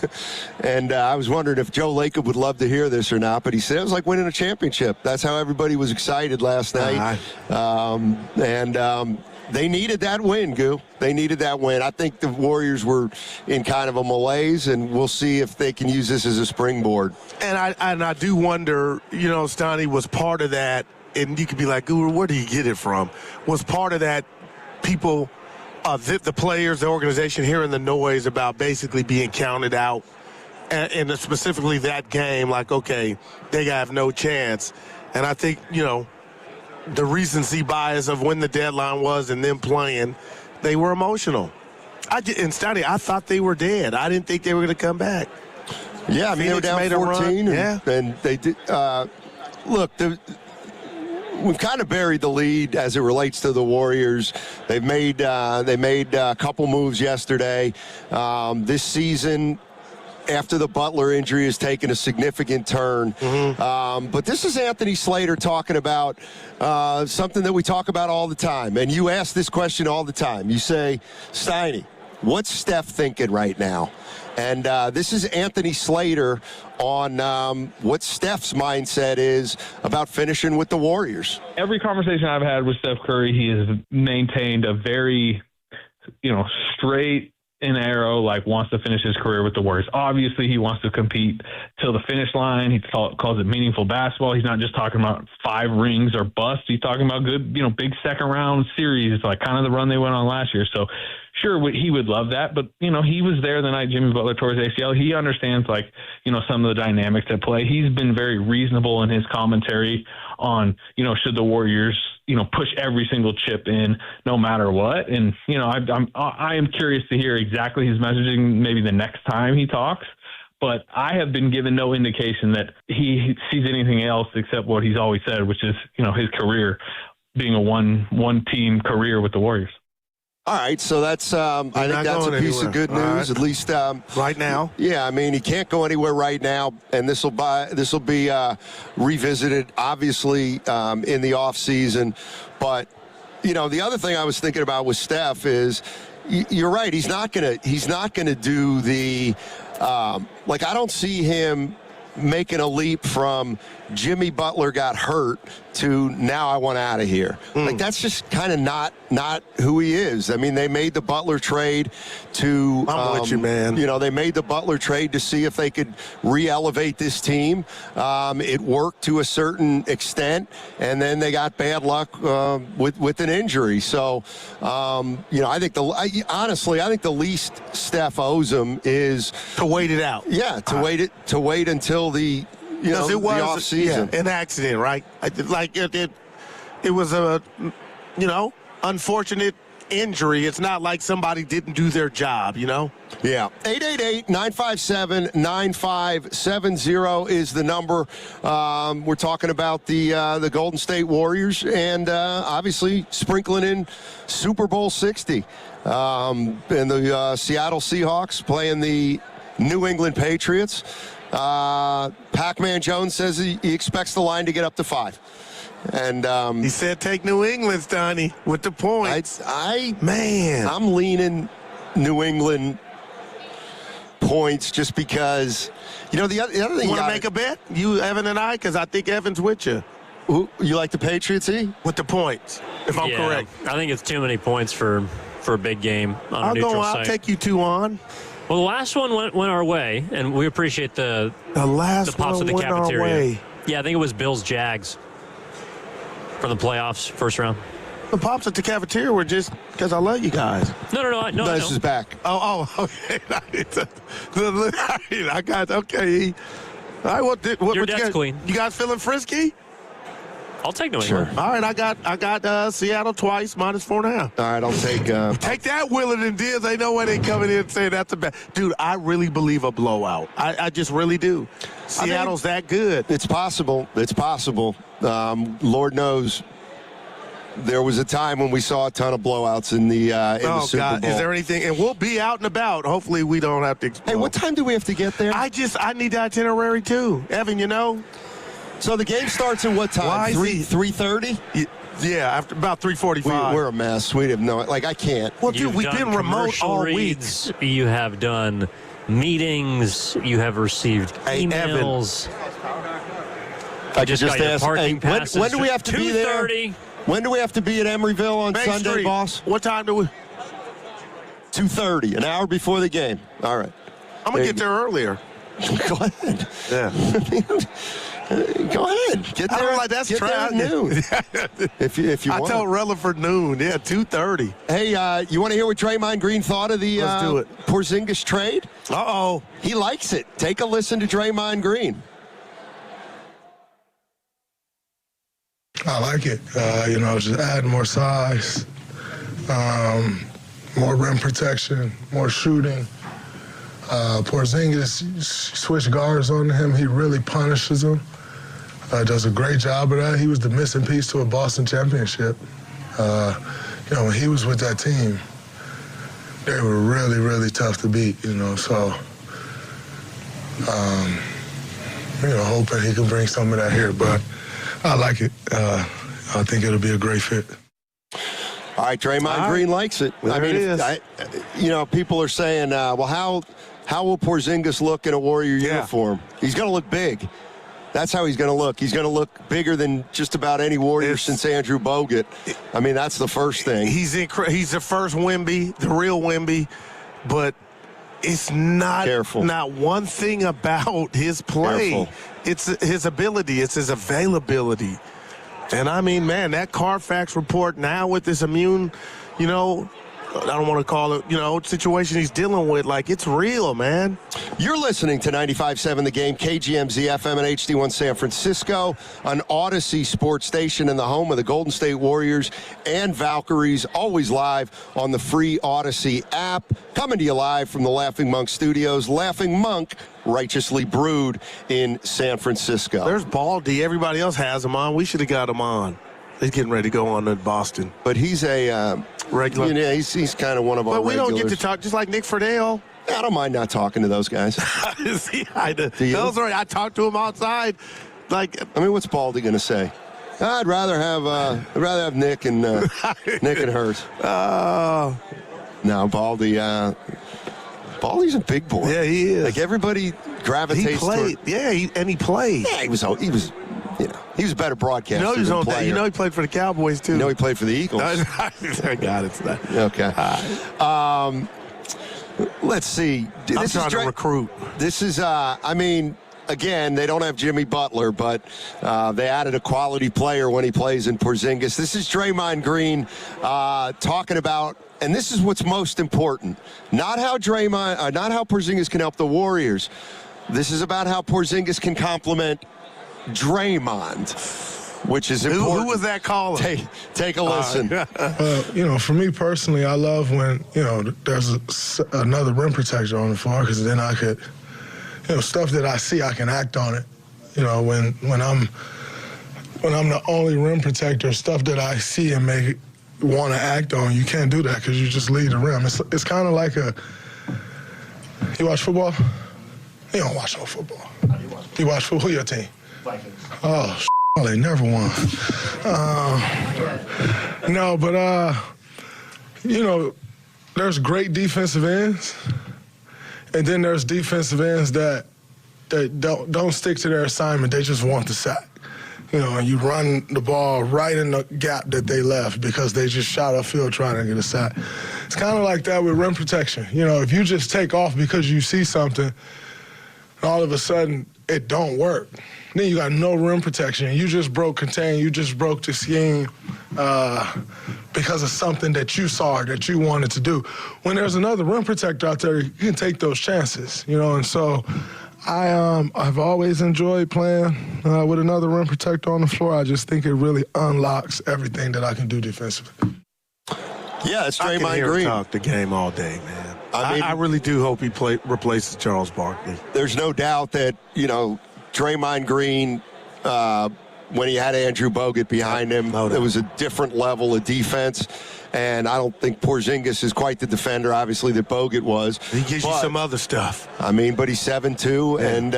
[SPEAKER 13] and I was wondering if Joe Lacob would love to hear this or not, but he said it was like winning a championship. That's how everybody was excited last night. They needed that win, Goo. They needed that win. I think the Warriors were in kind of a malaise, and we'll see if they can use this as a springboard.
[SPEAKER 14] And I do wonder, Stoney was part of that, and you could be like, Guru, where do you get it from? Was part of that people, the players, the organization hearing the noise about basically being counted out, and specifically that game, like, okay, they have no chance. And I think, the recency bias of when the deadline was and them playing, they were emotional. And Stoney, I thought they were dead. I didn't think they were going to come back.
[SPEAKER 13] Yeah, I mean, they were down 14. And they did. Look, we've kind of buried the lead as it relates to the Warriors. They made a couple moves yesterday. This season, after the Butler injury, has taken a significant turn. But this is Anthony Slater talking about something that we talk about all the time. And you ask this question all the time. You say, Steiny, what's Steph thinking right now? And this is Anthony Slater on what Steph's mindset is about finishing with the Warriors.
[SPEAKER 2] Every conversation I've had with Steph Curry, he has maintained a very, straight and arrow, wants to finish his career with the Warriors. Obviously, he wants to compete till the finish line. He calls it meaningful basketball. He's not just talking about 5 rings or bust. He's talking about good, big second-round series, kind of the run they went on last year. So, sure, he would love that. But, he was there the night Jimmy Butler tore his ACL. He understands, some of the dynamics at play. He's been very reasonable in his commentary on, should the Warriors push every single chip in no matter what. And, I am curious to hear exactly his messaging maybe the next time he talks. But I have been given no indication that he sees anything else except what he's always said, which is, his career being a one-team career with the Warriors.
[SPEAKER 13] All right, so that's I think that's a piece of good news, at least
[SPEAKER 14] right now.
[SPEAKER 13] Yeah, I mean, he can't go anywhere right now, and this will be revisited, obviously, in the off season. But the other thing I was thinking about with Steph is, you're right. He's not gonna do the I don't see him making a leap from Jimmy Butler got hurt to now I want out of here. That's just kind of not who he is. I mean, they made the Butler trade to
[SPEAKER 14] I'm with you, man.
[SPEAKER 13] They made the Butler trade to see if they could re-elevate this team. It worked to a certain extent, and then they got bad luck with an injury. So I think the least Steph owes him is
[SPEAKER 14] to wait it out.
[SPEAKER 13] Yeah, to wait until the
[SPEAKER 14] it was
[SPEAKER 13] the off season.
[SPEAKER 14] an accident, right? It was a unfortunate injury. It's not like somebody didn't do their job, Yeah.
[SPEAKER 13] 888-957-9570 is the number. We're talking about the Golden State Warriors and obviously sprinkling in Super Bowl 60 and the Seattle Seahawks playing the New England Patriots. Pac-Man Jones says he expects the line to get up to 5. And
[SPEAKER 14] he said take New England, Donnie, with the points.
[SPEAKER 13] I'm leaning New England points just because, the other thing.
[SPEAKER 14] You want to make a bet? You, Evan, and I? Because I think Evan's with you.
[SPEAKER 13] You like the Patriots,
[SPEAKER 14] with the points, if I'm correct.
[SPEAKER 16] I think it's too many points for a big game on a neutral site.
[SPEAKER 14] I'll take you 2 on.
[SPEAKER 16] Well, the last one went our way, and we appreciate the pops
[SPEAKER 14] one
[SPEAKER 16] at the
[SPEAKER 14] went
[SPEAKER 16] cafeteria.
[SPEAKER 14] Our way.
[SPEAKER 16] Yeah, I think it was Bills-Jags from the playoffs, first round.
[SPEAKER 14] The pops at the cafeteria were just because I love you guys.
[SPEAKER 16] No.
[SPEAKER 13] This is back.
[SPEAKER 14] Oh, okay. I got okay. All right,
[SPEAKER 16] Your dad's clean.
[SPEAKER 14] You guys feeling frisky?
[SPEAKER 16] I'll take New England.
[SPEAKER 14] All right, I got Seattle twice, -4.5.
[SPEAKER 13] All right, I'll take
[SPEAKER 14] take that, Willard and Diaz. They know why they coming in and saying that's a bad. Dude, I really believe a blowout. I just really do. Seattle's that good.
[SPEAKER 13] It's possible. Lord knows. There was a time when we saw a ton of blowouts in the the Super Bowl.
[SPEAKER 14] Is there anything? And we'll be out and about. Hopefully, we don't have to explode.
[SPEAKER 13] Hey, what time do we have to get there?
[SPEAKER 14] I need the itinerary too, Evan.
[SPEAKER 13] So the game starts at what time? 3:30?
[SPEAKER 14] Yeah, after about 3:45.
[SPEAKER 13] We're a mess. We have no. I can't.
[SPEAKER 14] Well, dude, we've been remote all week.
[SPEAKER 16] You have done meetings. You have received emails.
[SPEAKER 13] I just asked. When do we have to be there?
[SPEAKER 16] 2:30.
[SPEAKER 13] When do we have to be at Emeryville on
[SPEAKER 14] Main
[SPEAKER 13] Sunday,
[SPEAKER 14] Street.
[SPEAKER 13] boss?
[SPEAKER 14] What time do we?
[SPEAKER 13] 2:30, an hour before the game. All right.
[SPEAKER 14] I'm going to get there earlier.
[SPEAKER 13] Go ahead.
[SPEAKER 14] Yeah.
[SPEAKER 13] Go ahead. Get there.
[SPEAKER 14] That's
[SPEAKER 13] get there at noon. if you want.
[SPEAKER 14] I told Rutherford noon. Yeah, 2:30.
[SPEAKER 13] Hey, you want to hear what Draymond Green thought of the
[SPEAKER 14] Let's do it.
[SPEAKER 13] Porzingis trade?
[SPEAKER 14] Uh-oh.
[SPEAKER 13] He likes it. Take a listen to Draymond Green.
[SPEAKER 4] I like it. Just adding more size, more rim protection, more shooting. Porzingis, switch guards on him. He really punishes them. Does a great job of that. He was the missing piece to a Boston championship. When he was with that team, they were really, really tough to beat, so, hoping he can bring some of that here, but I like it. I think it'll be a great fit.
[SPEAKER 13] All right, Draymond Green likes it. People are saying, how will Porzingis look in a Warrior uniform? He's going to look big. That's how he's going to look. He's going to look bigger than just about any Warrior since Andrew Bogut. That's the first thing.
[SPEAKER 14] He's the first Wemby, the real Wemby, but it's not one thing about his play.
[SPEAKER 13] Careful.
[SPEAKER 14] It's his ability. It's his availability. And, that Carfax report now with this immune, I don't want to call it, situation he's dealing with. It's real, man.
[SPEAKER 13] You're listening to 95.7 The Game, KGMZ FM and HD1 San Francisco, an Odyssey sports station in the home of the Golden State Warriors and Valkyries, always live on the free Odyssey app. Coming to you live from the Laughing Monk Studios. Laughing Monk, righteously brewed in San Francisco.
[SPEAKER 14] There's Baldy. Everybody else has him on. We should have got him on. He's getting ready to go on to Boston.
[SPEAKER 13] But he's a regular. He's kind of one of our regulars. But we don't get to talk, just like Nick Friedel. I don't mind not talking to those guys.
[SPEAKER 14] I talked to him outside.
[SPEAKER 13] What's Baldy going to say? I'd rather have Nick and Nick and Hurt. No, Baldy. Baldy's a big boy.
[SPEAKER 14] Yeah, he is.
[SPEAKER 13] Everybody gravitates.
[SPEAKER 14] He played. He played.
[SPEAKER 13] Yeah, he was. He was a better broadcaster.
[SPEAKER 14] He played for the Cowboys too.
[SPEAKER 13] He played for the Eagles.
[SPEAKER 14] I got it.
[SPEAKER 13] Okay. Let's see.
[SPEAKER 14] I'm trying to recruit.
[SPEAKER 13] This is. Again, they don't have Jimmy Butler, but they added a quality player when he plays in Porzingis. This is Draymond Green talking about, and this is what's most important. Not how Porzingis can help the Warriors. This is about how Porzingis can complement Draymond, which is important.
[SPEAKER 14] Who was that caller?
[SPEAKER 13] Take a listen.
[SPEAKER 4] For me personally, I love when, there's another rim protector on the floor, because then I could, stuff that I see, I can act on it. When I'm the only rim protector, stuff that I see and want to act on, you can't do that because you just leave the rim. It's kind of like you watch football? You don't watch no football. You watch football? Who your team? Vikings. Oh, they never won. There's great defensive ends, and then there's defensive ends that don't stick to their assignment. They just want the sack. And you run the ball right in the gap that they left because they just shot upfield trying to get a sack. It's kind of like that with rim protection. If you just take off because you see something, all of a sudden it don't work. Then you got no rim protection. You just broke contain. You just broke the scheme because of something that you saw that you wanted to do. When there's another rim protector out there, you can take those chances, And so I've always enjoyed playing with another rim protector on the floor. I just think it really unlocks everything that I can do defensively.
[SPEAKER 13] Yeah, it's Draymond Green.
[SPEAKER 14] I can hear him talk the game all day, man. I really do hope he replaces Charles Barkley.
[SPEAKER 13] There's no doubt that, Draymond Green, when he had Andrew Bogut behind him, it was a different level of defense. And I don't think Porzingis is quite the defender, obviously, that Bogut was.
[SPEAKER 14] He gives you some other stuff.
[SPEAKER 13] But he's 7'2", and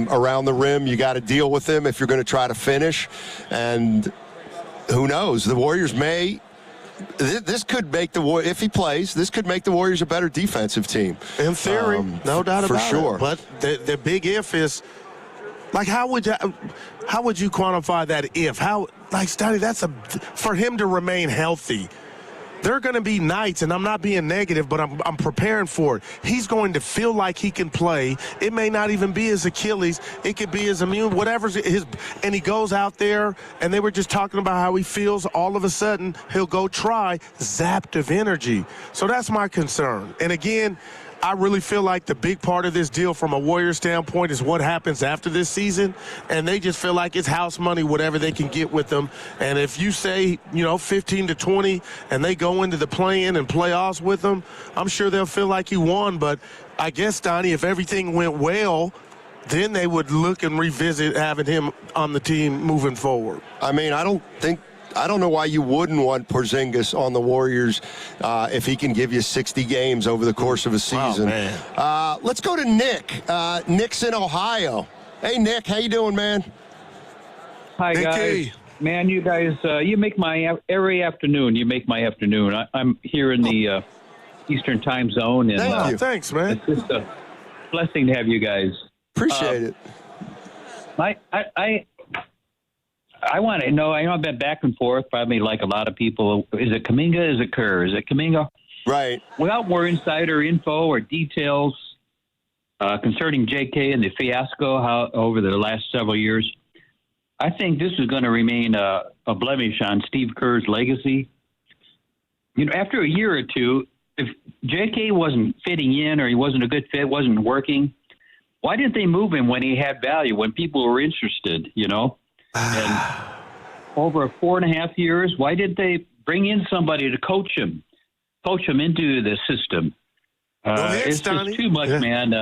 [SPEAKER 13] around the rim, you got to deal with him if you're going to try to finish. And who knows? The Warriors may. This could make if he plays, this could make the Warriors a better defensive team.
[SPEAKER 14] In theory, no doubt about it.
[SPEAKER 13] For sure.
[SPEAKER 14] But the big if is, how would you quantify that if? Stoddy, for him to remain healthy. There are going to be nights, and I'm not being negative, but I'm preparing for it. He's going to feel like he can play. It may not even be his Achilles. It could be his immune, whatever's his. And he goes out there, and they were just talking about how he feels. All of a sudden, he'll go try, zapped of energy. So that's my concern. And again, I really feel like the big part of this deal from a Warriors standpoint is what happens after this season, and they just feel like it's house money, whatever they can get with them. And if you say, 15 to 20, and they go into the play-in and playoffs with them, I'm sure they'll feel like you won. But I guess, Donnie, if everything went well, then they would look and revisit having him on the team moving forward.
[SPEAKER 13] I mean, I don't know why you wouldn't want Porzingis on the Warriors if he can give you 60 games over the course of a season.
[SPEAKER 14] Man.
[SPEAKER 13] Let's go to Nick. Nick's in Ohio. Hey, Nick, how you doing, man?
[SPEAKER 3] Hi, guys. Man, you guys, you make my every afternoon. You make my afternoon. I'm here in the Eastern time zone. And,
[SPEAKER 14] Thank you. Thanks, man.
[SPEAKER 3] It's just a blessing to have you guys.
[SPEAKER 13] Appreciate it.
[SPEAKER 3] I want to know, I know I've been back and forth, probably like a lot of people. Is it Kuminga? Is it Kerr? Is it Kuminga?
[SPEAKER 13] Right.
[SPEAKER 3] Without more insider info or details concerning JK and the fiasco over the last several years, I think this is going to remain a blemish on Steve Kerr's legacy. After a year or two, if JK wasn't fitting in or he wasn't a good fit, wasn't working, why didn't they move him when he had value, when people were interested, And over 4.5 years, why did they bring in somebody to coach him into the system? It's just too much, man.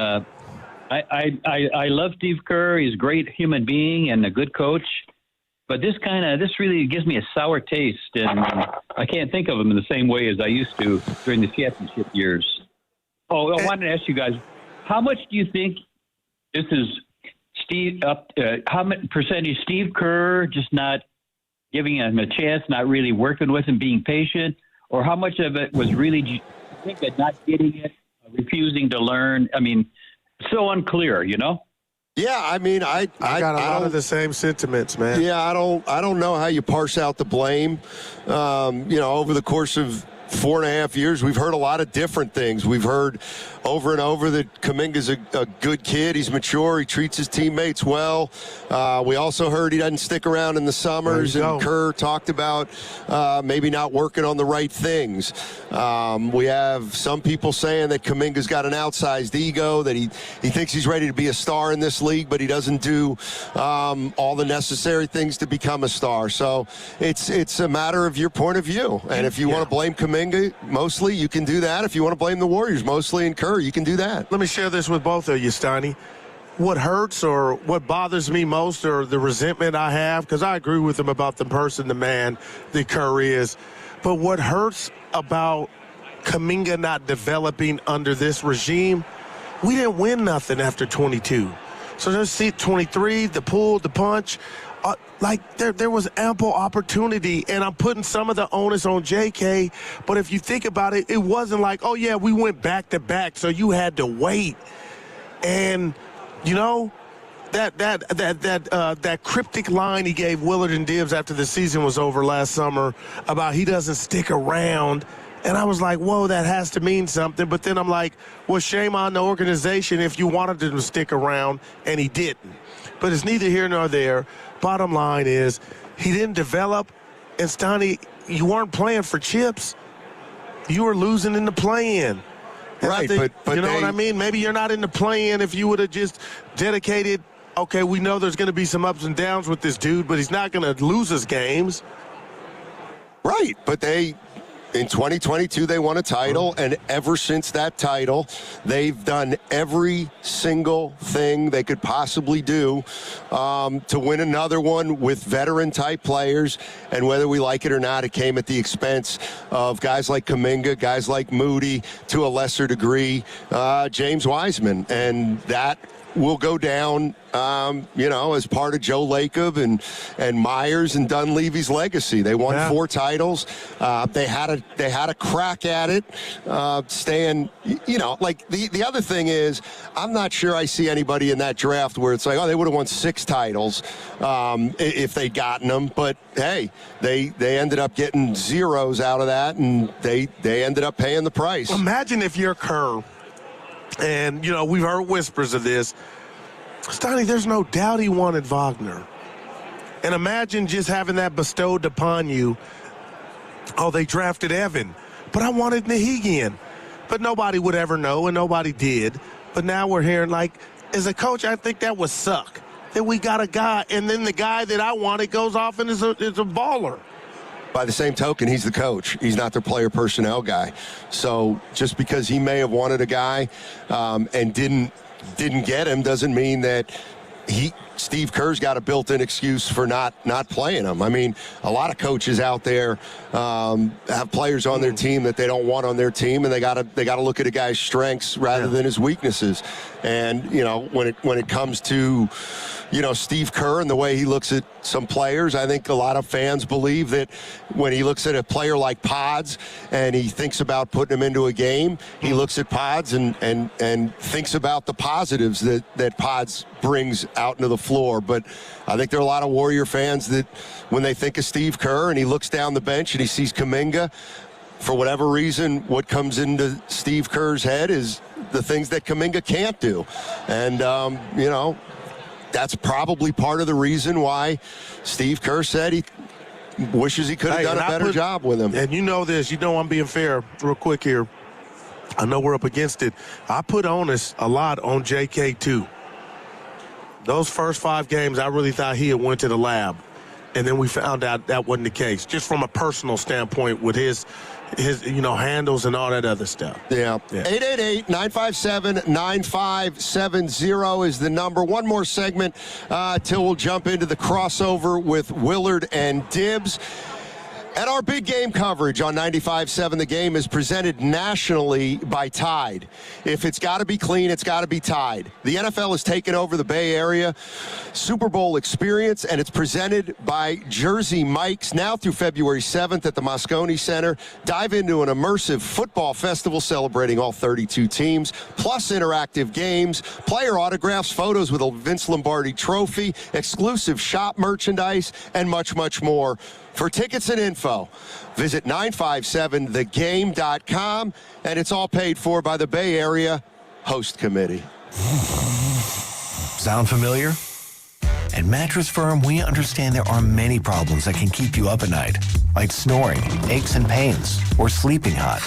[SPEAKER 3] I love Steve Kerr. He's a great human being and a good coach. But this really gives me a sour taste, and I can't think of him in the same way as I used to during the championship years. Oh, I wanted to ask you guys, how much do you think this is how much percentage Steve Kerr just not giving him a chance, not really working with him, being patient, or how much of it was really, I think, that not getting it, refusing to learn? I mean, so unclear,
[SPEAKER 13] Yeah, I mean, I
[SPEAKER 14] got a lot of the same sentiments, man.
[SPEAKER 13] Yeah, I don't know how you parse out the blame. Over the course of 4.5 years, we've heard a lot of different things. We've heard over and over that Kuminga's a good kid. He's mature. He treats his teammates well. We also heard he doesn't stick around in the summers, and Kerr talked about maybe not working on the right things. We have some people saying that Kuminga's got an outsized ego, that he thinks he's ready to be a star in this league, but he doesn't do all the necessary things to become a star. So it's a matter of your point of view. And if you want to blame Kuminga mostly, you can do that. If you want to blame the Warriors mostly and Kerr, you can do that.
[SPEAKER 14] Let me share this with both of you, Steiny. What hurts or what bothers me most, or the resentment I have, because I agree with him about the person, the man that Kerr is, but what hurts about Kuminga not developing under this regime, we didn't win nothing after 22. So there's 23, the pull, the punch. There was ample opportunity, and I'm putting some of the onus on JK, but if you think about it, it wasn't like, oh yeah, we went back to back, so you had to wait. And that cryptic line he gave Willard and Dibbs after the season was over last summer about he doesn't stick around, and I was like, whoa, that has to mean something. But then I'm like, well, shame on the organization if you wanted him to stick around and he didn't. But it's neither here nor there. Bottom line is he didn't develop, and Stoney, you weren't playing for chips. You were losing in the play-in.
[SPEAKER 13] Right, but
[SPEAKER 14] you know what I mean? Maybe you're not in the play-in if you would have just dedicated, okay, we know there's going to be some ups and downs with this dude, but he's not going to lose us games.
[SPEAKER 13] Right, but in 2022, they won a title, and ever since that title, they've done every single thing they could possibly do to win another one with veteran-type players. And whether we like it or not, it came at the expense of guys like Kuminga, guys like Moody, to a lesser degree, James Wiseman. And that will go down, as part of Joe Lacob and Myers and Dunleavy's legacy. They won 4 titles. They had a crack at it, staying. The other thing is, I'm not sure I see anybody in that draft where it's like, oh, they would have won 6 titles if they'd gotten them. But hey, they ended up getting zeros out of that, and they ended up paying the price.
[SPEAKER 14] Imagine if you're Kerr. And, we've heard whispers of this. Stoney, there's no doubt he wanted Wagner. And imagine just having that bestowed upon you. Oh, they drafted Evan. But I wanted Nahigian. but nobody would ever know, and nobody did. But now we're hearing, like, as a coach, I think that would suck. That we got a guy, and then the guy that I wanted goes off and is a baller.
[SPEAKER 13] By the same token, he's the coach. He's not the player personnel guy. So just because he may have wanted a guy and didn't get him doesn't mean that Steve Kerr's got a built-in excuse for not playing him. I mean, a lot of coaches out there have players on their team that they don't want on their team, and they got to look at a guy's strengths rather than his weaknesses. And you know, when it comes to Steve Kerr and the way he looks at some players, I think a lot of fans believe that when he looks at a player like Pods and he thinks about putting him into a game, he looks at Pods and thinks about the positives that Pods brings out into the floor. But I think there are a lot of Warrior fans that when they think of Steve Kerr and he looks down the bench and he sees Kuminga, for whatever reason, what comes into Steve Kerr's head is the things that Kuminga can't do. And, that's probably part of the reason why Steve Kerr said he wishes he could have done a better job with him.
[SPEAKER 14] And you know this. You know I'm being fair real quick here. I know we're up against it. I put onus a lot on JK, too. Those first 5 games, I really thought he had went to the lab. And then we found out that wasn't the case, just from a personal standpoint with his handles and all that other stuff.
[SPEAKER 13] Yeah. 888-957-9570 is the number. One more segment till we'll jump into the crossover with Willard and Dibbs. And our big game coverage on 95.7 The Game is presented nationally by Tide. If it's got to be clean, it's got to be Tide. The NFL has taken over the Bay Area Super Bowl experience, and it's presented by Jersey Mike's now through February 7th at the Moscone Center. Dive into an immersive football festival celebrating all 32 teams, plus interactive games, player autographs, photos with a Vince Lombardi trophy, exclusive shop merchandise, and much, much more. For tickets and info, visit 957thegame.com, and it's all paid for by the Bay Area Host Committee.
[SPEAKER 1] Sound familiar? At Mattress Firm, we understand there are many problems that can keep you up at night, like snoring, aches and pains, or sleeping hot.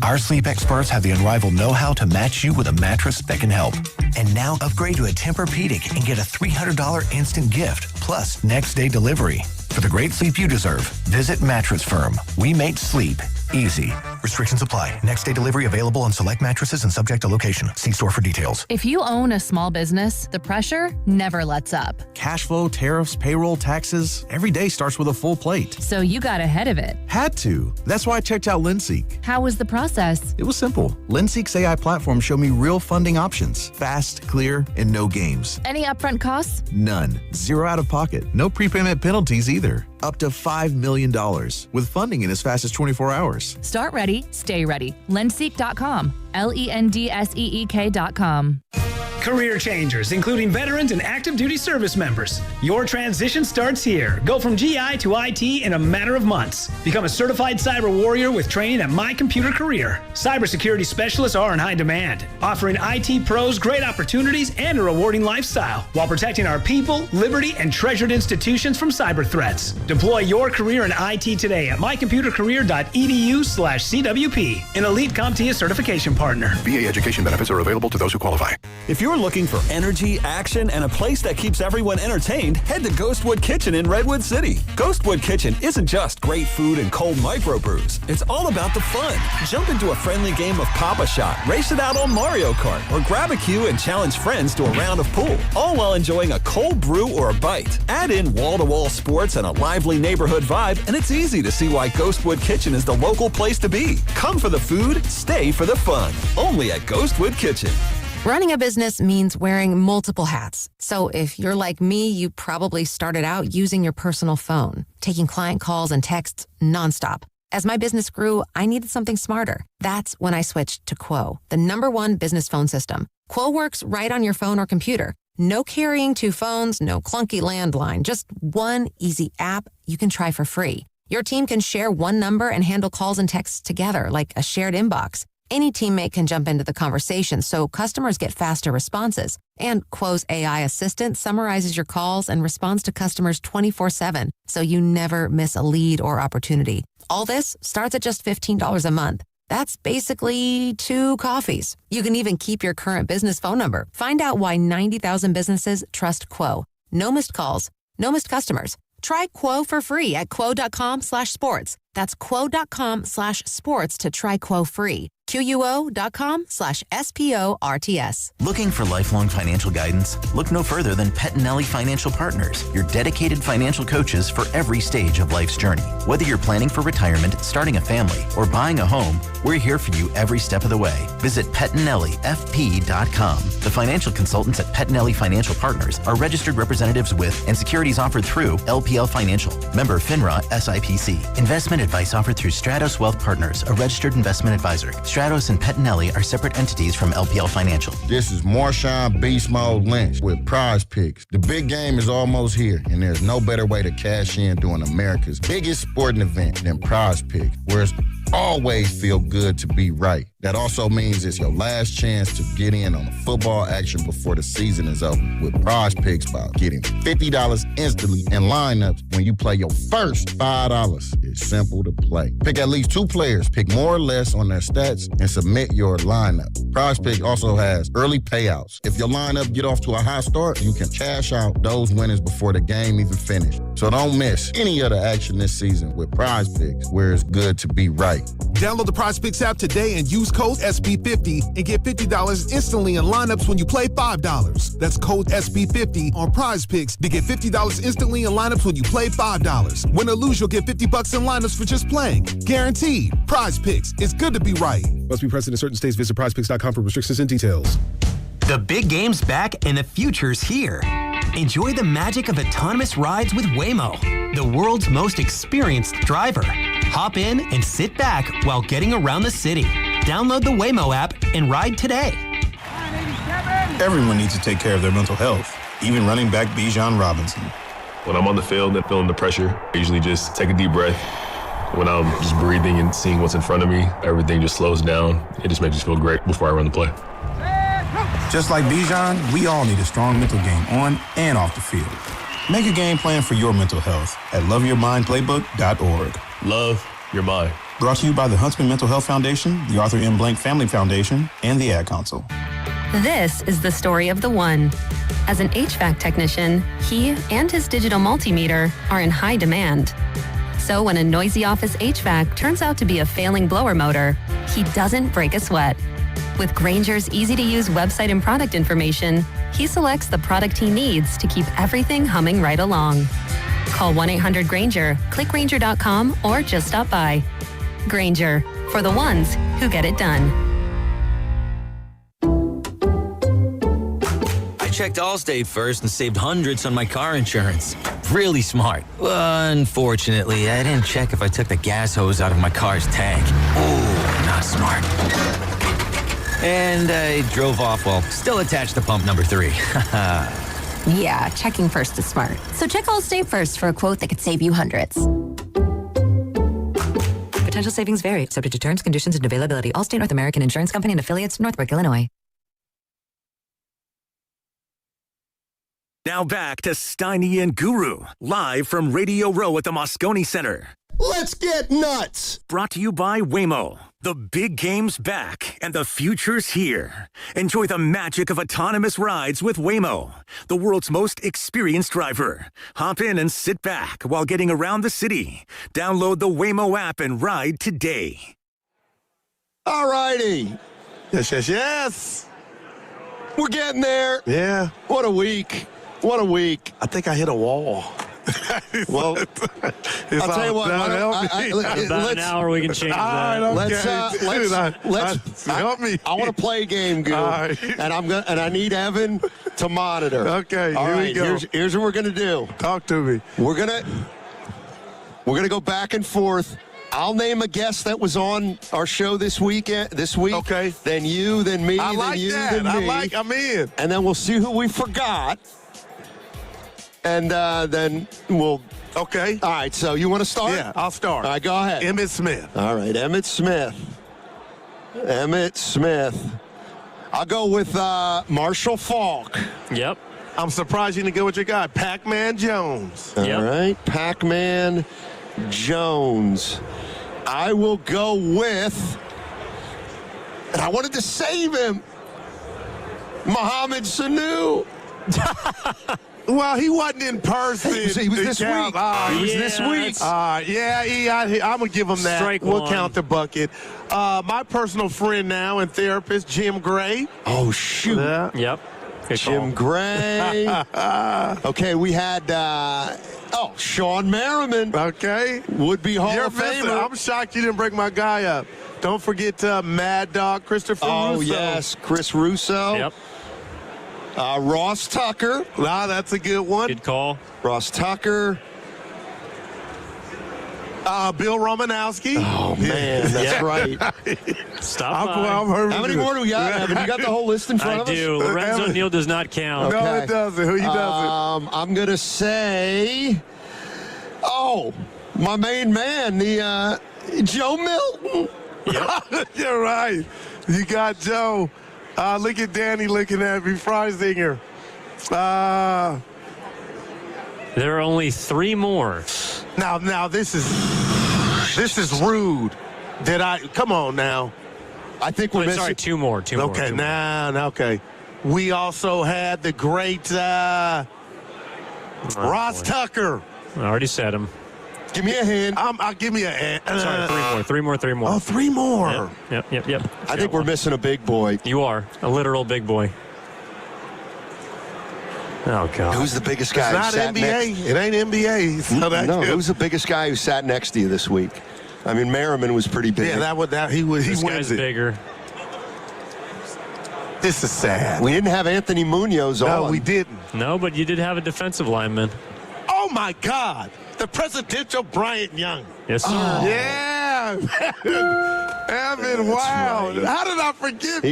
[SPEAKER 1] Our sleep experts have the unrivaled know-how to match you with a mattress that can help. And now upgrade to a Tempur-Pedic and get a $300 instant gift, plus next-day delivery. For the great sleep you deserve, visit Mattress Firm. We make sleep easy. Restrictions apply. Next day delivery available on select mattresses and subject to location. See store for details.
[SPEAKER 5] If you own a small business, the pressure never lets up.
[SPEAKER 11] Cash flow, tariffs, payroll, taxes, every day starts with a full plate.
[SPEAKER 5] So you got ahead of it.
[SPEAKER 11] Had to. That's why I checked out LendSeek.
[SPEAKER 5] How was the process?
[SPEAKER 11] It was simple. LendSeek's AI platform showed me real funding options. Fast, clear, and no games.
[SPEAKER 5] Any upfront costs?
[SPEAKER 11] None. Zero out of pocket. No prepayment penalties either. Up to $5 million with funding in as fast as 24 hours.
[SPEAKER 5] Start ready, stay ready. Lendseek.com. LENDSEEK.com.
[SPEAKER 17] Career changers, including veterans and active duty service members. Your transition starts here. Go from GI to IT in a matter of months. Become a certified cyber warrior with training at My Computer Career. Cybersecurity specialists are in high demand, offering IT pros great opportunities and a rewarding lifestyle while protecting our people, liberty, and treasured institutions from cyber threats. Deploy your career in IT today at mycomputercareer.edu/CWP, an elite CompTIA certification partner.
[SPEAKER 24] VA education benefits are available to those who qualify.
[SPEAKER 26] If you're looking for energy, action, and a place that keeps everyone entertained, head to Ghostwood Kitchen in Redwood City. Ghostwood Kitchen isn't just great food and cold microbrews. It's all about the fun. Jump into a friendly game of Pop-A-Shot, race it out on Mario Kart, or grab a cue and challenge friends to a round of pool, all while enjoying a cold brew or a bite. Add in wall-to-wall sports and a lively neighborhood vibe, and it's easy to see why Ghostwood Kitchen is the local place to be. Come for the food, stay for the fun. Only at Ghostwood Kitchen.
[SPEAKER 12] Running a business means wearing multiple hats. So if you're like me, you probably started out using your personal phone, taking client calls and texts nonstop. As my business grew, I needed something smarter. That's when I switched to Quo, the #1 business phone system. Quo works right on your phone or computer. No carrying 2 phones, no clunky landline, just one easy app you can try for free. Your team can share one number and handle calls and texts together like a shared inbox. Any teammate can jump into the conversation, so customers get faster responses. And Quo's AI assistant summarizes your calls and responds to customers 24/7, so you never miss a lead or opportunity. All this starts at just $15 a month. That's basically 2 coffees. You can even keep your current business phone number. Find out why 90,000 businesses trust Quo. No missed calls, no missed customers. Try Quo for free at quo.com/sports. That's quo.com/sports to try Quo free. QUO.com/SPORTS.
[SPEAKER 7] Looking for lifelong financial guidance? Look no further than Pettinelli Financial Partners, your dedicated financial coaches for every stage of life's journey. Whether you're planning for retirement, starting a family, or buying a home, we're here for you every step of the way. Visit PettinelliFP.com. The financial consultants at Pettinelli Financial Partners are registered representatives with and securities offered through LPL Financial. Member FINRA SIPC. Investment advice offered through Stratos Wealth Partners, a registered investment advisor. Stratos and Pettinelli are separate entities from LPL Financial.
[SPEAKER 8] This is Marshawn Beast Mode Lynch with Prize Picks. The big game is almost here, and there's no better way to cash in during America's biggest sporting event than Prize Picks, where it's always feel good to be right. That also means it's your last chance to get in on the football action before the season is over with Prize Picks by getting $50 instantly in lineups when you play your first $5. It's simple to play. Pick at least 2 players, pick more or less on their stats, and submit your lineup. Prize Picks also has early payouts. If your lineup get off to a high start, you can cash out those winners before the game even finished. So don't miss any of the action this season with Prize Picks, where it's good to be right.
[SPEAKER 18] Download the Prize Picks app today and use code SB50 and get $50 instantly in lineups when you play $5. That's code SB50 on Prize Picks to get $50 instantly in lineups when you play $5. Win or lose, you'll get $50 in lineups for just playing. Guaranteed. Prize Picks. It's good to be right.
[SPEAKER 19] Must be present in certain states. Visit prizepicks.com for restrictions and details.
[SPEAKER 20] The big game's back and the future's here. Enjoy the magic of autonomous rides with Waymo, the world's most experienced driver. Hop in and sit back while getting around the city. Download the Waymo app and ride today.
[SPEAKER 21] Everyone needs to take care of their mental health, even running back Bijan Robinson.
[SPEAKER 22] When I'm on the field and feeling the pressure, I usually just take a deep breath. When I'm just breathing and seeing what's in front of me, everything just slows down. It just makes me feel great before I run the play.
[SPEAKER 21] Just like Bijan, we all need a strong mental game on and off the field. Make a game plan for your mental health at loveyourmindplaybook.org.
[SPEAKER 22] Love your mind.
[SPEAKER 21] Brought to you by the Huntsman Mental Health Foundation, the Arthur M. Blank Family Foundation, and the Ad Council.
[SPEAKER 5] This is the story of the one. As an HVAC technician, he and his digital multimeter are in high demand. So when a noisy office HVAC turns out to be a failing blower motor, he doesn't break a sweat. With Grainger's easy-to-use website and product information, he selects the product he needs to keep everything humming right along. Call 1-800-GRAINGER, click Grainger.com, or just stop by. Grainger, for the ones who get it done.
[SPEAKER 28] I checked Allstate first and saved hundreds on my car insurance. Really smart. Unfortunately, I didn't check if I took the gas hose out of my car's tank. Ooh, not smart. And I drove off while still attached to pump number 3.
[SPEAKER 29] Yeah, checking first is smart. So check Allstate first for a quote that could save you hundreds.
[SPEAKER 12] Potential savings vary, subject to terms, conditions, and availability. Allstate North American Insurance Company and affiliates, Northbrook, Illinois.
[SPEAKER 1] Now back to Steiny and Guru, live from Radio Row at the Moscone Center.
[SPEAKER 13] Let's get nuts!
[SPEAKER 1] Brought to you by Waymo. The big game's back, and the future's here. Enjoy the magic of autonomous rides with Waymo, the world's most experienced driver. Hop in and sit back while getting around the city. Download the Waymo app and ride today.
[SPEAKER 13] All righty. Yes. We're getting there.
[SPEAKER 14] Yeah.
[SPEAKER 13] What a week. What a week.
[SPEAKER 14] I think I hit a wall.
[SPEAKER 13] Well, I'll tell you what.
[SPEAKER 16] About an hour we can change that.
[SPEAKER 13] Let's help me. I want to play a game, Goo, right. and I need Evan to monitor.
[SPEAKER 14] Okay, here we go.
[SPEAKER 13] Here's what we're gonna do.
[SPEAKER 14] Talk to me.
[SPEAKER 13] We're gonna go back and forth. I'll name a guest that was on our show this week. Okay. Then you, then me, then you, then me.
[SPEAKER 14] I'm in.
[SPEAKER 13] And then we'll see who we forgot. And then we'll...
[SPEAKER 14] Okay.
[SPEAKER 13] All right, so you want to start?
[SPEAKER 14] Yeah, I'll start.
[SPEAKER 13] All right, go ahead.
[SPEAKER 14] Emmitt Smith.
[SPEAKER 13] All right, Emmitt Smith. I'll go with Marshall Faulk.
[SPEAKER 16] Yep.
[SPEAKER 14] I'm surprised you didn't go with your guy, Pac-Man Jones.
[SPEAKER 13] All right, Pac-Man Jones. I will go with And I wanted to save him. Mohamed Sanu.
[SPEAKER 14] Well, he wasn't in person.
[SPEAKER 13] He was this week. He was this week.
[SPEAKER 14] I'm going to give him that.
[SPEAKER 16] Strike
[SPEAKER 14] we'll
[SPEAKER 16] one.
[SPEAKER 14] count the bucket. My personal friend now and therapist, Jim Gray.
[SPEAKER 13] Oh, shoot.
[SPEAKER 16] Yep. Good
[SPEAKER 13] Jim
[SPEAKER 16] call.
[SPEAKER 13] Gray. Okay, we had, Sean Merriman.
[SPEAKER 14] Okay.
[SPEAKER 13] Would-be Hall of
[SPEAKER 14] Listen,
[SPEAKER 13] Famer.
[SPEAKER 14] I'm shocked you didn't bring my guy up. Don't forget Mad Dog Christopher Russo.
[SPEAKER 13] Oh, yes, Chris Russo.
[SPEAKER 16] Yep.
[SPEAKER 13] Ross Tucker.
[SPEAKER 14] Wow, that's a good one.
[SPEAKER 16] Good call.
[SPEAKER 13] Ross Tucker.
[SPEAKER 14] Bill Romanowski.
[SPEAKER 13] Oh, man, that's right.
[SPEAKER 16] Stop by.
[SPEAKER 13] How many more do we got, Evan? You got the whole list in front of us?
[SPEAKER 16] I do. Lorenzo Neal does not count.
[SPEAKER 14] No, it doesn't. Who doesn't?
[SPEAKER 13] I'm going to say, my main man, the Joe Milton.
[SPEAKER 16] Yep.
[SPEAKER 14] You're right. You got Joe. Look at Danny looking at me, Freisinger.
[SPEAKER 16] There are only 3 more.
[SPEAKER 14] Now this is rude. Come on now.
[SPEAKER 13] I think we're missing.
[SPEAKER 16] Sorry, 2 more. Two more.
[SPEAKER 14] Okay,
[SPEAKER 16] Two more.
[SPEAKER 14] okay. We also had the great Ross
[SPEAKER 16] boy.
[SPEAKER 14] Tucker.
[SPEAKER 16] I already said him.
[SPEAKER 13] Give me a hand.
[SPEAKER 14] I'll give me a.
[SPEAKER 16] Sorry, 3 more. 3 more.
[SPEAKER 14] Oh, 3 more.
[SPEAKER 16] Yep.
[SPEAKER 13] I think we're missing a big boy.
[SPEAKER 16] You are a literal big boy. Oh, God.
[SPEAKER 13] Who's the biggest guy?
[SPEAKER 14] It's not
[SPEAKER 13] who sat
[SPEAKER 14] NBA. It ain't NBA. So
[SPEAKER 13] who's the biggest guy who sat next to you this week? I mean, Merriman was pretty big.
[SPEAKER 14] Yeah, he
[SPEAKER 16] This
[SPEAKER 14] wins
[SPEAKER 16] guy's
[SPEAKER 14] it.
[SPEAKER 16] bigger.
[SPEAKER 14] This is sad.
[SPEAKER 13] We didn't have Anthony Munoz on.
[SPEAKER 14] No, we didn't.
[SPEAKER 16] No, but you did have a defensive lineman.
[SPEAKER 14] Oh my God, the presidential Bryant Young.
[SPEAKER 16] Yes, sir.
[SPEAKER 14] Yeah, Evan. Wow,
[SPEAKER 13] right.
[SPEAKER 14] how did I forget?
[SPEAKER 13] He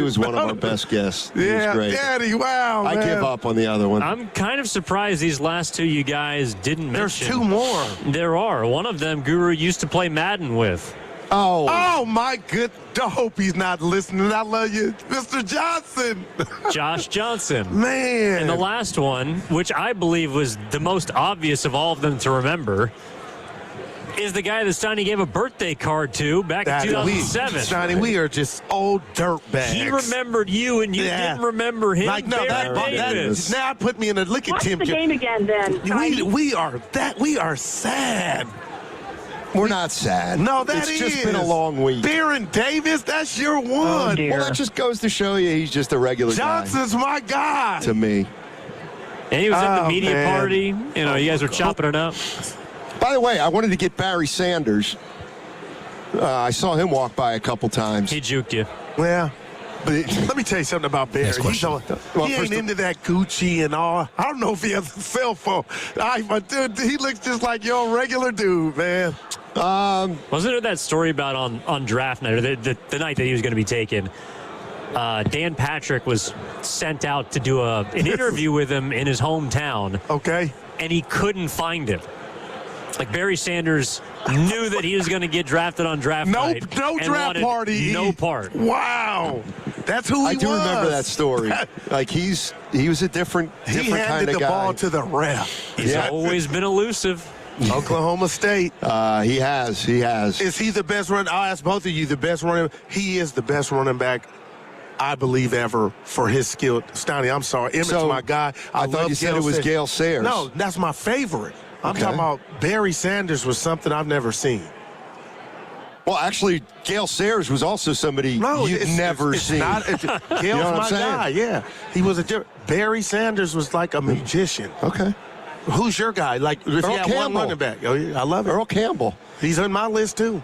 [SPEAKER 13] was one of our best guests. He was great.
[SPEAKER 14] Daddy. Wow,
[SPEAKER 13] I
[SPEAKER 14] man.
[SPEAKER 13] give up on the other one.
[SPEAKER 16] I'm kind of surprised these last 2 you guys didn't
[SPEAKER 14] There's
[SPEAKER 16] mention.
[SPEAKER 14] 2 more.
[SPEAKER 16] There are. One of them, Guru used to play Madden with.
[SPEAKER 14] Oh my good. I hope he's not listening. I love you, Mr. Johnson.
[SPEAKER 16] Josh Johnson.
[SPEAKER 14] Man.
[SPEAKER 16] And the last one, which I believe was the most obvious of all of them to remember, is the guy that Steiny gave a birthday card to back in 2007.
[SPEAKER 14] Steiny, we are just old dirtbags.
[SPEAKER 16] He remembered you, and you didn't remember him.
[SPEAKER 14] Like, no,
[SPEAKER 16] Davis.
[SPEAKER 14] now put me in a look at
[SPEAKER 2] Watch
[SPEAKER 14] Tim.
[SPEAKER 2] the game again, then.
[SPEAKER 14] We are sad.
[SPEAKER 13] We're not sad.
[SPEAKER 14] No,
[SPEAKER 13] it's just been a long week.
[SPEAKER 14] Baron Davis, that's your one.
[SPEAKER 13] Well, that just goes to show you he's just a regular
[SPEAKER 14] Johnson's my guy.
[SPEAKER 13] to me.
[SPEAKER 16] And he was at the media
[SPEAKER 14] man.
[SPEAKER 16] party. You know, you guys were chopping it up.
[SPEAKER 13] By the way, I wanted to get Barry Sanders. I saw him walk by a couple times.
[SPEAKER 16] He juked you.
[SPEAKER 14] Yeah. But let me tell you something about Barry. He ain't into that Gucci and all. I don't know if he has a cell phone. But dude, he looks just like your regular dude, man.
[SPEAKER 16] Wasn't there that story about on draft night, or the night that he was going to be taken? Dan Patrick was sent out to do an interview with him in his hometown.
[SPEAKER 14] Okay.
[SPEAKER 16] And he couldn't find him. Like, Barry Sanders knew that he was going to get drafted on draft night.
[SPEAKER 14] No
[SPEAKER 16] and
[SPEAKER 14] draft
[SPEAKER 16] wanted
[SPEAKER 14] party.
[SPEAKER 16] No part.
[SPEAKER 14] Wow. That's who he was.
[SPEAKER 13] I do remember that story. Like, he was a different kind of guy. He
[SPEAKER 14] handed the ball to the ref.
[SPEAKER 16] He's always been elusive.
[SPEAKER 14] Oklahoma State.
[SPEAKER 13] He has.
[SPEAKER 14] Is he the best runner? I'll ask both of you, the best running. He is the best running back, I believe, ever for his skill. Steiny, I'm sorry. Emmett's my guy.
[SPEAKER 13] I thought you said it was Gale Sayers.
[SPEAKER 14] No, that's my favorite. I'm talking about Barry Sanders was something I've never seen.
[SPEAKER 13] Well, actually, Gale Sayers was also somebody you've never seen.
[SPEAKER 14] Gale's
[SPEAKER 13] You know what
[SPEAKER 14] my
[SPEAKER 13] I'm saying?
[SPEAKER 14] guy, yeah. He was Barry Sanders was like a magician.
[SPEAKER 13] Okay.
[SPEAKER 14] Who's your guy? Like, if
[SPEAKER 13] Earl
[SPEAKER 14] you had
[SPEAKER 13] Campbell.
[SPEAKER 14] one running back. Oh, yeah, I love it.
[SPEAKER 13] Earl Campbell.
[SPEAKER 14] He's on my list, too.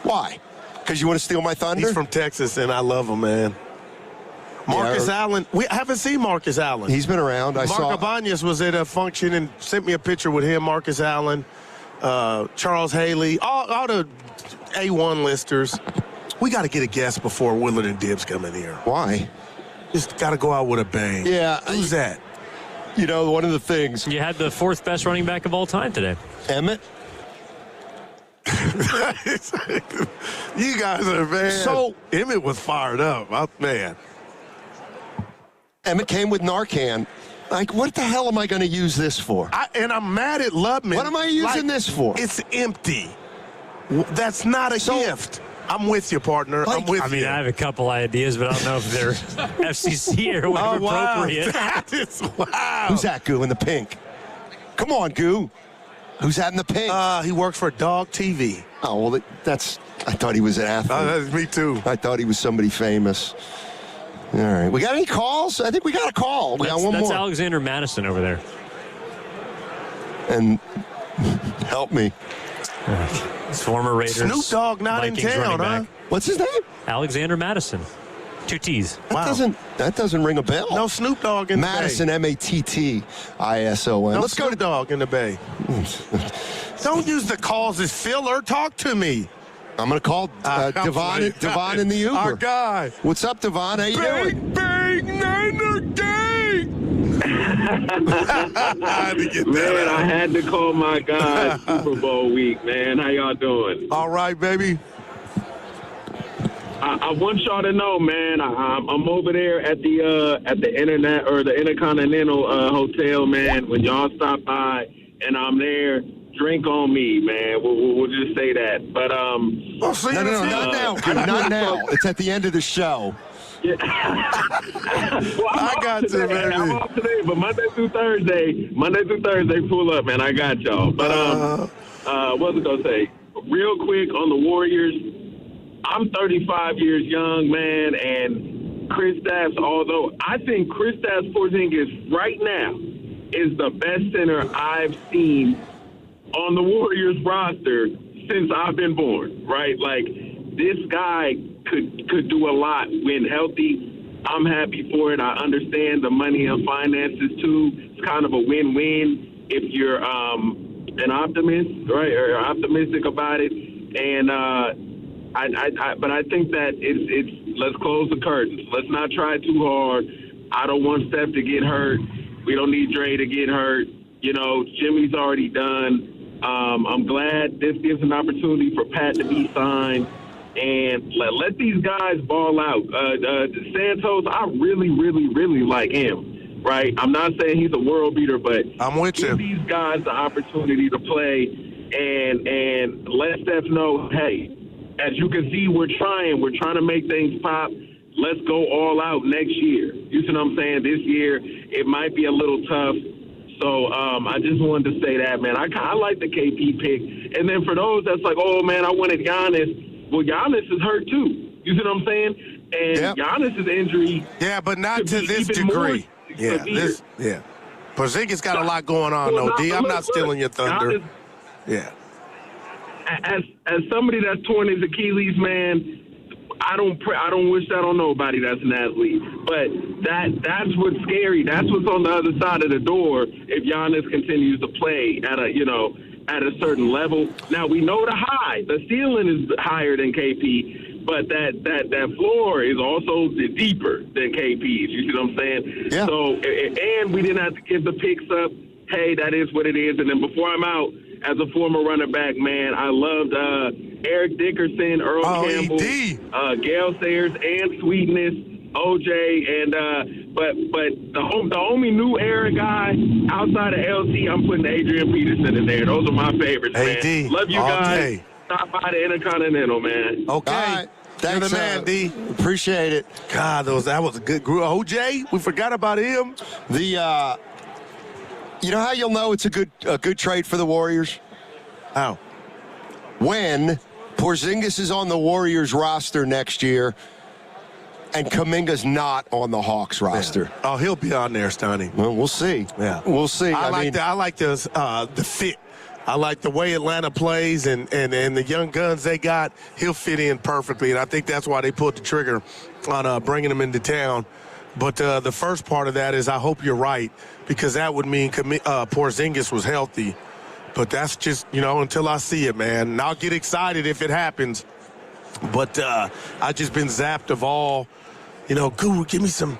[SPEAKER 13] Why? Because you want to steal my thunder?
[SPEAKER 14] He's from Texas, and I love him, man. Marcus Allen. We haven't seen Marcus Allen.
[SPEAKER 13] He's been around.
[SPEAKER 14] Mark Abanias was at a function and sent me a picture with him, Marcus Allen, Charles Haley, all the A1 listers. We got to get a guest before Willard and Dibbs come in here.
[SPEAKER 13] Why?
[SPEAKER 14] Just got to go out with a bang.
[SPEAKER 13] Yeah.
[SPEAKER 14] Who's that?
[SPEAKER 13] You know, one of the things.
[SPEAKER 16] You had the 4th best running back of all time today.
[SPEAKER 13] Emmett.
[SPEAKER 14] You guys are, man.
[SPEAKER 13] So
[SPEAKER 14] Emmett was fired up. Man.
[SPEAKER 13] Emmett came with Narcan. Like, what the hell am I going to use this for?
[SPEAKER 14] I'm mad at Lubman.
[SPEAKER 13] What am I using this for?
[SPEAKER 14] It's empty. That's not a gift. I'm with you, partner. I'm with you.
[SPEAKER 16] I mean, I have a couple ideas, but I don't know if they're FCC or whatever appropriate.
[SPEAKER 14] Wow.
[SPEAKER 13] Who's that, Goo, in the pink? Come on, Goo. Who's that in the pink?
[SPEAKER 14] He works for Dog TV.
[SPEAKER 13] Oh, well, I thought he was an athlete.
[SPEAKER 14] That's me too.
[SPEAKER 13] I thought he was somebody famous. All right. We got any calls? I think we got a call. We got one more.
[SPEAKER 16] That's Alexander Madison over there.
[SPEAKER 13] And help me.
[SPEAKER 16] Former Raiders.
[SPEAKER 14] Snoop Dogg not
[SPEAKER 16] Vikings
[SPEAKER 14] in town,
[SPEAKER 16] running back.
[SPEAKER 13] What's his name?
[SPEAKER 16] Alexander Madison. 2 T's.
[SPEAKER 13] That doesn't ring a bell.
[SPEAKER 14] No Snoop Dogg in
[SPEAKER 13] Madison,
[SPEAKER 14] the Bay.
[SPEAKER 13] Mattison.
[SPEAKER 14] No
[SPEAKER 13] Let's
[SPEAKER 14] Snoop Dogg in the Bay. Don't use the calls as filler. Talk to me.
[SPEAKER 13] I'm going to call Devon in the Uber.
[SPEAKER 14] Our guy.
[SPEAKER 13] What's up, Devon? How you doing?
[SPEAKER 14] Bang, Niner gang!
[SPEAKER 2] Man, I had to call my guy Super Bowl week, man. How y'all doing?
[SPEAKER 14] All right, baby.
[SPEAKER 2] I want y'all to know, man. I'm over there at the Internet or the Intercontinental Hotel, man. When y'all stop by and I'm there, drink on me, man. We'll just say that. But
[SPEAKER 13] no, not now. Not now. It's at the end of the show.
[SPEAKER 2] Yeah. Well,
[SPEAKER 14] I got you, baby.
[SPEAKER 2] I'm off today, but Monday through Thursday, pull up, man. I got y'all. But what was I gonna say? Real quick on the Warriors. I'm 35 years young, man, and Kristaps, although I think Kristaps Porzingis right now is the best center I've seen on the Warriors roster since I've been born, right? Like, this guy could do a lot when healthy. I'm happy for it. I understand the money and finances, too. It's kind of a win-win if you're an optimist, right, or optimistic about it. And but I think that it's let's close the curtains. Let's not try too hard. I don't want Steph to get hurt. We don't need Dre to get hurt. You know, Jimmy's already done. I'm glad this gives an opportunity for Pat to be signed. And let these guys ball out. Santos, I really, really, really like him, right? I'm not saying he's a world beater, but
[SPEAKER 14] I'm with
[SPEAKER 2] give these guys the opportunity to play and let Steph know, hey, as you can see, we're trying to make things pop. Let's go all out next year. You see what I'm saying? This year, it might be a little tough. So I just wanted to say that, man. I like the KP pick. And then for those that's like, oh, man, I wanted Giannis. Well, Giannis is hurt, too. You see what I'm saying? And Giannis' injury.
[SPEAKER 14] Yeah, but not to this degree. Yeah. Porzingis got a lot going on, though, D. I'm not stealing your thunder. Yeah.
[SPEAKER 2] As somebody that's torn his Achilles, man, I don't wish that on nobody that's an athlete. But that's what's scary. That's what's on the other side of the door if Giannis continues to play at a certain level. Now we know the ceiling is higher than KP, but that floor is also deeper than KP's. You see what I'm saying? Yeah. So and we didn't have to give the picks up. Hey, that is what it is. And then before I'm out, as a former running back, man, I loved Eric Dickerson, Earl Campbell, Gale Sayers, and Sweetness, OJ, and but the only new era guy outside of LT, I'm putting Adrian Peterson in there. Those are my favorites, man. Love you guys.
[SPEAKER 14] Day.
[SPEAKER 2] Stop by the Intercontinental, man.
[SPEAKER 14] Okay.
[SPEAKER 13] All right. Thanks,
[SPEAKER 14] You're the man, D.
[SPEAKER 13] Appreciate it.
[SPEAKER 14] God, that was a good group. OJ, we forgot about him.
[SPEAKER 13] You know how you'll know it's a good trade for the Warriors?
[SPEAKER 14] How?
[SPEAKER 13] When Porzingis is on the Warriors roster next year and Kuminga's not on the Hawks roster.
[SPEAKER 14] Yeah. Oh, he'll be on there, Stoney.
[SPEAKER 13] Well, we'll see.
[SPEAKER 14] Yeah.
[SPEAKER 13] We'll see.
[SPEAKER 14] I like the fit. I like the way Atlanta plays and the young guns they got. He'll fit in perfectly, and I think that's why they pulled the trigger on bringing him into town. But the first part of that is I hope you're right, because that would mean Porzingis was healthy. But that's just, until I see it, man. And I'll get excited if it happens. But I've just been zapped of all, Guru, give me some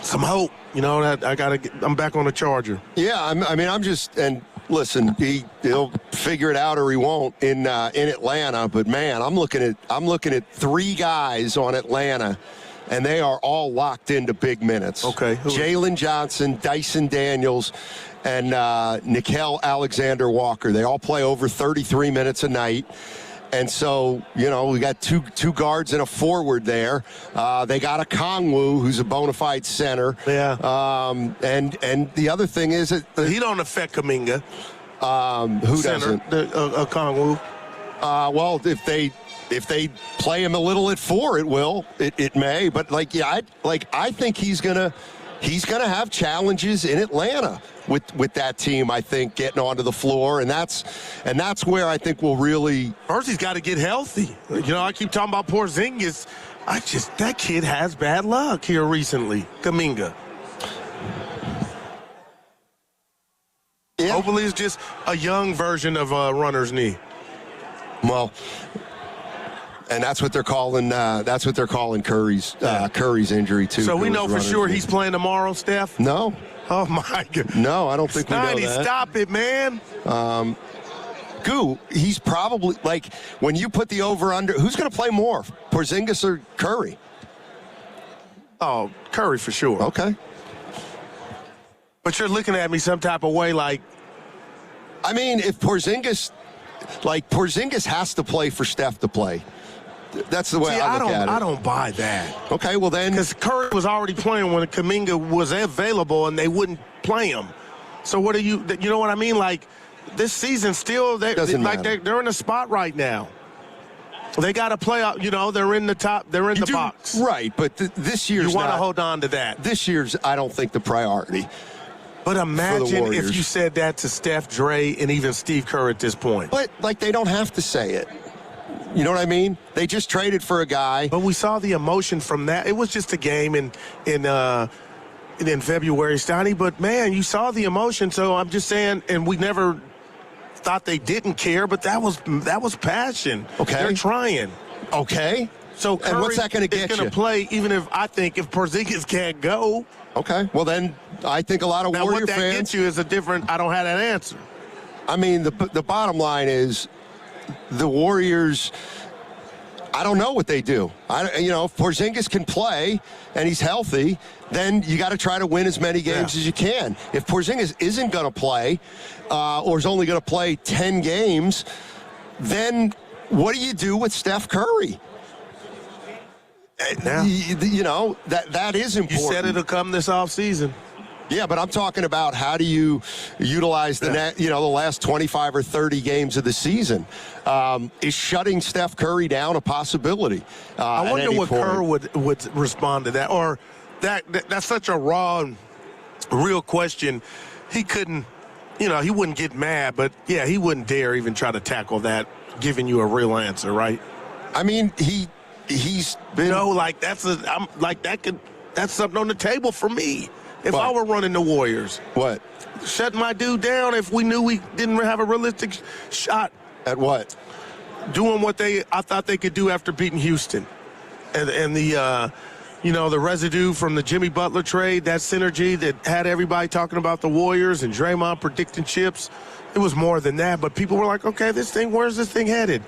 [SPEAKER 14] hope. I'm back on the Charger.
[SPEAKER 13] Yeah, I'm just, and listen, he'll figure it out or he won't in Atlanta. But man, I'm looking at 3 guys on Atlanta, and they are all locked into big minutes.
[SPEAKER 14] Okay.
[SPEAKER 13] Jalen Johnson, Dyson Daniels, and Nickeil Alexander-Walker. They all play over 33 minutes a night. And so, we got two guards and a forward there. They got a Kongwu, who's a bona fide center.
[SPEAKER 14] Yeah.
[SPEAKER 13] And the other thing is that
[SPEAKER 14] he don't affect Kuminga.
[SPEAKER 13] Who
[SPEAKER 14] center,
[SPEAKER 13] doesn't?
[SPEAKER 14] Kongwu.
[SPEAKER 13] Well, if they play him a little at 4, it will. It may. But I think he's gonna have challenges in Atlanta with that team, I think, getting onto the floor, and that's where I think we'll really.
[SPEAKER 14] First, he's got to get healthy. I keep talking about Porzingis. That kid has bad luck here recently. Kuminga.
[SPEAKER 13] Yeah.
[SPEAKER 14] Hopefully, it's just a young version of a runner's knee.
[SPEAKER 13] Well, and that's what they're calling. That's what they're calling Curry's injury too.
[SPEAKER 14] So we know for sure he's playing tomorrow, Steph.
[SPEAKER 13] No.
[SPEAKER 14] Oh my God.
[SPEAKER 13] No, I don't think we know that.
[SPEAKER 14] Stop it, man.
[SPEAKER 13] He's probably when you put the over under. Who's going to play more, Porzingis or Curry?
[SPEAKER 14] Oh, Curry for sure.
[SPEAKER 13] Okay.
[SPEAKER 14] But you're looking at me some type of way like.
[SPEAKER 13] I mean, if Porzingis has to play for Steph to play. That's the way I look at it.
[SPEAKER 14] I don't buy that.
[SPEAKER 13] Okay, well then.
[SPEAKER 14] Because Curry was already playing when Kuminga was available and they wouldn't play him. So what you know what I mean? Like, this season still, they're in a spot right now. They got to play out, they're in the top, they're in the box.
[SPEAKER 13] Right, but this year's
[SPEAKER 14] you want to hold on to that.
[SPEAKER 13] This year's, I don't think, the priority.
[SPEAKER 14] But imagine if you said that to Steph, Dre, and even Steve Kerr at this point.
[SPEAKER 13] But, they don't have to say it. You know what I mean? They just traded for a guy.
[SPEAKER 14] But we saw the emotion from that. It was just a game in February, Stoney. But, man, you saw the emotion. So I'm just saying, and we never thought they didn't care, but that was passion.
[SPEAKER 13] Okay.
[SPEAKER 14] They're trying.
[SPEAKER 13] Okay.
[SPEAKER 14] So Curry
[SPEAKER 13] and what's that going to get you?
[SPEAKER 14] Is going to play even if Porzingis can't go.
[SPEAKER 13] Okay. Well, then I think a lot of Warrior fans.
[SPEAKER 14] What that gets you is I don't have that answer.
[SPEAKER 13] I mean, the bottom line is the Warriors, I don't know what they do. If Porzingis can play and he's healthy, then you got to try to win as many games as you can. If Porzingis isn't going to play or is only going to play 10 games, then what do you do with Steph Curry?
[SPEAKER 14] Yeah.
[SPEAKER 13] That is important.
[SPEAKER 14] You said it'll come this offseason.
[SPEAKER 13] Yeah, but I'm talking about how do you utilize the last 25 or 30 games of the season? Is shutting Steph Curry down a possibility?
[SPEAKER 14] I wonder what Kerr would respond to that, or that's such a raw, real question. He couldn't, he wouldn't get mad, but yeah, he wouldn't dare even try to tackle that, giving you a real answer, right?
[SPEAKER 13] I mean, he's been
[SPEAKER 14] that's something on the table for me. If I were running the Warriors.
[SPEAKER 13] What?
[SPEAKER 14] Shutting my dude down if we knew we didn't have a realistic shot.
[SPEAKER 13] At what?
[SPEAKER 14] Doing what I thought they could do after beating Houston. And the residue from the Jimmy Butler trade, that synergy that had everybody talking about the Warriors and Draymond predicting chips. It was more than that, but people were like, okay, where's this thing headed?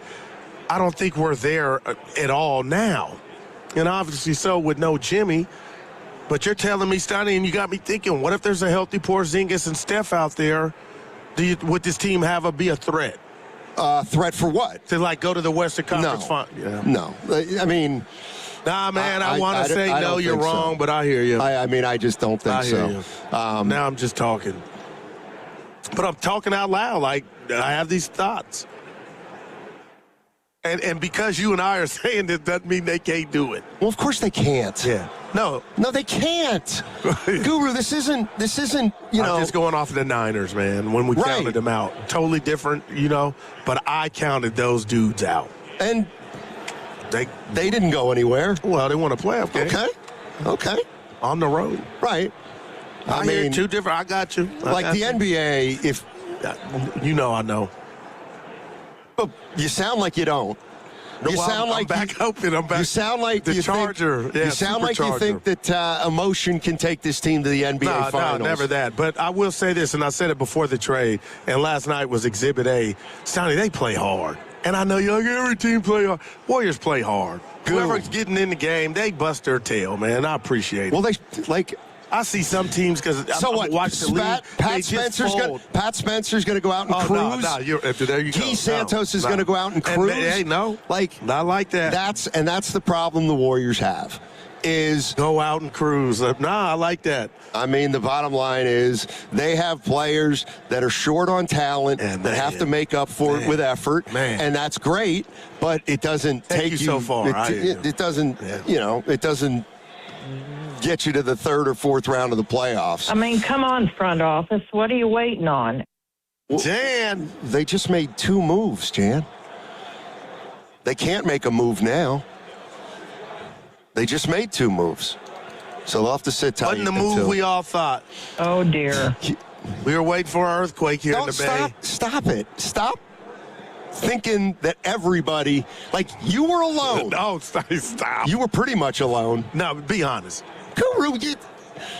[SPEAKER 14] I don't think we're there at all now. And obviously so with no Jimmy. But you're telling me, Stoney, and you got me thinking, what if there's a healthy Porzingis and Steph out there? Would this team be a threat?
[SPEAKER 13] Threat for what?
[SPEAKER 14] To, go to the Western Conference Final? Yeah.
[SPEAKER 13] No. I mean...
[SPEAKER 14] Nah, man, I want to say no, you're wrong, but I hear you.
[SPEAKER 13] I just don't think so.
[SPEAKER 14] Now I'm just talking. But I'm talking out loud. I have these thoughts. And because you and I are saying that doesn't mean they can't do it.
[SPEAKER 13] Well, of course they can't.
[SPEAKER 14] Yeah. No,
[SPEAKER 13] they can't. Guru, this isn't, I'm
[SPEAKER 14] just going off of the Niners, man, when we counted them out. Totally different, but I counted those dudes out.
[SPEAKER 13] And they didn't go anywhere.
[SPEAKER 14] Well, they won a playoff game.
[SPEAKER 13] Okay.
[SPEAKER 14] On the road.
[SPEAKER 13] Right.
[SPEAKER 14] I mean, two different, I got you.
[SPEAKER 13] NBA, if...
[SPEAKER 14] I know.
[SPEAKER 13] But you sound like you don't.
[SPEAKER 14] You sound like I'm back open. I'm back.
[SPEAKER 13] You sound like
[SPEAKER 14] the Charger.
[SPEAKER 13] You sound like you think that emotion can take this team to the NBA Finals.
[SPEAKER 14] No, never that. But I will say this, and I said it before the trade, and last night was Exhibit A. Stoney, they play hard. And I know every team play hard. Warriors play hard. Whoever's getting in the game, they bust their tail, man. I appreciate it.
[SPEAKER 13] Well,
[SPEAKER 14] I see some teams because watch the league.
[SPEAKER 13] Pat Spencer's going to go out and cruise.
[SPEAKER 14] There you go.
[SPEAKER 13] Keith Santos is going to go out and cruise.
[SPEAKER 14] Not like that.
[SPEAKER 13] That's the problem the Warriors have. Is
[SPEAKER 14] go out and cruise. I like that.
[SPEAKER 13] I mean, the bottom line is they have players that are short on talent that have to make up for it with effort, and that's great. But it doesn't take you
[SPEAKER 14] so far.
[SPEAKER 13] It doesn't. It doesn't get you to the third or fourth round of the playoffs.
[SPEAKER 3] I mean, come on, front office. What are you waiting on?
[SPEAKER 13] Jan, they just made 2 moves, Jan. They can't make a move now. They just made 2 moves. So they'll have to sit tight.
[SPEAKER 14] Wasn't the move we all thought.
[SPEAKER 3] Oh, dear.
[SPEAKER 14] We were waiting for an earthquake here in the Bay.
[SPEAKER 13] Stop it. Stop thinking that everybody, like, you were alone.
[SPEAKER 14] No, stop.
[SPEAKER 13] You were pretty much alone.
[SPEAKER 14] No, be honest.
[SPEAKER 13] Guru,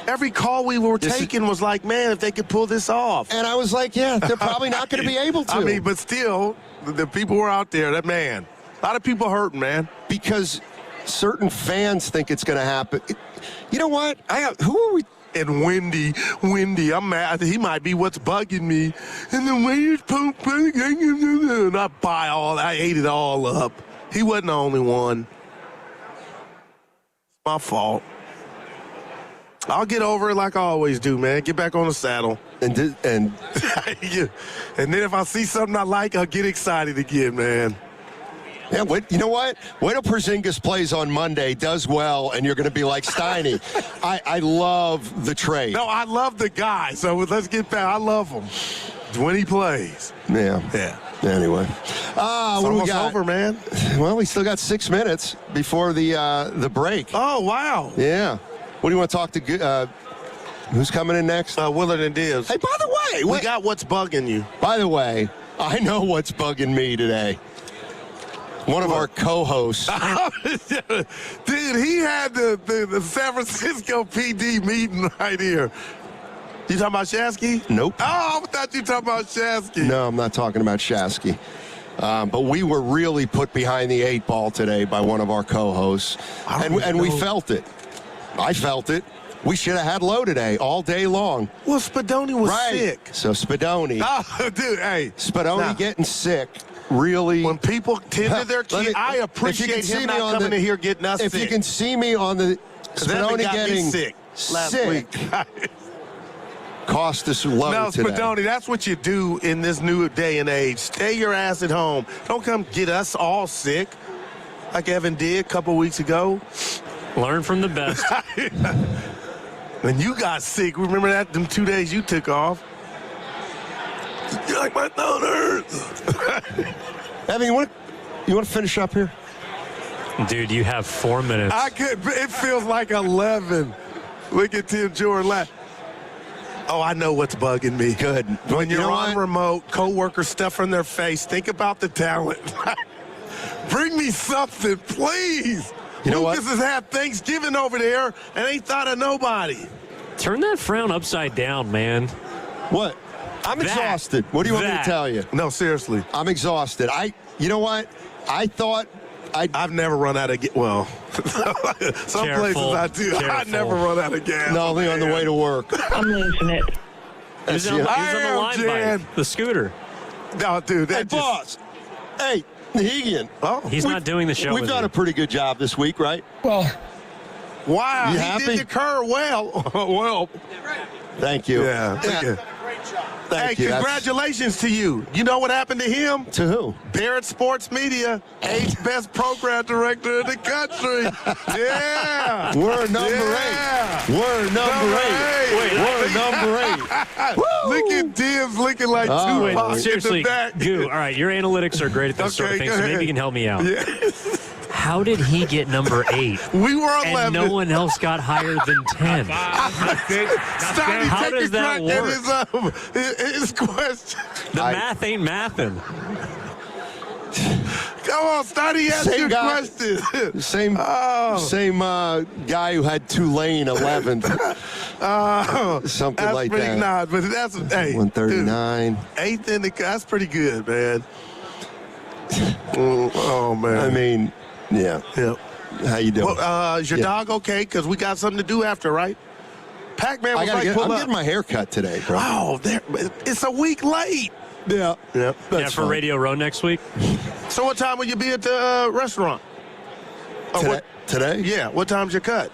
[SPEAKER 14] every call we were taking was like, man, if they could pull this off.
[SPEAKER 13] And I was like, yeah, they're probably not going to be able to.
[SPEAKER 14] I mean, but still, the people were out there. That man, a lot of people hurting, man.
[SPEAKER 13] Because certain fans think it's going to happen. You know what? Who are we?
[SPEAKER 14] And Wendy, I'm mad. He might be what's bugging me. And the Warriors and I buy all. I ate it all up. He wasn't the only one. It's my fault. I'll get over it like I always do, man. Get back on the saddle.
[SPEAKER 13] And
[SPEAKER 14] and then if I see something I like, I'll get excited again, man.
[SPEAKER 13] Yeah, you know what? Wait till Porzingis plays on Monday, does well, and you're going to be like Steiny. I love the trade.
[SPEAKER 14] No, I love the guy. So let's get back. I love him when he plays.
[SPEAKER 13] Yeah. Anyway, what do we got?
[SPEAKER 14] Over, man.
[SPEAKER 13] Well, we still got 6 minutes before the break.
[SPEAKER 14] Oh, wow.
[SPEAKER 13] Yeah. What do you want to talk to? Who's coming in next?
[SPEAKER 14] Willard and Dibbs.
[SPEAKER 13] Hey, by the way,
[SPEAKER 14] we got what's bugging you.
[SPEAKER 13] By the way, I know what's bugging me today. One of our co-hosts.
[SPEAKER 14] Dude, he had the San Francisco PD meeting right here. You talking about Shasky?
[SPEAKER 13] Nope.
[SPEAKER 14] Oh, I thought you were talking about Shasky.
[SPEAKER 13] No, I'm not talking about Shasky. But we were really put behind the 8 ball today by one of our co-hosts. And we felt it. I felt it. We should have had Lowe today all day long.
[SPEAKER 14] Well, Spadoni was sick.
[SPEAKER 13] So Spadoni.
[SPEAKER 14] Oh, dude, hey.
[SPEAKER 13] Spadoni getting sick. Really,
[SPEAKER 14] when people tend to their kids, I appreciate him not coming in here getting us sick.
[SPEAKER 13] If you can see me on the Spadoni getting
[SPEAKER 14] sick last week,
[SPEAKER 13] cost us low today.
[SPEAKER 14] No, Spadoni, that's what you do in this new day and age. Stay your ass at home. Don't come get us all sick, like Evan did a couple weeks ago.
[SPEAKER 16] Learn from the best.
[SPEAKER 14] When you got sick, remember that them 2 days you took off? You're like, my throat hurts.
[SPEAKER 13] Evan, you want to finish up here?
[SPEAKER 16] Dude, you have 4 minutes.
[SPEAKER 14] It feels like 11. Look at Tim Jordan laugh. Oh, I know what's bugging me.
[SPEAKER 13] Good.
[SPEAKER 14] When you're on remote, coworkers stuff in their face, think about the talent. Bring me something, please.
[SPEAKER 13] You know
[SPEAKER 14] Lucas has had Thanksgiving over there and ain't thought of nobody.
[SPEAKER 16] Turn that frown upside down, man.
[SPEAKER 13] What? I'm exhausted. What do you want me to tell you?
[SPEAKER 14] No, seriously.
[SPEAKER 13] I'm exhausted. You know what? I thought
[SPEAKER 14] I've never run out of gas. Well, some places I do. I never run out of gas.
[SPEAKER 13] No, only on the way to work.
[SPEAKER 3] I'm losing it.
[SPEAKER 16] He's on the line bike, the scooter.
[SPEAKER 14] No, dude.
[SPEAKER 13] Hey, boss. Hey, Nahegian.
[SPEAKER 14] Oh,
[SPEAKER 16] he's not doing the show.
[SPEAKER 13] We've done a pretty good job this week, right?
[SPEAKER 3] Well,
[SPEAKER 14] wow.
[SPEAKER 13] You
[SPEAKER 14] he
[SPEAKER 13] happy?
[SPEAKER 14] did the curve well. Well.
[SPEAKER 13] Thank you.
[SPEAKER 14] Yeah.
[SPEAKER 13] Thank you.
[SPEAKER 14] Congratulations to you. You know what happened to him?
[SPEAKER 13] To who?
[SPEAKER 14] Barrett Sports Media, 8th best program director in the country. Yeah.
[SPEAKER 13] We're number 8. We're number 8.
[SPEAKER 14] Wait,
[SPEAKER 13] we're number 8.
[SPEAKER 14] Look at Dibbs looking like Tupac
[SPEAKER 16] seriously,
[SPEAKER 14] in the back.
[SPEAKER 16] Goo, all right, your analytics are great at this sort of thing, so maybe you can help me out.
[SPEAKER 14] Yeah.
[SPEAKER 16] How did he get number 8?
[SPEAKER 14] We were 11.
[SPEAKER 16] And no one else got higher than 10. How does that work?
[SPEAKER 14] His question.
[SPEAKER 16] The math ain't mathin'.
[SPEAKER 14] Come on, Stoddy, ask your question.
[SPEAKER 13] Same guy who had Tulane 11th. Something
[SPEAKER 14] that's
[SPEAKER 13] like
[SPEAKER 14] pretty
[SPEAKER 13] that.
[SPEAKER 14] Nah, but that's
[SPEAKER 13] 139.
[SPEAKER 14] Dude, 8th in the that's pretty good, man. Oh man.
[SPEAKER 13] I mean, yeah.
[SPEAKER 14] Yep.
[SPEAKER 13] How you doing?
[SPEAKER 14] Well, is your dog okay? Because we got something to do after, right? Pac-Man was
[SPEAKER 13] I'm
[SPEAKER 14] pull up.
[SPEAKER 13] getting my hair cut today, bro.
[SPEAKER 14] Oh, it's a week late.
[SPEAKER 13] Yeah.
[SPEAKER 16] For
[SPEAKER 13] fine.
[SPEAKER 16] Radio Row next week.
[SPEAKER 14] So what time will you be at the restaurant?
[SPEAKER 13] Today?
[SPEAKER 14] Yeah. What time's your cut?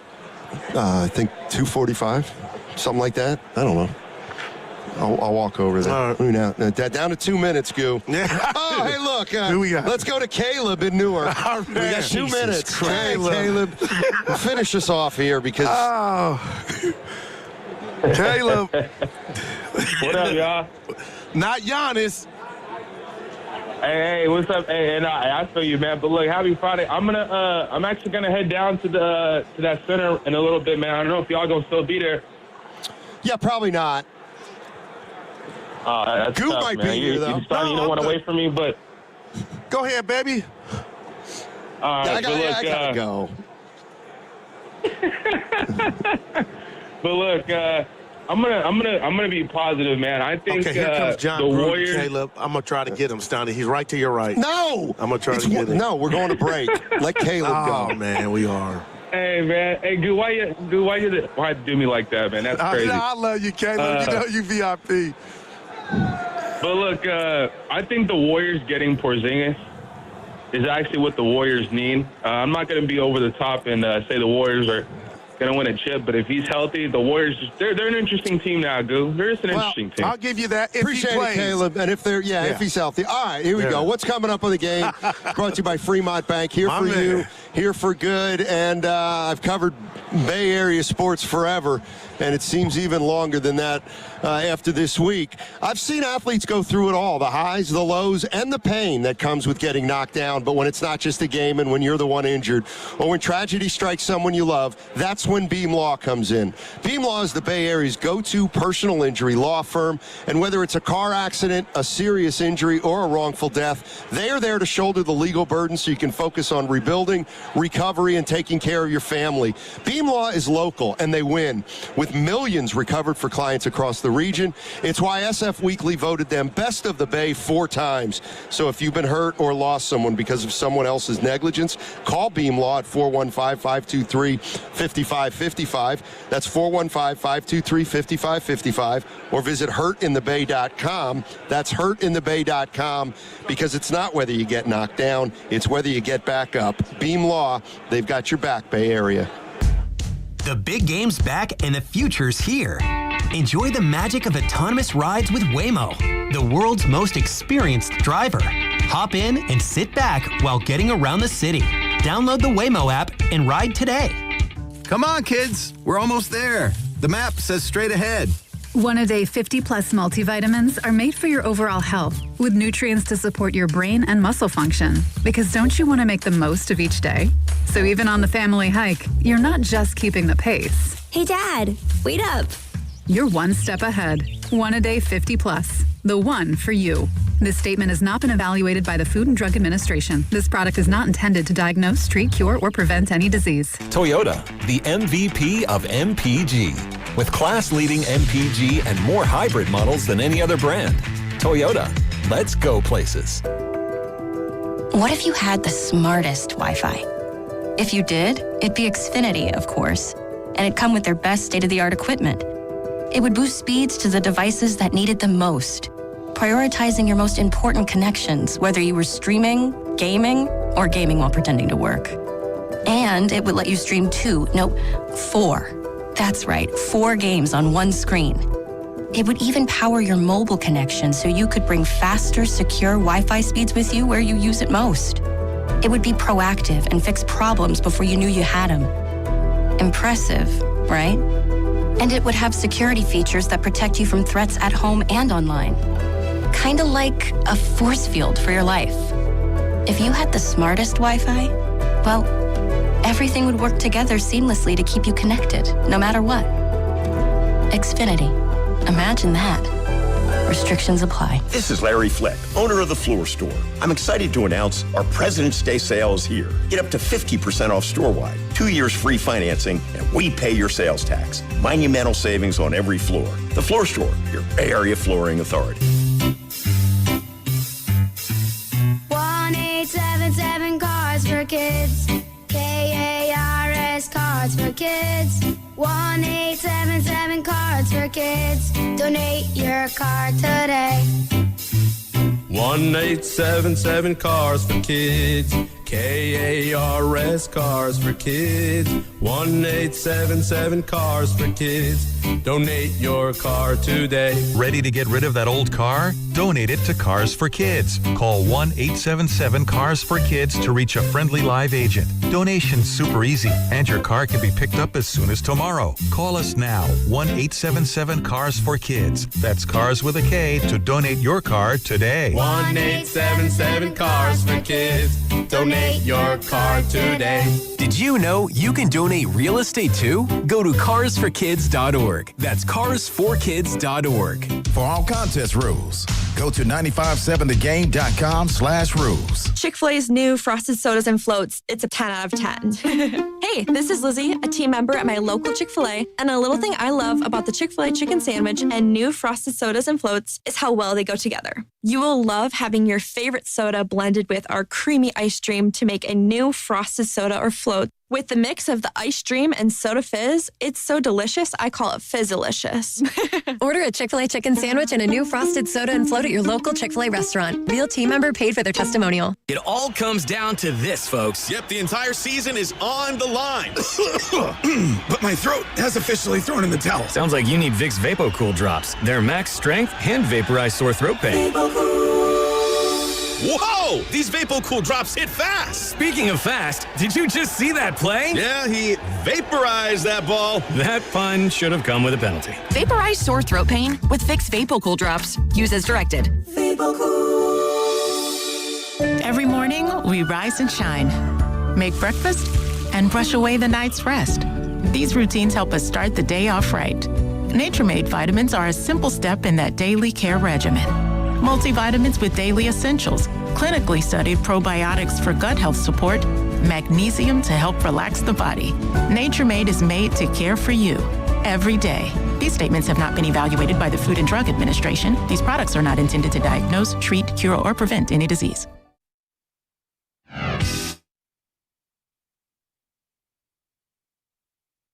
[SPEAKER 13] I think 2:45, something like that. I don't know. I'll walk over there.
[SPEAKER 14] All right.
[SPEAKER 13] Down to 2 minutes, Goo.
[SPEAKER 14] Yeah.
[SPEAKER 13] Oh, hey, look.
[SPEAKER 14] Who we got?
[SPEAKER 13] Let's go to Caleb in Newark.
[SPEAKER 14] Oh,
[SPEAKER 13] we got 2
[SPEAKER 16] Jesus
[SPEAKER 13] minutes.
[SPEAKER 16] Christ.
[SPEAKER 13] Hey, Caleb. We'll finish us off here because...
[SPEAKER 14] Oh. Caleb.
[SPEAKER 4] What up, y'all?
[SPEAKER 14] Not Giannis.
[SPEAKER 4] Hey, what's up? Hey, and I feel you, man. But look, happy Friday. I'm actually gonna head down to that center in a little bit, man. I don't know if y'all gonna still be there.
[SPEAKER 13] Yeah, probably not.
[SPEAKER 4] That's
[SPEAKER 13] Goo
[SPEAKER 4] tough,
[SPEAKER 13] might
[SPEAKER 4] man.
[SPEAKER 13] be here, though.
[SPEAKER 4] You don't want to wait for me, but
[SPEAKER 14] Go ahead, baby.
[SPEAKER 13] I gotta go.
[SPEAKER 4] But look, I'm gonna be positive, man. I think
[SPEAKER 14] Okay, here comes John
[SPEAKER 4] the
[SPEAKER 14] Gruden,
[SPEAKER 4] Warriors.
[SPEAKER 14] Caleb. I'm going to try to get him, Stoney. He's right to your right.
[SPEAKER 13] No!
[SPEAKER 14] I'm going to try to get him.
[SPEAKER 13] No, we're going to break. Let Caleb go.
[SPEAKER 14] Oh, man, we are.
[SPEAKER 4] Hey, man. Hey, Goo, why you do me like that, man? That's crazy.
[SPEAKER 14] I love you, Caleb. You know you VIP.
[SPEAKER 4] But look, I think the Warriors getting Porzingis is actually what the Warriors need. I'm not going to be over the top and say the Warriors are going to win a chip, but if he's healthy, the Warriors, they're an interesting team now, Goo. They're just an interesting team.
[SPEAKER 14] I'll give you that. If
[SPEAKER 13] Appreciate
[SPEAKER 14] he plays.
[SPEAKER 13] it, Caleb. And if if he's healthy. All right, here we go. What's coming up on the game? Brought to you by Fremont Bank. Here for you, here for good. And I've covered Bay Area sports forever, and it seems even longer than that after this week. I've seen athletes go through it all, the highs, the lows, and the pain that comes with getting knocked down. But when it's not just a game and when you're the one injured, or when tragedy strikes someone you love, that's when Beam Law comes in. Beam Law is the Bay Area's go-to personal injury law firm, and whether it's a car accident, a serious injury, or a wrongful death, they are there to shoulder the legal burden so you can focus on rebuilding, recovery, and taking care of your family. Beam Law is local, and they win, with millions recovered for clients across the region. It's why SF Weekly voted them Best of the Bay 4 times. So if you've been hurt or lost someone because of someone else's negligence, call Beam Law at 415-523-5555. That's 415-523-5555. Or visit hurtinthebay.com. That's hurtinthebay.com, because it's not whether you get knocked down, it's whether you get back up. Beam Law, they've got your back, Bay Area.
[SPEAKER 20] The big game's back and the future's here. Enjoy the magic of autonomous rides with Waymo, the world's most experienced driver. Hop in and sit back while getting around the city. Download the Waymo app and ride today.
[SPEAKER 6] Come on, kids. We're almost there. The map says straight ahead.
[SPEAKER 9] One-a-day 50-plus multivitamins are made for your overall health, with nutrients to support your brain and muscle function. Because don't you want to make the most of each day? So even on the family hike, you're not just keeping the pace.
[SPEAKER 29] Hey, Dad, wait up.
[SPEAKER 9] You're one step ahead. One-a-day 50-plus. The one for you. This statement has not been evaluated by the Food and Drug Administration. This product is not intended to diagnose, treat, cure, or prevent any disease.
[SPEAKER 26] Toyota, the MVP of MPG. With class-leading MPG and more hybrid models than any other brand. Toyota, let's go places.
[SPEAKER 29] What if you had the smartest Wi-Fi? If you did, it'd be Xfinity, of course. And it'd come with their best state-of-the-art equipment. It would boost speeds to the devices that needed them most, prioritizing your most important connections, whether you were streaming, gaming, or gaming while pretending to work. And it would let you stream 4. That's right, 4 games on one screen. It would even power your mobile connection so you could bring faster, secure Wi-Fi speeds with you where you use it most. It would be proactive and fix problems before you knew you had them. Impressive, right? And it would have security features that protect you from threats at home and online. Kinda like a force field for your life. If you had the smartest Wi-Fi, well, everything would work together seamlessly to keep you connected, no matter what. Xfinity. Imagine that. Restrictions apply.
[SPEAKER 10] This is Larry Fleck, owner of The Floor Store. I'm excited to announce our President's Day sale is here. Get up to 50% off store-wide, 2 years free financing, and we pay your sales tax. Monumental savings on every floor. The Floor Store, your Bay Area flooring authority.
[SPEAKER 11] 1-877 Cards for Kids. KARS Cards for Kids.
[SPEAKER 7] 1-877 Cards for Kids. Donate your card today.
[SPEAKER 8] 1-877 Cars for Kids. KARS Cars for Kids. 1-877 Cars for Kids. Donate your car today.
[SPEAKER 11] Ready to get rid of that old car? Donate it to Cars for Kids. Call 1-877-CARS-FOR-KIDS to reach a friendly live agent. Donation's super easy, and your car can be picked up as soon as tomorrow. Call us now, 1-877-CARS-FOR-KIDS. That's Cars with a K to donate your car today.
[SPEAKER 8] 1-877 Cars for Kids. Donate your car today.
[SPEAKER 15] Did you know you can donate real estate too? Go to carsforkids.org. That's carsforkids.org.
[SPEAKER 21] For all contest rules, go to 957thegame.com/rules.
[SPEAKER 17] Chick-fil-A's new Frosted Sodas and Floats. It's a 10 out of 10. Hey, this is Lizzie, a team member at my local Chick-fil-A, and a little thing I love about the Chick-fil-A chicken sandwich and new Frosted Sodas and Floats is how well they go together. You will love having your favorite soda blended with our creamy ice stream to make a new frosted soda or float. With the mix of the ice stream and soda fizz, it's so delicious, I call it Fizzalicious.
[SPEAKER 23] Order a Chick-fil-A chicken sandwich and a new frosted soda and float at your local Chick-fil-A restaurant. Real team member paid for their testimonial.
[SPEAKER 15] It all comes down to this, folks.
[SPEAKER 24] Yep, the entire season is on the line. But my throat has officially thrown in the towel.
[SPEAKER 15] Sounds like you need Vicks VapoCool drops. They're max strength and vaporize sore throat pain.
[SPEAKER 24] Whoa! These VapoCool drops hit fast.
[SPEAKER 15] Speaking of fast, did you just see that play?
[SPEAKER 24] Yeah, he vaporized that ball.
[SPEAKER 15] That pun should have come with a penalty.
[SPEAKER 25] Vaporize sore throat pain with Vicks VapoCool drops. Use as directed.
[SPEAKER 27] Every morning, we rise and shine, make breakfast, and brush away the night's rest. These routines help us start the day off right. Nature-Made vitamins are a simple step in that daily care regimen. Multivitamins with daily essentials, clinically studied probiotics for gut health support, magnesium to help relax the body. Nature-Made is made to care for you every day. These statements have not been evaluated by the Food and Drug Administration. These products are not intended to diagnose, treat, cure, or prevent any disease.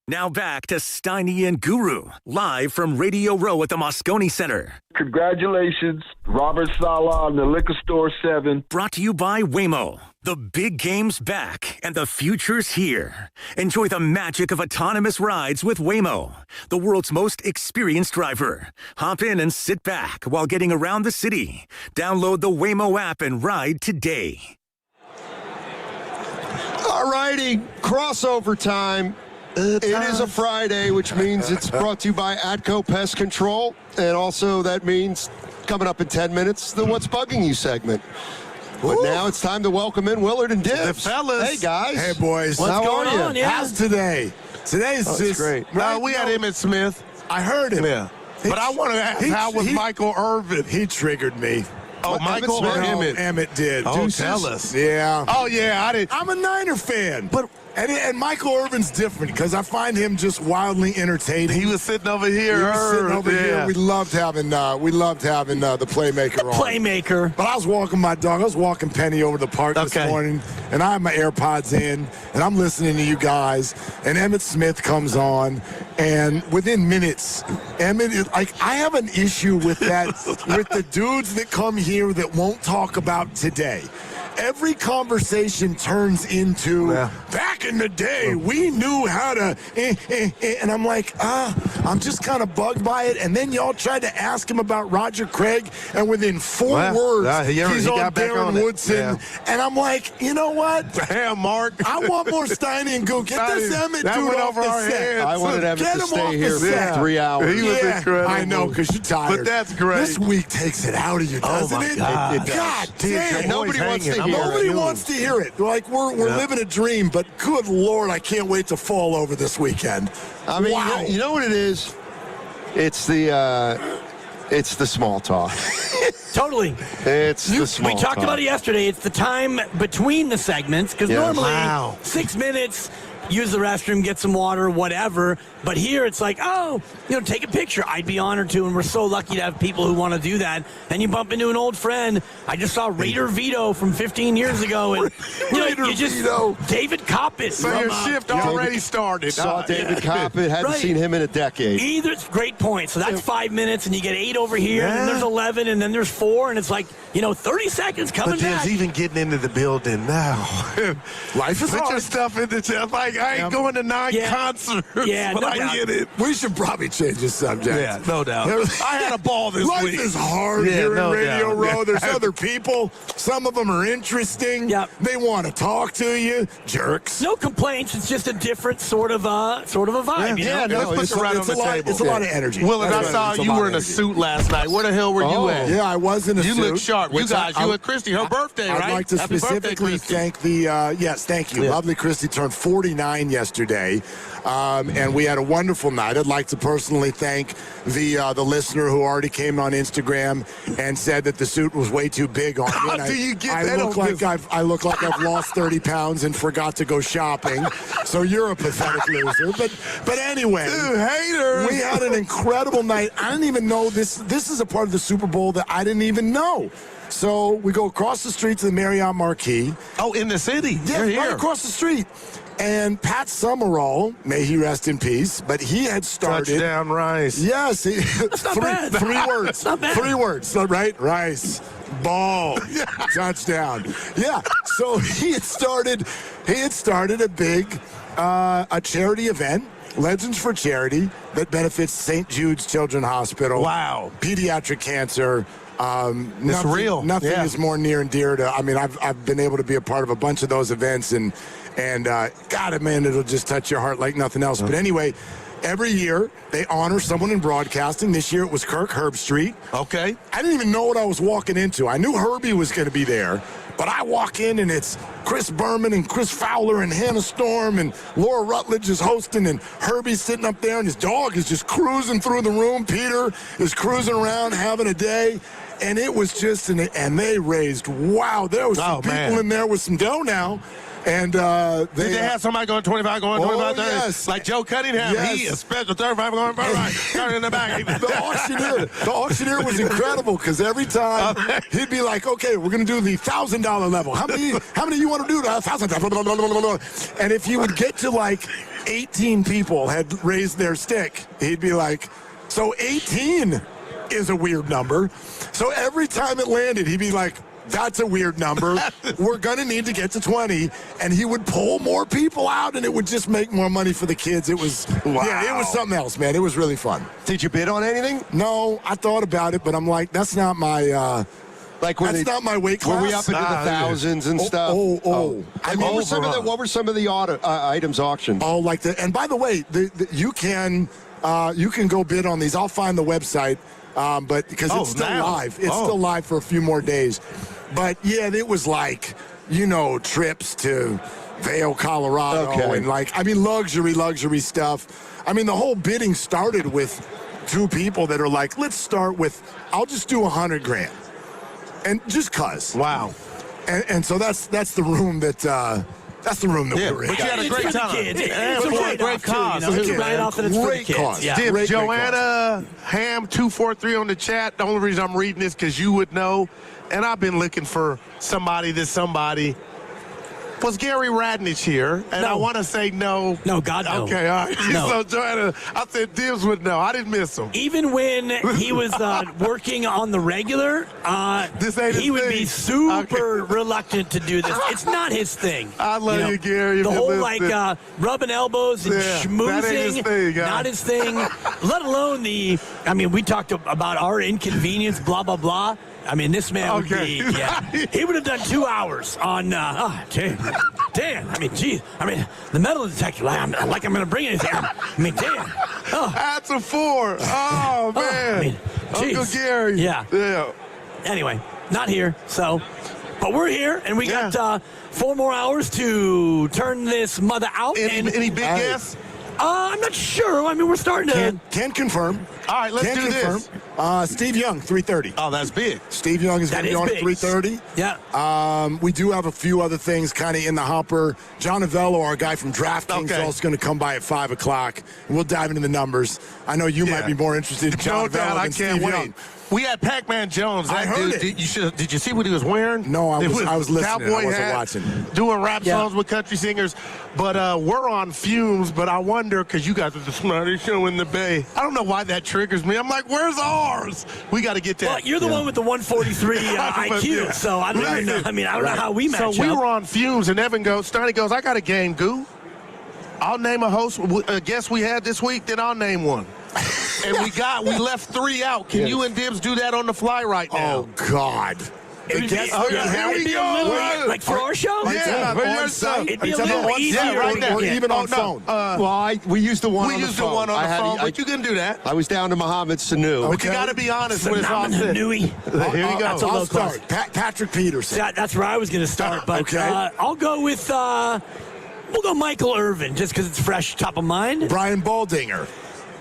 [SPEAKER 1] Now back to Steiny and Guru, live from Radio Row at the Moscone Center.
[SPEAKER 30] Congratulations, Robert Saleh on the Liquor Store 7.
[SPEAKER 1] Brought to you by Waymo. The big game's back, and the future's here. Enjoy the magic of autonomous rides with Waymo, the world's most experienced driver. Hop in and sit back while getting around the city. Download the Waymo app and ride today.
[SPEAKER 13] All righty, crossover time. It is a Friday, which means it's brought to you by Atco Pest Control. And also that means coming up in 10 minutes, the What's Bugging You segment. But now it's time to welcome in Willard and Dibbs.
[SPEAKER 14] The fellas.
[SPEAKER 13] Hey, guys.
[SPEAKER 14] Hey, boys.
[SPEAKER 13] What's going on?
[SPEAKER 14] Yeah. How's today? Today's just
[SPEAKER 13] great.
[SPEAKER 14] No, we had Emmitt Smith. I heard him. Yeah. But I want to ask, how was Michael Irvin? He triggered me. Oh, Michael or Emmitt did.
[SPEAKER 13] Oh, tell us.
[SPEAKER 14] Yeah. Oh, yeah. I'm a Niner fan. But and Michael Irvin's different because I find him just wildly entertaining. He was sitting over here. Here. We loved having the playmaker on. Playmaker. But I was walking my dog. I was walking Penny over the park this morning, and I have my AirPods in, and I'm listening to you guys. And Emmitt Smith comes on, and within minutes, Emmitt is like, I have an issue with that, with the dudes that come here that won't talk about today. Every conversation turns into, back in the day, we knew how to, and I'm like, I'm just kind of bugged by it. And then y'all tried to ask him about Roger Craig, and within 4 words, he's on Darren Woodson. And I'm like, you know what? Damn, Mark. I want more Steiny and Goo. Get this Emmitt dude off the set.
[SPEAKER 13] I wanted Emmitt to stay here for 3 hours.
[SPEAKER 14] He was incredible. I know, because you're tired. But that's great. This week takes it out of you, doesn't it? God damn.
[SPEAKER 13] Nobody wants to hear it.
[SPEAKER 14] Nobody wants to hear it. Like, we're living a dream, but good Lord, I can't wait to fall over this weekend.
[SPEAKER 13] I mean, you know what it is? It's the small talk.
[SPEAKER 31] Totally.
[SPEAKER 13] It's the small talk.
[SPEAKER 31] We talked about it yesterday. It's the time between the segments, because normally 6 minutes,
[SPEAKER 2] use the restroom, get some water, whatever. But here it's like, take a picture. I'd be honored to, and we're so lucky to have people who want to do that. And you bump into an old friend. I just saw Raider Vito from 15 years ago, and Vito. David Coppett.
[SPEAKER 14] So your shift already started.
[SPEAKER 13] Saw David Coppett. Hadn't seen him in a decade.
[SPEAKER 2] It's great point. So that's 5 minutes, and you get 8 over here, and then there's 11, and then there's 4, and it's like 30 seconds coming back.
[SPEAKER 14] But there's even getting into the building now.
[SPEAKER 13] Life is hard.
[SPEAKER 14] Put your stuff in the chest. Like, I ain't going to 9 concerts.
[SPEAKER 2] Yeah,
[SPEAKER 14] but I get it.
[SPEAKER 13] We should probably change the subject.
[SPEAKER 14] Yeah, no doubt. I had a ball this
[SPEAKER 13] Life
[SPEAKER 14] week.
[SPEAKER 13] Life is hard here in Radio Row. There's other people. Some of them are interesting.
[SPEAKER 2] Yep.
[SPEAKER 13] They want to talk to you. Jerks.
[SPEAKER 2] No complaints. It's just a different sort of a vibe.
[SPEAKER 14] Let's put it right on the table.
[SPEAKER 13] It's a lot of energy.
[SPEAKER 14] Willard, I saw you were in a suit last night. Where the hell were you at?
[SPEAKER 13] Yeah, I was in a suit.
[SPEAKER 14] You look sharp. You and Christy, her birthday, right?
[SPEAKER 13] I'd like to specifically thank the, yes, thank you. Lovely Christy turned 49 yesterday. And we had a wonderful night. I'd like to personally thank the listener who already came on Instagram and said that the suit was way too big on me.
[SPEAKER 14] How do you get that?
[SPEAKER 13] I look like I've lost 30 pounds and forgot to go shopping. So you're a pathetic loser. But anyway,
[SPEAKER 14] dude, haters.
[SPEAKER 13] We had an incredible night. I didn't even know this. This is a part of the Super Bowl that I didn't even know. So we go across the street to the Marriott Marquis.
[SPEAKER 14] Oh, in the city?
[SPEAKER 13] Yeah, right across the street. And Pat Summerall, may he rest in peace, but he had started.
[SPEAKER 14] Touchdown Rice.
[SPEAKER 13] Yes.
[SPEAKER 2] That's not bad.
[SPEAKER 13] 3 words.
[SPEAKER 2] Not bad.
[SPEAKER 13] 3 words, right? Rice. Ball. Touchdown. Yeah. So he had started a big a charity event, Legends for Charity, that benefits St. Jude's Children's Hospital.
[SPEAKER 14] Wow.
[SPEAKER 13] Pediatric cancer.
[SPEAKER 14] It's real.
[SPEAKER 13] Nothing is more near and dear to. I mean, I've been able to be a part of a bunch of those events, and God, man, it'll just touch your heart like nothing else. But anyway, every year they honor someone in broadcasting. This year it was Kirk Herbstreit.
[SPEAKER 14] Okay.
[SPEAKER 13] I didn't even know what I was walking into. I knew Herbie was going to be there, but I walk in and it's Chris Berman and Chris Fowler and Hannah Storm and Laura Rutledge is hosting, and Herbie's sitting up there and his dog is just cruising through the room. Peter is cruising around having a day. And it was just, and they raised, wow, there was some people in there with some dough now. And
[SPEAKER 14] did they have somebody going 25, going 25, 30?
[SPEAKER 13] Yes.
[SPEAKER 14] Like Joe Cunningham, he is special 35, going right, turn in the back.
[SPEAKER 13] The auctioneer was incredible because every time he'd be like, okay, we're going to do the $1,000 level. How many you want to do? $1,000. And if he would get to like 18 people had raised their stick, he'd be like, so 18 is a weird number. So every time it landed, he'd be like, that's a weird number. We're going to need to get to 20. And he would pull more people out, and it would just make more money for the kids. It was, yeah, it was something else, man. It was really fun.
[SPEAKER 3] Did you bid on anything?
[SPEAKER 13] No, I thought about it, but I'm like, that's not my, not my weight class.
[SPEAKER 3] Were we up into the thousands and stuff? I mean, what were some of the items auctioned?
[SPEAKER 13] Oh, like the, and by the way, you can go bid on these. I'll find the website. But because it's still live. It's still live for a few more days. But, yeah, it was like, trips to Vail, Colorado.
[SPEAKER 3] Okay.
[SPEAKER 13] And, luxury stuff. I mean, the whole bidding started with 2 people that are like, let's start with, I'll just do $100,000. And just cuz.
[SPEAKER 14] Wow.
[SPEAKER 13] And so that's the room that... That's the room that we were in.
[SPEAKER 14] But you had a great time.
[SPEAKER 2] It's a great cause. It's a write-off and it's for the kids. Yeah.
[SPEAKER 14] Did Joanna Ham 243 on the chat? The only reason I'm reading this because you would know, and I've been looking for somebody. Was Gary Radnich here? And
[SPEAKER 2] no.
[SPEAKER 14] I want to say no.
[SPEAKER 2] No, God, no.
[SPEAKER 14] Okay, all right.
[SPEAKER 2] No.
[SPEAKER 14] So Joanna, I said Dibs would know. I didn't miss him.
[SPEAKER 2] Even when he was working on the regular, he would be super reluctant to do this. It's not his thing.
[SPEAKER 14] I love you, Gary.
[SPEAKER 2] The whole rubbing elbows and schmoozing,
[SPEAKER 14] that ain't his thing,
[SPEAKER 2] not his thing. Let alone we talked about our inconvenience, blah, blah, blah. I mean, this man would be, he would have done 2 hours on, damn. I mean, geez. I mean, the metal detector, I'm going to bring anything. I mean, damn.
[SPEAKER 14] That's a 4. Oh, man. Uncle Gary.
[SPEAKER 2] Yeah. Anyway, not here, but we're here, and we got 4 more hours to turn this mother out.
[SPEAKER 14] Any big guess?
[SPEAKER 2] I'm not sure. I mean, we're starting to.
[SPEAKER 4] Can confirm.
[SPEAKER 14] All right, let's do this.
[SPEAKER 4] Steve Young, 3:30.
[SPEAKER 14] Oh, that's big.
[SPEAKER 4] Steve Young is going to be on at 3:30.
[SPEAKER 2] Yeah.
[SPEAKER 4] We do have a few other things kind of in the hopper. John Avello, our guy from DraftKings, is also going to come by at 5 o'clock. And we'll dive into the numbers. I know you might be more interested in John Avello than Steve Young.
[SPEAKER 14] We had Pac-Man Jones.
[SPEAKER 4] I heard it.
[SPEAKER 14] Did you see what he was wearing?
[SPEAKER 4] No, I was listening.
[SPEAKER 14] Cowboy
[SPEAKER 4] I wasn't
[SPEAKER 14] hat,
[SPEAKER 4] watching.
[SPEAKER 14] Doing rap songs with country singers. But we're on fumes. But I wonder, because you guys are the smartest show in the Bay. I don't know why that triggers me. I'm like, where's ours? We got to get that.
[SPEAKER 2] Well, you're the one with the 143 IQ. So I don't even know. I mean, I don't know how we match up.
[SPEAKER 14] So we were on fumes, and Stoney goes, I got a game, Goo. I'll name a host, a guest we had this week, then I'll name one. And we left 3 out. Can you and Dibs do that on the fly right now?
[SPEAKER 4] Oh, God.
[SPEAKER 2] Here we go. Like for our show? It'd be a little easier.
[SPEAKER 3] Or even on phone. We used the one on the phone.
[SPEAKER 14] We used the one on the phone, but you can do that.
[SPEAKER 3] I was down to Mohammed Sanu.
[SPEAKER 14] But you got to be honest with us. Here we go.
[SPEAKER 2] That's a low
[SPEAKER 4] start. Patrick Peterson.
[SPEAKER 2] That's where I was going to start. But I'll go with, we'll go Michael Irvin, just because it's fresh, top of mind.
[SPEAKER 4] Brian Baldinger.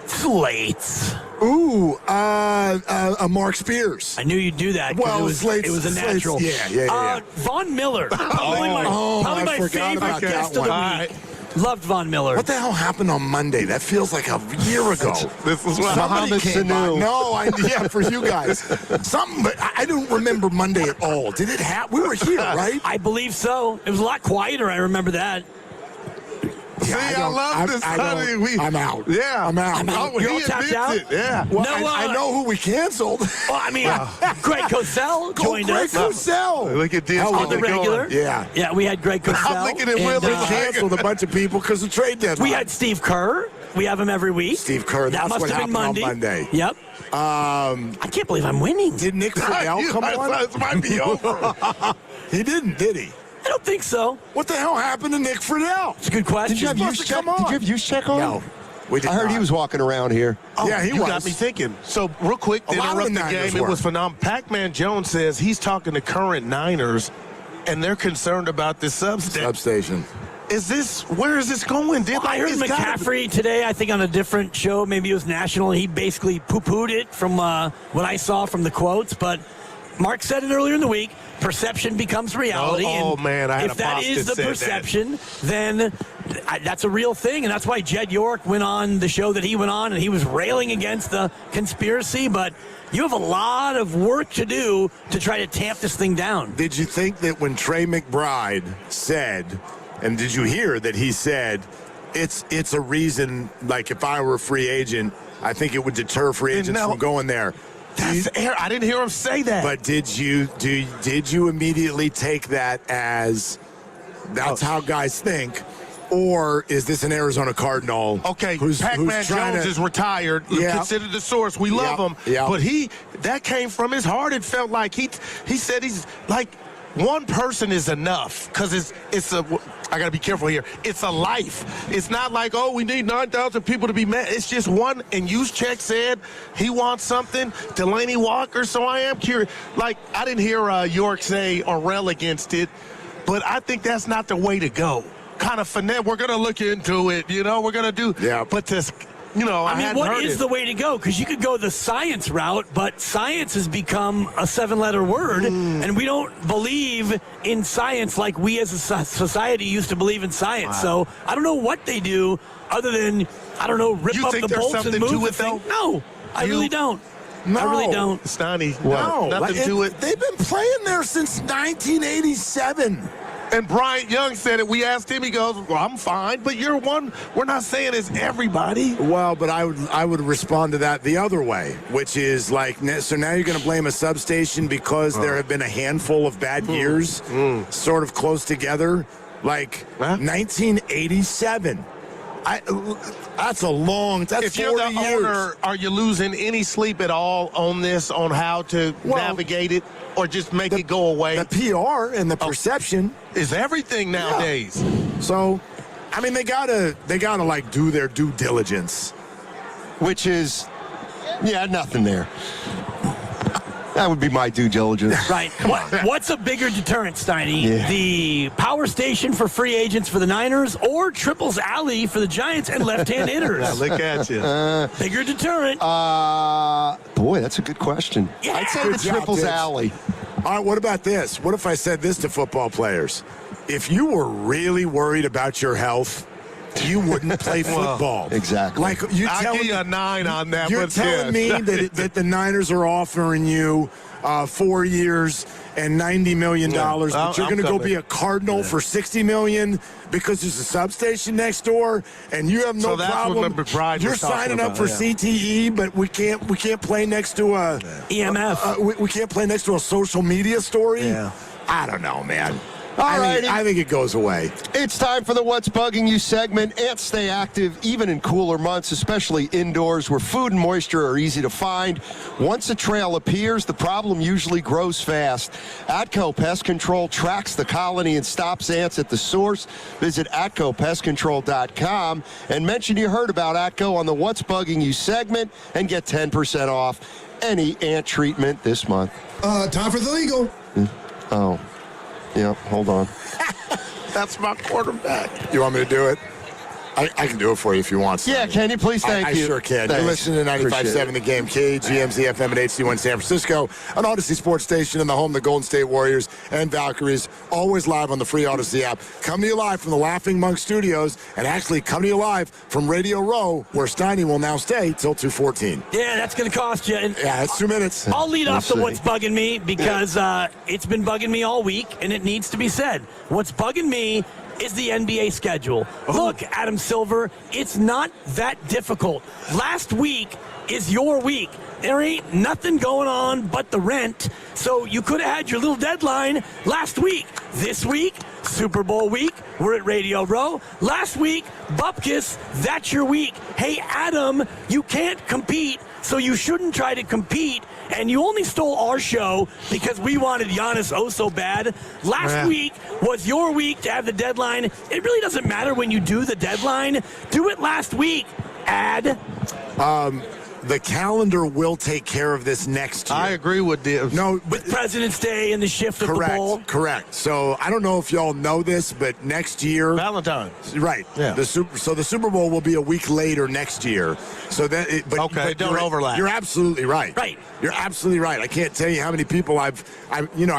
[SPEAKER 2] Slates.
[SPEAKER 4] Ooh, Mark Spears.
[SPEAKER 2] I knew you'd do that.
[SPEAKER 4] Well,
[SPEAKER 2] it was a natural.
[SPEAKER 4] Yeah.
[SPEAKER 2] Von Miller. Probably my favorite guest of the week. Loved Von Miller.
[SPEAKER 4] What the hell happened on Monday? That feels like a year ago.
[SPEAKER 3] This was Mohammed Sanu.
[SPEAKER 4] No, for you guys. Something, but I don't remember Monday at all. Did it happen? We were here, right?
[SPEAKER 2] I believe so. It was a lot quieter. I remember that.
[SPEAKER 14] Yeah, I love this, honey.
[SPEAKER 4] I'm out.
[SPEAKER 14] Yeah,
[SPEAKER 4] I'm out.
[SPEAKER 14] Oh,
[SPEAKER 2] You're all tapped out?
[SPEAKER 14] Yeah.
[SPEAKER 4] Well, I know who we canceled.
[SPEAKER 2] Well, I mean, Greg Cosell joined us.
[SPEAKER 4] Greg Cosell.
[SPEAKER 14] Look at this.
[SPEAKER 2] On the regular.
[SPEAKER 4] Yeah,
[SPEAKER 2] we had Greg Cosell.
[SPEAKER 14] I'm looking at Will.
[SPEAKER 4] We canceled a bunch of people because of trade deadline.
[SPEAKER 2] We had Steve Kerr. We have him every week.
[SPEAKER 4] Steve Kerr.
[SPEAKER 2] That must have been Monday. Yep. I can't believe I'm winning.
[SPEAKER 4] Did Nick Friedel come on?
[SPEAKER 14] This might be over.
[SPEAKER 4] He didn't, did he?
[SPEAKER 2] I don't think so.
[SPEAKER 4] What the hell happened to Nick Friedel?
[SPEAKER 2] It's a good question.
[SPEAKER 3] Did you have use check on?
[SPEAKER 4] No.
[SPEAKER 3] I heard he was walking around here.
[SPEAKER 14] Oh,
[SPEAKER 4] yeah, he
[SPEAKER 14] was.
[SPEAKER 4] was.
[SPEAKER 14] Got me thinking. So, real quick, to interrupt the game, it was phenomenal. Pac-Man Jones says he's talking to current Niners, and they're concerned about this substation. Where is this going?
[SPEAKER 2] I heard McCaffrey today, I think on a different show, maybe it was national, and he basically poo-pooed it from what I saw from the quotes, but Mark said it earlier in the week, perception becomes reality. If that is the perception, then that's a real thing, and that's why Jed York went on the show that he went on, and he was railing against the conspiracy, but you have a lot of work to do to try to tamp this thing down.
[SPEAKER 4] Did you think that when Trey McBride said, and did you hear that he said, it's a reason, like if I were a free agent, I think it would deter free agents from going there.
[SPEAKER 14] I didn't hear him say that.
[SPEAKER 4] But did you immediately take that as that's how guys think, or is this an Arizona Cardinal?
[SPEAKER 14] Okay, Pac-Man Jones is retired. Considered the source. We love him.
[SPEAKER 4] Yeah.
[SPEAKER 14] But that came from his heart. It felt like he said he's like one person is enough because I got to be careful here. It's a life. It's not like, we need 9,000 people to be mad. It's just one. And Juszczyk said he wants something. Delaney Walker. So I am curious. Like, I didn't hear York say or rail against it, but I think that's not the way to go. Kind of finesse. We're going to look into it. We're going to do.
[SPEAKER 4] Yeah.
[SPEAKER 14] But this.
[SPEAKER 2] What is the way to go? Because you could go the science route, but science has become a 7-letter word, and we don't believe in science like we as a society used to believe in science. So I don't know what they do other than, rip up the bolts and move the thing. No, I really don't.
[SPEAKER 4] No.
[SPEAKER 2] I really don't.
[SPEAKER 14] Stoney,
[SPEAKER 4] nothing
[SPEAKER 14] to it.
[SPEAKER 4] They've been playing there since 1987.
[SPEAKER 14] And Bryant Young said it. We asked him. He goes, "Well, I'm fine, but you're one." We're not saying it's everybody.
[SPEAKER 4] Well, but I would respond to that the other way, which is like, so now you're going to blame a substation because there have been a handful of bad years, sort of close together, like 1987. That's a long. That's
[SPEAKER 14] if you're the
[SPEAKER 4] 40 years.
[SPEAKER 14] owner, are you losing any sleep at all on this, on how to navigate it, or just make it go away?
[SPEAKER 4] The PR and the perception
[SPEAKER 14] is everything nowadays.
[SPEAKER 4] Yeah. So, they gotta like do their due diligence,
[SPEAKER 3] which is, nothing there.
[SPEAKER 13] That would be my due diligence.
[SPEAKER 2] Right. What's a bigger deterrent, Steiny?
[SPEAKER 13] Yeah.
[SPEAKER 2] The power station for free agents for the Niners or Triples Alley for the Giants and left-hand hitters?
[SPEAKER 14] Yeah, look at you.
[SPEAKER 2] Bigger deterrent.
[SPEAKER 13] Boy, that's a good question.
[SPEAKER 2] Yeah.
[SPEAKER 13] I'd say
[SPEAKER 4] Good
[SPEAKER 13] the
[SPEAKER 4] job,
[SPEAKER 13] Triples
[SPEAKER 4] Tibbs.
[SPEAKER 13] Alley.
[SPEAKER 4] All right, what about this? What if I said this to football players? If you were really worried about your health, you wouldn't play football.
[SPEAKER 13] Exactly.
[SPEAKER 4] Like you
[SPEAKER 14] I'll
[SPEAKER 4] telling
[SPEAKER 14] give you a 9 on that.
[SPEAKER 4] You're
[SPEAKER 14] but
[SPEAKER 4] telling me that the Niners are offering you 4 years and $90 million, but you're going to go be a Cardinal for $60 million because there's a substation next door, and you have no
[SPEAKER 14] So that's
[SPEAKER 4] problem.
[SPEAKER 14] what McBride was
[SPEAKER 4] You're
[SPEAKER 14] talking
[SPEAKER 4] signing up
[SPEAKER 14] about,
[SPEAKER 4] for
[SPEAKER 14] yeah.
[SPEAKER 4] CTE, but we can't play next to a
[SPEAKER 2] EMF.
[SPEAKER 4] we can't play next to a social media story.
[SPEAKER 14] Yeah.
[SPEAKER 4] I don't know, man.
[SPEAKER 13] All right.
[SPEAKER 4] I think it goes away.
[SPEAKER 13] It's time for the What's Bugging You segment. Ants stay active even in cooler months, especially indoors where food and moisture are easy to find. Once a trail appears, the problem usually grows fast. Atco Pest Control tracks the colony and stops ants at the source. Visit AtcoPestControl.com and mention you heard about Atco on the What's Bugging You segment and get 10% off any ant treatment this month.
[SPEAKER 5] Time for the legal.
[SPEAKER 13] Oh. Yeah, hold on.
[SPEAKER 14] That's my quarterback.
[SPEAKER 4] You want me to do it? I can do it for you if you want.
[SPEAKER 13] Yeah, can you please? Thank you.
[SPEAKER 4] I sure can.
[SPEAKER 13] Thanks.
[SPEAKER 4] You're listening to 95.7 The Game, KGMZ FM at HD1 San Francisco, an Odyssey Sports Station in the home of the Golden State Warriors and Valkyries, always live on the free Odyssey app. Come to you live from the Laughing Monk Studios, and actually come to you live from Radio Row, where Steiny will now stay till 2:14.
[SPEAKER 2] Yeah, that's going to cost you. And
[SPEAKER 4] Yeah, it's 2 minutes.
[SPEAKER 2] I'll lead off to
[SPEAKER 13] see.
[SPEAKER 2] what's bugging me because it's been bugging me all week, and it needs to be said. What's bugging me is the NBA schedule. Look, Adam Silver, it's not that difficult. Last week is your week. There ain't nothing going on but the rent, so you could have had your little deadline last week. This week, Super Bowl week, we're at Radio Row. Last week, Bupkis, that's your week. Hey, Adam, you can't compete, so you shouldn't try to compete, and you only stole our show because we wanted Giannis oh so bad. Last week was your week to have the deadline. It really doesn't matter when you do the deadline. Do it last week.
[SPEAKER 4] The calendar will take care of this next year.
[SPEAKER 14] I agree with this.
[SPEAKER 4] No,
[SPEAKER 2] With President's Day and the shift of the bowl.
[SPEAKER 4] Correct. So I don't know if y'all know this, but next year,
[SPEAKER 14] Valentine's.
[SPEAKER 4] right?
[SPEAKER 14] Yeah.
[SPEAKER 4] The Super Bowl will be a week later next year. So that, but
[SPEAKER 14] don't overlap.
[SPEAKER 4] You're absolutely right.
[SPEAKER 2] Right.
[SPEAKER 4] You're absolutely right. I can't tell you how many people I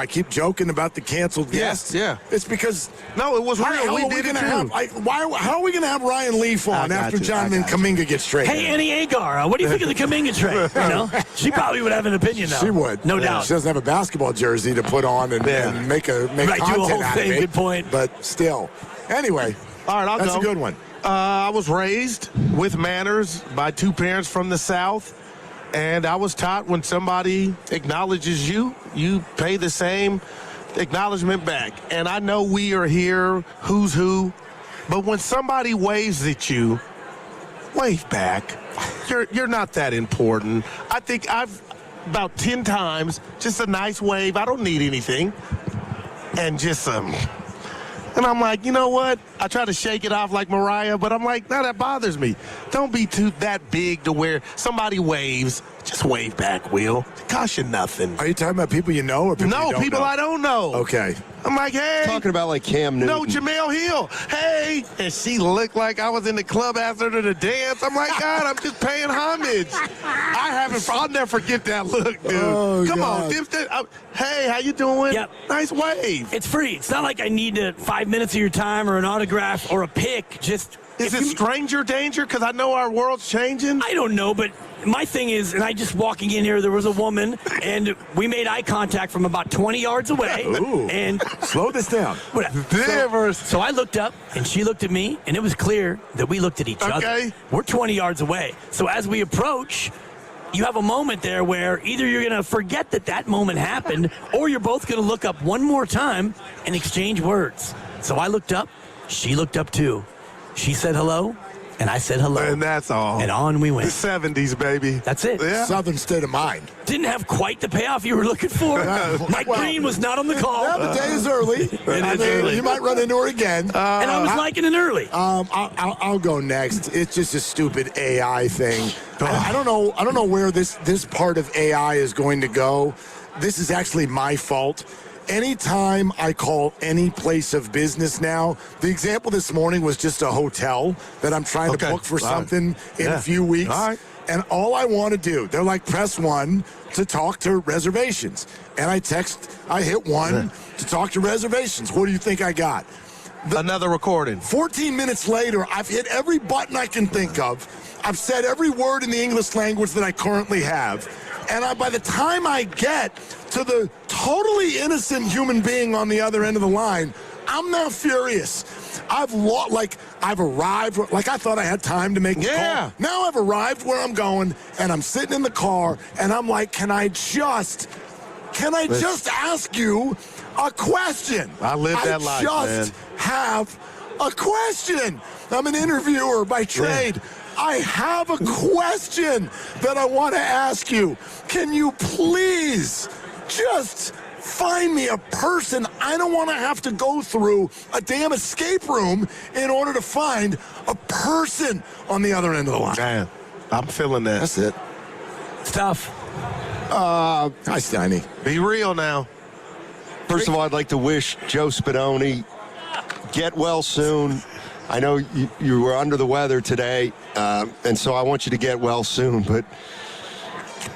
[SPEAKER 4] keep joking about the canceled guests.
[SPEAKER 14] Yeah.
[SPEAKER 4] It's because
[SPEAKER 14] No, it was real.
[SPEAKER 4] how
[SPEAKER 14] We
[SPEAKER 4] are
[SPEAKER 14] did it
[SPEAKER 4] gonna
[SPEAKER 14] too.
[SPEAKER 4] how are we going to have Ryan Leaf on
[SPEAKER 14] I got
[SPEAKER 4] after
[SPEAKER 14] you.
[SPEAKER 4] Jonathan Kuminga gets traded?
[SPEAKER 2] Hey, Annie Agar, what do you think of the Kuminga trade? You know, she probably would have an opinion, though.
[SPEAKER 4] She would.
[SPEAKER 2] No
[SPEAKER 4] Yeah.
[SPEAKER 2] doubt.
[SPEAKER 4] She doesn't have a basketball jersey to put on and make
[SPEAKER 2] Right, do a
[SPEAKER 4] content
[SPEAKER 2] whole
[SPEAKER 4] out
[SPEAKER 2] thing.
[SPEAKER 4] of it.
[SPEAKER 2] Good point.
[SPEAKER 4] But still. Anyway.
[SPEAKER 14] All right,
[SPEAKER 4] That's
[SPEAKER 14] go.
[SPEAKER 4] a good one.
[SPEAKER 14] I was raised with manners by two parents from the South, and I was taught when somebody acknowledges you, you pay the same acknowledgement back. And I know we are here, who's who, but when somebody waves at you, wave back. You're not that important. I think I've about 10 times, just a nice wave. I don't need anything. And just and I'm like, you know what? I try to shake it off like Mariah, but I'm like, no, that bothers me. Don't be that big to where somebody waves. Just wave back, Will. It costs you nothing.
[SPEAKER 4] Are you talking about people you know or people you don't
[SPEAKER 14] people
[SPEAKER 4] know?
[SPEAKER 14] I don't know.
[SPEAKER 4] Okay.
[SPEAKER 14] I'm like, hey.
[SPEAKER 13] Talking about like Cam Newton.
[SPEAKER 14] No, Jamel Hill. Hey. And she looked like I was in the club after the dance. I'm like, God, I'm just paying homage. I'll never forget that look, dude.
[SPEAKER 4] Oh,
[SPEAKER 14] Come
[SPEAKER 4] God.
[SPEAKER 14] on. Hey, how you doing?
[SPEAKER 2] Yep.
[SPEAKER 14] Nice wave.
[SPEAKER 2] It's free. It's not like I need 5 minutes of your time or an autograph or a pic. Just
[SPEAKER 14] Is it stranger danger? Because I know our world's changing.
[SPEAKER 2] I don't know, but my thing is, and I just walking in here, there was a woman, and we made eye contact from about 20 yards away.
[SPEAKER 4] Ooh.
[SPEAKER 2] And
[SPEAKER 4] slow this down.
[SPEAKER 2] So I looked up, and she looked at me, and it was clear that we looked at each other.
[SPEAKER 14] Okay.
[SPEAKER 2] We're 20 yards away. So as we approach, you have a moment there where either you're going to forget that moment happened, or you're both going to look up one more time and exchange words. So I looked up. She looked up, too. She said hello, and I said hello.
[SPEAKER 14] And that's all.
[SPEAKER 2] And on we went.
[SPEAKER 14] The 70s, baby.
[SPEAKER 2] That's it.
[SPEAKER 14] Yeah.
[SPEAKER 4] Southern state of mind.
[SPEAKER 2] Didn't have quite the payoff you were looking for. Mike Green was not on the call.
[SPEAKER 4] Yeah, the day is early.
[SPEAKER 2] early.
[SPEAKER 4] You might run into her again.
[SPEAKER 2] And I was liking it early.
[SPEAKER 4] I'll go next. It's just a stupid AI thing. I don't know where this part of AI is going to go. this is actually my fault. Anytime I call any place of business now, the example this morning was just a hotel that I'm trying to book for something in a few weeks.
[SPEAKER 14] All right.
[SPEAKER 4] And all I want to do, they're like, press 1 to talk to reservations. And I hit 1 to talk to reservations. What do you think I got?
[SPEAKER 14] Another recording.
[SPEAKER 4] 14 minutes later, I've hit every button I can think of. I've said every word in the English language that I currently have. And by the time I get to the totally innocent human being on the other end of the line, I'm now furious. I've arrived, like I thought I had time to make the call. Now I've arrived where I'm going, and I'm sitting in the car, and I'm like, can I just ask you a question?
[SPEAKER 14] I live that life, man.
[SPEAKER 4] I just have a question. I'm an interviewer by trade. I have a question that I want to ask you. Can you please just find me a person? I don't want to have to go through a damn escape room in order to find a person on the other end of the line.
[SPEAKER 14] Man, I'm feeling that.
[SPEAKER 4] That's it.
[SPEAKER 2] It's tough.
[SPEAKER 4] Hi, Steiny.
[SPEAKER 14] Be real now.
[SPEAKER 3] First of all, I'd like to wish Joe Spadoni get well soon. I know you were under the weather today, and so I want you to get well soon, but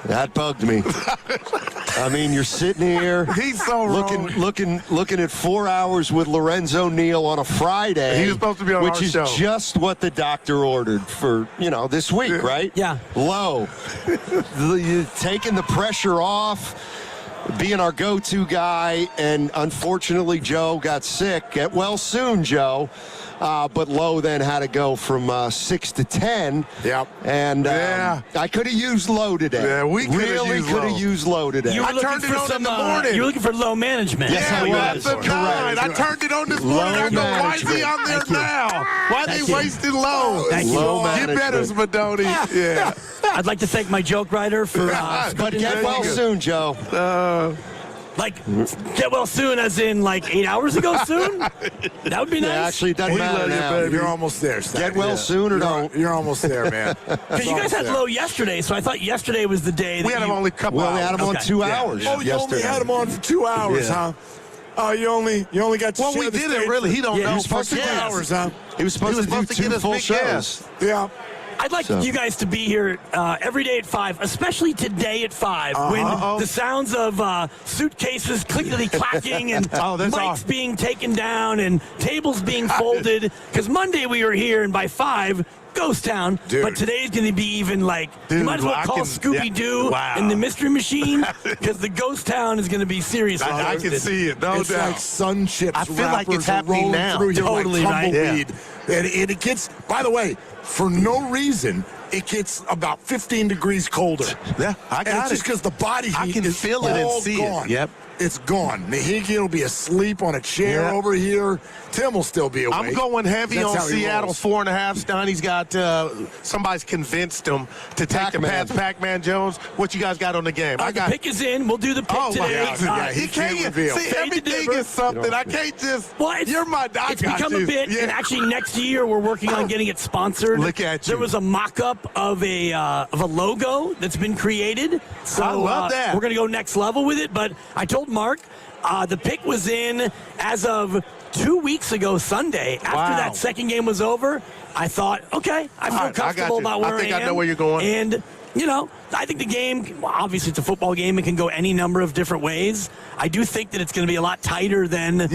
[SPEAKER 3] that bugged me. I mean, you're sitting here
[SPEAKER 14] He's so
[SPEAKER 3] looking at 4 hours with Lorenzo Neal on a Friday.
[SPEAKER 14] He was supposed to be on our show.
[SPEAKER 3] Which is just what the doctor ordered for, this week, right?
[SPEAKER 2] Yeah.
[SPEAKER 3] Low. Taking the pressure off, being our go-to guy, and unfortunately Joe got sick. Get well soon, Joe. But Lowe then had to go from 6 to 10.
[SPEAKER 4] Yep.
[SPEAKER 3] And I could have used Lowe today.
[SPEAKER 14] Yeah, we
[SPEAKER 3] really could have used Lowe today.
[SPEAKER 2] You were
[SPEAKER 14] turned it on in the morning.
[SPEAKER 2] You were looking for low management.
[SPEAKER 3] Yes, I was.
[SPEAKER 14] I turned it on this morning. I go, why is he on there now? Why are they wasting Lowe? Get better, Spadoni. Yeah.
[SPEAKER 2] I'd like to thank my joke writer for.
[SPEAKER 3] But get well soon, Joe.
[SPEAKER 2] Get well soon, as in 8 hours ago soon? That would be nice.
[SPEAKER 3] Yeah, actually, it doesn't matter now.
[SPEAKER 4] You're almost there, Steiny.
[SPEAKER 3] Get well soon or don't.
[SPEAKER 4] You're almost there, man.
[SPEAKER 2] Because you guys had Lowe yesterday, so I thought yesterday was the day that
[SPEAKER 14] we had him only a couple hours.
[SPEAKER 3] We had him on 2 hours.
[SPEAKER 4] Oh, you only had him on for 2 hours, huh? Oh, you only got to
[SPEAKER 14] Well, we did it really. He don't know.
[SPEAKER 3] He was supposed to
[SPEAKER 4] 2 hours, huh?
[SPEAKER 3] He was supposed to do 2 full shows.
[SPEAKER 4] Yeah.
[SPEAKER 2] I'd like you guys to be here every day at 5, especially today at 5, when the sounds of suitcases clickety-clacking and mics being taken down and tables being folded. Because Monday we were here, and by 5, Ghost Town.
[SPEAKER 4] Dude.
[SPEAKER 2] But today's going to be even you might as well call Scooby-Doo and the Mystery Machine, because the Ghost Town is going to be serious.
[SPEAKER 14] I can see it, no
[SPEAKER 4] It's
[SPEAKER 14] doubt.
[SPEAKER 4] like sun chips.
[SPEAKER 14] I feel like it's happening now.
[SPEAKER 4] Through here
[SPEAKER 2] Totally,
[SPEAKER 4] like
[SPEAKER 2] right?
[SPEAKER 4] tumbleweed. And it gets, by the way, for no reason, it gets about 15 degrees colder.
[SPEAKER 14] Yeah, I got
[SPEAKER 4] it's just because the body heat
[SPEAKER 14] I can
[SPEAKER 4] is
[SPEAKER 14] feel it and
[SPEAKER 4] all
[SPEAKER 14] see
[SPEAKER 4] gone.
[SPEAKER 14] it. Yep.
[SPEAKER 4] It's gone. Nahigian will be asleep on a chair over here. Tim will still be awake.
[SPEAKER 14] I'm going heavy
[SPEAKER 4] That's
[SPEAKER 14] on
[SPEAKER 4] how he
[SPEAKER 14] Seattle,
[SPEAKER 4] rolls.
[SPEAKER 14] 4.5. Steiny's got somebody's convinced him to take the Pats. Pac-Man Jones. What you guys got on the game?
[SPEAKER 2] The pick is in. We'll do the pick today.
[SPEAKER 4] He can't reveal.
[SPEAKER 14] See, everything is something. I can't just. You're my doc.
[SPEAKER 2] It's become a bit, and actually next year we're working on getting it sponsored.
[SPEAKER 14] Look at you.
[SPEAKER 2] There was a mock-up of a logo that's been created. So
[SPEAKER 14] I love that.
[SPEAKER 2] We're going to go next level with it. But I told Mark the pick was in as of 2 weeks ago Sunday. After that second game was over, I thought, okay, I feel comfortable about where I am.
[SPEAKER 14] I think I know where you're going.
[SPEAKER 2] And I think the game, obviously it's a football game. It can go any number of different ways. I do think that it's going to be a lot tighter than,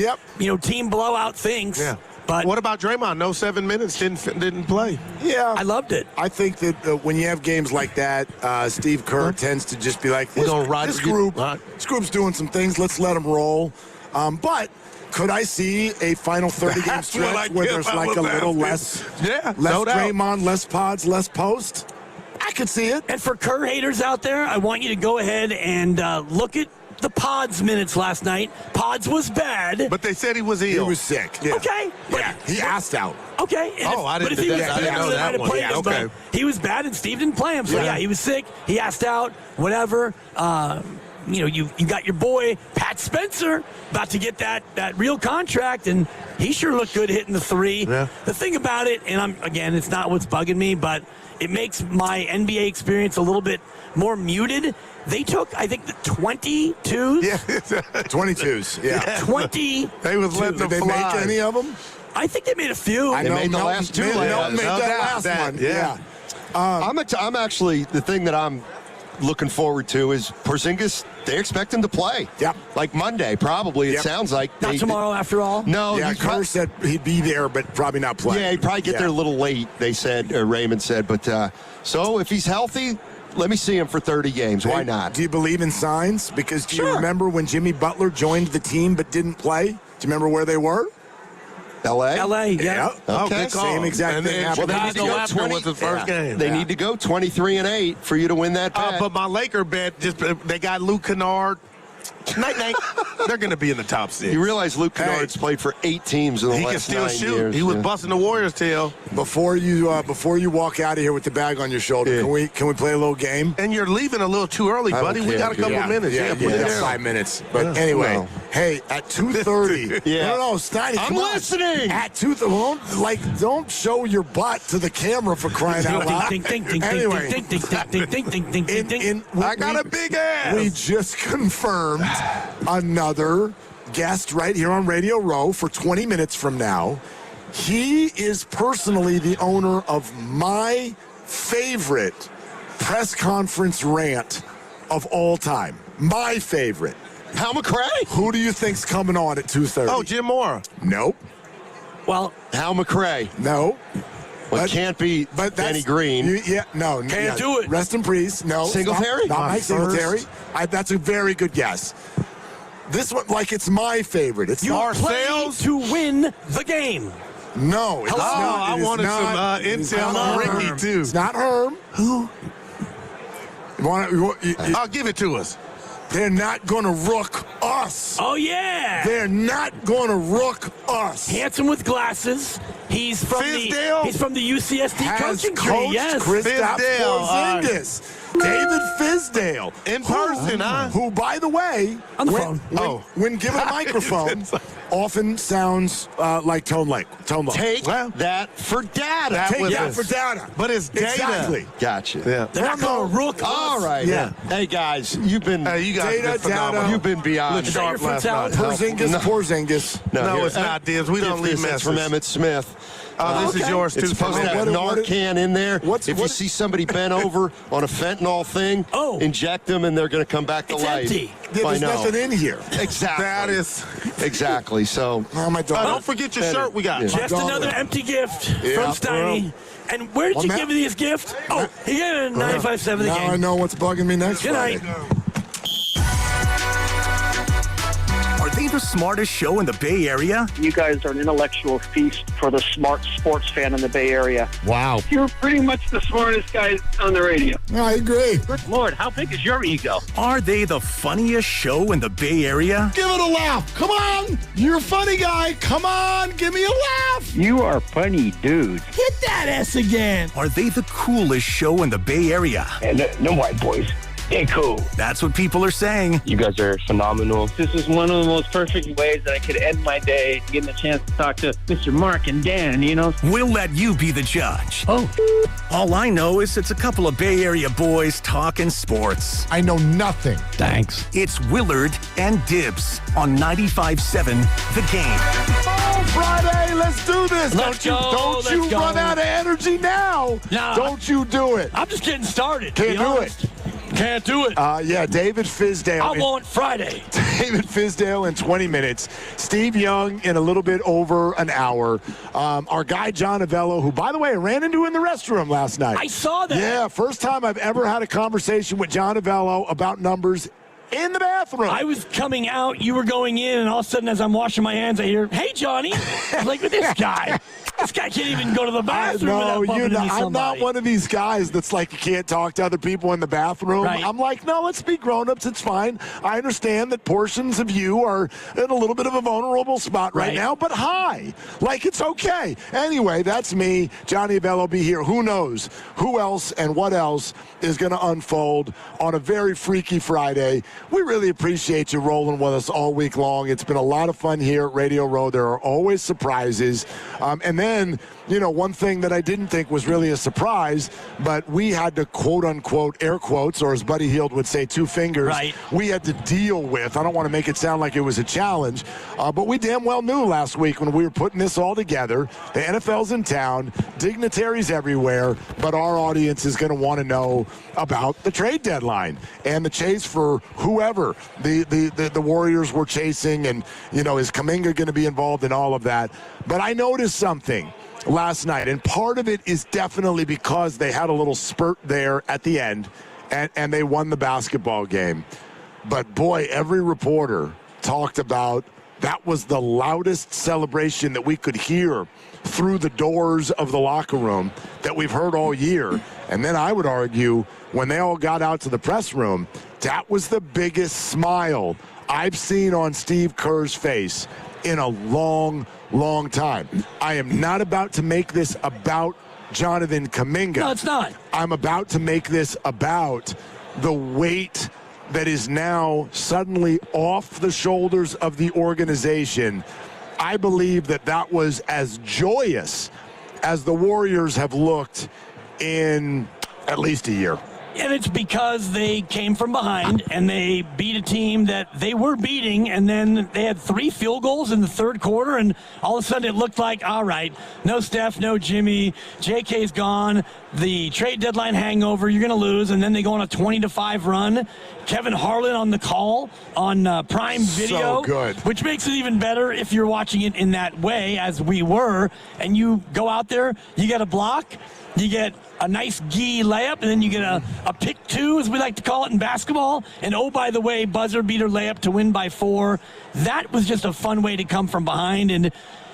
[SPEAKER 2] team blowout thinks.
[SPEAKER 14] Yeah.
[SPEAKER 2] But
[SPEAKER 14] what about Draymond? No 7 minutes, didn't play.
[SPEAKER 4] Yeah.
[SPEAKER 2] I loved it.
[SPEAKER 4] I think that when you have games like that, Steve Kerr tends to just be like, this group's doing some things. Let's let them roll. But could I see a final 30-game stretch where there's a little less Draymond, less pods, less post? I could see it.
[SPEAKER 2] And for Kerr haters out there, I want you to go ahead and look at the Pods minutes last night. Pods was bad.
[SPEAKER 14] But they said he was ill.
[SPEAKER 4] He was sick. Yeah.
[SPEAKER 2] Okay.
[SPEAKER 4] He asked out.
[SPEAKER 2] Okay.
[SPEAKER 14] I didn't know that one.
[SPEAKER 2] Yeah, he was bad, and Steve didn't play him. So, he was sick. He asked out, whatever. you got your boy Pat Spencer about to get that real contract, and he sure looked good hitting the three.
[SPEAKER 14] Yeah.
[SPEAKER 2] The thing about it, and it's not what's bugging me, but it makes my NBA experience a little bit more muted. They took, I think, the 22s.
[SPEAKER 4] Yeah, 22s. Yeah,
[SPEAKER 2] 20.
[SPEAKER 14] They was letting them
[SPEAKER 4] Did they
[SPEAKER 14] fly.
[SPEAKER 4] make any of them?
[SPEAKER 2] I think they made a few.
[SPEAKER 4] I know
[SPEAKER 3] made the last two.
[SPEAKER 4] Milton made that last one.
[SPEAKER 14] Yeah.
[SPEAKER 3] I'm actually, the thing that I'm looking forward to is Porzingis. They expect him to play.
[SPEAKER 4] Yep.
[SPEAKER 3] Like Monday, probably. It sounds like.
[SPEAKER 2] Not tomorrow, after all.
[SPEAKER 3] No.
[SPEAKER 4] Yeah, Kerr said he'd be there, but probably not play.
[SPEAKER 3] Yeah, he'd probably get there a little late, they said, Raymond said. But so if he's healthy, let me see him for 30 games. Why not?
[SPEAKER 4] Do you believe in signs? Because do you remember when Jimmy Butler joined the team but didn't play? Do you remember where they were?
[SPEAKER 3] L.A.?
[SPEAKER 2] L.A., yeah.
[SPEAKER 3] Okay.
[SPEAKER 4] Same exact thing happened.
[SPEAKER 3] Well, they need to go
[SPEAKER 14] after was the first game.
[SPEAKER 3] They need to go 23-8 for you to win that bet.
[SPEAKER 14] But my Laker bet, they got Luke Kennard. Night. They're going to be in the top 6.
[SPEAKER 3] You realize Luke Kennard's played for 8 teams in the
[SPEAKER 14] He can
[SPEAKER 3] last
[SPEAKER 14] still
[SPEAKER 3] 9
[SPEAKER 14] shoot.
[SPEAKER 3] years.
[SPEAKER 14] He was busting the Warriors' tail.
[SPEAKER 4] Before you walk out of here with the bag on your shoulder, can we play a little game?
[SPEAKER 14] And you're leaving a little too early, buddy. We got a couple of minutes.
[SPEAKER 4] Yeah,
[SPEAKER 14] put it
[SPEAKER 4] got
[SPEAKER 14] down.
[SPEAKER 4] 5 minutes. But anyway, hey, at 2:30. No, Steiny,
[SPEAKER 3] I'm
[SPEAKER 4] come on.
[SPEAKER 3] listening.
[SPEAKER 4] At 2:30, don't show your butt to the camera for crying out loud. Anyway,
[SPEAKER 14] I got a big ass.
[SPEAKER 4] We just confirmed another guest right here on Radio Row for 20 minutes from now. He is personally the owner of my favorite press conference rant of all time. My favorite.
[SPEAKER 3] Hal McRae?
[SPEAKER 4] Who do you think's coming on at 2:30?
[SPEAKER 14] Oh, Jim Moore.
[SPEAKER 4] Nope.
[SPEAKER 2] Well,
[SPEAKER 3] Hal McRae.
[SPEAKER 4] No.
[SPEAKER 3] Well, it can't be Danny Green.
[SPEAKER 2] Can't do it.
[SPEAKER 4] Rest in peace. No.
[SPEAKER 3] Singletary?
[SPEAKER 4] Not Mike Singletary. That's a very good guess. This one, it's my favorite. It's
[SPEAKER 2] You
[SPEAKER 4] our
[SPEAKER 2] play
[SPEAKER 4] sales
[SPEAKER 2] to win the game.
[SPEAKER 4] No, it's not.
[SPEAKER 14] I wanted some intel on Ricky, too.
[SPEAKER 4] It's not Herm. Who?
[SPEAKER 14] I'll give it to us.
[SPEAKER 4] They're not going to rook us.
[SPEAKER 2] Oh, yeah.
[SPEAKER 4] They're not going to rook us.
[SPEAKER 2] Handsome with glasses. He's from the UCSD coaching tree. Yes.
[SPEAKER 4] Kristaps Porzingis. David Fizdale.
[SPEAKER 14] In person, huh?
[SPEAKER 4] Who, by the way,
[SPEAKER 2] on the phone.
[SPEAKER 4] When given a microphone, often sounds like Tone Loc.
[SPEAKER 3] Take that for data.
[SPEAKER 4] Take that for data.
[SPEAKER 14] But it's data.
[SPEAKER 4] Exactly.
[SPEAKER 3] Gotcha.
[SPEAKER 14] Yeah.
[SPEAKER 2] They're not going to rook us.
[SPEAKER 3] All right.
[SPEAKER 4] Yeah.
[SPEAKER 3] Hey, guys, you've been
[SPEAKER 14] you guys
[SPEAKER 4] data,
[SPEAKER 14] been phenomenal.
[SPEAKER 4] data.
[SPEAKER 3] You've been beyond
[SPEAKER 2] Is that your
[SPEAKER 14] sharp last
[SPEAKER 2] talent?
[SPEAKER 14] night.
[SPEAKER 4] Porzingis.
[SPEAKER 14] No, it's not, Dibs. We don't leave
[SPEAKER 3] messages. From Emmett Smith.
[SPEAKER 14] This is yours, too.
[SPEAKER 3] It's supposed to have Narcan in there.
[SPEAKER 4] If
[SPEAKER 3] you see somebody bent over on a fentanyl thing, inject them, and they're going to come back to life.
[SPEAKER 2] Empty.
[SPEAKER 4] There's nothing in here.
[SPEAKER 3] Exactly.
[SPEAKER 14] That is.
[SPEAKER 3] Exactly. So.
[SPEAKER 4] Oh, my daughter.
[SPEAKER 14] Don't forget your shirt we got.
[SPEAKER 3] Yeah.
[SPEAKER 2] Just another empty gift from Steiny. And where did you give me this gift? Oh, he gave it 95.7 the game.
[SPEAKER 4] Now I know what's bugging me next
[SPEAKER 2] Good
[SPEAKER 4] Friday.
[SPEAKER 2] night.
[SPEAKER 1] Are they the smartest show in the Bay Area?
[SPEAKER 5] You guys are an intellectual feast for the smart sports fan in the Bay Area.
[SPEAKER 4] Wow.
[SPEAKER 5] You're pretty much the smartest guy on the radio.
[SPEAKER 4] I agree.
[SPEAKER 5] Good Lord, how big is your ego?
[SPEAKER 1] Are they the funniest show in the Bay Area?
[SPEAKER 4] Give it a laugh. Come on. You're a funny guy. Come on. Give me a laugh.
[SPEAKER 5] You are funny, dude.
[SPEAKER 2] Hit that S again.
[SPEAKER 1] Are they the coolest show in the Bay Area?
[SPEAKER 5] And no white boys. They're cool.
[SPEAKER 1] That's what people are saying.
[SPEAKER 5] You guys are phenomenal. This is one of the most perfect ways that I could end my day, getting a chance to talk to Mr. Mark and Dan,
[SPEAKER 1] We'll let you be the judge.
[SPEAKER 5] Oh.
[SPEAKER 1] All I know is it's a couple of Bay Area boys talking sports.
[SPEAKER 4] I know nothing.
[SPEAKER 2] Thanks.
[SPEAKER 1] It's Willard and Dibs on 95.7 The Game.
[SPEAKER 4] Oh, Friday, let's do this.
[SPEAKER 2] Let's go,
[SPEAKER 4] Don't you
[SPEAKER 2] let's go.
[SPEAKER 4] run out of energy now.
[SPEAKER 2] Nah.
[SPEAKER 4] Don't you do it.
[SPEAKER 2] I'm just getting started.
[SPEAKER 4] Can't do it.
[SPEAKER 2] Can't do it.
[SPEAKER 4] David Fizdale.
[SPEAKER 2] I want Friday.
[SPEAKER 4] David Fizdale in 20 minutes. Steve Young in a little bit over an hour. Our guy, John Avello, who, by the way, I ran into in the restroom last night.
[SPEAKER 2] I saw that.
[SPEAKER 4] Yeah, first time I've ever had a conversation with John Avello about numbers in the bathroom.
[SPEAKER 2] I was coming out, you were going in, and all of a sudden, as I'm washing my hands, I hear, "Hey, Johnny." I was like, "With this guy." This guy can't even go to the bathroom without bumping into somebody.
[SPEAKER 4] I'm not one of these guys that's like you can't talk to other people in the bathroom.
[SPEAKER 2] Right.
[SPEAKER 4] I'm like, no, let's be grown-ups. It's fine. I understand that portions of you are in a little bit of a vulnerable spot right now, but hi. Like, it's okay. Anyway, that's me. Johnny Avello will be here. Who knows who else and what else is going to unfold on a very freaky Friday. We really appreciate you rolling with us all week long. It's been a lot of fun here at Radio Row. There are always surprises. And then, one thing that I didn't think was really a surprise, but we had to quote-unquote, air quotes, or as Buddy Hield would say, two fingers, we had to deal with. I don't want to make it sound like it was a challenge, but we damn well knew last week when we were putting this all together, the NFL's in town, dignitaries everywhere, but our audience is going to want to know about the trade deadline and the chase for whoever the Warriors were chasing, and, is Kuminga going to be involved in all of that? But I noticed something last night, and part of it is definitely because they had a little spurt there at the end, and they won the basketball game. But boy, every reporter talked about that was the loudest celebration that we could hear through the doors of the locker room that we've heard all year. And then I would argue when they all got out to the press room, that was the biggest smile I've seen on Steve Kerr's face in a long, long time. I am not about to make this about Jonathan Kuminga.
[SPEAKER 2] No, it's not.
[SPEAKER 4] I'm about to make this about the weight that is now suddenly off the shoulders of the organization. I believe that was as joyous as the Warriors have looked in at least a year.
[SPEAKER 2] And it's because they came from behind and they beat a team that they were beating, and then they had 3 field goals in the third quarter, and all of a sudden it looked like, all right, no Steph, no Jimmy, JK's gone, the trade deadline hangover, you're going to lose, and then they go on a 20-5 run. Kevin Harlan on the call on Prime Video,
[SPEAKER 4] so good,
[SPEAKER 2] which makes it even better if you're watching it in that way, as we were, and you go out there, you get a block, you get a nice gee layup, and then you get a pick 2, as we like to call it in basketball. And oh, by the way, buzzer beater layup to win by 4. That was just a fun way to come from behind. And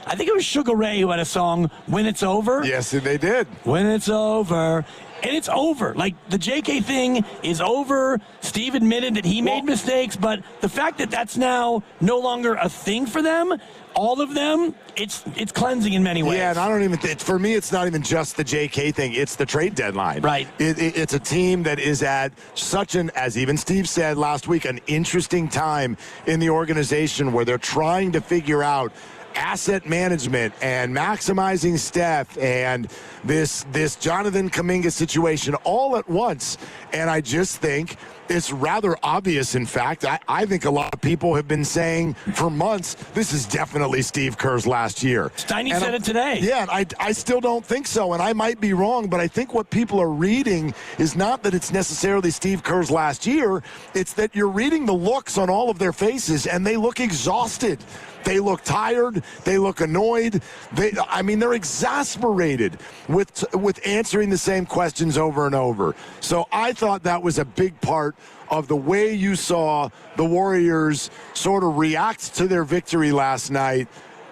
[SPEAKER 2] I think it was Sugar Ray who had a song, When It's Over.
[SPEAKER 4] Yes, they did.
[SPEAKER 2] When it's over. And it's over. Like, the JK thing is over. Steve admitted that he made mistakes, but the fact that that's now no longer a thing for them, all of them, it's cleansing in many ways.
[SPEAKER 4] Yeah, and I don't even think, for me, it's not even just the JK thing. It's the trade deadline.
[SPEAKER 2] Right.
[SPEAKER 4] It's a team that is at such an, as even Steve said last week, an interesting time in the organization where they're trying to figure out asset management and maximizing Steph and this Jonathan Kuminga situation all at once. And I just think it's rather obvious. In fact, I think a lot of people have been saying for months, this is definitely Steve Kerr's last year.
[SPEAKER 2] Steiny said it today.
[SPEAKER 4] Yeah, and I still don't think so, and I might be wrong, but I think what people are reading is not that it's necessarily Steve Kerr's last year, it's that you're reading the looks on all of their faces, and they look exhausted. They look tired. They look annoyed. They're exasperated with answering the same questions over and over. So I thought that was a big part of the way you saw the Warriors sort of react to their victory last night.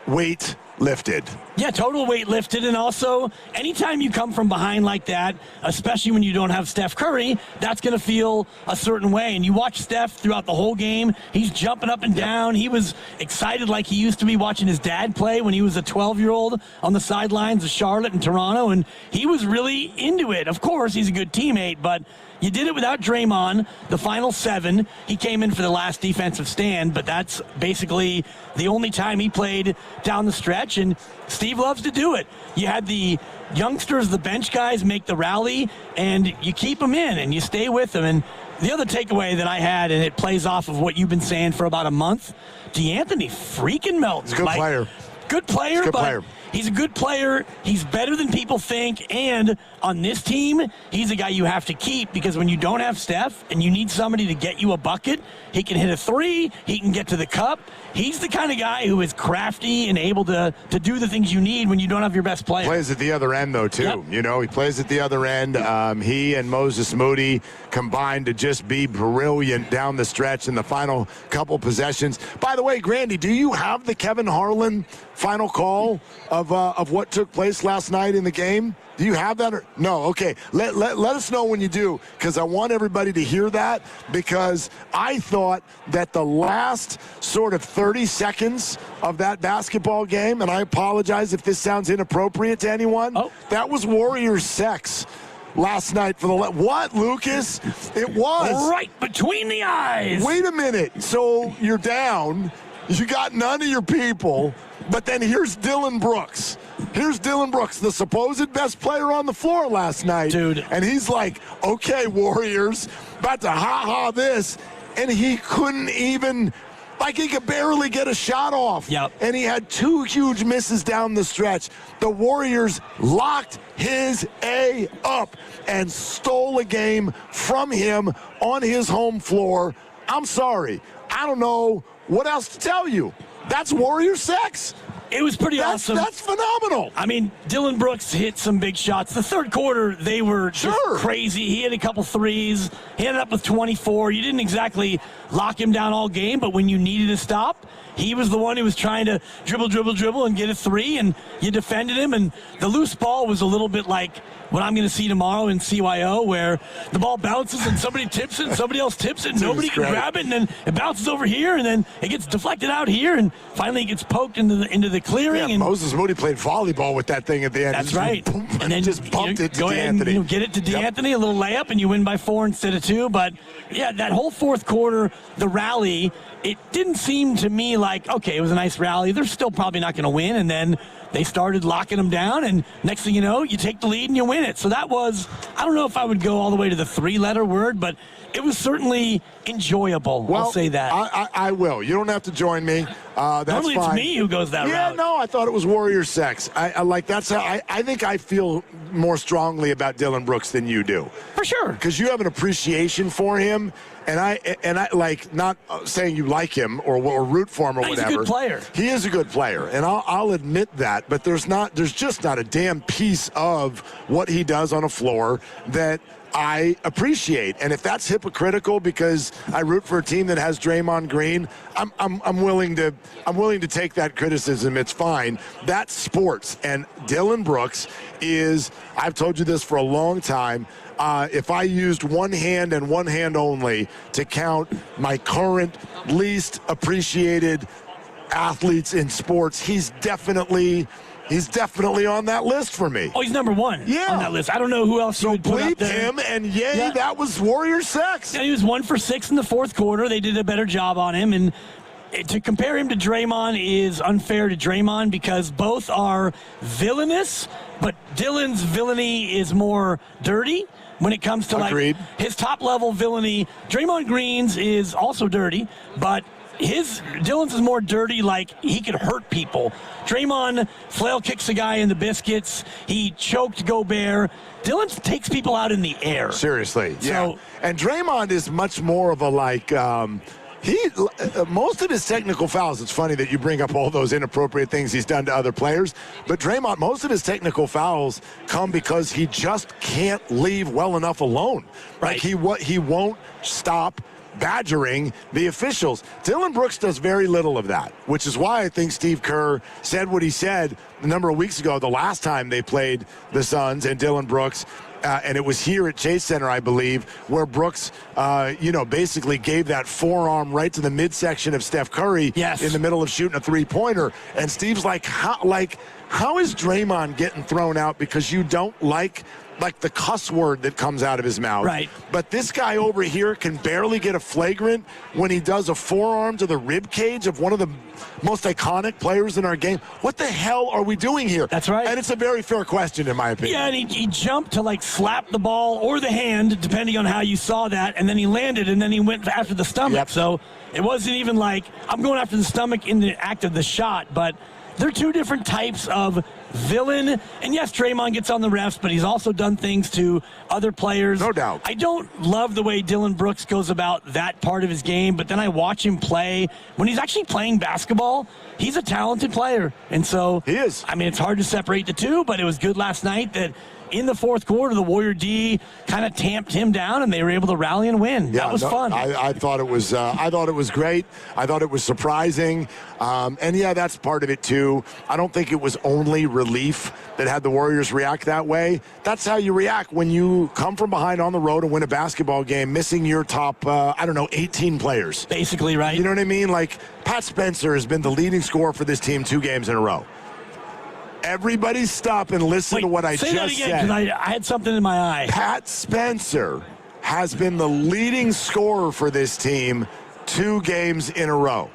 [SPEAKER 4] Weight lifted.
[SPEAKER 2] Yeah, total weight lifted. And also, anytime you come from behind like that, especially when you don't have Steph Curry, that's going to feel a certain way. And you watch Steph throughout the whole game. He's jumping up and down. He was excited like he used to be watching his dad play when he was a 12-year-old on the sidelines of Charlotte and Toronto. And he was really into it. Of course, he's a good teammate, but you did it without Draymond. The final 7, he came in for the last defensive stand, but that's basically the only time he played down the stretch, and Steve loves to do it. You had the youngsters, the bench guys, make the rally, and you keep them in, and you stay with them. And the other takeaway that I had, and it plays off of what you've been saying for about a month, DeAnthony freaking Melton.
[SPEAKER 4] Good player.
[SPEAKER 2] Good player, he's a good player. He's better than people think. And on this team, he's a guy you have to keep because when you don't have Steph and you need somebody to get you a bucket, he can hit a 3. He can get to the cup. He's the kind of guy who is crafty and able to do the things you need when you don't have your best player.
[SPEAKER 4] Plays at the other end, though, too.
[SPEAKER 2] Yep.
[SPEAKER 4] You know, he plays at the other end. He and Moses Moody combined to just be brilliant down the stretch in the final couple possessions. By the way, Grandy, do you have the Kevin Harlan final call of what took place last night in the game? Do you have that? Or no? Okay. Let us know when you do, because I want everybody to hear that, because I thought that the last sort of 30 seconds of that basketball game, and I apologize if this sounds inappropriate to anyone, that was Warriors sex last night for the what, Lucas? It was
[SPEAKER 2] right between the eyes.
[SPEAKER 4] Wait a minute. So you're down. You got none of your people, but then here's Dylan Brooks. Here's Dylan Brooks, the supposed best player on the floor last night.
[SPEAKER 2] Dude.
[SPEAKER 4] And he's like, okay, Warriors, about to ha-ha this. And he couldn't even, like, he could barely get a shot off.
[SPEAKER 2] Yep.
[SPEAKER 4] And he had 2 huge misses down the stretch. The Warriors locked his A up and stole a game from him on his home floor. I'm sorry. I don't know what else to tell you. That's Warrior sex.
[SPEAKER 2] It was pretty awesome.
[SPEAKER 4] That's phenomenal.
[SPEAKER 2] I mean, Dylan Brooks hit some big shots. The third quarter, they were just crazy. He hit a couple threes. He ended up with 24. You didn't exactly lock him down all game, but when you needed a stop, he was the one who was trying to dribble and get a three, and you defended him. And the loose ball was a little bit like what I'm going to see tomorrow in CYO, where the ball bounces and somebody tips it and somebody else tips it and nobody can grab it, and then it bounces over here and then it gets deflected out here, and finally it gets poked into the clearing.
[SPEAKER 4] Yeah,
[SPEAKER 2] and
[SPEAKER 4] Moses Moody played volleyball with that thing at the end.
[SPEAKER 2] That's right.
[SPEAKER 4] Boom,
[SPEAKER 2] and then
[SPEAKER 4] just bumped it to
[SPEAKER 2] go ahead
[SPEAKER 4] D'Anthony.
[SPEAKER 2] And get it to D'Anthony, a little layup, and you win by 4 instead of 2. But yeah, that whole fourth quarter, the rally, it didn't seem to me like, okay, it was a nice rally. They're still probably not going to win. And then they started locking them down, and next thing you know, you take the lead and you win it. So that was, I don't know if I would go all the way to the 3-letter word, but it was certainly enjoyable.
[SPEAKER 4] Well,
[SPEAKER 2] I'll say that.
[SPEAKER 4] I will. You don't have to join me. That's
[SPEAKER 2] Normally
[SPEAKER 4] fine.
[SPEAKER 2] it's me who goes that route.
[SPEAKER 4] Yeah, no, I thought it was Warrior sex. I like, that's how I think I feel more strongly about Dylan Brooks than you do.
[SPEAKER 2] For sure.
[SPEAKER 4] Because you have an appreciation for him, and I like, not saying you like him or root for him or whatever.
[SPEAKER 2] He's a good player.
[SPEAKER 4] He is a good player, and I'll admit that. But there's just not a damn piece of what he does on a floor that I appreciate. And if that's hypocritical because I root for a team that has Draymond Green, I'm willing to take that criticism. It's fine. That's sports. And Dylan Brooks is, I've told you this for a long time, if I used one hand and one hand only to count my current least appreciated athletes in sports, he's definitely on that list for me.
[SPEAKER 2] Oh, he's number 1 on that list. I don't know who else you would put up there.
[SPEAKER 4] Him, and that was Warrior sex.
[SPEAKER 2] Yeah, he was 1 for 6 in the fourth quarter. They did a better job on him, and to compare him to Draymond is unfair to Draymond because both are villainous, but Dylan's villainy is more dirty when it comes to like his top-level villainy. Draymond Green's is also dirty, but Dylan's is more dirty, like he could hurt people. Draymond flail kicks a guy in the biscuits. He choked Gobert. Dylan takes people out in the air.
[SPEAKER 4] Seriously, yeah.
[SPEAKER 2] So,
[SPEAKER 4] and Draymond is much more of a like. Most of his technical fouls, it's funny that you bring up all those inappropriate things he's done to other players, but Draymond, most of his technical fouls come because he just can't leave well enough alone.
[SPEAKER 2] Right.
[SPEAKER 4] Like he won't stop badgering the officials. Dylan Brooks does very little of that, which is why I think Steve Kerr said what he said a number of weeks ago, the last time they played the Suns and Dylan Brooks. And it was here at Chase Center, I believe, where Brooks, basically gave that forearm right to the midsection of Steph Curry in the middle of shooting a three-pointer. And Steve's like, how is Draymond getting thrown out because you don't like the cuss word that comes out of his mouth?
[SPEAKER 2] Right.
[SPEAKER 4] But this guy over here can barely get a flagrant when he does a forearm to the rib cage of one of the most iconic players in our game. What the hell are we doing here?
[SPEAKER 2] That's right.
[SPEAKER 4] And it's a very fair question, in my opinion.
[SPEAKER 2] Yeah, and he jumped to like slap the ball or the hand, depending on how you saw that, and then he landed, and then he went after the stomach.
[SPEAKER 4] Yep.
[SPEAKER 2] So it wasn't even like I'm going after the stomach in the act of the shot, but they're two different types of villain. And yes, Draymond gets on the refs, but he's also done things to other players.
[SPEAKER 4] No doubt.
[SPEAKER 2] I don't love the way Dylan Brooks goes about that part of his game, but then I watch him play. When he's actually playing basketball, he's a talented player. And so
[SPEAKER 4] he is.
[SPEAKER 2] I mean, it's hard to separate the two, but it was good last night that in the fourth quarter, the Warrior D kind of tamped him down, and they were able to rally and win.
[SPEAKER 4] Yeah,
[SPEAKER 2] that was fun.
[SPEAKER 4] I thought it was. I thought it was great. I thought it was surprising, and yeah, that's part of it too. I don't think it was only relief that had the Warriors react that way. That's how you react when you come from behind on the road and win a basketball game, missing your top, 18 players.
[SPEAKER 2] Basically, right?
[SPEAKER 4] You know what I mean? Like Pat Spencer has been the leading scorer for this team 2 games in a row. Everybody stop and listen to what I just
[SPEAKER 2] that again,
[SPEAKER 4] said.
[SPEAKER 2] I had something in my eye.
[SPEAKER 4] Pat Spencer has been the leading scorer for this team 2 games in a row.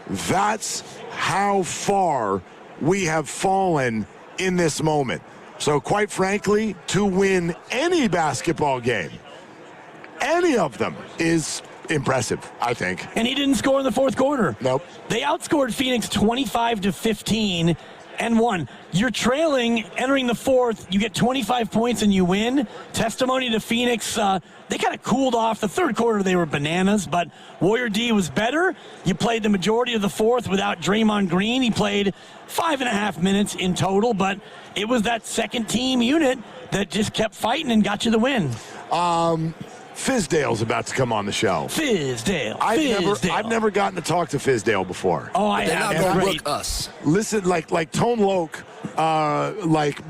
[SPEAKER 4] That's how far we have fallen in this moment. So quite frankly, to win any basketball game, any of them, is impressive, I think.
[SPEAKER 2] And he didn't score in the fourth quarter.
[SPEAKER 4] Nope.
[SPEAKER 2] They outscored Phoenix 25-15 and won. You're trailing, entering the fourth, you get 25 points and you win. Testimony to Phoenix, they kind of cooled off. The third quarter, they were bananas, but Warrior D was better. You played the majority of the fourth without Draymond Green. He played 5.5 minutes in total, but it was that second team unit that just kept fighting and got you the win.
[SPEAKER 4] Fizdale's about to come on the show.
[SPEAKER 2] Fizdale.
[SPEAKER 4] I've never gotten to talk to Fizdale before.
[SPEAKER 2] Oh, I
[SPEAKER 6] They're
[SPEAKER 2] have.
[SPEAKER 6] not going to book us.
[SPEAKER 4] Listen, like Tone Loc,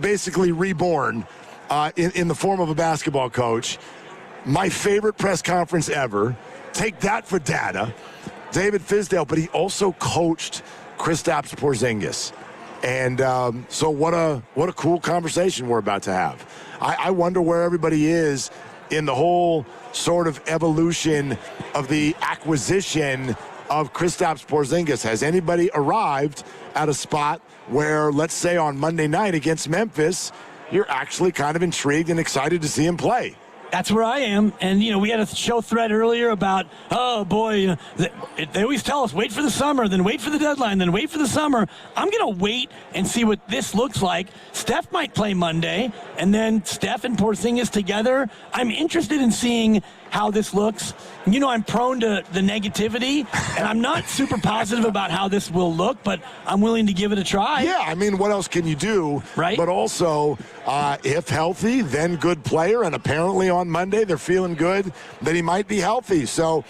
[SPEAKER 4] basically reborn in the form of a basketball coach. My favorite press conference ever. Take that for data. David Fizdale, but he also coached Kristaps Porzingis. And so what a cool conversation we're about to have. I wonder where everybody is in the whole sort of evolution of the acquisition of Kristaps Porzingis. Has anybody arrived at a spot where, let's say on Monday night against Memphis, you're actually kind of intrigued and excited to see him play?
[SPEAKER 2] That's where I am. And, we had a show thread earlier about, oh, boy, they always tell us, wait for the summer, then wait for the deadline, then wait for the summer. I'm going to wait and see what this looks like. Steph might play Monday, and then Steph and Porzingis together. I'm interested in seeing how this looks. I'm prone to the negativity, and I'm not super positive about how this will look, but I'm willing to give it a try.
[SPEAKER 4] Yeah, I mean, what else can you do?
[SPEAKER 2] Right.
[SPEAKER 4] But also, if healthy, then good player, and apparently on Monday they're feeling good that he might be healthy. So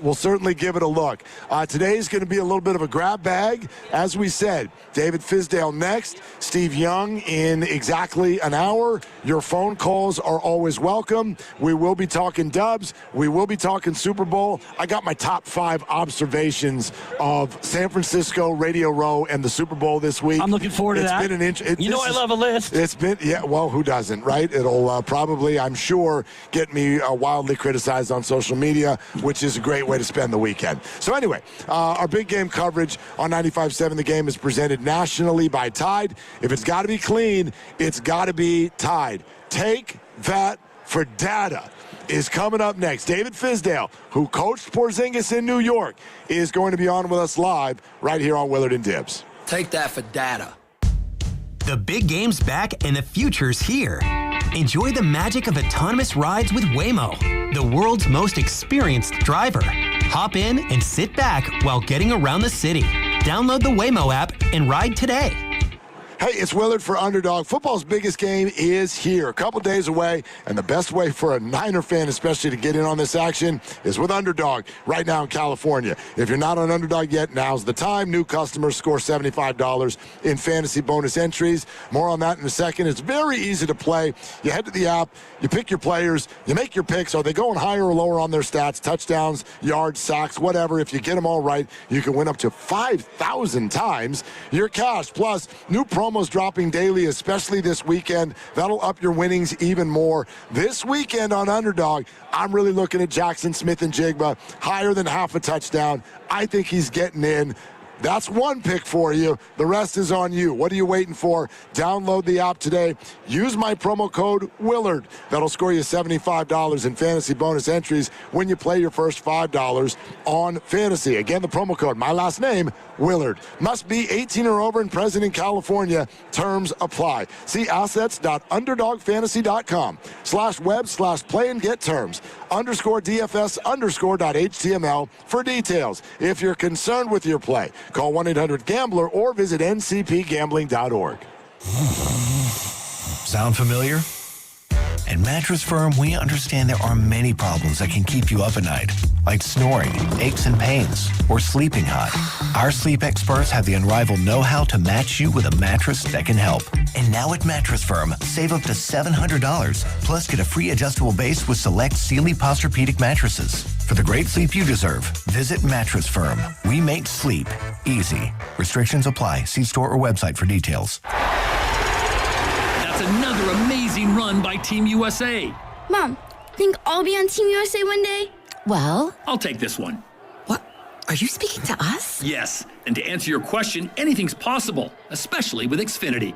[SPEAKER 4] we'll certainly give it a look. Today's going to be a little bit of a grab bag. As we said, David Fizdale next, Steve Young in exactly an hour. Your phone calls are always welcome. We will be talking Dubs. We will be talking Super Bowl. I got my top 5 observations of San Francisco, Radio Row, and the Super Bowl this week.
[SPEAKER 2] I'm looking forward to that.
[SPEAKER 4] It's been an
[SPEAKER 2] I love a list.
[SPEAKER 4] It's been, well, who doesn't, right? It'll probably, I'm sure, get me wildly criticized on social media, which is a great way to spend the weekend. So anyway, our big game coverage on 95.7 The Game is presented nationally by Tide. If it's got to be clean, it's got to be Tide. Take that for data. Is coming up next. David Fizdale, who coached Porzingis in New York, is going to be on with us live right here on Willard and Dibs.
[SPEAKER 6] Take that for data.
[SPEAKER 15] The big game's back and the future's here. Enjoy the magic of autonomous rides with Waymo, the world's most experienced driver. Hop in and sit back while getting around the city. Download the Waymo app and ride today.
[SPEAKER 4] Hey, it's Willard for Underdog. Football's biggest game is here, a couple days away, and the best way for a Niner fan especially to get in on this action is with Underdog right now in California. If you're not on Underdog yet, now's the time. New customers score $75 in fantasy bonus entries. More on that in a second. It's very easy to play. You head to the app, you pick your players, you make your picks. Are they going higher or lower on their stats, touchdowns, yards, sacks, whatever. If you get them all right, you can win up to 5,000 times your cash. Plus, new promos dropping daily, especially this weekend. That'll up your winnings even more. This weekend on Underdog, I'm really looking at Jackson Smith and Jigba, higher than half a touchdown. I think he's getting in. That's one pick for you. The rest is on you. What are you waiting for? Download the app today. Use my promo code Willard. That'll score you $75 in fantasy bonus entries when you play your first $5 on fantasy. Again, the promo code, my last name, Willard. Must be 18 or over and present in California. Terms apply. See assets.underdogfantasy.com/web/play and get terms. _DFS_.html for details. If you're concerned with your play, call 1-800-GAMBLER or visit ncpgambling.org.
[SPEAKER 9] Sound familiar? At Mattress Firm, we understand there are many problems that can keep you up at night, like snoring, aches and pains, or sleeping hot. Our sleep experts have the unrivaled know-how to match you with a mattress that can help. And now at Mattress Firm, save up to $700, plus get a free adjustable base with select Sealy Posturepedic mattresses. For the great sleep you deserve, visit Mattress Firm. We make sleep easy. Restrictions apply. See store or website for details.
[SPEAKER 12] That's another amazing run by Team USA.
[SPEAKER 7] Mom, think I'll be on Team USA one day?
[SPEAKER 12] Well, I'll take this one.
[SPEAKER 16] What? Are you speaking to us?
[SPEAKER 12] Yes, and to answer your question, anything's possible, especially with Xfinity.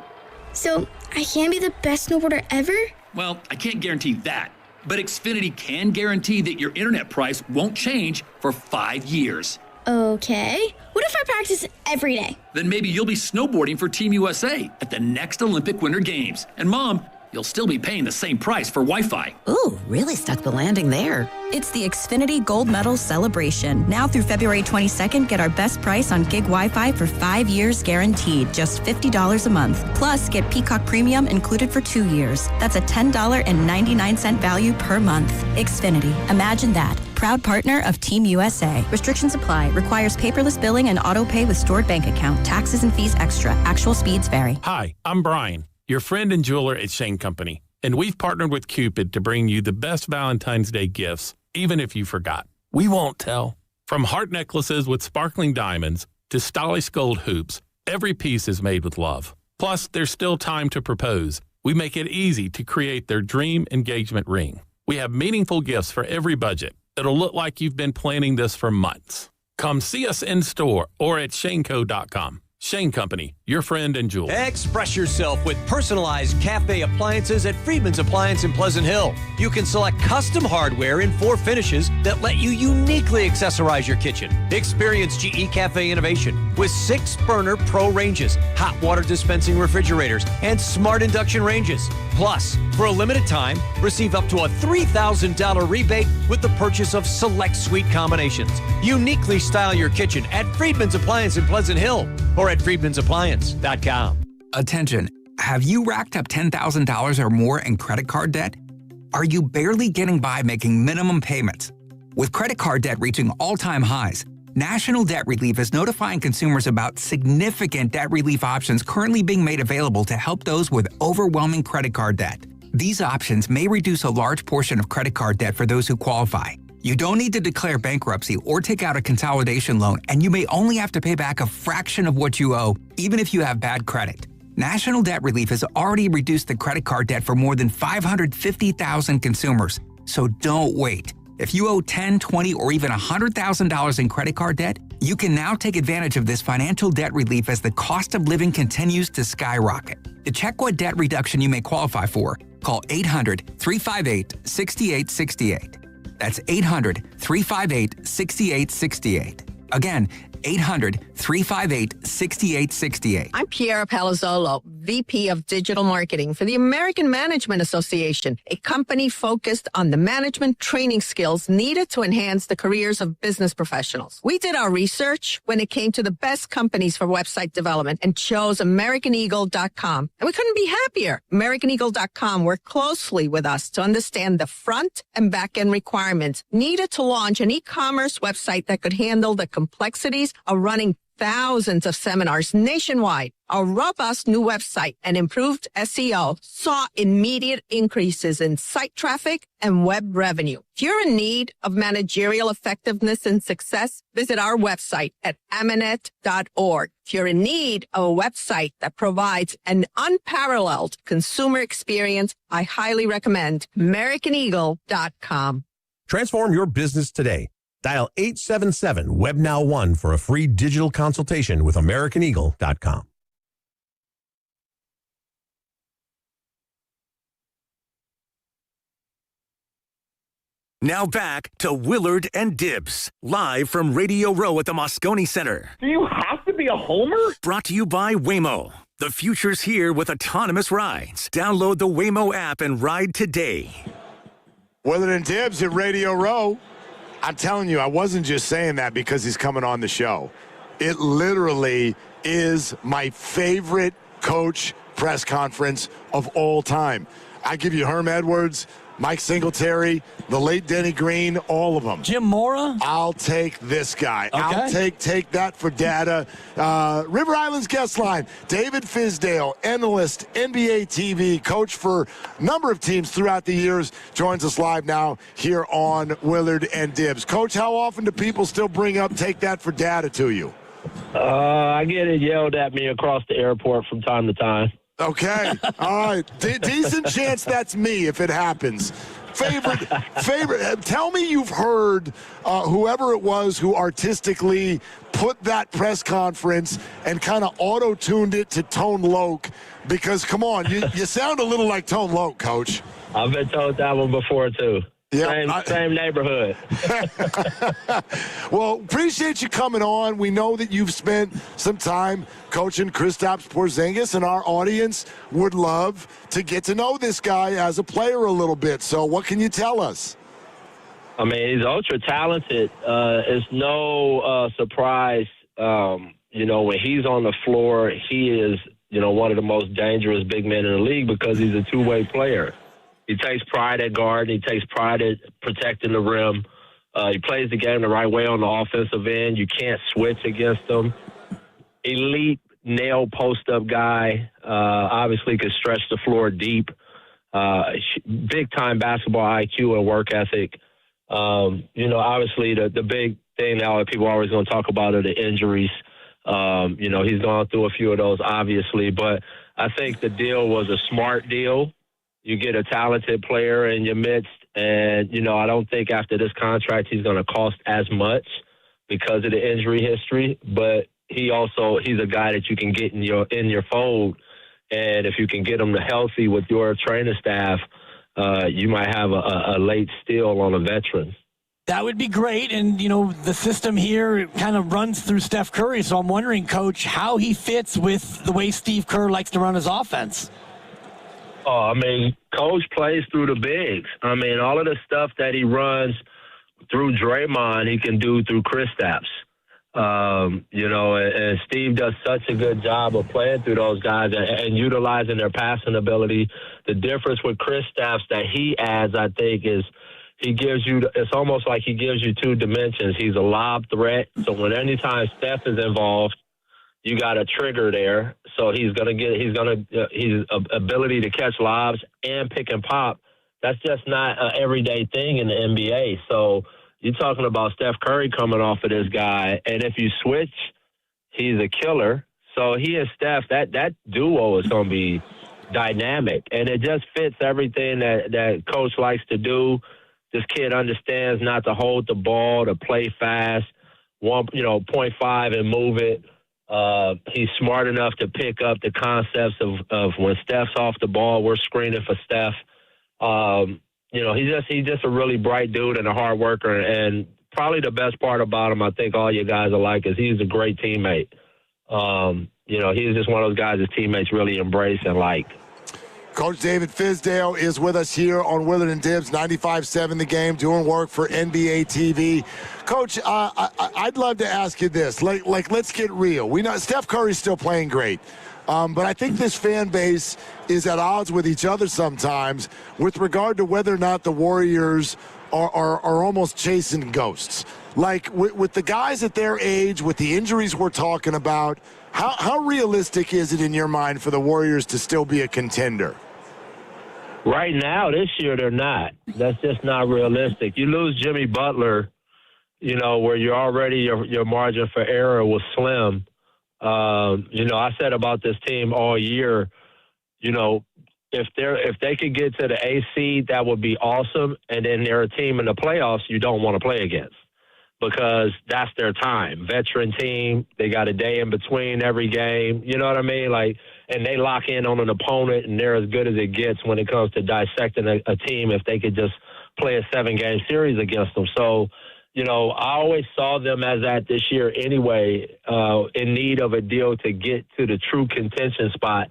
[SPEAKER 7] So, I can be the best snowboarder ever?
[SPEAKER 12] Well, I can't guarantee that, but Xfinity can guarantee that your internet price won't change for 5 years.
[SPEAKER 7] Okay. What if I practice every day?
[SPEAKER 12] Then maybe you'll be snowboarding for Team USA at the next Olympic Winter Games. And Mom, you'll still be paying the same price for Wi-Fi.
[SPEAKER 16] Ooh, really stuck the landing there.
[SPEAKER 18] It's the Xfinity Gold Medal Celebration. Now through February 22nd, get our best price on gig Wi-Fi for 5 years guaranteed, just $50 a month. Plus, get Peacock Premium included for 2 years. That's a $10.99 value per month. Xfinity. Imagine that. Proud partner of Team USA. Restrictions apply. Requires paperless billing and auto pay with stored bank account. Taxes and fees extra. Actual speeds vary.
[SPEAKER 19] Hi, I'm Brian, your friend and jeweler at Shane Company, and we've partnered with Cupid to bring you the best Valentine's Day gifts, even if you forgot. We won't tell. From heart necklaces with sparkling diamonds to stylish gold hoops, every piece is made with love. Plus, there's still time to propose. We make it easy to create their dream engagement ring. We have meaningful gifts for every budget. It'll look like you've been planning this for months. Come see us in store or at shaneco.com. Shane Company, your friend and jeweler.
[SPEAKER 20] Express yourself with personalized cafe appliances at Friedman's Appliance in Pleasant Hill. You can select custom hardware in 4 finishes that let you uniquely accessorize your kitchen. Experience GE Cafe innovation with 6-burner Pro ranges, hot water dispensing refrigerators, and smart induction ranges. Plus, for a limited time, receive up to a $3,000 rebate with the purchase of select suite combinations. Uniquely style your kitchen at Friedman's Appliance in Pleasant Hill or at friedmansappliance.com.
[SPEAKER 22] Attention, have you racked up $10,000 or more in credit card debt? Are you barely getting by making minimum payments? With credit card debt reaching all-time highs, National Debt Relief is notifying consumers about significant debt relief options currently being made available to help those with overwhelming credit card debt. These options may reduce a large portion of credit card debt for those who qualify. You don't need to declare bankruptcy or take out a consolidation loan, and you may only have to pay back a fraction of what you owe, even if you have bad credit. National Debt Relief has already reduced the credit card debt for more than 550,000 consumers, so don't wait. If you owe $10,000, $20,000, or even $100,000 in credit card debt, you can now take advantage of this financial debt relief as the cost of living continues to skyrocket. To check what debt reduction you may qualify for, call 800-358-6868. That's 800-358-6868. Again, 800-358-6868.
[SPEAKER 26] I'm Piera Palazzolo, VP of Digital Marketing for the American Management Association, a company focused on the management training skills needed to enhance the careers of business professionals. We did our research when it came to the best companies for website development and chose AmericanEagle.com. And we couldn't be happier. AmericanEagle.com worked closely with us to understand the front and back end requirements needed to launch an e-commerce website that could handle the complexities of running thousands of seminars nationwide. Our robust new website and improved SEO saw immediate increases in site traffic and web revenue. If you're in need of managerial effectiveness and success, visit our website at amanet.org. If you're in need of a website that provides an unparalleled consumer experience, I highly recommend AmericanEagle.com.
[SPEAKER 28] Transform your business today.
[SPEAKER 8] Dial 877-WebNow1 for a free digital consultation with AmericanEagle.com.
[SPEAKER 1] Now back to Willard and Dibbs, live from Radio Row at the Moscone Center.
[SPEAKER 10] Do you have to be a homer?
[SPEAKER 1] Brought to you by Waymo. The future's here with autonomous rides. Download the Waymo app and ride today.
[SPEAKER 4] Willard and Dibbs at Radio Row. I'm telling you, I wasn't just saying that because he's coming on the show. It literally is my favorite coach press conference of all time. I give you Herm Edwards, Mike Singletary, the late Denny Green, all of them.
[SPEAKER 2] Jim Mora?
[SPEAKER 4] I'll take this guy.
[SPEAKER 2] Okay.
[SPEAKER 4] I'll take that for data. River Islands guest line, David Fisdale, analyst, NBA TV, coach for a number of teams throughout the years, joins us live now here on Willard and Dibbs. Coach, how often do people still bring up take that for data to you?
[SPEAKER 10] I get it yelled at me across the airport from time to time.
[SPEAKER 4] Okay. All right. Decent chance that's me if it happens. Favorite. Tell me you've heard whoever it was who artistically put that press conference and kind of auto-tuned it to Tone Loc, because, come on, you sound a little like Tone Loc, Coach.
[SPEAKER 10] I've been told that one before, too.
[SPEAKER 4] Yeah,
[SPEAKER 10] same neighborhood.
[SPEAKER 4] Well, appreciate you coming on. We know that you've spent some time coaching Kristaps Porzingis, and our audience would love to get to know this guy as a player a little bit. So what can you tell us?
[SPEAKER 10] I mean, he's ultra talented. It's no surprise, when he's on the floor, he is, one of the most dangerous big men in the league because he's a two-way player. He takes pride at guard. He takes pride at protecting the rim. He plays the game the right way on the offensive end. You can't switch against him. Elite nail post-up guy. Obviously could stretch the floor deep. Big-time basketball IQ and work ethic. Obviously the big thing now that people are always going to talk about are the injuries. He's gone through a few of those, obviously. But I think the deal was a smart deal. You get a talented player in your midst, and, I don't think after this contract he's going to cost as much because of the injury history. But he's a guy that you can get in your fold, and if you can get him to healthy with your training staff, you might have a late steal on a veteran.
[SPEAKER 2] That would be great, and, the system here kind of runs through Steph Curry, so I'm wondering, Coach, how he fits with the way Steve Kerr likes to run his offense.
[SPEAKER 10] Oh, Coach plays through the bigs. All of the stuff that he runs through Draymond, he can do through Kristaps. And Steve does such a good job of playing through those guys and utilizing their passing ability. The difference with Kristaps that he adds, I think, is it's almost like he gives you two dimensions. He's a lob threat, so anytime Steph is involved, you got a trigger there, so his ability to catch lobs and pick and pop. That's just not an everyday thing in the NBA. So you're talking about Steph Curry coming off of this guy, and if you switch, he's a killer. So he and Steph, that duo is going to be dynamic, and it just fits everything that Coach likes to do. This kid understands not to hold the ball, to play fast, 0.5 and move it. He's smart enough to pick up the concepts of when Steph's off the ball, we're screening for Steph. He's just a really bright dude and a hard worker. And probably the best part about him, I think all you guys are like, is he's a great teammate. He's just one of those guys his teammates really embrace and like.
[SPEAKER 4] Coach David Fisdale is with us here on Willard and Dibbs, 95.7 The Game, doing work for NBA TV. Coach, I'd love to ask you this. Like, let's get real. We know Steph Curry's still playing great. But I think this fan base is at odds with each other sometimes with regard to whether or not the Warriors are almost chasing ghosts. Like, with the guys at their age, with the injuries we're talking about, how realistic is it in your mind for the Warriors to still be a contender?
[SPEAKER 10] Right now, this year, they're not. That's just not realistic. You lose Jimmy Butler, where you're already your margin for error was slim. I said about this team all year, if they could get to the A seed, that would be awesome. And then they're a team in the playoffs you don't want to play against. because that's their time. Veteran team, they got a day in between every game. You know what I mean? Like, and they lock in on an opponent, and they're as good as it gets when it comes to dissecting a team if they could just play a 7-game series against them. So, you know, I always saw them as at this year anyway, in need of a deal to get to the true contention spot.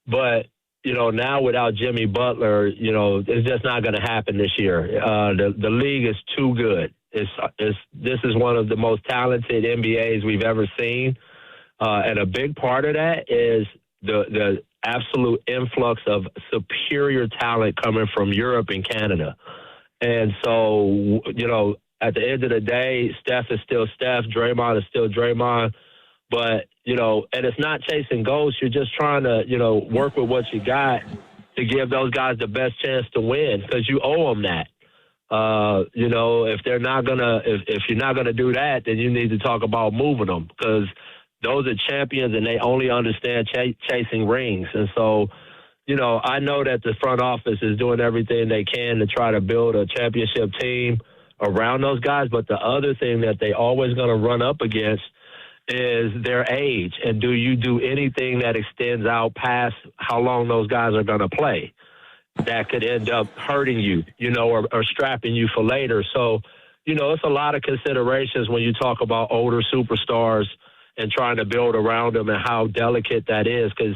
[SPEAKER 10] But, you know, now without Jimmy Butler, you know, it's just not going to happen this year. The league is too good. This is one of the most talented NBAs we've ever seen. And a big part of that is the absolute influx of superior talent coming from Europe and Canada. And so, you know, at the end of the day, Steph is still Steph, Draymond is still Draymond. But, you know, and it's not chasing ghosts. You're just trying to, you know, work with what you got to give those guys the best chance to win because you owe them that. You know, if they're not gonna, if you're not gonna do that, then you need to talk about moving them because those are champions and they only understand chasing rings. And so, you know, I know that the front office is doing everything they can to try to build a championship team around those guys. But the other thing that they always going to run up against is their age. And do you do anything that extends out past how long those guys are going to play? That could end up hurting you, you know, or strapping you for later. So, you know, it's a lot of considerations when you talk about older superstars and trying to build around them and how delicate that is because,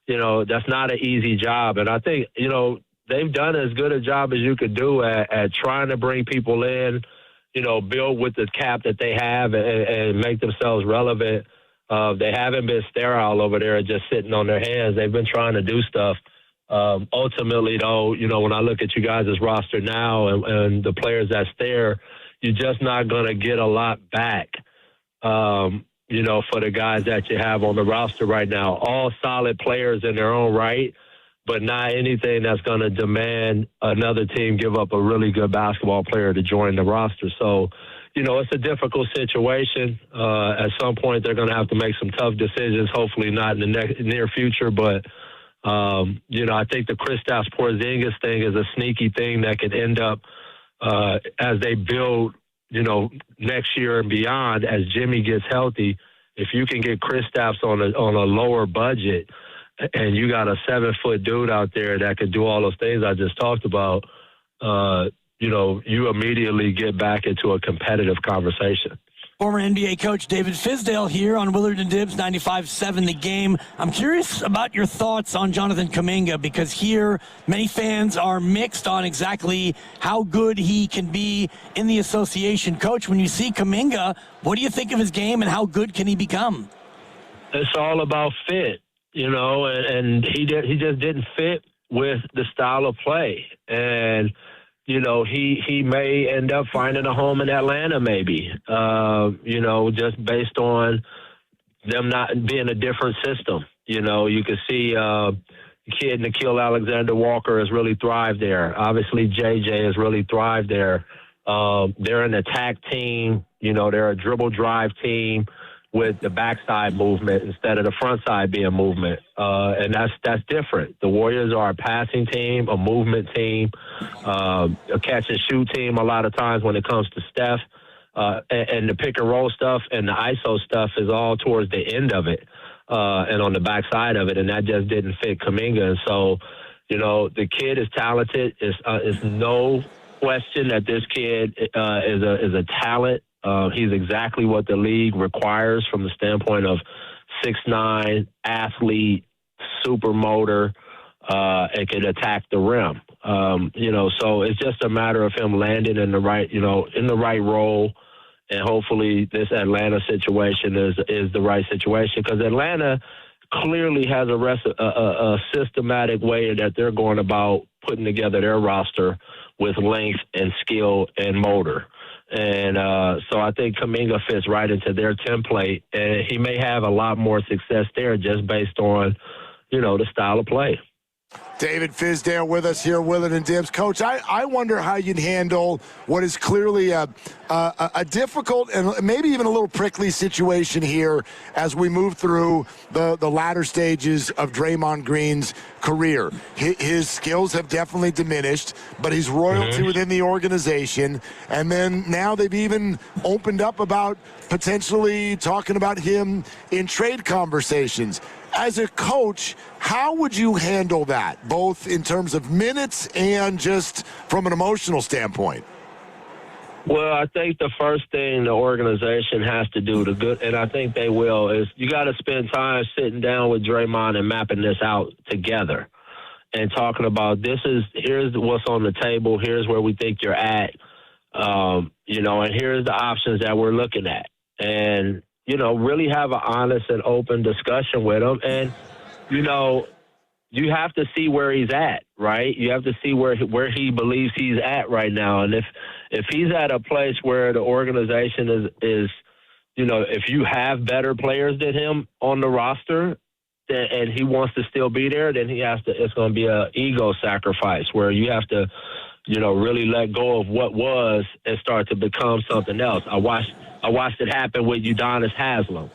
[SPEAKER 10] you know, that's not an easy job. And I think, you know, they've done as good a job as you could do at trying to bring people in, you know, build with the cap that they have and make themselves relevant. They haven't been sterile over there just sitting on their hands. They've been trying to do stuff. Ultimately, though, you know, when I look at you guys' roster now and the players that's there, you're just not going to get a lot back, you know, for the guys that you have on the roster right now. All solid players in their own right, but not anything that's going to demand another team give up a really good basketball player to join the roster. So, you know, it's a difficult situation. At some point, they're going to have to make some tough decisions, hopefully not in the near future, but you know, I think the Kristaps Porzingis thing is a sneaky thing that could end up as they build, you know, next year and beyond as Jimmy gets healthy. If you can get Kristaps on a lower budget and you got a 7-foot dude out there that could do all those things I just talked about, you know, you immediately get back into a competitive conversation.
[SPEAKER 2] Former NBA coach David Fizdale here on Willard and Dibbs 95.7 The Game. I'm curious about your thoughts on Jonathan Kuminga because here many fans are mixed on exactly how good he can be in the association. Coach, when you see Kuminga, what do you think of his game and how good can he become?
[SPEAKER 10] It's all about fit, you know, and he just didn't fit with the style of play. And you know, he may end up finding a home in Atlanta maybe, you know, just based on them not being a different system. You know, you can see kid Nickeil Alexander-Walker has really thrived there. Obviously, JJ has really thrived there. They're an attack team. You know, they're a dribble drive team with the backside movement instead of the front side being movement. And that's different. The Warriors are a passing team, a movement team, a catch and shoot team a lot of times when it comes to Steph. And the pick and roll stuff and the ISO stuff is all towards the end of it and on the backside of it. And that just didn't fit Kuminga. And so, you know, the kid is talented. It's no question that this kid is a talent. He's exactly what the league requires from the standpoint of 6'9", athlete, super motor, and can attack the rim. You know, so it's just a matter of him landing in the right, you know, in the right role. And hopefully this Atlanta situation is the right situation because Atlanta clearly has a systematic way that they're going about putting together their roster with length and skill and motor. And so I think Kuminga fits right into their template, and he may have a lot more success there just based on, you know, the style of play.
[SPEAKER 4] David Fizdale with us here, Willard and Dibs. Coach, I wonder how you'd handle what is clearly a difficult and maybe even a little prickly situation here as we move through the latter stages of Draymond Green's career. His skills have definitely diminished, but he's royalty within the organization. And then now they've even opened up about potentially talking about him in trade conversations. As a coach, how would you handle that, both in terms of minutes and just from an emotional standpoint?
[SPEAKER 10] Well, I think the first thing the organization has to do, and I think they will, is you got to spend time sitting down with Draymond and mapping this out together and talking about here's what's on the table, here's where we think you're at, and here's the options that we're looking at. And really have an honest and open discussion with him. And, you have to see where he's at, right? You have to see where he believes he's at right now. And if he's at a place where the organization is if you have better players than him on the roster and he wants to still be there, then it's going to be an ego sacrifice where you have to, really let go of what was and start to become something else. I watched it happen with Udonis Haslem,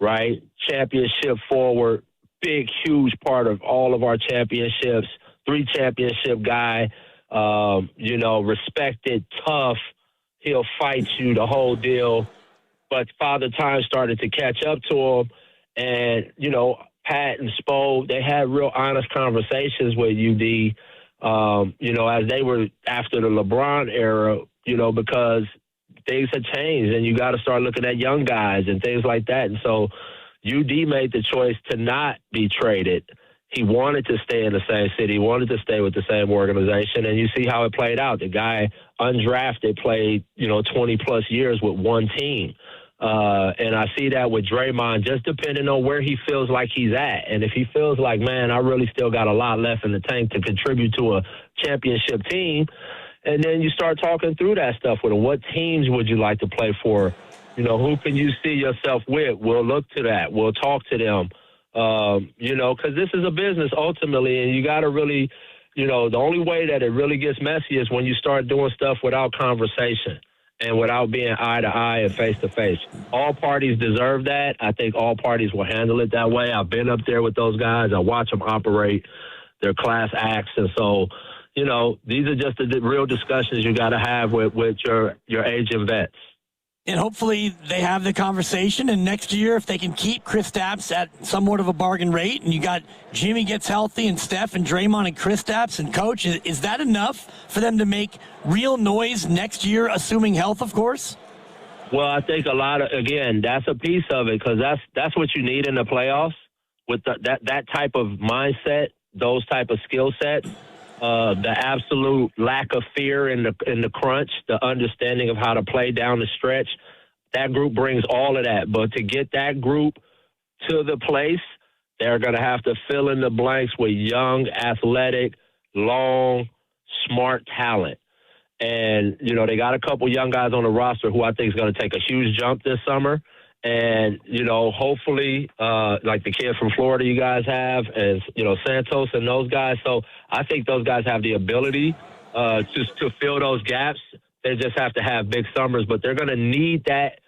[SPEAKER 10] right? Championship forward, big, huge part of all of our championships, 3 championship guy, respected, tough. He'll fight you, the whole deal. But Father Time started to catch up to him. And, Pat and Spo, they had real honest conversations with UD, as they were after the LeBron era, because things had changed and you got to start looking at young guys and things like that. And so UD made the choice to not be traded. He wanted to stay in the same city. He wanted to stay with the same organization. And you see how it played out. The guy undrafted played, 20-plus years with one team. And I see that with Draymond, just depending on where he feels like he's at. And if he feels like, man, I really still got a lot left in the tank to contribute to a championship team, and then you start talking through that stuff with him. What teams would you like to play for? Who can you see yourself with? We'll look to that. We'll talk to them. Because this is a business ultimately, and you got to really, the only way that it really gets messy is when you start doing stuff without conversation and without being eye to eye and face to face. All parties deserve that. I think all parties will handle it that way. I've been up there with those guys. I watch them operate. They're class acts, and so. These are just the real discussions you got to have with your agent vets.
[SPEAKER 2] And hopefully they have the conversation. And next year, if they can keep Kristaps at somewhat of a bargain rate, and you got Jimmy gets healthy and Steph and Draymond and Kristaps and Coach, is that enough for them to make real noise next year, assuming health, of course?
[SPEAKER 10] Well, I think that's a piece of it because that's what you need in the playoffs with that type of mindset, those type of skill sets. The absolute lack of fear in the crunch, the understanding of how to play down the stretch, that group brings all of that. But to get that group to the place, they're going to have to fill in the blanks with young, athletic, long, smart talent. And, they got a couple young guys on the roster who I think is going to take a huge jump this summer. And, hopefully, like the kid from Florida you guys have, and, Santos and those guys. So I think those guys have the ability to fill those gaps. They just have to have big summers, but they're going to need that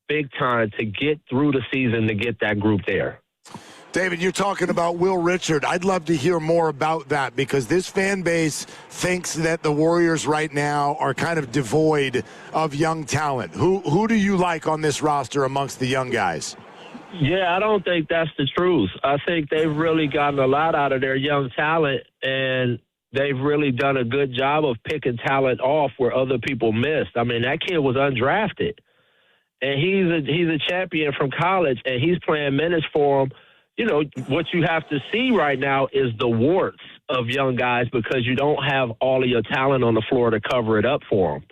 [SPEAKER 10] big time to get through the season to get that group there.
[SPEAKER 4] David, you're talking about Will Richard. I'd love to hear more about that because this fan base thinks that the Warriors right now are kind of devoid of young talent. Who do you like on this roster amongst the young guys?
[SPEAKER 10] Yeah, I don't think that's the truth. I think they've really gotten a lot out of their young talent, and they've really done a good job of picking talent off where other people missed. I mean, that kid was undrafted, and he's a champion from college, and he's playing minutes for them. What you have to see right now is the warts of young guys because you don't have all of your talent on the floor to cover it up for them,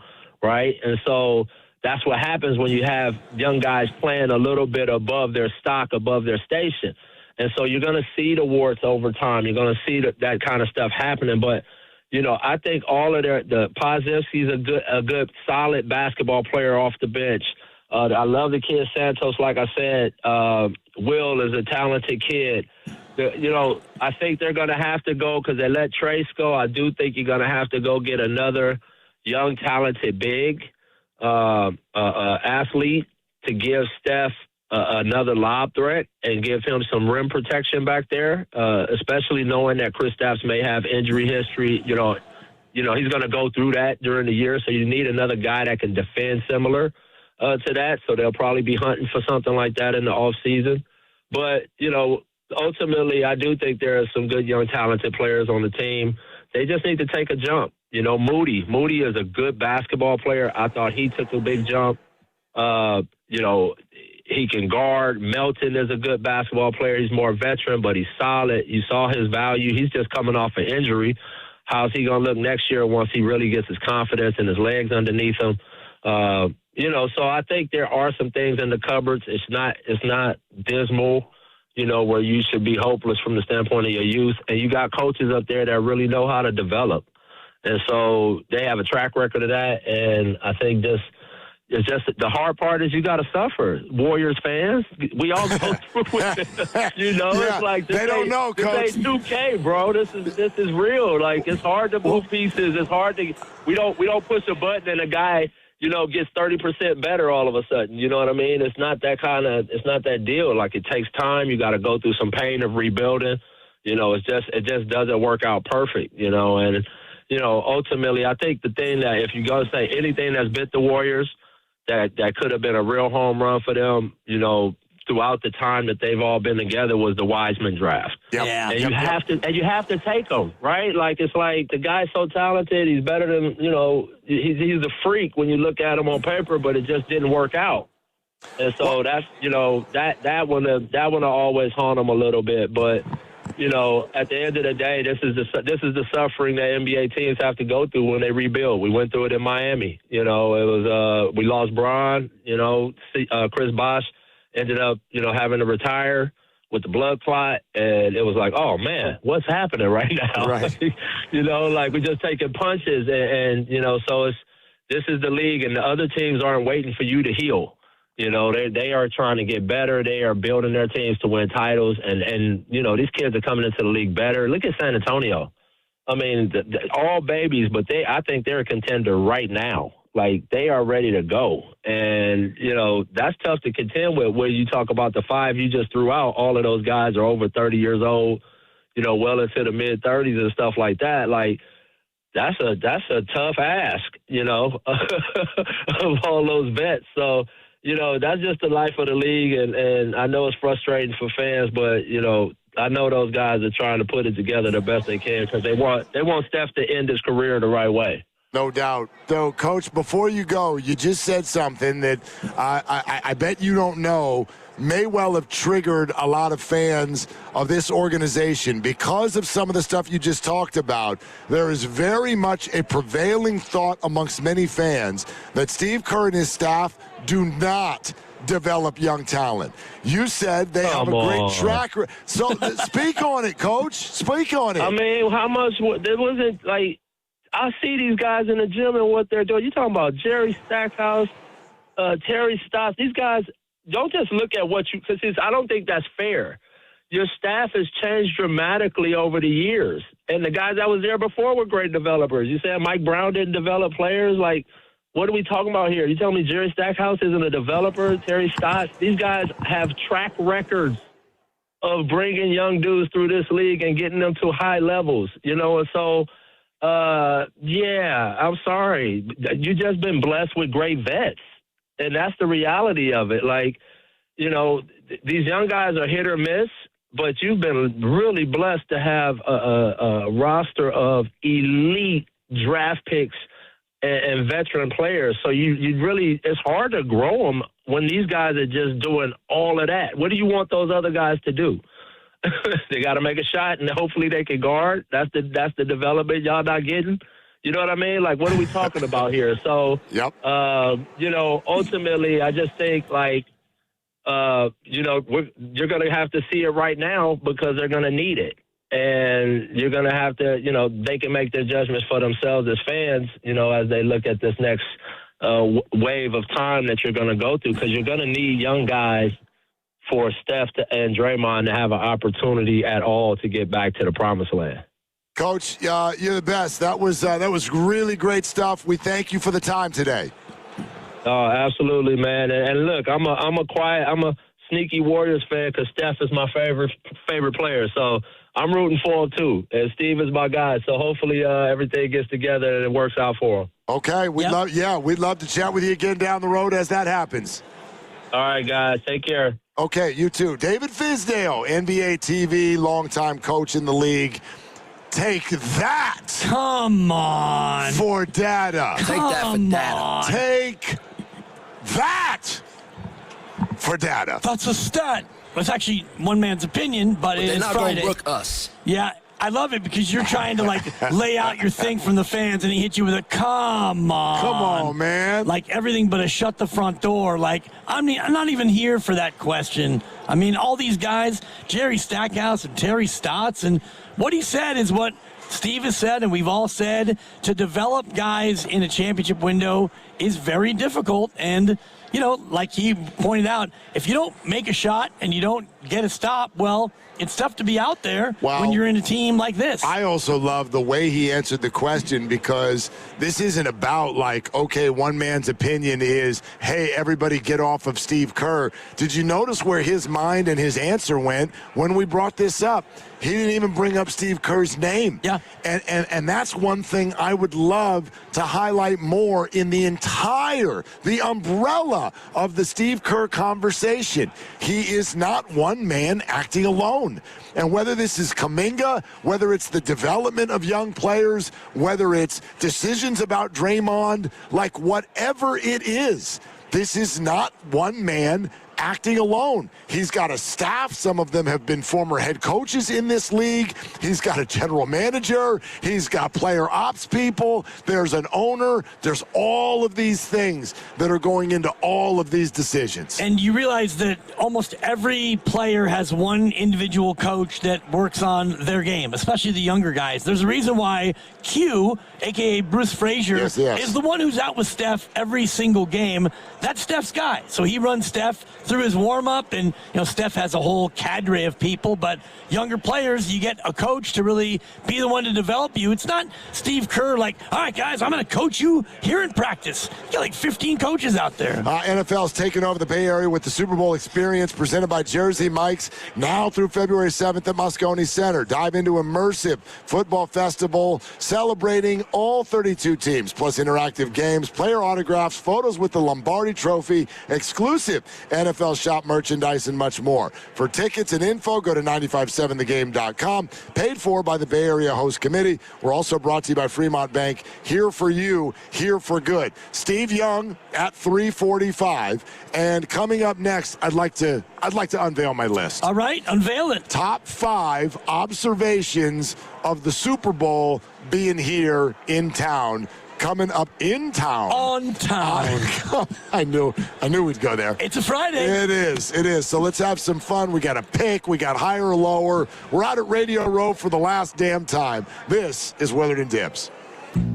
[SPEAKER 10] right? And so that's what happens when you have young guys playing a little bit above their stock, above their station. And so you're going to see the warts over time. You're going to see that kind of stuff happening. But, I think all of the positives, he's a good, solid basketball player off the bench. I love the kid Santos, like I said. Will is a talented kid. I think they're going to have to go because they let Trace go. I do think you're going to have to go get another young, talented, big athlete to give Steph another lob threat and give him some rim protection back there, especially knowing that Kristaps may have injury history. He's going to go through that during the year, so you need another guy that can defend similar to that. So they'll probably be hunting for something like that in the offseason. But, ultimately, I do think there are some good young talented players on the team. They just need to take a jump. Moody is a good basketball player. I thought he took a big jump. He can guard. Melton is a good basketball player. He's more veteran, but he's solid. You saw his value. He's just coming off an injury. How's he going to look next year once he really gets his confidence and his legs underneath him? So I think there are some things in the cupboards. It's not dismal, where you should be hopeless from the standpoint of your youth. And you got coaches up there that really know how to develop. And so they have a track record of that. And I think it's just the hard part is you got to suffer. Warriors fans, we all go through it. It's like
[SPEAKER 4] they don't know, Coach.
[SPEAKER 10] This ain't 2K, bro. This is real. Like, it's hard to move pieces. It's hard to we don't push a button and a guy gets 30% better all of a sudden. You know what I mean? It's not that deal. Like, it takes time. You got to go through some pain of rebuilding. It just doesn't work out perfect. And ultimately, I think the thing that if you're gonna say anything that's bit the Warriors, that could have been a real home run for them, throughout the time that they've all been together was the Wiseman draft.
[SPEAKER 4] Yep.
[SPEAKER 2] Yeah.
[SPEAKER 10] And you have to take him, right? Like, it's like the guy's so talented, he's better than, he's a freak when you look at him on paper, but it just didn't work out. And so that's, that one will always haunt him a little bit, but at the end of the day, this is the suffering that NBA teams have to go through when they rebuild. We went through it in Miami. It was we lost Bron. Chris Bosh ended up having to retire with the blood clot, and it was like, oh man, what's happening right now?
[SPEAKER 4] Right.
[SPEAKER 10] Like we're just taking punches, and so this is the league, and the other teams aren't waiting for you to heal. They are trying to get better. They are building their teams to win titles. And these kids are coming into the league better. Look at San Antonio. I mean, all babies, but I think they're a contender right now. Like, they are ready to go. And, that's tough to contend with when you talk about the five you just threw out. All of those guys are over 30 years old, well into the mid-30s and stuff like that. Like, that's a tough ask, of all those vets. So, that's just the life of the league, and I know it's frustrating for fans, but, I know those guys are trying to put it together the best they can because they want Steph to end his career the right way.
[SPEAKER 4] No doubt. Though, Coach, before you go, you just said something that I bet you don't know may well have triggered a lot of fans of this organization. Because of some of the stuff you just talked about, there is very much a prevailing thought amongst many fans that Steve Kerr and his staff do not develop young talent. You said they have a great track record. So speak on it, Coach. Speak on it.
[SPEAKER 10] I mean, how much there wasn't like I see these guys in the gym and what they're doing. You're talking about Jerry Stackhouse, Terry Stotts. These guys don't just look at what you because I don't think that's fair. Your staff has changed dramatically over the years, and the guys that was there before were great developers. You said Mike Brown didn't develop players like. What are we talking about here? You telling me Jerry Stackhouse isn't a developer? Terry Stotts? These guys have track records of bringing young dudes through this league and getting them to high levels, and so, I'm sorry. You've just been blessed with great vets, and that's the reality of it. Like, these young guys are hit or miss, but you've been really blessed to have a roster of elite draft picks and veteran players. So you really, it's hard to grow them when these guys are just doing all of that. What do you want those other guys to do? They got to make a shot and hopefully they can guard. That's the development y'all not getting. You know what I mean? Like, what are we talking about here? So, ultimately, I just think like, you're going to have to see it right now because they're going to need it. And you're going to have to, they can make their judgments for themselves as fans, as they look at this next wave of time that you're going to go through because you're going to need young guys for Steph and Draymond to have an opportunity at all to get back to the promised land.
[SPEAKER 4] Coach, you're the best. That was really great stuff. We thank you for the time today.
[SPEAKER 10] Oh, absolutely, man. And look, I'm a sneaky Warriors fan because Steph is my favorite player. So I'm rooting for him too. And Steve is my guy. So hopefully everything gets together and it works out for him.
[SPEAKER 4] Okay, we'd love to chat with you again down the road as that happens.
[SPEAKER 10] All right, guys, take care.
[SPEAKER 4] Okay, you too. David Fizdale, NBA TV, longtime coach in the league. Take that.
[SPEAKER 2] Come on.
[SPEAKER 4] For data.
[SPEAKER 6] Take that for data.
[SPEAKER 4] Take that for data.
[SPEAKER 2] That's a stat. It's actually one man's opinion, but it's
[SPEAKER 6] not
[SPEAKER 2] Friday.
[SPEAKER 6] gonna brook us.
[SPEAKER 2] Yeah, I love it because you're trying to lay out your thing from the fans, and he hit you with a come on.
[SPEAKER 4] Come on, man.
[SPEAKER 2] Like everything but a shut the front door. Like I'm not even here for that question. I mean, all these guys, Jerry Stackhouse and Terry Stotts, and what he said is what Steve has said, and we've all said, to develop guys in a championship window is very difficult. And, like he pointed out, if you don't make a shot and you don't get a stop, well, it's tough to be out there when you're in a team like this.
[SPEAKER 4] I also love the way he answered the question because this isn't about okay, one man's opinion is, hey, everybody get off of Steve Kerr. Did you notice where his mind and his answer went when we brought this up? He didn't even bring up Steve Kerr's name.
[SPEAKER 2] Yeah.
[SPEAKER 4] And that's one thing I would love to highlight more in the umbrella of the Steve Kerr conversation. He is not one man acting alone. And whether this is Kuminga, whether it's the development of young players, whether it's decisions about Draymond, whatever it is, this is not one man acting alone. He's got a staff. Some of them have been former head coaches in this league. He's got a general manager. He's got player ops people. There's an owner. There's all of these things that are going into all of these decisions.
[SPEAKER 2] And you realize that almost every player has one individual coach that works on their game, especially the younger guys. There's a reason why Q, a.k.a. Bruce Frazier, is the one who's out with Steph every single game. That's Steph's guy. So he runs Steph through his warm-up, and Steph has a whole cadre of people, but younger players, you get a coach to really be the one to develop you. It's not Steve Kerr all right, guys, I'm going to coach you here in practice. You got 15 coaches out there.
[SPEAKER 4] NFL's taking over the Bay Area with the Super Bowl experience presented by Jersey Mike's now through February 7th at Moscone Center. Dive into immersive football festival celebrating all 32 teams, plus interactive games, player autographs, photos with the Lombardi Trophy, exclusive NFL shop merchandise, and much more. For tickets and info, go to 957thegame.com. Paid for by the Bay Area Host Committee. We're also brought to you by Fremont Bank. Here for you, here for good. Steve Young at 3:45, and coming up next, I'd like to unveil my list.
[SPEAKER 2] All right, unveil it.
[SPEAKER 4] Top 5 observations of the Super Bowl being here in town. Coming up in town.
[SPEAKER 2] On town.
[SPEAKER 4] I knew we'd go there.
[SPEAKER 2] It's a Friday.
[SPEAKER 4] It is. So let's have some fun. We got a pick. We got higher or lower. We're out at Radio Row for the last damn time. This is Willard and Dibs.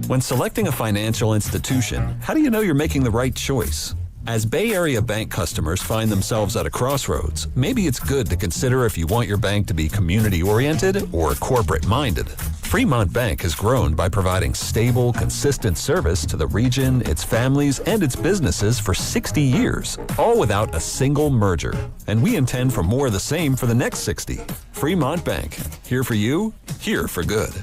[SPEAKER 11] When selecting a financial institution, how do you know you're making the right choice? As Bay Area bank customers find themselves at a crossroads, maybe it's good to consider if you want your bank to be community-oriented or corporate-minded. Fremont Bank has grown by providing stable, consistent service to the region, its families, and its businesses for 60 years, all without a single merger. And we intend for more of the same for the next 60. Fremont Bank, here for you, here for good.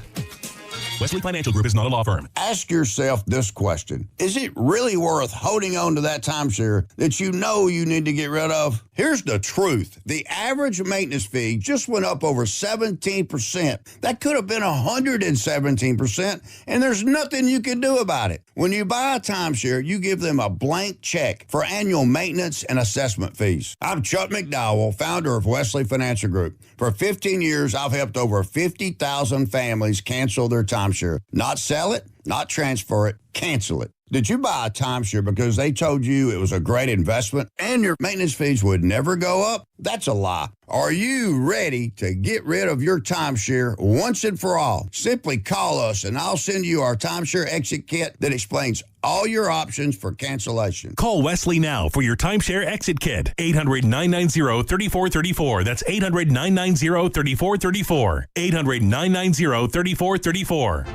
[SPEAKER 17] Wesley Financial Group is not a law firm.
[SPEAKER 21] Ask yourself this question. Is it really worth holding on to that timeshare that you know you need to get rid of? Here's the truth. The average maintenance fee just went up over 17%. That could have been 117%, and there's nothing you can do about it. When you buy a timeshare, you give them a blank check for annual maintenance and assessment fees. I'm Chuck McDowell, founder of Wesley Financial Group. For 15 years, I've helped over 50,000 families cancel their timeshare. Not sell it, not transfer it, cancel it. Did you buy a timeshare because they told you it was a great investment and your maintenance fees would never go up? That's a lie. Are you ready to get rid of your timeshare once and for all? Simply call us and I'll send you our timeshare exit kit that explains all your options for cancellation.
[SPEAKER 17] Call Wesley now for your timeshare exit kit. 800-990-3434. That's 800-990-3434. 800-990-3434.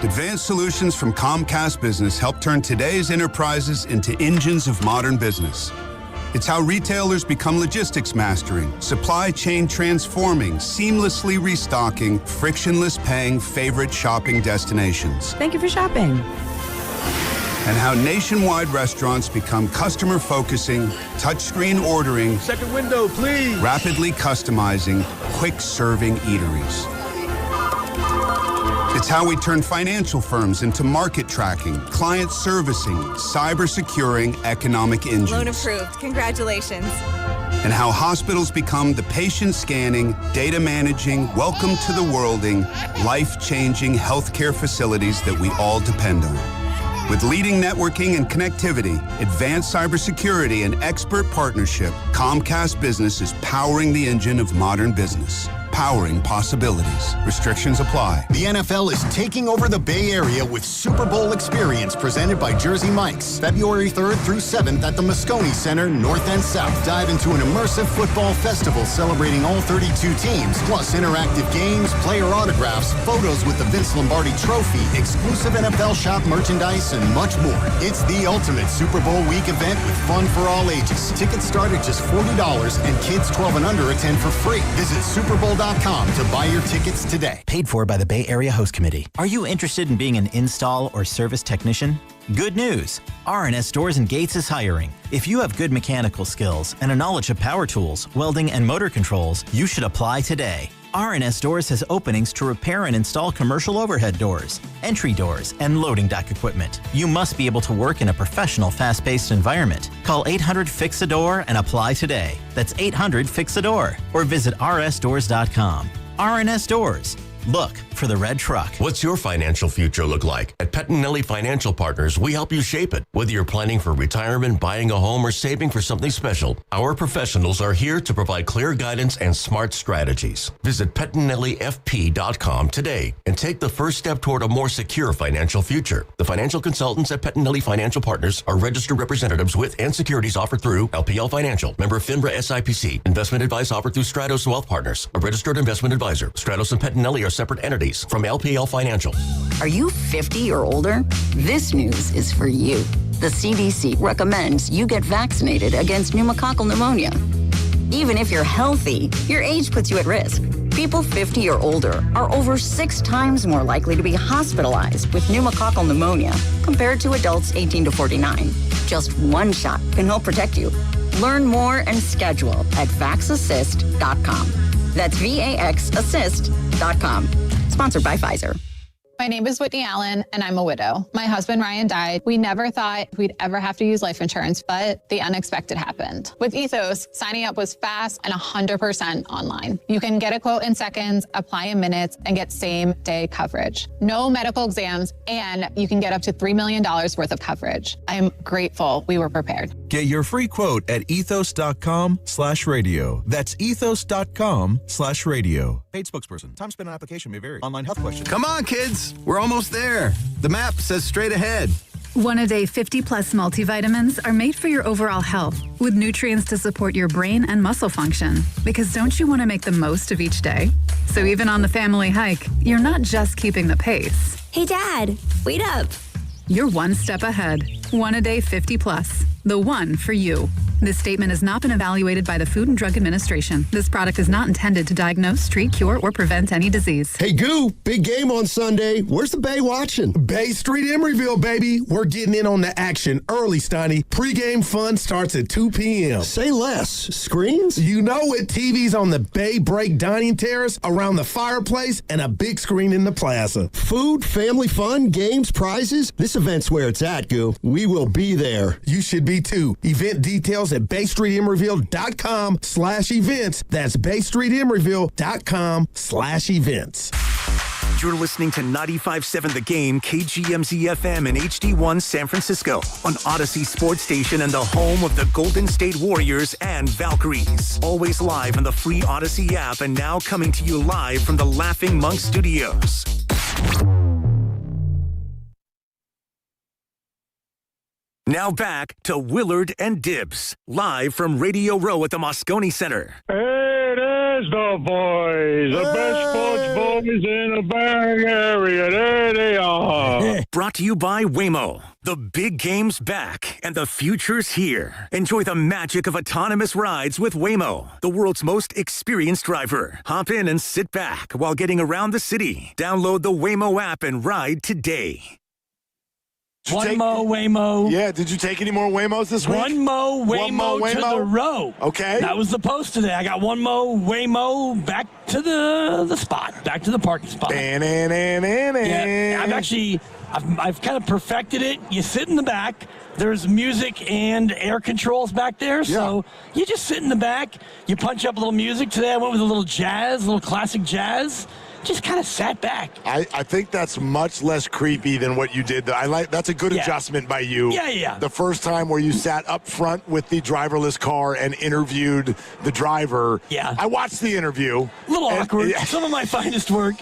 [SPEAKER 3] Advanced solutions from Comcast Business help turn today's enterprises into engines of modern business. It's how retailers become logistics mastering, supply chain transforming, seamlessly restocking, frictionless paying favorite shopping destinations.
[SPEAKER 13] Thank you for shopping.
[SPEAKER 3] And how nationwide restaurants become customer focusing, touchscreen ordering,
[SPEAKER 2] second window, please,
[SPEAKER 3] rapidly customizing, quick serving eateries. It's how we turn financial firms into market tracking, client servicing, cyber securing economic engines.
[SPEAKER 13] Loan approved. Congratulations.
[SPEAKER 3] And how hospitals become the patient scanning, data managing, welcome to the worlding, life-changing healthcare facilities that we all depend on. With leading networking and connectivity, advanced cybersecurity, and expert partnership, Comcast Business is powering the engine of modern business. Powering possibilities. Restrictions apply.
[SPEAKER 14] The NFL is taking over the Bay Area with Super Bowl Experience presented by Jersey Mike's. February 3rd through 7th at the Moscone Center, North and South. Dive into an immersive football festival celebrating all 32 teams, plus interactive games, player autographs, photos with the Vince Lombardi Trophy, exclusive NFL shop merchandise, and much more. It's the ultimate Super Bowl week event with fun for all ages. Tickets start at just $40 and kids 12 and under attend for free. Visit SuperBowl.com to buy your tickets today.
[SPEAKER 23] Paid for by the Bay Area Host Committee. Are you interested in being an install or service technician? Good news! R&S Doors and Gates is hiring. If you have good mechanical skills and a knowledge of power tools, welding, and motor controls, you should apply today. R&S Doors has openings to repair and install commercial overhead doors, entry doors, and loading dock equipment. You must be able to work in a professional, fast-paced environment. Call 800-FIX-A-DOOR and apply today. That's 800-FIX-A-DOOR or visit rsdoors.com. R&S Doors. Look for the red truck.
[SPEAKER 8] What's your financial future look like? At Pettinelli Financial Partners, we help you shape it. Whether you're planning for retirement, buying a home, or saving for something special, our professionals are here to provide clear guidance and smart strategies. Visit PettinelliFP.com today and take the first step toward a more secure financial future. The financial consultants at Pettinelli Financial Partners are registered representatives with and securities offered through LPL Financial, member FINRA SIPC. Investment advice offered through Stratos Wealth Partners, a registered investment advisor. Stratos and Pettinelli are separate entities from LPL Financial.
[SPEAKER 24] Are you 50 or older? This news is for you. The CDC recommends you get vaccinated against pneumococcal pneumonia. Even if you're healthy, your age puts you at risk. People 50 or older are over 6 times more likely to be hospitalized with pneumococcal pneumonia compared to adults 18 to 49. Just one shot can help protect you. Learn more and schedule at vaxassist.com. That's VAXassist.com. Sponsored by Pfizer.
[SPEAKER 25] My name is Whitney Allen, and I'm a widow. My husband, Ryan, died. We never thought we'd ever have to use life insurance, but the unexpected happened. With Ethos, signing up was fast and 100% online. You can get a quote in seconds, apply in minutes, and get same-day coverage. No medical exams, and you can get up to $3 million worth of coverage. I'm grateful we were prepared.
[SPEAKER 27] Get your free quote at ethos.com/radio. That's ethos.com/radio. Paid spokesperson. Time spent on application may vary. Online health questions.
[SPEAKER 28] Come on, kids. We're almost there. The map says straight ahead.
[SPEAKER 29] One-a-day 50-plus multivitamins are made for your overall health with nutrients to support your brain and muscle function. Because don't you want to make the most of each day? So even on the family hike, you're not just keeping the pace.
[SPEAKER 7] Hey, Dad, wait up.
[SPEAKER 29] You're one step ahead. One-a-day 50-plus. The one for you. This statement has not been evaluated by the Food and Drug Administration. This product is not intended to diagnose, treat, cure, or prevent any disease.
[SPEAKER 30] Hey, Goo, big game on Sunday. Where's the Bay watching? Bay Street, Emeryville, baby. We're getting in on the action early, Steiny. Pre-game fun starts at 2 p.m. Say less. Screens? You know it. TVs on the Bay Break Dining Terrace, around the fireplace, and a big screen in the plaza. Food, family fun, games, prizes. This event's where it's at, Goo. We will be there. You should be, too. Event details at BayStreetEmeryville.com/events. That's BayStreetEmeryville.com/events.
[SPEAKER 1] You're listening to 95.7 The Game, KGMZ FM and HD1 San Francisco on Odyssey Sports Station and the home of the Golden State Warriors and Valkyries. Always live on the free Odyssey app and now coming to you live from the Laughing Monk Studios. Now back to Willard and Dibbs, live from Radio Row at the Moscone Center.
[SPEAKER 5] It is the boys, the best sports boys in the Bay Area. There they are.
[SPEAKER 1] Brought to you by Waymo. The big game's back, and the future's here. Enjoy the magic of autonomous rides with Waymo, the world's most experienced driver. Hop in and sit back while getting around the city. Download the Waymo app and ride today.
[SPEAKER 2] Waymo.
[SPEAKER 4] Yeah, did you take any more Waymos this week?
[SPEAKER 2] One mo Waymo to the row.
[SPEAKER 4] Okay.
[SPEAKER 2] That was the post today. I got one mo Waymo back to the spot, back to the parking spot. Yeah, I've kind of perfected it. You sit in the back. There's music and air controls back there, so you just sit in the back. You punch up a little music. Today I went with a little jazz, a little classic jazz. Just kind of sat back.
[SPEAKER 4] I think that's much less creepy than what you did. That's a good adjustment by you.
[SPEAKER 2] Yeah.
[SPEAKER 4] The first time where you sat up front with the driverless car and interviewed the driver.
[SPEAKER 2] Yeah.
[SPEAKER 4] I watched the interview.
[SPEAKER 2] A little awkward. Some of my finest work.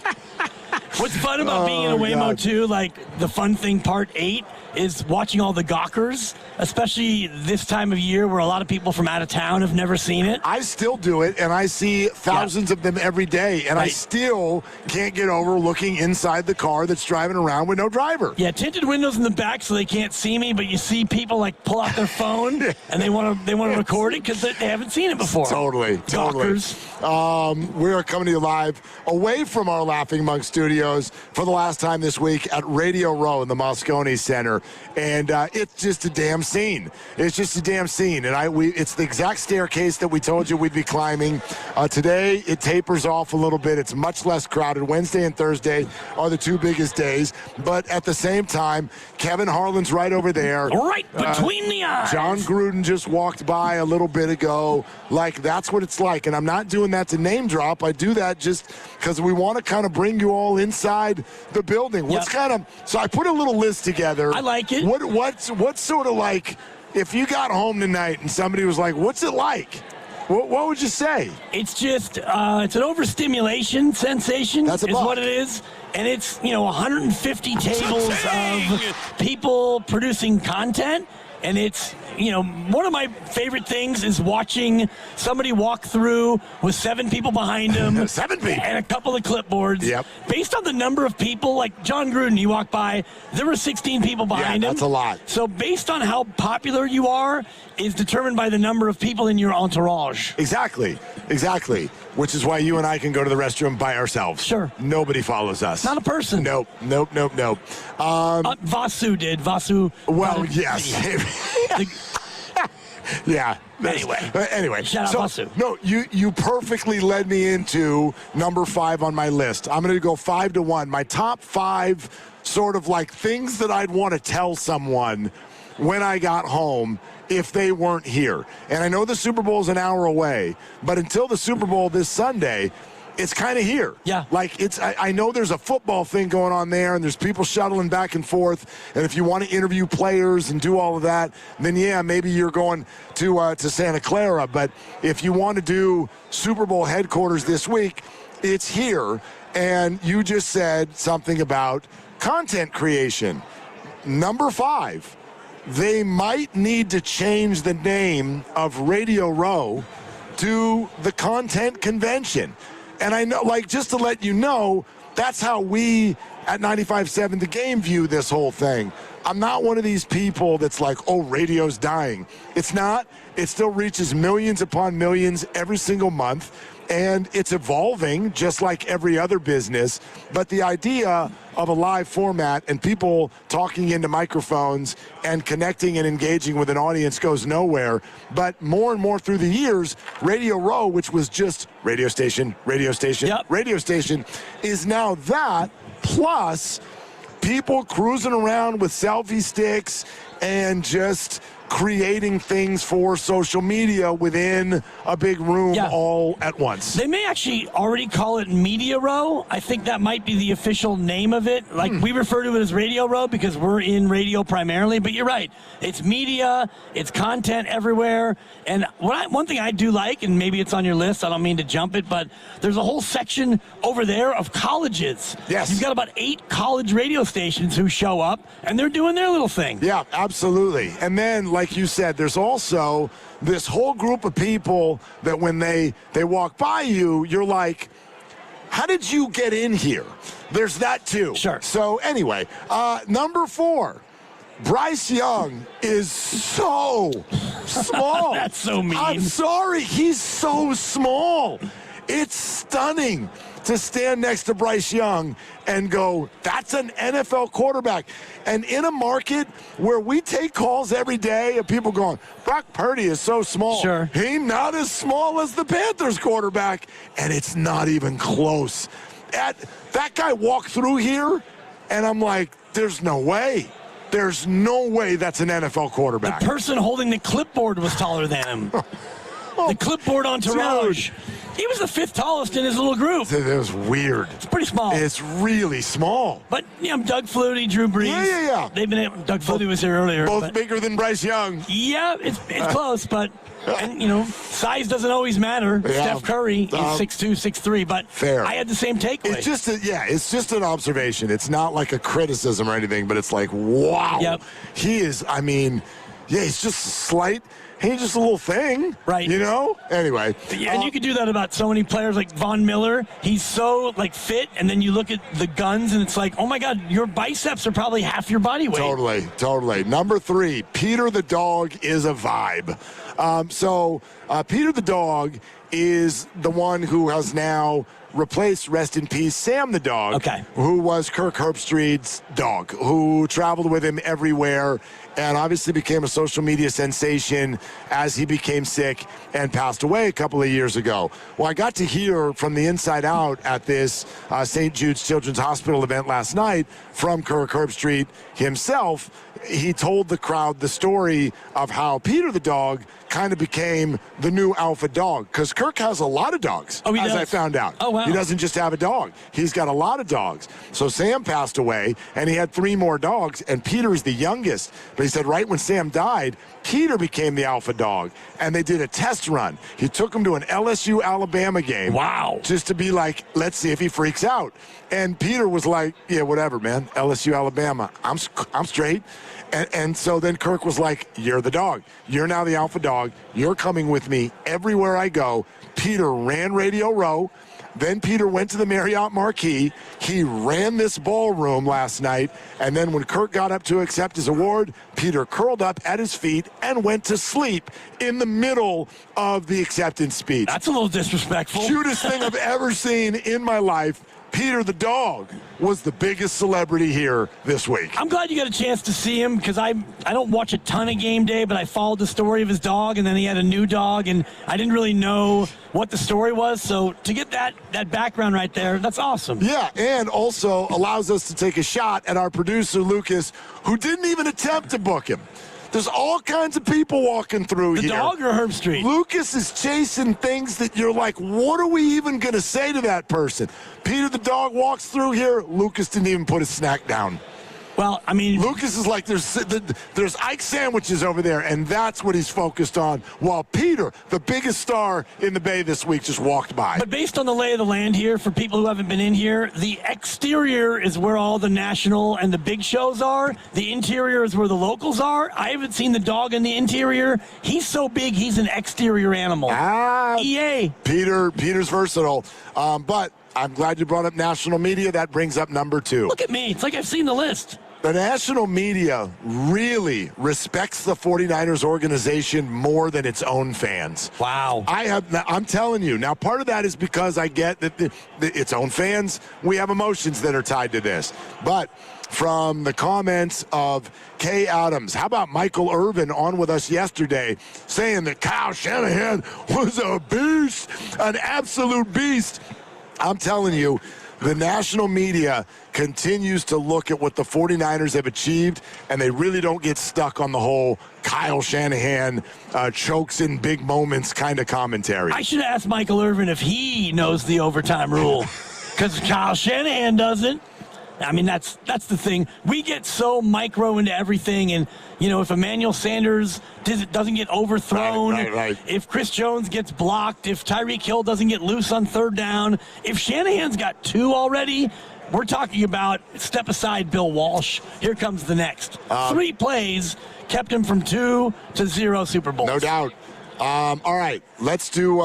[SPEAKER 2] What's fun about being in a Waymo too, like the fun thing, part 8, is watching all the gawkers, especially this time of year where a lot of people from out of town have never seen it.
[SPEAKER 4] I still do it, and I see thousands of them every day, and I still can't get over looking inside the car that's driving around with no driver.
[SPEAKER 2] Yeah, tinted windows in the back so they can't see me, but you see people like pull out their phone and they want to record it because they haven't seen it before.
[SPEAKER 4] Totally. We are coming to you live away from our Laughing Monk Studios for the last time this week at Radio Row in the Moscone Center. And it's just a damn scene. It's just a damn scene. And it's the exact staircase that we told you we'd be climbing. Today, it tapers off a little bit. It's much less crowded. Wednesday and Thursday are the two biggest days. But at the same time, Kevin Harlan's right over there.
[SPEAKER 2] Right between the eyes.
[SPEAKER 4] John Gruden just walked by a little bit ago. Like, that's what it's like. And I'm not doing that to name drop. I do that just because we want to kind of bring you all inside the building. So I put a little list together.
[SPEAKER 2] I like it.
[SPEAKER 4] What's sort of like, if you got home tonight and somebody was like, what's it like? What would you say?
[SPEAKER 2] It's just, it's an overstimulation sensation.
[SPEAKER 4] That's
[SPEAKER 2] what it is. And it's, 150 tables of people producing content. And it's, one of my favorite things is watching somebody walk through with 7 people behind them.
[SPEAKER 4] 7 people.
[SPEAKER 2] And a couple of clipboards.
[SPEAKER 4] Yep.
[SPEAKER 2] Based on the number of people, like John Gruden, you walk by, there were 16 people behind him.
[SPEAKER 4] That's a lot.
[SPEAKER 2] So based on how popular you are is determined by the number of people in your entourage.
[SPEAKER 4] Exactly. Which is why you and I can go to the restroom by ourselves.
[SPEAKER 2] Sure.
[SPEAKER 4] Nobody follows us.
[SPEAKER 2] Not a person.
[SPEAKER 4] Nope.
[SPEAKER 2] Vasu did. Vasu.
[SPEAKER 4] Well, yes. Yeah. Anyway.
[SPEAKER 2] Shout out Vasu.
[SPEAKER 4] No, you perfectly led me into number 5 on my list. I'm going to go 5 to 1. My top 5 sort of like things that I'd want to tell someone when I got home if they weren't here. And I know the Super Bowl is an hour away, but until the Super Bowl this Sunday, it's kind of here.
[SPEAKER 2] Yeah.
[SPEAKER 4] Like, I know there's a football thing going on there, and there's people shuttling back and forth, and if you want to interview players and do all of that, then maybe you're going to Santa Clara. But if you want to do Super Bowl headquarters this week, it's here. And you just said something about content creation. Number 5. They might need to change the name of Radio Row to the Content Convention. And I know, just to let you know, that's how we at 95.7 The Game view this whole thing. I'm not one of these people that's like, oh, radio's dying. It's not. It still reaches millions upon millions every single month. And it's evolving just like every other business. But the idea of a live format and people talking into microphones and connecting and engaging with an audience goes nowhere. But more and more through the years, Radio Row, which was just radio station, radio station, is now that plus people cruising around with selfie sticks and just creating things for social media within a big room all at once.
[SPEAKER 2] They may actually already call it Media Row. I think that might be the official name of it. Like, we refer to it as Radio Row because we're in radio primarily, but you're right. It's media, it's content everywhere. And one thing I do like, and maybe it's on your list, I don't mean to jump it, but there's a whole section over there of colleges.
[SPEAKER 4] Yes.
[SPEAKER 2] You've got about 8 college radio stations who show up, and they're doing their little thing.
[SPEAKER 4] Yeah, absolutely. And then, like you said, there's also this whole group of people that when they walk by you, you're like, how did you get in here? There's that too.
[SPEAKER 2] Sure.
[SPEAKER 4] So anyway, number 4, Bryce Young is so small.
[SPEAKER 2] That's so mean.
[SPEAKER 4] I'm sorry. He's so small. It's stunning to stand next to Bryce Young and go, that's an NFL quarterback. And in a market where we take calls every day of people going, Brock Purdy is so small.
[SPEAKER 2] Sure.
[SPEAKER 4] He's not as small as the Panthers quarterback, and it's not even close. That guy walked through here, and I'm like, there's no way. There's no way that's an NFL quarterback.
[SPEAKER 2] The person holding the clipboard was taller than him. The clipboard entourage.
[SPEAKER 4] Dude.
[SPEAKER 2] He was the 5th tallest in his little group.
[SPEAKER 4] It was weird.
[SPEAKER 2] It's pretty small.
[SPEAKER 4] It's really small.
[SPEAKER 2] But, Doug Flutie, Drew Brees.
[SPEAKER 4] Yeah.
[SPEAKER 2] They've been Doug Flutie was here earlier.
[SPEAKER 4] Both bigger than Bryce Young.
[SPEAKER 2] Yeah, it's close, but, size doesn't always matter.
[SPEAKER 4] Yeah.
[SPEAKER 2] Steph Curry is 6'2", 6'3", but
[SPEAKER 4] fair.
[SPEAKER 2] I had the same takeaway.
[SPEAKER 4] It's just an observation. It's not like a criticism or anything, but it's like, wow.
[SPEAKER 2] Yep.
[SPEAKER 4] He is, he's just slight. He's just a little thing.
[SPEAKER 2] Right.
[SPEAKER 4] Anyway.
[SPEAKER 2] Yeah, and you could do that about so many players like Von Miller. He's so, fit, and then you look at the guns, and it's like, oh, my God, your biceps are probably half your body weight.
[SPEAKER 4] Totally. Number 3, Peter the dog is a vibe. Peter the dog is the one who has now replaced, rest in peace, Sam the dog, who was Kirk Herbstreit's dog, who traveled with him everywhere and obviously became a social media sensation as he became sick and passed away a couple of years ago. Well, I got to hear from the inside out at this St. Jude's Children's Hospital event last night from Kirk Herbstreit himself. He told the crowd the story of how Peter the dog kind of became the new alpha dog, because Kirk has a lot of dogs, as I found out.
[SPEAKER 2] Oh, wow.
[SPEAKER 4] He doesn't just have a dog. He's got a lot of dogs. So Sam passed away, and he had 3 more dogs, and Peter is the youngest. But he said right when Sam died, Peter became the alpha dog, and they did a test run. He took him to an LSU-Alabama game.
[SPEAKER 2] Wow.
[SPEAKER 4] Just to be like, let's see if he freaks out. And Peter was like, yeah, whatever, man. LSU-Alabama. I'm straight. And so then Kirk was like, you're the dog. You're now the alpha dog. You're coming with me everywhere I go. Peter ran Radio Row. Then Peter went to the Marriott Marquis. He ran this ballroom last night. And then when Kirk got up to accept his award, Peter curled up at his feet and went to sleep in the middle of the acceptance speech.
[SPEAKER 2] That's a little disrespectful.
[SPEAKER 4] Cutest thing I've ever seen in my life. Peter the dog was the biggest celebrity here this week.
[SPEAKER 2] I'm glad you got a chance to see him, because I don't watch a ton of game day, but I followed the story of his dog, and then he had a new dog, and I didn't really know what the story was. So to get that background right there, that's awesome.
[SPEAKER 4] Yeah, and also allows us to take a shot at our producer, Lucas, who didn't even attempt to book him. There's all kinds of people walking through here.
[SPEAKER 2] The dog or Herbstreit?
[SPEAKER 4] Lucas is chasing things that you're like, what are we even going to say to that person? Peter the dog walks through here. Lucas didn't even put his snack down.
[SPEAKER 2] Well, I mean,
[SPEAKER 4] Lucas is like, there's Ike sandwiches over there, and that's what he's focused on, while Peter, the biggest star in the Bay this week, just walked by.
[SPEAKER 2] But based on the lay of the land here, for people who haven't been in here, the exterior is where all the national and the big shows are. The interior is where the locals are. I haven't seen the dog in the interior. He's so big, he's an exterior animal. EA.
[SPEAKER 4] Peter's versatile, but I'm glad you brought up national media. That brings up number 2.
[SPEAKER 2] Look at me. It's like I've seen the list.
[SPEAKER 4] The national media really respects the 49ers organization more than its own fans.
[SPEAKER 2] Wow.
[SPEAKER 4] I'm telling you. Now, part of that is because I get that its own fans, we have emotions that are tied to this. But from the comments of Kay Adams, how about Michael Irvin on with us yesterday saying that Kyle Shanahan was a beast, an absolute beast. I'm telling you, The national media continues to look at what the 49ers have achieved, and they really don't get stuck on the whole Kyle Shanahan chokes in big moments kind of commentary.
[SPEAKER 2] I should ask Michael Irvin if he knows the overtime rule, because Kyle Shanahan doesn't. I mean, that's the thing. We get so micro into everything, and, if Emmanuel Sanders doesn't get overthrown,
[SPEAKER 4] right.
[SPEAKER 2] if Chris Jones gets blocked, if Tyreek Hill doesn't get loose on third down, if Shanahan's got 2 already, we're talking about step aside Bill Walsh. Here comes the next. 3 plays kept him from 2 to 0 Super Bowls.
[SPEAKER 4] No doubt. All right, let's do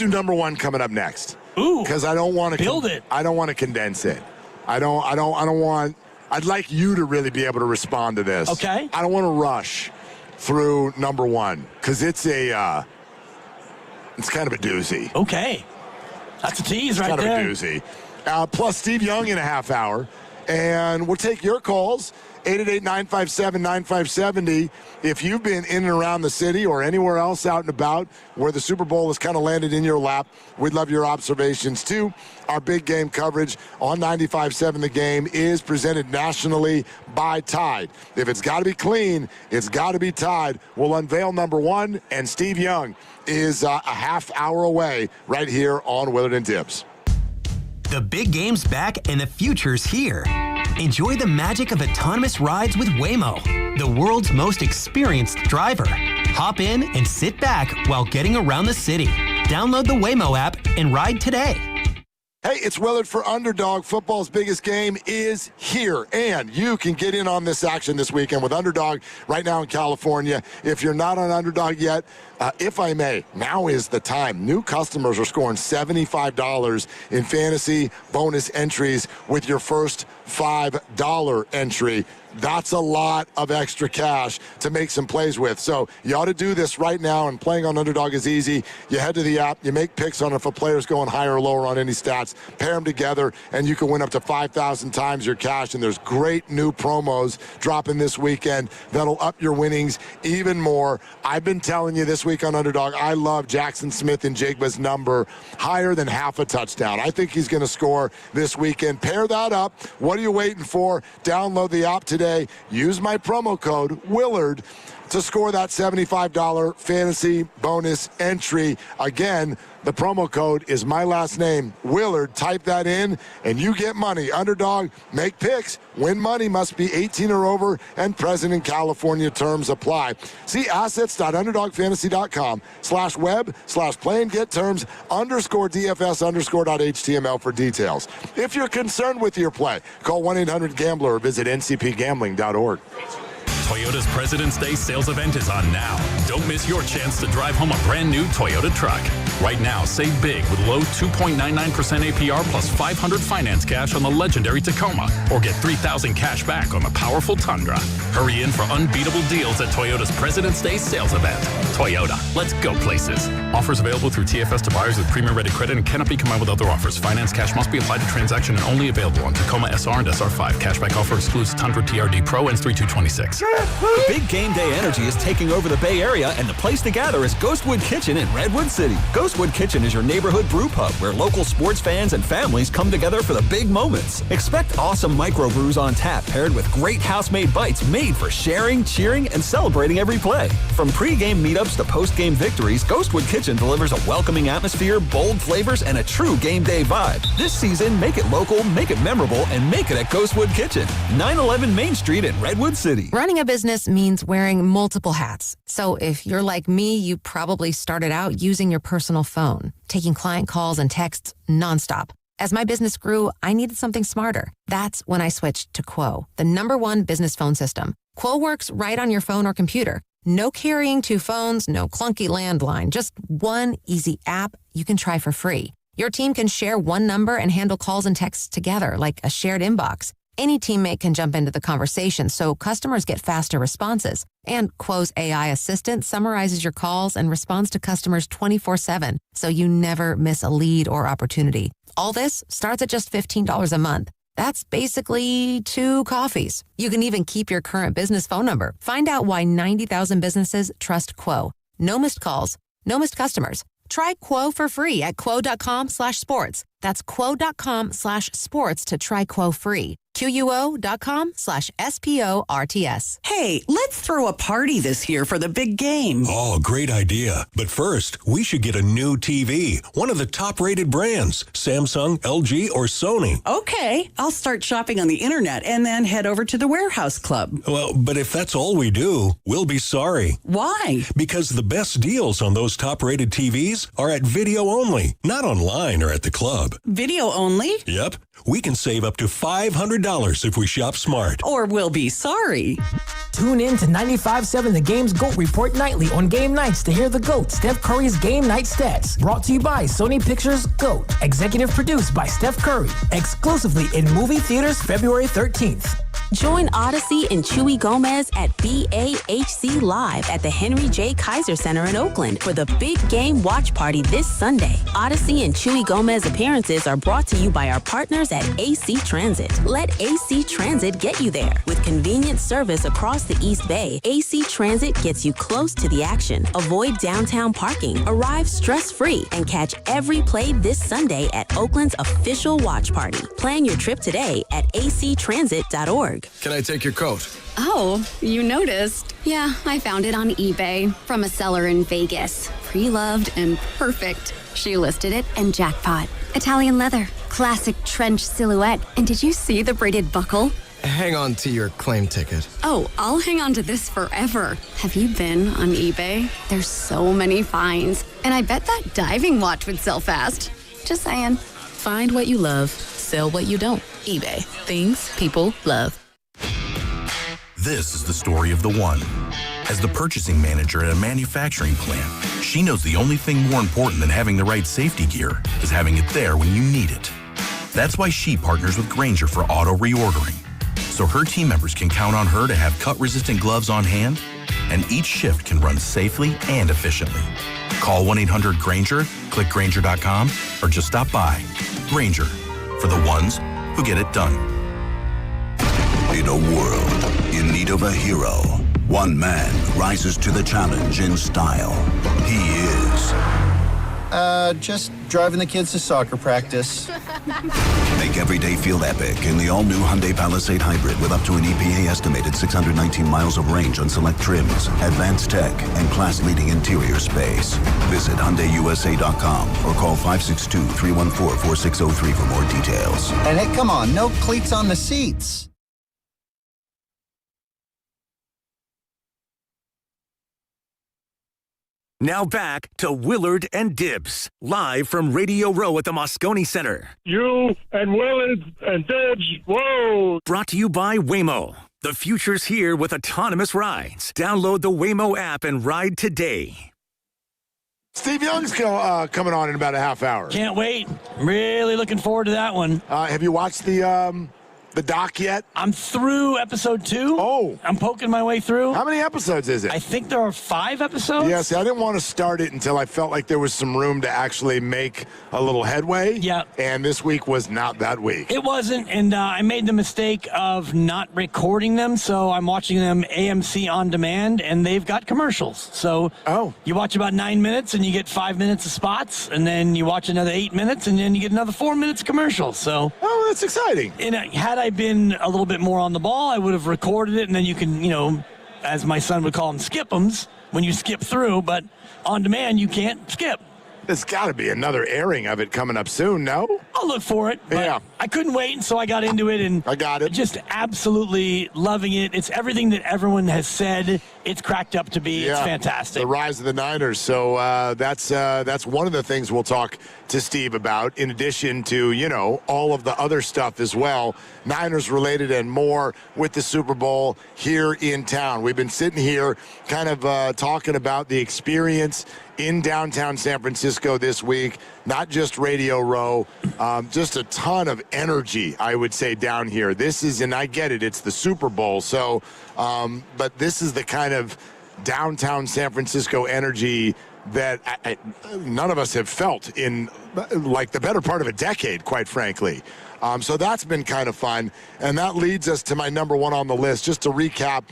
[SPEAKER 4] number 1 coming up next.
[SPEAKER 2] Ooh,
[SPEAKER 4] because I don't want to
[SPEAKER 2] build it.
[SPEAKER 4] I don't want to condense it. I don't want. I'd like you to really be able to respond to this.
[SPEAKER 2] Okay.
[SPEAKER 4] I don't want to rush through number 1 because it's kind of a doozy.
[SPEAKER 2] Okay, that's a tease right there.
[SPEAKER 4] Kind of a doozy. Plus Steve Young in a half hour, and we'll take your calls. 888-957-9570. If you've been in and around the city or anywhere else out and about where the Super Bowl has kind of landed in your lap, we'd love your observations too. Our big game coverage on 95.7 The Game is presented nationally by Tide. If it's got to be clean, it's got to be Tide. We'll unveil number 1, and Steve Young is a half hour away right here on Willard and Tibbs.
[SPEAKER 9] The big game's back and the future's here. Enjoy the magic of autonomous rides with Waymo, the world's most experienced driver. Hop in and sit back while getting around the city. Download the Waymo app and ride today.
[SPEAKER 4] Hey, it's Willard for Underdog. Football's biggest game is here, and you can get in on this action this weekend with Underdog right now in California. If you're not on Underdog yet, if I may, now is the time. New customers are scoring $75 in fantasy bonus entries with your first $5 entry. That's a lot of extra cash to make some plays with. So you ought to do this right now, and playing on Underdog is easy. You head to the app, you make picks on if a player's going higher or lower on any stats, pair them together, and you can win up to 5,000 times your cash. And there's great new promos dropping this weekend that'll up your winnings even more. I've been telling you this week on Underdog, I love Jackson Smith and Jigba's number higher than half a touchdown. I think he's going to score this weekend. Pair that up. What are you waiting for? Download the app today. Use my promo code Willard to score that $75 fantasy bonus entry. Again, the promo code is my last name, Willard. Type that in, and you get money. Underdog, make picks, win money, must be 18 or over, and present in California. Terms apply. See assets.underdogfantasy.com/web/play and get terms _DFS_.html for details. If you're concerned with your play, call 1-800-GAMBLER or visit ncpgambling.org.
[SPEAKER 10] Toyota's President's Day sales event is on now. Don't miss your chance to drive home a brand new Toyota truck. Right now, save big with low 2.99% APR plus $500 finance cash on the legendary Tacoma, or get $3,000 cash back on the powerful Tundra. Hurry in for unbeatable deals at Toyota's President's Day sales event. Toyota, let's go places. Offers available through TFS to buyers with premium rated credit and cannot be combined with other offers. Finance cash must be applied to transaction and only available on Tacoma SR and SR5. Cashback offer excludes Tundra TRD Pro, ends 3/2/26.
[SPEAKER 11] Big game day energy is taking over the Bay Area, and the place to gather is Ghostwood Kitchen in Redwood City. Ghostwood Kitchen is your neighborhood brew pub where local sports fans and families come together for the big moments. Expect awesome microbrews on tap paired with great house-made bites made for sharing, cheering, and celebrating every play. From pre-game meetups to post-game victories, Ghostwood Kitchen delivers a welcoming atmosphere, bold flavors, and a true game day vibe. This season, make it local, make it memorable, and make it at Ghostwood Kitchen, 911 Main Street in Redwood City.
[SPEAKER 12] Running a business means wearing multiple hats. So if you're like me, you probably started out using your personal phone, taking client calls and texts nonstop. As my business grew, I needed something smarter. That's when I switched to Quo, the #1 business phone system. Quo works right on your phone or computer. No carrying 2 phones, no clunky landline, just one easy app you can try for free. Your team can share one number and handle calls and texts together like a shared inbox. Any teammate can jump into the conversation, so customers get faster responses. And Quo's AI assistant summarizes your calls and responds to customers 24/7, so you never miss a lead or opportunity. All this starts at just $15 a month. That's basically 2 coffees. You can even keep your current business phone number. Find out why 90,000 businesses trust Quo. No missed calls, no missed customers. Try Quo for free at quo.com/sports. That's quo.com/sports to try Quo free. QUO.com/SPORTS.
[SPEAKER 6] Hey, let's throw a party this year for the big game.
[SPEAKER 15] Oh, great idea. But first, we should get a new TV. One of the top-rated brands, Samsung, LG, or Sony.
[SPEAKER 6] Okay, I'll start shopping on the internet and then head over to the Warehouse Club.
[SPEAKER 15] Well, but if that's all we do, we'll be sorry.
[SPEAKER 6] Why?
[SPEAKER 15] Because the best deals on those top-rated TVs are at video only, not online or at the club.
[SPEAKER 6] Video only?
[SPEAKER 15] Yep. We can save up to $500 if we shop smart.
[SPEAKER 6] Or we'll be sorry.
[SPEAKER 16] Tune in to 95.7 The Game's GOAT Report nightly on game nights to hear the GOAT, Steph Curry's game night stats. Brought to you by Sony Pictures GOAT. Executive produced by Steph Curry. Exclusively in movie theaters February 13th.
[SPEAKER 17] Join Odyssey and Chewy Gomez at BAHC Live at the Henry J. Kaiser Center in Oakland for the big game watch party this Sunday. Odyssey and Chewy Gomez appearances are brought to you by our partners at AC Transit. Let AC Transit get you there. With convenient service across the East Bay, AC Transit gets you close to the action. Avoid downtown parking, arrive stress-free, and catch every play this Sunday at Oakland's official watch party. Plan your trip today at actransit.org.
[SPEAKER 18] Can I take your coat?
[SPEAKER 19] Oh, you noticed. Yeah, I found it on eBay from a seller in Vegas. Pre-loved and perfect. She listed it and jackpot. Italian leather, classic trench silhouette. And did you see the braided buckle?
[SPEAKER 18] Hang on to your claim ticket.
[SPEAKER 19] Oh, I'll hang on to this forever. Have you been on eBay? There's so many finds. And I bet that diving watch would sell fast. Just saying.
[SPEAKER 20] Find what you love. Sell what you don't. eBay. Things people love.
[SPEAKER 21] This is the story of the one. As the purchasing manager at a manufacturing plant, she knows the only thing more important than having the right safety gear is having it there when you need it. That's why she partners with Grainger for auto reordering, so her team members can count on her to have cut-resistant gloves on hand, and each shift can run safely and efficiently. Call 1-800-GRAINGER, click Grainger.com, or just stop by. Grainger, for the ones who get it done. In a world in need of a hero, one man rises to the challenge in style. He is...
[SPEAKER 28] Just driving the kids to soccer practice.
[SPEAKER 21] Make every day feel epic in the all-new Hyundai Palisade Hybrid with up to an EPA-estimated 619 miles of range on select trims, advanced tech, and class-leading interior space. Visit HyundaiUSA.com or call 562-314-4603 for more details.
[SPEAKER 28] And hey, come on, no cleats on the seats.
[SPEAKER 1] Now back to Willard and Dibs, live from Radio Row at the Moscone Center.
[SPEAKER 5] You and Willard and Dibs, whoa!
[SPEAKER 1] Brought to you by Waymo. The future's here with autonomous rides. Download the Waymo app and ride today.
[SPEAKER 4] Steve Young's coming on in about a half hour.
[SPEAKER 2] Can't wait. Really looking forward to that one.
[SPEAKER 4] Have you watched the doc yet?
[SPEAKER 2] I'm through episode 2.
[SPEAKER 4] Oh.
[SPEAKER 2] I'm poking my way through.
[SPEAKER 4] How many episodes is it?
[SPEAKER 2] I think there are 5 episodes.
[SPEAKER 4] Yeah, see, I didn't want to start it until I felt like there was some room to actually make a little headway.
[SPEAKER 2] Yeah.
[SPEAKER 4] And this week was not that week.
[SPEAKER 2] It wasn't, and I made the mistake of not recording them, so I'm watching them AMC on demand, and they've got commercials. So you watch about 9 minutes, and you get 5 minutes of spots, and then you watch another 8 minutes, and then you get another 4 minutes of commercials. So
[SPEAKER 4] that's exciting.
[SPEAKER 2] And had I been a little bit more on the ball, I would have recorded it, and then you can, as my son would call them, skip-ems when you skip through, but on demand, you can't skip.
[SPEAKER 4] There's got to be another airing of it coming up soon, no?
[SPEAKER 2] I'll look for it. But
[SPEAKER 4] yeah.
[SPEAKER 2] I couldn't wait, and so I got into it, and
[SPEAKER 4] I got it.
[SPEAKER 2] Just absolutely loving it. It's everything that everyone has said it's cracked up to be.
[SPEAKER 4] Yeah.
[SPEAKER 2] It's fantastic.
[SPEAKER 4] The rise of the Niners. So that's one of the things we'll talk to Steve about, in addition to, all of the other stuff as well, Niners related and more with the Super Bowl here in town. We've been sitting here kind of talking about the experience in downtown San Francisco this week, not just Radio Row, just a ton of energy, I would say, down here. This is, and I get it, it's the Super Bowl, so, but this is the kind of downtown San Francisco energy that none of us have felt in like the better part of a decade, quite frankly. So that's been kind of fun. And that leads us to my number one on the list. Just to recap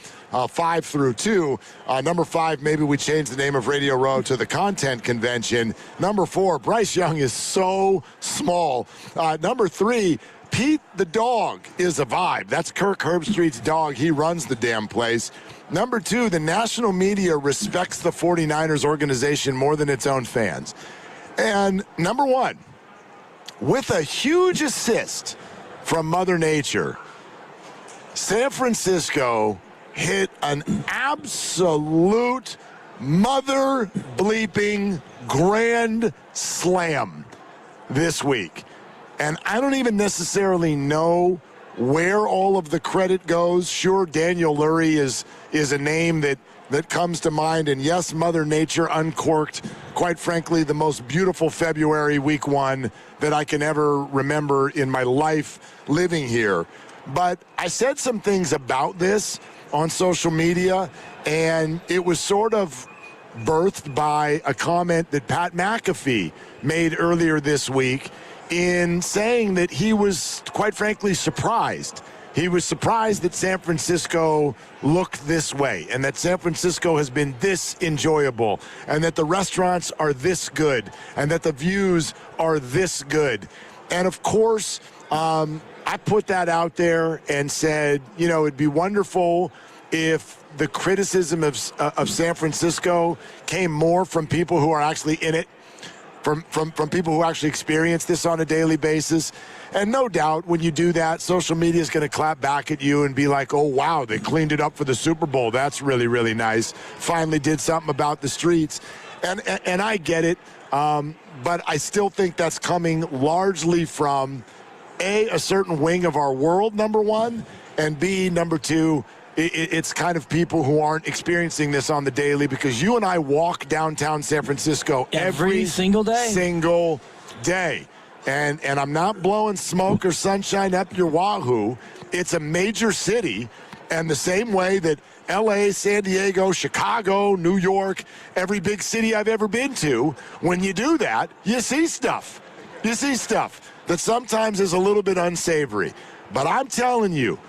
[SPEAKER 4] 5 through 2. Number 5, maybe we change the name of Radio Row to the Content Convention. Number 4, Bryce Young is so small. Number 3, Pete the dog is a vibe. That's Kirk Herbstreit's dog. He runs the damn place. Number 2, the national media respects the 49ers organization more than its own fans. And number 1, with a huge assist from Mother Nature, San Francisco hit an absolute mother bleeping grand slam this week. And I don't even necessarily know where all of the credit goes. Sure, Daniel Lurie is a name that comes to mind. And yes, Mother Nature uncorked, quite frankly, the most beautiful February week 1 that I can ever remember in my life living here. But I said some things about this on social media, and it was sort of birthed by a comment that Pat McAfee made earlier this week in saying that he was, quite frankly, surprised. He was surprised that San Francisco looked this way and that San Francisco has been this enjoyable and that the restaurants are this good and that the views are this good. And, of course, I put that out there and said, you know, it'd be wonderful if the criticism of San Francisco came more from people who are actually in it, from people who actually experience this on a daily basis. And no doubt when you do that, social media is going to clap back at you and be like, oh, wow, they cleaned it up for the Super Bowl. That's really, really nice. Finally did something about the streets. And I get it, but I still think that's coming largely from, A, a certain wing of our world, number 1, and B, number 2, it's kind of people who aren't experiencing this on the daily, because you and I walk downtown San Francisco every
[SPEAKER 2] single
[SPEAKER 4] day. And I'm not blowing smoke or sunshine up your wahoo. It's a major city, and the same way that LA, San Diego, Chicago, New York, every big city I've ever been to, when you do that, you see stuff. You see stuff that sometimes is a little bit unsavory. But I'm telling you,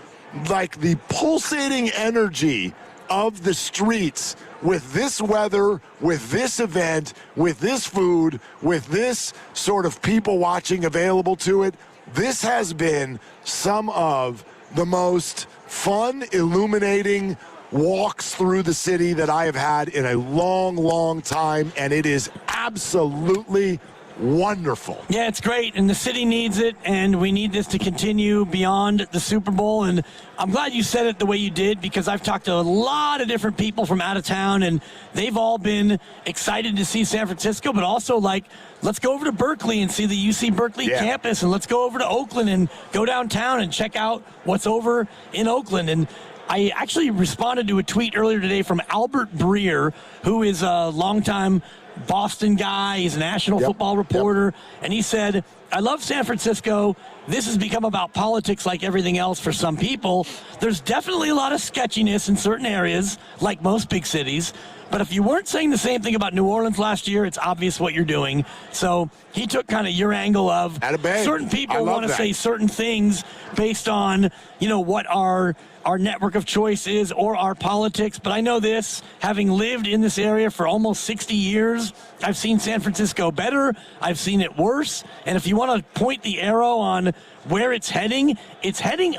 [SPEAKER 4] like the pulsating energy of the streets with this weather, with this event, with this food, with this sort of people watching available to it, this has been some of the most fun, illuminating walks through the city that I have had in a long, long time, and it is absolutely wonderful.
[SPEAKER 2] Yeah, it's great, and the city needs it, and we need this to continue beyond the Super Bowl. And I'm glad you said it the way you did, because I've talked to a lot of different people from out of town, and they've all been excited to see San Francisco, but also like, let's go over to Berkeley and see the UC Berkeley campus, and let's go over to Oakland and go downtown and check out what's over in Oakland. And I actually responded to a tweet earlier today from Albert Breer, who is a longtime Boston guy. He's a national football reporter. And he said, I love San Francisco. This has become about politics like everything else for some people. There's definitely a lot of sketchiness in certain areas, like most big cities. But if you weren't saying the same thing about New Orleans last year, it's obvious what you're doing. So he took kind of your angle of certain people want to say certain things based on, you know, what our network of choice is or our politics. But I know this, having lived in this area for almost 60 years, I've seen San Francisco better. I've seen it worse. And if you want to point the arrow on where it's heading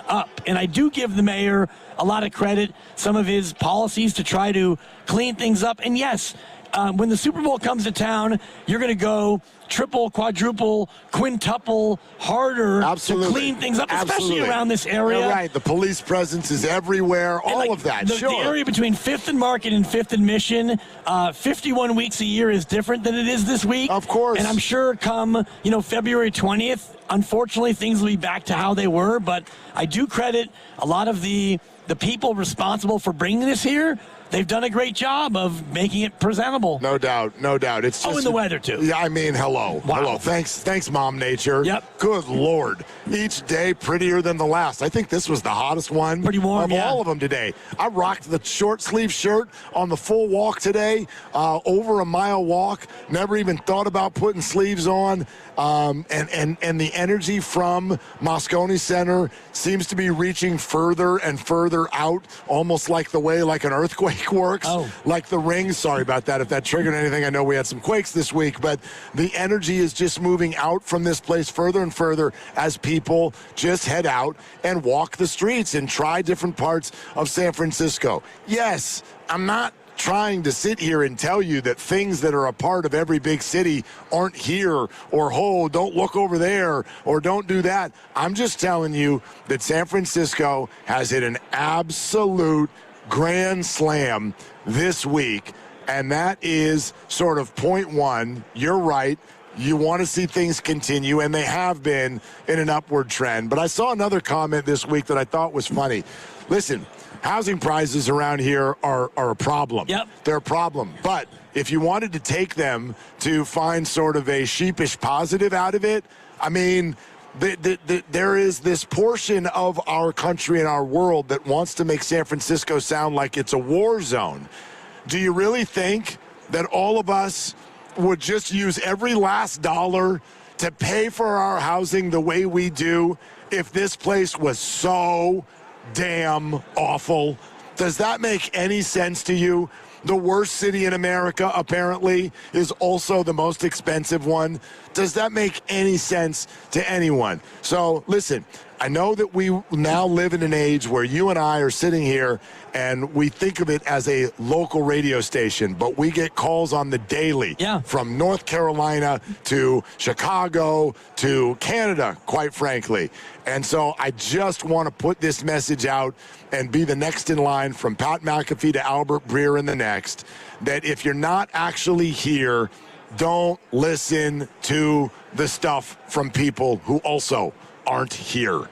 [SPEAKER 2] up. And I do give the mayor a lot of credit, some of his policies to try to clean things up. And yes, when the Super Bowl comes to town, you're going to go triple, quadruple, quintuple harder to clean things up, especially around this area.
[SPEAKER 4] You're right. The police presence is everywhere, all of that.
[SPEAKER 2] The area between 5th and Market and 5th and Mission, 51 weeks a year is different than it is this week.
[SPEAKER 4] Of course.
[SPEAKER 2] And I'm sure come, February 20th, unfortunately, things will be back to how they were. But I do credit a lot of the people responsible for bringing this here. they've done a great job of making it presentable.
[SPEAKER 4] No doubt. It's just,
[SPEAKER 2] and the weather, too.
[SPEAKER 4] Yeah, I mean, hello.
[SPEAKER 2] Wow.
[SPEAKER 4] Hello. Thanks, Mom Nature.
[SPEAKER 2] Yep.
[SPEAKER 4] Good Lord. Each day prettier than the last. I think this was the hottest one.
[SPEAKER 2] Pretty warm,
[SPEAKER 4] of all of them today. I rocked the short sleeve shirt on the full walk today, over a mile walk. Never even thought about putting sleeves on. And the energy from Moscone Center seems to be reaching further and further out, almost like the way like an earthquake works.
[SPEAKER 2] Oh.
[SPEAKER 4] Like the rings. Sorry about that if that triggered anything. I know we had some quakes this week, but the energy is just moving out from this place further and further as people just head out and walk the streets and try different parts of San Francisco. Yes, I'm not trying to sit here and tell you that things that are a part of every big city aren't here, or don't look over there, or don't do that. I'm just telling you that San Francisco has hit an absolute grand slam this week, and that is sort of point one. You're right. You want to see things continue, and they have been in an upward trend. But I saw another comment this week that I thought was funny. Listen, housing prices around here are a problem.
[SPEAKER 2] Yep.
[SPEAKER 4] They're a problem. But if you wanted to take them to find sort of a sheepish positive out of it, I mean, there is this portion of our country and our world that wants to make San Francisco sound like it's a war zone. Do you really think that all of us would just use every last dollar to pay for our housing the way we do if this place was so damn awful? Does that make any sense to you? The worst city in America, apparently, is also the most expensive one. Does that make any sense to anyone? So, listen, I know that we now live in an age where you and I are sitting here and we think of it as a local radio station, but we get calls on the daily from North Carolina to Chicago to Canada, quite frankly. And so I just want to put this message out and be the next in line from Pat McAfee to Albert Breer and the next, that if you're not actually here, don't listen to the stuff from people who also aren't here.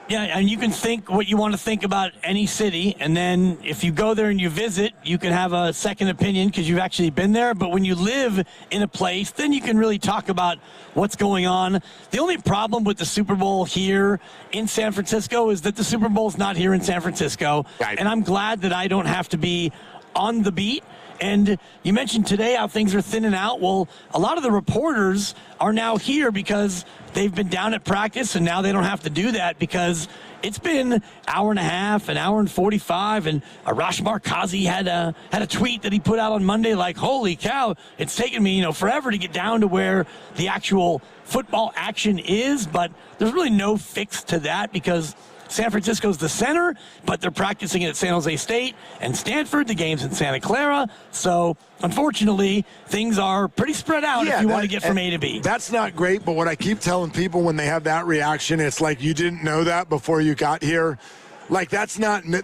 [SPEAKER 2] Yeah, and you can think what you want to think about any city, and then if you go there and you visit, you can have a second opinion because you've actually been there. But when you live in a place, then you can really talk about what's going on. The only problem with the Super Bowl here in San Francisco is that the Super Bowl's not here in San Francisco, and I'm glad that I don't have to be on the beat. And you mentioned today how things are thinning out. Well, a lot of the reporters are now here because they've been down at practice, and now they don't have to do that because it's been hour and a half, an hour and 45, and Arash Markazi had a tweet that he put out on Monday like, holy cow, it's taken me forever to get down to where the actual football action is, but there's really no fix to that because San Francisco's the center, but they're practicing at San Jose State and Stanford. The game's in Santa Clara. So, unfortunately, things are pretty spread out if you want to get from A to B.
[SPEAKER 4] That's not great, but what I keep telling people when they have that reaction, it's like you didn't know that before you got here. Like that's not kind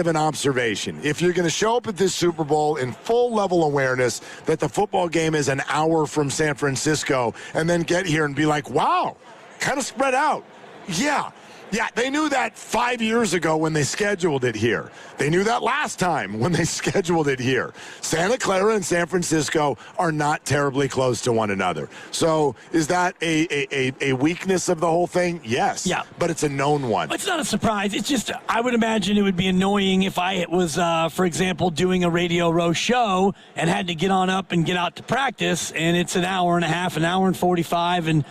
[SPEAKER 4] of an observation. If you're going to show up at this Super Bowl in full level awareness that the football game is an hour from San Francisco and then get here and be like, wow, kind of spread out. Yeah, they knew that 5 years ago when they scheduled it here. They knew that last time when they scheduled it here. Santa Clara and San Francisco are not terribly close to one another. So is that a weakness of the whole thing? Yes. Yeah. But it's a known one.
[SPEAKER 2] It's not a surprise. It's just, I would imagine it would be annoying if I was, for example, doing a Radio Row show and had to get on up and get out to practice, and it's an hour and a half, an hour and 45, and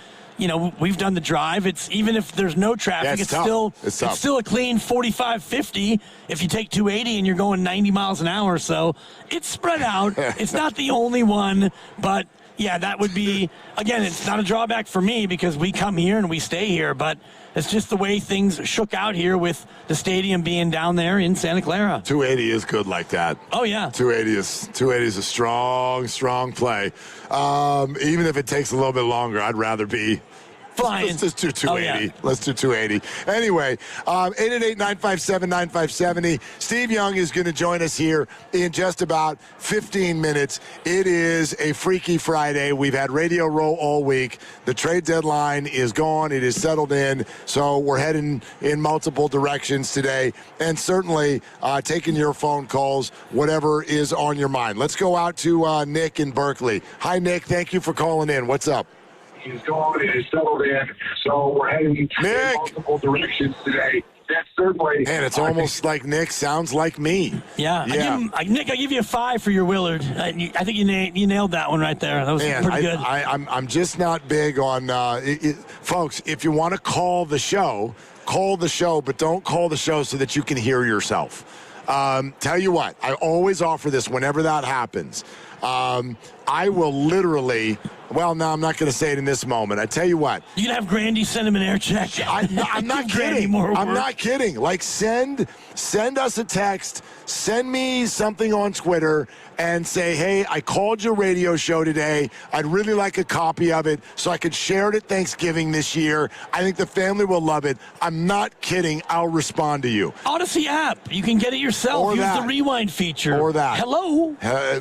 [SPEAKER 2] we've done the drive. It's even if there's no traffic, it's still a clean 45, 50 if you take 280 and you're going 90 miles an hour. So it's spread out. It's not the only one, but yeah, that would be, again, it's not a drawback for me because we come here and we stay here, but it's just the way things shook out here with the stadium being down there in Santa Clara.
[SPEAKER 4] 280 is good like that.
[SPEAKER 2] Oh, yeah.
[SPEAKER 4] 280 is a strong play. Even if it takes a little bit longer, I'd rather be
[SPEAKER 2] flying.
[SPEAKER 4] Let's just do 280.
[SPEAKER 2] Oh, yeah.
[SPEAKER 4] Let's do 280. Anyway, 888-957-9570. Steve Young is going to join us here in just about 15 minutes. It is a Freaky Friday. We've had Radio Row all week. The trade deadline is gone. It is settled in. So we're heading in multiple directions today. And certainly taking your phone calls, whatever is on your mind. Let's go out to Nick in Berkeley. Hi, Nick. Thank you for calling in. What's up?
[SPEAKER 3] He's gone and is settled in, so we're heading in multiple directions today. That's certainly.
[SPEAKER 4] Man, it's almost like Nick sounds like me.
[SPEAKER 2] Yeah. Nick, I give you a 5 for your Willard. I think you nailed that one right there. That was pretty good.
[SPEAKER 4] I'm just not big on folks. If you want to call the show, but don't call the show so that you can hear yourself. Tell you what, I always offer this whenever that happens. I will literally. Well, no, I'm not going to say it in this moment. I tell you what.
[SPEAKER 2] You can have Grandy send him an air check.
[SPEAKER 4] I'm not kidding. I'm not kidding. Like, send us a text. Send me something on Twitter and say, hey, I called your radio show today. I'd really like a copy of it so I could share it at Thanksgiving this year. I think the family will love it. I'm not kidding. I'll respond to you.
[SPEAKER 2] Odyssey app. You can get it yourself.
[SPEAKER 4] Or
[SPEAKER 2] Use
[SPEAKER 4] that.
[SPEAKER 2] the rewind feature.
[SPEAKER 4] Or that.
[SPEAKER 2] Hello.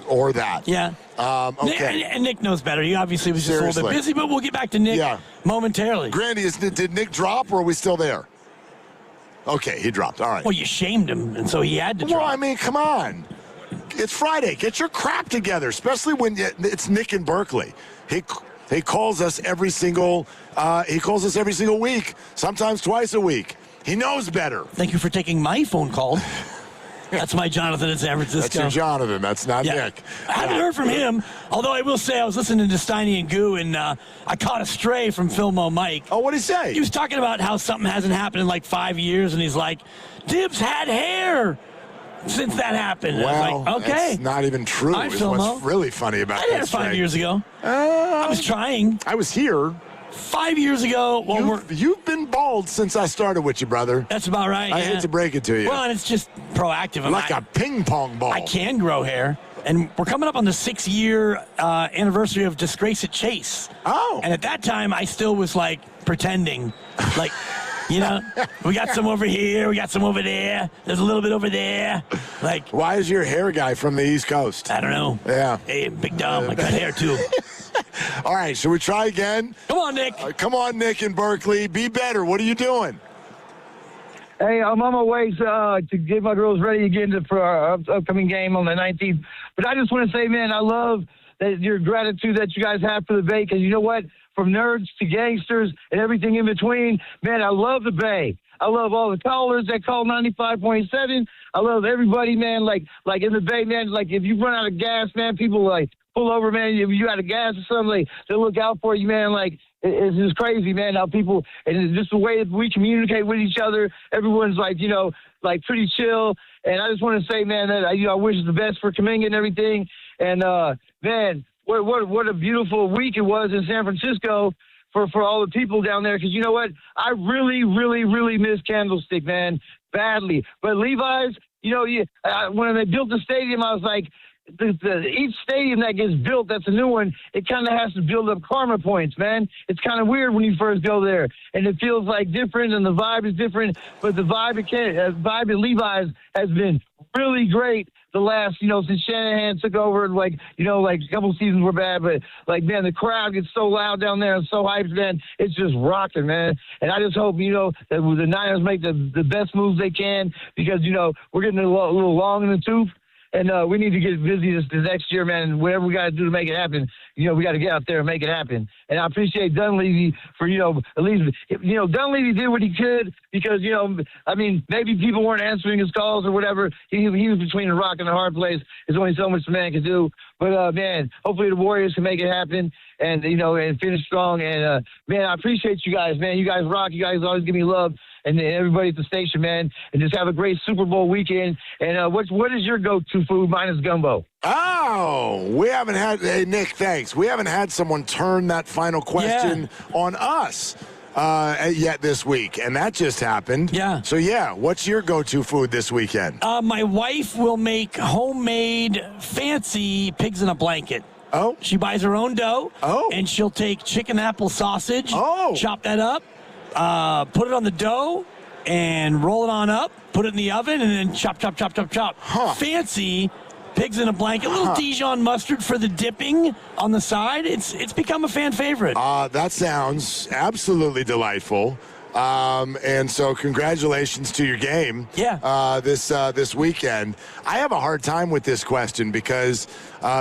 [SPEAKER 4] Or that.
[SPEAKER 2] Yeah.
[SPEAKER 4] Okay.
[SPEAKER 2] And Nick knows better. He obviously was just a little bit busy, but we'll get back to Nick momentarily.
[SPEAKER 4] Grandy, did Nick drop or are we still there? Okay, he dropped. All right.
[SPEAKER 2] Well, you shamed him, and so he had to drop.
[SPEAKER 4] Well, I mean, come on. It's Friday. Get your crap together, especially when it's Nick in Berkeley. He calls us every single week, sometimes twice a week. He knows better.
[SPEAKER 2] Thank you for taking my phone call. That's my Jonathan in San Francisco.
[SPEAKER 4] That's your Jonathan. That's not Nick.
[SPEAKER 2] I haven't heard from him, although I will say I was listening to Steiny and Goo, and I caught a stray from Philmo Mike.
[SPEAKER 4] Oh, what did he say?
[SPEAKER 2] He was talking about how something hasn't happened in like 5 years, and he's like, Dibs had hair since that happened.
[SPEAKER 4] Well,
[SPEAKER 2] I was like, okay.
[SPEAKER 4] That's not even true.
[SPEAKER 2] Hi,
[SPEAKER 4] Is
[SPEAKER 2] Philmo.
[SPEAKER 4] what's really funny about
[SPEAKER 2] I had it 5 years ago. I was trying.
[SPEAKER 4] I was here.
[SPEAKER 2] 5 years ago. Well,
[SPEAKER 4] you've been bald since I started with you, brother.
[SPEAKER 2] That's about right.
[SPEAKER 4] I hate to break it to you.
[SPEAKER 2] Well, and it's just proactive.
[SPEAKER 4] Like a ping pong ball.
[SPEAKER 2] I can grow hair. And we're coming up on the 6-year anniversary of Disgrace at Chase.
[SPEAKER 4] Oh.
[SPEAKER 2] And at that time, I still was like pretending. Like, you know, we got some over here, we got some over there, there's a little bit over there. Like,
[SPEAKER 4] why is your hair guy from the East Coast?
[SPEAKER 2] I don't know.
[SPEAKER 4] Yeah.
[SPEAKER 2] Hey, Big Dom, I got hair too.
[SPEAKER 4] All right, should we try again?
[SPEAKER 2] Come on, Nick.
[SPEAKER 4] Come on, Nick in Berkeley. Be better. What are you doing?
[SPEAKER 3] Hey, I'm on my way to get my girls ready again for our upcoming game on the 19th. But I just want to say, man, I love your gratitude that you guys have for the Bay, because you know what? From nerds to gangsters and everything in between, man, I love the Bay. I love all the callers that call 95.7. I love everybody, man. Like in the Bay, man. Like if you run out of gas, man, people like pull over, man. If you out of gas or something, like, they look out for you, man. Like it's just crazy, man. How people and it's just the way that we communicate with each other. Everyone's like, you know, like pretty chill. And I just want to say, man, that I wish the best for Kaminga and everything. And man, what a beautiful week it was in San Francisco for all the people down there. Because you know what? I really, really, really miss Candlestick, man, badly. But Levi's, you know, when they built the stadium, I was like, each stadium that gets built, that's a new one, it kind of has to build up karma points, man. It's kind of weird when you first go there. And it feels like different, and the vibe is different. But the vibe at Levi's has been really great the last, since Shanahan took over. Like a couple seasons were bad, but like, man, the crowd gets so loud down there and so hyped, man. It's just rocking, man. And I just hope, that the Niners make the best moves they can, because, we're getting a little long in the tooth. And we need to get busy this next year, man. And whatever we got to do to make it happen, we got to get out there and make it happen. And I appreciate Dunleavy for, at least, Dunleavy did what he could, because, maybe people weren't answering his calls or whatever. He was between a rock and a hard place. There's only so much the man can do. But, man, hopefully the Warriors can make it happen and, and finish strong. And, man, I appreciate you guys, man. You guys rock. You guys always give me love. And everybody at the station, man, and just have a great Super Bowl weekend. And what is your go-to food minus gumbo?
[SPEAKER 4] Oh, we haven't had – hey, Nick, thanks. We haven't had someone turn that final question on us yet this week, and that just happened.
[SPEAKER 2] Yeah.
[SPEAKER 4] So, what's your go-to food this weekend?
[SPEAKER 2] My wife will make homemade fancy pigs in a blanket. Oh. She buys her own dough. Oh. And she'll take chicken apple sausage. Oh. Chop that up. Put it on the dough and roll it on up. Put it in the oven and then chop. Huh. Fancy. Pigs in a blanket, a little Dijon mustard for the dipping on the side. It's become a fan favorite.
[SPEAKER 4] That sounds absolutely delightful. And so congratulations to your game.
[SPEAKER 2] Yeah.
[SPEAKER 4] This weekend. I have a hard time with this question because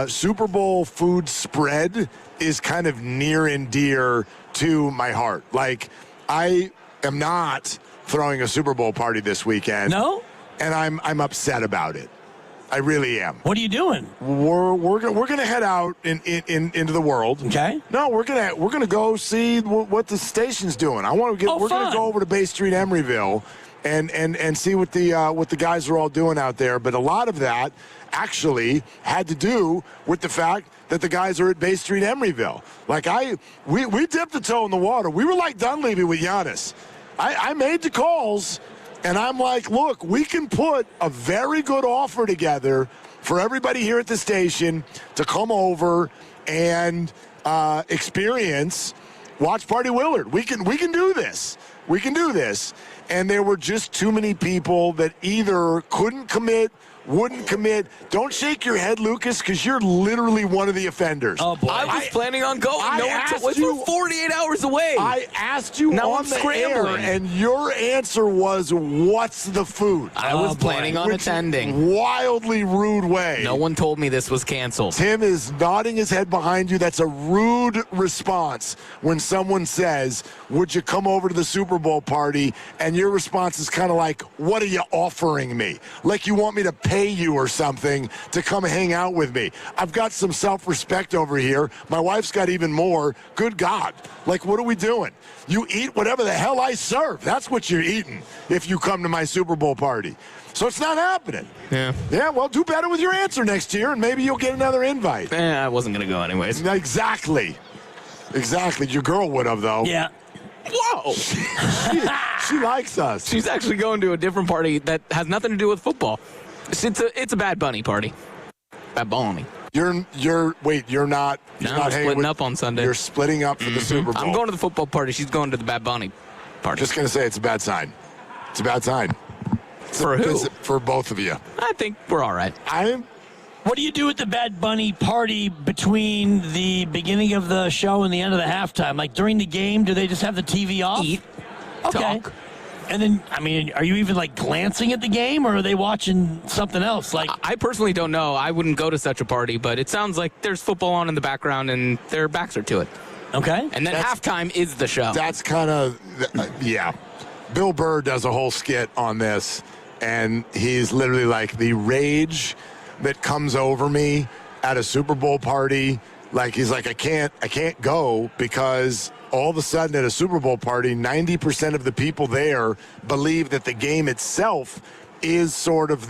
[SPEAKER 4] Super Bowl food spread is kind of near and dear to my heart. Like, I am not throwing a Super Bowl party this weekend.
[SPEAKER 2] No?
[SPEAKER 4] And I'm upset about it. I really am.
[SPEAKER 2] What are you doing?
[SPEAKER 4] We're gonna head out into the world.
[SPEAKER 2] Okay.
[SPEAKER 4] No, we're gonna go see what the station's doing. We're gonna go over to Bay Street, Emeryville, and see what the guys are all doing out there. But a lot of that actually had to do with the fact that the guys are at Bay Street, Emeryville. Like we dipped a toe in the water. We were like Dunleavy with Giannis. I made the calls. And I'm like, look, we can put a very good offer together for everybody here at the station to come over and experience Watch Party Willard. We can do this. We can do this. And there were just too many people that either couldn't commit, wouldn't commit. Don't shake your head, Lucas, because you're literally one of the offenders.
[SPEAKER 2] Oh, boy.
[SPEAKER 7] I was planning on going. We're 48 hours away.
[SPEAKER 4] I asked you on the air, and your answer was, what's the food?
[SPEAKER 7] I was planning on attending.
[SPEAKER 4] Wildly rude way.
[SPEAKER 7] No one told me this was canceled.
[SPEAKER 4] Tim is nodding his head behind you. That's a rude response when someone says, would you come over to the Super Bowl party? And your response is kind of like, what are you offering me? Like you want me to pay you or something to come hang out with me. I've got some self-respect over here. My wife's got even more. Good God. Like, what are we doing? You eat whatever the hell I serve. That's what you're eating if you come to my Super Bowl party. So it's not happening.
[SPEAKER 7] Yeah.
[SPEAKER 4] Yeah, well, do better with your answer next year, and maybe you'll get another invite.
[SPEAKER 7] I wasn't going to go anyways.
[SPEAKER 4] Exactly. Your girl would have, though.
[SPEAKER 2] Yeah.
[SPEAKER 7] Whoa!
[SPEAKER 4] she likes us.
[SPEAKER 7] She's actually going to a different party that has nothing to do with football. It's a Bad Bunny party. Bad Bunny.
[SPEAKER 4] You're not
[SPEAKER 7] splitting up on Sunday.
[SPEAKER 4] You're splitting up for the Super Bowl.
[SPEAKER 7] I'm going to the football party. She's going to the Bad Bunny party.
[SPEAKER 4] Just going to say it's a bad sign. It's a bad sign.
[SPEAKER 7] For who?
[SPEAKER 4] For both of you.
[SPEAKER 7] I think we're all right.
[SPEAKER 2] What do you do at the Bad Bunny party between the beginning of the show and the end of the halftime? Like during the game, do they just have the TV off?
[SPEAKER 7] Eat.
[SPEAKER 2] Okay.
[SPEAKER 7] Talk.
[SPEAKER 2] And then, I mean, are you even like glancing at the game, or are they watching something else? Like,
[SPEAKER 7] I personally don't know. I wouldn't go to such a party, but it sounds like there's football on in the background and their backs are to it.
[SPEAKER 2] Okay.
[SPEAKER 7] And then halftime is the show.
[SPEAKER 4] That's kind of, yeah. Bill Burr does a whole skit on this, and he's literally like, the rage that comes over me at a Super Bowl party. Like, he's like, I can't go because all of a sudden at a Super Bowl party, 90% of the people there believe that the game itself is sort of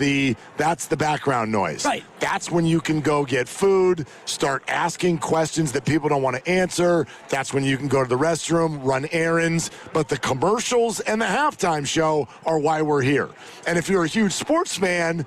[SPEAKER 4] that's the background noise.
[SPEAKER 2] Right.
[SPEAKER 4] That's when you can go get food, start asking questions that people don't want to answer. That's when you can go to the restroom, run errands. But the commercials and the halftime show are why we're here. And if you're a huge sports fan,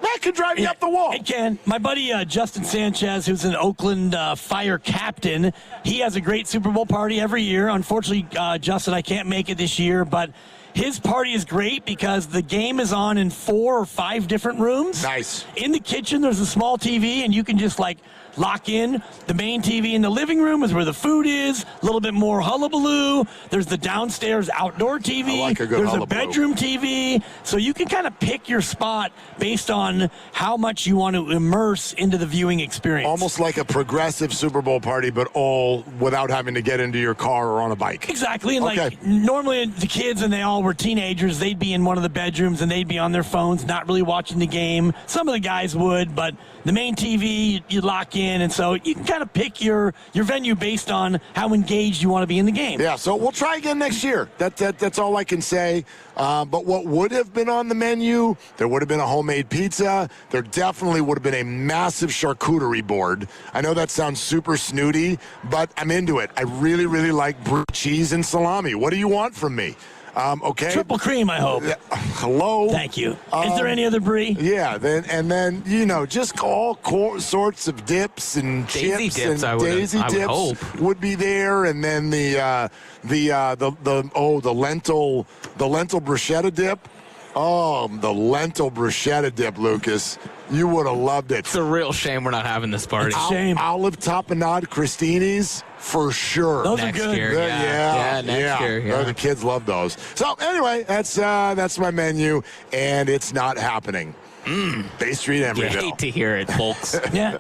[SPEAKER 4] that could drive you up the wall.
[SPEAKER 2] It can. My buddy Justin Sanchez, who's an Oakland Fire captain, he has a great Super Bowl party every year. Unfortunately, Justin, I can't make it this year, but his party is great because the game is on in 4 or 5 different rooms.
[SPEAKER 4] Nice.
[SPEAKER 2] In the kitchen, there's a small TV, and you can just like lock in. The main TV in the living room is where the food is. A little bit more hullabaloo. There's the downstairs outdoor TV.
[SPEAKER 4] I like a good
[SPEAKER 2] There's
[SPEAKER 4] hullabaloo.
[SPEAKER 2] a bedroom TV. So you can kind of pick your spot based on how much you want to immerse into the viewing experience.
[SPEAKER 4] Almost like a progressive Super Bowl party, but all without having to get into your car or on a bike.
[SPEAKER 2] Exactly. And
[SPEAKER 4] Okay.
[SPEAKER 2] like normally the kids, and they all were teenagers, they'd be in one of the bedrooms and they'd be on their phones, not really watching the game. Some of the guys would, but the main TV, you lock in. And so you can kind of pick your venue based on how engaged you want to be in the game.
[SPEAKER 4] Yeah, so we'll try again next year. That's all I can say. But what would have been on the menu, there would have been a homemade pizza. There definitely would have been a massive charcuterie board. I know that sounds super snooty, but I'm into it. I really, really like cheese and salami. What do you want from me? Okay.
[SPEAKER 2] Triple cream, I hope.
[SPEAKER 4] Hello.
[SPEAKER 2] Thank you. Is there any other brie?
[SPEAKER 4] Yeah. Then just all sorts of dips and
[SPEAKER 7] Daisy
[SPEAKER 4] chips
[SPEAKER 7] dips,
[SPEAKER 4] and Daisy
[SPEAKER 7] I would
[SPEAKER 4] dips
[SPEAKER 7] hope.
[SPEAKER 4] would be there, and then the lentil bruschetta dip. Oh, the lentil bruschetta dip, Lucas. You would have loved it.
[SPEAKER 7] It's a real shame we're not having this party.
[SPEAKER 2] Shame.
[SPEAKER 4] Olive tapenade crostini's for sure.
[SPEAKER 2] Those
[SPEAKER 7] Next
[SPEAKER 2] are good.
[SPEAKER 7] year, next year. Yeah.
[SPEAKER 4] The kids love those. So anyway, that's my menu, and it's not happening. Bay Street,
[SPEAKER 7] You
[SPEAKER 4] Emeryville.
[SPEAKER 7] hate to hear it, folks.
[SPEAKER 2] Yeah,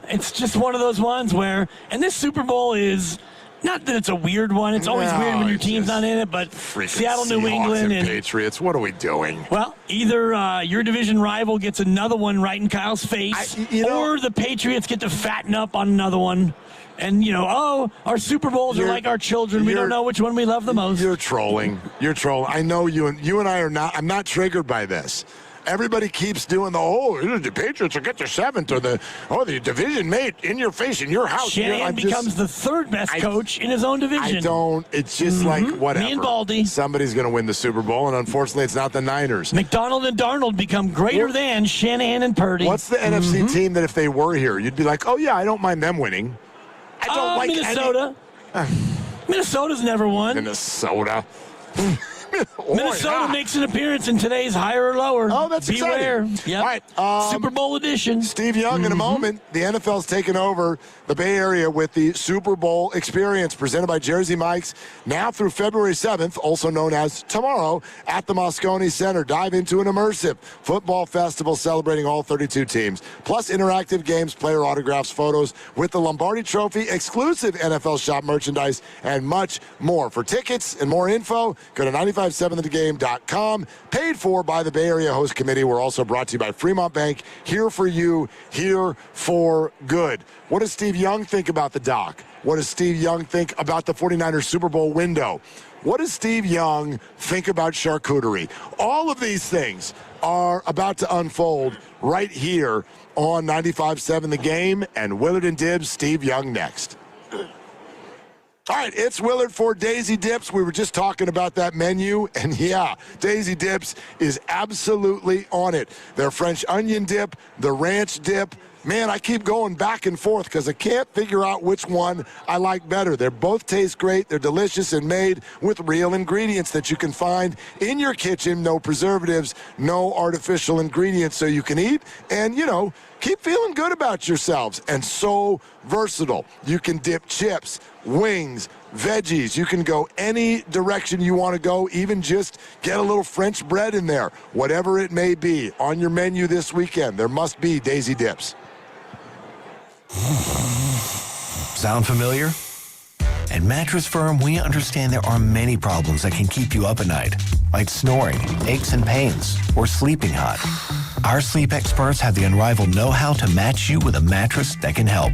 [SPEAKER 2] it's just one of those ones where, and this Super Bowl is, not that it's a weird one. It's always weird when your team's not in it, but Seattle, New
[SPEAKER 4] Seahawks
[SPEAKER 2] England,
[SPEAKER 4] and Patriots. What are we doing?
[SPEAKER 2] Well, either your division rival gets another one right in Kyle's face, or the Patriots get to fatten up on another one. And, our Super Bowls are like our children. We don't know which one we love the most.
[SPEAKER 4] You're trolling. I know you and I are not. I'm not triggered by this. Everybody keeps doing the Patriots will get to 7th, or the division mate in your face in your house.
[SPEAKER 2] Shanahan becomes the third best coach in his own division.
[SPEAKER 4] It's just like, whatever.
[SPEAKER 2] Me and Baldy.
[SPEAKER 4] Somebody's going to win the Super Bowl, and unfortunately it's not the Niners.
[SPEAKER 2] McDonald and Darnold become greater than Shanahan and Purdy.
[SPEAKER 4] What's the NFC team that if they were here, you'd be like, oh yeah, I don't mind them winning. I don't like
[SPEAKER 2] Minnesota. Minnesota's never won.
[SPEAKER 4] Minnesota.
[SPEAKER 2] Minnesota makes an appearance in today's higher or lower.
[SPEAKER 4] Oh, that's
[SPEAKER 2] Beware.
[SPEAKER 4] exciting.
[SPEAKER 2] Yep.
[SPEAKER 4] All right,
[SPEAKER 2] Super Bowl edition.
[SPEAKER 4] Steve Young, in a moment, the NFL's taken over the Bay Area with the Super Bowl experience presented by Jersey Mike's now through February 7th, also known as tomorrow, at the Moscone Center. Dive into an immersive football festival celebrating all 32 teams, plus interactive games, player autographs, photos with the Lombardi Trophy, exclusive NFL shop merchandise, and much more. For tickets and more info, go to 957thegame.com. Paid for by the Bay Area Host Committee. We're also brought to you by Fremont Bank. Here for you, here for good. What does Steve Young think about the doc? What does Steve Young think about the 49ers Super Bowl window? What does Steve Young think about charcuterie? All of these things are about to unfold right here on 95.7 The Game, and Willard and Dibbs, Steve Young next. All right, it's Willard for Daisy Dips. We were just talking about that menu, and yeah, Daisy Dips is absolutely on it. Their French onion dip, the ranch dip. Man, I keep going back and forth because I can't figure out which one I like better. They both taste great. They're delicious and made with real ingredients that you can find in your kitchen. No preservatives, no artificial ingredients, so you can eat and, keep feeling good about yourselves. And so versatile. You can dip chips, wings, veggies. You can go any direction you want to go, even just get a little French bread in there. Whatever it may be on your menu this weekend, there must be Daisy Dips.
[SPEAKER 8] Sound familiar? At Mattress Firm, we understand there are many problems that can keep you up at night, like snoring, aches and pains, or sleeping hot. Our sleep experts have the unrivaled know-how to match you with a mattress that can help.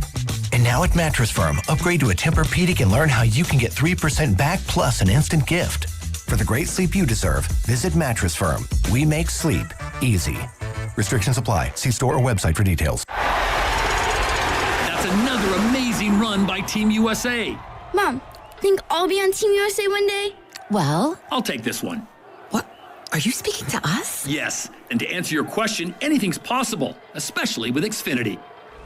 [SPEAKER 8] And now at Mattress Firm, upgrade to a Tempur-Pedic and learn how you can get 3% back plus an instant gift. For the great sleep you deserve, visit Mattress Firm. We make sleep easy. Restrictions apply. See store or website for details.
[SPEAKER 13] That's another amazing run by Team USA.
[SPEAKER 14] Mom, think I'll be on Team USA one day?
[SPEAKER 20] Well,
[SPEAKER 13] I'll take this one.
[SPEAKER 20] what? Are you speaking to us?
[SPEAKER 13] Yes, and to answer your question, anything's possible, especially with Xfinity.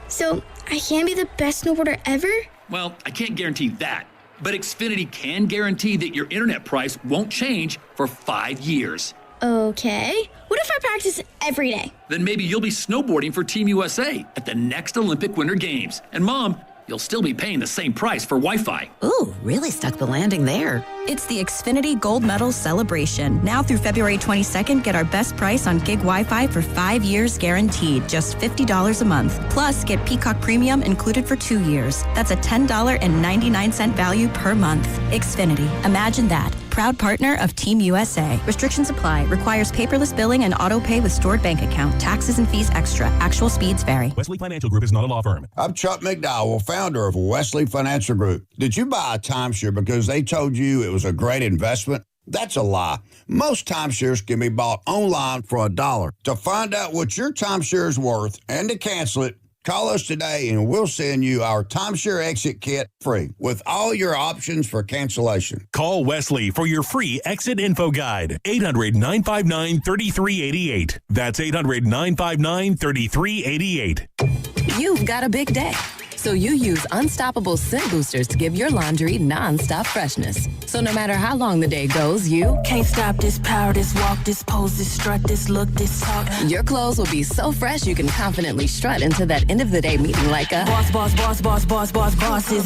[SPEAKER 14] So, I can be the best snowboarder ever?
[SPEAKER 13] Well, I can't guarantee that, but Xfinity can guarantee that your internet price won't change for 5 years.
[SPEAKER 14] Okay. What if I practice every day?
[SPEAKER 13] Then maybe you'll be snowboarding for Team USA at the next Olympic Winter Games. And Mom, you'll still be paying the same price for Wi-Fi.
[SPEAKER 20] Ooh, really stuck the landing there.
[SPEAKER 22] It's the Xfinity Gold Medal Celebration. Now through February 22nd, get our best price on gig Wi-Fi for 5 years guaranteed, just $50 a month. Plus, get Peacock Premium included for 2 years. That's a $10.99 value per month. Xfinity. Imagine that. Proud partner of Team USA. Restrictions apply. Requires paperless billing and auto pay with stored bank account. Taxes and fees extra. Actual speeds vary.
[SPEAKER 23] Wesley Financial Group is not a law firm.
[SPEAKER 24] I'm Chuck McDowell, founder of Wesley Financial Group. Did you buy a timeshare because they told you it was a great investment? That's a lie. Most timeshares can be bought online for $1. To find out what your timeshare is worth and to cancel it, Call us today and we'll send you our timeshare exit kit free with all your options for cancellation.
[SPEAKER 15] Call Wesley for your free exit info guide. 800-959-3388. That's 800-959-3388.
[SPEAKER 20] You've got a big day, so you use Unstoppable Scent Boosters to give your laundry non-stop freshness. So no matter how long the day goes, you
[SPEAKER 16] Can't stop this power, this walk, this pose, this strut, this look, this talk.
[SPEAKER 20] your clothes will be so fresh you can confidently strut into that end of the day meeting like a
[SPEAKER 16] Bosses.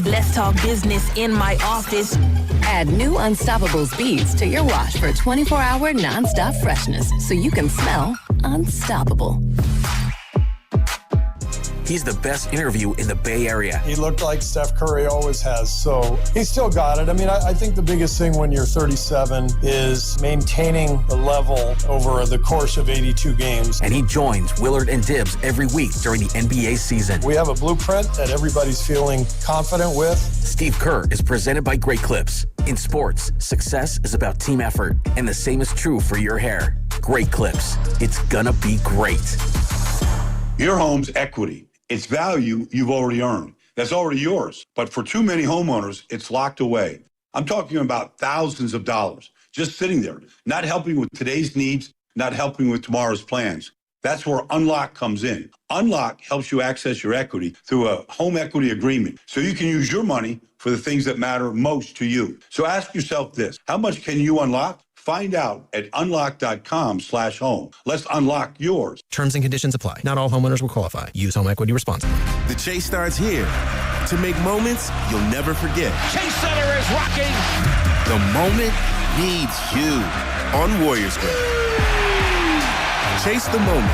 [SPEAKER 16] Let's talk business in my office.
[SPEAKER 20] Add new Unstoppable beads to your wash for 24-hour non-stop freshness so you can smell unstoppable.
[SPEAKER 9] He's the best interview in the Bay Area.
[SPEAKER 10] He looked like Steph Curry always has, so he still got it. I mean, I think the biggest thing when you're 37 is maintaining the level over the course of 82 games.
[SPEAKER 9] And he joins Willard and Dibbs every week during the NBA season.
[SPEAKER 10] We have a blueprint that everybody's feeling confident with.
[SPEAKER 9] Steve Kerr is presented by Great Clips. In sports, success is about team effort, and the same is true for your hair. Great Clips. It's gonna be great.
[SPEAKER 11] Your home's equity. It's value you've already earned. That's already yours. But for too many homeowners, it's locked away. I'm talking about thousands of dollars just sitting there, not helping with today's needs, not helping with tomorrow's plans. That's where Unlock comes in. Unlock helps you access your equity through a home equity agreement so you can use your money for the things that matter most to you. So ask yourself this: how much can you unlock? Find out at unlock.com/home. Let's unlock yours.
[SPEAKER 18] Terms and conditions apply. Not all homeowners will qualify. Use home equity responsibly.
[SPEAKER 12] The chase starts here. To make moments you'll never forget.
[SPEAKER 2] Chase Center is rocking.
[SPEAKER 12] The moment needs you on Warriors Day. Chase the moment.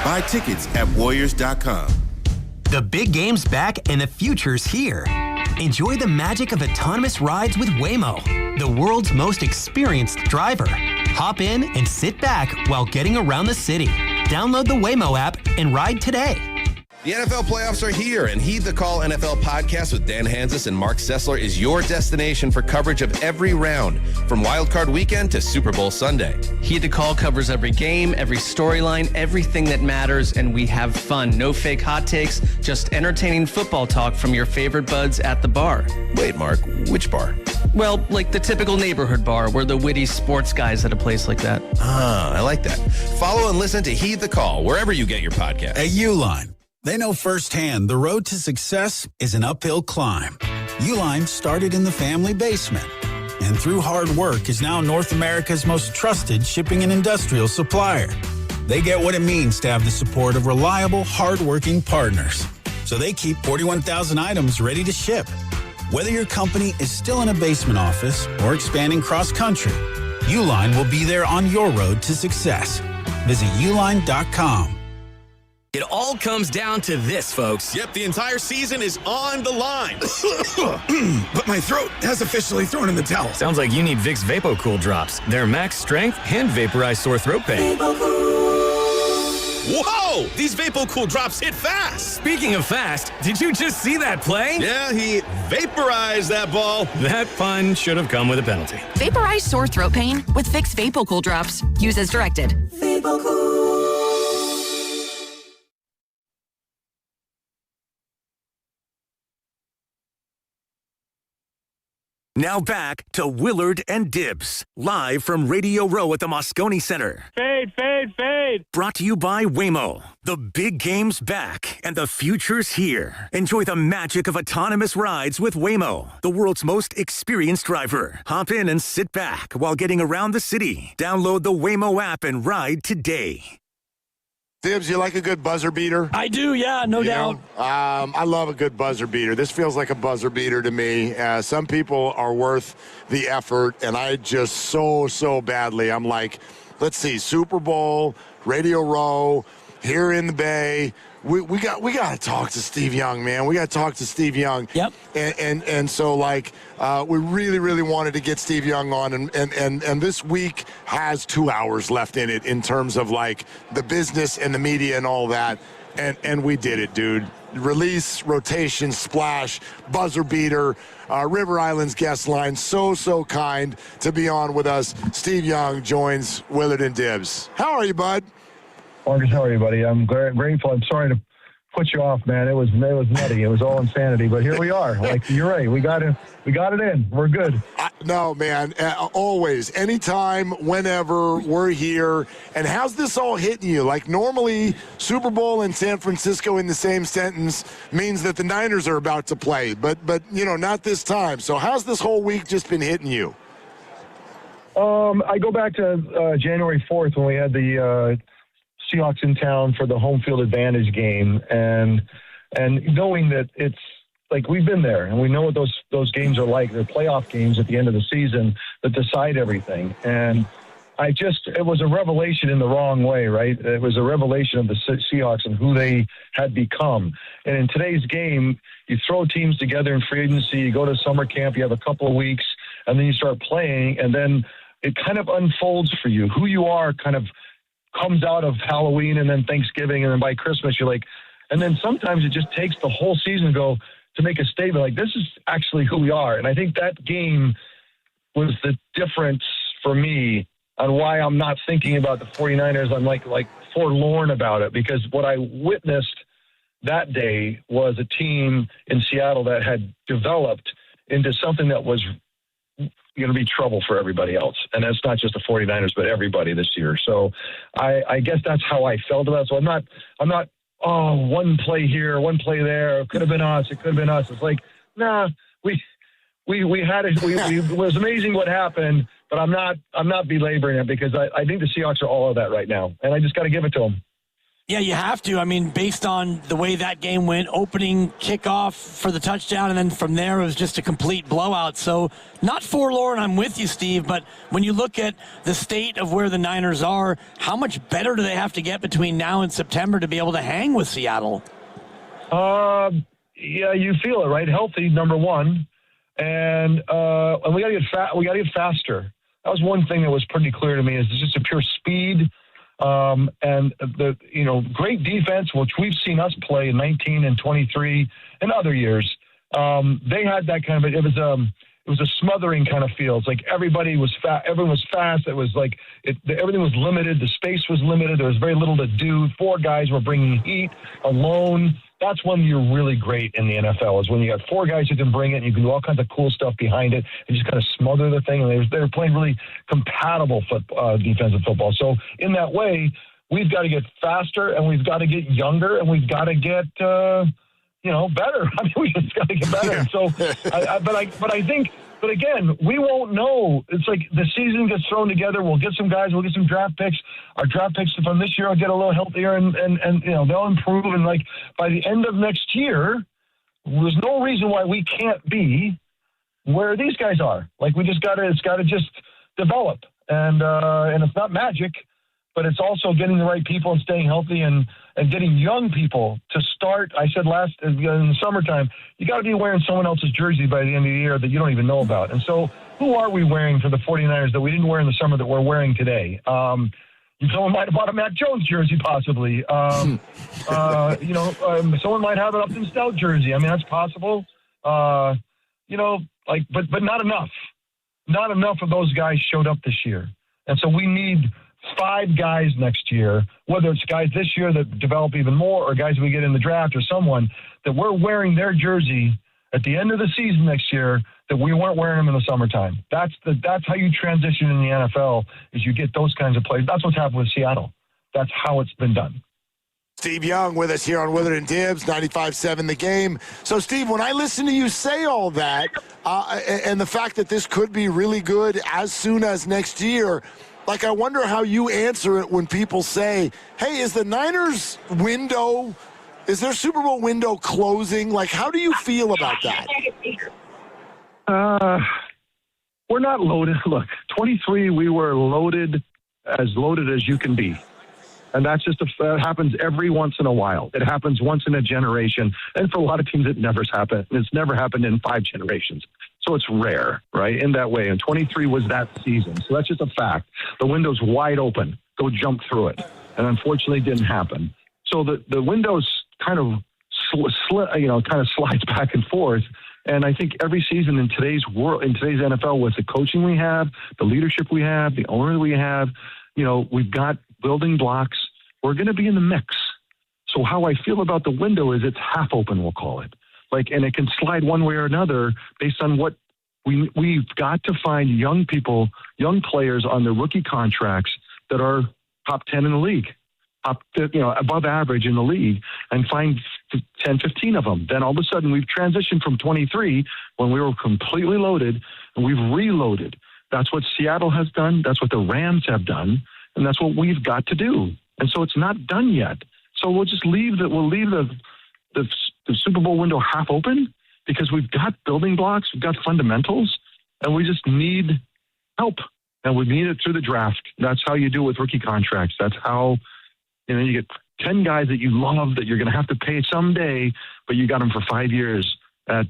[SPEAKER 12] Buy tickets at warriors.com.
[SPEAKER 23] The big game's back and the future's here. Enjoy the magic of autonomous rides with Waymo, the world's most experienced driver. Hop in and sit back while getting around the city. Download the Waymo app and ride today.
[SPEAKER 25] The NFL playoffs are here, and Heed the Call NFL podcast with Dan Hansis and Mark Sessler is your destination for coverage of every round, from Wild Card Weekend to Super Bowl Sunday.
[SPEAKER 26] Heed the Call covers every game, every storyline, everything that matters, and we have fun. No fake hot takes, just entertaining football talk from your favorite buds at the bar.
[SPEAKER 25] Wait, Mark, which bar?
[SPEAKER 26] Well, like the typical neighborhood bar. We're the witty sports guys at a place like that.
[SPEAKER 25] Ah, I like that. Follow and listen to Heed the Call wherever you get your podcast.
[SPEAKER 27] At Uline, they know firsthand the road to success is an uphill climb. Uline started in the family basement, and through hard work is now North America's most trusted shipping and industrial supplier. They get what it means to have the support of reliable, hardworking partners. So they keep 41,000 items ready to ship. Whether your company is still in a basement office or expanding cross-country, Uline will be there on your road to success. Visit uline.com.
[SPEAKER 29] It all comes down to this, folks.
[SPEAKER 30] Yep, the entire season is on the line.
[SPEAKER 27] But my throat has officially thrown in the towel.
[SPEAKER 29] Sounds like you need Vicks VapoCool drops. They're max strength and vaporize sore throat pain.
[SPEAKER 30] Whoa! These VapoCool drops hit fast.
[SPEAKER 29] Speaking of fast, did you just see that play?
[SPEAKER 30] Yeah, he vaporized that ball.
[SPEAKER 29] That pun should have come with a penalty.
[SPEAKER 31] Vaporize sore throat pain with Vicks VapoCool drops. Use as directed. VapoCool.
[SPEAKER 1] Now back to Willard and Dibbs, live from Radio Row at the Moscone Center.
[SPEAKER 5] Fade, fade, fade.
[SPEAKER 1] Brought to you by Waymo. The big game's back, and the future's here. Enjoy the magic of autonomous rides with Waymo, the world's most experienced driver. Hop in and sit back while getting around the city. Download the Waymo app and ride today.
[SPEAKER 4] Dibbs, you like a good buzzer beater?
[SPEAKER 2] I do, yeah, no doubt.
[SPEAKER 4] I love a good buzzer beater. This feels like a buzzer beater to me. Some people are worth the effort, and I just so badly. I'm like, let's see, Super Bowl, Radio Row, here in the Bay. We got to talk to Steve Young, man. We got to talk to Steve Young.
[SPEAKER 2] Yep.
[SPEAKER 4] And so like we really wanted to get Steve Young on, and this week has 2 hours left in it in terms of like the business and the media and all that, and we did it, dude. Release, rotation, splash, buzzer beater, River Islands guest line. So kind to be on with us. Steve Young joins Willard and Dibbs. How are you, bud?
[SPEAKER 3] Marcus, how are you, buddy? I'm grateful. I'm sorry to put you off, man. It was nutty. It was all insanity. But here we are. Like, you're right. We got it in. We're good.
[SPEAKER 4] No, man. Always. Anytime, whenever, we're here. And how's this all hitting you? Like, normally, Super Bowl and San Francisco in the same sentence means that the Niners are about to play. But not this time. So how's this whole week just been hitting you?
[SPEAKER 3] I go back to January 4th when we had the Seahawks in town for the home field advantage game, and knowing that it's like we've been there and we know what those games are like. They're playoff games at the end of the season that decide everything. And it was a revelation in the wrong way, right? It was a revelation of the Seahawks and who they had become. And in today's game, you throw teams together in free agency, you go to summer camp, you have a couple of weeks, and then you start playing, and then it kind of unfolds for you. Who you are kind of comes out of Halloween and then Thanksgiving, and then by Christmas you're like, and then sometimes it just takes the whole season to make a statement like, this is actually who we are. And I think that game was the difference for me on why I'm not thinking about the 49ers. I'm like forlorn about it, because what I witnessed that day was a team in Seattle that had developed into something that was going to be trouble for everybody else. And that's not just the 49ers, but everybody this year. So I guess that's how I felt about it. So I'm not, one play here, one play there. It could have been us. It could have been us. It's like, nah, we had it. It was amazing what happened, but I'm not belaboring it, because I think the Seahawks are all of that right now. And I just got to give it to them.
[SPEAKER 2] Yeah, you have to. I mean, based on the way that game went, opening kickoff for the touchdown, and then from there it was just a complete blowout. So not forlorn, I'm with you, Steve, but when you look at the state of where the Niners are, how much better do they have to get between now and September to be able to hang with Seattle?
[SPEAKER 3] Yeah, you feel it, right? Healthy, number one. And we got to get faster. That was one thing that was pretty clear to me, is just a pure speed. And the great defense, which we've seen us play in 19 and 23 and other years. They had that kind of it was a smothering kind of feel. It's like everybody was fast. Everyone was fast. It was like everything was limited. The space was limited. There was very little to do. 4 guys were bringing heat alone. That's when you're really great in the NFL, is when you got 4 guys who can bring it and you can do all kinds of cool stuff behind it and just kind of smother the thing. And they were playing really compatible defensive football. So in that way, we've got to get faster, and we've got to get younger, and we've got to get better. I mean, we just got to get better. Yeah. So, but again, we won't know. It's like the season gets thrown together. We'll get some guys. We'll get some draft picks. Our draft picks from this year will get a little healthier, and they'll improve. And like by the end of next year, there's no reason why we can't be where these guys are. Like it's got to just develop, and it's not magic, but it's also getting the right people and staying healthy and getting young people to start. I said in the summertime, you got to be wearing someone else's jersey by the end of the year that you don't even know about. And so who are we wearing for the 49ers that we didn't wear in the summer that we're wearing today? Someone might have bought a Mac Jones jersey, possibly. Someone might have an Upton Stout jersey. I mean, that's possible. But not enough. Not enough of those guys showed up this year. And so we need 5 guys next year, whether it's guys this year that develop even more or guys we get in the draft or someone that we're wearing their jersey at the end of the season next year that we weren't wearing them in the summertime. That's how you transition in the NFL, is you get those kinds of players. That's what's happened with Seattle. That's how it's been done.
[SPEAKER 4] Steve Young with us here on Willard and Dibbs, 95.7 The Game. So, Steve, when I listen to you say all that, and the fact that this could be really good as soon as next year, like, I wonder how you answer it when people say, hey, is the Niners window, is their Super Bowl window closing? Like, how do you feel about that?
[SPEAKER 3] We're not loaded. Look, 23, we were loaded as you can be. And that's just that happens every once in a while. It happens once in a generation. And for a lot of teams, it never happened. It's never happened in 5 generations. So it's rare, right, in that way. And 23 was that season. So that's just a fact. The window's wide open. Go jump through it. And unfortunately, it didn't happen. So the window's kind of slides back and forth. And I think every season in today's world, in today's NFL, with the coaching we have, the leadership we have, the owner we have, we've got building blocks. We're going to be in the mix.
[SPEAKER 6] So how I feel about the window is it's half open, we'll call it. And it can slide one way or another based on what we've got to find young people, young players on their rookie contracts that are top 10 in the league, above average in the league, and find 10, 15 of them. Then all of a sudden we've transitioned from 23 when we were completely loaded, and we've reloaded. That's what Seattle has done. That's what the Rams have done. And that's what we've got to do. And so it's not done yet. So we'll just leave the Super Bowl window half open because we've got building blocks, we've got fundamentals, and we just need help. And we need it through the draft. That's how you do it with rookie contracts. That's how, you get 10 guys that you love that you're going to have to pay someday, but you got them for 5 years at,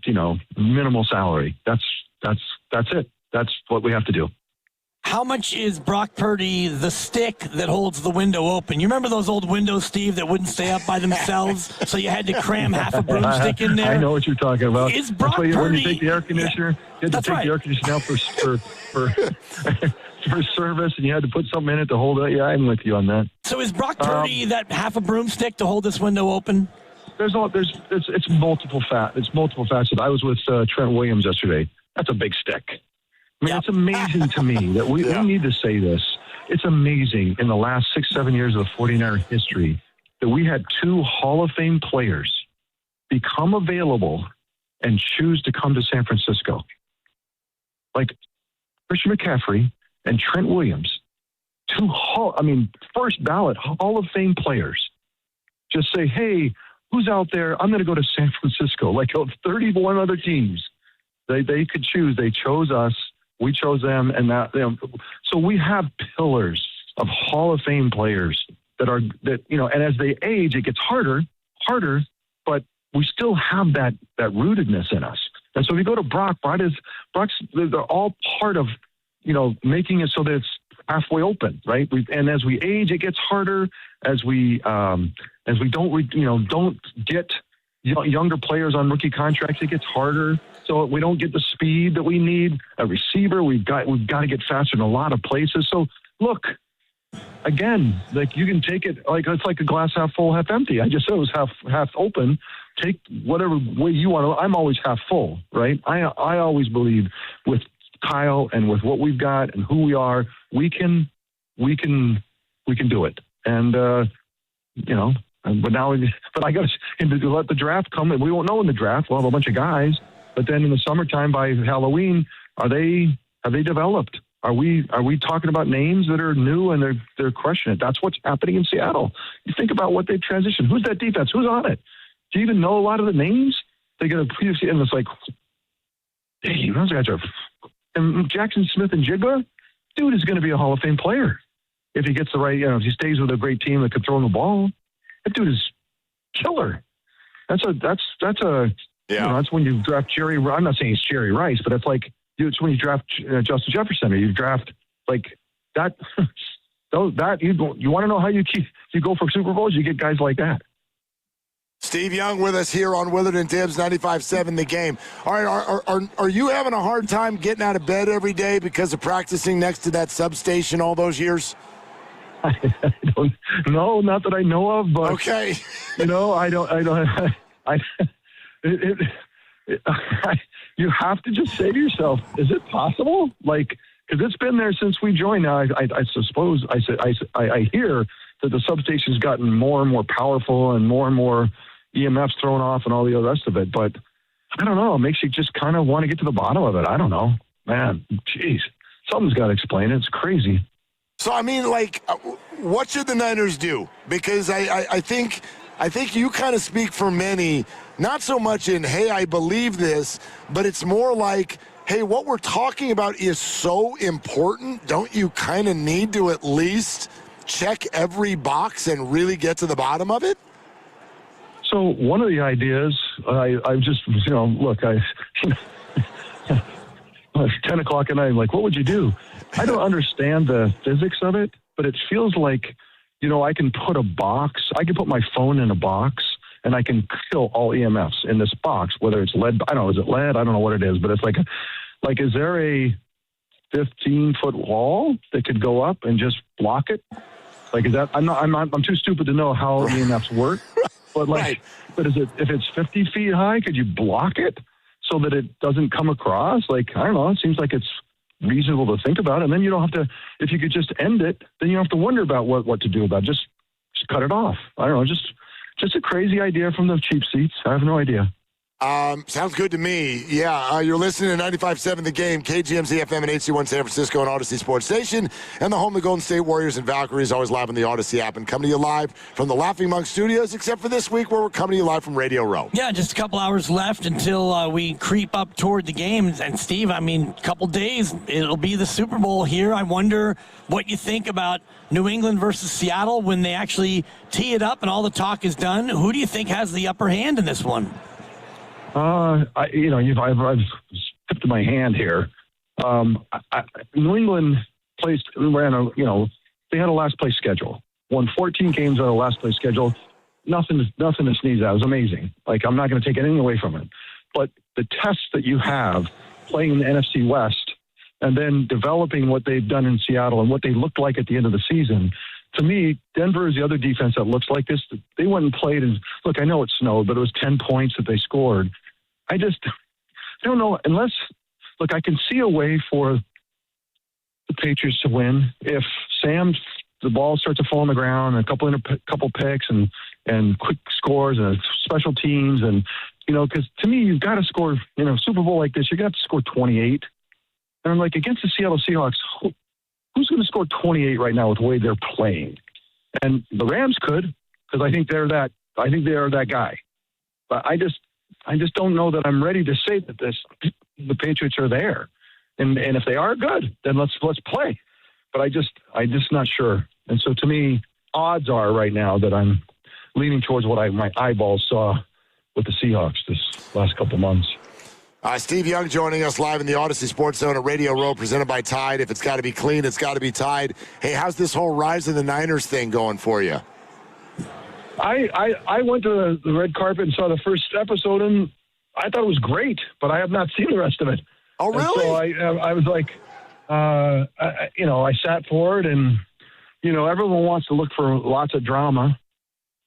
[SPEAKER 6] minimal salary. That's it. That's what we have to do.
[SPEAKER 2] How much is Brock Purdy the stick that holds the window open? You remember those old windows, Steve, that wouldn't stay up by themselves, so you had to cram half a broomstick in there?
[SPEAKER 6] I know what you're talking about.
[SPEAKER 2] Is Brock
[SPEAKER 6] That's why
[SPEAKER 2] Purdy...
[SPEAKER 6] when you take the air conditioner, you had to take the air conditioner out for service, and you had to put something in it to hold it. Yeah, I'm with you on that.
[SPEAKER 2] So is Brock Purdy that half a broomstick to hold this window open?
[SPEAKER 6] It's multiple facets. I was with Trent Williams yesterday. That's a big stick. I mean, it's amazing to me that we need to say this. It's amazing in the last 6-7 years of the 49er history that we had 2 Hall of Fame players become available and choose to come to San Francisco. Like Christian McCaffrey and Trent Williams, 2 first ballot Hall of Fame players just say, hey, who's out there? I'm going to go to San Francisco. 31 other teams. They could choose. They chose us. We chose them, and so we have pillars of Hall of Fame players and as they age, it gets harder, but we still have that rootedness in us. And so if you go to they're all part of, making it so that it's halfway open, right? And as we age, it gets harder. As we don't get younger players on rookie contracts, it gets harder. So we don't get the speed that we need. A receiver, we've got to get faster in a lot of places. So look, again, you can take it it's like a glass half full, half empty. I just said it was half open. Take whatever way you want to. I'm always half full, right? I always believe with Kyle and with what we've got and who we are, we can do it. And but I got to let the draft come, and we won't know in the draft. We'll have a bunch of guys. But then in the summertime by Halloween, have they developed? Are we talking about names that are new and they're crushing it? That's what's happening in Seattle. You think about what they've transitioned. Who's that defense? Who's on it? Do you even know a lot of the names? They get a previously, and it's like, hey, those guys are. And Jackson Smith and Jigba, dude is going to be a Hall of Fame player if he gets the right. If he stays with a great team that could throw him the ball. That dude is killer. That's when you draft Jerry. I'm not saying it's Jerry Rice, but it's it's when you draft Justin Jefferson, or you draft that. You want to know how you go for Super Bowls? You get guys like that.
[SPEAKER 4] Steve Young with us here on Willard and Tibbs 95.7 The Game. All right, are you having a hard time getting out of bed every day because of practicing next to that substation all those years?
[SPEAKER 6] I don't know, not that I know of, but
[SPEAKER 4] okay.
[SPEAKER 6] You have to just say to yourself, is it possible? Because it's been there since we joined. Now, I suppose I hear that the substation's gotten more and more powerful and more EMFs thrown off and all the rest of it. But I don't know. It makes you just kind of want to get to the bottom of it. I don't know, man. Jeez, something's got to explain it. It's crazy.
[SPEAKER 4] So, what should the Niners do? Because I think you kind of speak for many, not so much in, hey, I believe this, but it's more like, hey, what we're talking about is so important. Don't you kind of need to at least check every box and really get to the bottom of it?
[SPEAKER 6] So one of the ideas, I just, look, it's 10 o'clock at night. Like, what would you do? I don't understand the physics of it, but it feels like, I can put my phone in a box and I can kill all EMFs in this box, whether it's lead. I don't know, is it lead? I don't know what it is, but it's is there a 15-foot wall that could go up and just block it? Like, is that I'm too stupid to know how EMFs work. But but is it, if it's 50 feet high, could you block it so that it doesn't come across? Like, I don't know. It seems like it's reasonable to think about. And then you don't have to, if you could just end it, then you don't have to wonder about what to do about it. Just cut it off. I don't know. Just a crazy idea from the cheap seats. I have no idea.
[SPEAKER 4] Sounds good to me. Yeah, you're listening to 95.7 The Game, KGMZ FM and HD1 San Francisco and Odyssey Sports Station, and the home of the Golden State Warriors and Valkyries, always live on the Odyssey app, and coming to you live from the Laughing Monk Studios, except for this week where we're coming to you live from Radio Row.
[SPEAKER 2] Yeah, just a couple hours left until we creep up toward the games. And Steve, I mean, a couple days, it'll be the Super Bowl here. I wonder what you think about New England versus Seattle when they actually tee it up and all the talk is done. Who do you think has the upper hand in this one?
[SPEAKER 6] I've tipped my hand here. New England they had a last place schedule. Won 14 games on a last place schedule. Nothing to sneeze at. It was amazing. Like, I'm not going to take anything away from it. But the tests that you have playing in the NFC West and then developing what they've done in Seattle and what they looked like at the end of the season, to me, Denver is the other defense that looks like this. They went and played, and look, I know it snowed, but it was 10 points that they scored. I don't know, unless, look, I can see a way for the Patriots to win if the ball starts to fall on the ground, and a couple picks and quick scores and special teams, and because to me, you've got to score. Super Bowl like this, you got to score 28. And I'm like, against the Seattle Seahawks, who's going to score 28 right now with the way they're playing? And the Rams could, because I think they are that guy. But I just don't know that I'm ready to say that the Patriots are there. And if they are good, then let's play. But I'm just not sure. And so to me, odds are right now that I'm leaning towards what my eyeballs saw with the Seahawks this last couple months.
[SPEAKER 4] Steve Young joining us live in the Odyssey Sports Zone at Radio Row, presented by Tide. If it's got to be clean, it's got to be Tide. Hey, how's this whole Rise of the Niners thing going for you?
[SPEAKER 6] I went to the red carpet and saw the first episode, and I thought it was great, but I have not seen the rest of it.
[SPEAKER 4] Oh, really?
[SPEAKER 6] And so I was like, I sat for it, and, everyone wants to look for lots of drama,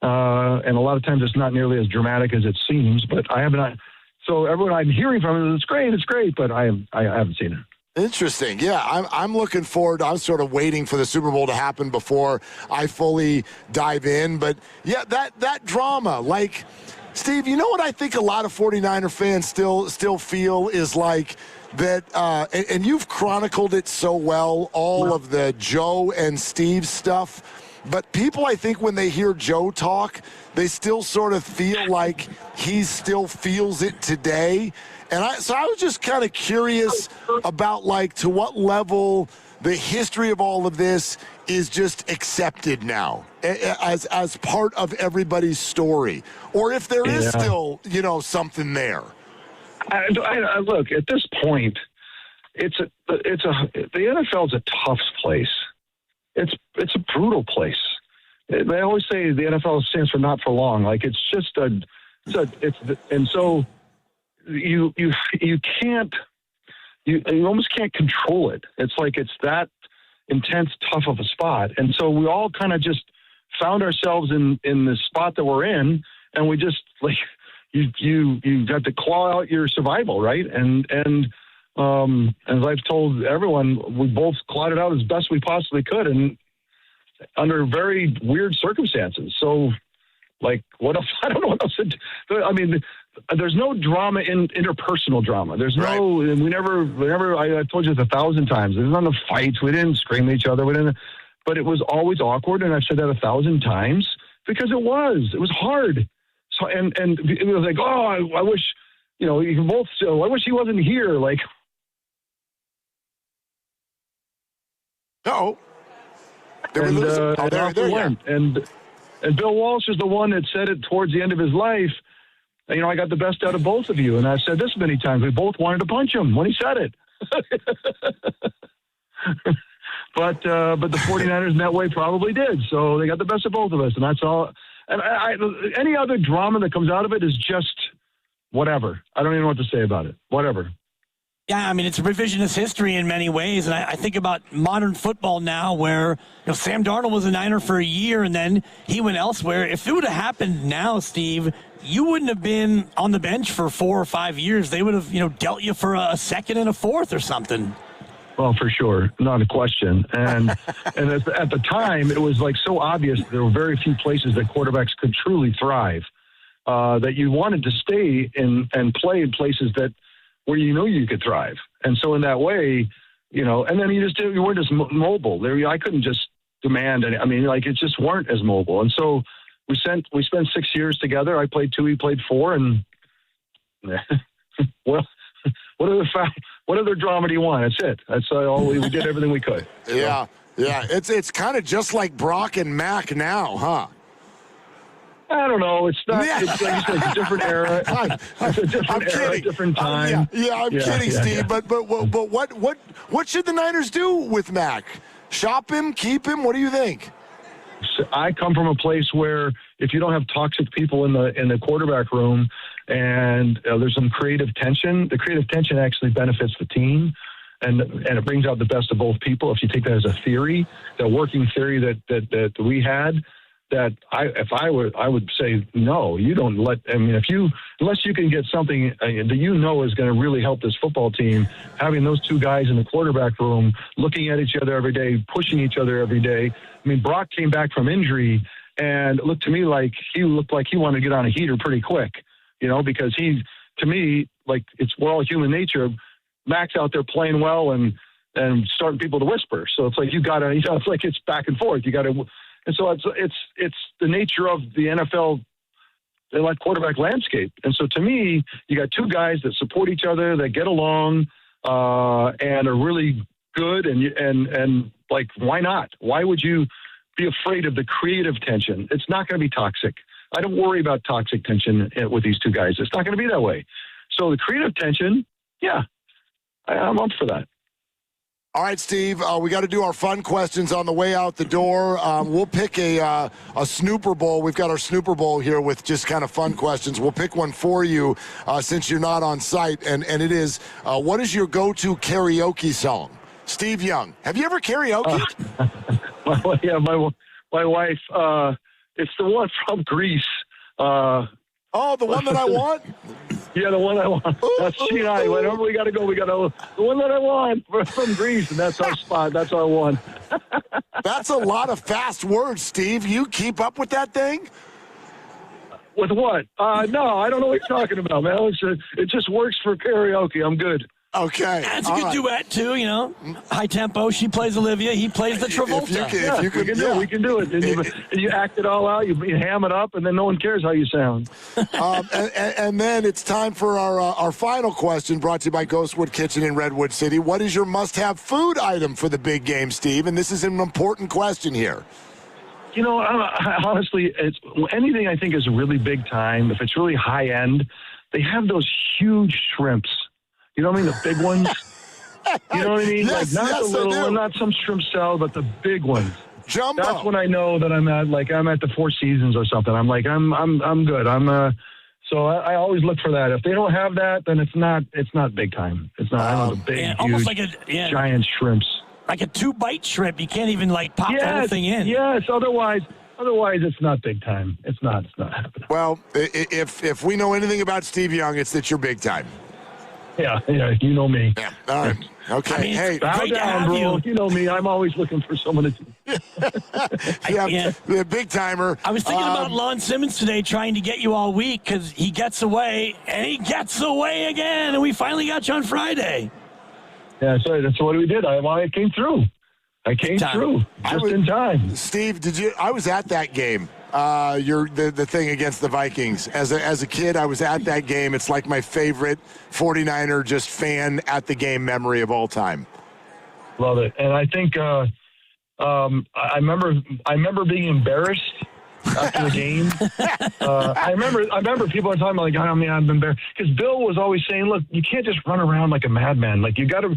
[SPEAKER 6] and a lot of times it's not nearly as dramatic as it seems, but I have not. So everyone I'm hearing from is, it's great, but I haven't seen it.
[SPEAKER 4] Interesting. Yeah, I'm looking forward. I was sort of waiting for the Super Bowl to happen before I fully dive in. But, yeah, that drama, like, Steve, you know what I think a lot of 49er fans still feel is like that, and you've chronicled it so well, all of the Joe and Steve stuff. But people, I think, when they hear Joe talk, they still sort of feel like he still feels it today. And so I was just kind of curious about, like, to what level the history of all of this is just accepted now as part of everybody's story, or if there is still, something there.
[SPEAKER 6] I look, at this point, the NFL is a tough place. It's a brutal place. They always say the NFL stands for not for long. Like, it's just and so you almost can't control it. It's like it's that intense, tough of a spot. And so we all kind of just found ourselves in the spot that we're in, and we just, like, you got to claw out your survival, right? And as I've told everyone, we both clawed it out as best we possibly could, and under very weird circumstances. So, like, what else? I don't know what else to do. I mean, there's no drama in interpersonal drama. There's no, we never, I told you this 1,000 times. There's none of fights. We didn't scream at each other. But it was always awkward. And I've said that 1,000 times because it was hard. So, and it was like, I wish, you can both, I wish he wasn't here. Like,
[SPEAKER 4] Did we lose him? Oh, there
[SPEAKER 6] went. And Bill Walsh is the one that said it towards the end of his life. I got the best out of both of you. And I've said this many times. We both wanted to punch him when he said it. But the 49ers in that way probably did. So they got the best of both of us. And that's all. And any other drama that comes out of it is just whatever. I don't even know what to say about it. Whatever.
[SPEAKER 2] Yeah, I mean, it's revisionist history in many ways, and I think about modern football now where Sam Darnold was a Niner for a year, and then he went elsewhere. If it would have happened now, Steve, you wouldn't have been on the bench for 4 or 5 years. They would have, dealt you for a second and a fourth or something.
[SPEAKER 6] Well, for sure, not a question. And and at the time, it was like so obvious there were very few places that quarterbacks could truly thrive. That you wanted to stay in and play in places where you could thrive. And so in that way, and then you weren't as mobile. I couldn't just demand any. I mean, it just weren't as mobile. And so we spent 6 years together. I played 2, he played 4, and well, what other drama do you want? That's it. That's all. We did everything we could.
[SPEAKER 4] Yeah. It's kind of just like Brock and Mac now, huh?
[SPEAKER 6] I don't know. It's not. Yeah. It's like you said, it's a different era. It's a different era, different time.
[SPEAKER 4] I'm kidding, Steve. Yeah. But what should the Niners do with Mac? Shop him, keep him? What do you think?
[SPEAKER 6] I come from a place where if you don't have toxic people in the quarterback room, and there's some creative tension, the creative tension actually benefits the team, and it brings out the best of both people. If you take that as a theory, the working theory that we had. That I would say no. You don't let. I mean, unless you can get something that is going to really help this football team, having those two guys in the quarterback room, looking at each other every day, pushing each other every day. I mean, Brock came back from injury and it looked to me like he wanted to get on a heater pretty quick, because to me, we're all human nature. Mac's out there playing well and starting people to whisper. So it's like it's like it's back and forth. You got to. And so it's the nature of the NFL quarterback landscape. And so to me, you got two guys that support each other, that get along, and are really good. And why not? Why would you be afraid of the creative tension? It's not going to be toxic. I don't worry about toxic tension with these two guys. It's not going to be that way. So the creative tension, I'm up for that.
[SPEAKER 4] All right, Steve, we got to do our fun questions on the way out the door. We'll pick a Snooper Bowl. We've got our Snooper Bowl here with just kind of fun questions. We'll pick one for you since you're not on site, and it is, what is your go-to karaoke song? Steve Young. Have you ever karaoke?
[SPEAKER 6] My wife, it's the one from Greece.
[SPEAKER 4] The one that I want?
[SPEAKER 6] Yeah, the one I want. That's she and I. Whenever we got to go, the one that I want from Greece, and that's our spot. That's our one.
[SPEAKER 4] That's a lot of fast words, Steve. You keep up with that thing?
[SPEAKER 6] With what? No, I don't know what you're talking about, man. It just works for karaoke. I'm good.
[SPEAKER 4] Okay.
[SPEAKER 2] That's a good duet, too, High tempo. She plays Olivia. He plays the Travolta.
[SPEAKER 6] We can do it. And you act it all out. You ham it up, and then no one cares how you sound.
[SPEAKER 4] And then it's time for our final question, brought to you by Ghostwood Kitchen in Redwood City. What is your must-have food item for the big game, Steve? And this is an important question here.
[SPEAKER 6] Honestly, it's anything I think is really big time. If it's really high end, they have those huge shrimps. You know what I mean? The big ones. You know what I mean?
[SPEAKER 4] Yes,
[SPEAKER 6] not the little one, not some shrimp salad, but the big ones.
[SPEAKER 4] Jumbo.
[SPEAKER 6] That's when I know that I'm at the Four Seasons or something. I'm like, I'm good. So I always look for that. If they don't have that, then it's not big time. It's not. I know the big,
[SPEAKER 2] almost
[SPEAKER 6] huge, giant shrimps.
[SPEAKER 2] Like a 2-bite shrimp. You can't even pop the whole thing in.
[SPEAKER 6] Yes. Otherwise, it's not big time. It's not happening.
[SPEAKER 4] Well, if we know anything about Steve Young, it's that you're big time.
[SPEAKER 6] Yeah, you know me.
[SPEAKER 4] Yeah. All right. Okay.
[SPEAKER 2] Hey,
[SPEAKER 6] bow down, bro. You know me. I'm always looking for someone
[SPEAKER 4] to. Big timer.
[SPEAKER 2] I was thinking about Lon Simmons today, trying to get you all week because he gets away and he gets away again, and we finally got you on Friday.
[SPEAKER 6] Yeah, sorry. That's what we did. I came through. I came through just in time.
[SPEAKER 4] Steve, I was at that game. The thing against the Vikings. As a kid, I was at that game. It's like my favorite 49er just fan at the game memory of all time.
[SPEAKER 6] Love it. And I think I remember being embarrassed after the game. I remember people are talking about I'm embarrassed because Bill was always saying, look, you can't just run around like a madman. Like you got to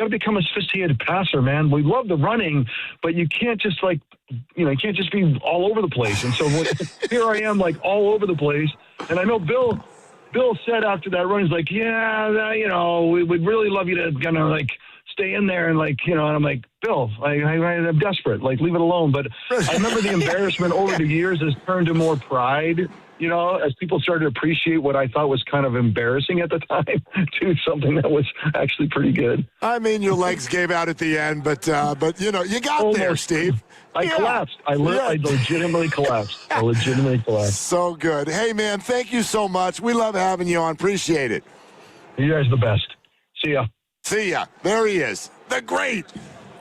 [SPEAKER 6] become a sophisticated passer, man. We love the running, but you can't just you can't just be all over the place. And so here I am, all over the place. And I know Bill Bill said after that run, he's like, yeah, we'd really love you to kind of like stay in there and like, and I'm like, Bill, I'm desperate, like leave it alone. But I remember the embarrassment over the years has turned to more pride, as people started to appreciate what I thought was kind of embarrassing at the time to something that was actually pretty good.
[SPEAKER 4] I mean, your legs gave out at the end, but you got
[SPEAKER 6] Almost.
[SPEAKER 4] there, Steve.
[SPEAKER 6] I collapsed. I legitimately collapsed.
[SPEAKER 4] So good. Hey, man, thank you so much. We love having you on. Appreciate it.
[SPEAKER 6] You guys are the best. See ya.
[SPEAKER 4] See ya. There he is. The great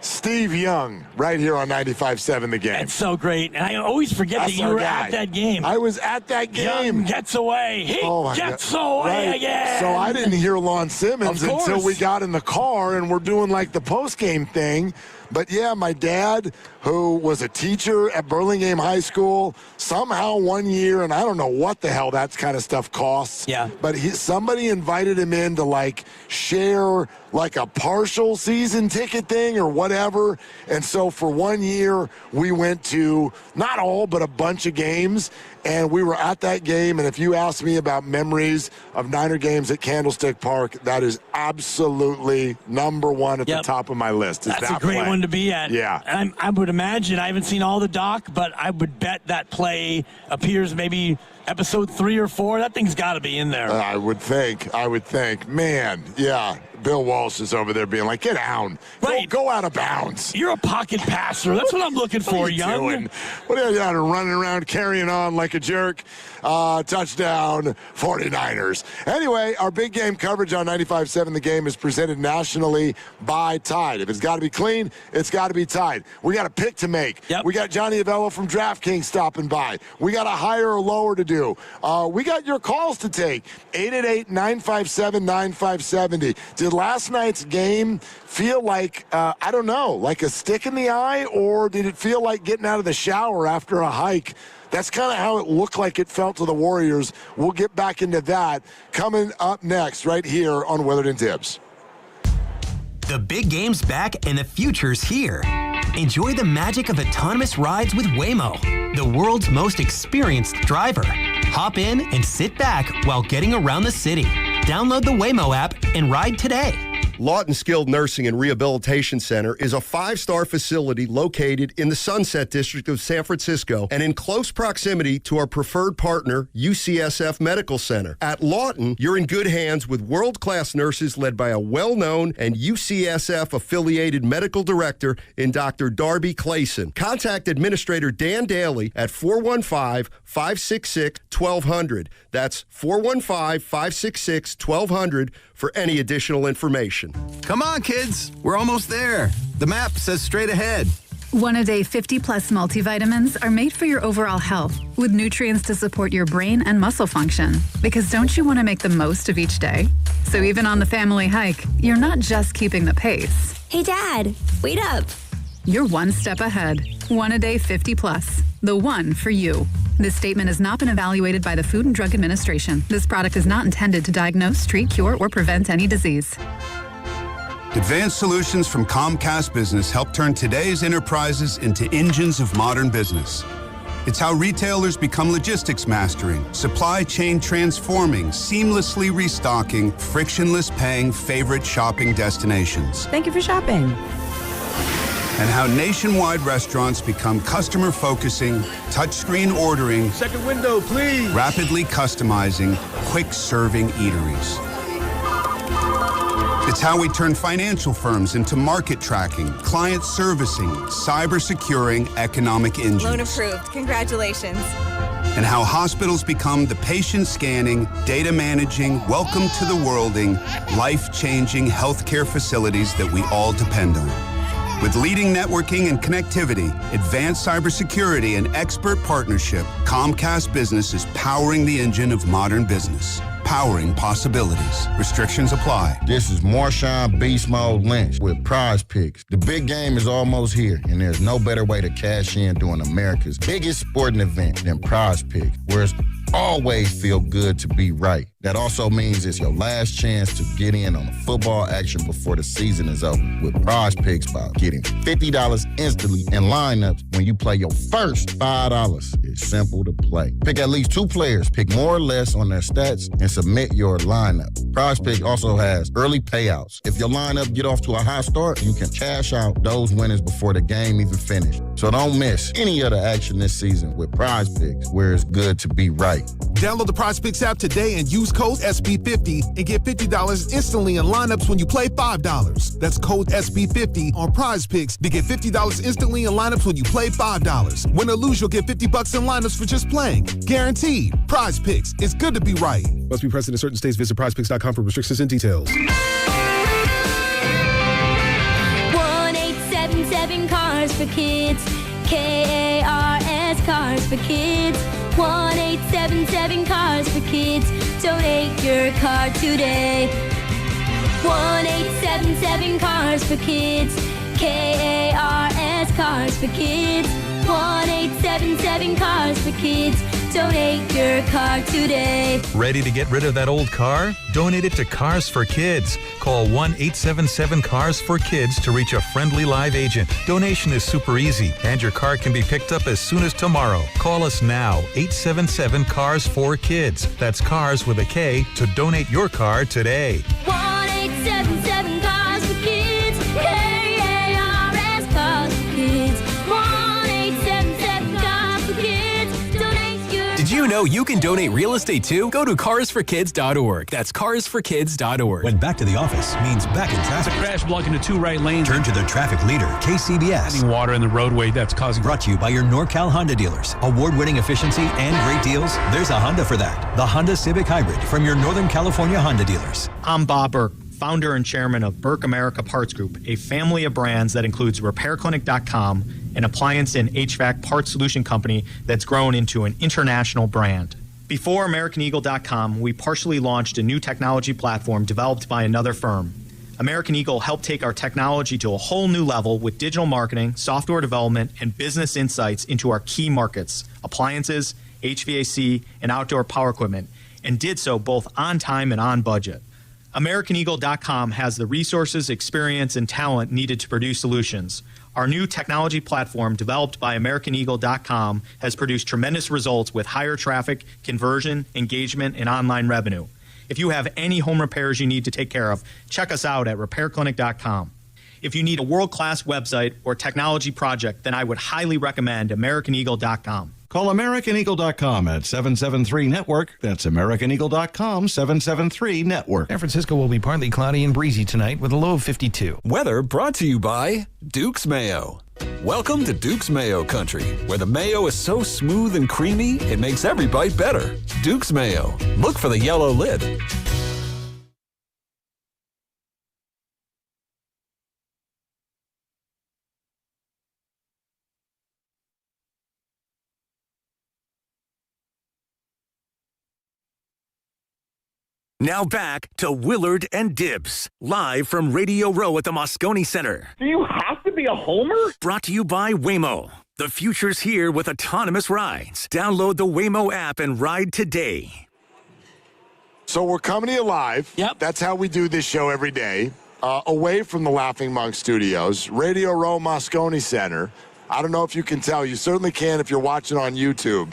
[SPEAKER 4] Steve Young, right here on 95.7 The Game.
[SPEAKER 2] That's so great. And I always forget that you were at that game.
[SPEAKER 4] I was at that game.
[SPEAKER 2] Young gets away. He gets away again.
[SPEAKER 4] So I didn't hear Lon Simmons until we got in the car and we're doing like the post-game thing. But yeah, my dad, who was a teacher at Burlingame High School, somehow one year, and I don't know what the hell that kind of stuff costs.
[SPEAKER 2] Yeah.
[SPEAKER 4] But somebody invited him in to like share like a partial season ticket thing or whatever. And so for 1 year, we went to not all, but a bunch of games. And we were at that game, and if you ask me about memories of Niner games at Candlestick Park, that is absolutely number one at the top of my list.
[SPEAKER 2] That's a great one to be at.
[SPEAKER 4] Yeah.
[SPEAKER 2] I would imagine, I haven't seen all the doc, but I would bet that play appears maybe episode 3 or 4. That thing's got to be in there.
[SPEAKER 4] I would think. Man, yeah. Bill Walsh is over there being like, get down.
[SPEAKER 2] Right.
[SPEAKER 4] Go out of bounds.
[SPEAKER 2] You're a pocket passer. That's what I'm looking for,
[SPEAKER 4] What are you
[SPEAKER 2] Young.
[SPEAKER 4] doing? What are you doing? Running around, carrying on like a jerk. Touchdown, 49ers. Anyway, our big game coverage on 95.7 The Game is presented nationally by Tide. If it's got to be clean, it's got to be Tide. We got a pick to make. We got Johnny Avello from DraftKings stopping by. We got a higher or lower to do. We got your calls to take. 888-957-9570. Did last night's game feel like, I don't know, like a stick in the eye, or did it feel like getting out of the shower after a hike? That's kind of how it looked like it felt to the Warriors. We'll get back into that coming up next right here on Willard and Tibbs.
[SPEAKER 23] The big game's back and the future's here. Enjoy the magic of autonomous rides with Waymo, the world's most experienced driver. Hop in and sit back while getting around the city. Download the Waymo app and ride today.
[SPEAKER 7] Lawton Skilled Nursing and Rehabilitation Center is a 5-star facility located in the Sunset District of San Francisco and in close proximity to our preferred partner, UCSF Medical Center. At Lawton, you're in good hands with world-class nurses led by a well-known and UCSF-affiliated medical director in Dr. Darby Clayson. Contact Administrator Dan Daly at 415-566-1200. That's 415-566-1200 for any additional information.
[SPEAKER 8] Come on, kids. We're almost there. The map says straight ahead.
[SPEAKER 13] One-a-day 50-plus multivitamins are made for your overall health with nutrients to support your brain and muscle function. Because don't you want to make the most of each day? So even on the family hike, you're not just keeping the pace.
[SPEAKER 14] Hey, Dad, wait up.
[SPEAKER 13] You're one step ahead. One-a-day 50-plus. The one for you. This statement has not been evaluated by the Food and Drug Administration. This product is not intended to diagnose, treat, cure, or prevent any disease.
[SPEAKER 15] Advanced solutions from Comcast Business help turn today's enterprises into engines of modern business. It's how retailers become logistics mastering, supply chain transforming, seamlessly restocking, frictionless paying favorite shopping destinations.
[SPEAKER 14] Thank you for shopping.
[SPEAKER 15] And how nationwide restaurants become customer-focusing, touchscreen ordering,
[SPEAKER 7] second window, please,
[SPEAKER 15] rapidly customizing, quick-serving eateries. It's how we turn financial firms into market tracking, client servicing, cyber-securing economic engines.
[SPEAKER 14] Loan approved. Congratulations.
[SPEAKER 15] And how hospitals become the patient scanning, data managing, welcome to the worlding, life-changing healthcare facilities that we all depend on. With leading networking and connectivity, advanced cybersecurity, and expert partnership, Comcast Business is powering the engine of modern business. Powering possibilities. Restrictions apply.
[SPEAKER 17] This is Marshawn Beast Mode Lynch with Prize Picks. The big game is almost here, and there's no better way to cash in during America's biggest sporting event than Prize Picks, where it's always feel good to be right. That also means it's your last chance to get in on the football action before the season is over with Prize Picks by getting $50 instantly in lineups when you play your first $5. It's is simple to play. Pick at least 2 players, pick more or less on their stats, and submit your lineup. PrizePicks also has early payouts. If your lineup get off to a hot start, you can cash out those winners before the game even finished. So don't miss any of the action this season with PrizePicks, where it's good to be right.
[SPEAKER 9] Download the PrizePicks app today and use code SB50 and get $50 instantly in lineups when you play $5. That's code SB50 on PrizePicks to get $50 instantly in lineups when you play $5. Win or lose, you'll get $50 in lineups for just playing. Guaranteed. PrizePicks. It's good to be right.
[SPEAKER 10] Must be present in certain states. Visit prizepicks.com for restrictions and details.
[SPEAKER 11] 1-877 Cars for Kids. KARS Cars for Kids. 1-877 Cars for Kids. Donate your car today. 1-877 Cars for Kids. KARS Cars for Kids. 1-877 Cars for Kids. Donate your car today.
[SPEAKER 16] Ready to get rid of that old car? Donate it to Cars for Kids. Call 1-877-CARS-FOR-KIDS to reach a friendly live agent. Donation is super easy, and your car can be picked up as soon as tomorrow. Call us now, 877-CARS-FOR-KIDS. That's cars with a K to donate your car today.
[SPEAKER 11] 1-877 Cars for Kids. KARS Cars for Kids. 1-877 Cars for Kids. Donate your.
[SPEAKER 18] Did you know you can donate real estate too? Go to carsforkids.org. That's carsforkids.org.
[SPEAKER 19] When back to the office means back in traffic.
[SPEAKER 20] It's a crash blocking the 2 right lanes.
[SPEAKER 19] Turn to the traffic leader, KCBS.
[SPEAKER 20] Adding water in the roadway that's causing.
[SPEAKER 19] Brought to you by your NorCal Honda dealers. Award-winning efficiency and great deals. There's a Honda for that. The Honda Civic Hybrid from your Northern California Honda dealers.
[SPEAKER 21] I'm Bob Burke, founder and chairman of Burke America Parts Group, a family of brands that includes RepairClinic.com, an appliance and HVAC parts solution company that's grown into an international brand. Before AmericanEagle.com, we partially launched a new technology platform developed by another firm. American Eagle helped take our technology to a whole new level with digital marketing, software development, and business insights into our key markets, appliances, HVAC, and outdoor power equipment, and did so both on time and on budget. AmericanEagle.com has the resources, experience, and talent needed to produce solutions. Our new technology platform, developed by AmericanEagle.com, has produced tremendous results with higher traffic, conversion, engagement, and online revenue. If you have any home repairs you need to take care of, check us out at RepairClinic.com. If you need a world-class website or technology project, then I would highly recommend AmericanEagle.com.
[SPEAKER 22] Call AmericanEagle.com at 773-NETWORK. That's AmericanEagle.com, 773-NETWORK.
[SPEAKER 29] San Francisco will be partly cloudy and breezy tonight with a low of 52.
[SPEAKER 18] Weather brought to you by Duke's Mayo. Welcome to Duke's Mayo Country, where the mayo is so smooth and creamy, it makes every bite better. Duke's Mayo. Look for the yellow lid.
[SPEAKER 1] Now back to Willard and Dibbs, live from Radio Row at the Moscone Center.
[SPEAKER 16] Do you have to be a homer?
[SPEAKER 1] Brought to you by Waymo. The future's here with autonomous rides. Download the Waymo app and ride today.
[SPEAKER 4] So we're coming to you live.
[SPEAKER 2] Yep.
[SPEAKER 4] That's how we do this show every day. Away from the Laughing Monk Studios, Radio Row, Moscone Center. I don't know if you can tell. You certainly can if you're watching on YouTube.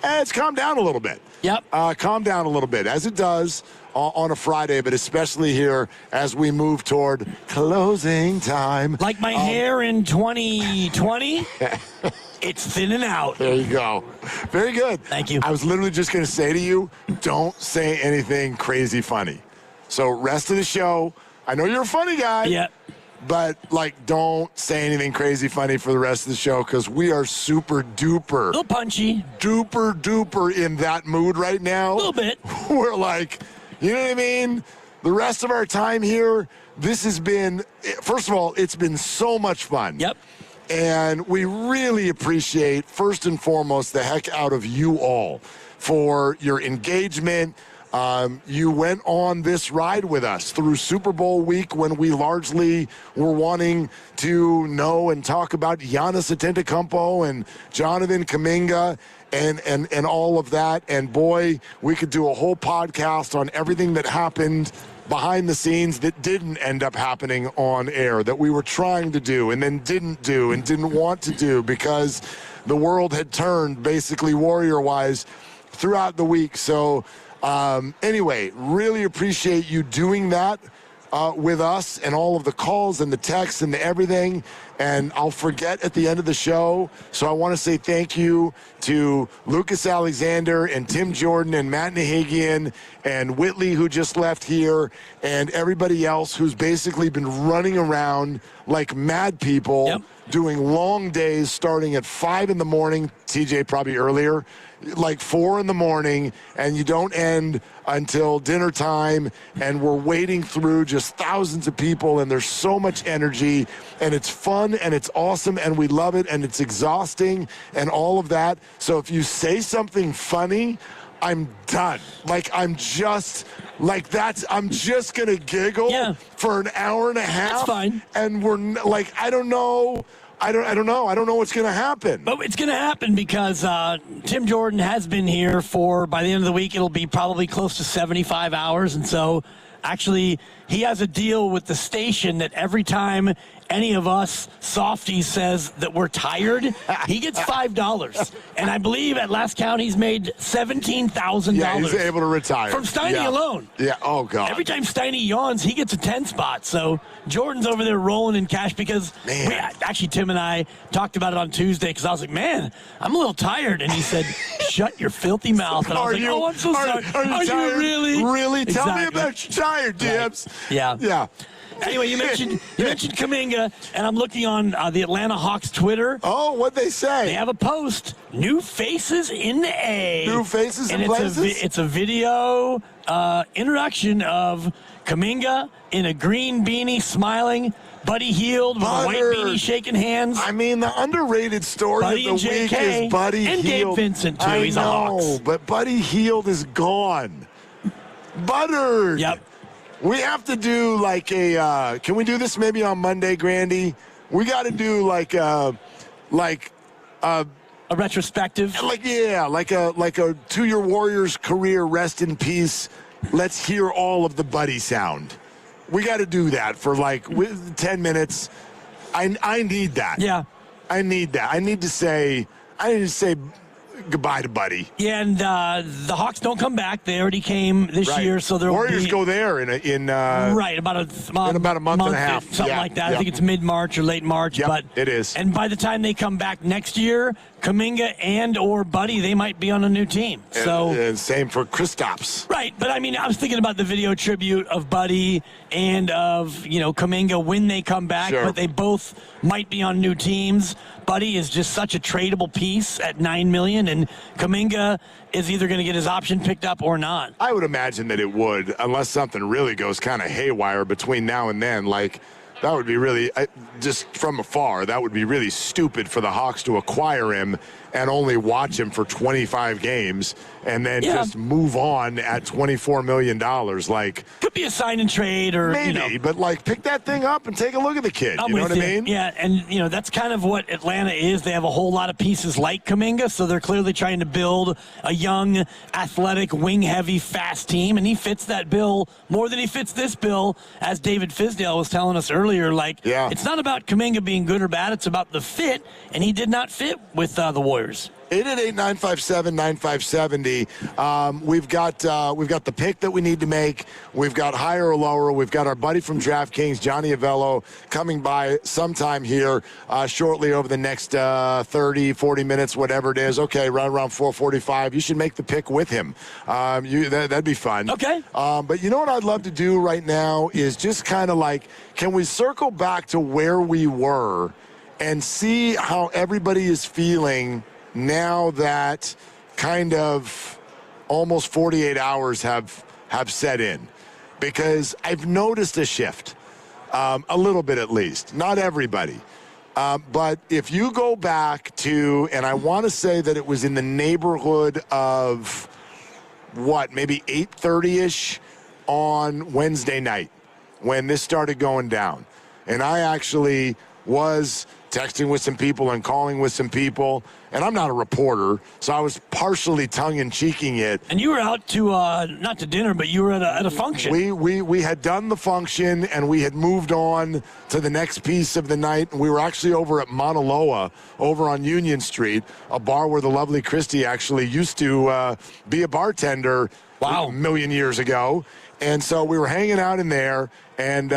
[SPEAKER 4] It's calmed down a little bit.
[SPEAKER 2] Yep.
[SPEAKER 4] Calm down a little bit, as it does on a Friday, but especially here as we move toward closing time.
[SPEAKER 2] Like my hair in 2020, it's thinning out.
[SPEAKER 4] There you go. Very good.
[SPEAKER 2] Thank you.
[SPEAKER 4] I was literally just going to say to you, don't say anything crazy funny. So rest of the show, I know you're a funny guy.
[SPEAKER 2] Yeah.
[SPEAKER 4] But, don't say anything crazy funny for the rest of the show because we are super duper.
[SPEAKER 2] A little punchy.
[SPEAKER 4] Duper in that mood right now.
[SPEAKER 2] A little bit.
[SPEAKER 4] We're you know what I mean? The rest of our time here, this has been, first of all, it's been so much fun.
[SPEAKER 2] Yep.
[SPEAKER 4] And we really appreciate, first and foremost, the heck out of you all for your engagement. You went on this ride with us through Super Bowl week when we largely were wanting to know and talk about Giannis Antetokounmpo and Jonathan Kuminga and all of that. And boy, we could do a whole podcast on everything that happened behind the scenes that didn't end up happening on air, that we were trying to do and then didn't do and didn't want to do because the world had turned, basically Warrior-wise, throughout the week. So anyway, really appreciate you doing that with us and all of the calls and the texts and the everything. And I'll forget at the end of the show. So I want to say thank you to Lucas Alexander and Tim Jordan and Matt Nahigian and Whitley, who just left here, and everybody else who's basically been running around like mad people, doing long days starting at 5 in the morning, TJ probably earlier, like 4 in the morning, and you don't end until dinner time, and we're wading through just thousands of people, and there's so much energy, and it's fun, and it's awesome, and we love it, and it's exhausting, and all of that. So if you say something funny, I'm done. Like, I'm just gonna giggle for an hour and a half.
[SPEAKER 2] That's fine.
[SPEAKER 4] And we're like, I don't know what's going to happen.
[SPEAKER 2] But it's going to happen because Tim Jordan has been here for, by the end of the week, it'll be probably close to 75 hours. And so, actually, he has a deal with the station that every time any of us softies says that we're tired, he gets $5. And I believe at last count he's made $17,000.
[SPEAKER 4] Yeah, he's able to retire.
[SPEAKER 2] From Steiny alone.
[SPEAKER 4] Yeah, oh, God.
[SPEAKER 2] Every time Steiny yawns, he gets a 10 spot. So Jordan's over there rolling in cash because actually Tim and I talked about it on Tuesday because I was like, man, I'm a little tired. And he said, shut your filtty mouth. And I was like, oh, I'm so sorry.
[SPEAKER 4] Are you really? Really?
[SPEAKER 2] Exactly.
[SPEAKER 4] Tell me about your tired, Dibs.
[SPEAKER 2] Right. Yeah.
[SPEAKER 4] Yeah.
[SPEAKER 2] Anyway, you mentioned Kuminga, and I'm looking on the Atlanta Hawks Twitter.
[SPEAKER 4] Oh, what'd they say?
[SPEAKER 2] They have a post. New faces in the A.
[SPEAKER 4] New faces in places?
[SPEAKER 2] It's a video introduction of Kuminga in a green beanie smiling, Buddy Hield with a white beanie shaking hands.
[SPEAKER 4] I mean, the underrated story
[SPEAKER 2] Buddy
[SPEAKER 4] of the week is Buddy
[SPEAKER 2] and
[SPEAKER 4] Hield.
[SPEAKER 2] Gabe Vincent, too. He's
[SPEAKER 4] I
[SPEAKER 2] a
[SPEAKER 4] know,
[SPEAKER 2] Hawks.
[SPEAKER 4] but Buddy Hield is gone. Buttered.
[SPEAKER 2] Yep.
[SPEAKER 4] We have to do like a, can we do this maybe on Monday, Grandy? We got to do like a
[SPEAKER 2] retrospective.
[SPEAKER 4] Like a to your Warriors career, rest in peace. Let's hear all of the Buddy sound. We got to do that for like 10 minutes. I need that.
[SPEAKER 2] Yeah.
[SPEAKER 4] I need that. I need to say goodbye to Buddy.
[SPEAKER 2] Yeah, and the Hawks don't come back. They already came this year, so they'll
[SPEAKER 4] Warriors go there in
[SPEAKER 2] about a
[SPEAKER 4] month and a half,
[SPEAKER 2] something like that. I think it's mid-March or late March.
[SPEAKER 4] Yep,
[SPEAKER 2] but
[SPEAKER 4] it is.
[SPEAKER 2] And by the time they come back next year, Kuminga and or Buddy, they might be on a new team. So
[SPEAKER 4] and same for Kristaps.
[SPEAKER 2] Right, but I mean, I was thinking about the video tribute of Buddy and of Kuminga when they come back, but they both might be on new teams. Buddy is just such a tradable piece at $9 million, and Kuminga is either going to get his option picked up or not.
[SPEAKER 4] I would imagine that it would, unless something really goes kind of haywire between now and then. Like, that would be really, just from afar, that would be really stupid for the Hawks to acquire him and only watch him for 25 games and then just move on at $24 million. Like,
[SPEAKER 2] could be a sign and trade or
[SPEAKER 4] maybe, but like pick that thing up and take a look at the kid.
[SPEAKER 2] I'm
[SPEAKER 4] you know
[SPEAKER 2] with
[SPEAKER 4] what I mean?
[SPEAKER 2] Yeah, and that's kind of what Atlanta is. They have a whole lot of pieces like Kuminga, so they're clearly trying to build a young, athletic, wing-heavy, fast team, and he fits that bill more than he fits this bill, as David Fisdale was telling us earlier. Like, it's not about Kuminga being good or bad; it's about the fit, and he did not fit with the Warriors.
[SPEAKER 4] 888-957-9570. We've got the pick that we need to make. We've got higher or lower. We've got our buddy from DraftKings, Johnny Avello, coming by sometime here shortly over the next 30, 40 minutes, whatever it is. Okay, right around 4:45. You should make the pick with him. That'd be fun.
[SPEAKER 2] Okay.
[SPEAKER 4] But you know what I'd love to do right now is just kind of like, can we circle back to where we were and see how everybody is feeling now that kind of almost 48 hours have set in? Because I've noticed a shift, a little bit at least. Not everybody. But if you go back to, and I want to say that it was in the neighborhood of, maybe 8:30-ish on Wednesday night when this started going down. And I actually was texting with some people and calling with some people. And I'm not a reporter, so I was partially tongue-in-cheeking it.
[SPEAKER 2] And you were out to, not to dinner, but you were at a function.
[SPEAKER 4] We had done the function, and we had moved on to the next piece of the night. And we were actually over at Mauna Loa, over on Union Street, a bar where the lovely Christy actually used to be a bartender a million years ago. And so we were hanging out in there and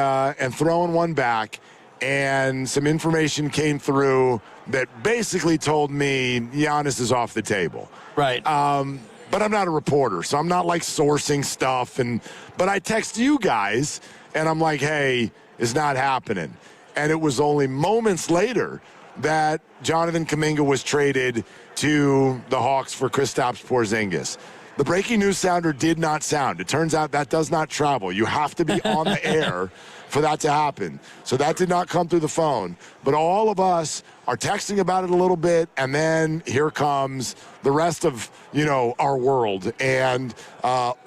[SPEAKER 4] throwing one back. And some information came through that basically told me Giannis is off the table.
[SPEAKER 2] Right.
[SPEAKER 4] But I'm not a reporter, so I'm not like sourcing stuff. But I text you guys, and I'm like, hey, it's not happening. And it was only moments later that Jonathan Kuminga was traded to the Hawks for Kristaps Porzingis. The breaking news sounder did not sound. It turns out that does not travel. You have to be on the air for that to happen. So that did not come through the phone. But all of us are texting about it a little bit, and then here comes the rest of, our world. And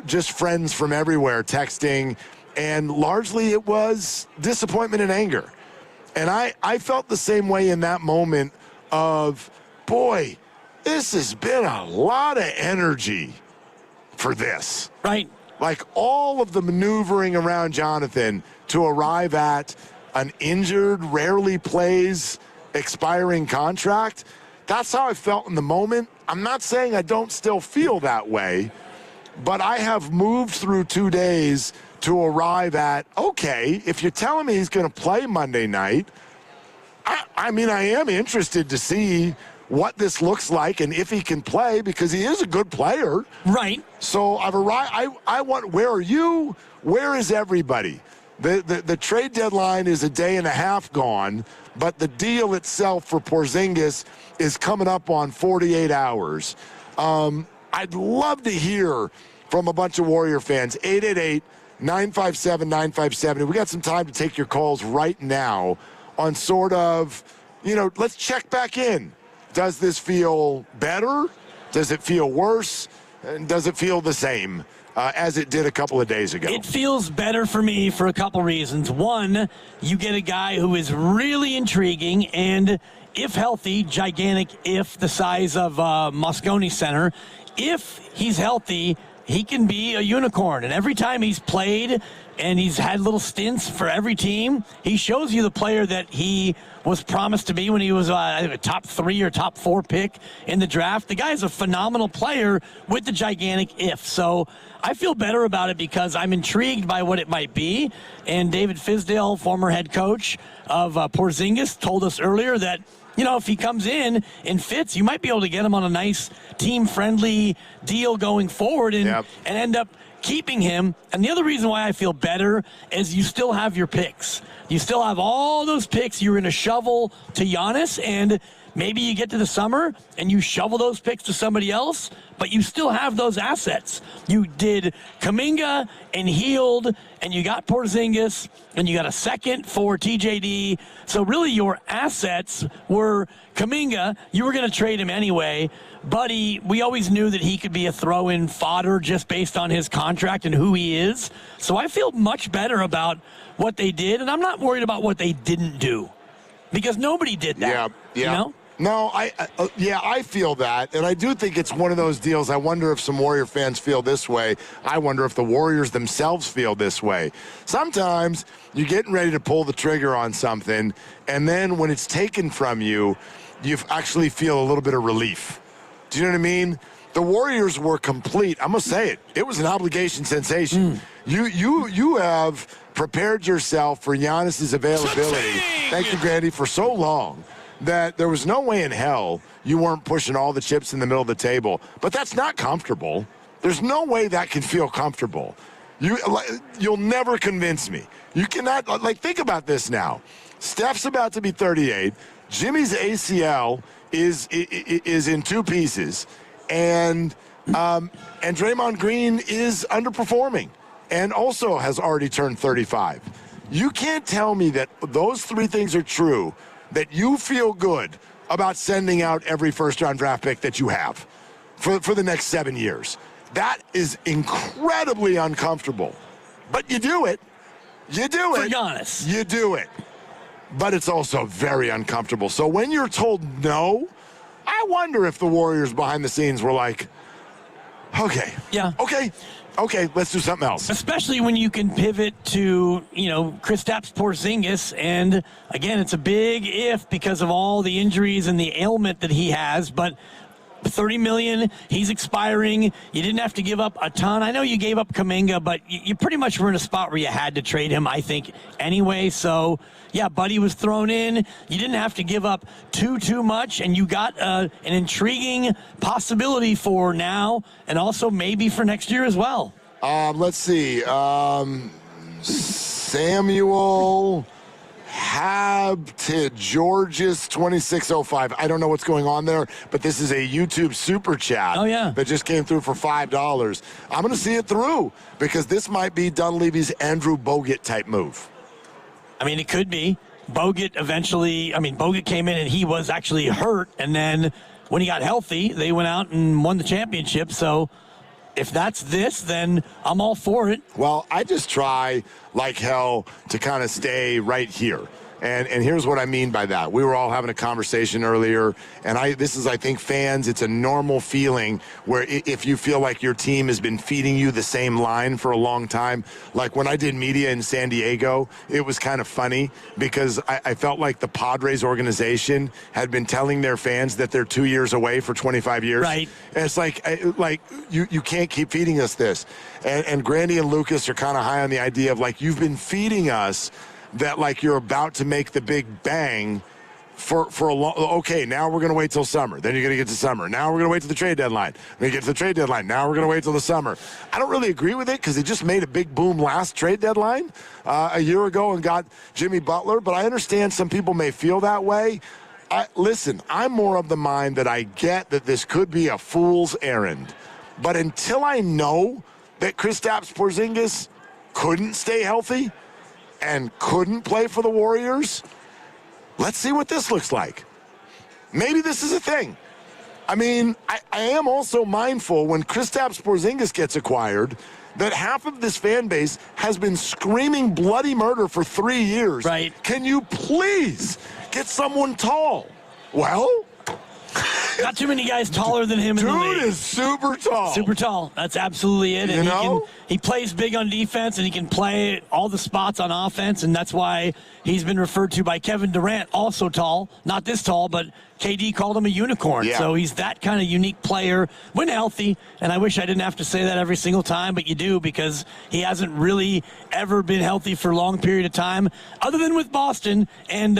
[SPEAKER 4] just friends from everywhere texting. And largely it was disappointment and anger. And I felt the same way in that moment of, boy, this has been a lot of energy for this.
[SPEAKER 2] Right.
[SPEAKER 4] Like all of the maneuvering around Jonathan to arrive at an injured, rarely plays, expiring contract. That's how I felt in the moment. I'm not saying I don't still feel that way, but I have moved through 2 days to arrive at, okay, if you're telling me he's going to play Monday night, I am interested to see what this looks like and if he can play, because he is a good player.
[SPEAKER 2] Right.
[SPEAKER 4] So I've arrived. I want, where are you? Where is everybody? The trade deadline is a day and a half gone, but the deal itself for Porzingis is coming up on 48 hours. I'd love to hear from a bunch of Warrior fans. 888-957-957. We got some time to take your calls right now on sort of, let's check back in. Does this feel better? Does it feel worse? And does it feel the same as it did a couple of days ago?
[SPEAKER 2] It feels better for me for a couple reasons. One, you get a guy who is really intriguing and, if healthy, gigantic, if the size of Moscone Center, if he's healthy, he can be a unicorn. And every time he's played and he's had little stints for every team, he shows you the player that he was promised to be when he was a top 3 or top 4 pick in the draft. The guy is a phenomenal player with the gigantic if. So I feel better about it because I'm intrigued by what it might be. And David Fizdale, former head coach of Porzingis, told us earlier that, if he comes in and fits, you might be able to get him on a nice team-friendly deal going forward and end up keeping him. And the other reason why I feel better is you still have your picks. You still have all those picks you're going to shovel to Giannis, and maybe you get to the summer and you shovel those picks to somebody else, but you still have those assets. You did Kuminga and Hield, and you got Porzingis, and you got a second for TJD. So really your assets were Kuminga. You were going to trade him anyway. Buddy, we always knew that he could be a throw-in fodder just based on his contract and who he is. So I feel much better about what they did, and I'm not worried about what they didn't do because nobody did that.
[SPEAKER 4] Yeah. No, I feel that, and I do think it's one of those deals. I wonder if some Warrior fans feel this way. I wonder if the Warriors themselves feel this way. Sometimes you're getting ready to pull the trigger on something, and then when it's taken from you, you actually feel a little bit of relief. Do you know what I mean? The Warriors were complete. I'm going to say it. It was an obligation sensation. You have prepared yourself for Giannis's availability. Thank you, Grandy, for so long that there was no way in hell you weren't pushing all the chips in the middle of the table. But that's not comfortable. There's no way that can feel comfortable. You'll never convince me. You cannot, think about this now. Steph's about to be 38. Jimmy's ACL is in 2 pieces. And Draymond Green is underperforming and also has already turned 35. You can't tell me that those 3 things are true, that you feel good about sending out every first-round draft pick that you have for the next 7 years. That is incredibly uncomfortable. But you do it. You do it.
[SPEAKER 2] For Giannis.
[SPEAKER 4] You do it. but it's also very uncomfortable. So when you're told no, I wonder if the Warriors behind the scenes were like, okay, let's do something else.
[SPEAKER 2] Especially when you can pivot to, Kristaps Porzingis. And again, it's a big if because of all the injuries and the ailment that he has. But $30 million, he's expiring. You didn't have to give up a ton. I know you gave up Kuminga, but you pretty much were in a spot where you had to trade him, I think, anyway. So, yeah, Buddy was thrown in. You didn't have to give up too much, and you got an intriguing possibility for now and also maybe for next year as well.
[SPEAKER 4] Let's see. Samuel Georges 2605. I don't know what's going on there, but this is a YouTube super chat that just came through for $5. I'm going to see it through because this might be Dunleavy's Andrew Bogut type move.
[SPEAKER 2] I mean, it could be. Bogut came in and he was actually hurt, and then when he got healthy, they went out and won the championship. So if that's this, then I'm all for it.
[SPEAKER 4] Well, I just try like hell to kind of stay right here. And here's what I mean by that. We were all having a conversation earlier, and this is, I think, fans, it's a normal feeling where if you feel like your team has been feeding you the same line for a long time, like when I did media in San Diego, it was kind of funny because I felt like the Padres organization had been telling their fans that they're 2 years away for 25 years.
[SPEAKER 2] Right.
[SPEAKER 4] And it's like you can't keep feeding us this. And Grandy and Lucas are kind of high on the idea of like, you've been feeding us that like you're about to make the big bang for a long. Okay, now we're going to wait till summer. Then you're going to get to summer. Now we're going to wait till the trade deadline. When you get to the trade deadline, now we're going to wait till the summer. I don't really agree with it because they just made a big boom last trade deadline a year ago and got Jimmy Butler. But I understand some people may feel that way. Listen, I'm more of the mind that I get that this could be a fool's errand. But until I know that Kristaps Porzingis couldn't stay healthy and couldn't play for the Warriors, let's see what this looks like. Maybe this is a thing. I mean, I am also mindful when Kristaps Porzingis gets acquired that half of this fan base has been screaming bloody murder for 3 years.
[SPEAKER 2] Right.
[SPEAKER 4] Can you please get someone tall? Well,
[SPEAKER 2] not too many guys taller than him in the league.
[SPEAKER 4] Dude is super tall.
[SPEAKER 2] Super tall. That's absolutely it. And he plays big on defense, and he can play all the spots on offense, and that's why he's been referred to by Kevin Durant, also tall. Not this tall, but KD called him a unicorn.
[SPEAKER 4] Yeah.
[SPEAKER 2] So he's that kind of unique player when healthy, and I wish I didn't have to say that every single time, but you do because he hasn't really ever been healthy for a long period of time, other than with Boston, and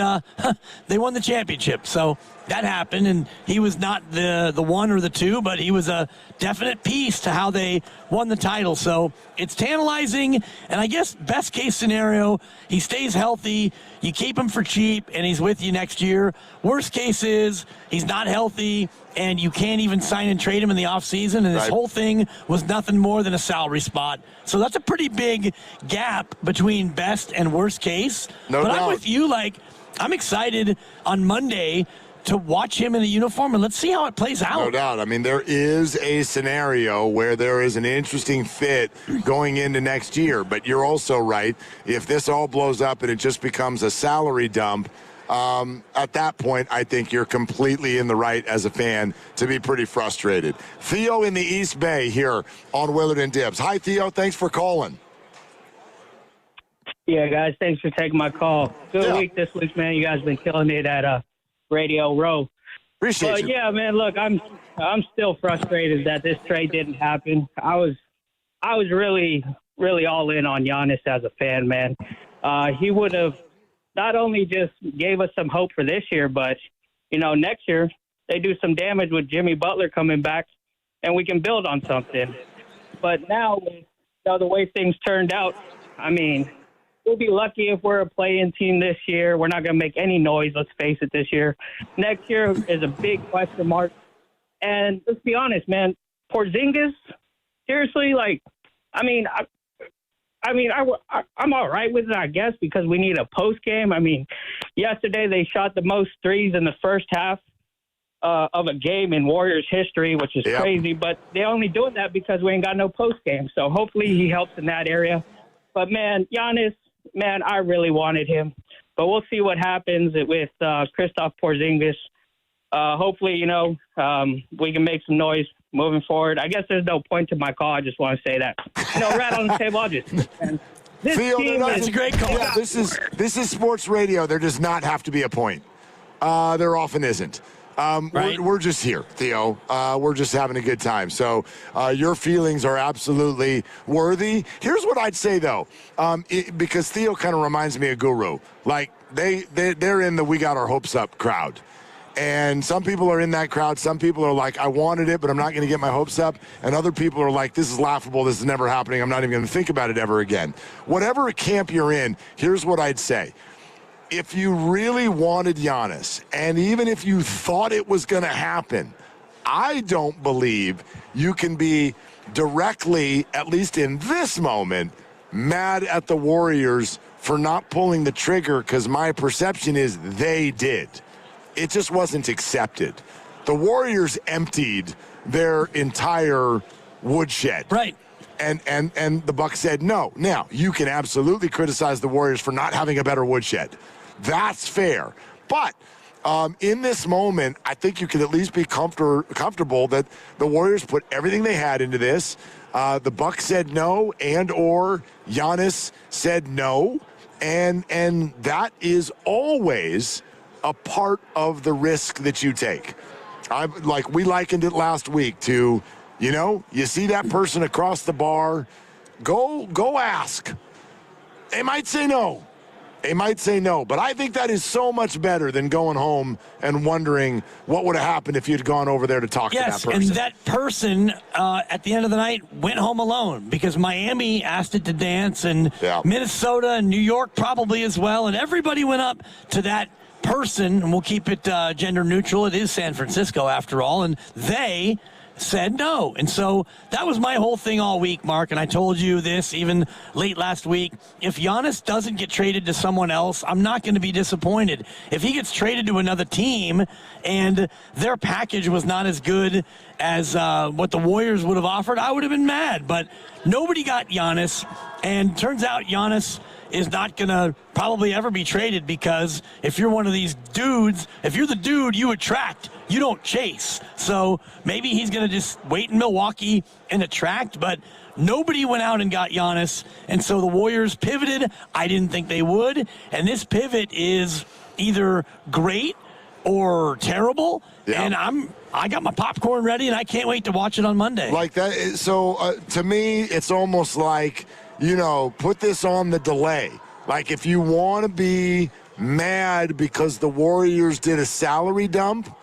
[SPEAKER 2] they won the championship. So that happened, and he was not the one or the two, but he was a definite piece to how they won the title. So it's tantalizing, and I guess best case scenario, he stays healthy, you keep him for cheap, and he's with you next year. Worst case is he's not healthy, and you can't even sign and trade him in the offseason, and this whole thing was nothing more than a salary spot. So that's a pretty big gap between best and worst case.
[SPEAKER 4] No doubt.
[SPEAKER 2] I'm with you. I'm excited on Monday to watch him in a uniform, and let's see how it plays out.
[SPEAKER 4] No doubt. I mean, there is a scenario where there is an interesting fit going into next year, but you're also right. If this all blows up and it just becomes a salary dump, at that point, I think you're completely in the right as a fan to be pretty frustrated. Theo in the East Bay here on Willard and Dibs. Hi, Theo. Thanks for calling.
[SPEAKER 3] Yeah, guys, thanks for taking my call. Good week this week, man. You guys been killing it at Radio Row.
[SPEAKER 4] Appreciate you.
[SPEAKER 3] Yeah, man, look, I'm still frustrated that this trade didn't happen. I was really all in on Giannis as a fan, man. He would have not only just gave us some hope for this year, but next year they do some damage with Jimmy Butler coming back, and we can build on something. But now, the way things turned out, I mean, we'll be lucky if we're a play-in team this year. We're not going to make any noise, let's face it, this year. Next year is a big question mark. And let's be honest, man, Porzingis, seriously, I'm all right with it, I guess, because we need a post-game. I mean, yesterday they shot the most threes in the first half of a game in Warriors history, which is crazy. But they're only doing that because we ain't got no post-game. So hopefully he helps in that area. But, man, Giannis, man, I really wanted him. but we'll see what happens with Kristaps Porzingis. Hopefully, we can make some noise moving forward. I guess there's no point to my call. I just want to say that. Right on the table, I'll just... This
[SPEAKER 4] Theo,
[SPEAKER 3] team
[SPEAKER 2] That's a great call.
[SPEAKER 4] Yeah, this is sports radio. There does not have to be a point. There often isn't.
[SPEAKER 2] Right.
[SPEAKER 4] We're just here, Theo. We're just having a good time. So your feelings are absolutely worthy. Here's what I'd say, though, because Theo kind of reminds me of Guru. Like, they're in the we got our hopes up crowd. And some people are in that crowd. Some people are like, I wanted it, but I'm not going to get my hopes up. And other people are like, this is laughable. This is never happening. I'm not even going to think about it ever again. Whatever camp you're in, here's what I'd say. If you really wanted Giannis, and even if you thought it was going to happen, I don't believe you can be directly, at least in this moment, mad at the Warriors for not pulling the trigger, because my perception is they did. It just wasn't accepted. The Warriors emptied their entire woodshed.
[SPEAKER 2] Right.
[SPEAKER 4] And the Bucks said no. Now, you can absolutely criticize the Warriors for not having a better woodshed. That's fair. But in this moment, I think you can at least be comfortable that the Warriors put everything they had into this. The Bucks said no, and or Giannis said no. And that is always a part of the risk that you take. We likened it last week to, you see that person across the bar, go ask. They might say no. But I think that is so much better than going home and wondering what would have happened if you'd gone over there to talk to that person.
[SPEAKER 2] Yes, and that person, at the end of the night, went home alone because Miami asked it to dance, and Minnesota and New York probably as well, and everybody went up to that person, and we'll keep it gender neutral. It is San Francisco after all, and they said no. And so that was my whole thing all week, Mark, and I told you this even late last week. If Giannis doesn't get traded to someone else, I'm not going to be disappointed. If he gets traded to another team and their package was not as good as what the Warriors would have offered, I would have been mad. But nobody got Giannis, and turns out Giannis is not going to probably ever be traded, because if you're one of these dudes, if you're the dude you attract, you don't chase. So maybe he's going to just wait in Milwaukee and attract, but nobody went out and got Giannis, and so the Warriors pivoted. I didn't think they would, and this pivot is either great or terrible, and I got my popcorn ready, and I can't wait to watch it on Monday.
[SPEAKER 4] Like that. So to me, it's almost like, put this on the delay. Like, if you want to be mad because the Warriors did a salary dump,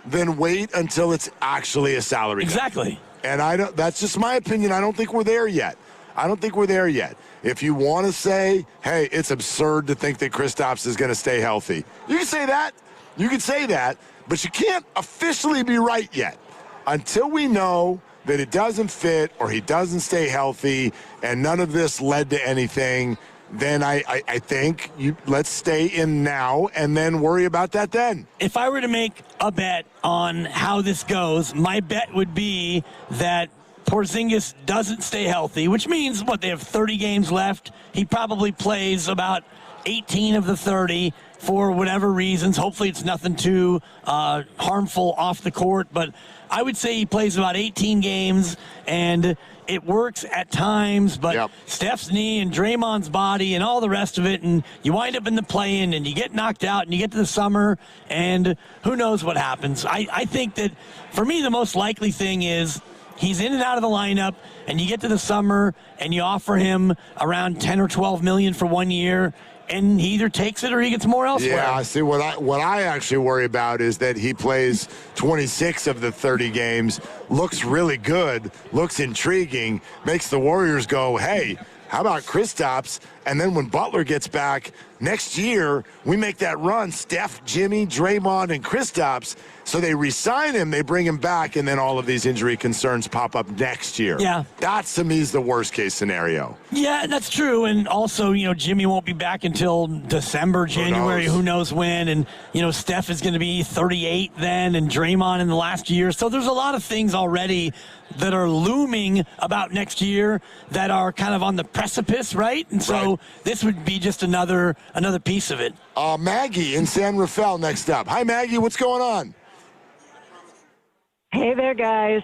[SPEAKER 4] then wait until it's actually a salary dump.
[SPEAKER 2] Exactly.
[SPEAKER 4] And that's just my opinion. I don't think we're there yet. If you want to say, hey, it's absurd to think that Kristaps is going to stay healthy, you can say that. But you can't officially be right yet until we know that it doesn't fit or he doesn't stay healthy and none of this led to anything. Then I think let's stay in now and then worry about that then.
[SPEAKER 2] If I were to make a bet on how this goes, my bet would be that Porzingis doesn't stay healthy, which means, they have 30 games left. He probably plays about 18 of the 30 for whatever reasons. Hopefully it's nothing too harmful off the court, but I would say he plays about 18 games, and it works at times, but Steph's knee and Draymond's body and all the rest of it, and you wind up in the play-in, and you get knocked out, and you get to the summer, and who knows what happens. I think that, for me, the most likely thing is he's in and out of the lineup, and you get to the summer, and you offer him around $10 or $12 million for 1 year, and he either takes it or he gets more elsewhere.
[SPEAKER 4] Yeah, see, what I actually worry about is that he plays 26 of the 30 games, looks really good, looks intriguing, makes the Warriors go, hey, how about Kristaps? And then when Butler gets back next year, we make that run, Steph, Jimmy, Draymond, and Kristaps. So they re-sign him, they bring him back, and then all of these injury concerns pop up next year.
[SPEAKER 2] Yeah.
[SPEAKER 4] That, to me, is the worst-case scenario.
[SPEAKER 2] Yeah, that's true. And also, Jimmy won't be back until December, January, who knows when. And, Steph is going to be 38 then, and Draymond in the last year. So there's a lot of things already that are looming about next year that are kind of on the precipice, right? And so So this would be just another piece of it.
[SPEAKER 4] Maggie in San Rafael next up. Hi, Maggie. What's going on?
[SPEAKER 5] Hey there, guys.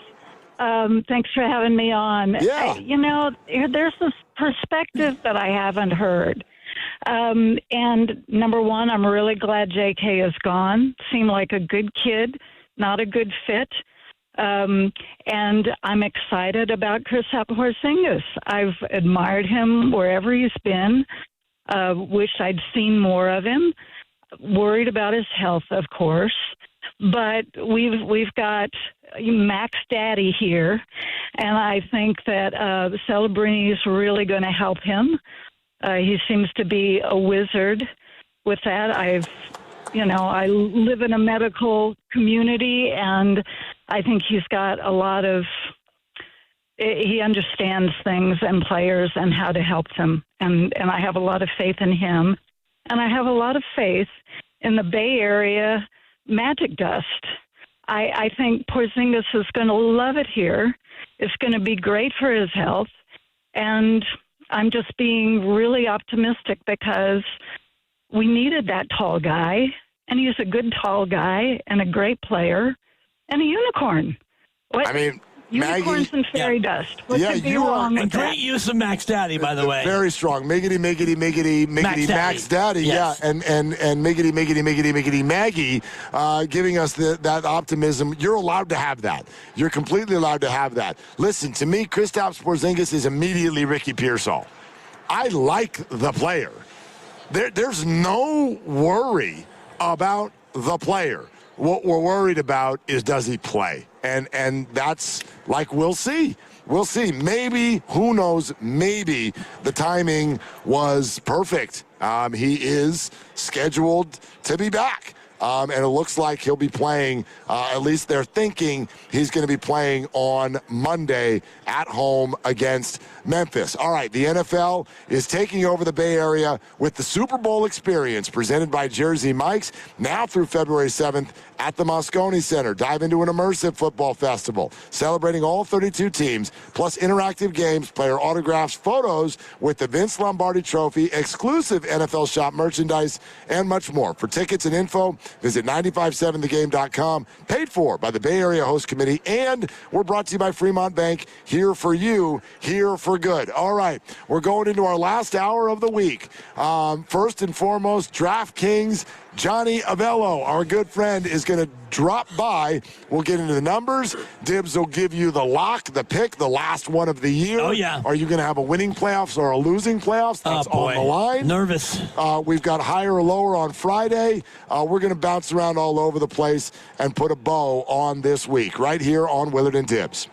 [SPEAKER 5] Thanks for having me on.
[SPEAKER 4] Yeah.
[SPEAKER 5] There's this perspective that I haven't heard. And number one, I'm really glad JK is gone. Seemed like a good kid, not a good fit. And I'm excited about Kristaps Porzingis. I've admired him wherever he's been. Wish I'd seen more of him. Worried about his health, of course. But we've got Max Daddy here, and I think that Celebrini is really going to help him. He seems to be a wizard with that. I live in a medical community, and I think he's got a lot of. He understands things and players and how to help them, and I have a lot of faith in him, and I have a lot of faith in the Bay Area Magic Dust. I think Porzingis is going to love it here. It's going to be great for his health, and I'm just being really optimistic because we needed that tall guy, and he's a good tall guy and a great player and a unicorn. Unicorns and fairy dust. What could be wrong with that?
[SPEAKER 2] Great use of Max Daddy, by the way.
[SPEAKER 4] Very strong. Miggity, Max Daddy.
[SPEAKER 2] Yes.
[SPEAKER 4] Yeah, and miggity, Maggie, giving us that optimism. You're allowed to have that. You're completely allowed to have that. Listen, to me, Kristaps Porzingis is immediately Ricky Pearsall. I like the player. There's no worry about the player. What we're worried about is, does he play? And that's like, we'll see. We'll see. Maybe, who knows, maybe the timing was perfect. He is scheduled to be back. And it looks like he'll be playing, at least they're thinking he's going to be playing on Monday at home against Memphis. All right, the NFL is taking over the Bay Area with the Super Bowl experience presented by Jersey Mike's now through February 7th at the Moscone Center. Dive into an immersive football festival celebrating all 32 teams, plus interactive games, player autographs, photos with the Vince Lombardi Trophy, exclusive NFL shop merchandise, and much more. For tickets and info, visit 957thegame.com. Paid for by the Bay Area Host Committee, and we're brought to you by Fremont Bank. Here for you, here for good. All right, we're going into our last hour of the week. First and foremost, DraftKings. Johnny Avello, our good friend, is going to drop by. We'll get into the numbers. Dibs will give you the lock, the pick, the last one of the year.
[SPEAKER 2] Oh, yeah.
[SPEAKER 4] Are you going to have a winning playoffs or a losing playoffs? That's on the line.
[SPEAKER 2] Nervous.
[SPEAKER 4] We've got higher or lower on Friday. We're going to bounce around all over the place and put a bow on this week right here on Willard and Dibs.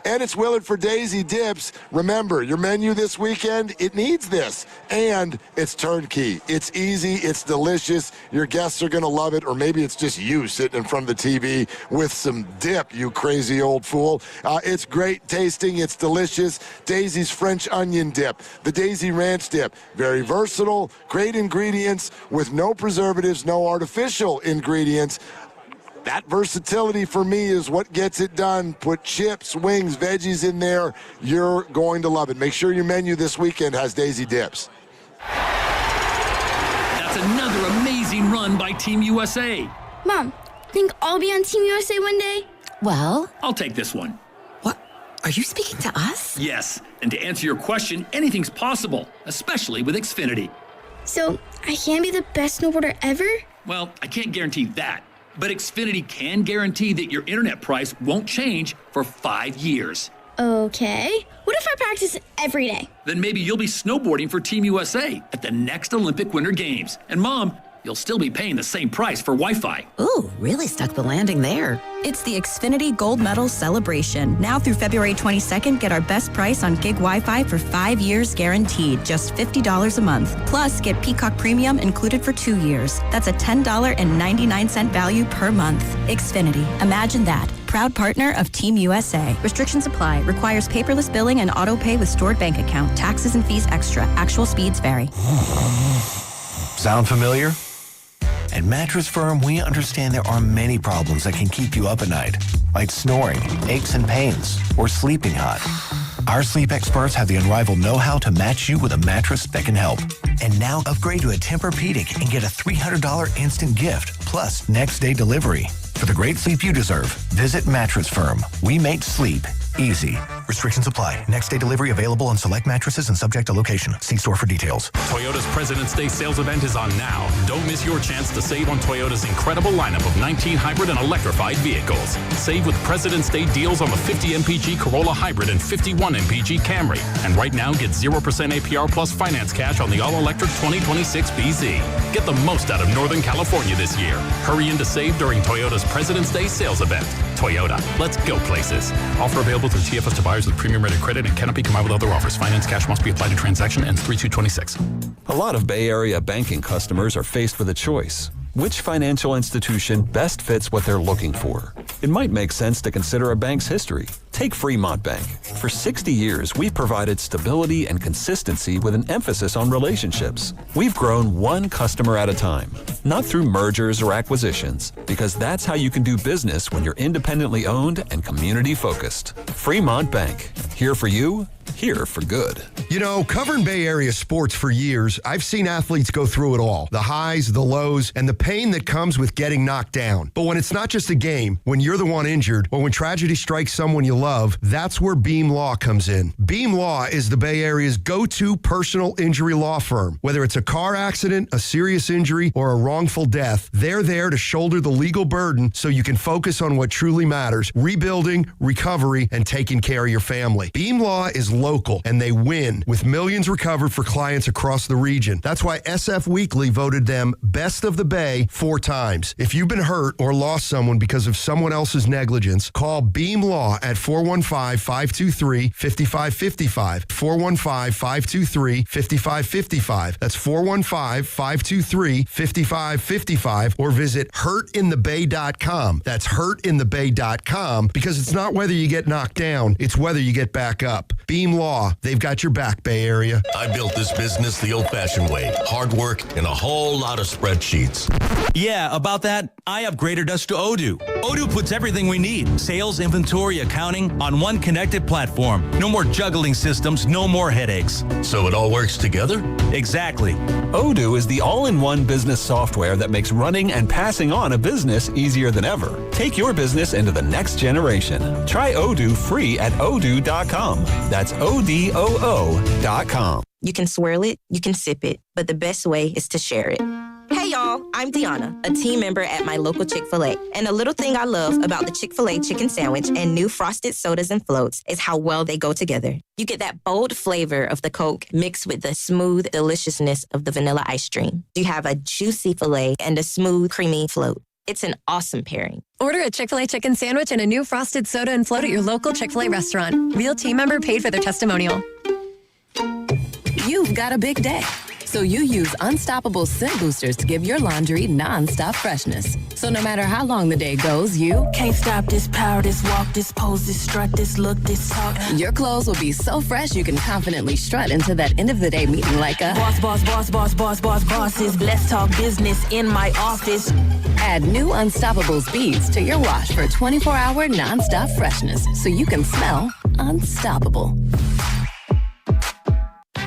[SPEAKER 4] And it's Willard for Daisy Dips. Remember, your menu this weekend, it needs this. And it's turnkey. It's easy. It's delicious. Your guests are going to love it. Or maybe it's just you sitting in front of the TV with some dip, you crazy old fool. It's great tasting. It's delicious. Daisy's French onion dip. The Daisy Ranch dip. Very versatile. Great ingredients with no preservatives, no artificial ingredients. That versatility for me is what gets it done. Put chips, wings, veggies in there. You're going to love it. Make sure your menu this weekend has Daisy Dips.
[SPEAKER 6] That's another amazing run by Team USA.
[SPEAKER 11] Mom, think I'll be on Team USA one day?
[SPEAKER 6] Well, I'll take this one.
[SPEAKER 14] What? Are you speaking to us?
[SPEAKER 6] Yes, and to answer your question, anything's possible, especially with Xfinity.
[SPEAKER 11] So, I can be the best snowboarder ever?
[SPEAKER 6] Well, I can't guarantee that. But Xfinity can guarantee that your internet price won't change for 5 years.
[SPEAKER 11] Okay. What if I practice every day?
[SPEAKER 6] Then maybe you'll be snowboarding for Team USA at the next Olympic Winter Games. And Mom, you'll still be paying the same price for Wi-Fi.
[SPEAKER 14] Ooh, really stuck the landing there.
[SPEAKER 12] It's the Xfinity Gold Medal Celebration. Now through February 22nd, get our best price on gig Wi-Fi for 5 years guaranteed, just $50 a month. Plus, get Peacock Premium included for 2 years. That's a $10.99 value per month. Xfinity. Imagine that. Proud partner of Team USA. Restrictions apply. Requires paperless billing and auto pay with stored bank account. Taxes and fees extra. Actual speeds vary.
[SPEAKER 23] Sound familiar? At Mattress Firm, we understand there are many problems that can keep you up at night, like snoring, aches and pains, or sleeping hot. Our sleep experts have the unrivaled know-how to match you with a mattress that can help. And now upgrade to a Tempur-Pedic and get a $300 instant gift, plus next-day delivery. For the great sleep you deserve, visit Mattress Firm. We make sleep easy. Restrictions apply. Next day delivery available on select mattresses and subject to location. See store for details.
[SPEAKER 7] Toyota's President's Day sales event is on now. Don't miss your chance to save on Toyota's incredible lineup of 19 hybrid and electrified vehicles. Save with President's Day deals on the 50 MPG Corolla Hybrid and 51 MPG Camry. And right now, get 0% APR plus finance cash on the all-electric 2026 BZ. Get the most out of Northern California this year. Hurry in to save during Toyota's President's Day sales event. Toyota, let's go places. Offer available through TFS to buyers with premium rated credit and cannot be combined with other offers. Finance cash must be applied to transaction ends 3/2/26.
[SPEAKER 18] A lot of Bay Area banking customers are faced with a choice. Which financial institution best fits what they're looking for? It might make sense to consider a bank's history. Take Fremont Bank. For 60 years, we've provided stability and consistency with an emphasis on relationships. We've grown one customer at a time, not through mergers or acquisitions, because that's how you can do business when you're independently owned and community focused. Fremont Bank. Here for you, here for good.
[SPEAKER 8] You know, covering Bay Area sports for years, I've seen athletes go through it all. The highs, the lows, and the pain that comes with getting knocked down. But when it's not just a game, when you're the one injured, or when tragedy strikes someone you love, that's where Beam Law comes in. Beam Law is the Bay Area's go-to personal injury law firm. Whether it's a car accident, a serious injury, or a wrongful death, they're there to shoulder the legal burden so you can focus on what truly matters: rebuilding, recovery, and taking care of your family. Beam Law is local, and they win, with millions recovered for clients across the region. That's why SF Weekly voted them Best of the Bay 4 times. If you've been hurt or lost someone because of someone else's negligence, call Beam Law at 415-523-5555. 415-523-5555. That's 415-523-5555, or visit hurtinthebay.com. That's hurtinthebay.com, because it's not whether you get knocked down, it's whether you get back up. Beam Law, they've got your back, Bay Area.
[SPEAKER 13] I built this business the old-fashioned way. Hard work and a whole lot of spreadsheets.
[SPEAKER 15] Yeah, about that, I upgraded us to Odoo. Odoo puts everything we need: sales, inventory, accounting, on one connected platform. No more juggling systems, no more headaches.
[SPEAKER 13] So it all works together?
[SPEAKER 15] Exactly.
[SPEAKER 18] Odoo is the all-in-one business software that makes running and passing on a business easier than ever. Take your business into the next generation. Try Odoo free at odoo.com. That's ODOO.com.
[SPEAKER 24] You can swirl it, you can sip it, but the best way is to share it. Hey y'all, I'm Deanna, a team member at my local Chick-fil-A. And a little thing I love about the Chick-fil-A chicken sandwich and new frosted sodas and floats is how well they go together. You get that bold flavor of the Coke mixed with the smooth deliciousness of the vanilla ice cream. You have a juicy filet and a smooth, creamy float. It's an awesome pairing.
[SPEAKER 25] Order a Chick-fil-A chicken sandwich and a new frosted soda and float at your local Chick-fil-A restaurant. Real team member paid for their testimonial.
[SPEAKER 26] You've got a big day, so you use Unstoppable Scent Boosters to give your laundry non-stop freshness. So no matter how long the day goes, you
[SPEAKER 27] can't stop this power, this walk, this pose, this strut, this look, this talk.
[SPEAKER 26] Your clothes will be so fresh you can confidently strut into that end of the day meeting like a
[SPEAKER 27] boss, boss, boss, boss, boss, boss, bosses. Let's talk business in my office.
[SPEAKER 26] Add new Unstoppable beads to your wash for 24-hour non-stop freshness, so you can smell unstoppable.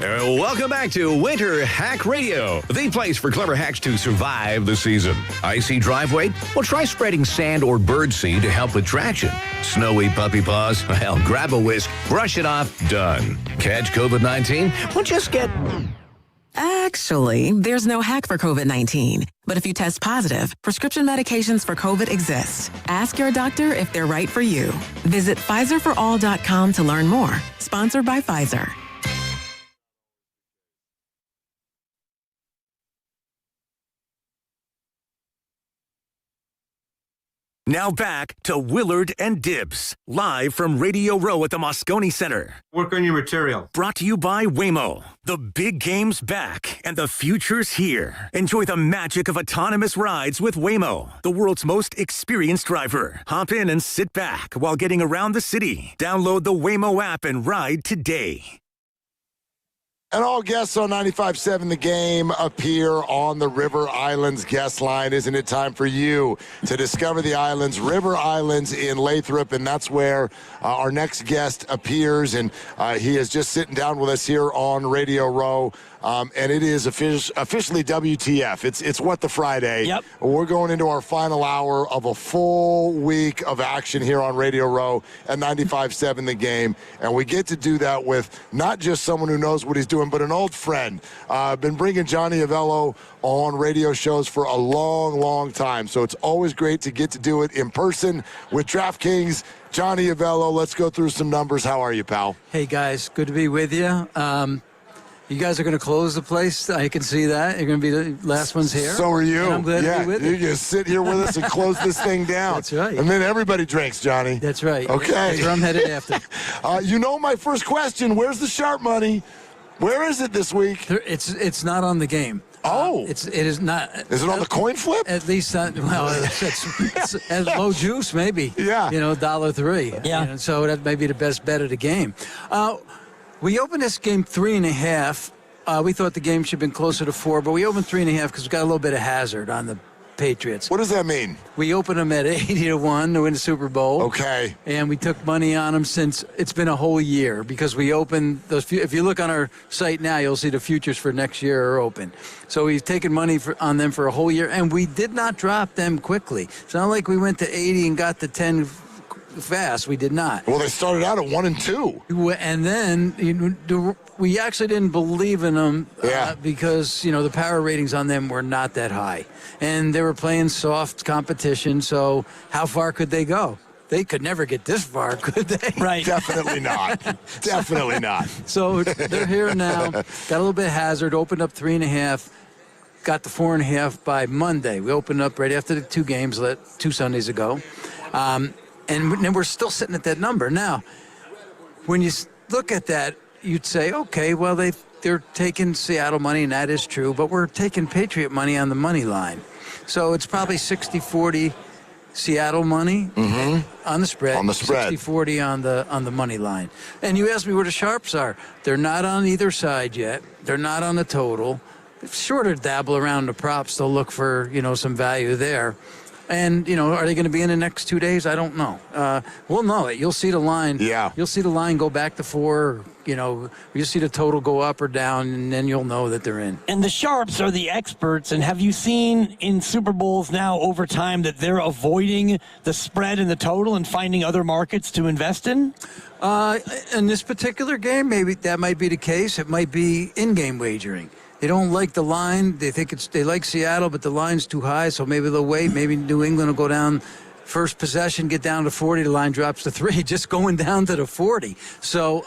[SPEAKER 28] Welcome back to Winter Hack Radio, the place for clever hacks to survive the season. Icy driveway? Well, try spreading sand or birdseed to help with traction. Snowy puppy paws? Well, grab a whisk, brush it off, done. Catch COVID-19? Well, just get...
[SPEAKER 29] Actually, there's no hack for COVID-19. But if you test positive, prescription medications for COVID exist. Ask your doctor if they're right for you. Visit PfizerForAll.com to learn more. Sponsored by Pfizer.
[SPEAKER 1] Now back to Willard and Dibbs, live from Radio Row at the Moscone Center.
[SPEAKER 30] Work on your material.
[SPEAKER 1] Brought to you by Waymo. The big game's back, and the future's here. Enjoy the magic of autonomous rides with Waymo, the world's most experienced driver. Hop in and sit back while getting around the city. Download the Waymo app and ride today.
[SPEAKER 4] And all guests on 95.7 The Game appear on the River Islands guest line. Isn't it time for you to discover the islands, River Islands in Lathrop? And that's where our next guest appears. And he is just sitting down with us here on Radio Row. And it is officially WTF. It's What the Friday.
[SPEAKER 2] Yep.
[SPEAKER 4] We're going into our final hour of a full week of action here on Radio Row at 95.7 The Game. And we get to do that with not just someone who knows what he's doing, but an old friend. I've been bringing Johnny Avello on radio shows for a long, long time. So it's always great to get to do it in person with DraftKings. Johnny Avello, let's go through some numbers. How are you, pal?
[SPEAKER 3] Hey, guys. Good to be with you. You guys are going to close the place. I can see that. You're going to be the last ones here.
[SPEAKER 4] So are you.
[SPEAKER 3] And I'm glad to be with you.
[SPEAKER 4] You can sit here with us and close this thing down.
[SPEAKER 3] That's right.
[SPEAKER 4] And then everybody drinks, Johnny.
[SPEAKER 3] That's right.
[SPEAKER 4] Okay.
[SPEAKER 3] That's where I'm headed after.
[SPEAKER 4] You know my first question. Where's the sharp money? Where is it this week?
[SPEAKER 3] It's not on the game.
[SPEAKER 4] Oh.
[SPEAKER 3] It is not.
[SPEAKER 4] Is it on the coin flip?
[SPEAKER 3] At least not. Well, it's at low juice, maybe.
[SPEAKER 4] Yeah.
[SPEAKER 3] $1.03.
[SPEAKER 2] Yeah.
[SPEAKER 3] So that may be the best bet of the game. We opened this game 3.5. We thought the game should have been closer to 4, but we opened 3.5 because we got a little bit of hazard on the Patriots.
[SPEAKER 4] What does that mean?
[SPEAKER 3] We opened them at 80-1 to win the Super Bowl.
[SPEAKER 4] Okay.
[SPEAKER 3] And we took money on them since it's been a whole year because we opened those. If you look on our site now, you'll see the futures for next year are open. So we've taken money on them for a whole year, and we did not drop them quickly. It's not like we went to 80 and got to 10 fast. We did not.
[SPEAKER 4] Well, they started out at 1 and 2.
[SPEAKER 3] And then we actually didn't believe in them because, the power ratings on them were not that high. And they were playing soft competition, so how far could they go? They could never get this far, could they?
[SPEAKER 2] Right.
[SPEAKER 4] Definitely not. Definitely not.
[SPEAKER 3] So they're here now. Got a little bit of hazard. Opened up 3.5. Got the 4.5 by Monday. We opened up right after the 2 games 2 Sundays ago. And then we're still sitting at that number. Now, when you look at that, you'd say, okay, well, they're taking Seattle money, and that is true, but we're taking Patriot money on the money line. So it's probably 60-40 Seattle money on the spread.
[SPEAKER 4] On the spread.
[SPEAKER 3] 60-40 on the money line. And you asked me where the sharps are. They're not on either side yet. They're not on the total. Sure to dabble around the props. They'll look for, some value there. And, are they going to be in the next 2 days? I don't know. We'll know it. You'll see the line.
[SPEAKER 4] Yeah.
[SPEAKER 3] You'll see the line go back to 4. You'll see the total go up or down, and then you'll know that they're in.
[SPEAKER 2] And the sharps are the experts. And have you seen in Super Bowls now over time that they're avoiding the spread and the total and finding other markets to invest in?
[SPEAKER 3] In this particular game, maybe that might be the case. It might be in-game wagering. They don't like the line. They think they like Seattle, but the line's too high, so maybe they'll wait. Maybe New England will go down first possession, get down to 40. The line drops to 3, just going down to the 40. So,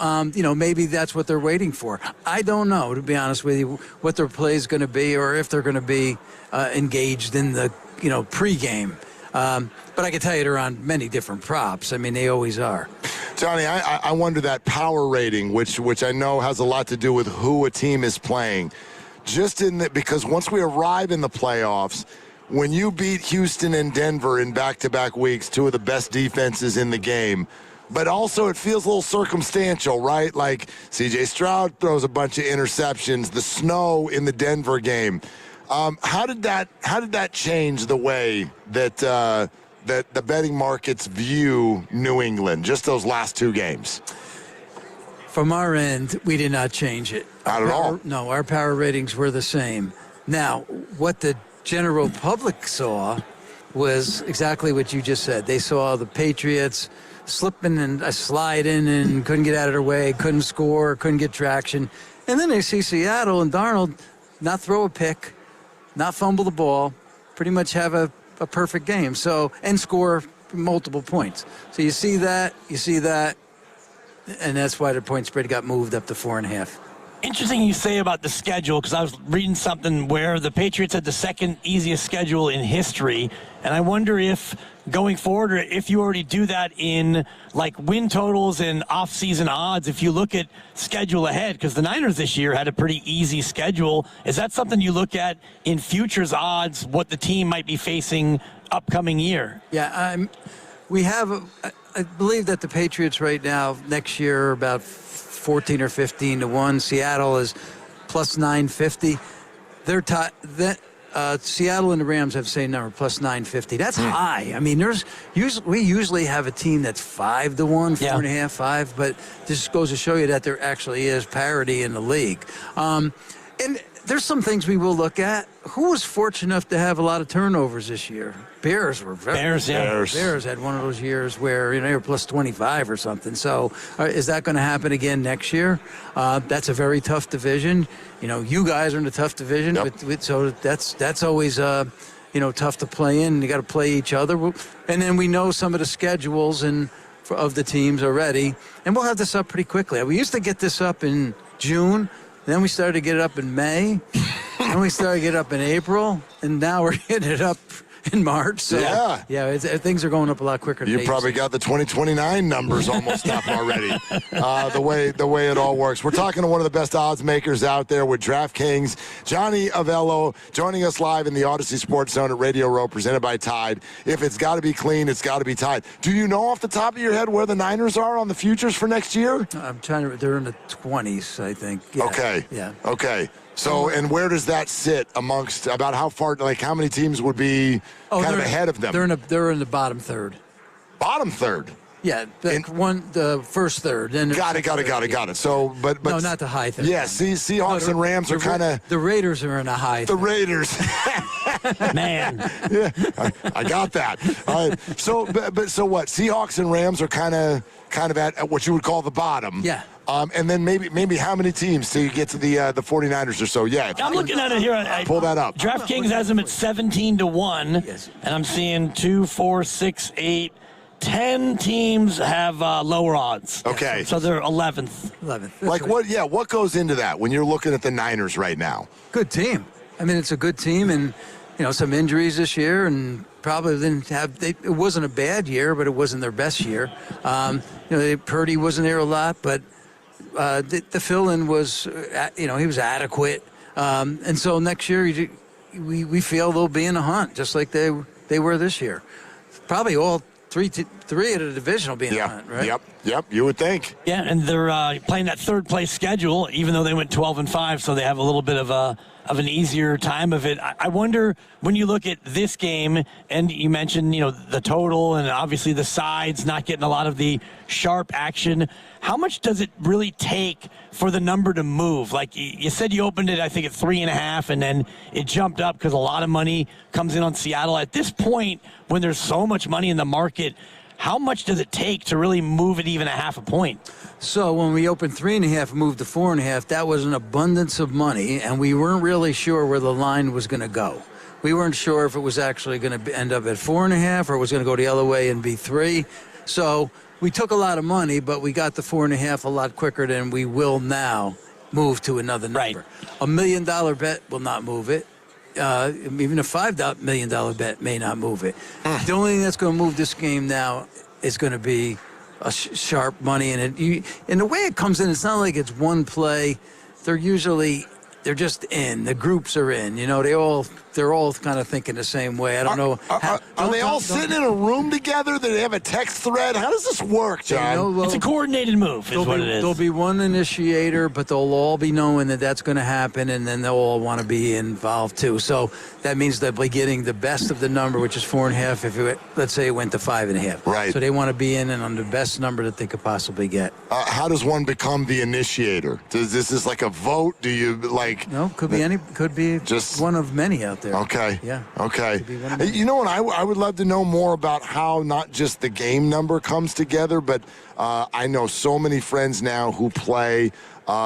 [SPEAKER 3] maybe that's what they're waiting for. I don't know, to be honest with you, what their play is going to be or if they're going to be engaged in the, pregame. But I can tell you they're on many different props. I mean, they always are.
[SPEAKER 4] Johnny, I wonder that power rating, which I know has a lot to do with who a team is playing. Just in that, because once we arrive in the playoffs, when you beat Houston and Denver in back-to-back weeks, 2 of the best defenses in the game, but also it feels a little circumstantial, right? Like C.J. Stroud throws a bunch of interceptions, the snow in the Denver game. How did that change the way that the betting markets view New England? Just those last 2 games.
[SPEAKER 3] From our end, we did not change it.
[SPEAKER 4] Not at all.
[SPEAKER 3] No, our power ratings were the same. Now, what the general public saw was exactly what you just said. They saw the Patriots slipping and sliding and couldn't get out of their way, couldn't score, couldn't get traction. And then they see Seattle and Darnold not throw a pick, not fumble the ball, pretty much have a perfect game. So, and score multiple points. So you see that, and that's why the point spread got moved up to 4.5.
[SPEAKER 2] Interesting you say about the schedule, because I was reading something where the Patriots had the second easiest schedule in history, and I wonder if going forward, or if you already do that in like win totals and off-season odds, if you look at schedule ahead, because the Niners this year had a pretty easy schedule. Is that something you look at in futures odds, what the team might be facing upcoming year?
[SPEAKER 3] Yeah, we have I believe that the Patriots right now, next year, are about 14 or 15 to 1. Seattle is plus 950. They're Seattle and the Rams have the same number, plus 950. That's high. I mean, we usually have a team that's 5 to 1, 4.5, 5, but this goes to show you that there actually is parity in the league. And there's some things we will look at. Who was fortunate enough to have a lot of turnovers this year? Bears were
[SPEAKER 2] Bears
[SPEAKER 3] had one of those years where they were plus 25 or something. So is that going to happen again next year? That's a very tough division. You guys are in a tough division, so that's always tough to play in. You got to play each other, and then we know some of the schedules of the teams already, and we'll have this up pretty quickly. We used to get this up in June. Then we started to get it up in May, and we started to get it up in April, and now we're getting it up in March. So, things are going up a lot quicker.
[SPEAKER 4] You probably got the 2029 numbers almost up already. The way it all works. We're talking to one of the best odds makers out there with DraftKings, Johnny Avello, joining us live in the Odyssey Sports Zone at Radio Row, presented by Tide. If it's got to be clean, it's got to be Tide. Do you know off the top of your head where the Niners are on the futures for next year?
[SPEAKER 3] I'm trying to. They're in the 20s, I think. Yeah.
[SPEAKER 4] Okay.
[SPEAKER 3] Yeah.
[SPEAKER 4] Okay. So, and where does that sit amongst about how far? Like, how many teams would be kind of ahead of them?
[SPEAKER 3] They're in the bottom third.
[SPEAKER 4] Bottom third.
[SPEAKER 3] Yeah, the first third. Then
[SPEAKER 4] got it. So, but
[SPEAKER 3] no, not the high third.
[SPEAKER 4] Yeah, Seahawks and Rams are kind of.
[SPEAKER 3] The Raiders are in a high.
[SPEAKER 4] The Raiders.
[SPEAKER 2] Man.
[SPEAKER 4] Yeah, I got that. All right. So, but so what? Seahawks and Rams are kind of at what you would call the bottom.
[SPEAKER 3] Yeah.
[SPEAKER 4] And then maybe how many teams till you get to the 49ers or so? Yeah.
[SPEAKER 2] I'm looking at it here.
[SPEAKER 4] Pull that up.
[SPEAKER 2] DraftKings has them at 17 to 1, yes. And I'm seeing 2, 4, 6, 8, 10 teams have lower odds.
[SPEAKER 4] Okay.
[SPEAKER 2] So they're 11th.
[SPEAKER 3] 11th.
[SPEAKER 4] Like what? Yeah. What goes into that when you're looking at the Niners right now?
[SPEAKER 3] Good team. I mean, it's a good team, and some injuries this year, and probably didn't have. It wasn't a bad year, but it wasn't their best year. Purdy wasn't there a lot, but. The fill-in was, he was adequate. And so next year, we feel they'll be in a hunt, just like they were this year. Probably all three of the division will be in the hunt, right?
[SPEAKER 4] Yep, you would think.
[SPEAKER 2] Yeah, and they're playing that third-place schedule, even though they went 12-5, so they have a little bit of an easier time of it. I wonder, when you look at this game, and you mentioned, the total and obviously the sides not getting a lot of the sharp action, how much does it really take for the number to move? Like you said, you opened it, I think, at 3.5, and then it jumped up because a lot of money comes in on Seattle. At this point, when there's so much money in the market, how much does it take to really move it even a half a point?
[SPEAKER 3] So when we opened 3.5, moved to 4.5, that was an abundance of money, and we weren't really sure where the line was going to go. We weren't sure if it was actually going to end up at 4.5 or it was going to go the other way and be 3. So we took a lot of money, but we got the 4.5 a lot quicker than we will now move to another number. Right. $1 million bet will not move it. Even a $5 million bet may not move it. The only thing that's going to move this game now is going to be a sharp money. And the way it comes in, it's not like it's one play. They're just in. The groups are in. They're all kind of thinking the same way. I don't know.
[SPEAKER 4] Are they all sitting in a room together? Do they have a text thread? How does this work, John?
[SPEAKER 2] It's a coordinated move, is what it is.
[SPEAKER 3] There'll be one initiator, but they'll all be knowing that that's going to happen, and then they'll all want to be involved too. So that means they'll be getting the best of the number, which is 4.5. If let's say it went to 5.5,
[SPEAKER 4] right?
[SPEAKER 3] So they want to be in and on the best number that they could possibly get.
[SPEAKER 4] How does one become the initiator? Does this is like a vote? Do you like?
[SPEAKER 3] No, could be just one of many out there.
[SPEAKER 4] Okay.
[SPEAKER 3] Yeah.
[SPEAKER 4] Okay. You know what? I would love to know more about how not just the game number comes together, but I know so many friends now who play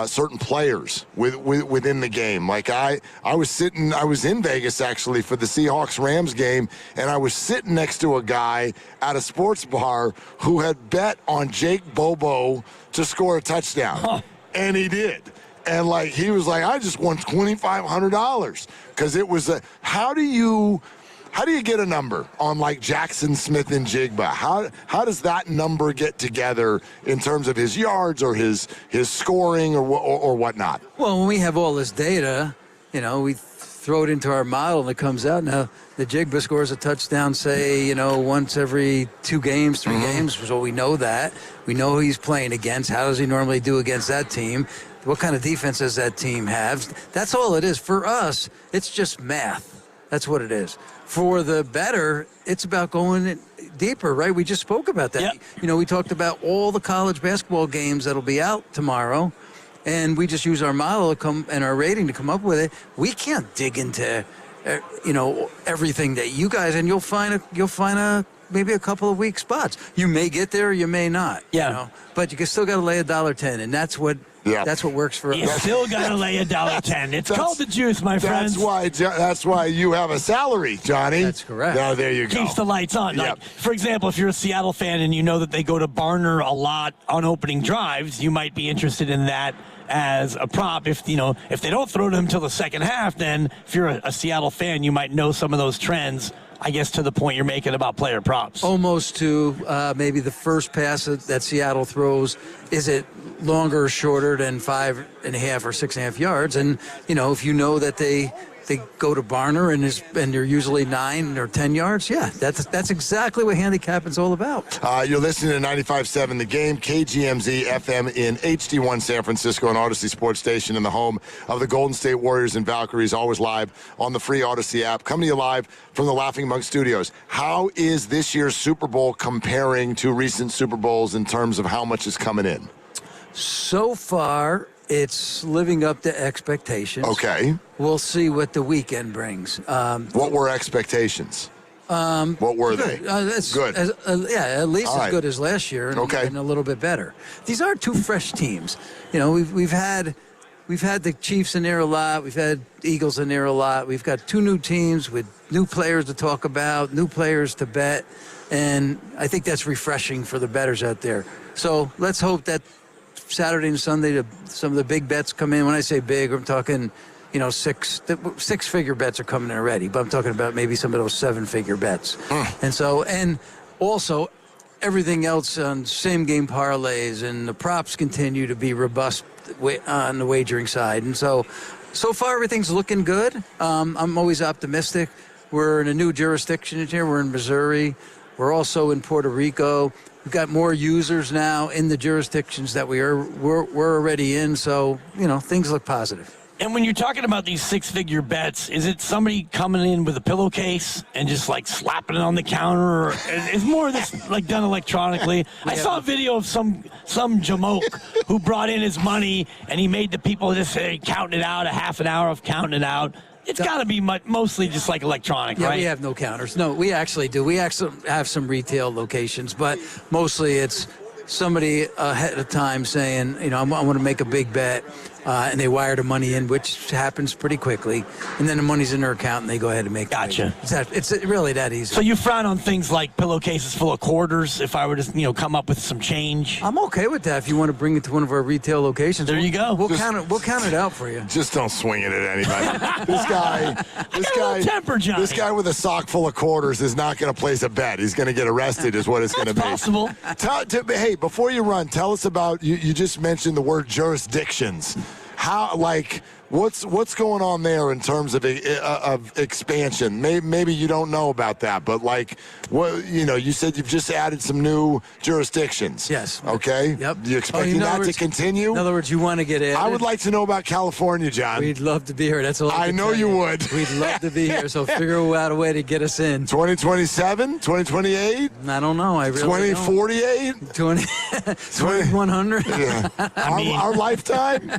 [SPEAKER 4] certain players within the game. Like I was in Vegas actually for the Seahawks-Rams game, and I was sitting next to a guy at a sports bar who had bet on Jake Bobo to score a touchdown, and he did. And he was like, I just won $2,500 because it was how do you get a number on Jackson Smith and Jigba? How does that number get together in terms of his yards or his scoring or whatnot?
[SPEAKER 3] Well, when we have all this data, we throw it into our model and it comes out. Now, the Jigba scores a touchdown, say, once every 2 games, 3 games. So we know that. We know who he's playing against. How does he normally do against that team? What kind of defense does that team have? That's all it is. For us, it's just math. That's what it is. For the better, it's about going deeper, right? We just spoke about that.
[SPEAKER 2] Yep.
[SPEAKER 3] We talked about all the college basketball games that'll be out tomorrow, and we just use our model and our rating to come up with it. We can't dig into, everything that you guys, and you'll find maybe a couple of weak spots. You may get there, or you may not.
[SPEAKER 2] Yeah.
[SPEAKER 3] But you still got to lay $1.10, and that's what works for us.
[SPEAKER 2] You still got to lay $1.10. It's called the juice, my friends.
[SPEAKER 4] That's why you have a salary, Johnny.
[SPEAKER 3] That's correct.
[SPEAKER 4] Now, there you go.
[SPEAKER 2] Keeps the lights on.
[SPEAKER 4] Yep.
[SPEAKER 2] Like, for example, if you're a Seattle fan and you know that they go to Barner a lot on opening drives, you might be interested in that as a prop. If they don't throw to him till the second half, then if you're a Seattle fan, you might know some of those trends, I guess, to the point you're making about player props.
[SPEAKER 3] Almost to maybe the first pass that Seattle throws, is it longer or shorter than 5.5 or 6.5 yards? And, if you know that they go to Barner and they're usually 9 or 10 yards, that's exactly what handicapping's all about.
[SPEAKER 4] You're listening to 95.7 The Game, KGMZ FM in HD1 San Francisco, and Odyssey Sports Station, in the home of the Golden State Warriors and Valkyries, always live on the free Odyssey app. Coming to you live from the Laughing Monk Studios. How is this year's Super Bowl comparing to recent Super Bowls in terms of how much is coming in?
[SPEAKER 3] So far, it's living up to expectations.
[SPEAKER 4] Okay.
[SPEAKER 3] We'll see what the weekend brings.
[SPEAKER 4] What were expectations? What were they?
[SPEAKER 3] Good. At least as good as last year, and a little bit better. These aren't two fresh teams. We've had the Chiefs in there a lot. We've had Eagles in there a lot. We've got 2 new teams with new players to talk about, new players to bet, and I think that's refreshing for the bettors out there. So let's hope that Saturday and Sunday, some of the big bets come in. When I say big, I'm talking, 6-figure bets are coming in already, but I'm talking about maybe some of those 7-figure bets. And also everything else on same game parlays, and the props continue to be robust on the wagering side. And so far everything's looking good. I'm always optimistic. We're in a new jurisdiction here. We're in Missouri. We're also in Puerto Rico. We've got more users now in the jurisdictions that we're already in, so things look positive.
[SPEAKER 2] And when you're talking about these 6-figure bets, is it somebody coming in with a pillowcase and just like slapping it on the counter, or is more of this like done electronically? I saw a video of some jamoke who brought in his money and he made the people just counting it out, a half an hour of counting it out. It's got to be mostly just like electronic, right?
[SPEAKER 3] We have no counters. No, we actually do. We actually have some retail locations, but mostly it's somebody ahead of time saying, I want to make a big bet, and they wire the money in, which happens pretty quickly, and then the money's in their account, and they go ahead and make
[SPEAKER 2] Gotcha.
[SPEAKER 3] It's really that easy.
[SPEAKER 2] So you frown on things like pillowcases full of quarters if I were to, come up with some change?
[SPEAKER 3] I'm okay with that if you want to bring it to one of our retail locations.
[SPEAKER 2] There you go.
[SPEAKER 3] We'll count it out for you.
[SPEAKER 4] Just don't swing it at anybody. This guy,
[SPEAKER 2] temper, Johnny.
[SPEAKER 4] This guy with a sock full of quarters is not going to place a bet. He's going to get arrested, is what it's going to be.
[SPEAKER 2] Possible.
[SPEAKER 4] Hey, before you run, tell us about you just mentioned the word jurisdictions. How, what's going on there in terms of expansion? Maybe you don't know about that, but you said you've just added some new jurisdictions.
[SPEAKER 3] Yes.
[SPEAKER 4] Okay.
[SPEAKER 3] Yep.
[SPEAKER 4] You expecting that to continue?
[SPEAKER 3] In other words, you want to get added?
[SPEAKER 4] I would like to know about California, John.
[SPEAKER 3] We'd love to be here. That's all.
[SPEAKER 4] I know you would.
[SPEAKER 3] We'd love to be here. So figure out a way to get us in.
[SPEAKER 4] 2027, 2028.
[SPEAKER 3] I don't know. I really
[SPEAKER 4] 2048,
[SPEAKER 3] 2100.
[SPEAKER 4] Yeah. Our lifetime.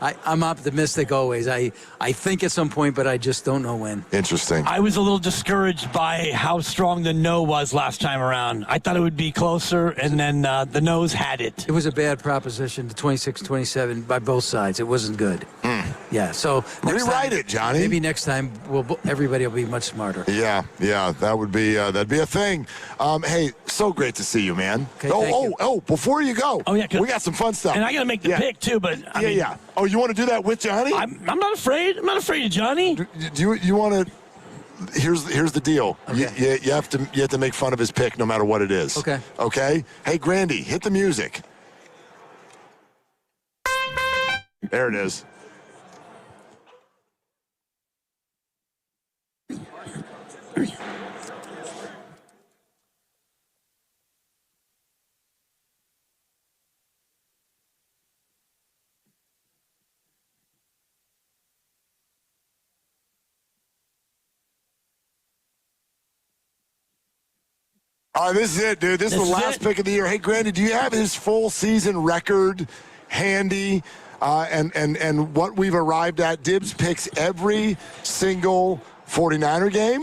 [SPEAKER 3] I'm optimistic always. I think at some point, but I just don't know when.
[SPEAKER 4] Interesting.
[SPEAKER 2] I was a little discouraged by how strong the no was last time around. I thought it would be closer, and then the no's had it.
[SPEAKER 3] It was a bad proposition, the 26-27 by both sides. It wasn't good. Yeah, so
[SPEAKER 4] rewrite it, Johnny.
[SPEAKER 3] Maybe next time everybody will be much smarter.
[SPEAKER 4] Yeah, that would be that'd be a thing. Hey, so great to see you, man.
[SPEAKER 3] Okay,
[SPEAKER 4] before you go, we got some fun stuff.
[SPEAKER 2] And I got to make the pick too, but
[SPEAKER 4] yeah. Oh, you want to do that with Johnny?
[SPEAKER 2] I'm not afraid. I'm not afraid of Johnny.
[SPEAKER 4] Do you want to? Here's the deal.
[SPEAKER 3] Okay.
[SPEAKER 4] You have to make fun of his pick no matter what it is.
[SPEAKER 3] Okay.
[SPEAKER 4] Okay. Hey, Grandy, hit the music. There it is. Oh, this is it, dude. This is the last pick of the year. Hey, Grandy, do you have his full season record handy? And what we've arrived at, Dibs picks every single 49er game,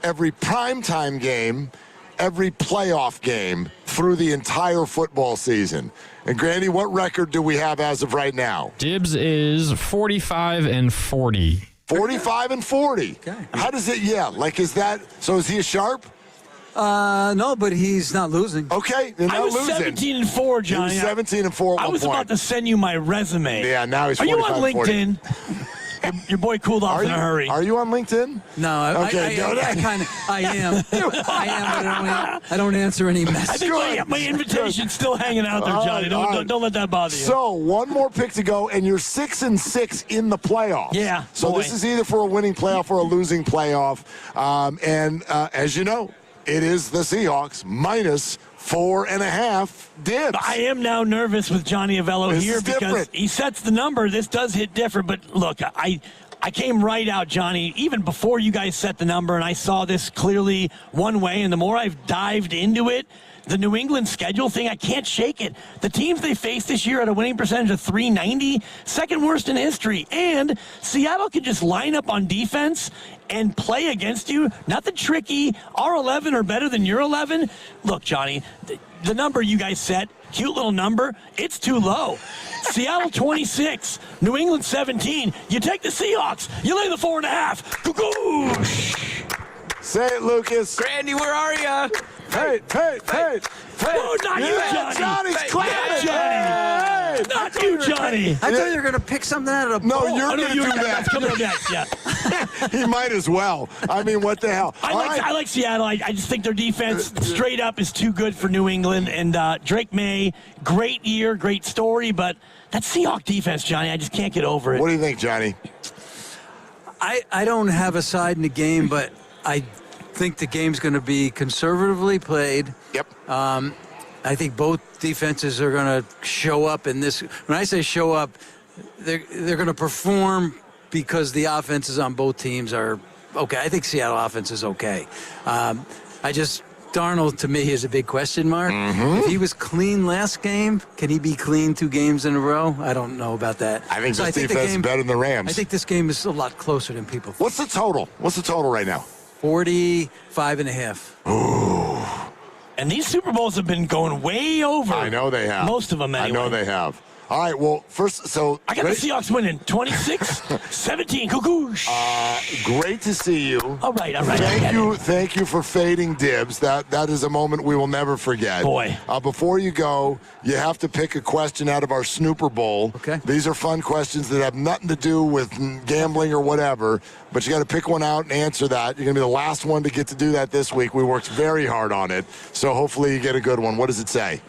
[SPEAKER 4] every primetime game, every playoff game through the entire football season. And Grandy, what record do we have as of right now?
[SPEAKER 5] Dibs is 45-40.
[SPEAKER 4] 45-40. Okay. How does it? Yeah, like is that? So is he a sharp?
[SPEAKER 3] No, but he's not losing.
[SPEAKER 4] Okay, they're not losing.
[SPEAKER 2] 17-4, Johnny.
[SPEAKER 4] He was 17-4.
[SPEAKER 2] I was about to send you my resume.
[SPEAKER 4] Yeah, now he's.
[SPEAKER 2] Are you on LinkedIn? Your boy cooled off in a hurry.
[SPEAKER 4] Are you on LinkedIn?
[SPEAKER 3] No, I am. I am, but I don't answer any messages.
[SPEAKER 2] I think my invitation's still hanging out there, Johnny. Don't let that bother you.
[SPEAKER 4] So one more pick to go, and you're 6-6 in the playoffs.
[SPEAKER 2] Yeah.
[SPEAKER 4] So this is either for a winning playoff or a losing playoff. As you know, it is the Seahawks minus 4.5 Dibs.
[SPEAKER 2] I am now nervous with Johnny Avello here because he sets the number. This does hit different, but look, I came right out, Johnny, even before you guys set the number, and I saw this clearly one way, and the more I've dived into it, the New England schedule thing, I can't shake it. The teams they faced this year at a winning percentage of .390, second worst in history. And Seattle can just line up on defense and play against you. Nothing tricky. Our 11 are better than your 11. Look, Johnny, the number you guys set, cute little number, it's too low. Seattle 26, New England 17. You take the Seahawks. You lay the 4.5. Cuckoosh.
[SPEAKER 4] Say it, Lucas.
[SPEAKER 9] Grandy, where are you?
[SPEAKER 4] Hey.
[SPEAKER 2] Oh, not you, Johnny.
[SPEAKER 4] Johnny's clapping.
[SPEAKER 2] Johnny. Not you, Johnny.
[SPEAKER 3] I thought you were going to pick something out of the
[SPEAKER 4] No,
[SPEAKER 3] bowl.
[SPEAKER 4] you're going to do that.
[SPEAKER 2] That's coming up next, yeah.
[SPEAKER 4] He might as well. I mean, what the hell?
[SPEAKER 2] I like Seattle. I just think their defense straight up is too good for New England. And Drake May, great year, great story, but that Seahawks defense, Johnny, I just can't get over it.
[SPEAKER 4] What do you think, Johnny?
[SPEAKER 3] I don't have a side in the game, but I think the game's going to be conservatively played.
[SPEAKER 4] Yep.
[SPEAKER 3] I think both defenses are going to show up in this. When I say show up, they're going to perform because the offenses on both teams are okay. I think Seattle offense is okay. Darnold to me is a big question mark.
[SPEAKER 4] Mm-hmm.
[SPEAKER 3] If he was clean last game, can he be clean 2 games in a row? I don't know about that.
[SPEAKER 4] I think this defense is better than the Rams.
[SPEAKER 3] I think this game is a lot closer than people think.
[SPEAKER 4] What's the total? What's the total right now?
[SPEAKER 3] 45.5.
[SPEAKER 4] Ooh.
[SPEAKER 2] And these Super Bowls have been going way over.
[SPEAKER 4] I know they have.
[SPEAKER 2] Most of them, anyway.
[SPEAKER 4] I know they have. All right, well, first, so...
[SPEAKER 2] I got the Seahawks winning 26-17. Cuckoosh.
[SPEAKER 4] Great to see you.
[SPEAKER 2] All right.
[SPEAKER 4] Thank you for fading Dibs. That is a moment we will never forget.
[SPEAKER 2] Boy.
[SPEAKER 4] Before you go, you have to pick a question out of our Snooper Bowl.
[SPEAKER 3] Okay.
[SPEAKER 4] These are fun questions that have nothing to do with gambling or whatever, but you got to pick one out and answer that. You're going to be the last one to get to do that this week. We worked very hard on it, so hopefully you get a good one. What does it say?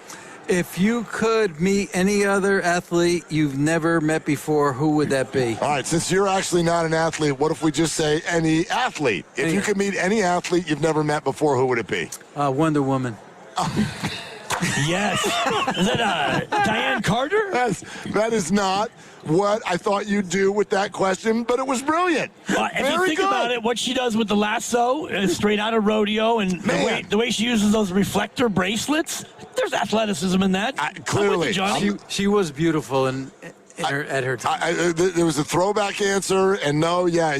[SPEAKER 3] If you could meet any other athlete you've never met before, who would that be?
[SPEAKER 4] All right, since you're actually not an athlete, what if we just say any athlete? If you could meet any athlete you've never met before, who would it be?
[SPEAKER 3] Wonder Woman.
[SPEAKER 2] Yes. Is that Diane Carter?
[SPEAKER 4] That is not what I thought you'd do with that question, but it was brilliant.
[SPEAKER 2] If you think about it, what she does with the lasso is straight out of rodeo, and the way she uses those reflector bracelets, there's athleticism in that.
[SPEAKER 4] Clearly.
[SPEAKER 3] She was beautiful at her time.
[SPEAKER 4] There was a throwback answer, and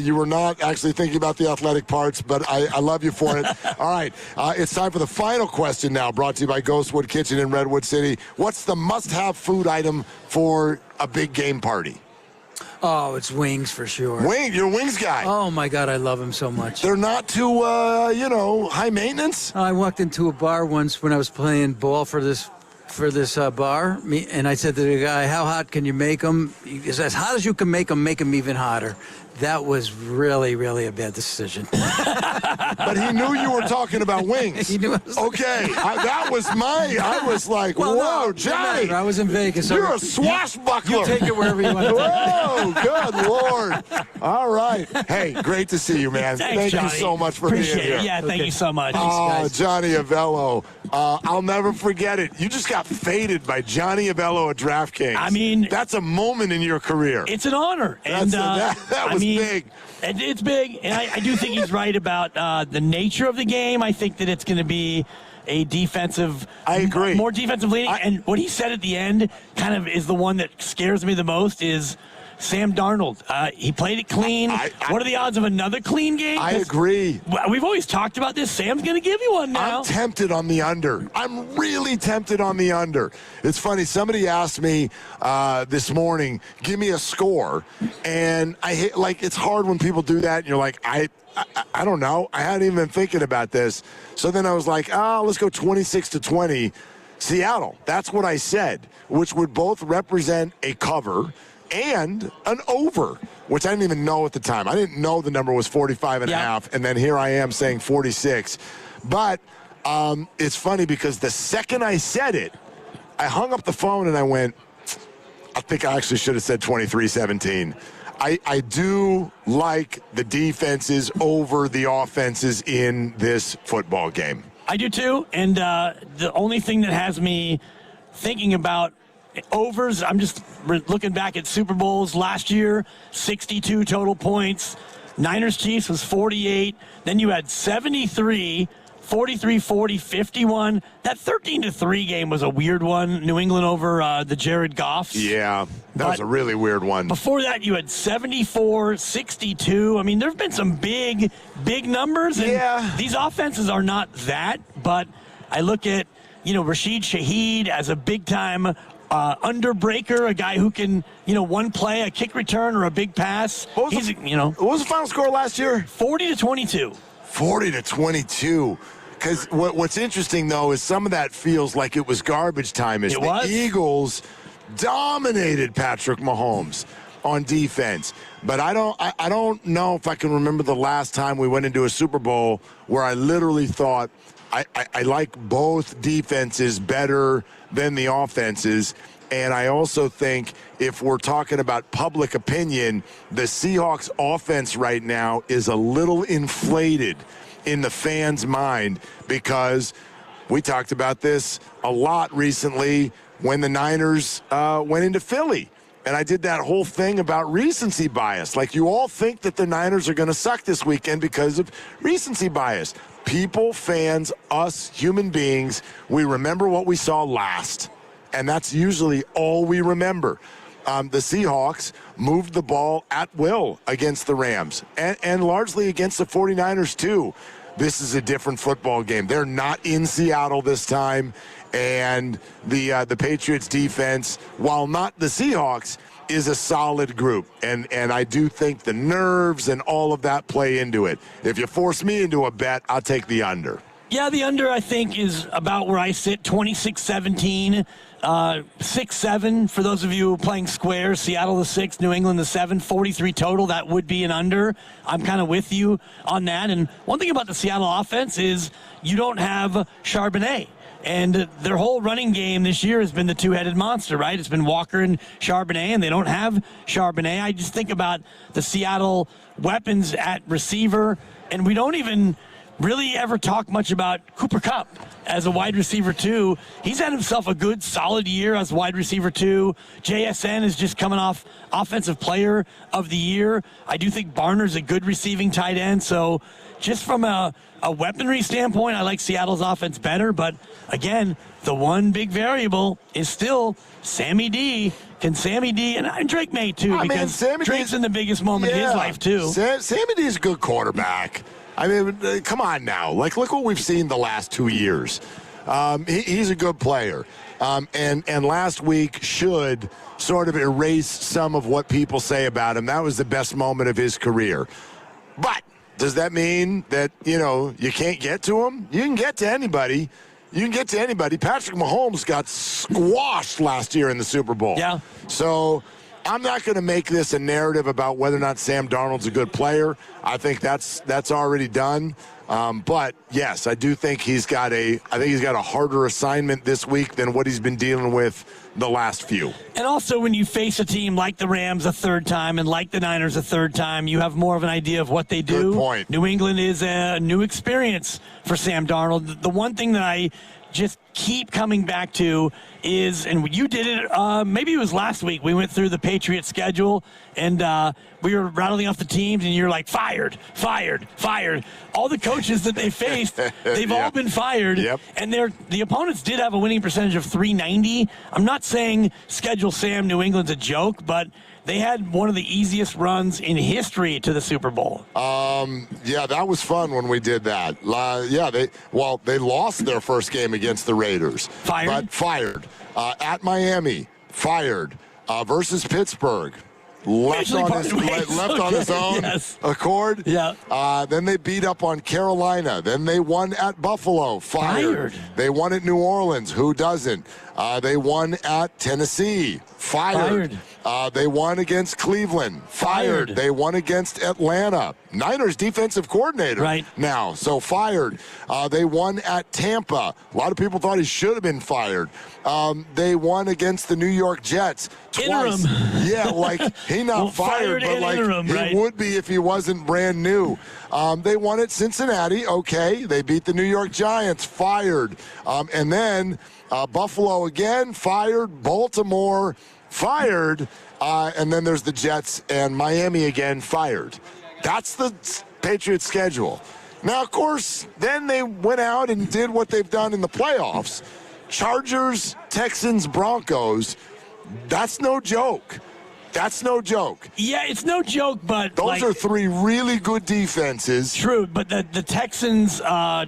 [SPEAKER 4] you were not actually thinking about the athletic parts, but I love you for it. All right, it's time for the final question now, brought to you by Ghostwood Kitchen in Redwood City. What's the must-have food item for a big game party?
[SPEAKER 3] Oh, it's wings for sure.
[SPEAKER 4] You're a wings guy.
[SPEAKER 3] Oh, my God, I love them so much.
[SPEAKER 4] They're not too, high maintenance?
[SPEAKER 3] I walked into a bar once when I was playing ball for this bar, and I said to the guy, how hot can you make them? He says, as hot as you can make them even hotter. That was really, really a bad decision.
[SPEAKER 4] But he knew you were talking about wings.
[SPEAKER 3] He knew
[SPEAKER 4] okay, I was like, whoa, Johnny.
[SPEAKER 3] I was in Vegas.
[SPEAKER 4] You're a swashbuckler.
[SPEAKER 3] You take it wherever you want to take
[SPEAKER 4] it. Whoa, good Lord. All right. Hey, great to see you, man.
[SPEAKER 2] Thanks,
[SPEAKER 4] Thank you so much for being here.
[SPEAKER 2] Yeah, thank you so much.
[SPEAKER 4] Johnny Avello. I'll never forget it. You just got faded by Johnny Avello at DraftKings.
[SPEAKER 2] I mean,
[SPEAKER 4] that's a moment in your career.
[SPEAKER 2] It's an honor. And
[SPEAKER 4] that was big.
[SPEAKER 2] It's big, and I do think he's right about the nature of the game. I think that it's going to be a defensive.
[SPEAKER 4] I agree.
[SPEAKER 2] More defensive leaning. And what he said at the end kind of is the one that scares me the most is Sam Darnold. He played it clean. What are the odds of another clean game?
[SPEAKER 4] I agree.
[SPEAKER 2] We've always talked about this. Sam's going to give you one now.
[SPEAKER 4] I'm tempted on the under. I'm really tempted on the under. It's funny. Somebody asked me this morning, give me a score. And I hate, it's hard when people do that. And you're like, I don't know. I hadn't even been thinking about this. So then I was like, let's go 26-20. Seattle. That's what I said, which would both represent a cover and an over, which I didn't even know at the time. I didn't know the number was 45.5, and then here I am saying 46. But it's funny because the second I said it, I hung up the phone and I went, I think I actually should have said 23-17. I do like the defenses over the offenses in this football game.
[SPEAKER 2] I do too, and the only thing that has me thinking about overs, I'm just looking back at Super Bowls last year, 62 total points. Niners-Chiefs was 48. Then you had 73, 43-40, 51. That 13-3 game was a weird one. New England over the Jared Goffs.
[SPEAKER 4] Yeah, that was a really weird one.
[SPEAKER 2] Before that, you had 74, 62. I mean, there have been some big numbers. And these offenses are not that, but I look at, Rashid Shaheed as a big-time underbreaker, a guy who can, one play, a kick return or a big pass.
[SPEAKER 4] What was the final score last year?
[SPEAKER 2] 40-22.
[SPEAKER 4] 40-22. Because what's interesting, though, is some of that feels like it was garbage time. The Eagles dominated Patrick Mahomes on defense. But I don't know if I can remember the last time we went into a Super Bowl where I literally thought I like both defenses better than the offenses. And I also think if we're talking about public opinion, the Seahawks offense right now is a little inflated in the fans' mind because we talked about this a lot recently when the Niners went into Philly. And I did that whole thing about recency bias. Like, you all think that the Niners are going to suck this weekend because of recency bias. People, fans, us, human beings, we remember what we saw last. And that's usually all we remember. The Seahawks moved the ball at will against the Rams and largely against the 49ers, too. This is a different football game. They're not in Seattle this time. And the Patriots defense, while not the Seahawks, is a solid group. And I do think the nerves and all of that play into it. If you force me into a bet, I'll take the under.
[SPEAKER 2] Yeah, the under, I think, is about where I sit, 26-17, 6-7 for those of you playing squares. Seattle the 6, New England the 7, 43 total. That would be an under. I'm kind of with you on that. And one thing about the Seattle offense is you don't have Charbonnet. And their whole running game this year has been the two-headed monster, right? It's been Walker and Charbonnet, and they don't have Charbonnet. I just think about the Seattle weapons at receiver, and we don't even really ever talk much about Cooper Kupp as a wide receiver, too. He's had himself a good, solid year as wide receiver, too. JSN is just coming off Offensive Player of the Year. I do think Barner's a good receiving tight end, so just from a weaponry standpoint, I like Seattle's offense better. But, again, the one big variable is still Sammy D. Can Sammy D, and Drake may, too, because Drake's in the biggest moment of his life, too.
[SPEAKER 4] Sammy D's a good quarterback. I mean, come on now. Like, look what we've seen the last 2 years. He's a good player. And last week should sort of erase some of what people say about him. That was the best moment of his career. But does that mean that, you can't get to him? You can get to anybody. Patrick Mahomes got squashed last year in the Super Bowl.
[SPEAKER 2] Yeah.
[SPEAKER 4] So I'm not going to make this a narrative about whether or not Sam Darnold's a good player. I think that's already done. But yes, I do think he's got a harder assignment this week than what he's been dealing with the last few.
[SPEAKER 2] And also, when you face a team like the Rams a third time and like the Niners a third time, you have more of an idea of what they do.
[SPEAKER 4] Good point.
[SPEAKER 2] New England is a new experience for Sam Darnold. The one thing that I just keep coming back to is, and you did it, maybe it was last week, we went through the Patriots schedule, and we were rattling off the teams, and you're like, fired. All the coaches that they faced, they've all been fired, and the opponents did have a winning percentage of .390. I'm not saying Schedule Sam New England's a joke, but they had one of the easiest runs in history to the Super Bowl.
[SPEAKER 9] Yeah, that was fun when we did that. They lost their first game against the Raiders. Fired. At Miami, fired. Versus Pittsburgh. Left on his own accord. Yeah. Then they beat up on Carolina. Then they won at Buffalo. Fired. They won at New Orleans. Who doesn't? They won at Tennessee. Fired. They won against Cleveland. Fired. They won against Atlanta. Niners defensive coordinator now, so fired. They won at Tampa. A lot of people thought he should have been fired. They won against the New York Jets twice. Interim. Yeah, like he not fired, but like interim, he would be if he wasn't brand new. They won at Cincinnati. Okay, they beat the New York Giants. Fired. And then Buffalo again. Fired. Baltimore. Fired. And then there's the Jets and Miami again. Fired. That's the Patriots schedule. Now, of course, then they went out and did what they've done in the playoffs. Chargers, Texans, Broncos. That's no joke. That's no joke.
[SPEAKER 2] Yeah, it's no joke, but
[SPEAKER 9] those are three really good defenses.
[SPEAKER 2] True, but the Texans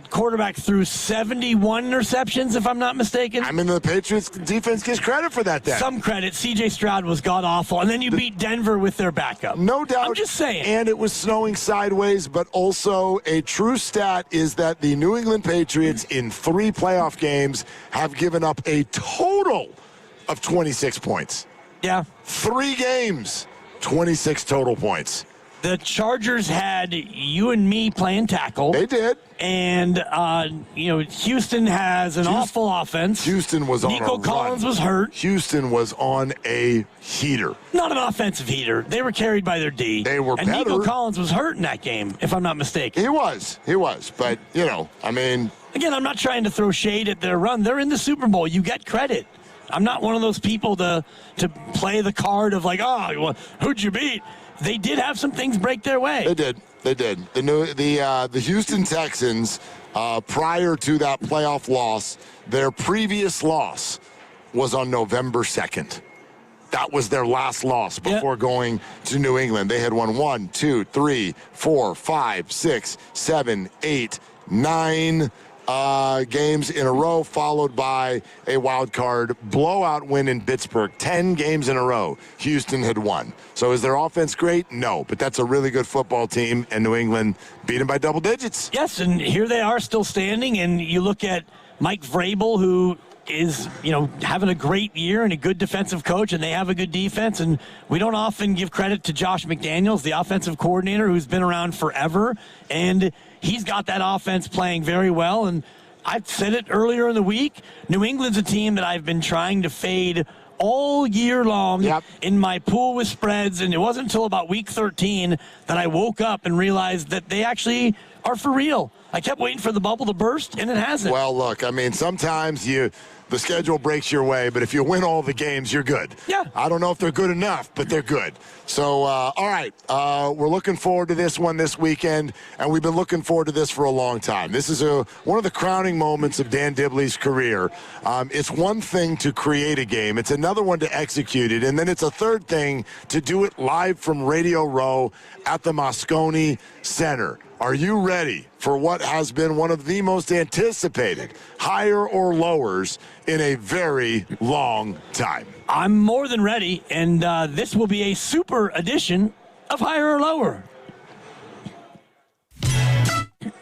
[SPEAKER 2] quarterback threw 71 interceptions, if I'm not mistaken.
[SPEAKER 9] I mean, the Patriots defense gets credit for that then.
[SPEAKER 2] Some credit. C.J. Stroud was god-awful, and then you beat Denver with their backup.
[SPEAKER 9] No doubt.
[SPEAKER 2] I'm just saying.
[SPEAKER 9] And it was snowing sideways, but also a true stat is that the New England Patriots in 3 playoff games have given up a total of 26 points.
[SPEAKER 2] Yeah.
[SPEAKER 9] 3 games, 26 total points.
[SPEAKER 2] The Chargers had you and me playing tackle.
[SPEAKER 9] They did.
[SPEAKER 2] And, Houston has an awful offense.
[SPEAKER 9] Houston was on a run.
[SPEAKER 2] Nico Collins was hurt.
[SPEAKER 9] Houston was on a heater.
[SPEAKER 2] Not an offensive heater. They were carried by their D.
[SPEAKER 9] They were
[SPEAKER 2] and
[SPEAKER 9] better.
[SPEAKER 2] Nico Collins was hurt in that game, if I'm not mistaken.
[SPEAKER 9] He was. But, I mean.
[SPEAKER 2] Again, I'm not trying to throw shade at their run. They're in the Super Bowl. You get credit. I'm not one of those people to play the card of like, who'd you beat? They did have some things break their way.
[SPEAKER 9] They did. The Houston Texans, prior to that playoff loss, their previous loss was on November 2nd. That was their last loss before going to New England. They had won 1, 2, 3, 4, 5, 6, 7, 8, 9 games in a row, followed by a wild card blowout win in Pittsburgh. 10 games in a row Houston had won. So is their offense great? No, but that's a really good football team, and New England beat them by double digits.
[SPEAKER 2] Yes, and here they are still standing, and you look at Mike Vrabel, who is, having a great year and a good defensive coach, and they have a good defense, and we don't often give credit to Josh McDaniels, the offensive coordinator, who's been around forever, and he's got that offense playing very well. And I said it earlier in the week, New England's a team that I've been trying to fade all year long in my pool with spreads, and it wasn't until about week 13 that I woke up and realized that they actually are for real. I kept waiting for the bubble to burst, and it hasn't.
[SPEAKER 9] Well, look, I mean, sometimes the schedule breaks your way, but if you win all the games, you're good.
[SPEAKER 2] Yeah.
[SPEAKER 9] I don't know if they're good enough, but they're good. So, all right, we're looking forward to this one this weekend, and we've been looking forward to this for a long time. This is one of the crowning moments of Dan Dibley's career. It's one thing to create a game. It's another one to execute it, and then it's a third thing to do it live from Radio Row at the Moscone Center. Are you ready for what has been one of the most anticipated higher or lowers in a very long time?
[SPEAKER 2] I'm more than ready, and this will be a super edition of Higher or Lower.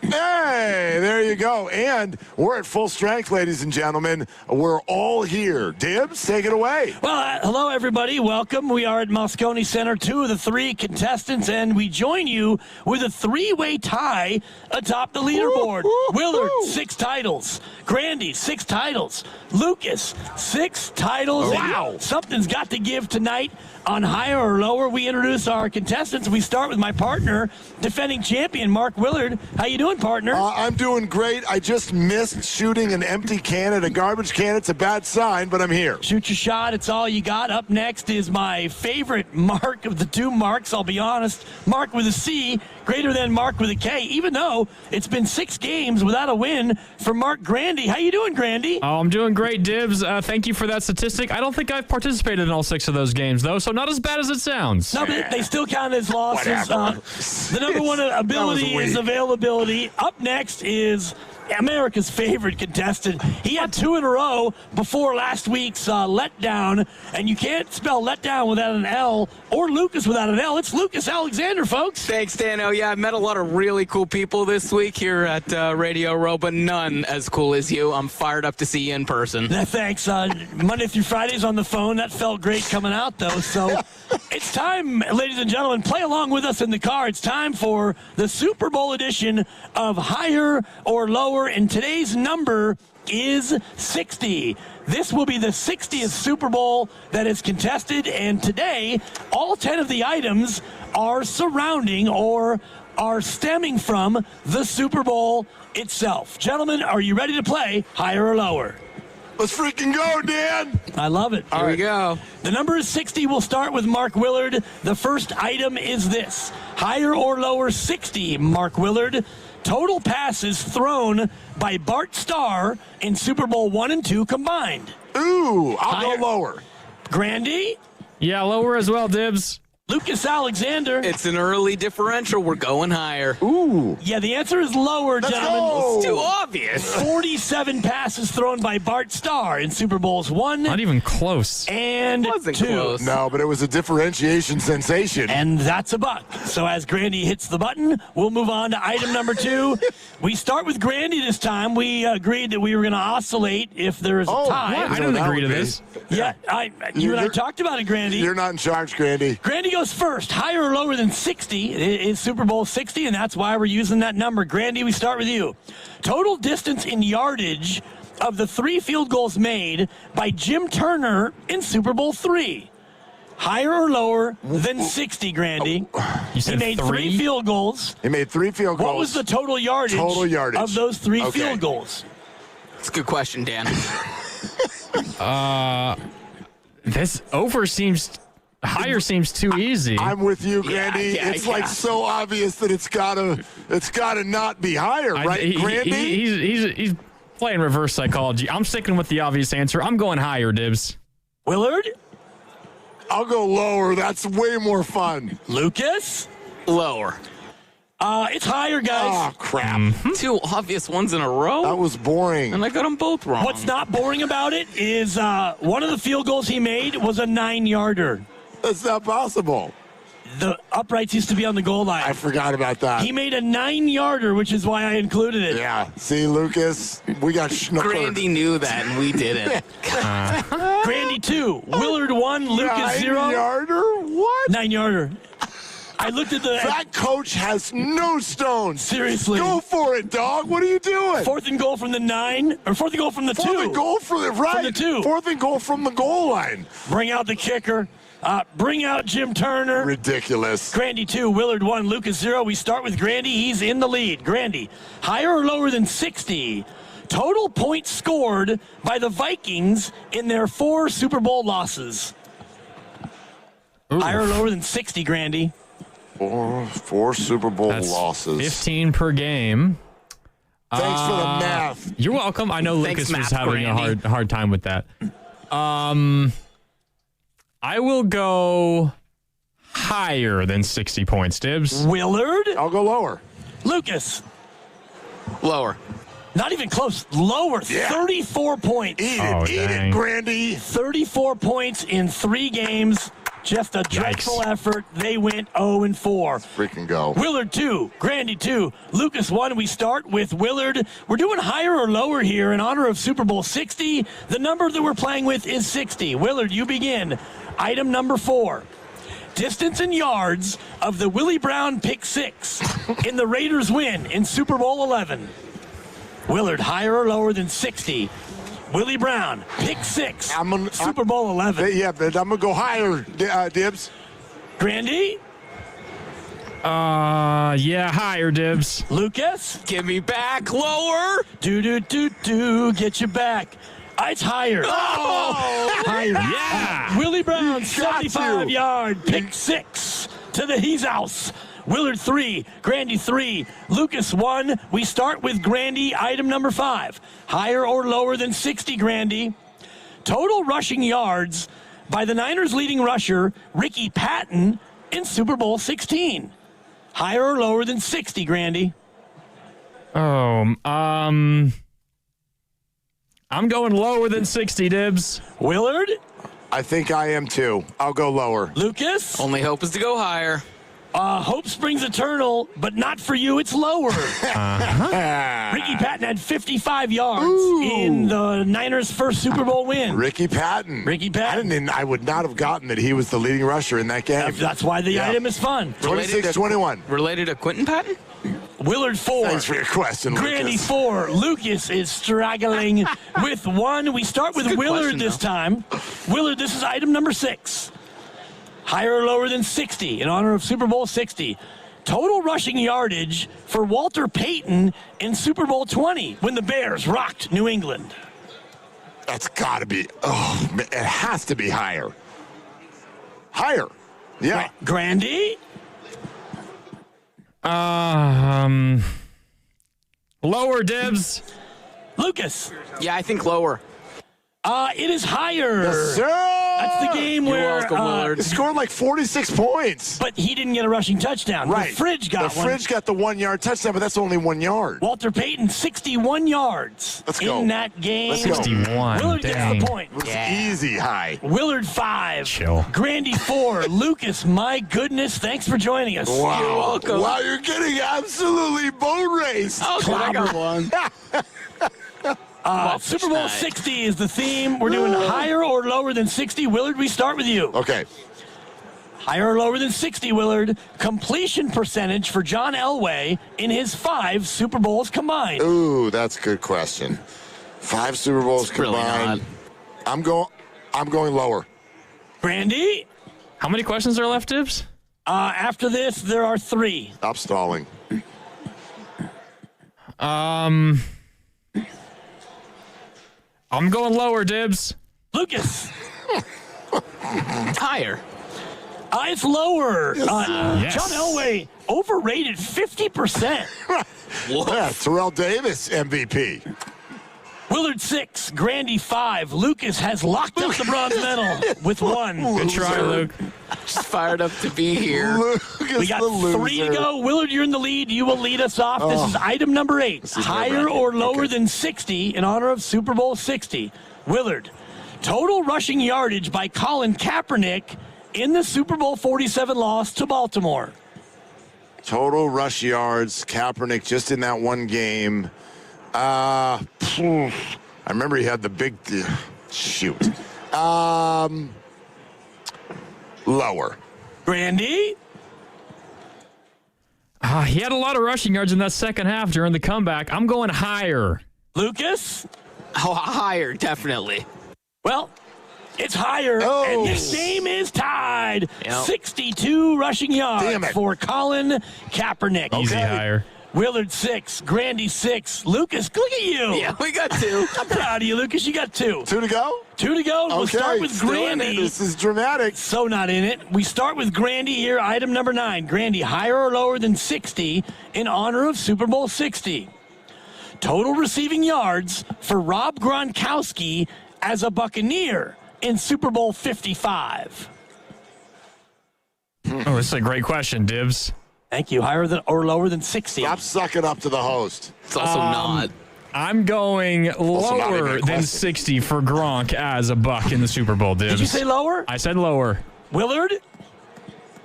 [SPEAKER 9] Hey, there you go. And we're at full strength, ladies and gentlemen. We're all here. Dibs, take it away.
[SPEAKER 2] Well, hello, everybody. Welcome. We are at Moscone Center, 2 of the 3 contestants, and we join you with a 3-way tie atop the leaderboard. Willard, 6 titles. Grandy, 6 titles. Lucas, 6 titles.
[SPEAKER 9] Wow.
[SPEAKER 2] Something's got to give tonight. On Higher or Lower, we introduce our contestants. We start with my partner, defending champion Mark Willard. How you doing, partner?
[SPEAKER 9] I'm doing great. I just missed shooting an empty can at a garbage can. It's a bad sign, but I'm here.
[SPEAKER 2] Shoot your shot. It's all you got. Up next is my favorite Mark of the two Marks, I'll be honest. Mark with a C, greater than Mark with a K, even though it's been 6 games without a win for Mark Grandy. How you doing, Grandy?
[SPEAKER 5] Oh, I'm doing great, Dibs. Thank you for that statistic. I don't think I've participated in all 6 of those games, though, so not as bad as it sounds.
[SPEAKER 2] No, but they still count as losses. The number one ability is availability. Up next is America's favorite contestant. He had 2 in a row before last week's letdown, and you can't spell letdown without an L or Lucas without an L. It's Lucas Alexander, folks.
[SPEAKER 6] Thanks, Dano. Yeah, I met a lot of really cool people this week here at Radio Row, but none as cool as you. I'm fired up to see you in person.
[SPEAKER 2] Thanks. Monday through Fridays on the phone. That felt great coming out, though. So it's time, ladies and gentlemen, play along with us in the car. It's time for the Super Bowl edition of Higher or Lower. And today's number is 60. This will be the 60th Super Bowl that is contested, and today all 10 of the items are surrounding or are stemming from the Super Bowl itself. Gentlemen, are you ready to play Higher or Lower?
[SPEAKER 9] Let's freaking go, Dan.
[SPEAKER 2] I love it.
[SPEAKER 6] Here we go.
[SPEAKER 2] The number is 60. We'll start with Mark Willard. The first item is this. Higher or Lower 60, Mark Willard. Total passes thrown by Bart Starr in Super Bowl 1 and 2 combined.
[SPEAKER 9] Ooh, I'll go lower.
[SPEAKER 2] Grandy?
[SPEAKER 5] Yeah, lower as well, Dibs.
[SPEAKER 2] Lucas Alexander.
[SPEAKER 6] It's an early differential. We're going higher.
[SPEAKER 9] Ooh.
[SPEAKER 2] Yeah, the answer is lower, gentlemen.
[SPEAKER 9] Go.
[SPEAKER 6] It's too obvious.
[SPEAKER 2] 47 passes thrown by Bart Starr in Super Bowls 1.
[SPEAKER 5] Not even close.
[SPEAKER 2] And
[SPEAKER 6] Wasn't
[SPEAKER 2] 2.
[SPEAKER 6] close.
[SPEAKER 9] No, but it was a differentiation sensation.
[SPEAKER 2] And that's a buck. So as Grandy hits the button, we'll move on to item number 2. We start with Grandy this time. We agreed that we were going to oscillate if there is a tie.
[SPEAKER 5] What? I didn't agree to this.
[SPEAKER 2] Yeah, you and I talked about it, Grandy.
[SPEAKER 9] You're not in charge, Grandy.
[SPEAKER 2] Grandy goes first. Higher or lower than 60 is Super Bowl 60, and that's why we're using that number. Grandy, we start with you. Total distance in yardage of the 3 field goals made by Jim Turner in Super Bowl 3. Higher or lower than 60, Grandy?
[SPEAKER 5] You said
[SPEAKER 2] he made
[SPEAKER 5] 3?
[SPEAKER 2] 3 field goals.
[SPEAKER 9] He made 3 field goals.
[SPEAKER 2] What was the total yardage of those 3 field goals?
[SPEAKER 6] It's a good question, Dan.
[SPEAKER 5] This over seems... Higher seems too easy.
[SPEAKER 9] I'm with you, Grandy.
[SPEAKER 6] Yeah,
[SPEAKER 9] it's like so obvious that it's gotta not be higher, right, Grandy?
[SPEAKER 5] He's playing reverse psychology. I'm sticking with the obvious answer. I'm going higher, Dibs.
[SPEAKER 2] Willard?
[SPEAKER 9] I'll go lower. That's way more fun.
[SPEAKER 2] Lucas?
[SPEAKER 6] Lower.
[SPEAKER 2] It's higher, guys.
[SPEAKER 9] Oh, crap.
[SPEAKER 6] 2 obvious ones in a row?
[SPEAKER 9] That was boring.
[SPEAKER 6] And I got them both wrong.
[SPEAKER 2] What's not boring about it is one of the field goals he made was a 9-yarder.
[SPEAKER 9] That's not possible.
[SPEAKER 2] The uprights used to be on the goal line.
[SPEAKER 9] I forgot about that.
[SPEAKER 2] He made a 9-yarder, which is why I included it.
[SPEAKER 9] Yeah. See, Lucas, we got snookered.
[SPEAKER 6] Grandy knew that, and we didn't.
[SPEAKER 2] Grandy 2, Willard 1, Lucas 0.
[SPEAKER 9] 9-yarder? What?
[SPEAKER 2] 9-yarder. I looked at the...
[SPEAKER 9] That coach has no stones.
[SPEAKER 2] Seriously.
[SPEAKER 9] Go for it, dog. What are you doing?
[SPEAKER 2] 4th and goal from the 9, or 4th and goal from the 2.
[SPEAKER 9] 4th and goal from the right.
[SPEAKER 2] From the 2.
[SPEAKER 9] 4th and goal from the goal line.
[SPEAKER 2] Bring out the kicker. Bring out Jim Turner.
[SPEAKER 9] Ridiculous.
[SPEAKER 2] Grandy 2, Willard 1, Lucas 0. We start with Grandy. He's in the lead. Grandy, higher or lower than 60? Total points scored by the Vikings in their 4 Super Bowl losses.
[SPEAKER 5] Oof.
[SPEAKER 2] Higher or lower than 60, Grandy?
[SPEAKER 9] 4 Super Bowl losses.
[SPEAKER 5] 15 per game.
[SPEAKER 9] Thanks for the math.
[SPEAKER 5] You're welcome. I know Lucas was having a hard time with that. I will go higher than 60 points, Dibs.
[SPEAKER 2] Willard?
[SPEAKER 9] I'll go lower.
[SPEAKER 2] Lucas?
[SPEAKER 6] Lower.
[SPEAKER 2] Not even close. Lower. Yeah. 34 points.
[SPEAKER 9] Eat it, Grandy.
[SPEAKER 2] 34 points in 3 games. Just a dreadful effort. They went 0-4.
[SPEAKER 9] Freaking go.
[SPEAKER 2] Willard 2, Grandy 2, Lucas 1. We start with Willard. We're doing higher or lower here in honor of Super Bowl 60. The number that we're playing with is 60. Willard, you begin. Item number 4. Distance in yards of the Willie Brown pick 6 in the Raiders win in Super Bowl 11. Willard, higher or lower than 60? Willie Brown, pick 6, Super Bowl 11.
[SPEAKER 9] Yeah, but I'm going to go higher, Dibs.
[SPEAKER 2] Grandy?
[SPEAKER 5] Yeah, higher, Dibs.
[SPEAKER 2] Lucas?
[SPEAKER 6] Give me back. Lower.
[SPEAKER 2] Do. Get you back. It's higher.
[SPEAKER 6] Oh!
[SPEAKER 2] Higher.
[SPEAKER 5] Yeah.
[SPEAKER 2] Willie Brown, 75-yard, pick 6 to the He's house. Willard 3, Grandy 3, Lucas 1. We start with Grandy, item number 5. Higher or lower than 60, Grandy. Total rushing yards by the Niners' leading rusher, Ricky Patton, in Super Bowl 16. Higher or lower than 60, Grandy?
[SPEAKER 5] I'm going lower than 60, Dibs.
[SPEAKER 2] Willard?
[SPEAKER 4] I think I am too. I'll go lower.
[SPEAKER 2] Lucas?
[SPEAKER 6] Only hope is to go higher.
[SPEAKER 2] Hope springs eternal, but not for you. It's lower. Ricky Patton had 55 yards in the Niners' first Super Bowl win.
[SPEAKER 4] Ricky Patton. I would not have gotten that he was the leading rusher in that game.
[SPEAKER 2] That's why the item is fun.
[SPEAKER 4] 26-21.
[SPEAKER 6] Related to Quentin Patton?
[SPEAKER 2] Willard 4.
[SPEAKER 4] Thanks for your question,
[SPEAKER 2] Grandy
[SPEAKER 4] Lucas.
[SPEAKER 2] 4. Lucas is struggling with 1. We start with Willard this time. Willard, this is item number 6. Higher or lower than 60 in honor of Super Bowl 60. Total rushing yardage for Walter Payton in Super Bowl 20 when the Bears rocked New England.
[SPEAKER 4] That's got to be, it has to be higher. Higher. Yeah.
[SPEAKER 2] Grandy?
[SPEAKER 5] Lower, Dibs.
[SPEAKER 2] Lucas?
[SPEAKER 6] Yeah, I think lower.
[SPEAKER 2] It is higher.
[SPEAKER 4] Yes, sir.
[SPEAKER 2] That's the game where
[SPEAKER 4] He scored like 46 points.
[SPEAKER 2] But he didn't get a rushing touchdown.
[SPEAKER 4] Right.
[SPEAKER 2] The Fridge got
[SPEAKER 4] one. The Fridge got the 1-yard touchdown, but that's only 1 yard.
[SPEAKER 2] Walter Payton, 61 yards in that game.
[SPEAKER 4] Let's go.
[SPEAKER 5] 61.
[SPEAKER 2] Willard gets the point.
[SPEAKER 4] It was easy high.
[SPEAKER 2] Willard 5.
[SPEAKER 5] Chill.
[SPEAKER 2] Grandy 4. Lucas, my goodness, thanks for joining us.
[SPEAKER 4] Wow.
[SPEAKER 6] You're welcome.
[SPEAKER 4] Wow, you're getting absolutely boat raced.
[SPEAKER 6] Oh, good, I got one.
[SPEAKER 2] Super Bowl 60 is the theme. We're doing higher or lower than 60. Willard, we start with you.
[SPEAKER 4] Okay.
[SPEAKER 2] Higher or lower than 60, Willard. Completion percentage for John Elway in his 5 Super Bowls combined.
[SPEAKER 9] Ooh, that's a good question. 5 Super Bowls combined. I'm going lower.
[SPEAKER 2] Brandy?
[SPEAKER 5] How many questions are left, Dibs?
[SPEAKER 2] After this, there are 3.
[SPEAKER 9] Stop stalling.
[SPEAKER 5] I'm going lower, Dibs.
[SPEAKER 2] Lucas?
[SPEAKER 6] Higher.
[SPEAKER 2] It's lower.
[SPEAKER 5] Yes.
[SPEAKER 2] John Elway overrated 50%.
[SPEAKER 4] Yeah, Terrell Davis, MVP.
[SPEAKER 2] Willard 6, Grandy 5. Lucas has locked up the bronze medal with 1.
[SPEAKER 5] Good try, Luke.
[SPEAKER 6] Just fired up to be here.
[SPEAKER 2] We got 3 to go. Willard, you're in the lead. You will lead us off. This is item number 8. Higher or lower than 60 in honor of Super Bowl 60. Willard, total rushing yardage by Colin Kaepernick in the Super Bowl 47 loss to Baltimore.
[SPEAKER 4] Total rush yards, Kaepernick just in that one game. I remember he had the big shoot. Lower.
[SPEAKER 2] Grandy?
[SPEAKER 5] He had a lot of rushing yards in that second half during the comeback. I'm going higher.
[SPEAKER 2] Lucas?
[SPEAKER 6] Oh, higher, definitely.
[SPEAKER 2] Well, it's higher, and this game is tied. 62 rushing yards for Colin Kaepernick.
[SPEAKER 5] Easy higher.
[SPEAKER 2] Willard 6, Grandy 6. Lucas, look at you.
[SPEAKER 6] Yeah, we got 2.
[SPEAKER 2] I'm proud of you, Lucas. You got 2.
[SPEAKER 4] 2 to go?
[SPEAKER 2] 2 to go. We'll start with
[SPEAKER 4] still in
[SPEAKER 2] Grandy.
[SPEAKER 4] it. This is dramatic.
[SPEAKER 2] So not in it. We start with Grandy here, item number 9. Grandy, higher or lower than 60 in honor of Super Bowl 60. Total receiving yards for Rob Gronkowski as a Buccaneer in Super Bowl 55.
[SPEAKER 5] Oh, this is a great question, Dibs.
[SPEAKER 2] Thank you. Higher than or lower than 60.
[SPEAKER 4] Stop sucking up to the host.
[SPEAKER 6] It's also not.
[SPEAKER 5] I'm going
[SPEAKER 4] not
[SPEAKER 5] lower
[SPEAKER 4] even a
[SPEAKER 5] than
[SPEAKER 4] question.
[SPEAKER 5] 60 for Gronk as a Buck in the Super Bowl, Dibs.
[SPEAKER 2] Did you say lower?
[SPEAKER 5] I said lower.
[SPEAKER 2] Willard?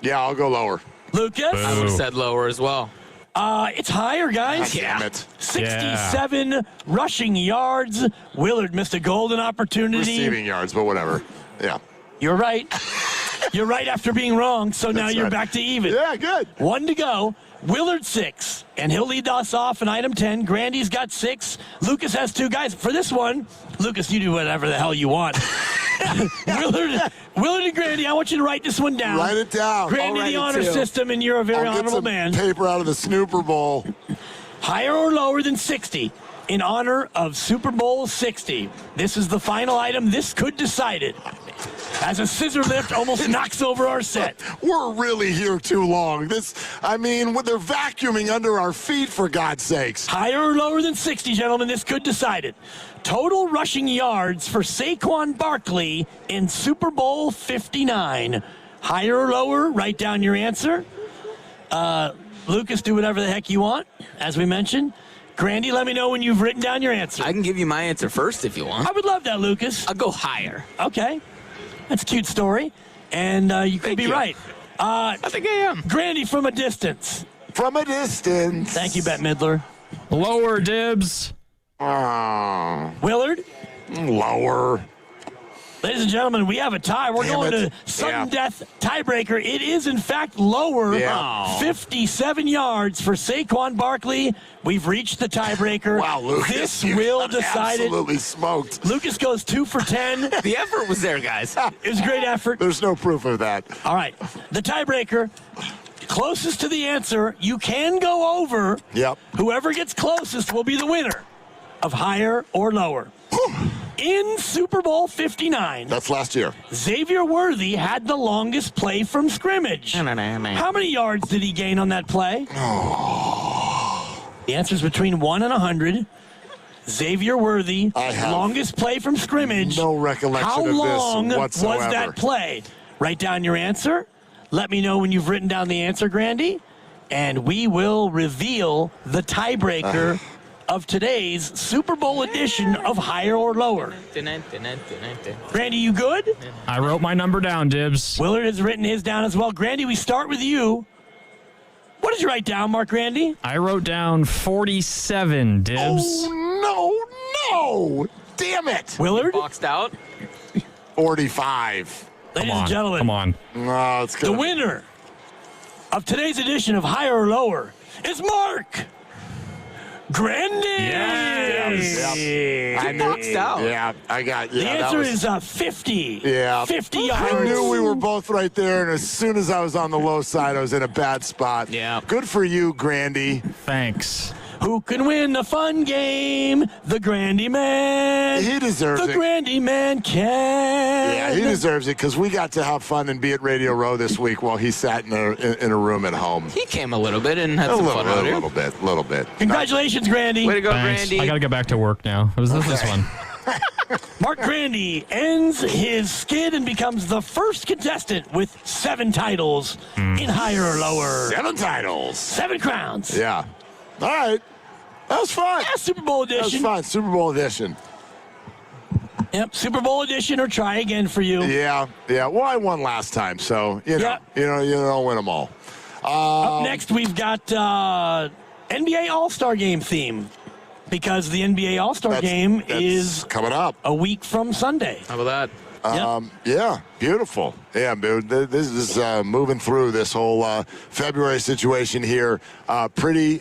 [SPEAKER 4] Yeah, I'll go lower.
[SPEAKER 2] Lucas?
[SPEAKER 6] I would have said lower as well.
[SPEAKER 2] It's higher, guys.
[SPEAKER 4] Damn it.
[SPEAKER 2] 67 rushing yards. Willard missed a golden opportunity.
[SPEAKER 4] Receiving yards, but whatever. Yeah.
[SPEAKER 2] You're right. You're right after being wrong, so now you're
[SPEAKER 4] right.
[SPEAKER 2] back to even.
[SPEAKER 4] Yeah, good.
[SPEAKER 2] 1 to go. Willard 6, and he'll lead us off in item 10. Grandy's got 6. Lucas has 2 guys. For this one, Lucas, you do whatever the hell you want. Willard and Grandy, I want you to write this one down.
[SPEAKER 9] Write it down.
[SPEAKER 2] Grandy, the honor system, and you're a very honorable man.
[SPEAKER 9] Paper out of the Snooper Bowl.
[SPEAKER 2] Higher or lower than 60 in honor of Super Bowl 60. This is the final item. This could decide it. As a scissor lift almost knocks over our set.
[SPEAKER 9] We're really here too long. They're vacuuming under our feet, for God's sakes.
[SPEAKER 2] Higher or lower than 60, gentlemen, this could decide it. Total rushing yards for Saquon Barkley in Super Bowl 59. Higher or lower, write down your answer. Lucas, do whatever the heck you want, as we mentioned. Grandy, let me know when you've written down your answer.
[SPEAKER 6] I can give you my answer first if you want.
[SPEAKER 2] I would love that, Lucas.
[SPEAKER 6] I'll go higher.
[SPEAKER 2] Okay. That's a cute story. And you could be right.
[SPEAKER 6] I think I am.
[SPEAKER 2] Grandy, from a distance.
[SPEAKER 9] From a distance.
[SPEAKER 2] Thank you, Bette Midler.
[SPEAKER 5] Lower, Dibs.
[SPEAKER 2] Willard?
[SPEAKER 9] Lower.
[SPEAKER 2] Ladies and gentlemen, we have a tie. We're going to sudden death tiebreaker. It is, in fact, lower. 57 yards for Saquon Barkley. We've reached the tiebreaker.
[SPEAKER 9] Wow, Lucas.
[SPEAKER 2] This will decide it.
[SPEAKER 9] Absolutely smoked.
[SPEAKER 2] Lucas goes 2 for 10.
[SPEAKER 6] The effort was there, guys.
[SPEAKER 2] It was a great effort.
[SPEAKER 9] There's no proof of that.
[SPEAKER 2] All right. The tiebreaker, closest to the answer, you can go over.
[SPEAKER 9] Yep.
[SPEAKER 2] Whoever gets closest will be the winner of higher or lower. In Super Bowl 59.
[SPEAKER 9] That's last year.
[SPEAKER 2] Xavier Worthy had the longest play from scrimmage. How many yards did he gain on that play? The answer is between 1 and 100. Xavier Worthy, longest play from scrimmage.
[SPEAKER 9] No recollection
[SPEAKER 2] How
[SPEAKER 9] of
[SPEAKER 2] long
[SPEAKER 9] this whatsoever.
[SPEAKER 2] was that play? Write down your answer. Let me know when you've written down the answer, Grandy. And we will reveal the tiebreaker of today's Super Bowl edition of Higher or Lower. Grandy, you good?
[SPEAKER 5] I wrote my number down, Dibs.
[SPEAKER 2] Willard has written his down as well. Grandy, we start with you. What did you write down, Mark Grandy?
[SPEAKER 5] I wrote down 47, Dibs.
[SPEAKER 9] Oh, no! Damn it!
[SPEAKER 2] Willard?
[SPEAKER 6] Boxed out.
[SPEAKER 9] 45.
[SPEAKER 2] Ladies and gentlemen.
[SPEAKER 5] Come on.
[SPEAKER 9] No, it's good.
[SPEAKER 2] The winner of today's edition of Higher or Lower is Mark Grandy.
[SPEAKER 6] Yes. I boxed out.
[SPEAKER 9] Yeah, I got.
[SPEAKER 2] The answer is 50.
[SPEAKER 9] Yeah.
[SPEAKER 2] 50 yards.
[SPEAKER 9] I knew we were both right there, and as soon as I was on the low side, I was in a bad spot.
[SPEAKER 6] Yeah.
[SPEAKER 9] Good for you, Grandy.
[SPEAKER 5] Thanks.
[SPEAKER 2] Who can win a fun game? The Grandy Man.
[SPEAKER 9] He deserves it.
[SPEAKER 2] The Grandy Man can.
[SPEAKER 9] Yeah, he deserves it because we got to have fun and be at Radio Row this week while he sat in a room at home.
[SPEAKER 6] He came a little bit and had some fun out here.
[SPEAKER 9] A little bit.
[SPEAKER 2] Congratulations, Grandy.
[SPEAKER 6] Way to go,
[SPEAKER 5] Thanks.
[SPEAKER 6] Grandy.
[SPEAKER 5] I got to get back to work now. It was this one.
[SPEAKER 2] Mark Grandy ends his skid and becomes the first contestant with 7 titles in Higher or Lower.
[SPEAKER 9] 7 titles.
[SPEAKER 2] 7 crowns.
[SPEAKER 9] Yeah. All right. That was fun.
[SPEAKER 2] Yeah, Super Bowl edition.
[SPEAKER 9] That was fun. Super Bowl edition.
[SPEAKER 2] Yep, Super Bowl edition or try again for you.
[SPEAKER 9] Yeah. Well, I won last time, so you don't win them all.
[SPEAKER 2] Up next, we've got NBA All-Star Game theme because the NBA All-Star Game is
[SPEAKER 9] coming up
[SPEAKER 2] a week from Sunday.
[SPEAKER 6] How about that?
[SPEAKER 9] Yeah, beautiful. Yeah, dude, this is moving through this whole February situation here pretty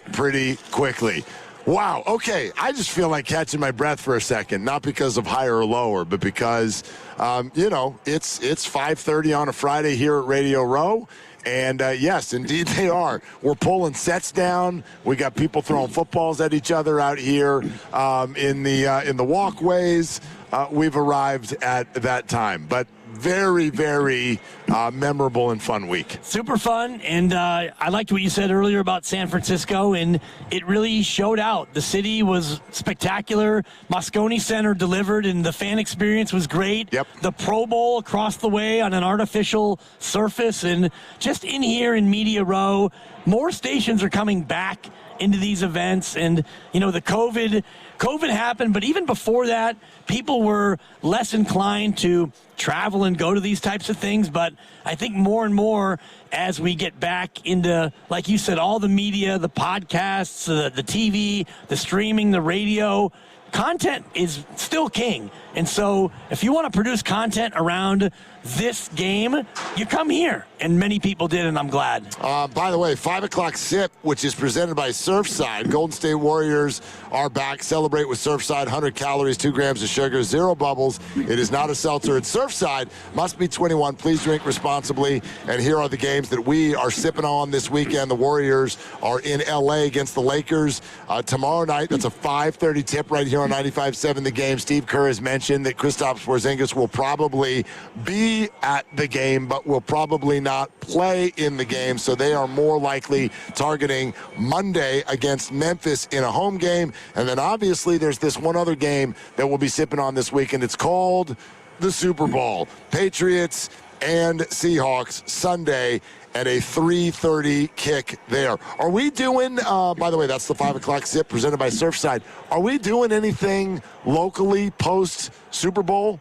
[SPEAKER 9] quickly. Wow, okay, I just feel like catching my breath for a second, not because of higher or lower, but because, it's 5:30 on a Friday here at Radio Row. And yes, indeed they are. We're pulling sets down. We got people throwing footballs at each other out here in the walkways. We've arrived at that time, but very, very memorable and fun week.
[SPEAKER 2] Super fun, and I liked what you said earlier about San Francisco, and it really showed out. The city was spectacular. Moscone Center delivered, and the fan experience was great.
[SPEAKER 9] Yep.
[SPEAKER 2] The Pro Bowl across the way on an artificial surface, and just in here in Media Row, more stations are coming back into these events, and the COVID happened, but even before that, people were less inclined to travel and go to these types of things. But I think more and more as we get back into, like you said, all the media, the podcasts, the TV, the streaming, the radio, content is still king. And so if you want to produce content around this game, you come here. And many people did, and I'm glad.
[SPEAKER 9] By the way, 5 o'clock sip, which is presented by Surfside. Golden State Warriors are back. Celebrate with Surfside. 100 calories, 2 grams of sugar, 0 bubbles. It is not a seltzer. It's Surfside. Must be 21. Please drink responsibly. And here are the games that we are sipping on this weekend. The Warriors are in L.A. against the Lakers tomorrow night. That's a 5:30 tip right here on 95.7 The Game. Steve Kerr has mentioned that Kristaps Porzingis will probably be at the game, but will probably not play in the game, so they are more likely targeting Monday against Memphis in a home game. And then obviously there's this one other game that we'll be sipping on this weekend. It's called the Super Bowl. Patriots and Seahawks Sunday at a 3:30 kick there. Are we doing, by the way, that's the 5 o'clock sip presented by Surfside. Are we doing anything locally post Super Bowl?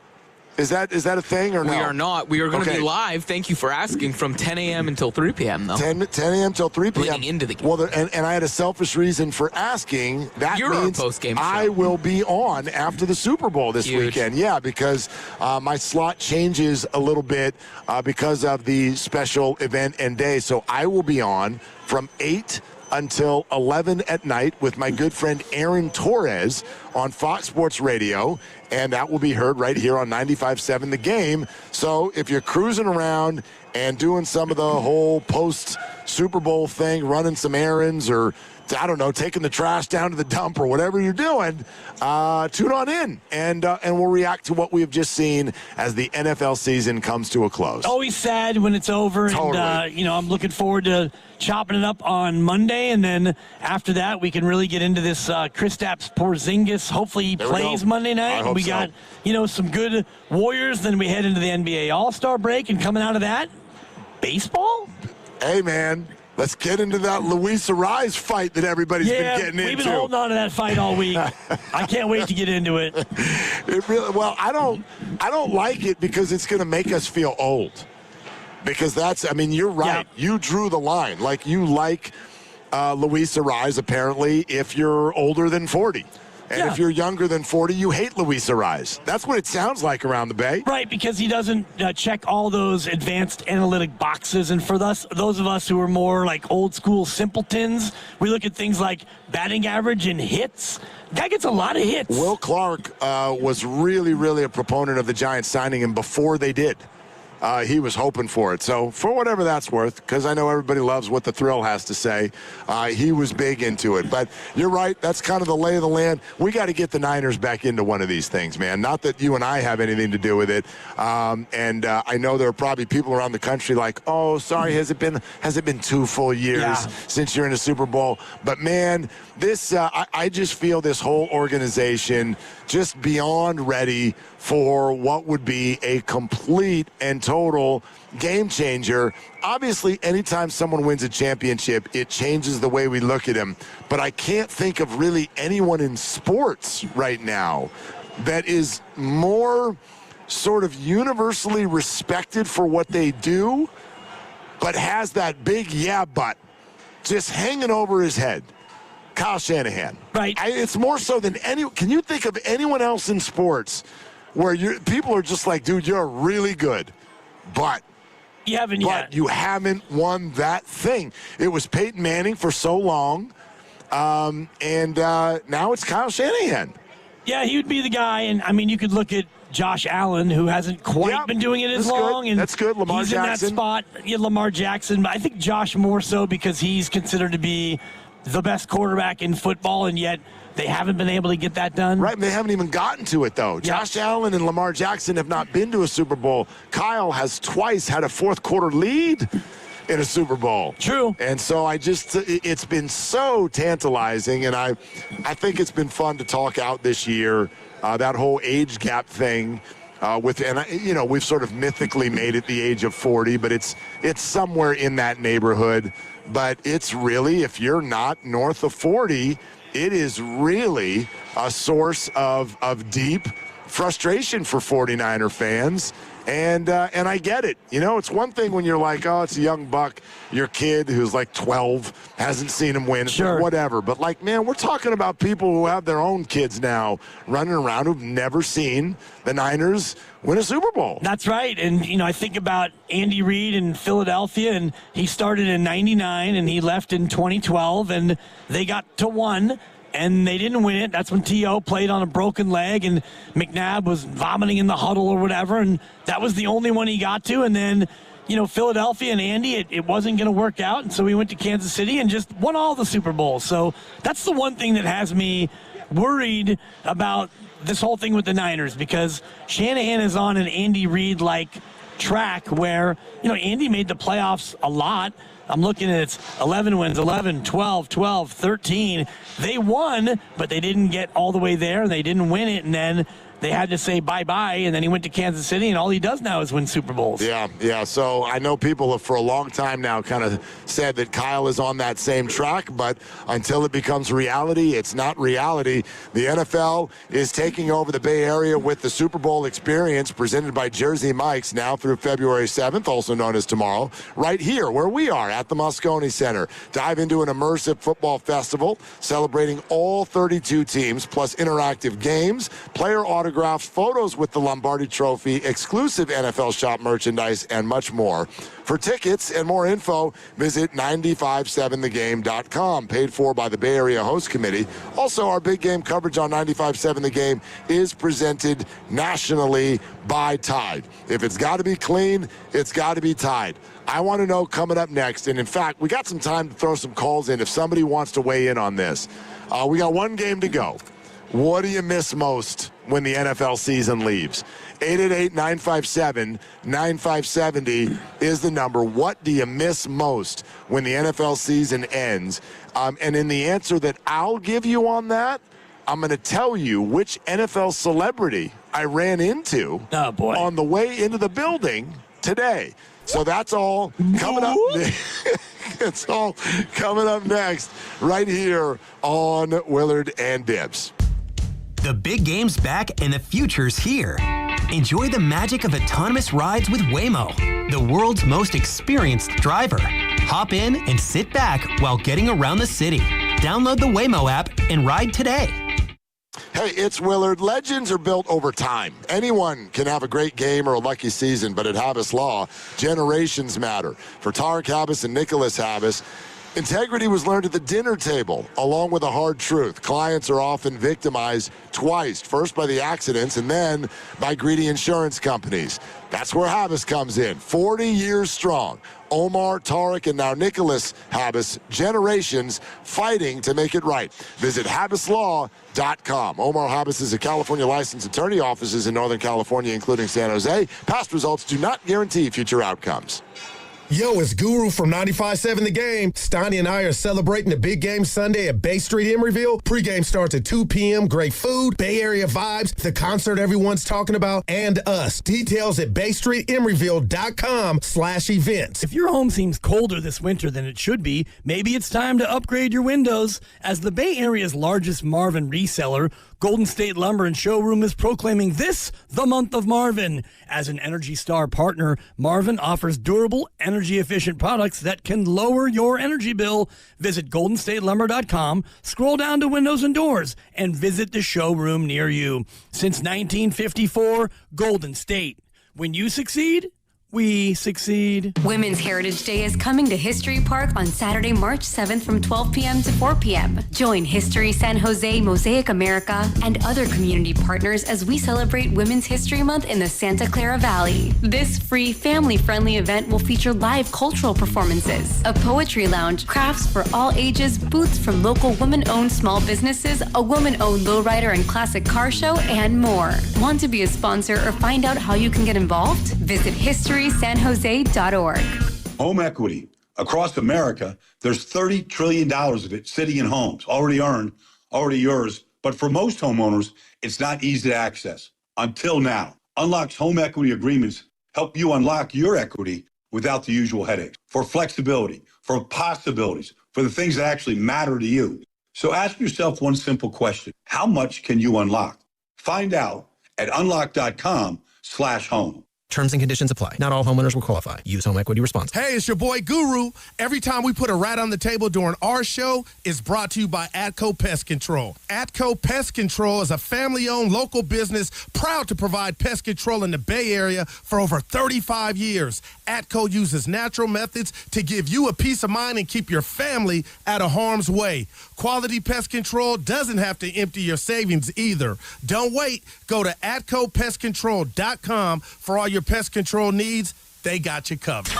[SPEAKER 9] Is that a thing or no?
[SPEAKER 6] We are not. We are going to be live. Thank you for asking, from 10 a.m. until 3 p.m. though.
[SPEAKER 9] 10 a.m. till 3 p.m.
[SPEAKER 6] Leading into the game.
[SPEAKER 9] Well, and I had a selfish reason for asking. That
[SPEAKER 6] You're
[SPEAKER 9] means
[SPEAKER 6] our post-game show.
[SPEAKER 9] I will be on after the Super Bowl this
[SPEAKER 6] Huge.
[SPEAKER 9] weekend. Yeah, because my slot changes a little bit because of the special event and day. So I will be on from 8 until 11 at night with my good friend Aaron Torres on Fox Sports Radio, and that will be heard right here on 95.7 The Game. So if you're cruising around and doing some of the whole post-Super Bowl thing, running some errands, or I don't know, taking the trash down to the dump or whatever you're doing, tune on in, and we'll react to what we have just seen as the NFL season comes to a close.
[SPEAKER 2] Always sad when it's over,
[SPEAKER 9] Totally.
[SPEAKER 2] and I'm looking forward to chopping it up on Monday, and then after that we can really get into this Kristaps Porzingis. Hopefully he plays Monday night.
[SPEAKER 9] hope
[SPEAKER 2] We
[SPEAKER 9] so.
[SPEAKER 2] got some good Warriors. Then we head into the NBA All-Star break, and coming out of that, baseball.
[SPEAKER 9] Hey man, let's get into that Luis Arise fight that everybody's been getting into.
[SPEAKER 2] We've been holding on to that fight all week. I can't wait to get into it.
[SPEAKER 9] I don't like it because it's going to make us feel old. Because you're right. Yeah. You drew the line. Like, you like Luis Arise, apparently, if you're older than 40. And if you're younger than 40, you hate Luis Arise. That's what it sounds like around the Bay.
[SPEAKER 2] Right, because he doesn't check all those advanced analytic boxes. And for those of us who are more like old school simpletons, we look at things like batting average and hits. Guy gets a lot of hits.
[SPEAKER 9] Will Clark was really, really a proponent of the Giants signing him before they did. He was hoping for it. So for whatever that's worth, because I know everybody loves what the Thrill has to say, he was big into it. But you're right. That's kind of the lay of the land. We got to get the Niners back into one of these things, man. Not that you and I have anything to do with it. I know there are probably people around the country like, oh, sorry, has it been 2 full years since you're in a Super Bowl? But, man, this I just feel this whole organization just beyond ready for what would be a complete and total game changer. Obviously, anytime someone wins a championship, it changes the way we look at him. But I can't think of really anyone in sports right now that is more sort of universally respected for what they do, but has that big but just hanging over his head. Kyle Shanahan.
[SPEAKER 2] Right.
[SPEAKER 9] It's more so than any. Can you think of anyone else in sports where people are just like, dude, you're really good, but
[SPEAKER 2] you haven't yet.
[SPEAKER 9] You haven't won that thing. It was Peyton Manning for so long, and now it's Kyle Shanahan.
[SPEAKER 2] Yeah, he would be the guy, and you could look at Josh Allen, who hasn't quite been doing it as long.
[SPEAKER 9] Good.
[SPEAKER 2] And
[SPEAKER 9] that's good. Lamar
[SPEAKER 2] he's
[SPEAKER 9] Jackson.
[SPEAKER 2] in that spot. Yeah, Lamar Jackson. But I think Josh more so because he's considered to be the best quarterback in football, and yet they haven't been able to get that done.
[SPEAKER 9] Right, they haven't even gotten to it, though. Josh Allen and Lamar Jackson have not been to a Super Bowl. Kyle has twice had a fourth-quarter lead in a Super Bowl.
[SPEAKER 2] True.
[SPEAKER 9] And so it's been so tantalizing, and I think it's been fun to talk out this year, that whole age gap thing. We've sort of mythically made it the age of 40, but it's somewhere in that neighborhood. But it's really, if you're not north of 40, it is really a source of deep frustration for 49er fans.
[SPEAKER 4] And I get it. You know, it's one thing when you're like, oh, it's a young buck, your kid who's like 12, hasn't seen him win,
[SPEAKER 2] sure,
[SPEAKER 4] whatever. But like, man, we're talking about people who have their own kids now running around who've never seen the Niners win a Super Bowl.
[SPEAKER 2] That's right. And, you know, I think about Andy Reid in Philadelphia, and he started in 99 and he left in 2012, and they got to 1. And they didn't win it. That's when T.O. played on a broken leg and McNabb was vomiting in the huddle or whatever. And that was the only one he got to. And then, you know, Philadelphia and Andy, it wasn't going to work out. And so he went to Kansas City and just won all the Super Bowls. So that's the one thing that has me worried about this whole thing with the Niners, because Shanahan is on an Andy Reid-like track where, you know, Andy made the playoffs a lot. I'm looking at it's 11 wins, 11, 12, 12, 13. They won, but they didn't get all the way there, and they didn't win it, and then they had to say bye-bye, and then he went to Kansas City, and all he does now is win Super Bowls.
[SPEAKER 4] Yeah. So I know people have for a long time now kind of said that Kyle is on that same track, but until it becomes reality, it's not reality. The NFL is taking over the Bay Area with the Super Bowl experience presented by Jersey Mike's now through February 7th, also known as tomorrow, right here where we are at the Moscone Center. Dive into an immersive football festival celebrating all 32 teams, plus interactive games, player autographs, photos with the Lombardi Trophy, exclusive NFL shop merchandise, and much more. For tickets and more info, visit 957thegame.com, paid for by the Bay Area Host Committee. Also, our big game coverage on 95.7 The Game is presented nationally by Tide. If it's got to be clean, it's got to be Tide. I want to know coming up next, and in fact, we got some time to throw some calls in if somebody wants to weigh in on this. We got one game to go. What do you miss most when the NFL season leaves? 888-957-9570 is the number. What do you miss most when the NFL season ends? And in the answer that I'll give you on that, I'm going to tell you which NFL celebrity I ran into on the way into the building today. So that's all coming up. It's all coming up next right here on Willard and Dibs.
[SPEAKER 10] The big game's back and the future's here. Enjoy the magic of autonomous rides with Waymo, the world's most experienced driver. Hop in and sit back while getting around the city. Download the Waymo app and ride today.
[SPEAKER 4] Hey, it's Willard. Legends are built over time. Anyone can have a great game or a lucky season, but at Habas Law, generations matter. For Tarek Habas and Nicholas Habas, integrity was learned at the dinner table, along with a hard truth. Clients are often victimized twice, first by the accidents and then by greedy insurance companies. That's where Habas comes in, 40 years strong. Omar, Tarek, and now Nicholas Habas, generations fighting to make it right. Visit HabasLaw.com. Omar Habas is a California licensed attorney, offices in Northern California, including San Jose. Past results do not guarantee future outcomes.
[SPEAKER 11] Yo, it's Guru from 95.7 The Game. Steiny and I are celebrating the big game Sunday at Bay Street, Emeryville. Pre-game starts at 2 p.m. Great food, Bay Area vibes, the concert everyone's talking about, and us. Details at BayStreetEmeryville.com/events.
[SPEAKER 2] If your home seems colder this winter than it should be, maybe it's time to upgrade your windows. As the Bay Area's largest Marvin reseller, Golden State Lumber and Showroom is proclaiming this the month of Marvin. As an Energy Star partner, Marvin offers durable, energy-efficient products that can lower your energy bill. Visit GoldenStateLumber.com, scroll down to Windows and Doors, and visit the showroom near you. Since 1954, Golden State. When you succeed, we succeed.
[SPEAKER 25] Women's Heritage Day is coming to History Park on Saturday, March 7th from 12 p.m. to 4 p.m. Join History San Jose, Mosaic America, and other community partners as we celebrate Women's History Month in the Santa Clara Valley. This free, family-friendly event will feature live cultural performances, a poetry lounge, crafts for all ages, booths from local women-owned small businesses, a woman-owned lowrider and classic car show, and more. Want to be a sponsor or find out how you can get involved? Visit historysanjose.org.
[SPEAKER 14] Home equity. Across America, there's $30 trillion of it sitting in homes, already earned, already yours. But for most homeowners, it's not easy to access. Until now. Unlock's home equity agreements help you unlock your equity without the usual headaches. For flexibility, for possibilities, for the things that actually matter to you. So ask yourself one simple question. How much can you unlock? Find out at unlock.com/home.
[SPEAKER 7] Terms and conditions apply. Not all homeowners will qualify. Use home equity responsibly.
[SPEAKER 11] Hey, it's your boy Guru. Every time we put a rat on the table during our show, it's brought to you by Atco Pest Control. Atco Pest Control is a family-owned local business proud to provide pest control in the Bay Area for over 35 years. Atco uses natural methods to give you a peace of mind and keep your family out of harm's way. Quality pest control doesn't have to empty your savings either. Don't wait. Go to AtcoPestControl.com for all your pest control needs. They got you covered.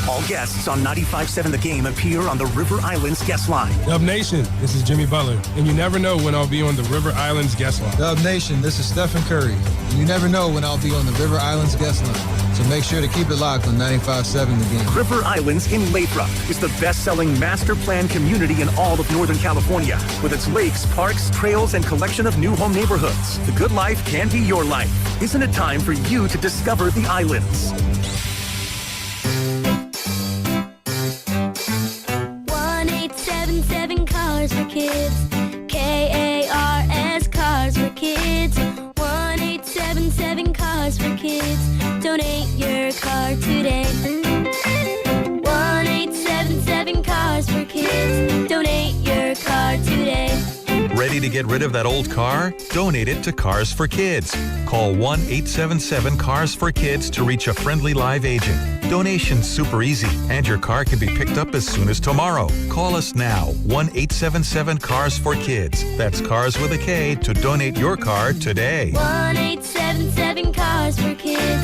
[SPEAKER 1] All guests on 95.7 The Game appear on the River Islands guest line.
[SPEAKER 12] Dub Nation, this is Jimmy Butler, and you never know when I'll be on the River Islands guest line.
[SPEAKER 16] Dub Nation, this is Stephen Curry, and you never know when I'll be on the River Islands guest line. So make sure to keep it locked on 95.7 The Game.
[SPEAKER 1] River Islands in Lathrop is the best-selling master plan community in all of Northern California. With its lakes, parks, trails, and collection of new home neighborhoods, the good life can be your life. Isn't it time for you to discover the islands?
[SPEAKER 17] 1-877 Cars for Kids. KARS Cars for Kids. 1-877 Cars for Kids. Donate your car today. 1-877 Cars for Kids. Donate your car today.
[SPEAKER 19] Ready to get rid of that old car? Donate it to Cars for Kids. Call 1-877-CARS-FOR-KIDS to reach a friendly live agent. Donation's super easy, and your car can be picked up as soon as tomorrow. Call us now, 1-877-CARS-FOR-KIDS. That's Cars with a K to donate your car today.
[SPEAKER 17] 1-877 Cars for Kids.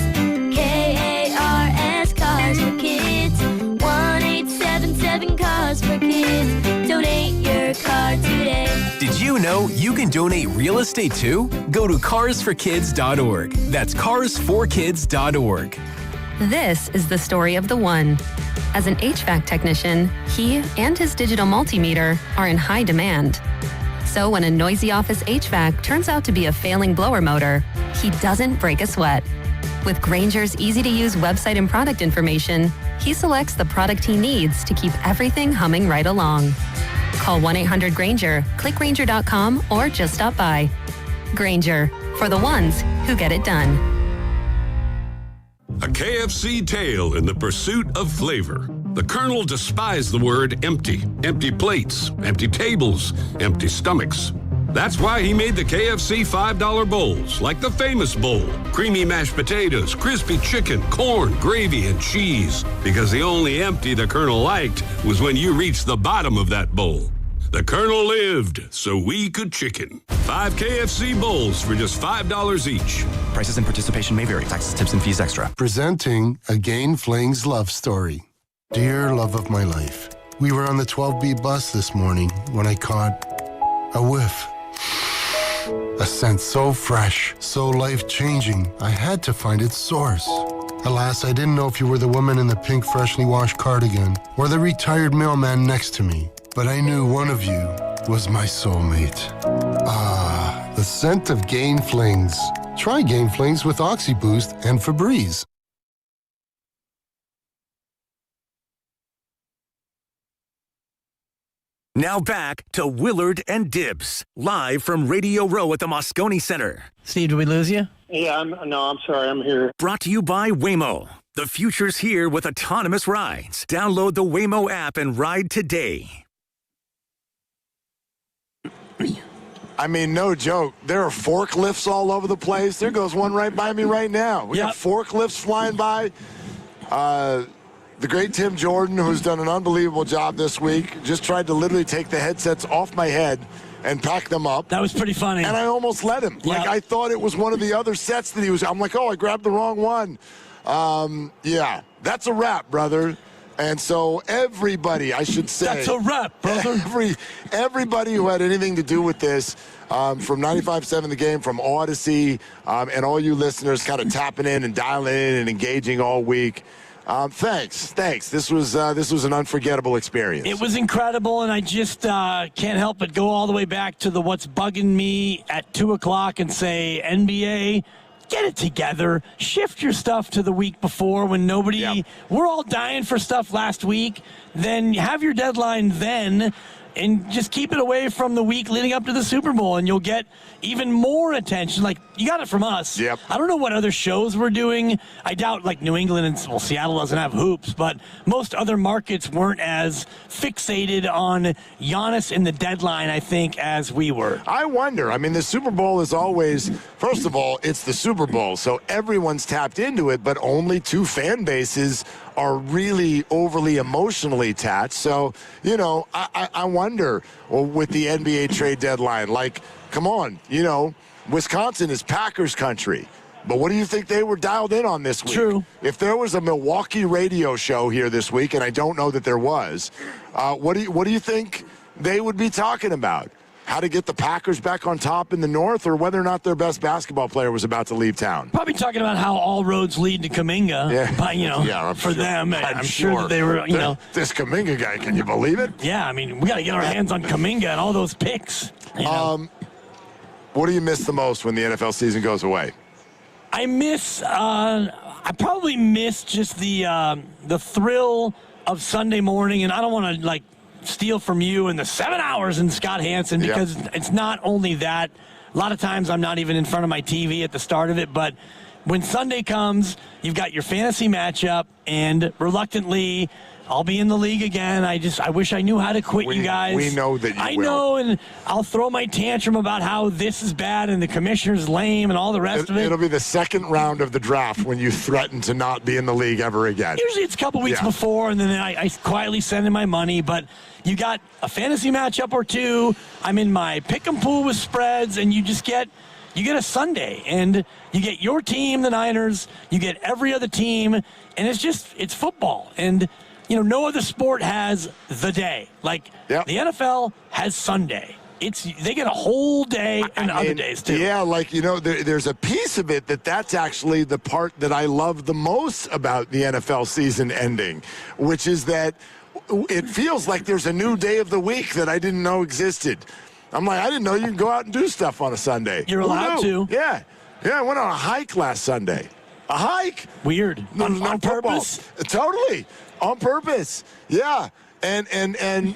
[SPEAKER 17] KARS Cars for Kids. 1-877 Cars for Kids. Donate your car today.
[SPEAKER 20] Did you know you can donate real estate too? Go to carsforkids.org. That's carsforkids.org.
[SPEAKER 25] This is the story of the one. As an HVAC technician, he and his digital multimeter are in high demand. So when a noisy office HVAC turns out to be a failing blower motor, he doesn't break a sweat. With Grainger's easy-to-use website and product information, he selects the product he needs to keep everything humming right along. Call 1-800-GRAINGER, click Grainger.com, or just stop by. Grainger, for the ones who get it done.
[SPEAKER 21] A KFC tale in the pursuit of flavor. The Colonel despised the word empty. Empty plates, empty tables, empty stomachs. That's why he made the KFC $5 bowls, like the famous bowl. Creamy mashed potatoes, crispy chicken, corn, gravy, and cheese. Because the only empty the Colonel liked was when you reached the bottom of that bowl. The Colonel lived, so we could chicken. 5 KFC bowls for just $5 each.
[SPEAKER 20] Prices and participation may vary. Taxes, tips, and fees extra.
[SPEAKER 22] Presenting a Gain Flings love story. Dear love of my life, we were on the 12B bus this morning when I caught a whiff. A scent so fresh, so life-changing, I had to find its source. Alas, I didn't know if you were the woman in the pink freshly washed cardigan or the retired mailman next to me, but I knew one of you was my soulmate. Ah, the scent of Gain Flings. Try Gain Flings with OxyBoost and Febreze.
[SPEAKER 1] Now back to Willard and Dibbs, live from Radio Row at the Moscone Center.
[SPEAKER 2] Steve, did we lose you?
[SPEAKER 23] Yeah, I'm sorry, I'm here.
[SPEAKER 1] Brought to you by Waymo. The future's here with autonomous rides. Download the Waymo app and ride today.
[SPEAKER 4] I mean, no joke. There are forklifts all over the place. There goes one right by me right now. We got forklifts flying by. The great Tim Jordan, who's done an unbelievable job this week, just tried to literally take the headsets off my head and pack them up.
[SPEAKER 2] That was pretty funny.
[SPEAKER 4] And I almost let him. Like, I thought it was one of the other sets that he was. I'm like, oh, I grabbed the wrong one. Yeah, that's a wrap, brother. And so everybody, I should say.
[SPEAKER 2] That's a wrap, brother.
[SPEAKER 4] Everybody who had anything to do with this, from 95.7 The Game, from Odyssey, and all you listeners kind of tapping in and dialing in and engaging all week. Thanks. This was an unforgettable experience.
[SPEAKER 2] It was incredible, and I just can't help but go all the way back to the what's bugging me at 2 o'clock and say, NBA, get it together. Shift your stuff to the week before when nobody – we're all dying for stuff last week. Then have your deadline then and just keep it away from the week leading up to the Super Bowl, and you'll get even more attention. Like, you got it from us.
[SPEAKER 4] Yep.
[SPEAKER 2] I don't know what other shows we're doing. I doubt like New England and Seattle doesn't have hoops, but most other markets weren't as fixated on Giannis and the deadline, I think, as we were.
[SPEAKER 4] I wonder. I mean, the Super Bowl is always, first of all, it's the Super Bowl, so everyone's tapped into it, but only two fan bases are really overly emotionally attached. So, you know, I wonder, well, with the NBA trade deadline, like, come on, you know, Wisconsin is Packers country. But what do you think they were dialed in on this week?
[SPEAKER 2] True.
[SPEAKER 4] If there was a Milwaukee radio show here this week, and I don't know that there was, what do you think they would be talking about? How to get the Packers back on top in the North, or whether or not their best basketball player was about to leave town?
[SPEAKER 2] Probably talking about how all roads lead to Kuminga.
[SPEAKER 4] Yeah.
[SPEAKER 2] But, you know,
[SPEAKER 4] Yeah,
[SPEAKER 2] for
[SPEAKER 4] sure.
[SPEAKER 2] them, I'm sure that they were, you know.
[SPEAKER 4] This Kuminga guy, can you believe it?
[SPEAKER 2] Yeah, I mean, we got to get our hands on Kuminga and all those picks. You know?
[SPEAKER 4] What do you miss the most when the NFL season goes away?
[SPEAKER 2] I probably miss just the thrill of Sunday morning, and I don't want to, like, steal from you and the 7 hours in Scott Hansen, because it's not only that. A lot of times I'm not even in front of my TV at the start of it, but when Sunday comes, you've got your fantasy matchup, and reluctantly, I'll be in the league again. I wish I knew how to quit, you guys.
[SPEAKER 4] We know that you
[SPEAKER 2] I
[SPEAKER 4] will.
[SPEAKER 2] know, and I'll throw my tantrum about how this is bad and the commissioner's lame and all the rest of it.
[SPEAKER 4] It'll be the second round of the draft when you threaten to not be in the league ever again.
[SPEAKER 2] Usually it's a couple weeks before, and then I quietly send in my money. But you got a fantasy matchup or two. I'm in my pick 'em pool with spreads, and you get a Sunday, and you get your team, the Niners. You get every other team, and it's football. And you know, no other sport has the day. Like the NFL has Sunday. They get a whole day and other days too.
[SPEAKER 4] Yeah, like, you know, there's a piece of it that's actually the part that I love the most about the NFL season ending, which is that it feels like there's a new day of the week that I didn't know existed. I'm like, I didn't know you can go out and do stuff on a Sunday.
[SPEAKER 2] You're allowed to.
[SPEAKER 4] Yeah. Yeah, I went on a hike last Sunday. A hike?
[SPEAKER 2] Weird. On purpose?
[SPEAKER 4] Totally. On purpose. Yeah. And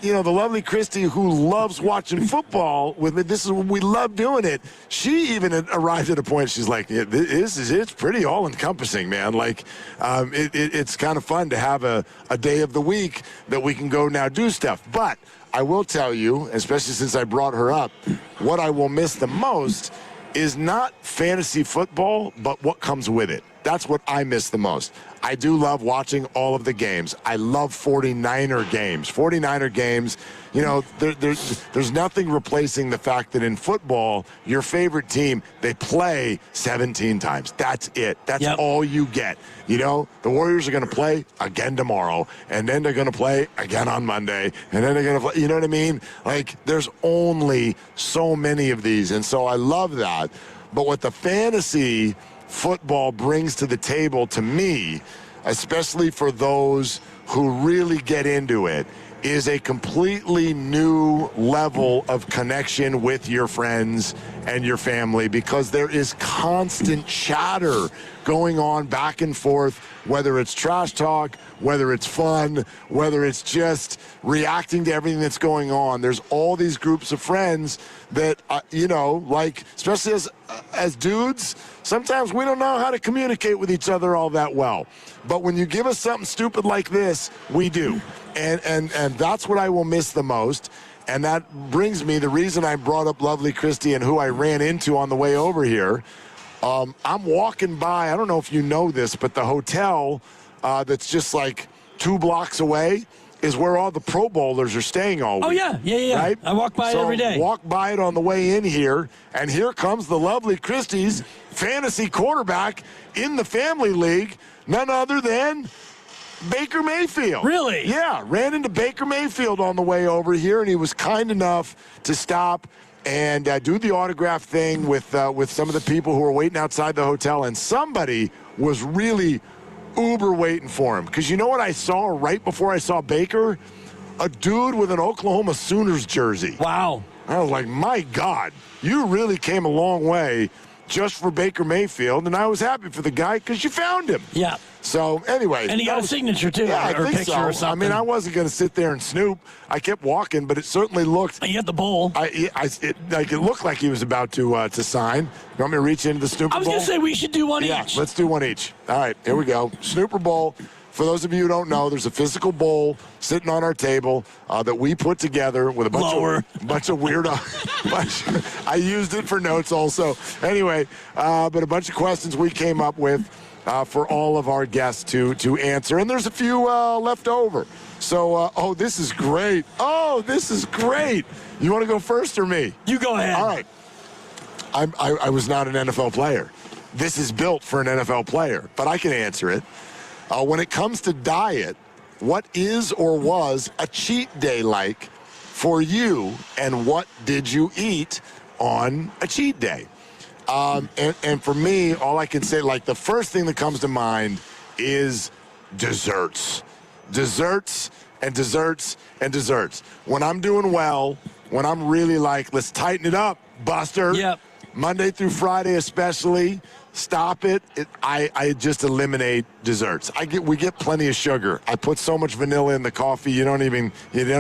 [SPEAKER 4] you know, the lovely Christy, who loves watching football with me, we love doing it. She even arrived at a point, she's like, it's pretty all-encompassing, man. Like, it's kind of fun to have a day of the week that we can go now do stuff. But I will tell you, especially since I brought her up, what I will miss the most is not fantasy football, but what comes with it. That's what I miss the most. I do love watching all of the games. I love 49er games. 49er games, you know, there's nothing replacing the fact that in football, your favorite team, they play 17 times. That's it. That's all you get. You know, the Warriors are going to play again tomorrow, and then they're going to play again on Monday, and then they're going to play, you know what I mean? Like, there's only so many of these, and so I love that. But what the fantasy football brings to the table to me, especially for those who really get into it, is a completely new level of connection with your friends and your family, because there is constant chatter going on back and forth, whether it's trash talk, whether it's fun, whether it's just reacting to everything that's going on. There's all these groups of friends that, you know, like, especially as dudes, sometimes we don't know how to communicate with each other all that well. But when you give us something stupid like this, we do. And that's what I will miss the most. And that brings me, the reason I brought up lovely Christy and who I ran into on the way over here. I'm walking by, I don't know if you know this, but the hotel that's just like 2 blocks away is where all the Pro Bowlers are staying all week.
[SPEAKER 2] Oh, yeah.
[SPEAKER 4] Right?
[SPEAKER 2] I walk by it every day.
[SPEAKER 4] Walk by it on the way in here, and here comes the lovely Christie's fantasy quarterback in the family league, none other than Baker Mayfield.
[SPEAKER 2] Really?
[SPEAKER 4] Yeah, ran into Baker Mayfield on the way over here, and he was kind enough to stop and do the autograph thing with some of the people who were waiting outside the hotel, and somebody was really uber waiting for him. Because you know what I saw right before I saw Baker? A dude with an Oklahoma Sooners jersey.
[SPEAKER 2] Wow.
[SPEAKER 4] I was like, my God, you really came a long way just for Baker Mayfield, and I was happy for the guy because you found him.
[SPEAKER 2] Yeah.
[SPEAKER 4] So, anyway.
[SPEAKER 2] And he got a signature, too,
[SPEAKER 4] yeah,
[SPEAKER 2] or a
[SPEAKER 4] think
[SPEAKER 2] picture
[SPEAKER 4] so.
[SPEAKER 2] or something.
[SPEAKER 4] I mean, I wasn't going to sit there and snoop. I kept walking, but it certainly looked.
[SPEAKER 2] You had the bowl.
[SPEAKER 4] It looked like he was about to sign. You want me to reach into the Snooper Bowl?
[SPEAKER 2] I was going to say we should do one
[SPEAKER 4] yeah,
[SPEAKER 2] each.
[SPEAKER 4] Let's do one each. All right, here we go. Snooper Bowl. For those of you who don't know, there's a physical bowl sitting on our table that we put together with a bunch of weirdo. I used it for notes also. Anyway, but a bunch of questions we came up with for all of our guests to answer, and there's a few left over. So, this is great. Oh, this is great. You want to go first or me?
[SPEAKER 2] You go ahead.
[SPEAKER 4] All right. I was not an NFL player. This is built for an NFL player, but I can answer it. When it comes to diet, what is or was a cheat day like for you, and what did you eat on a cheat day? And for me, all I can say, like, the first thing that comes to mind is desserts. Desserts and desserts and desserts. When I'm doing well, when I'm really like, let's tighten it up, Buster.
[SPEAKER 2] Yep.
[SPEAKER 4] Monday through Friday especially, stop it. I just eliminate desserts. We get plenty of sugar. I put so much vanilla in the coffee, you don't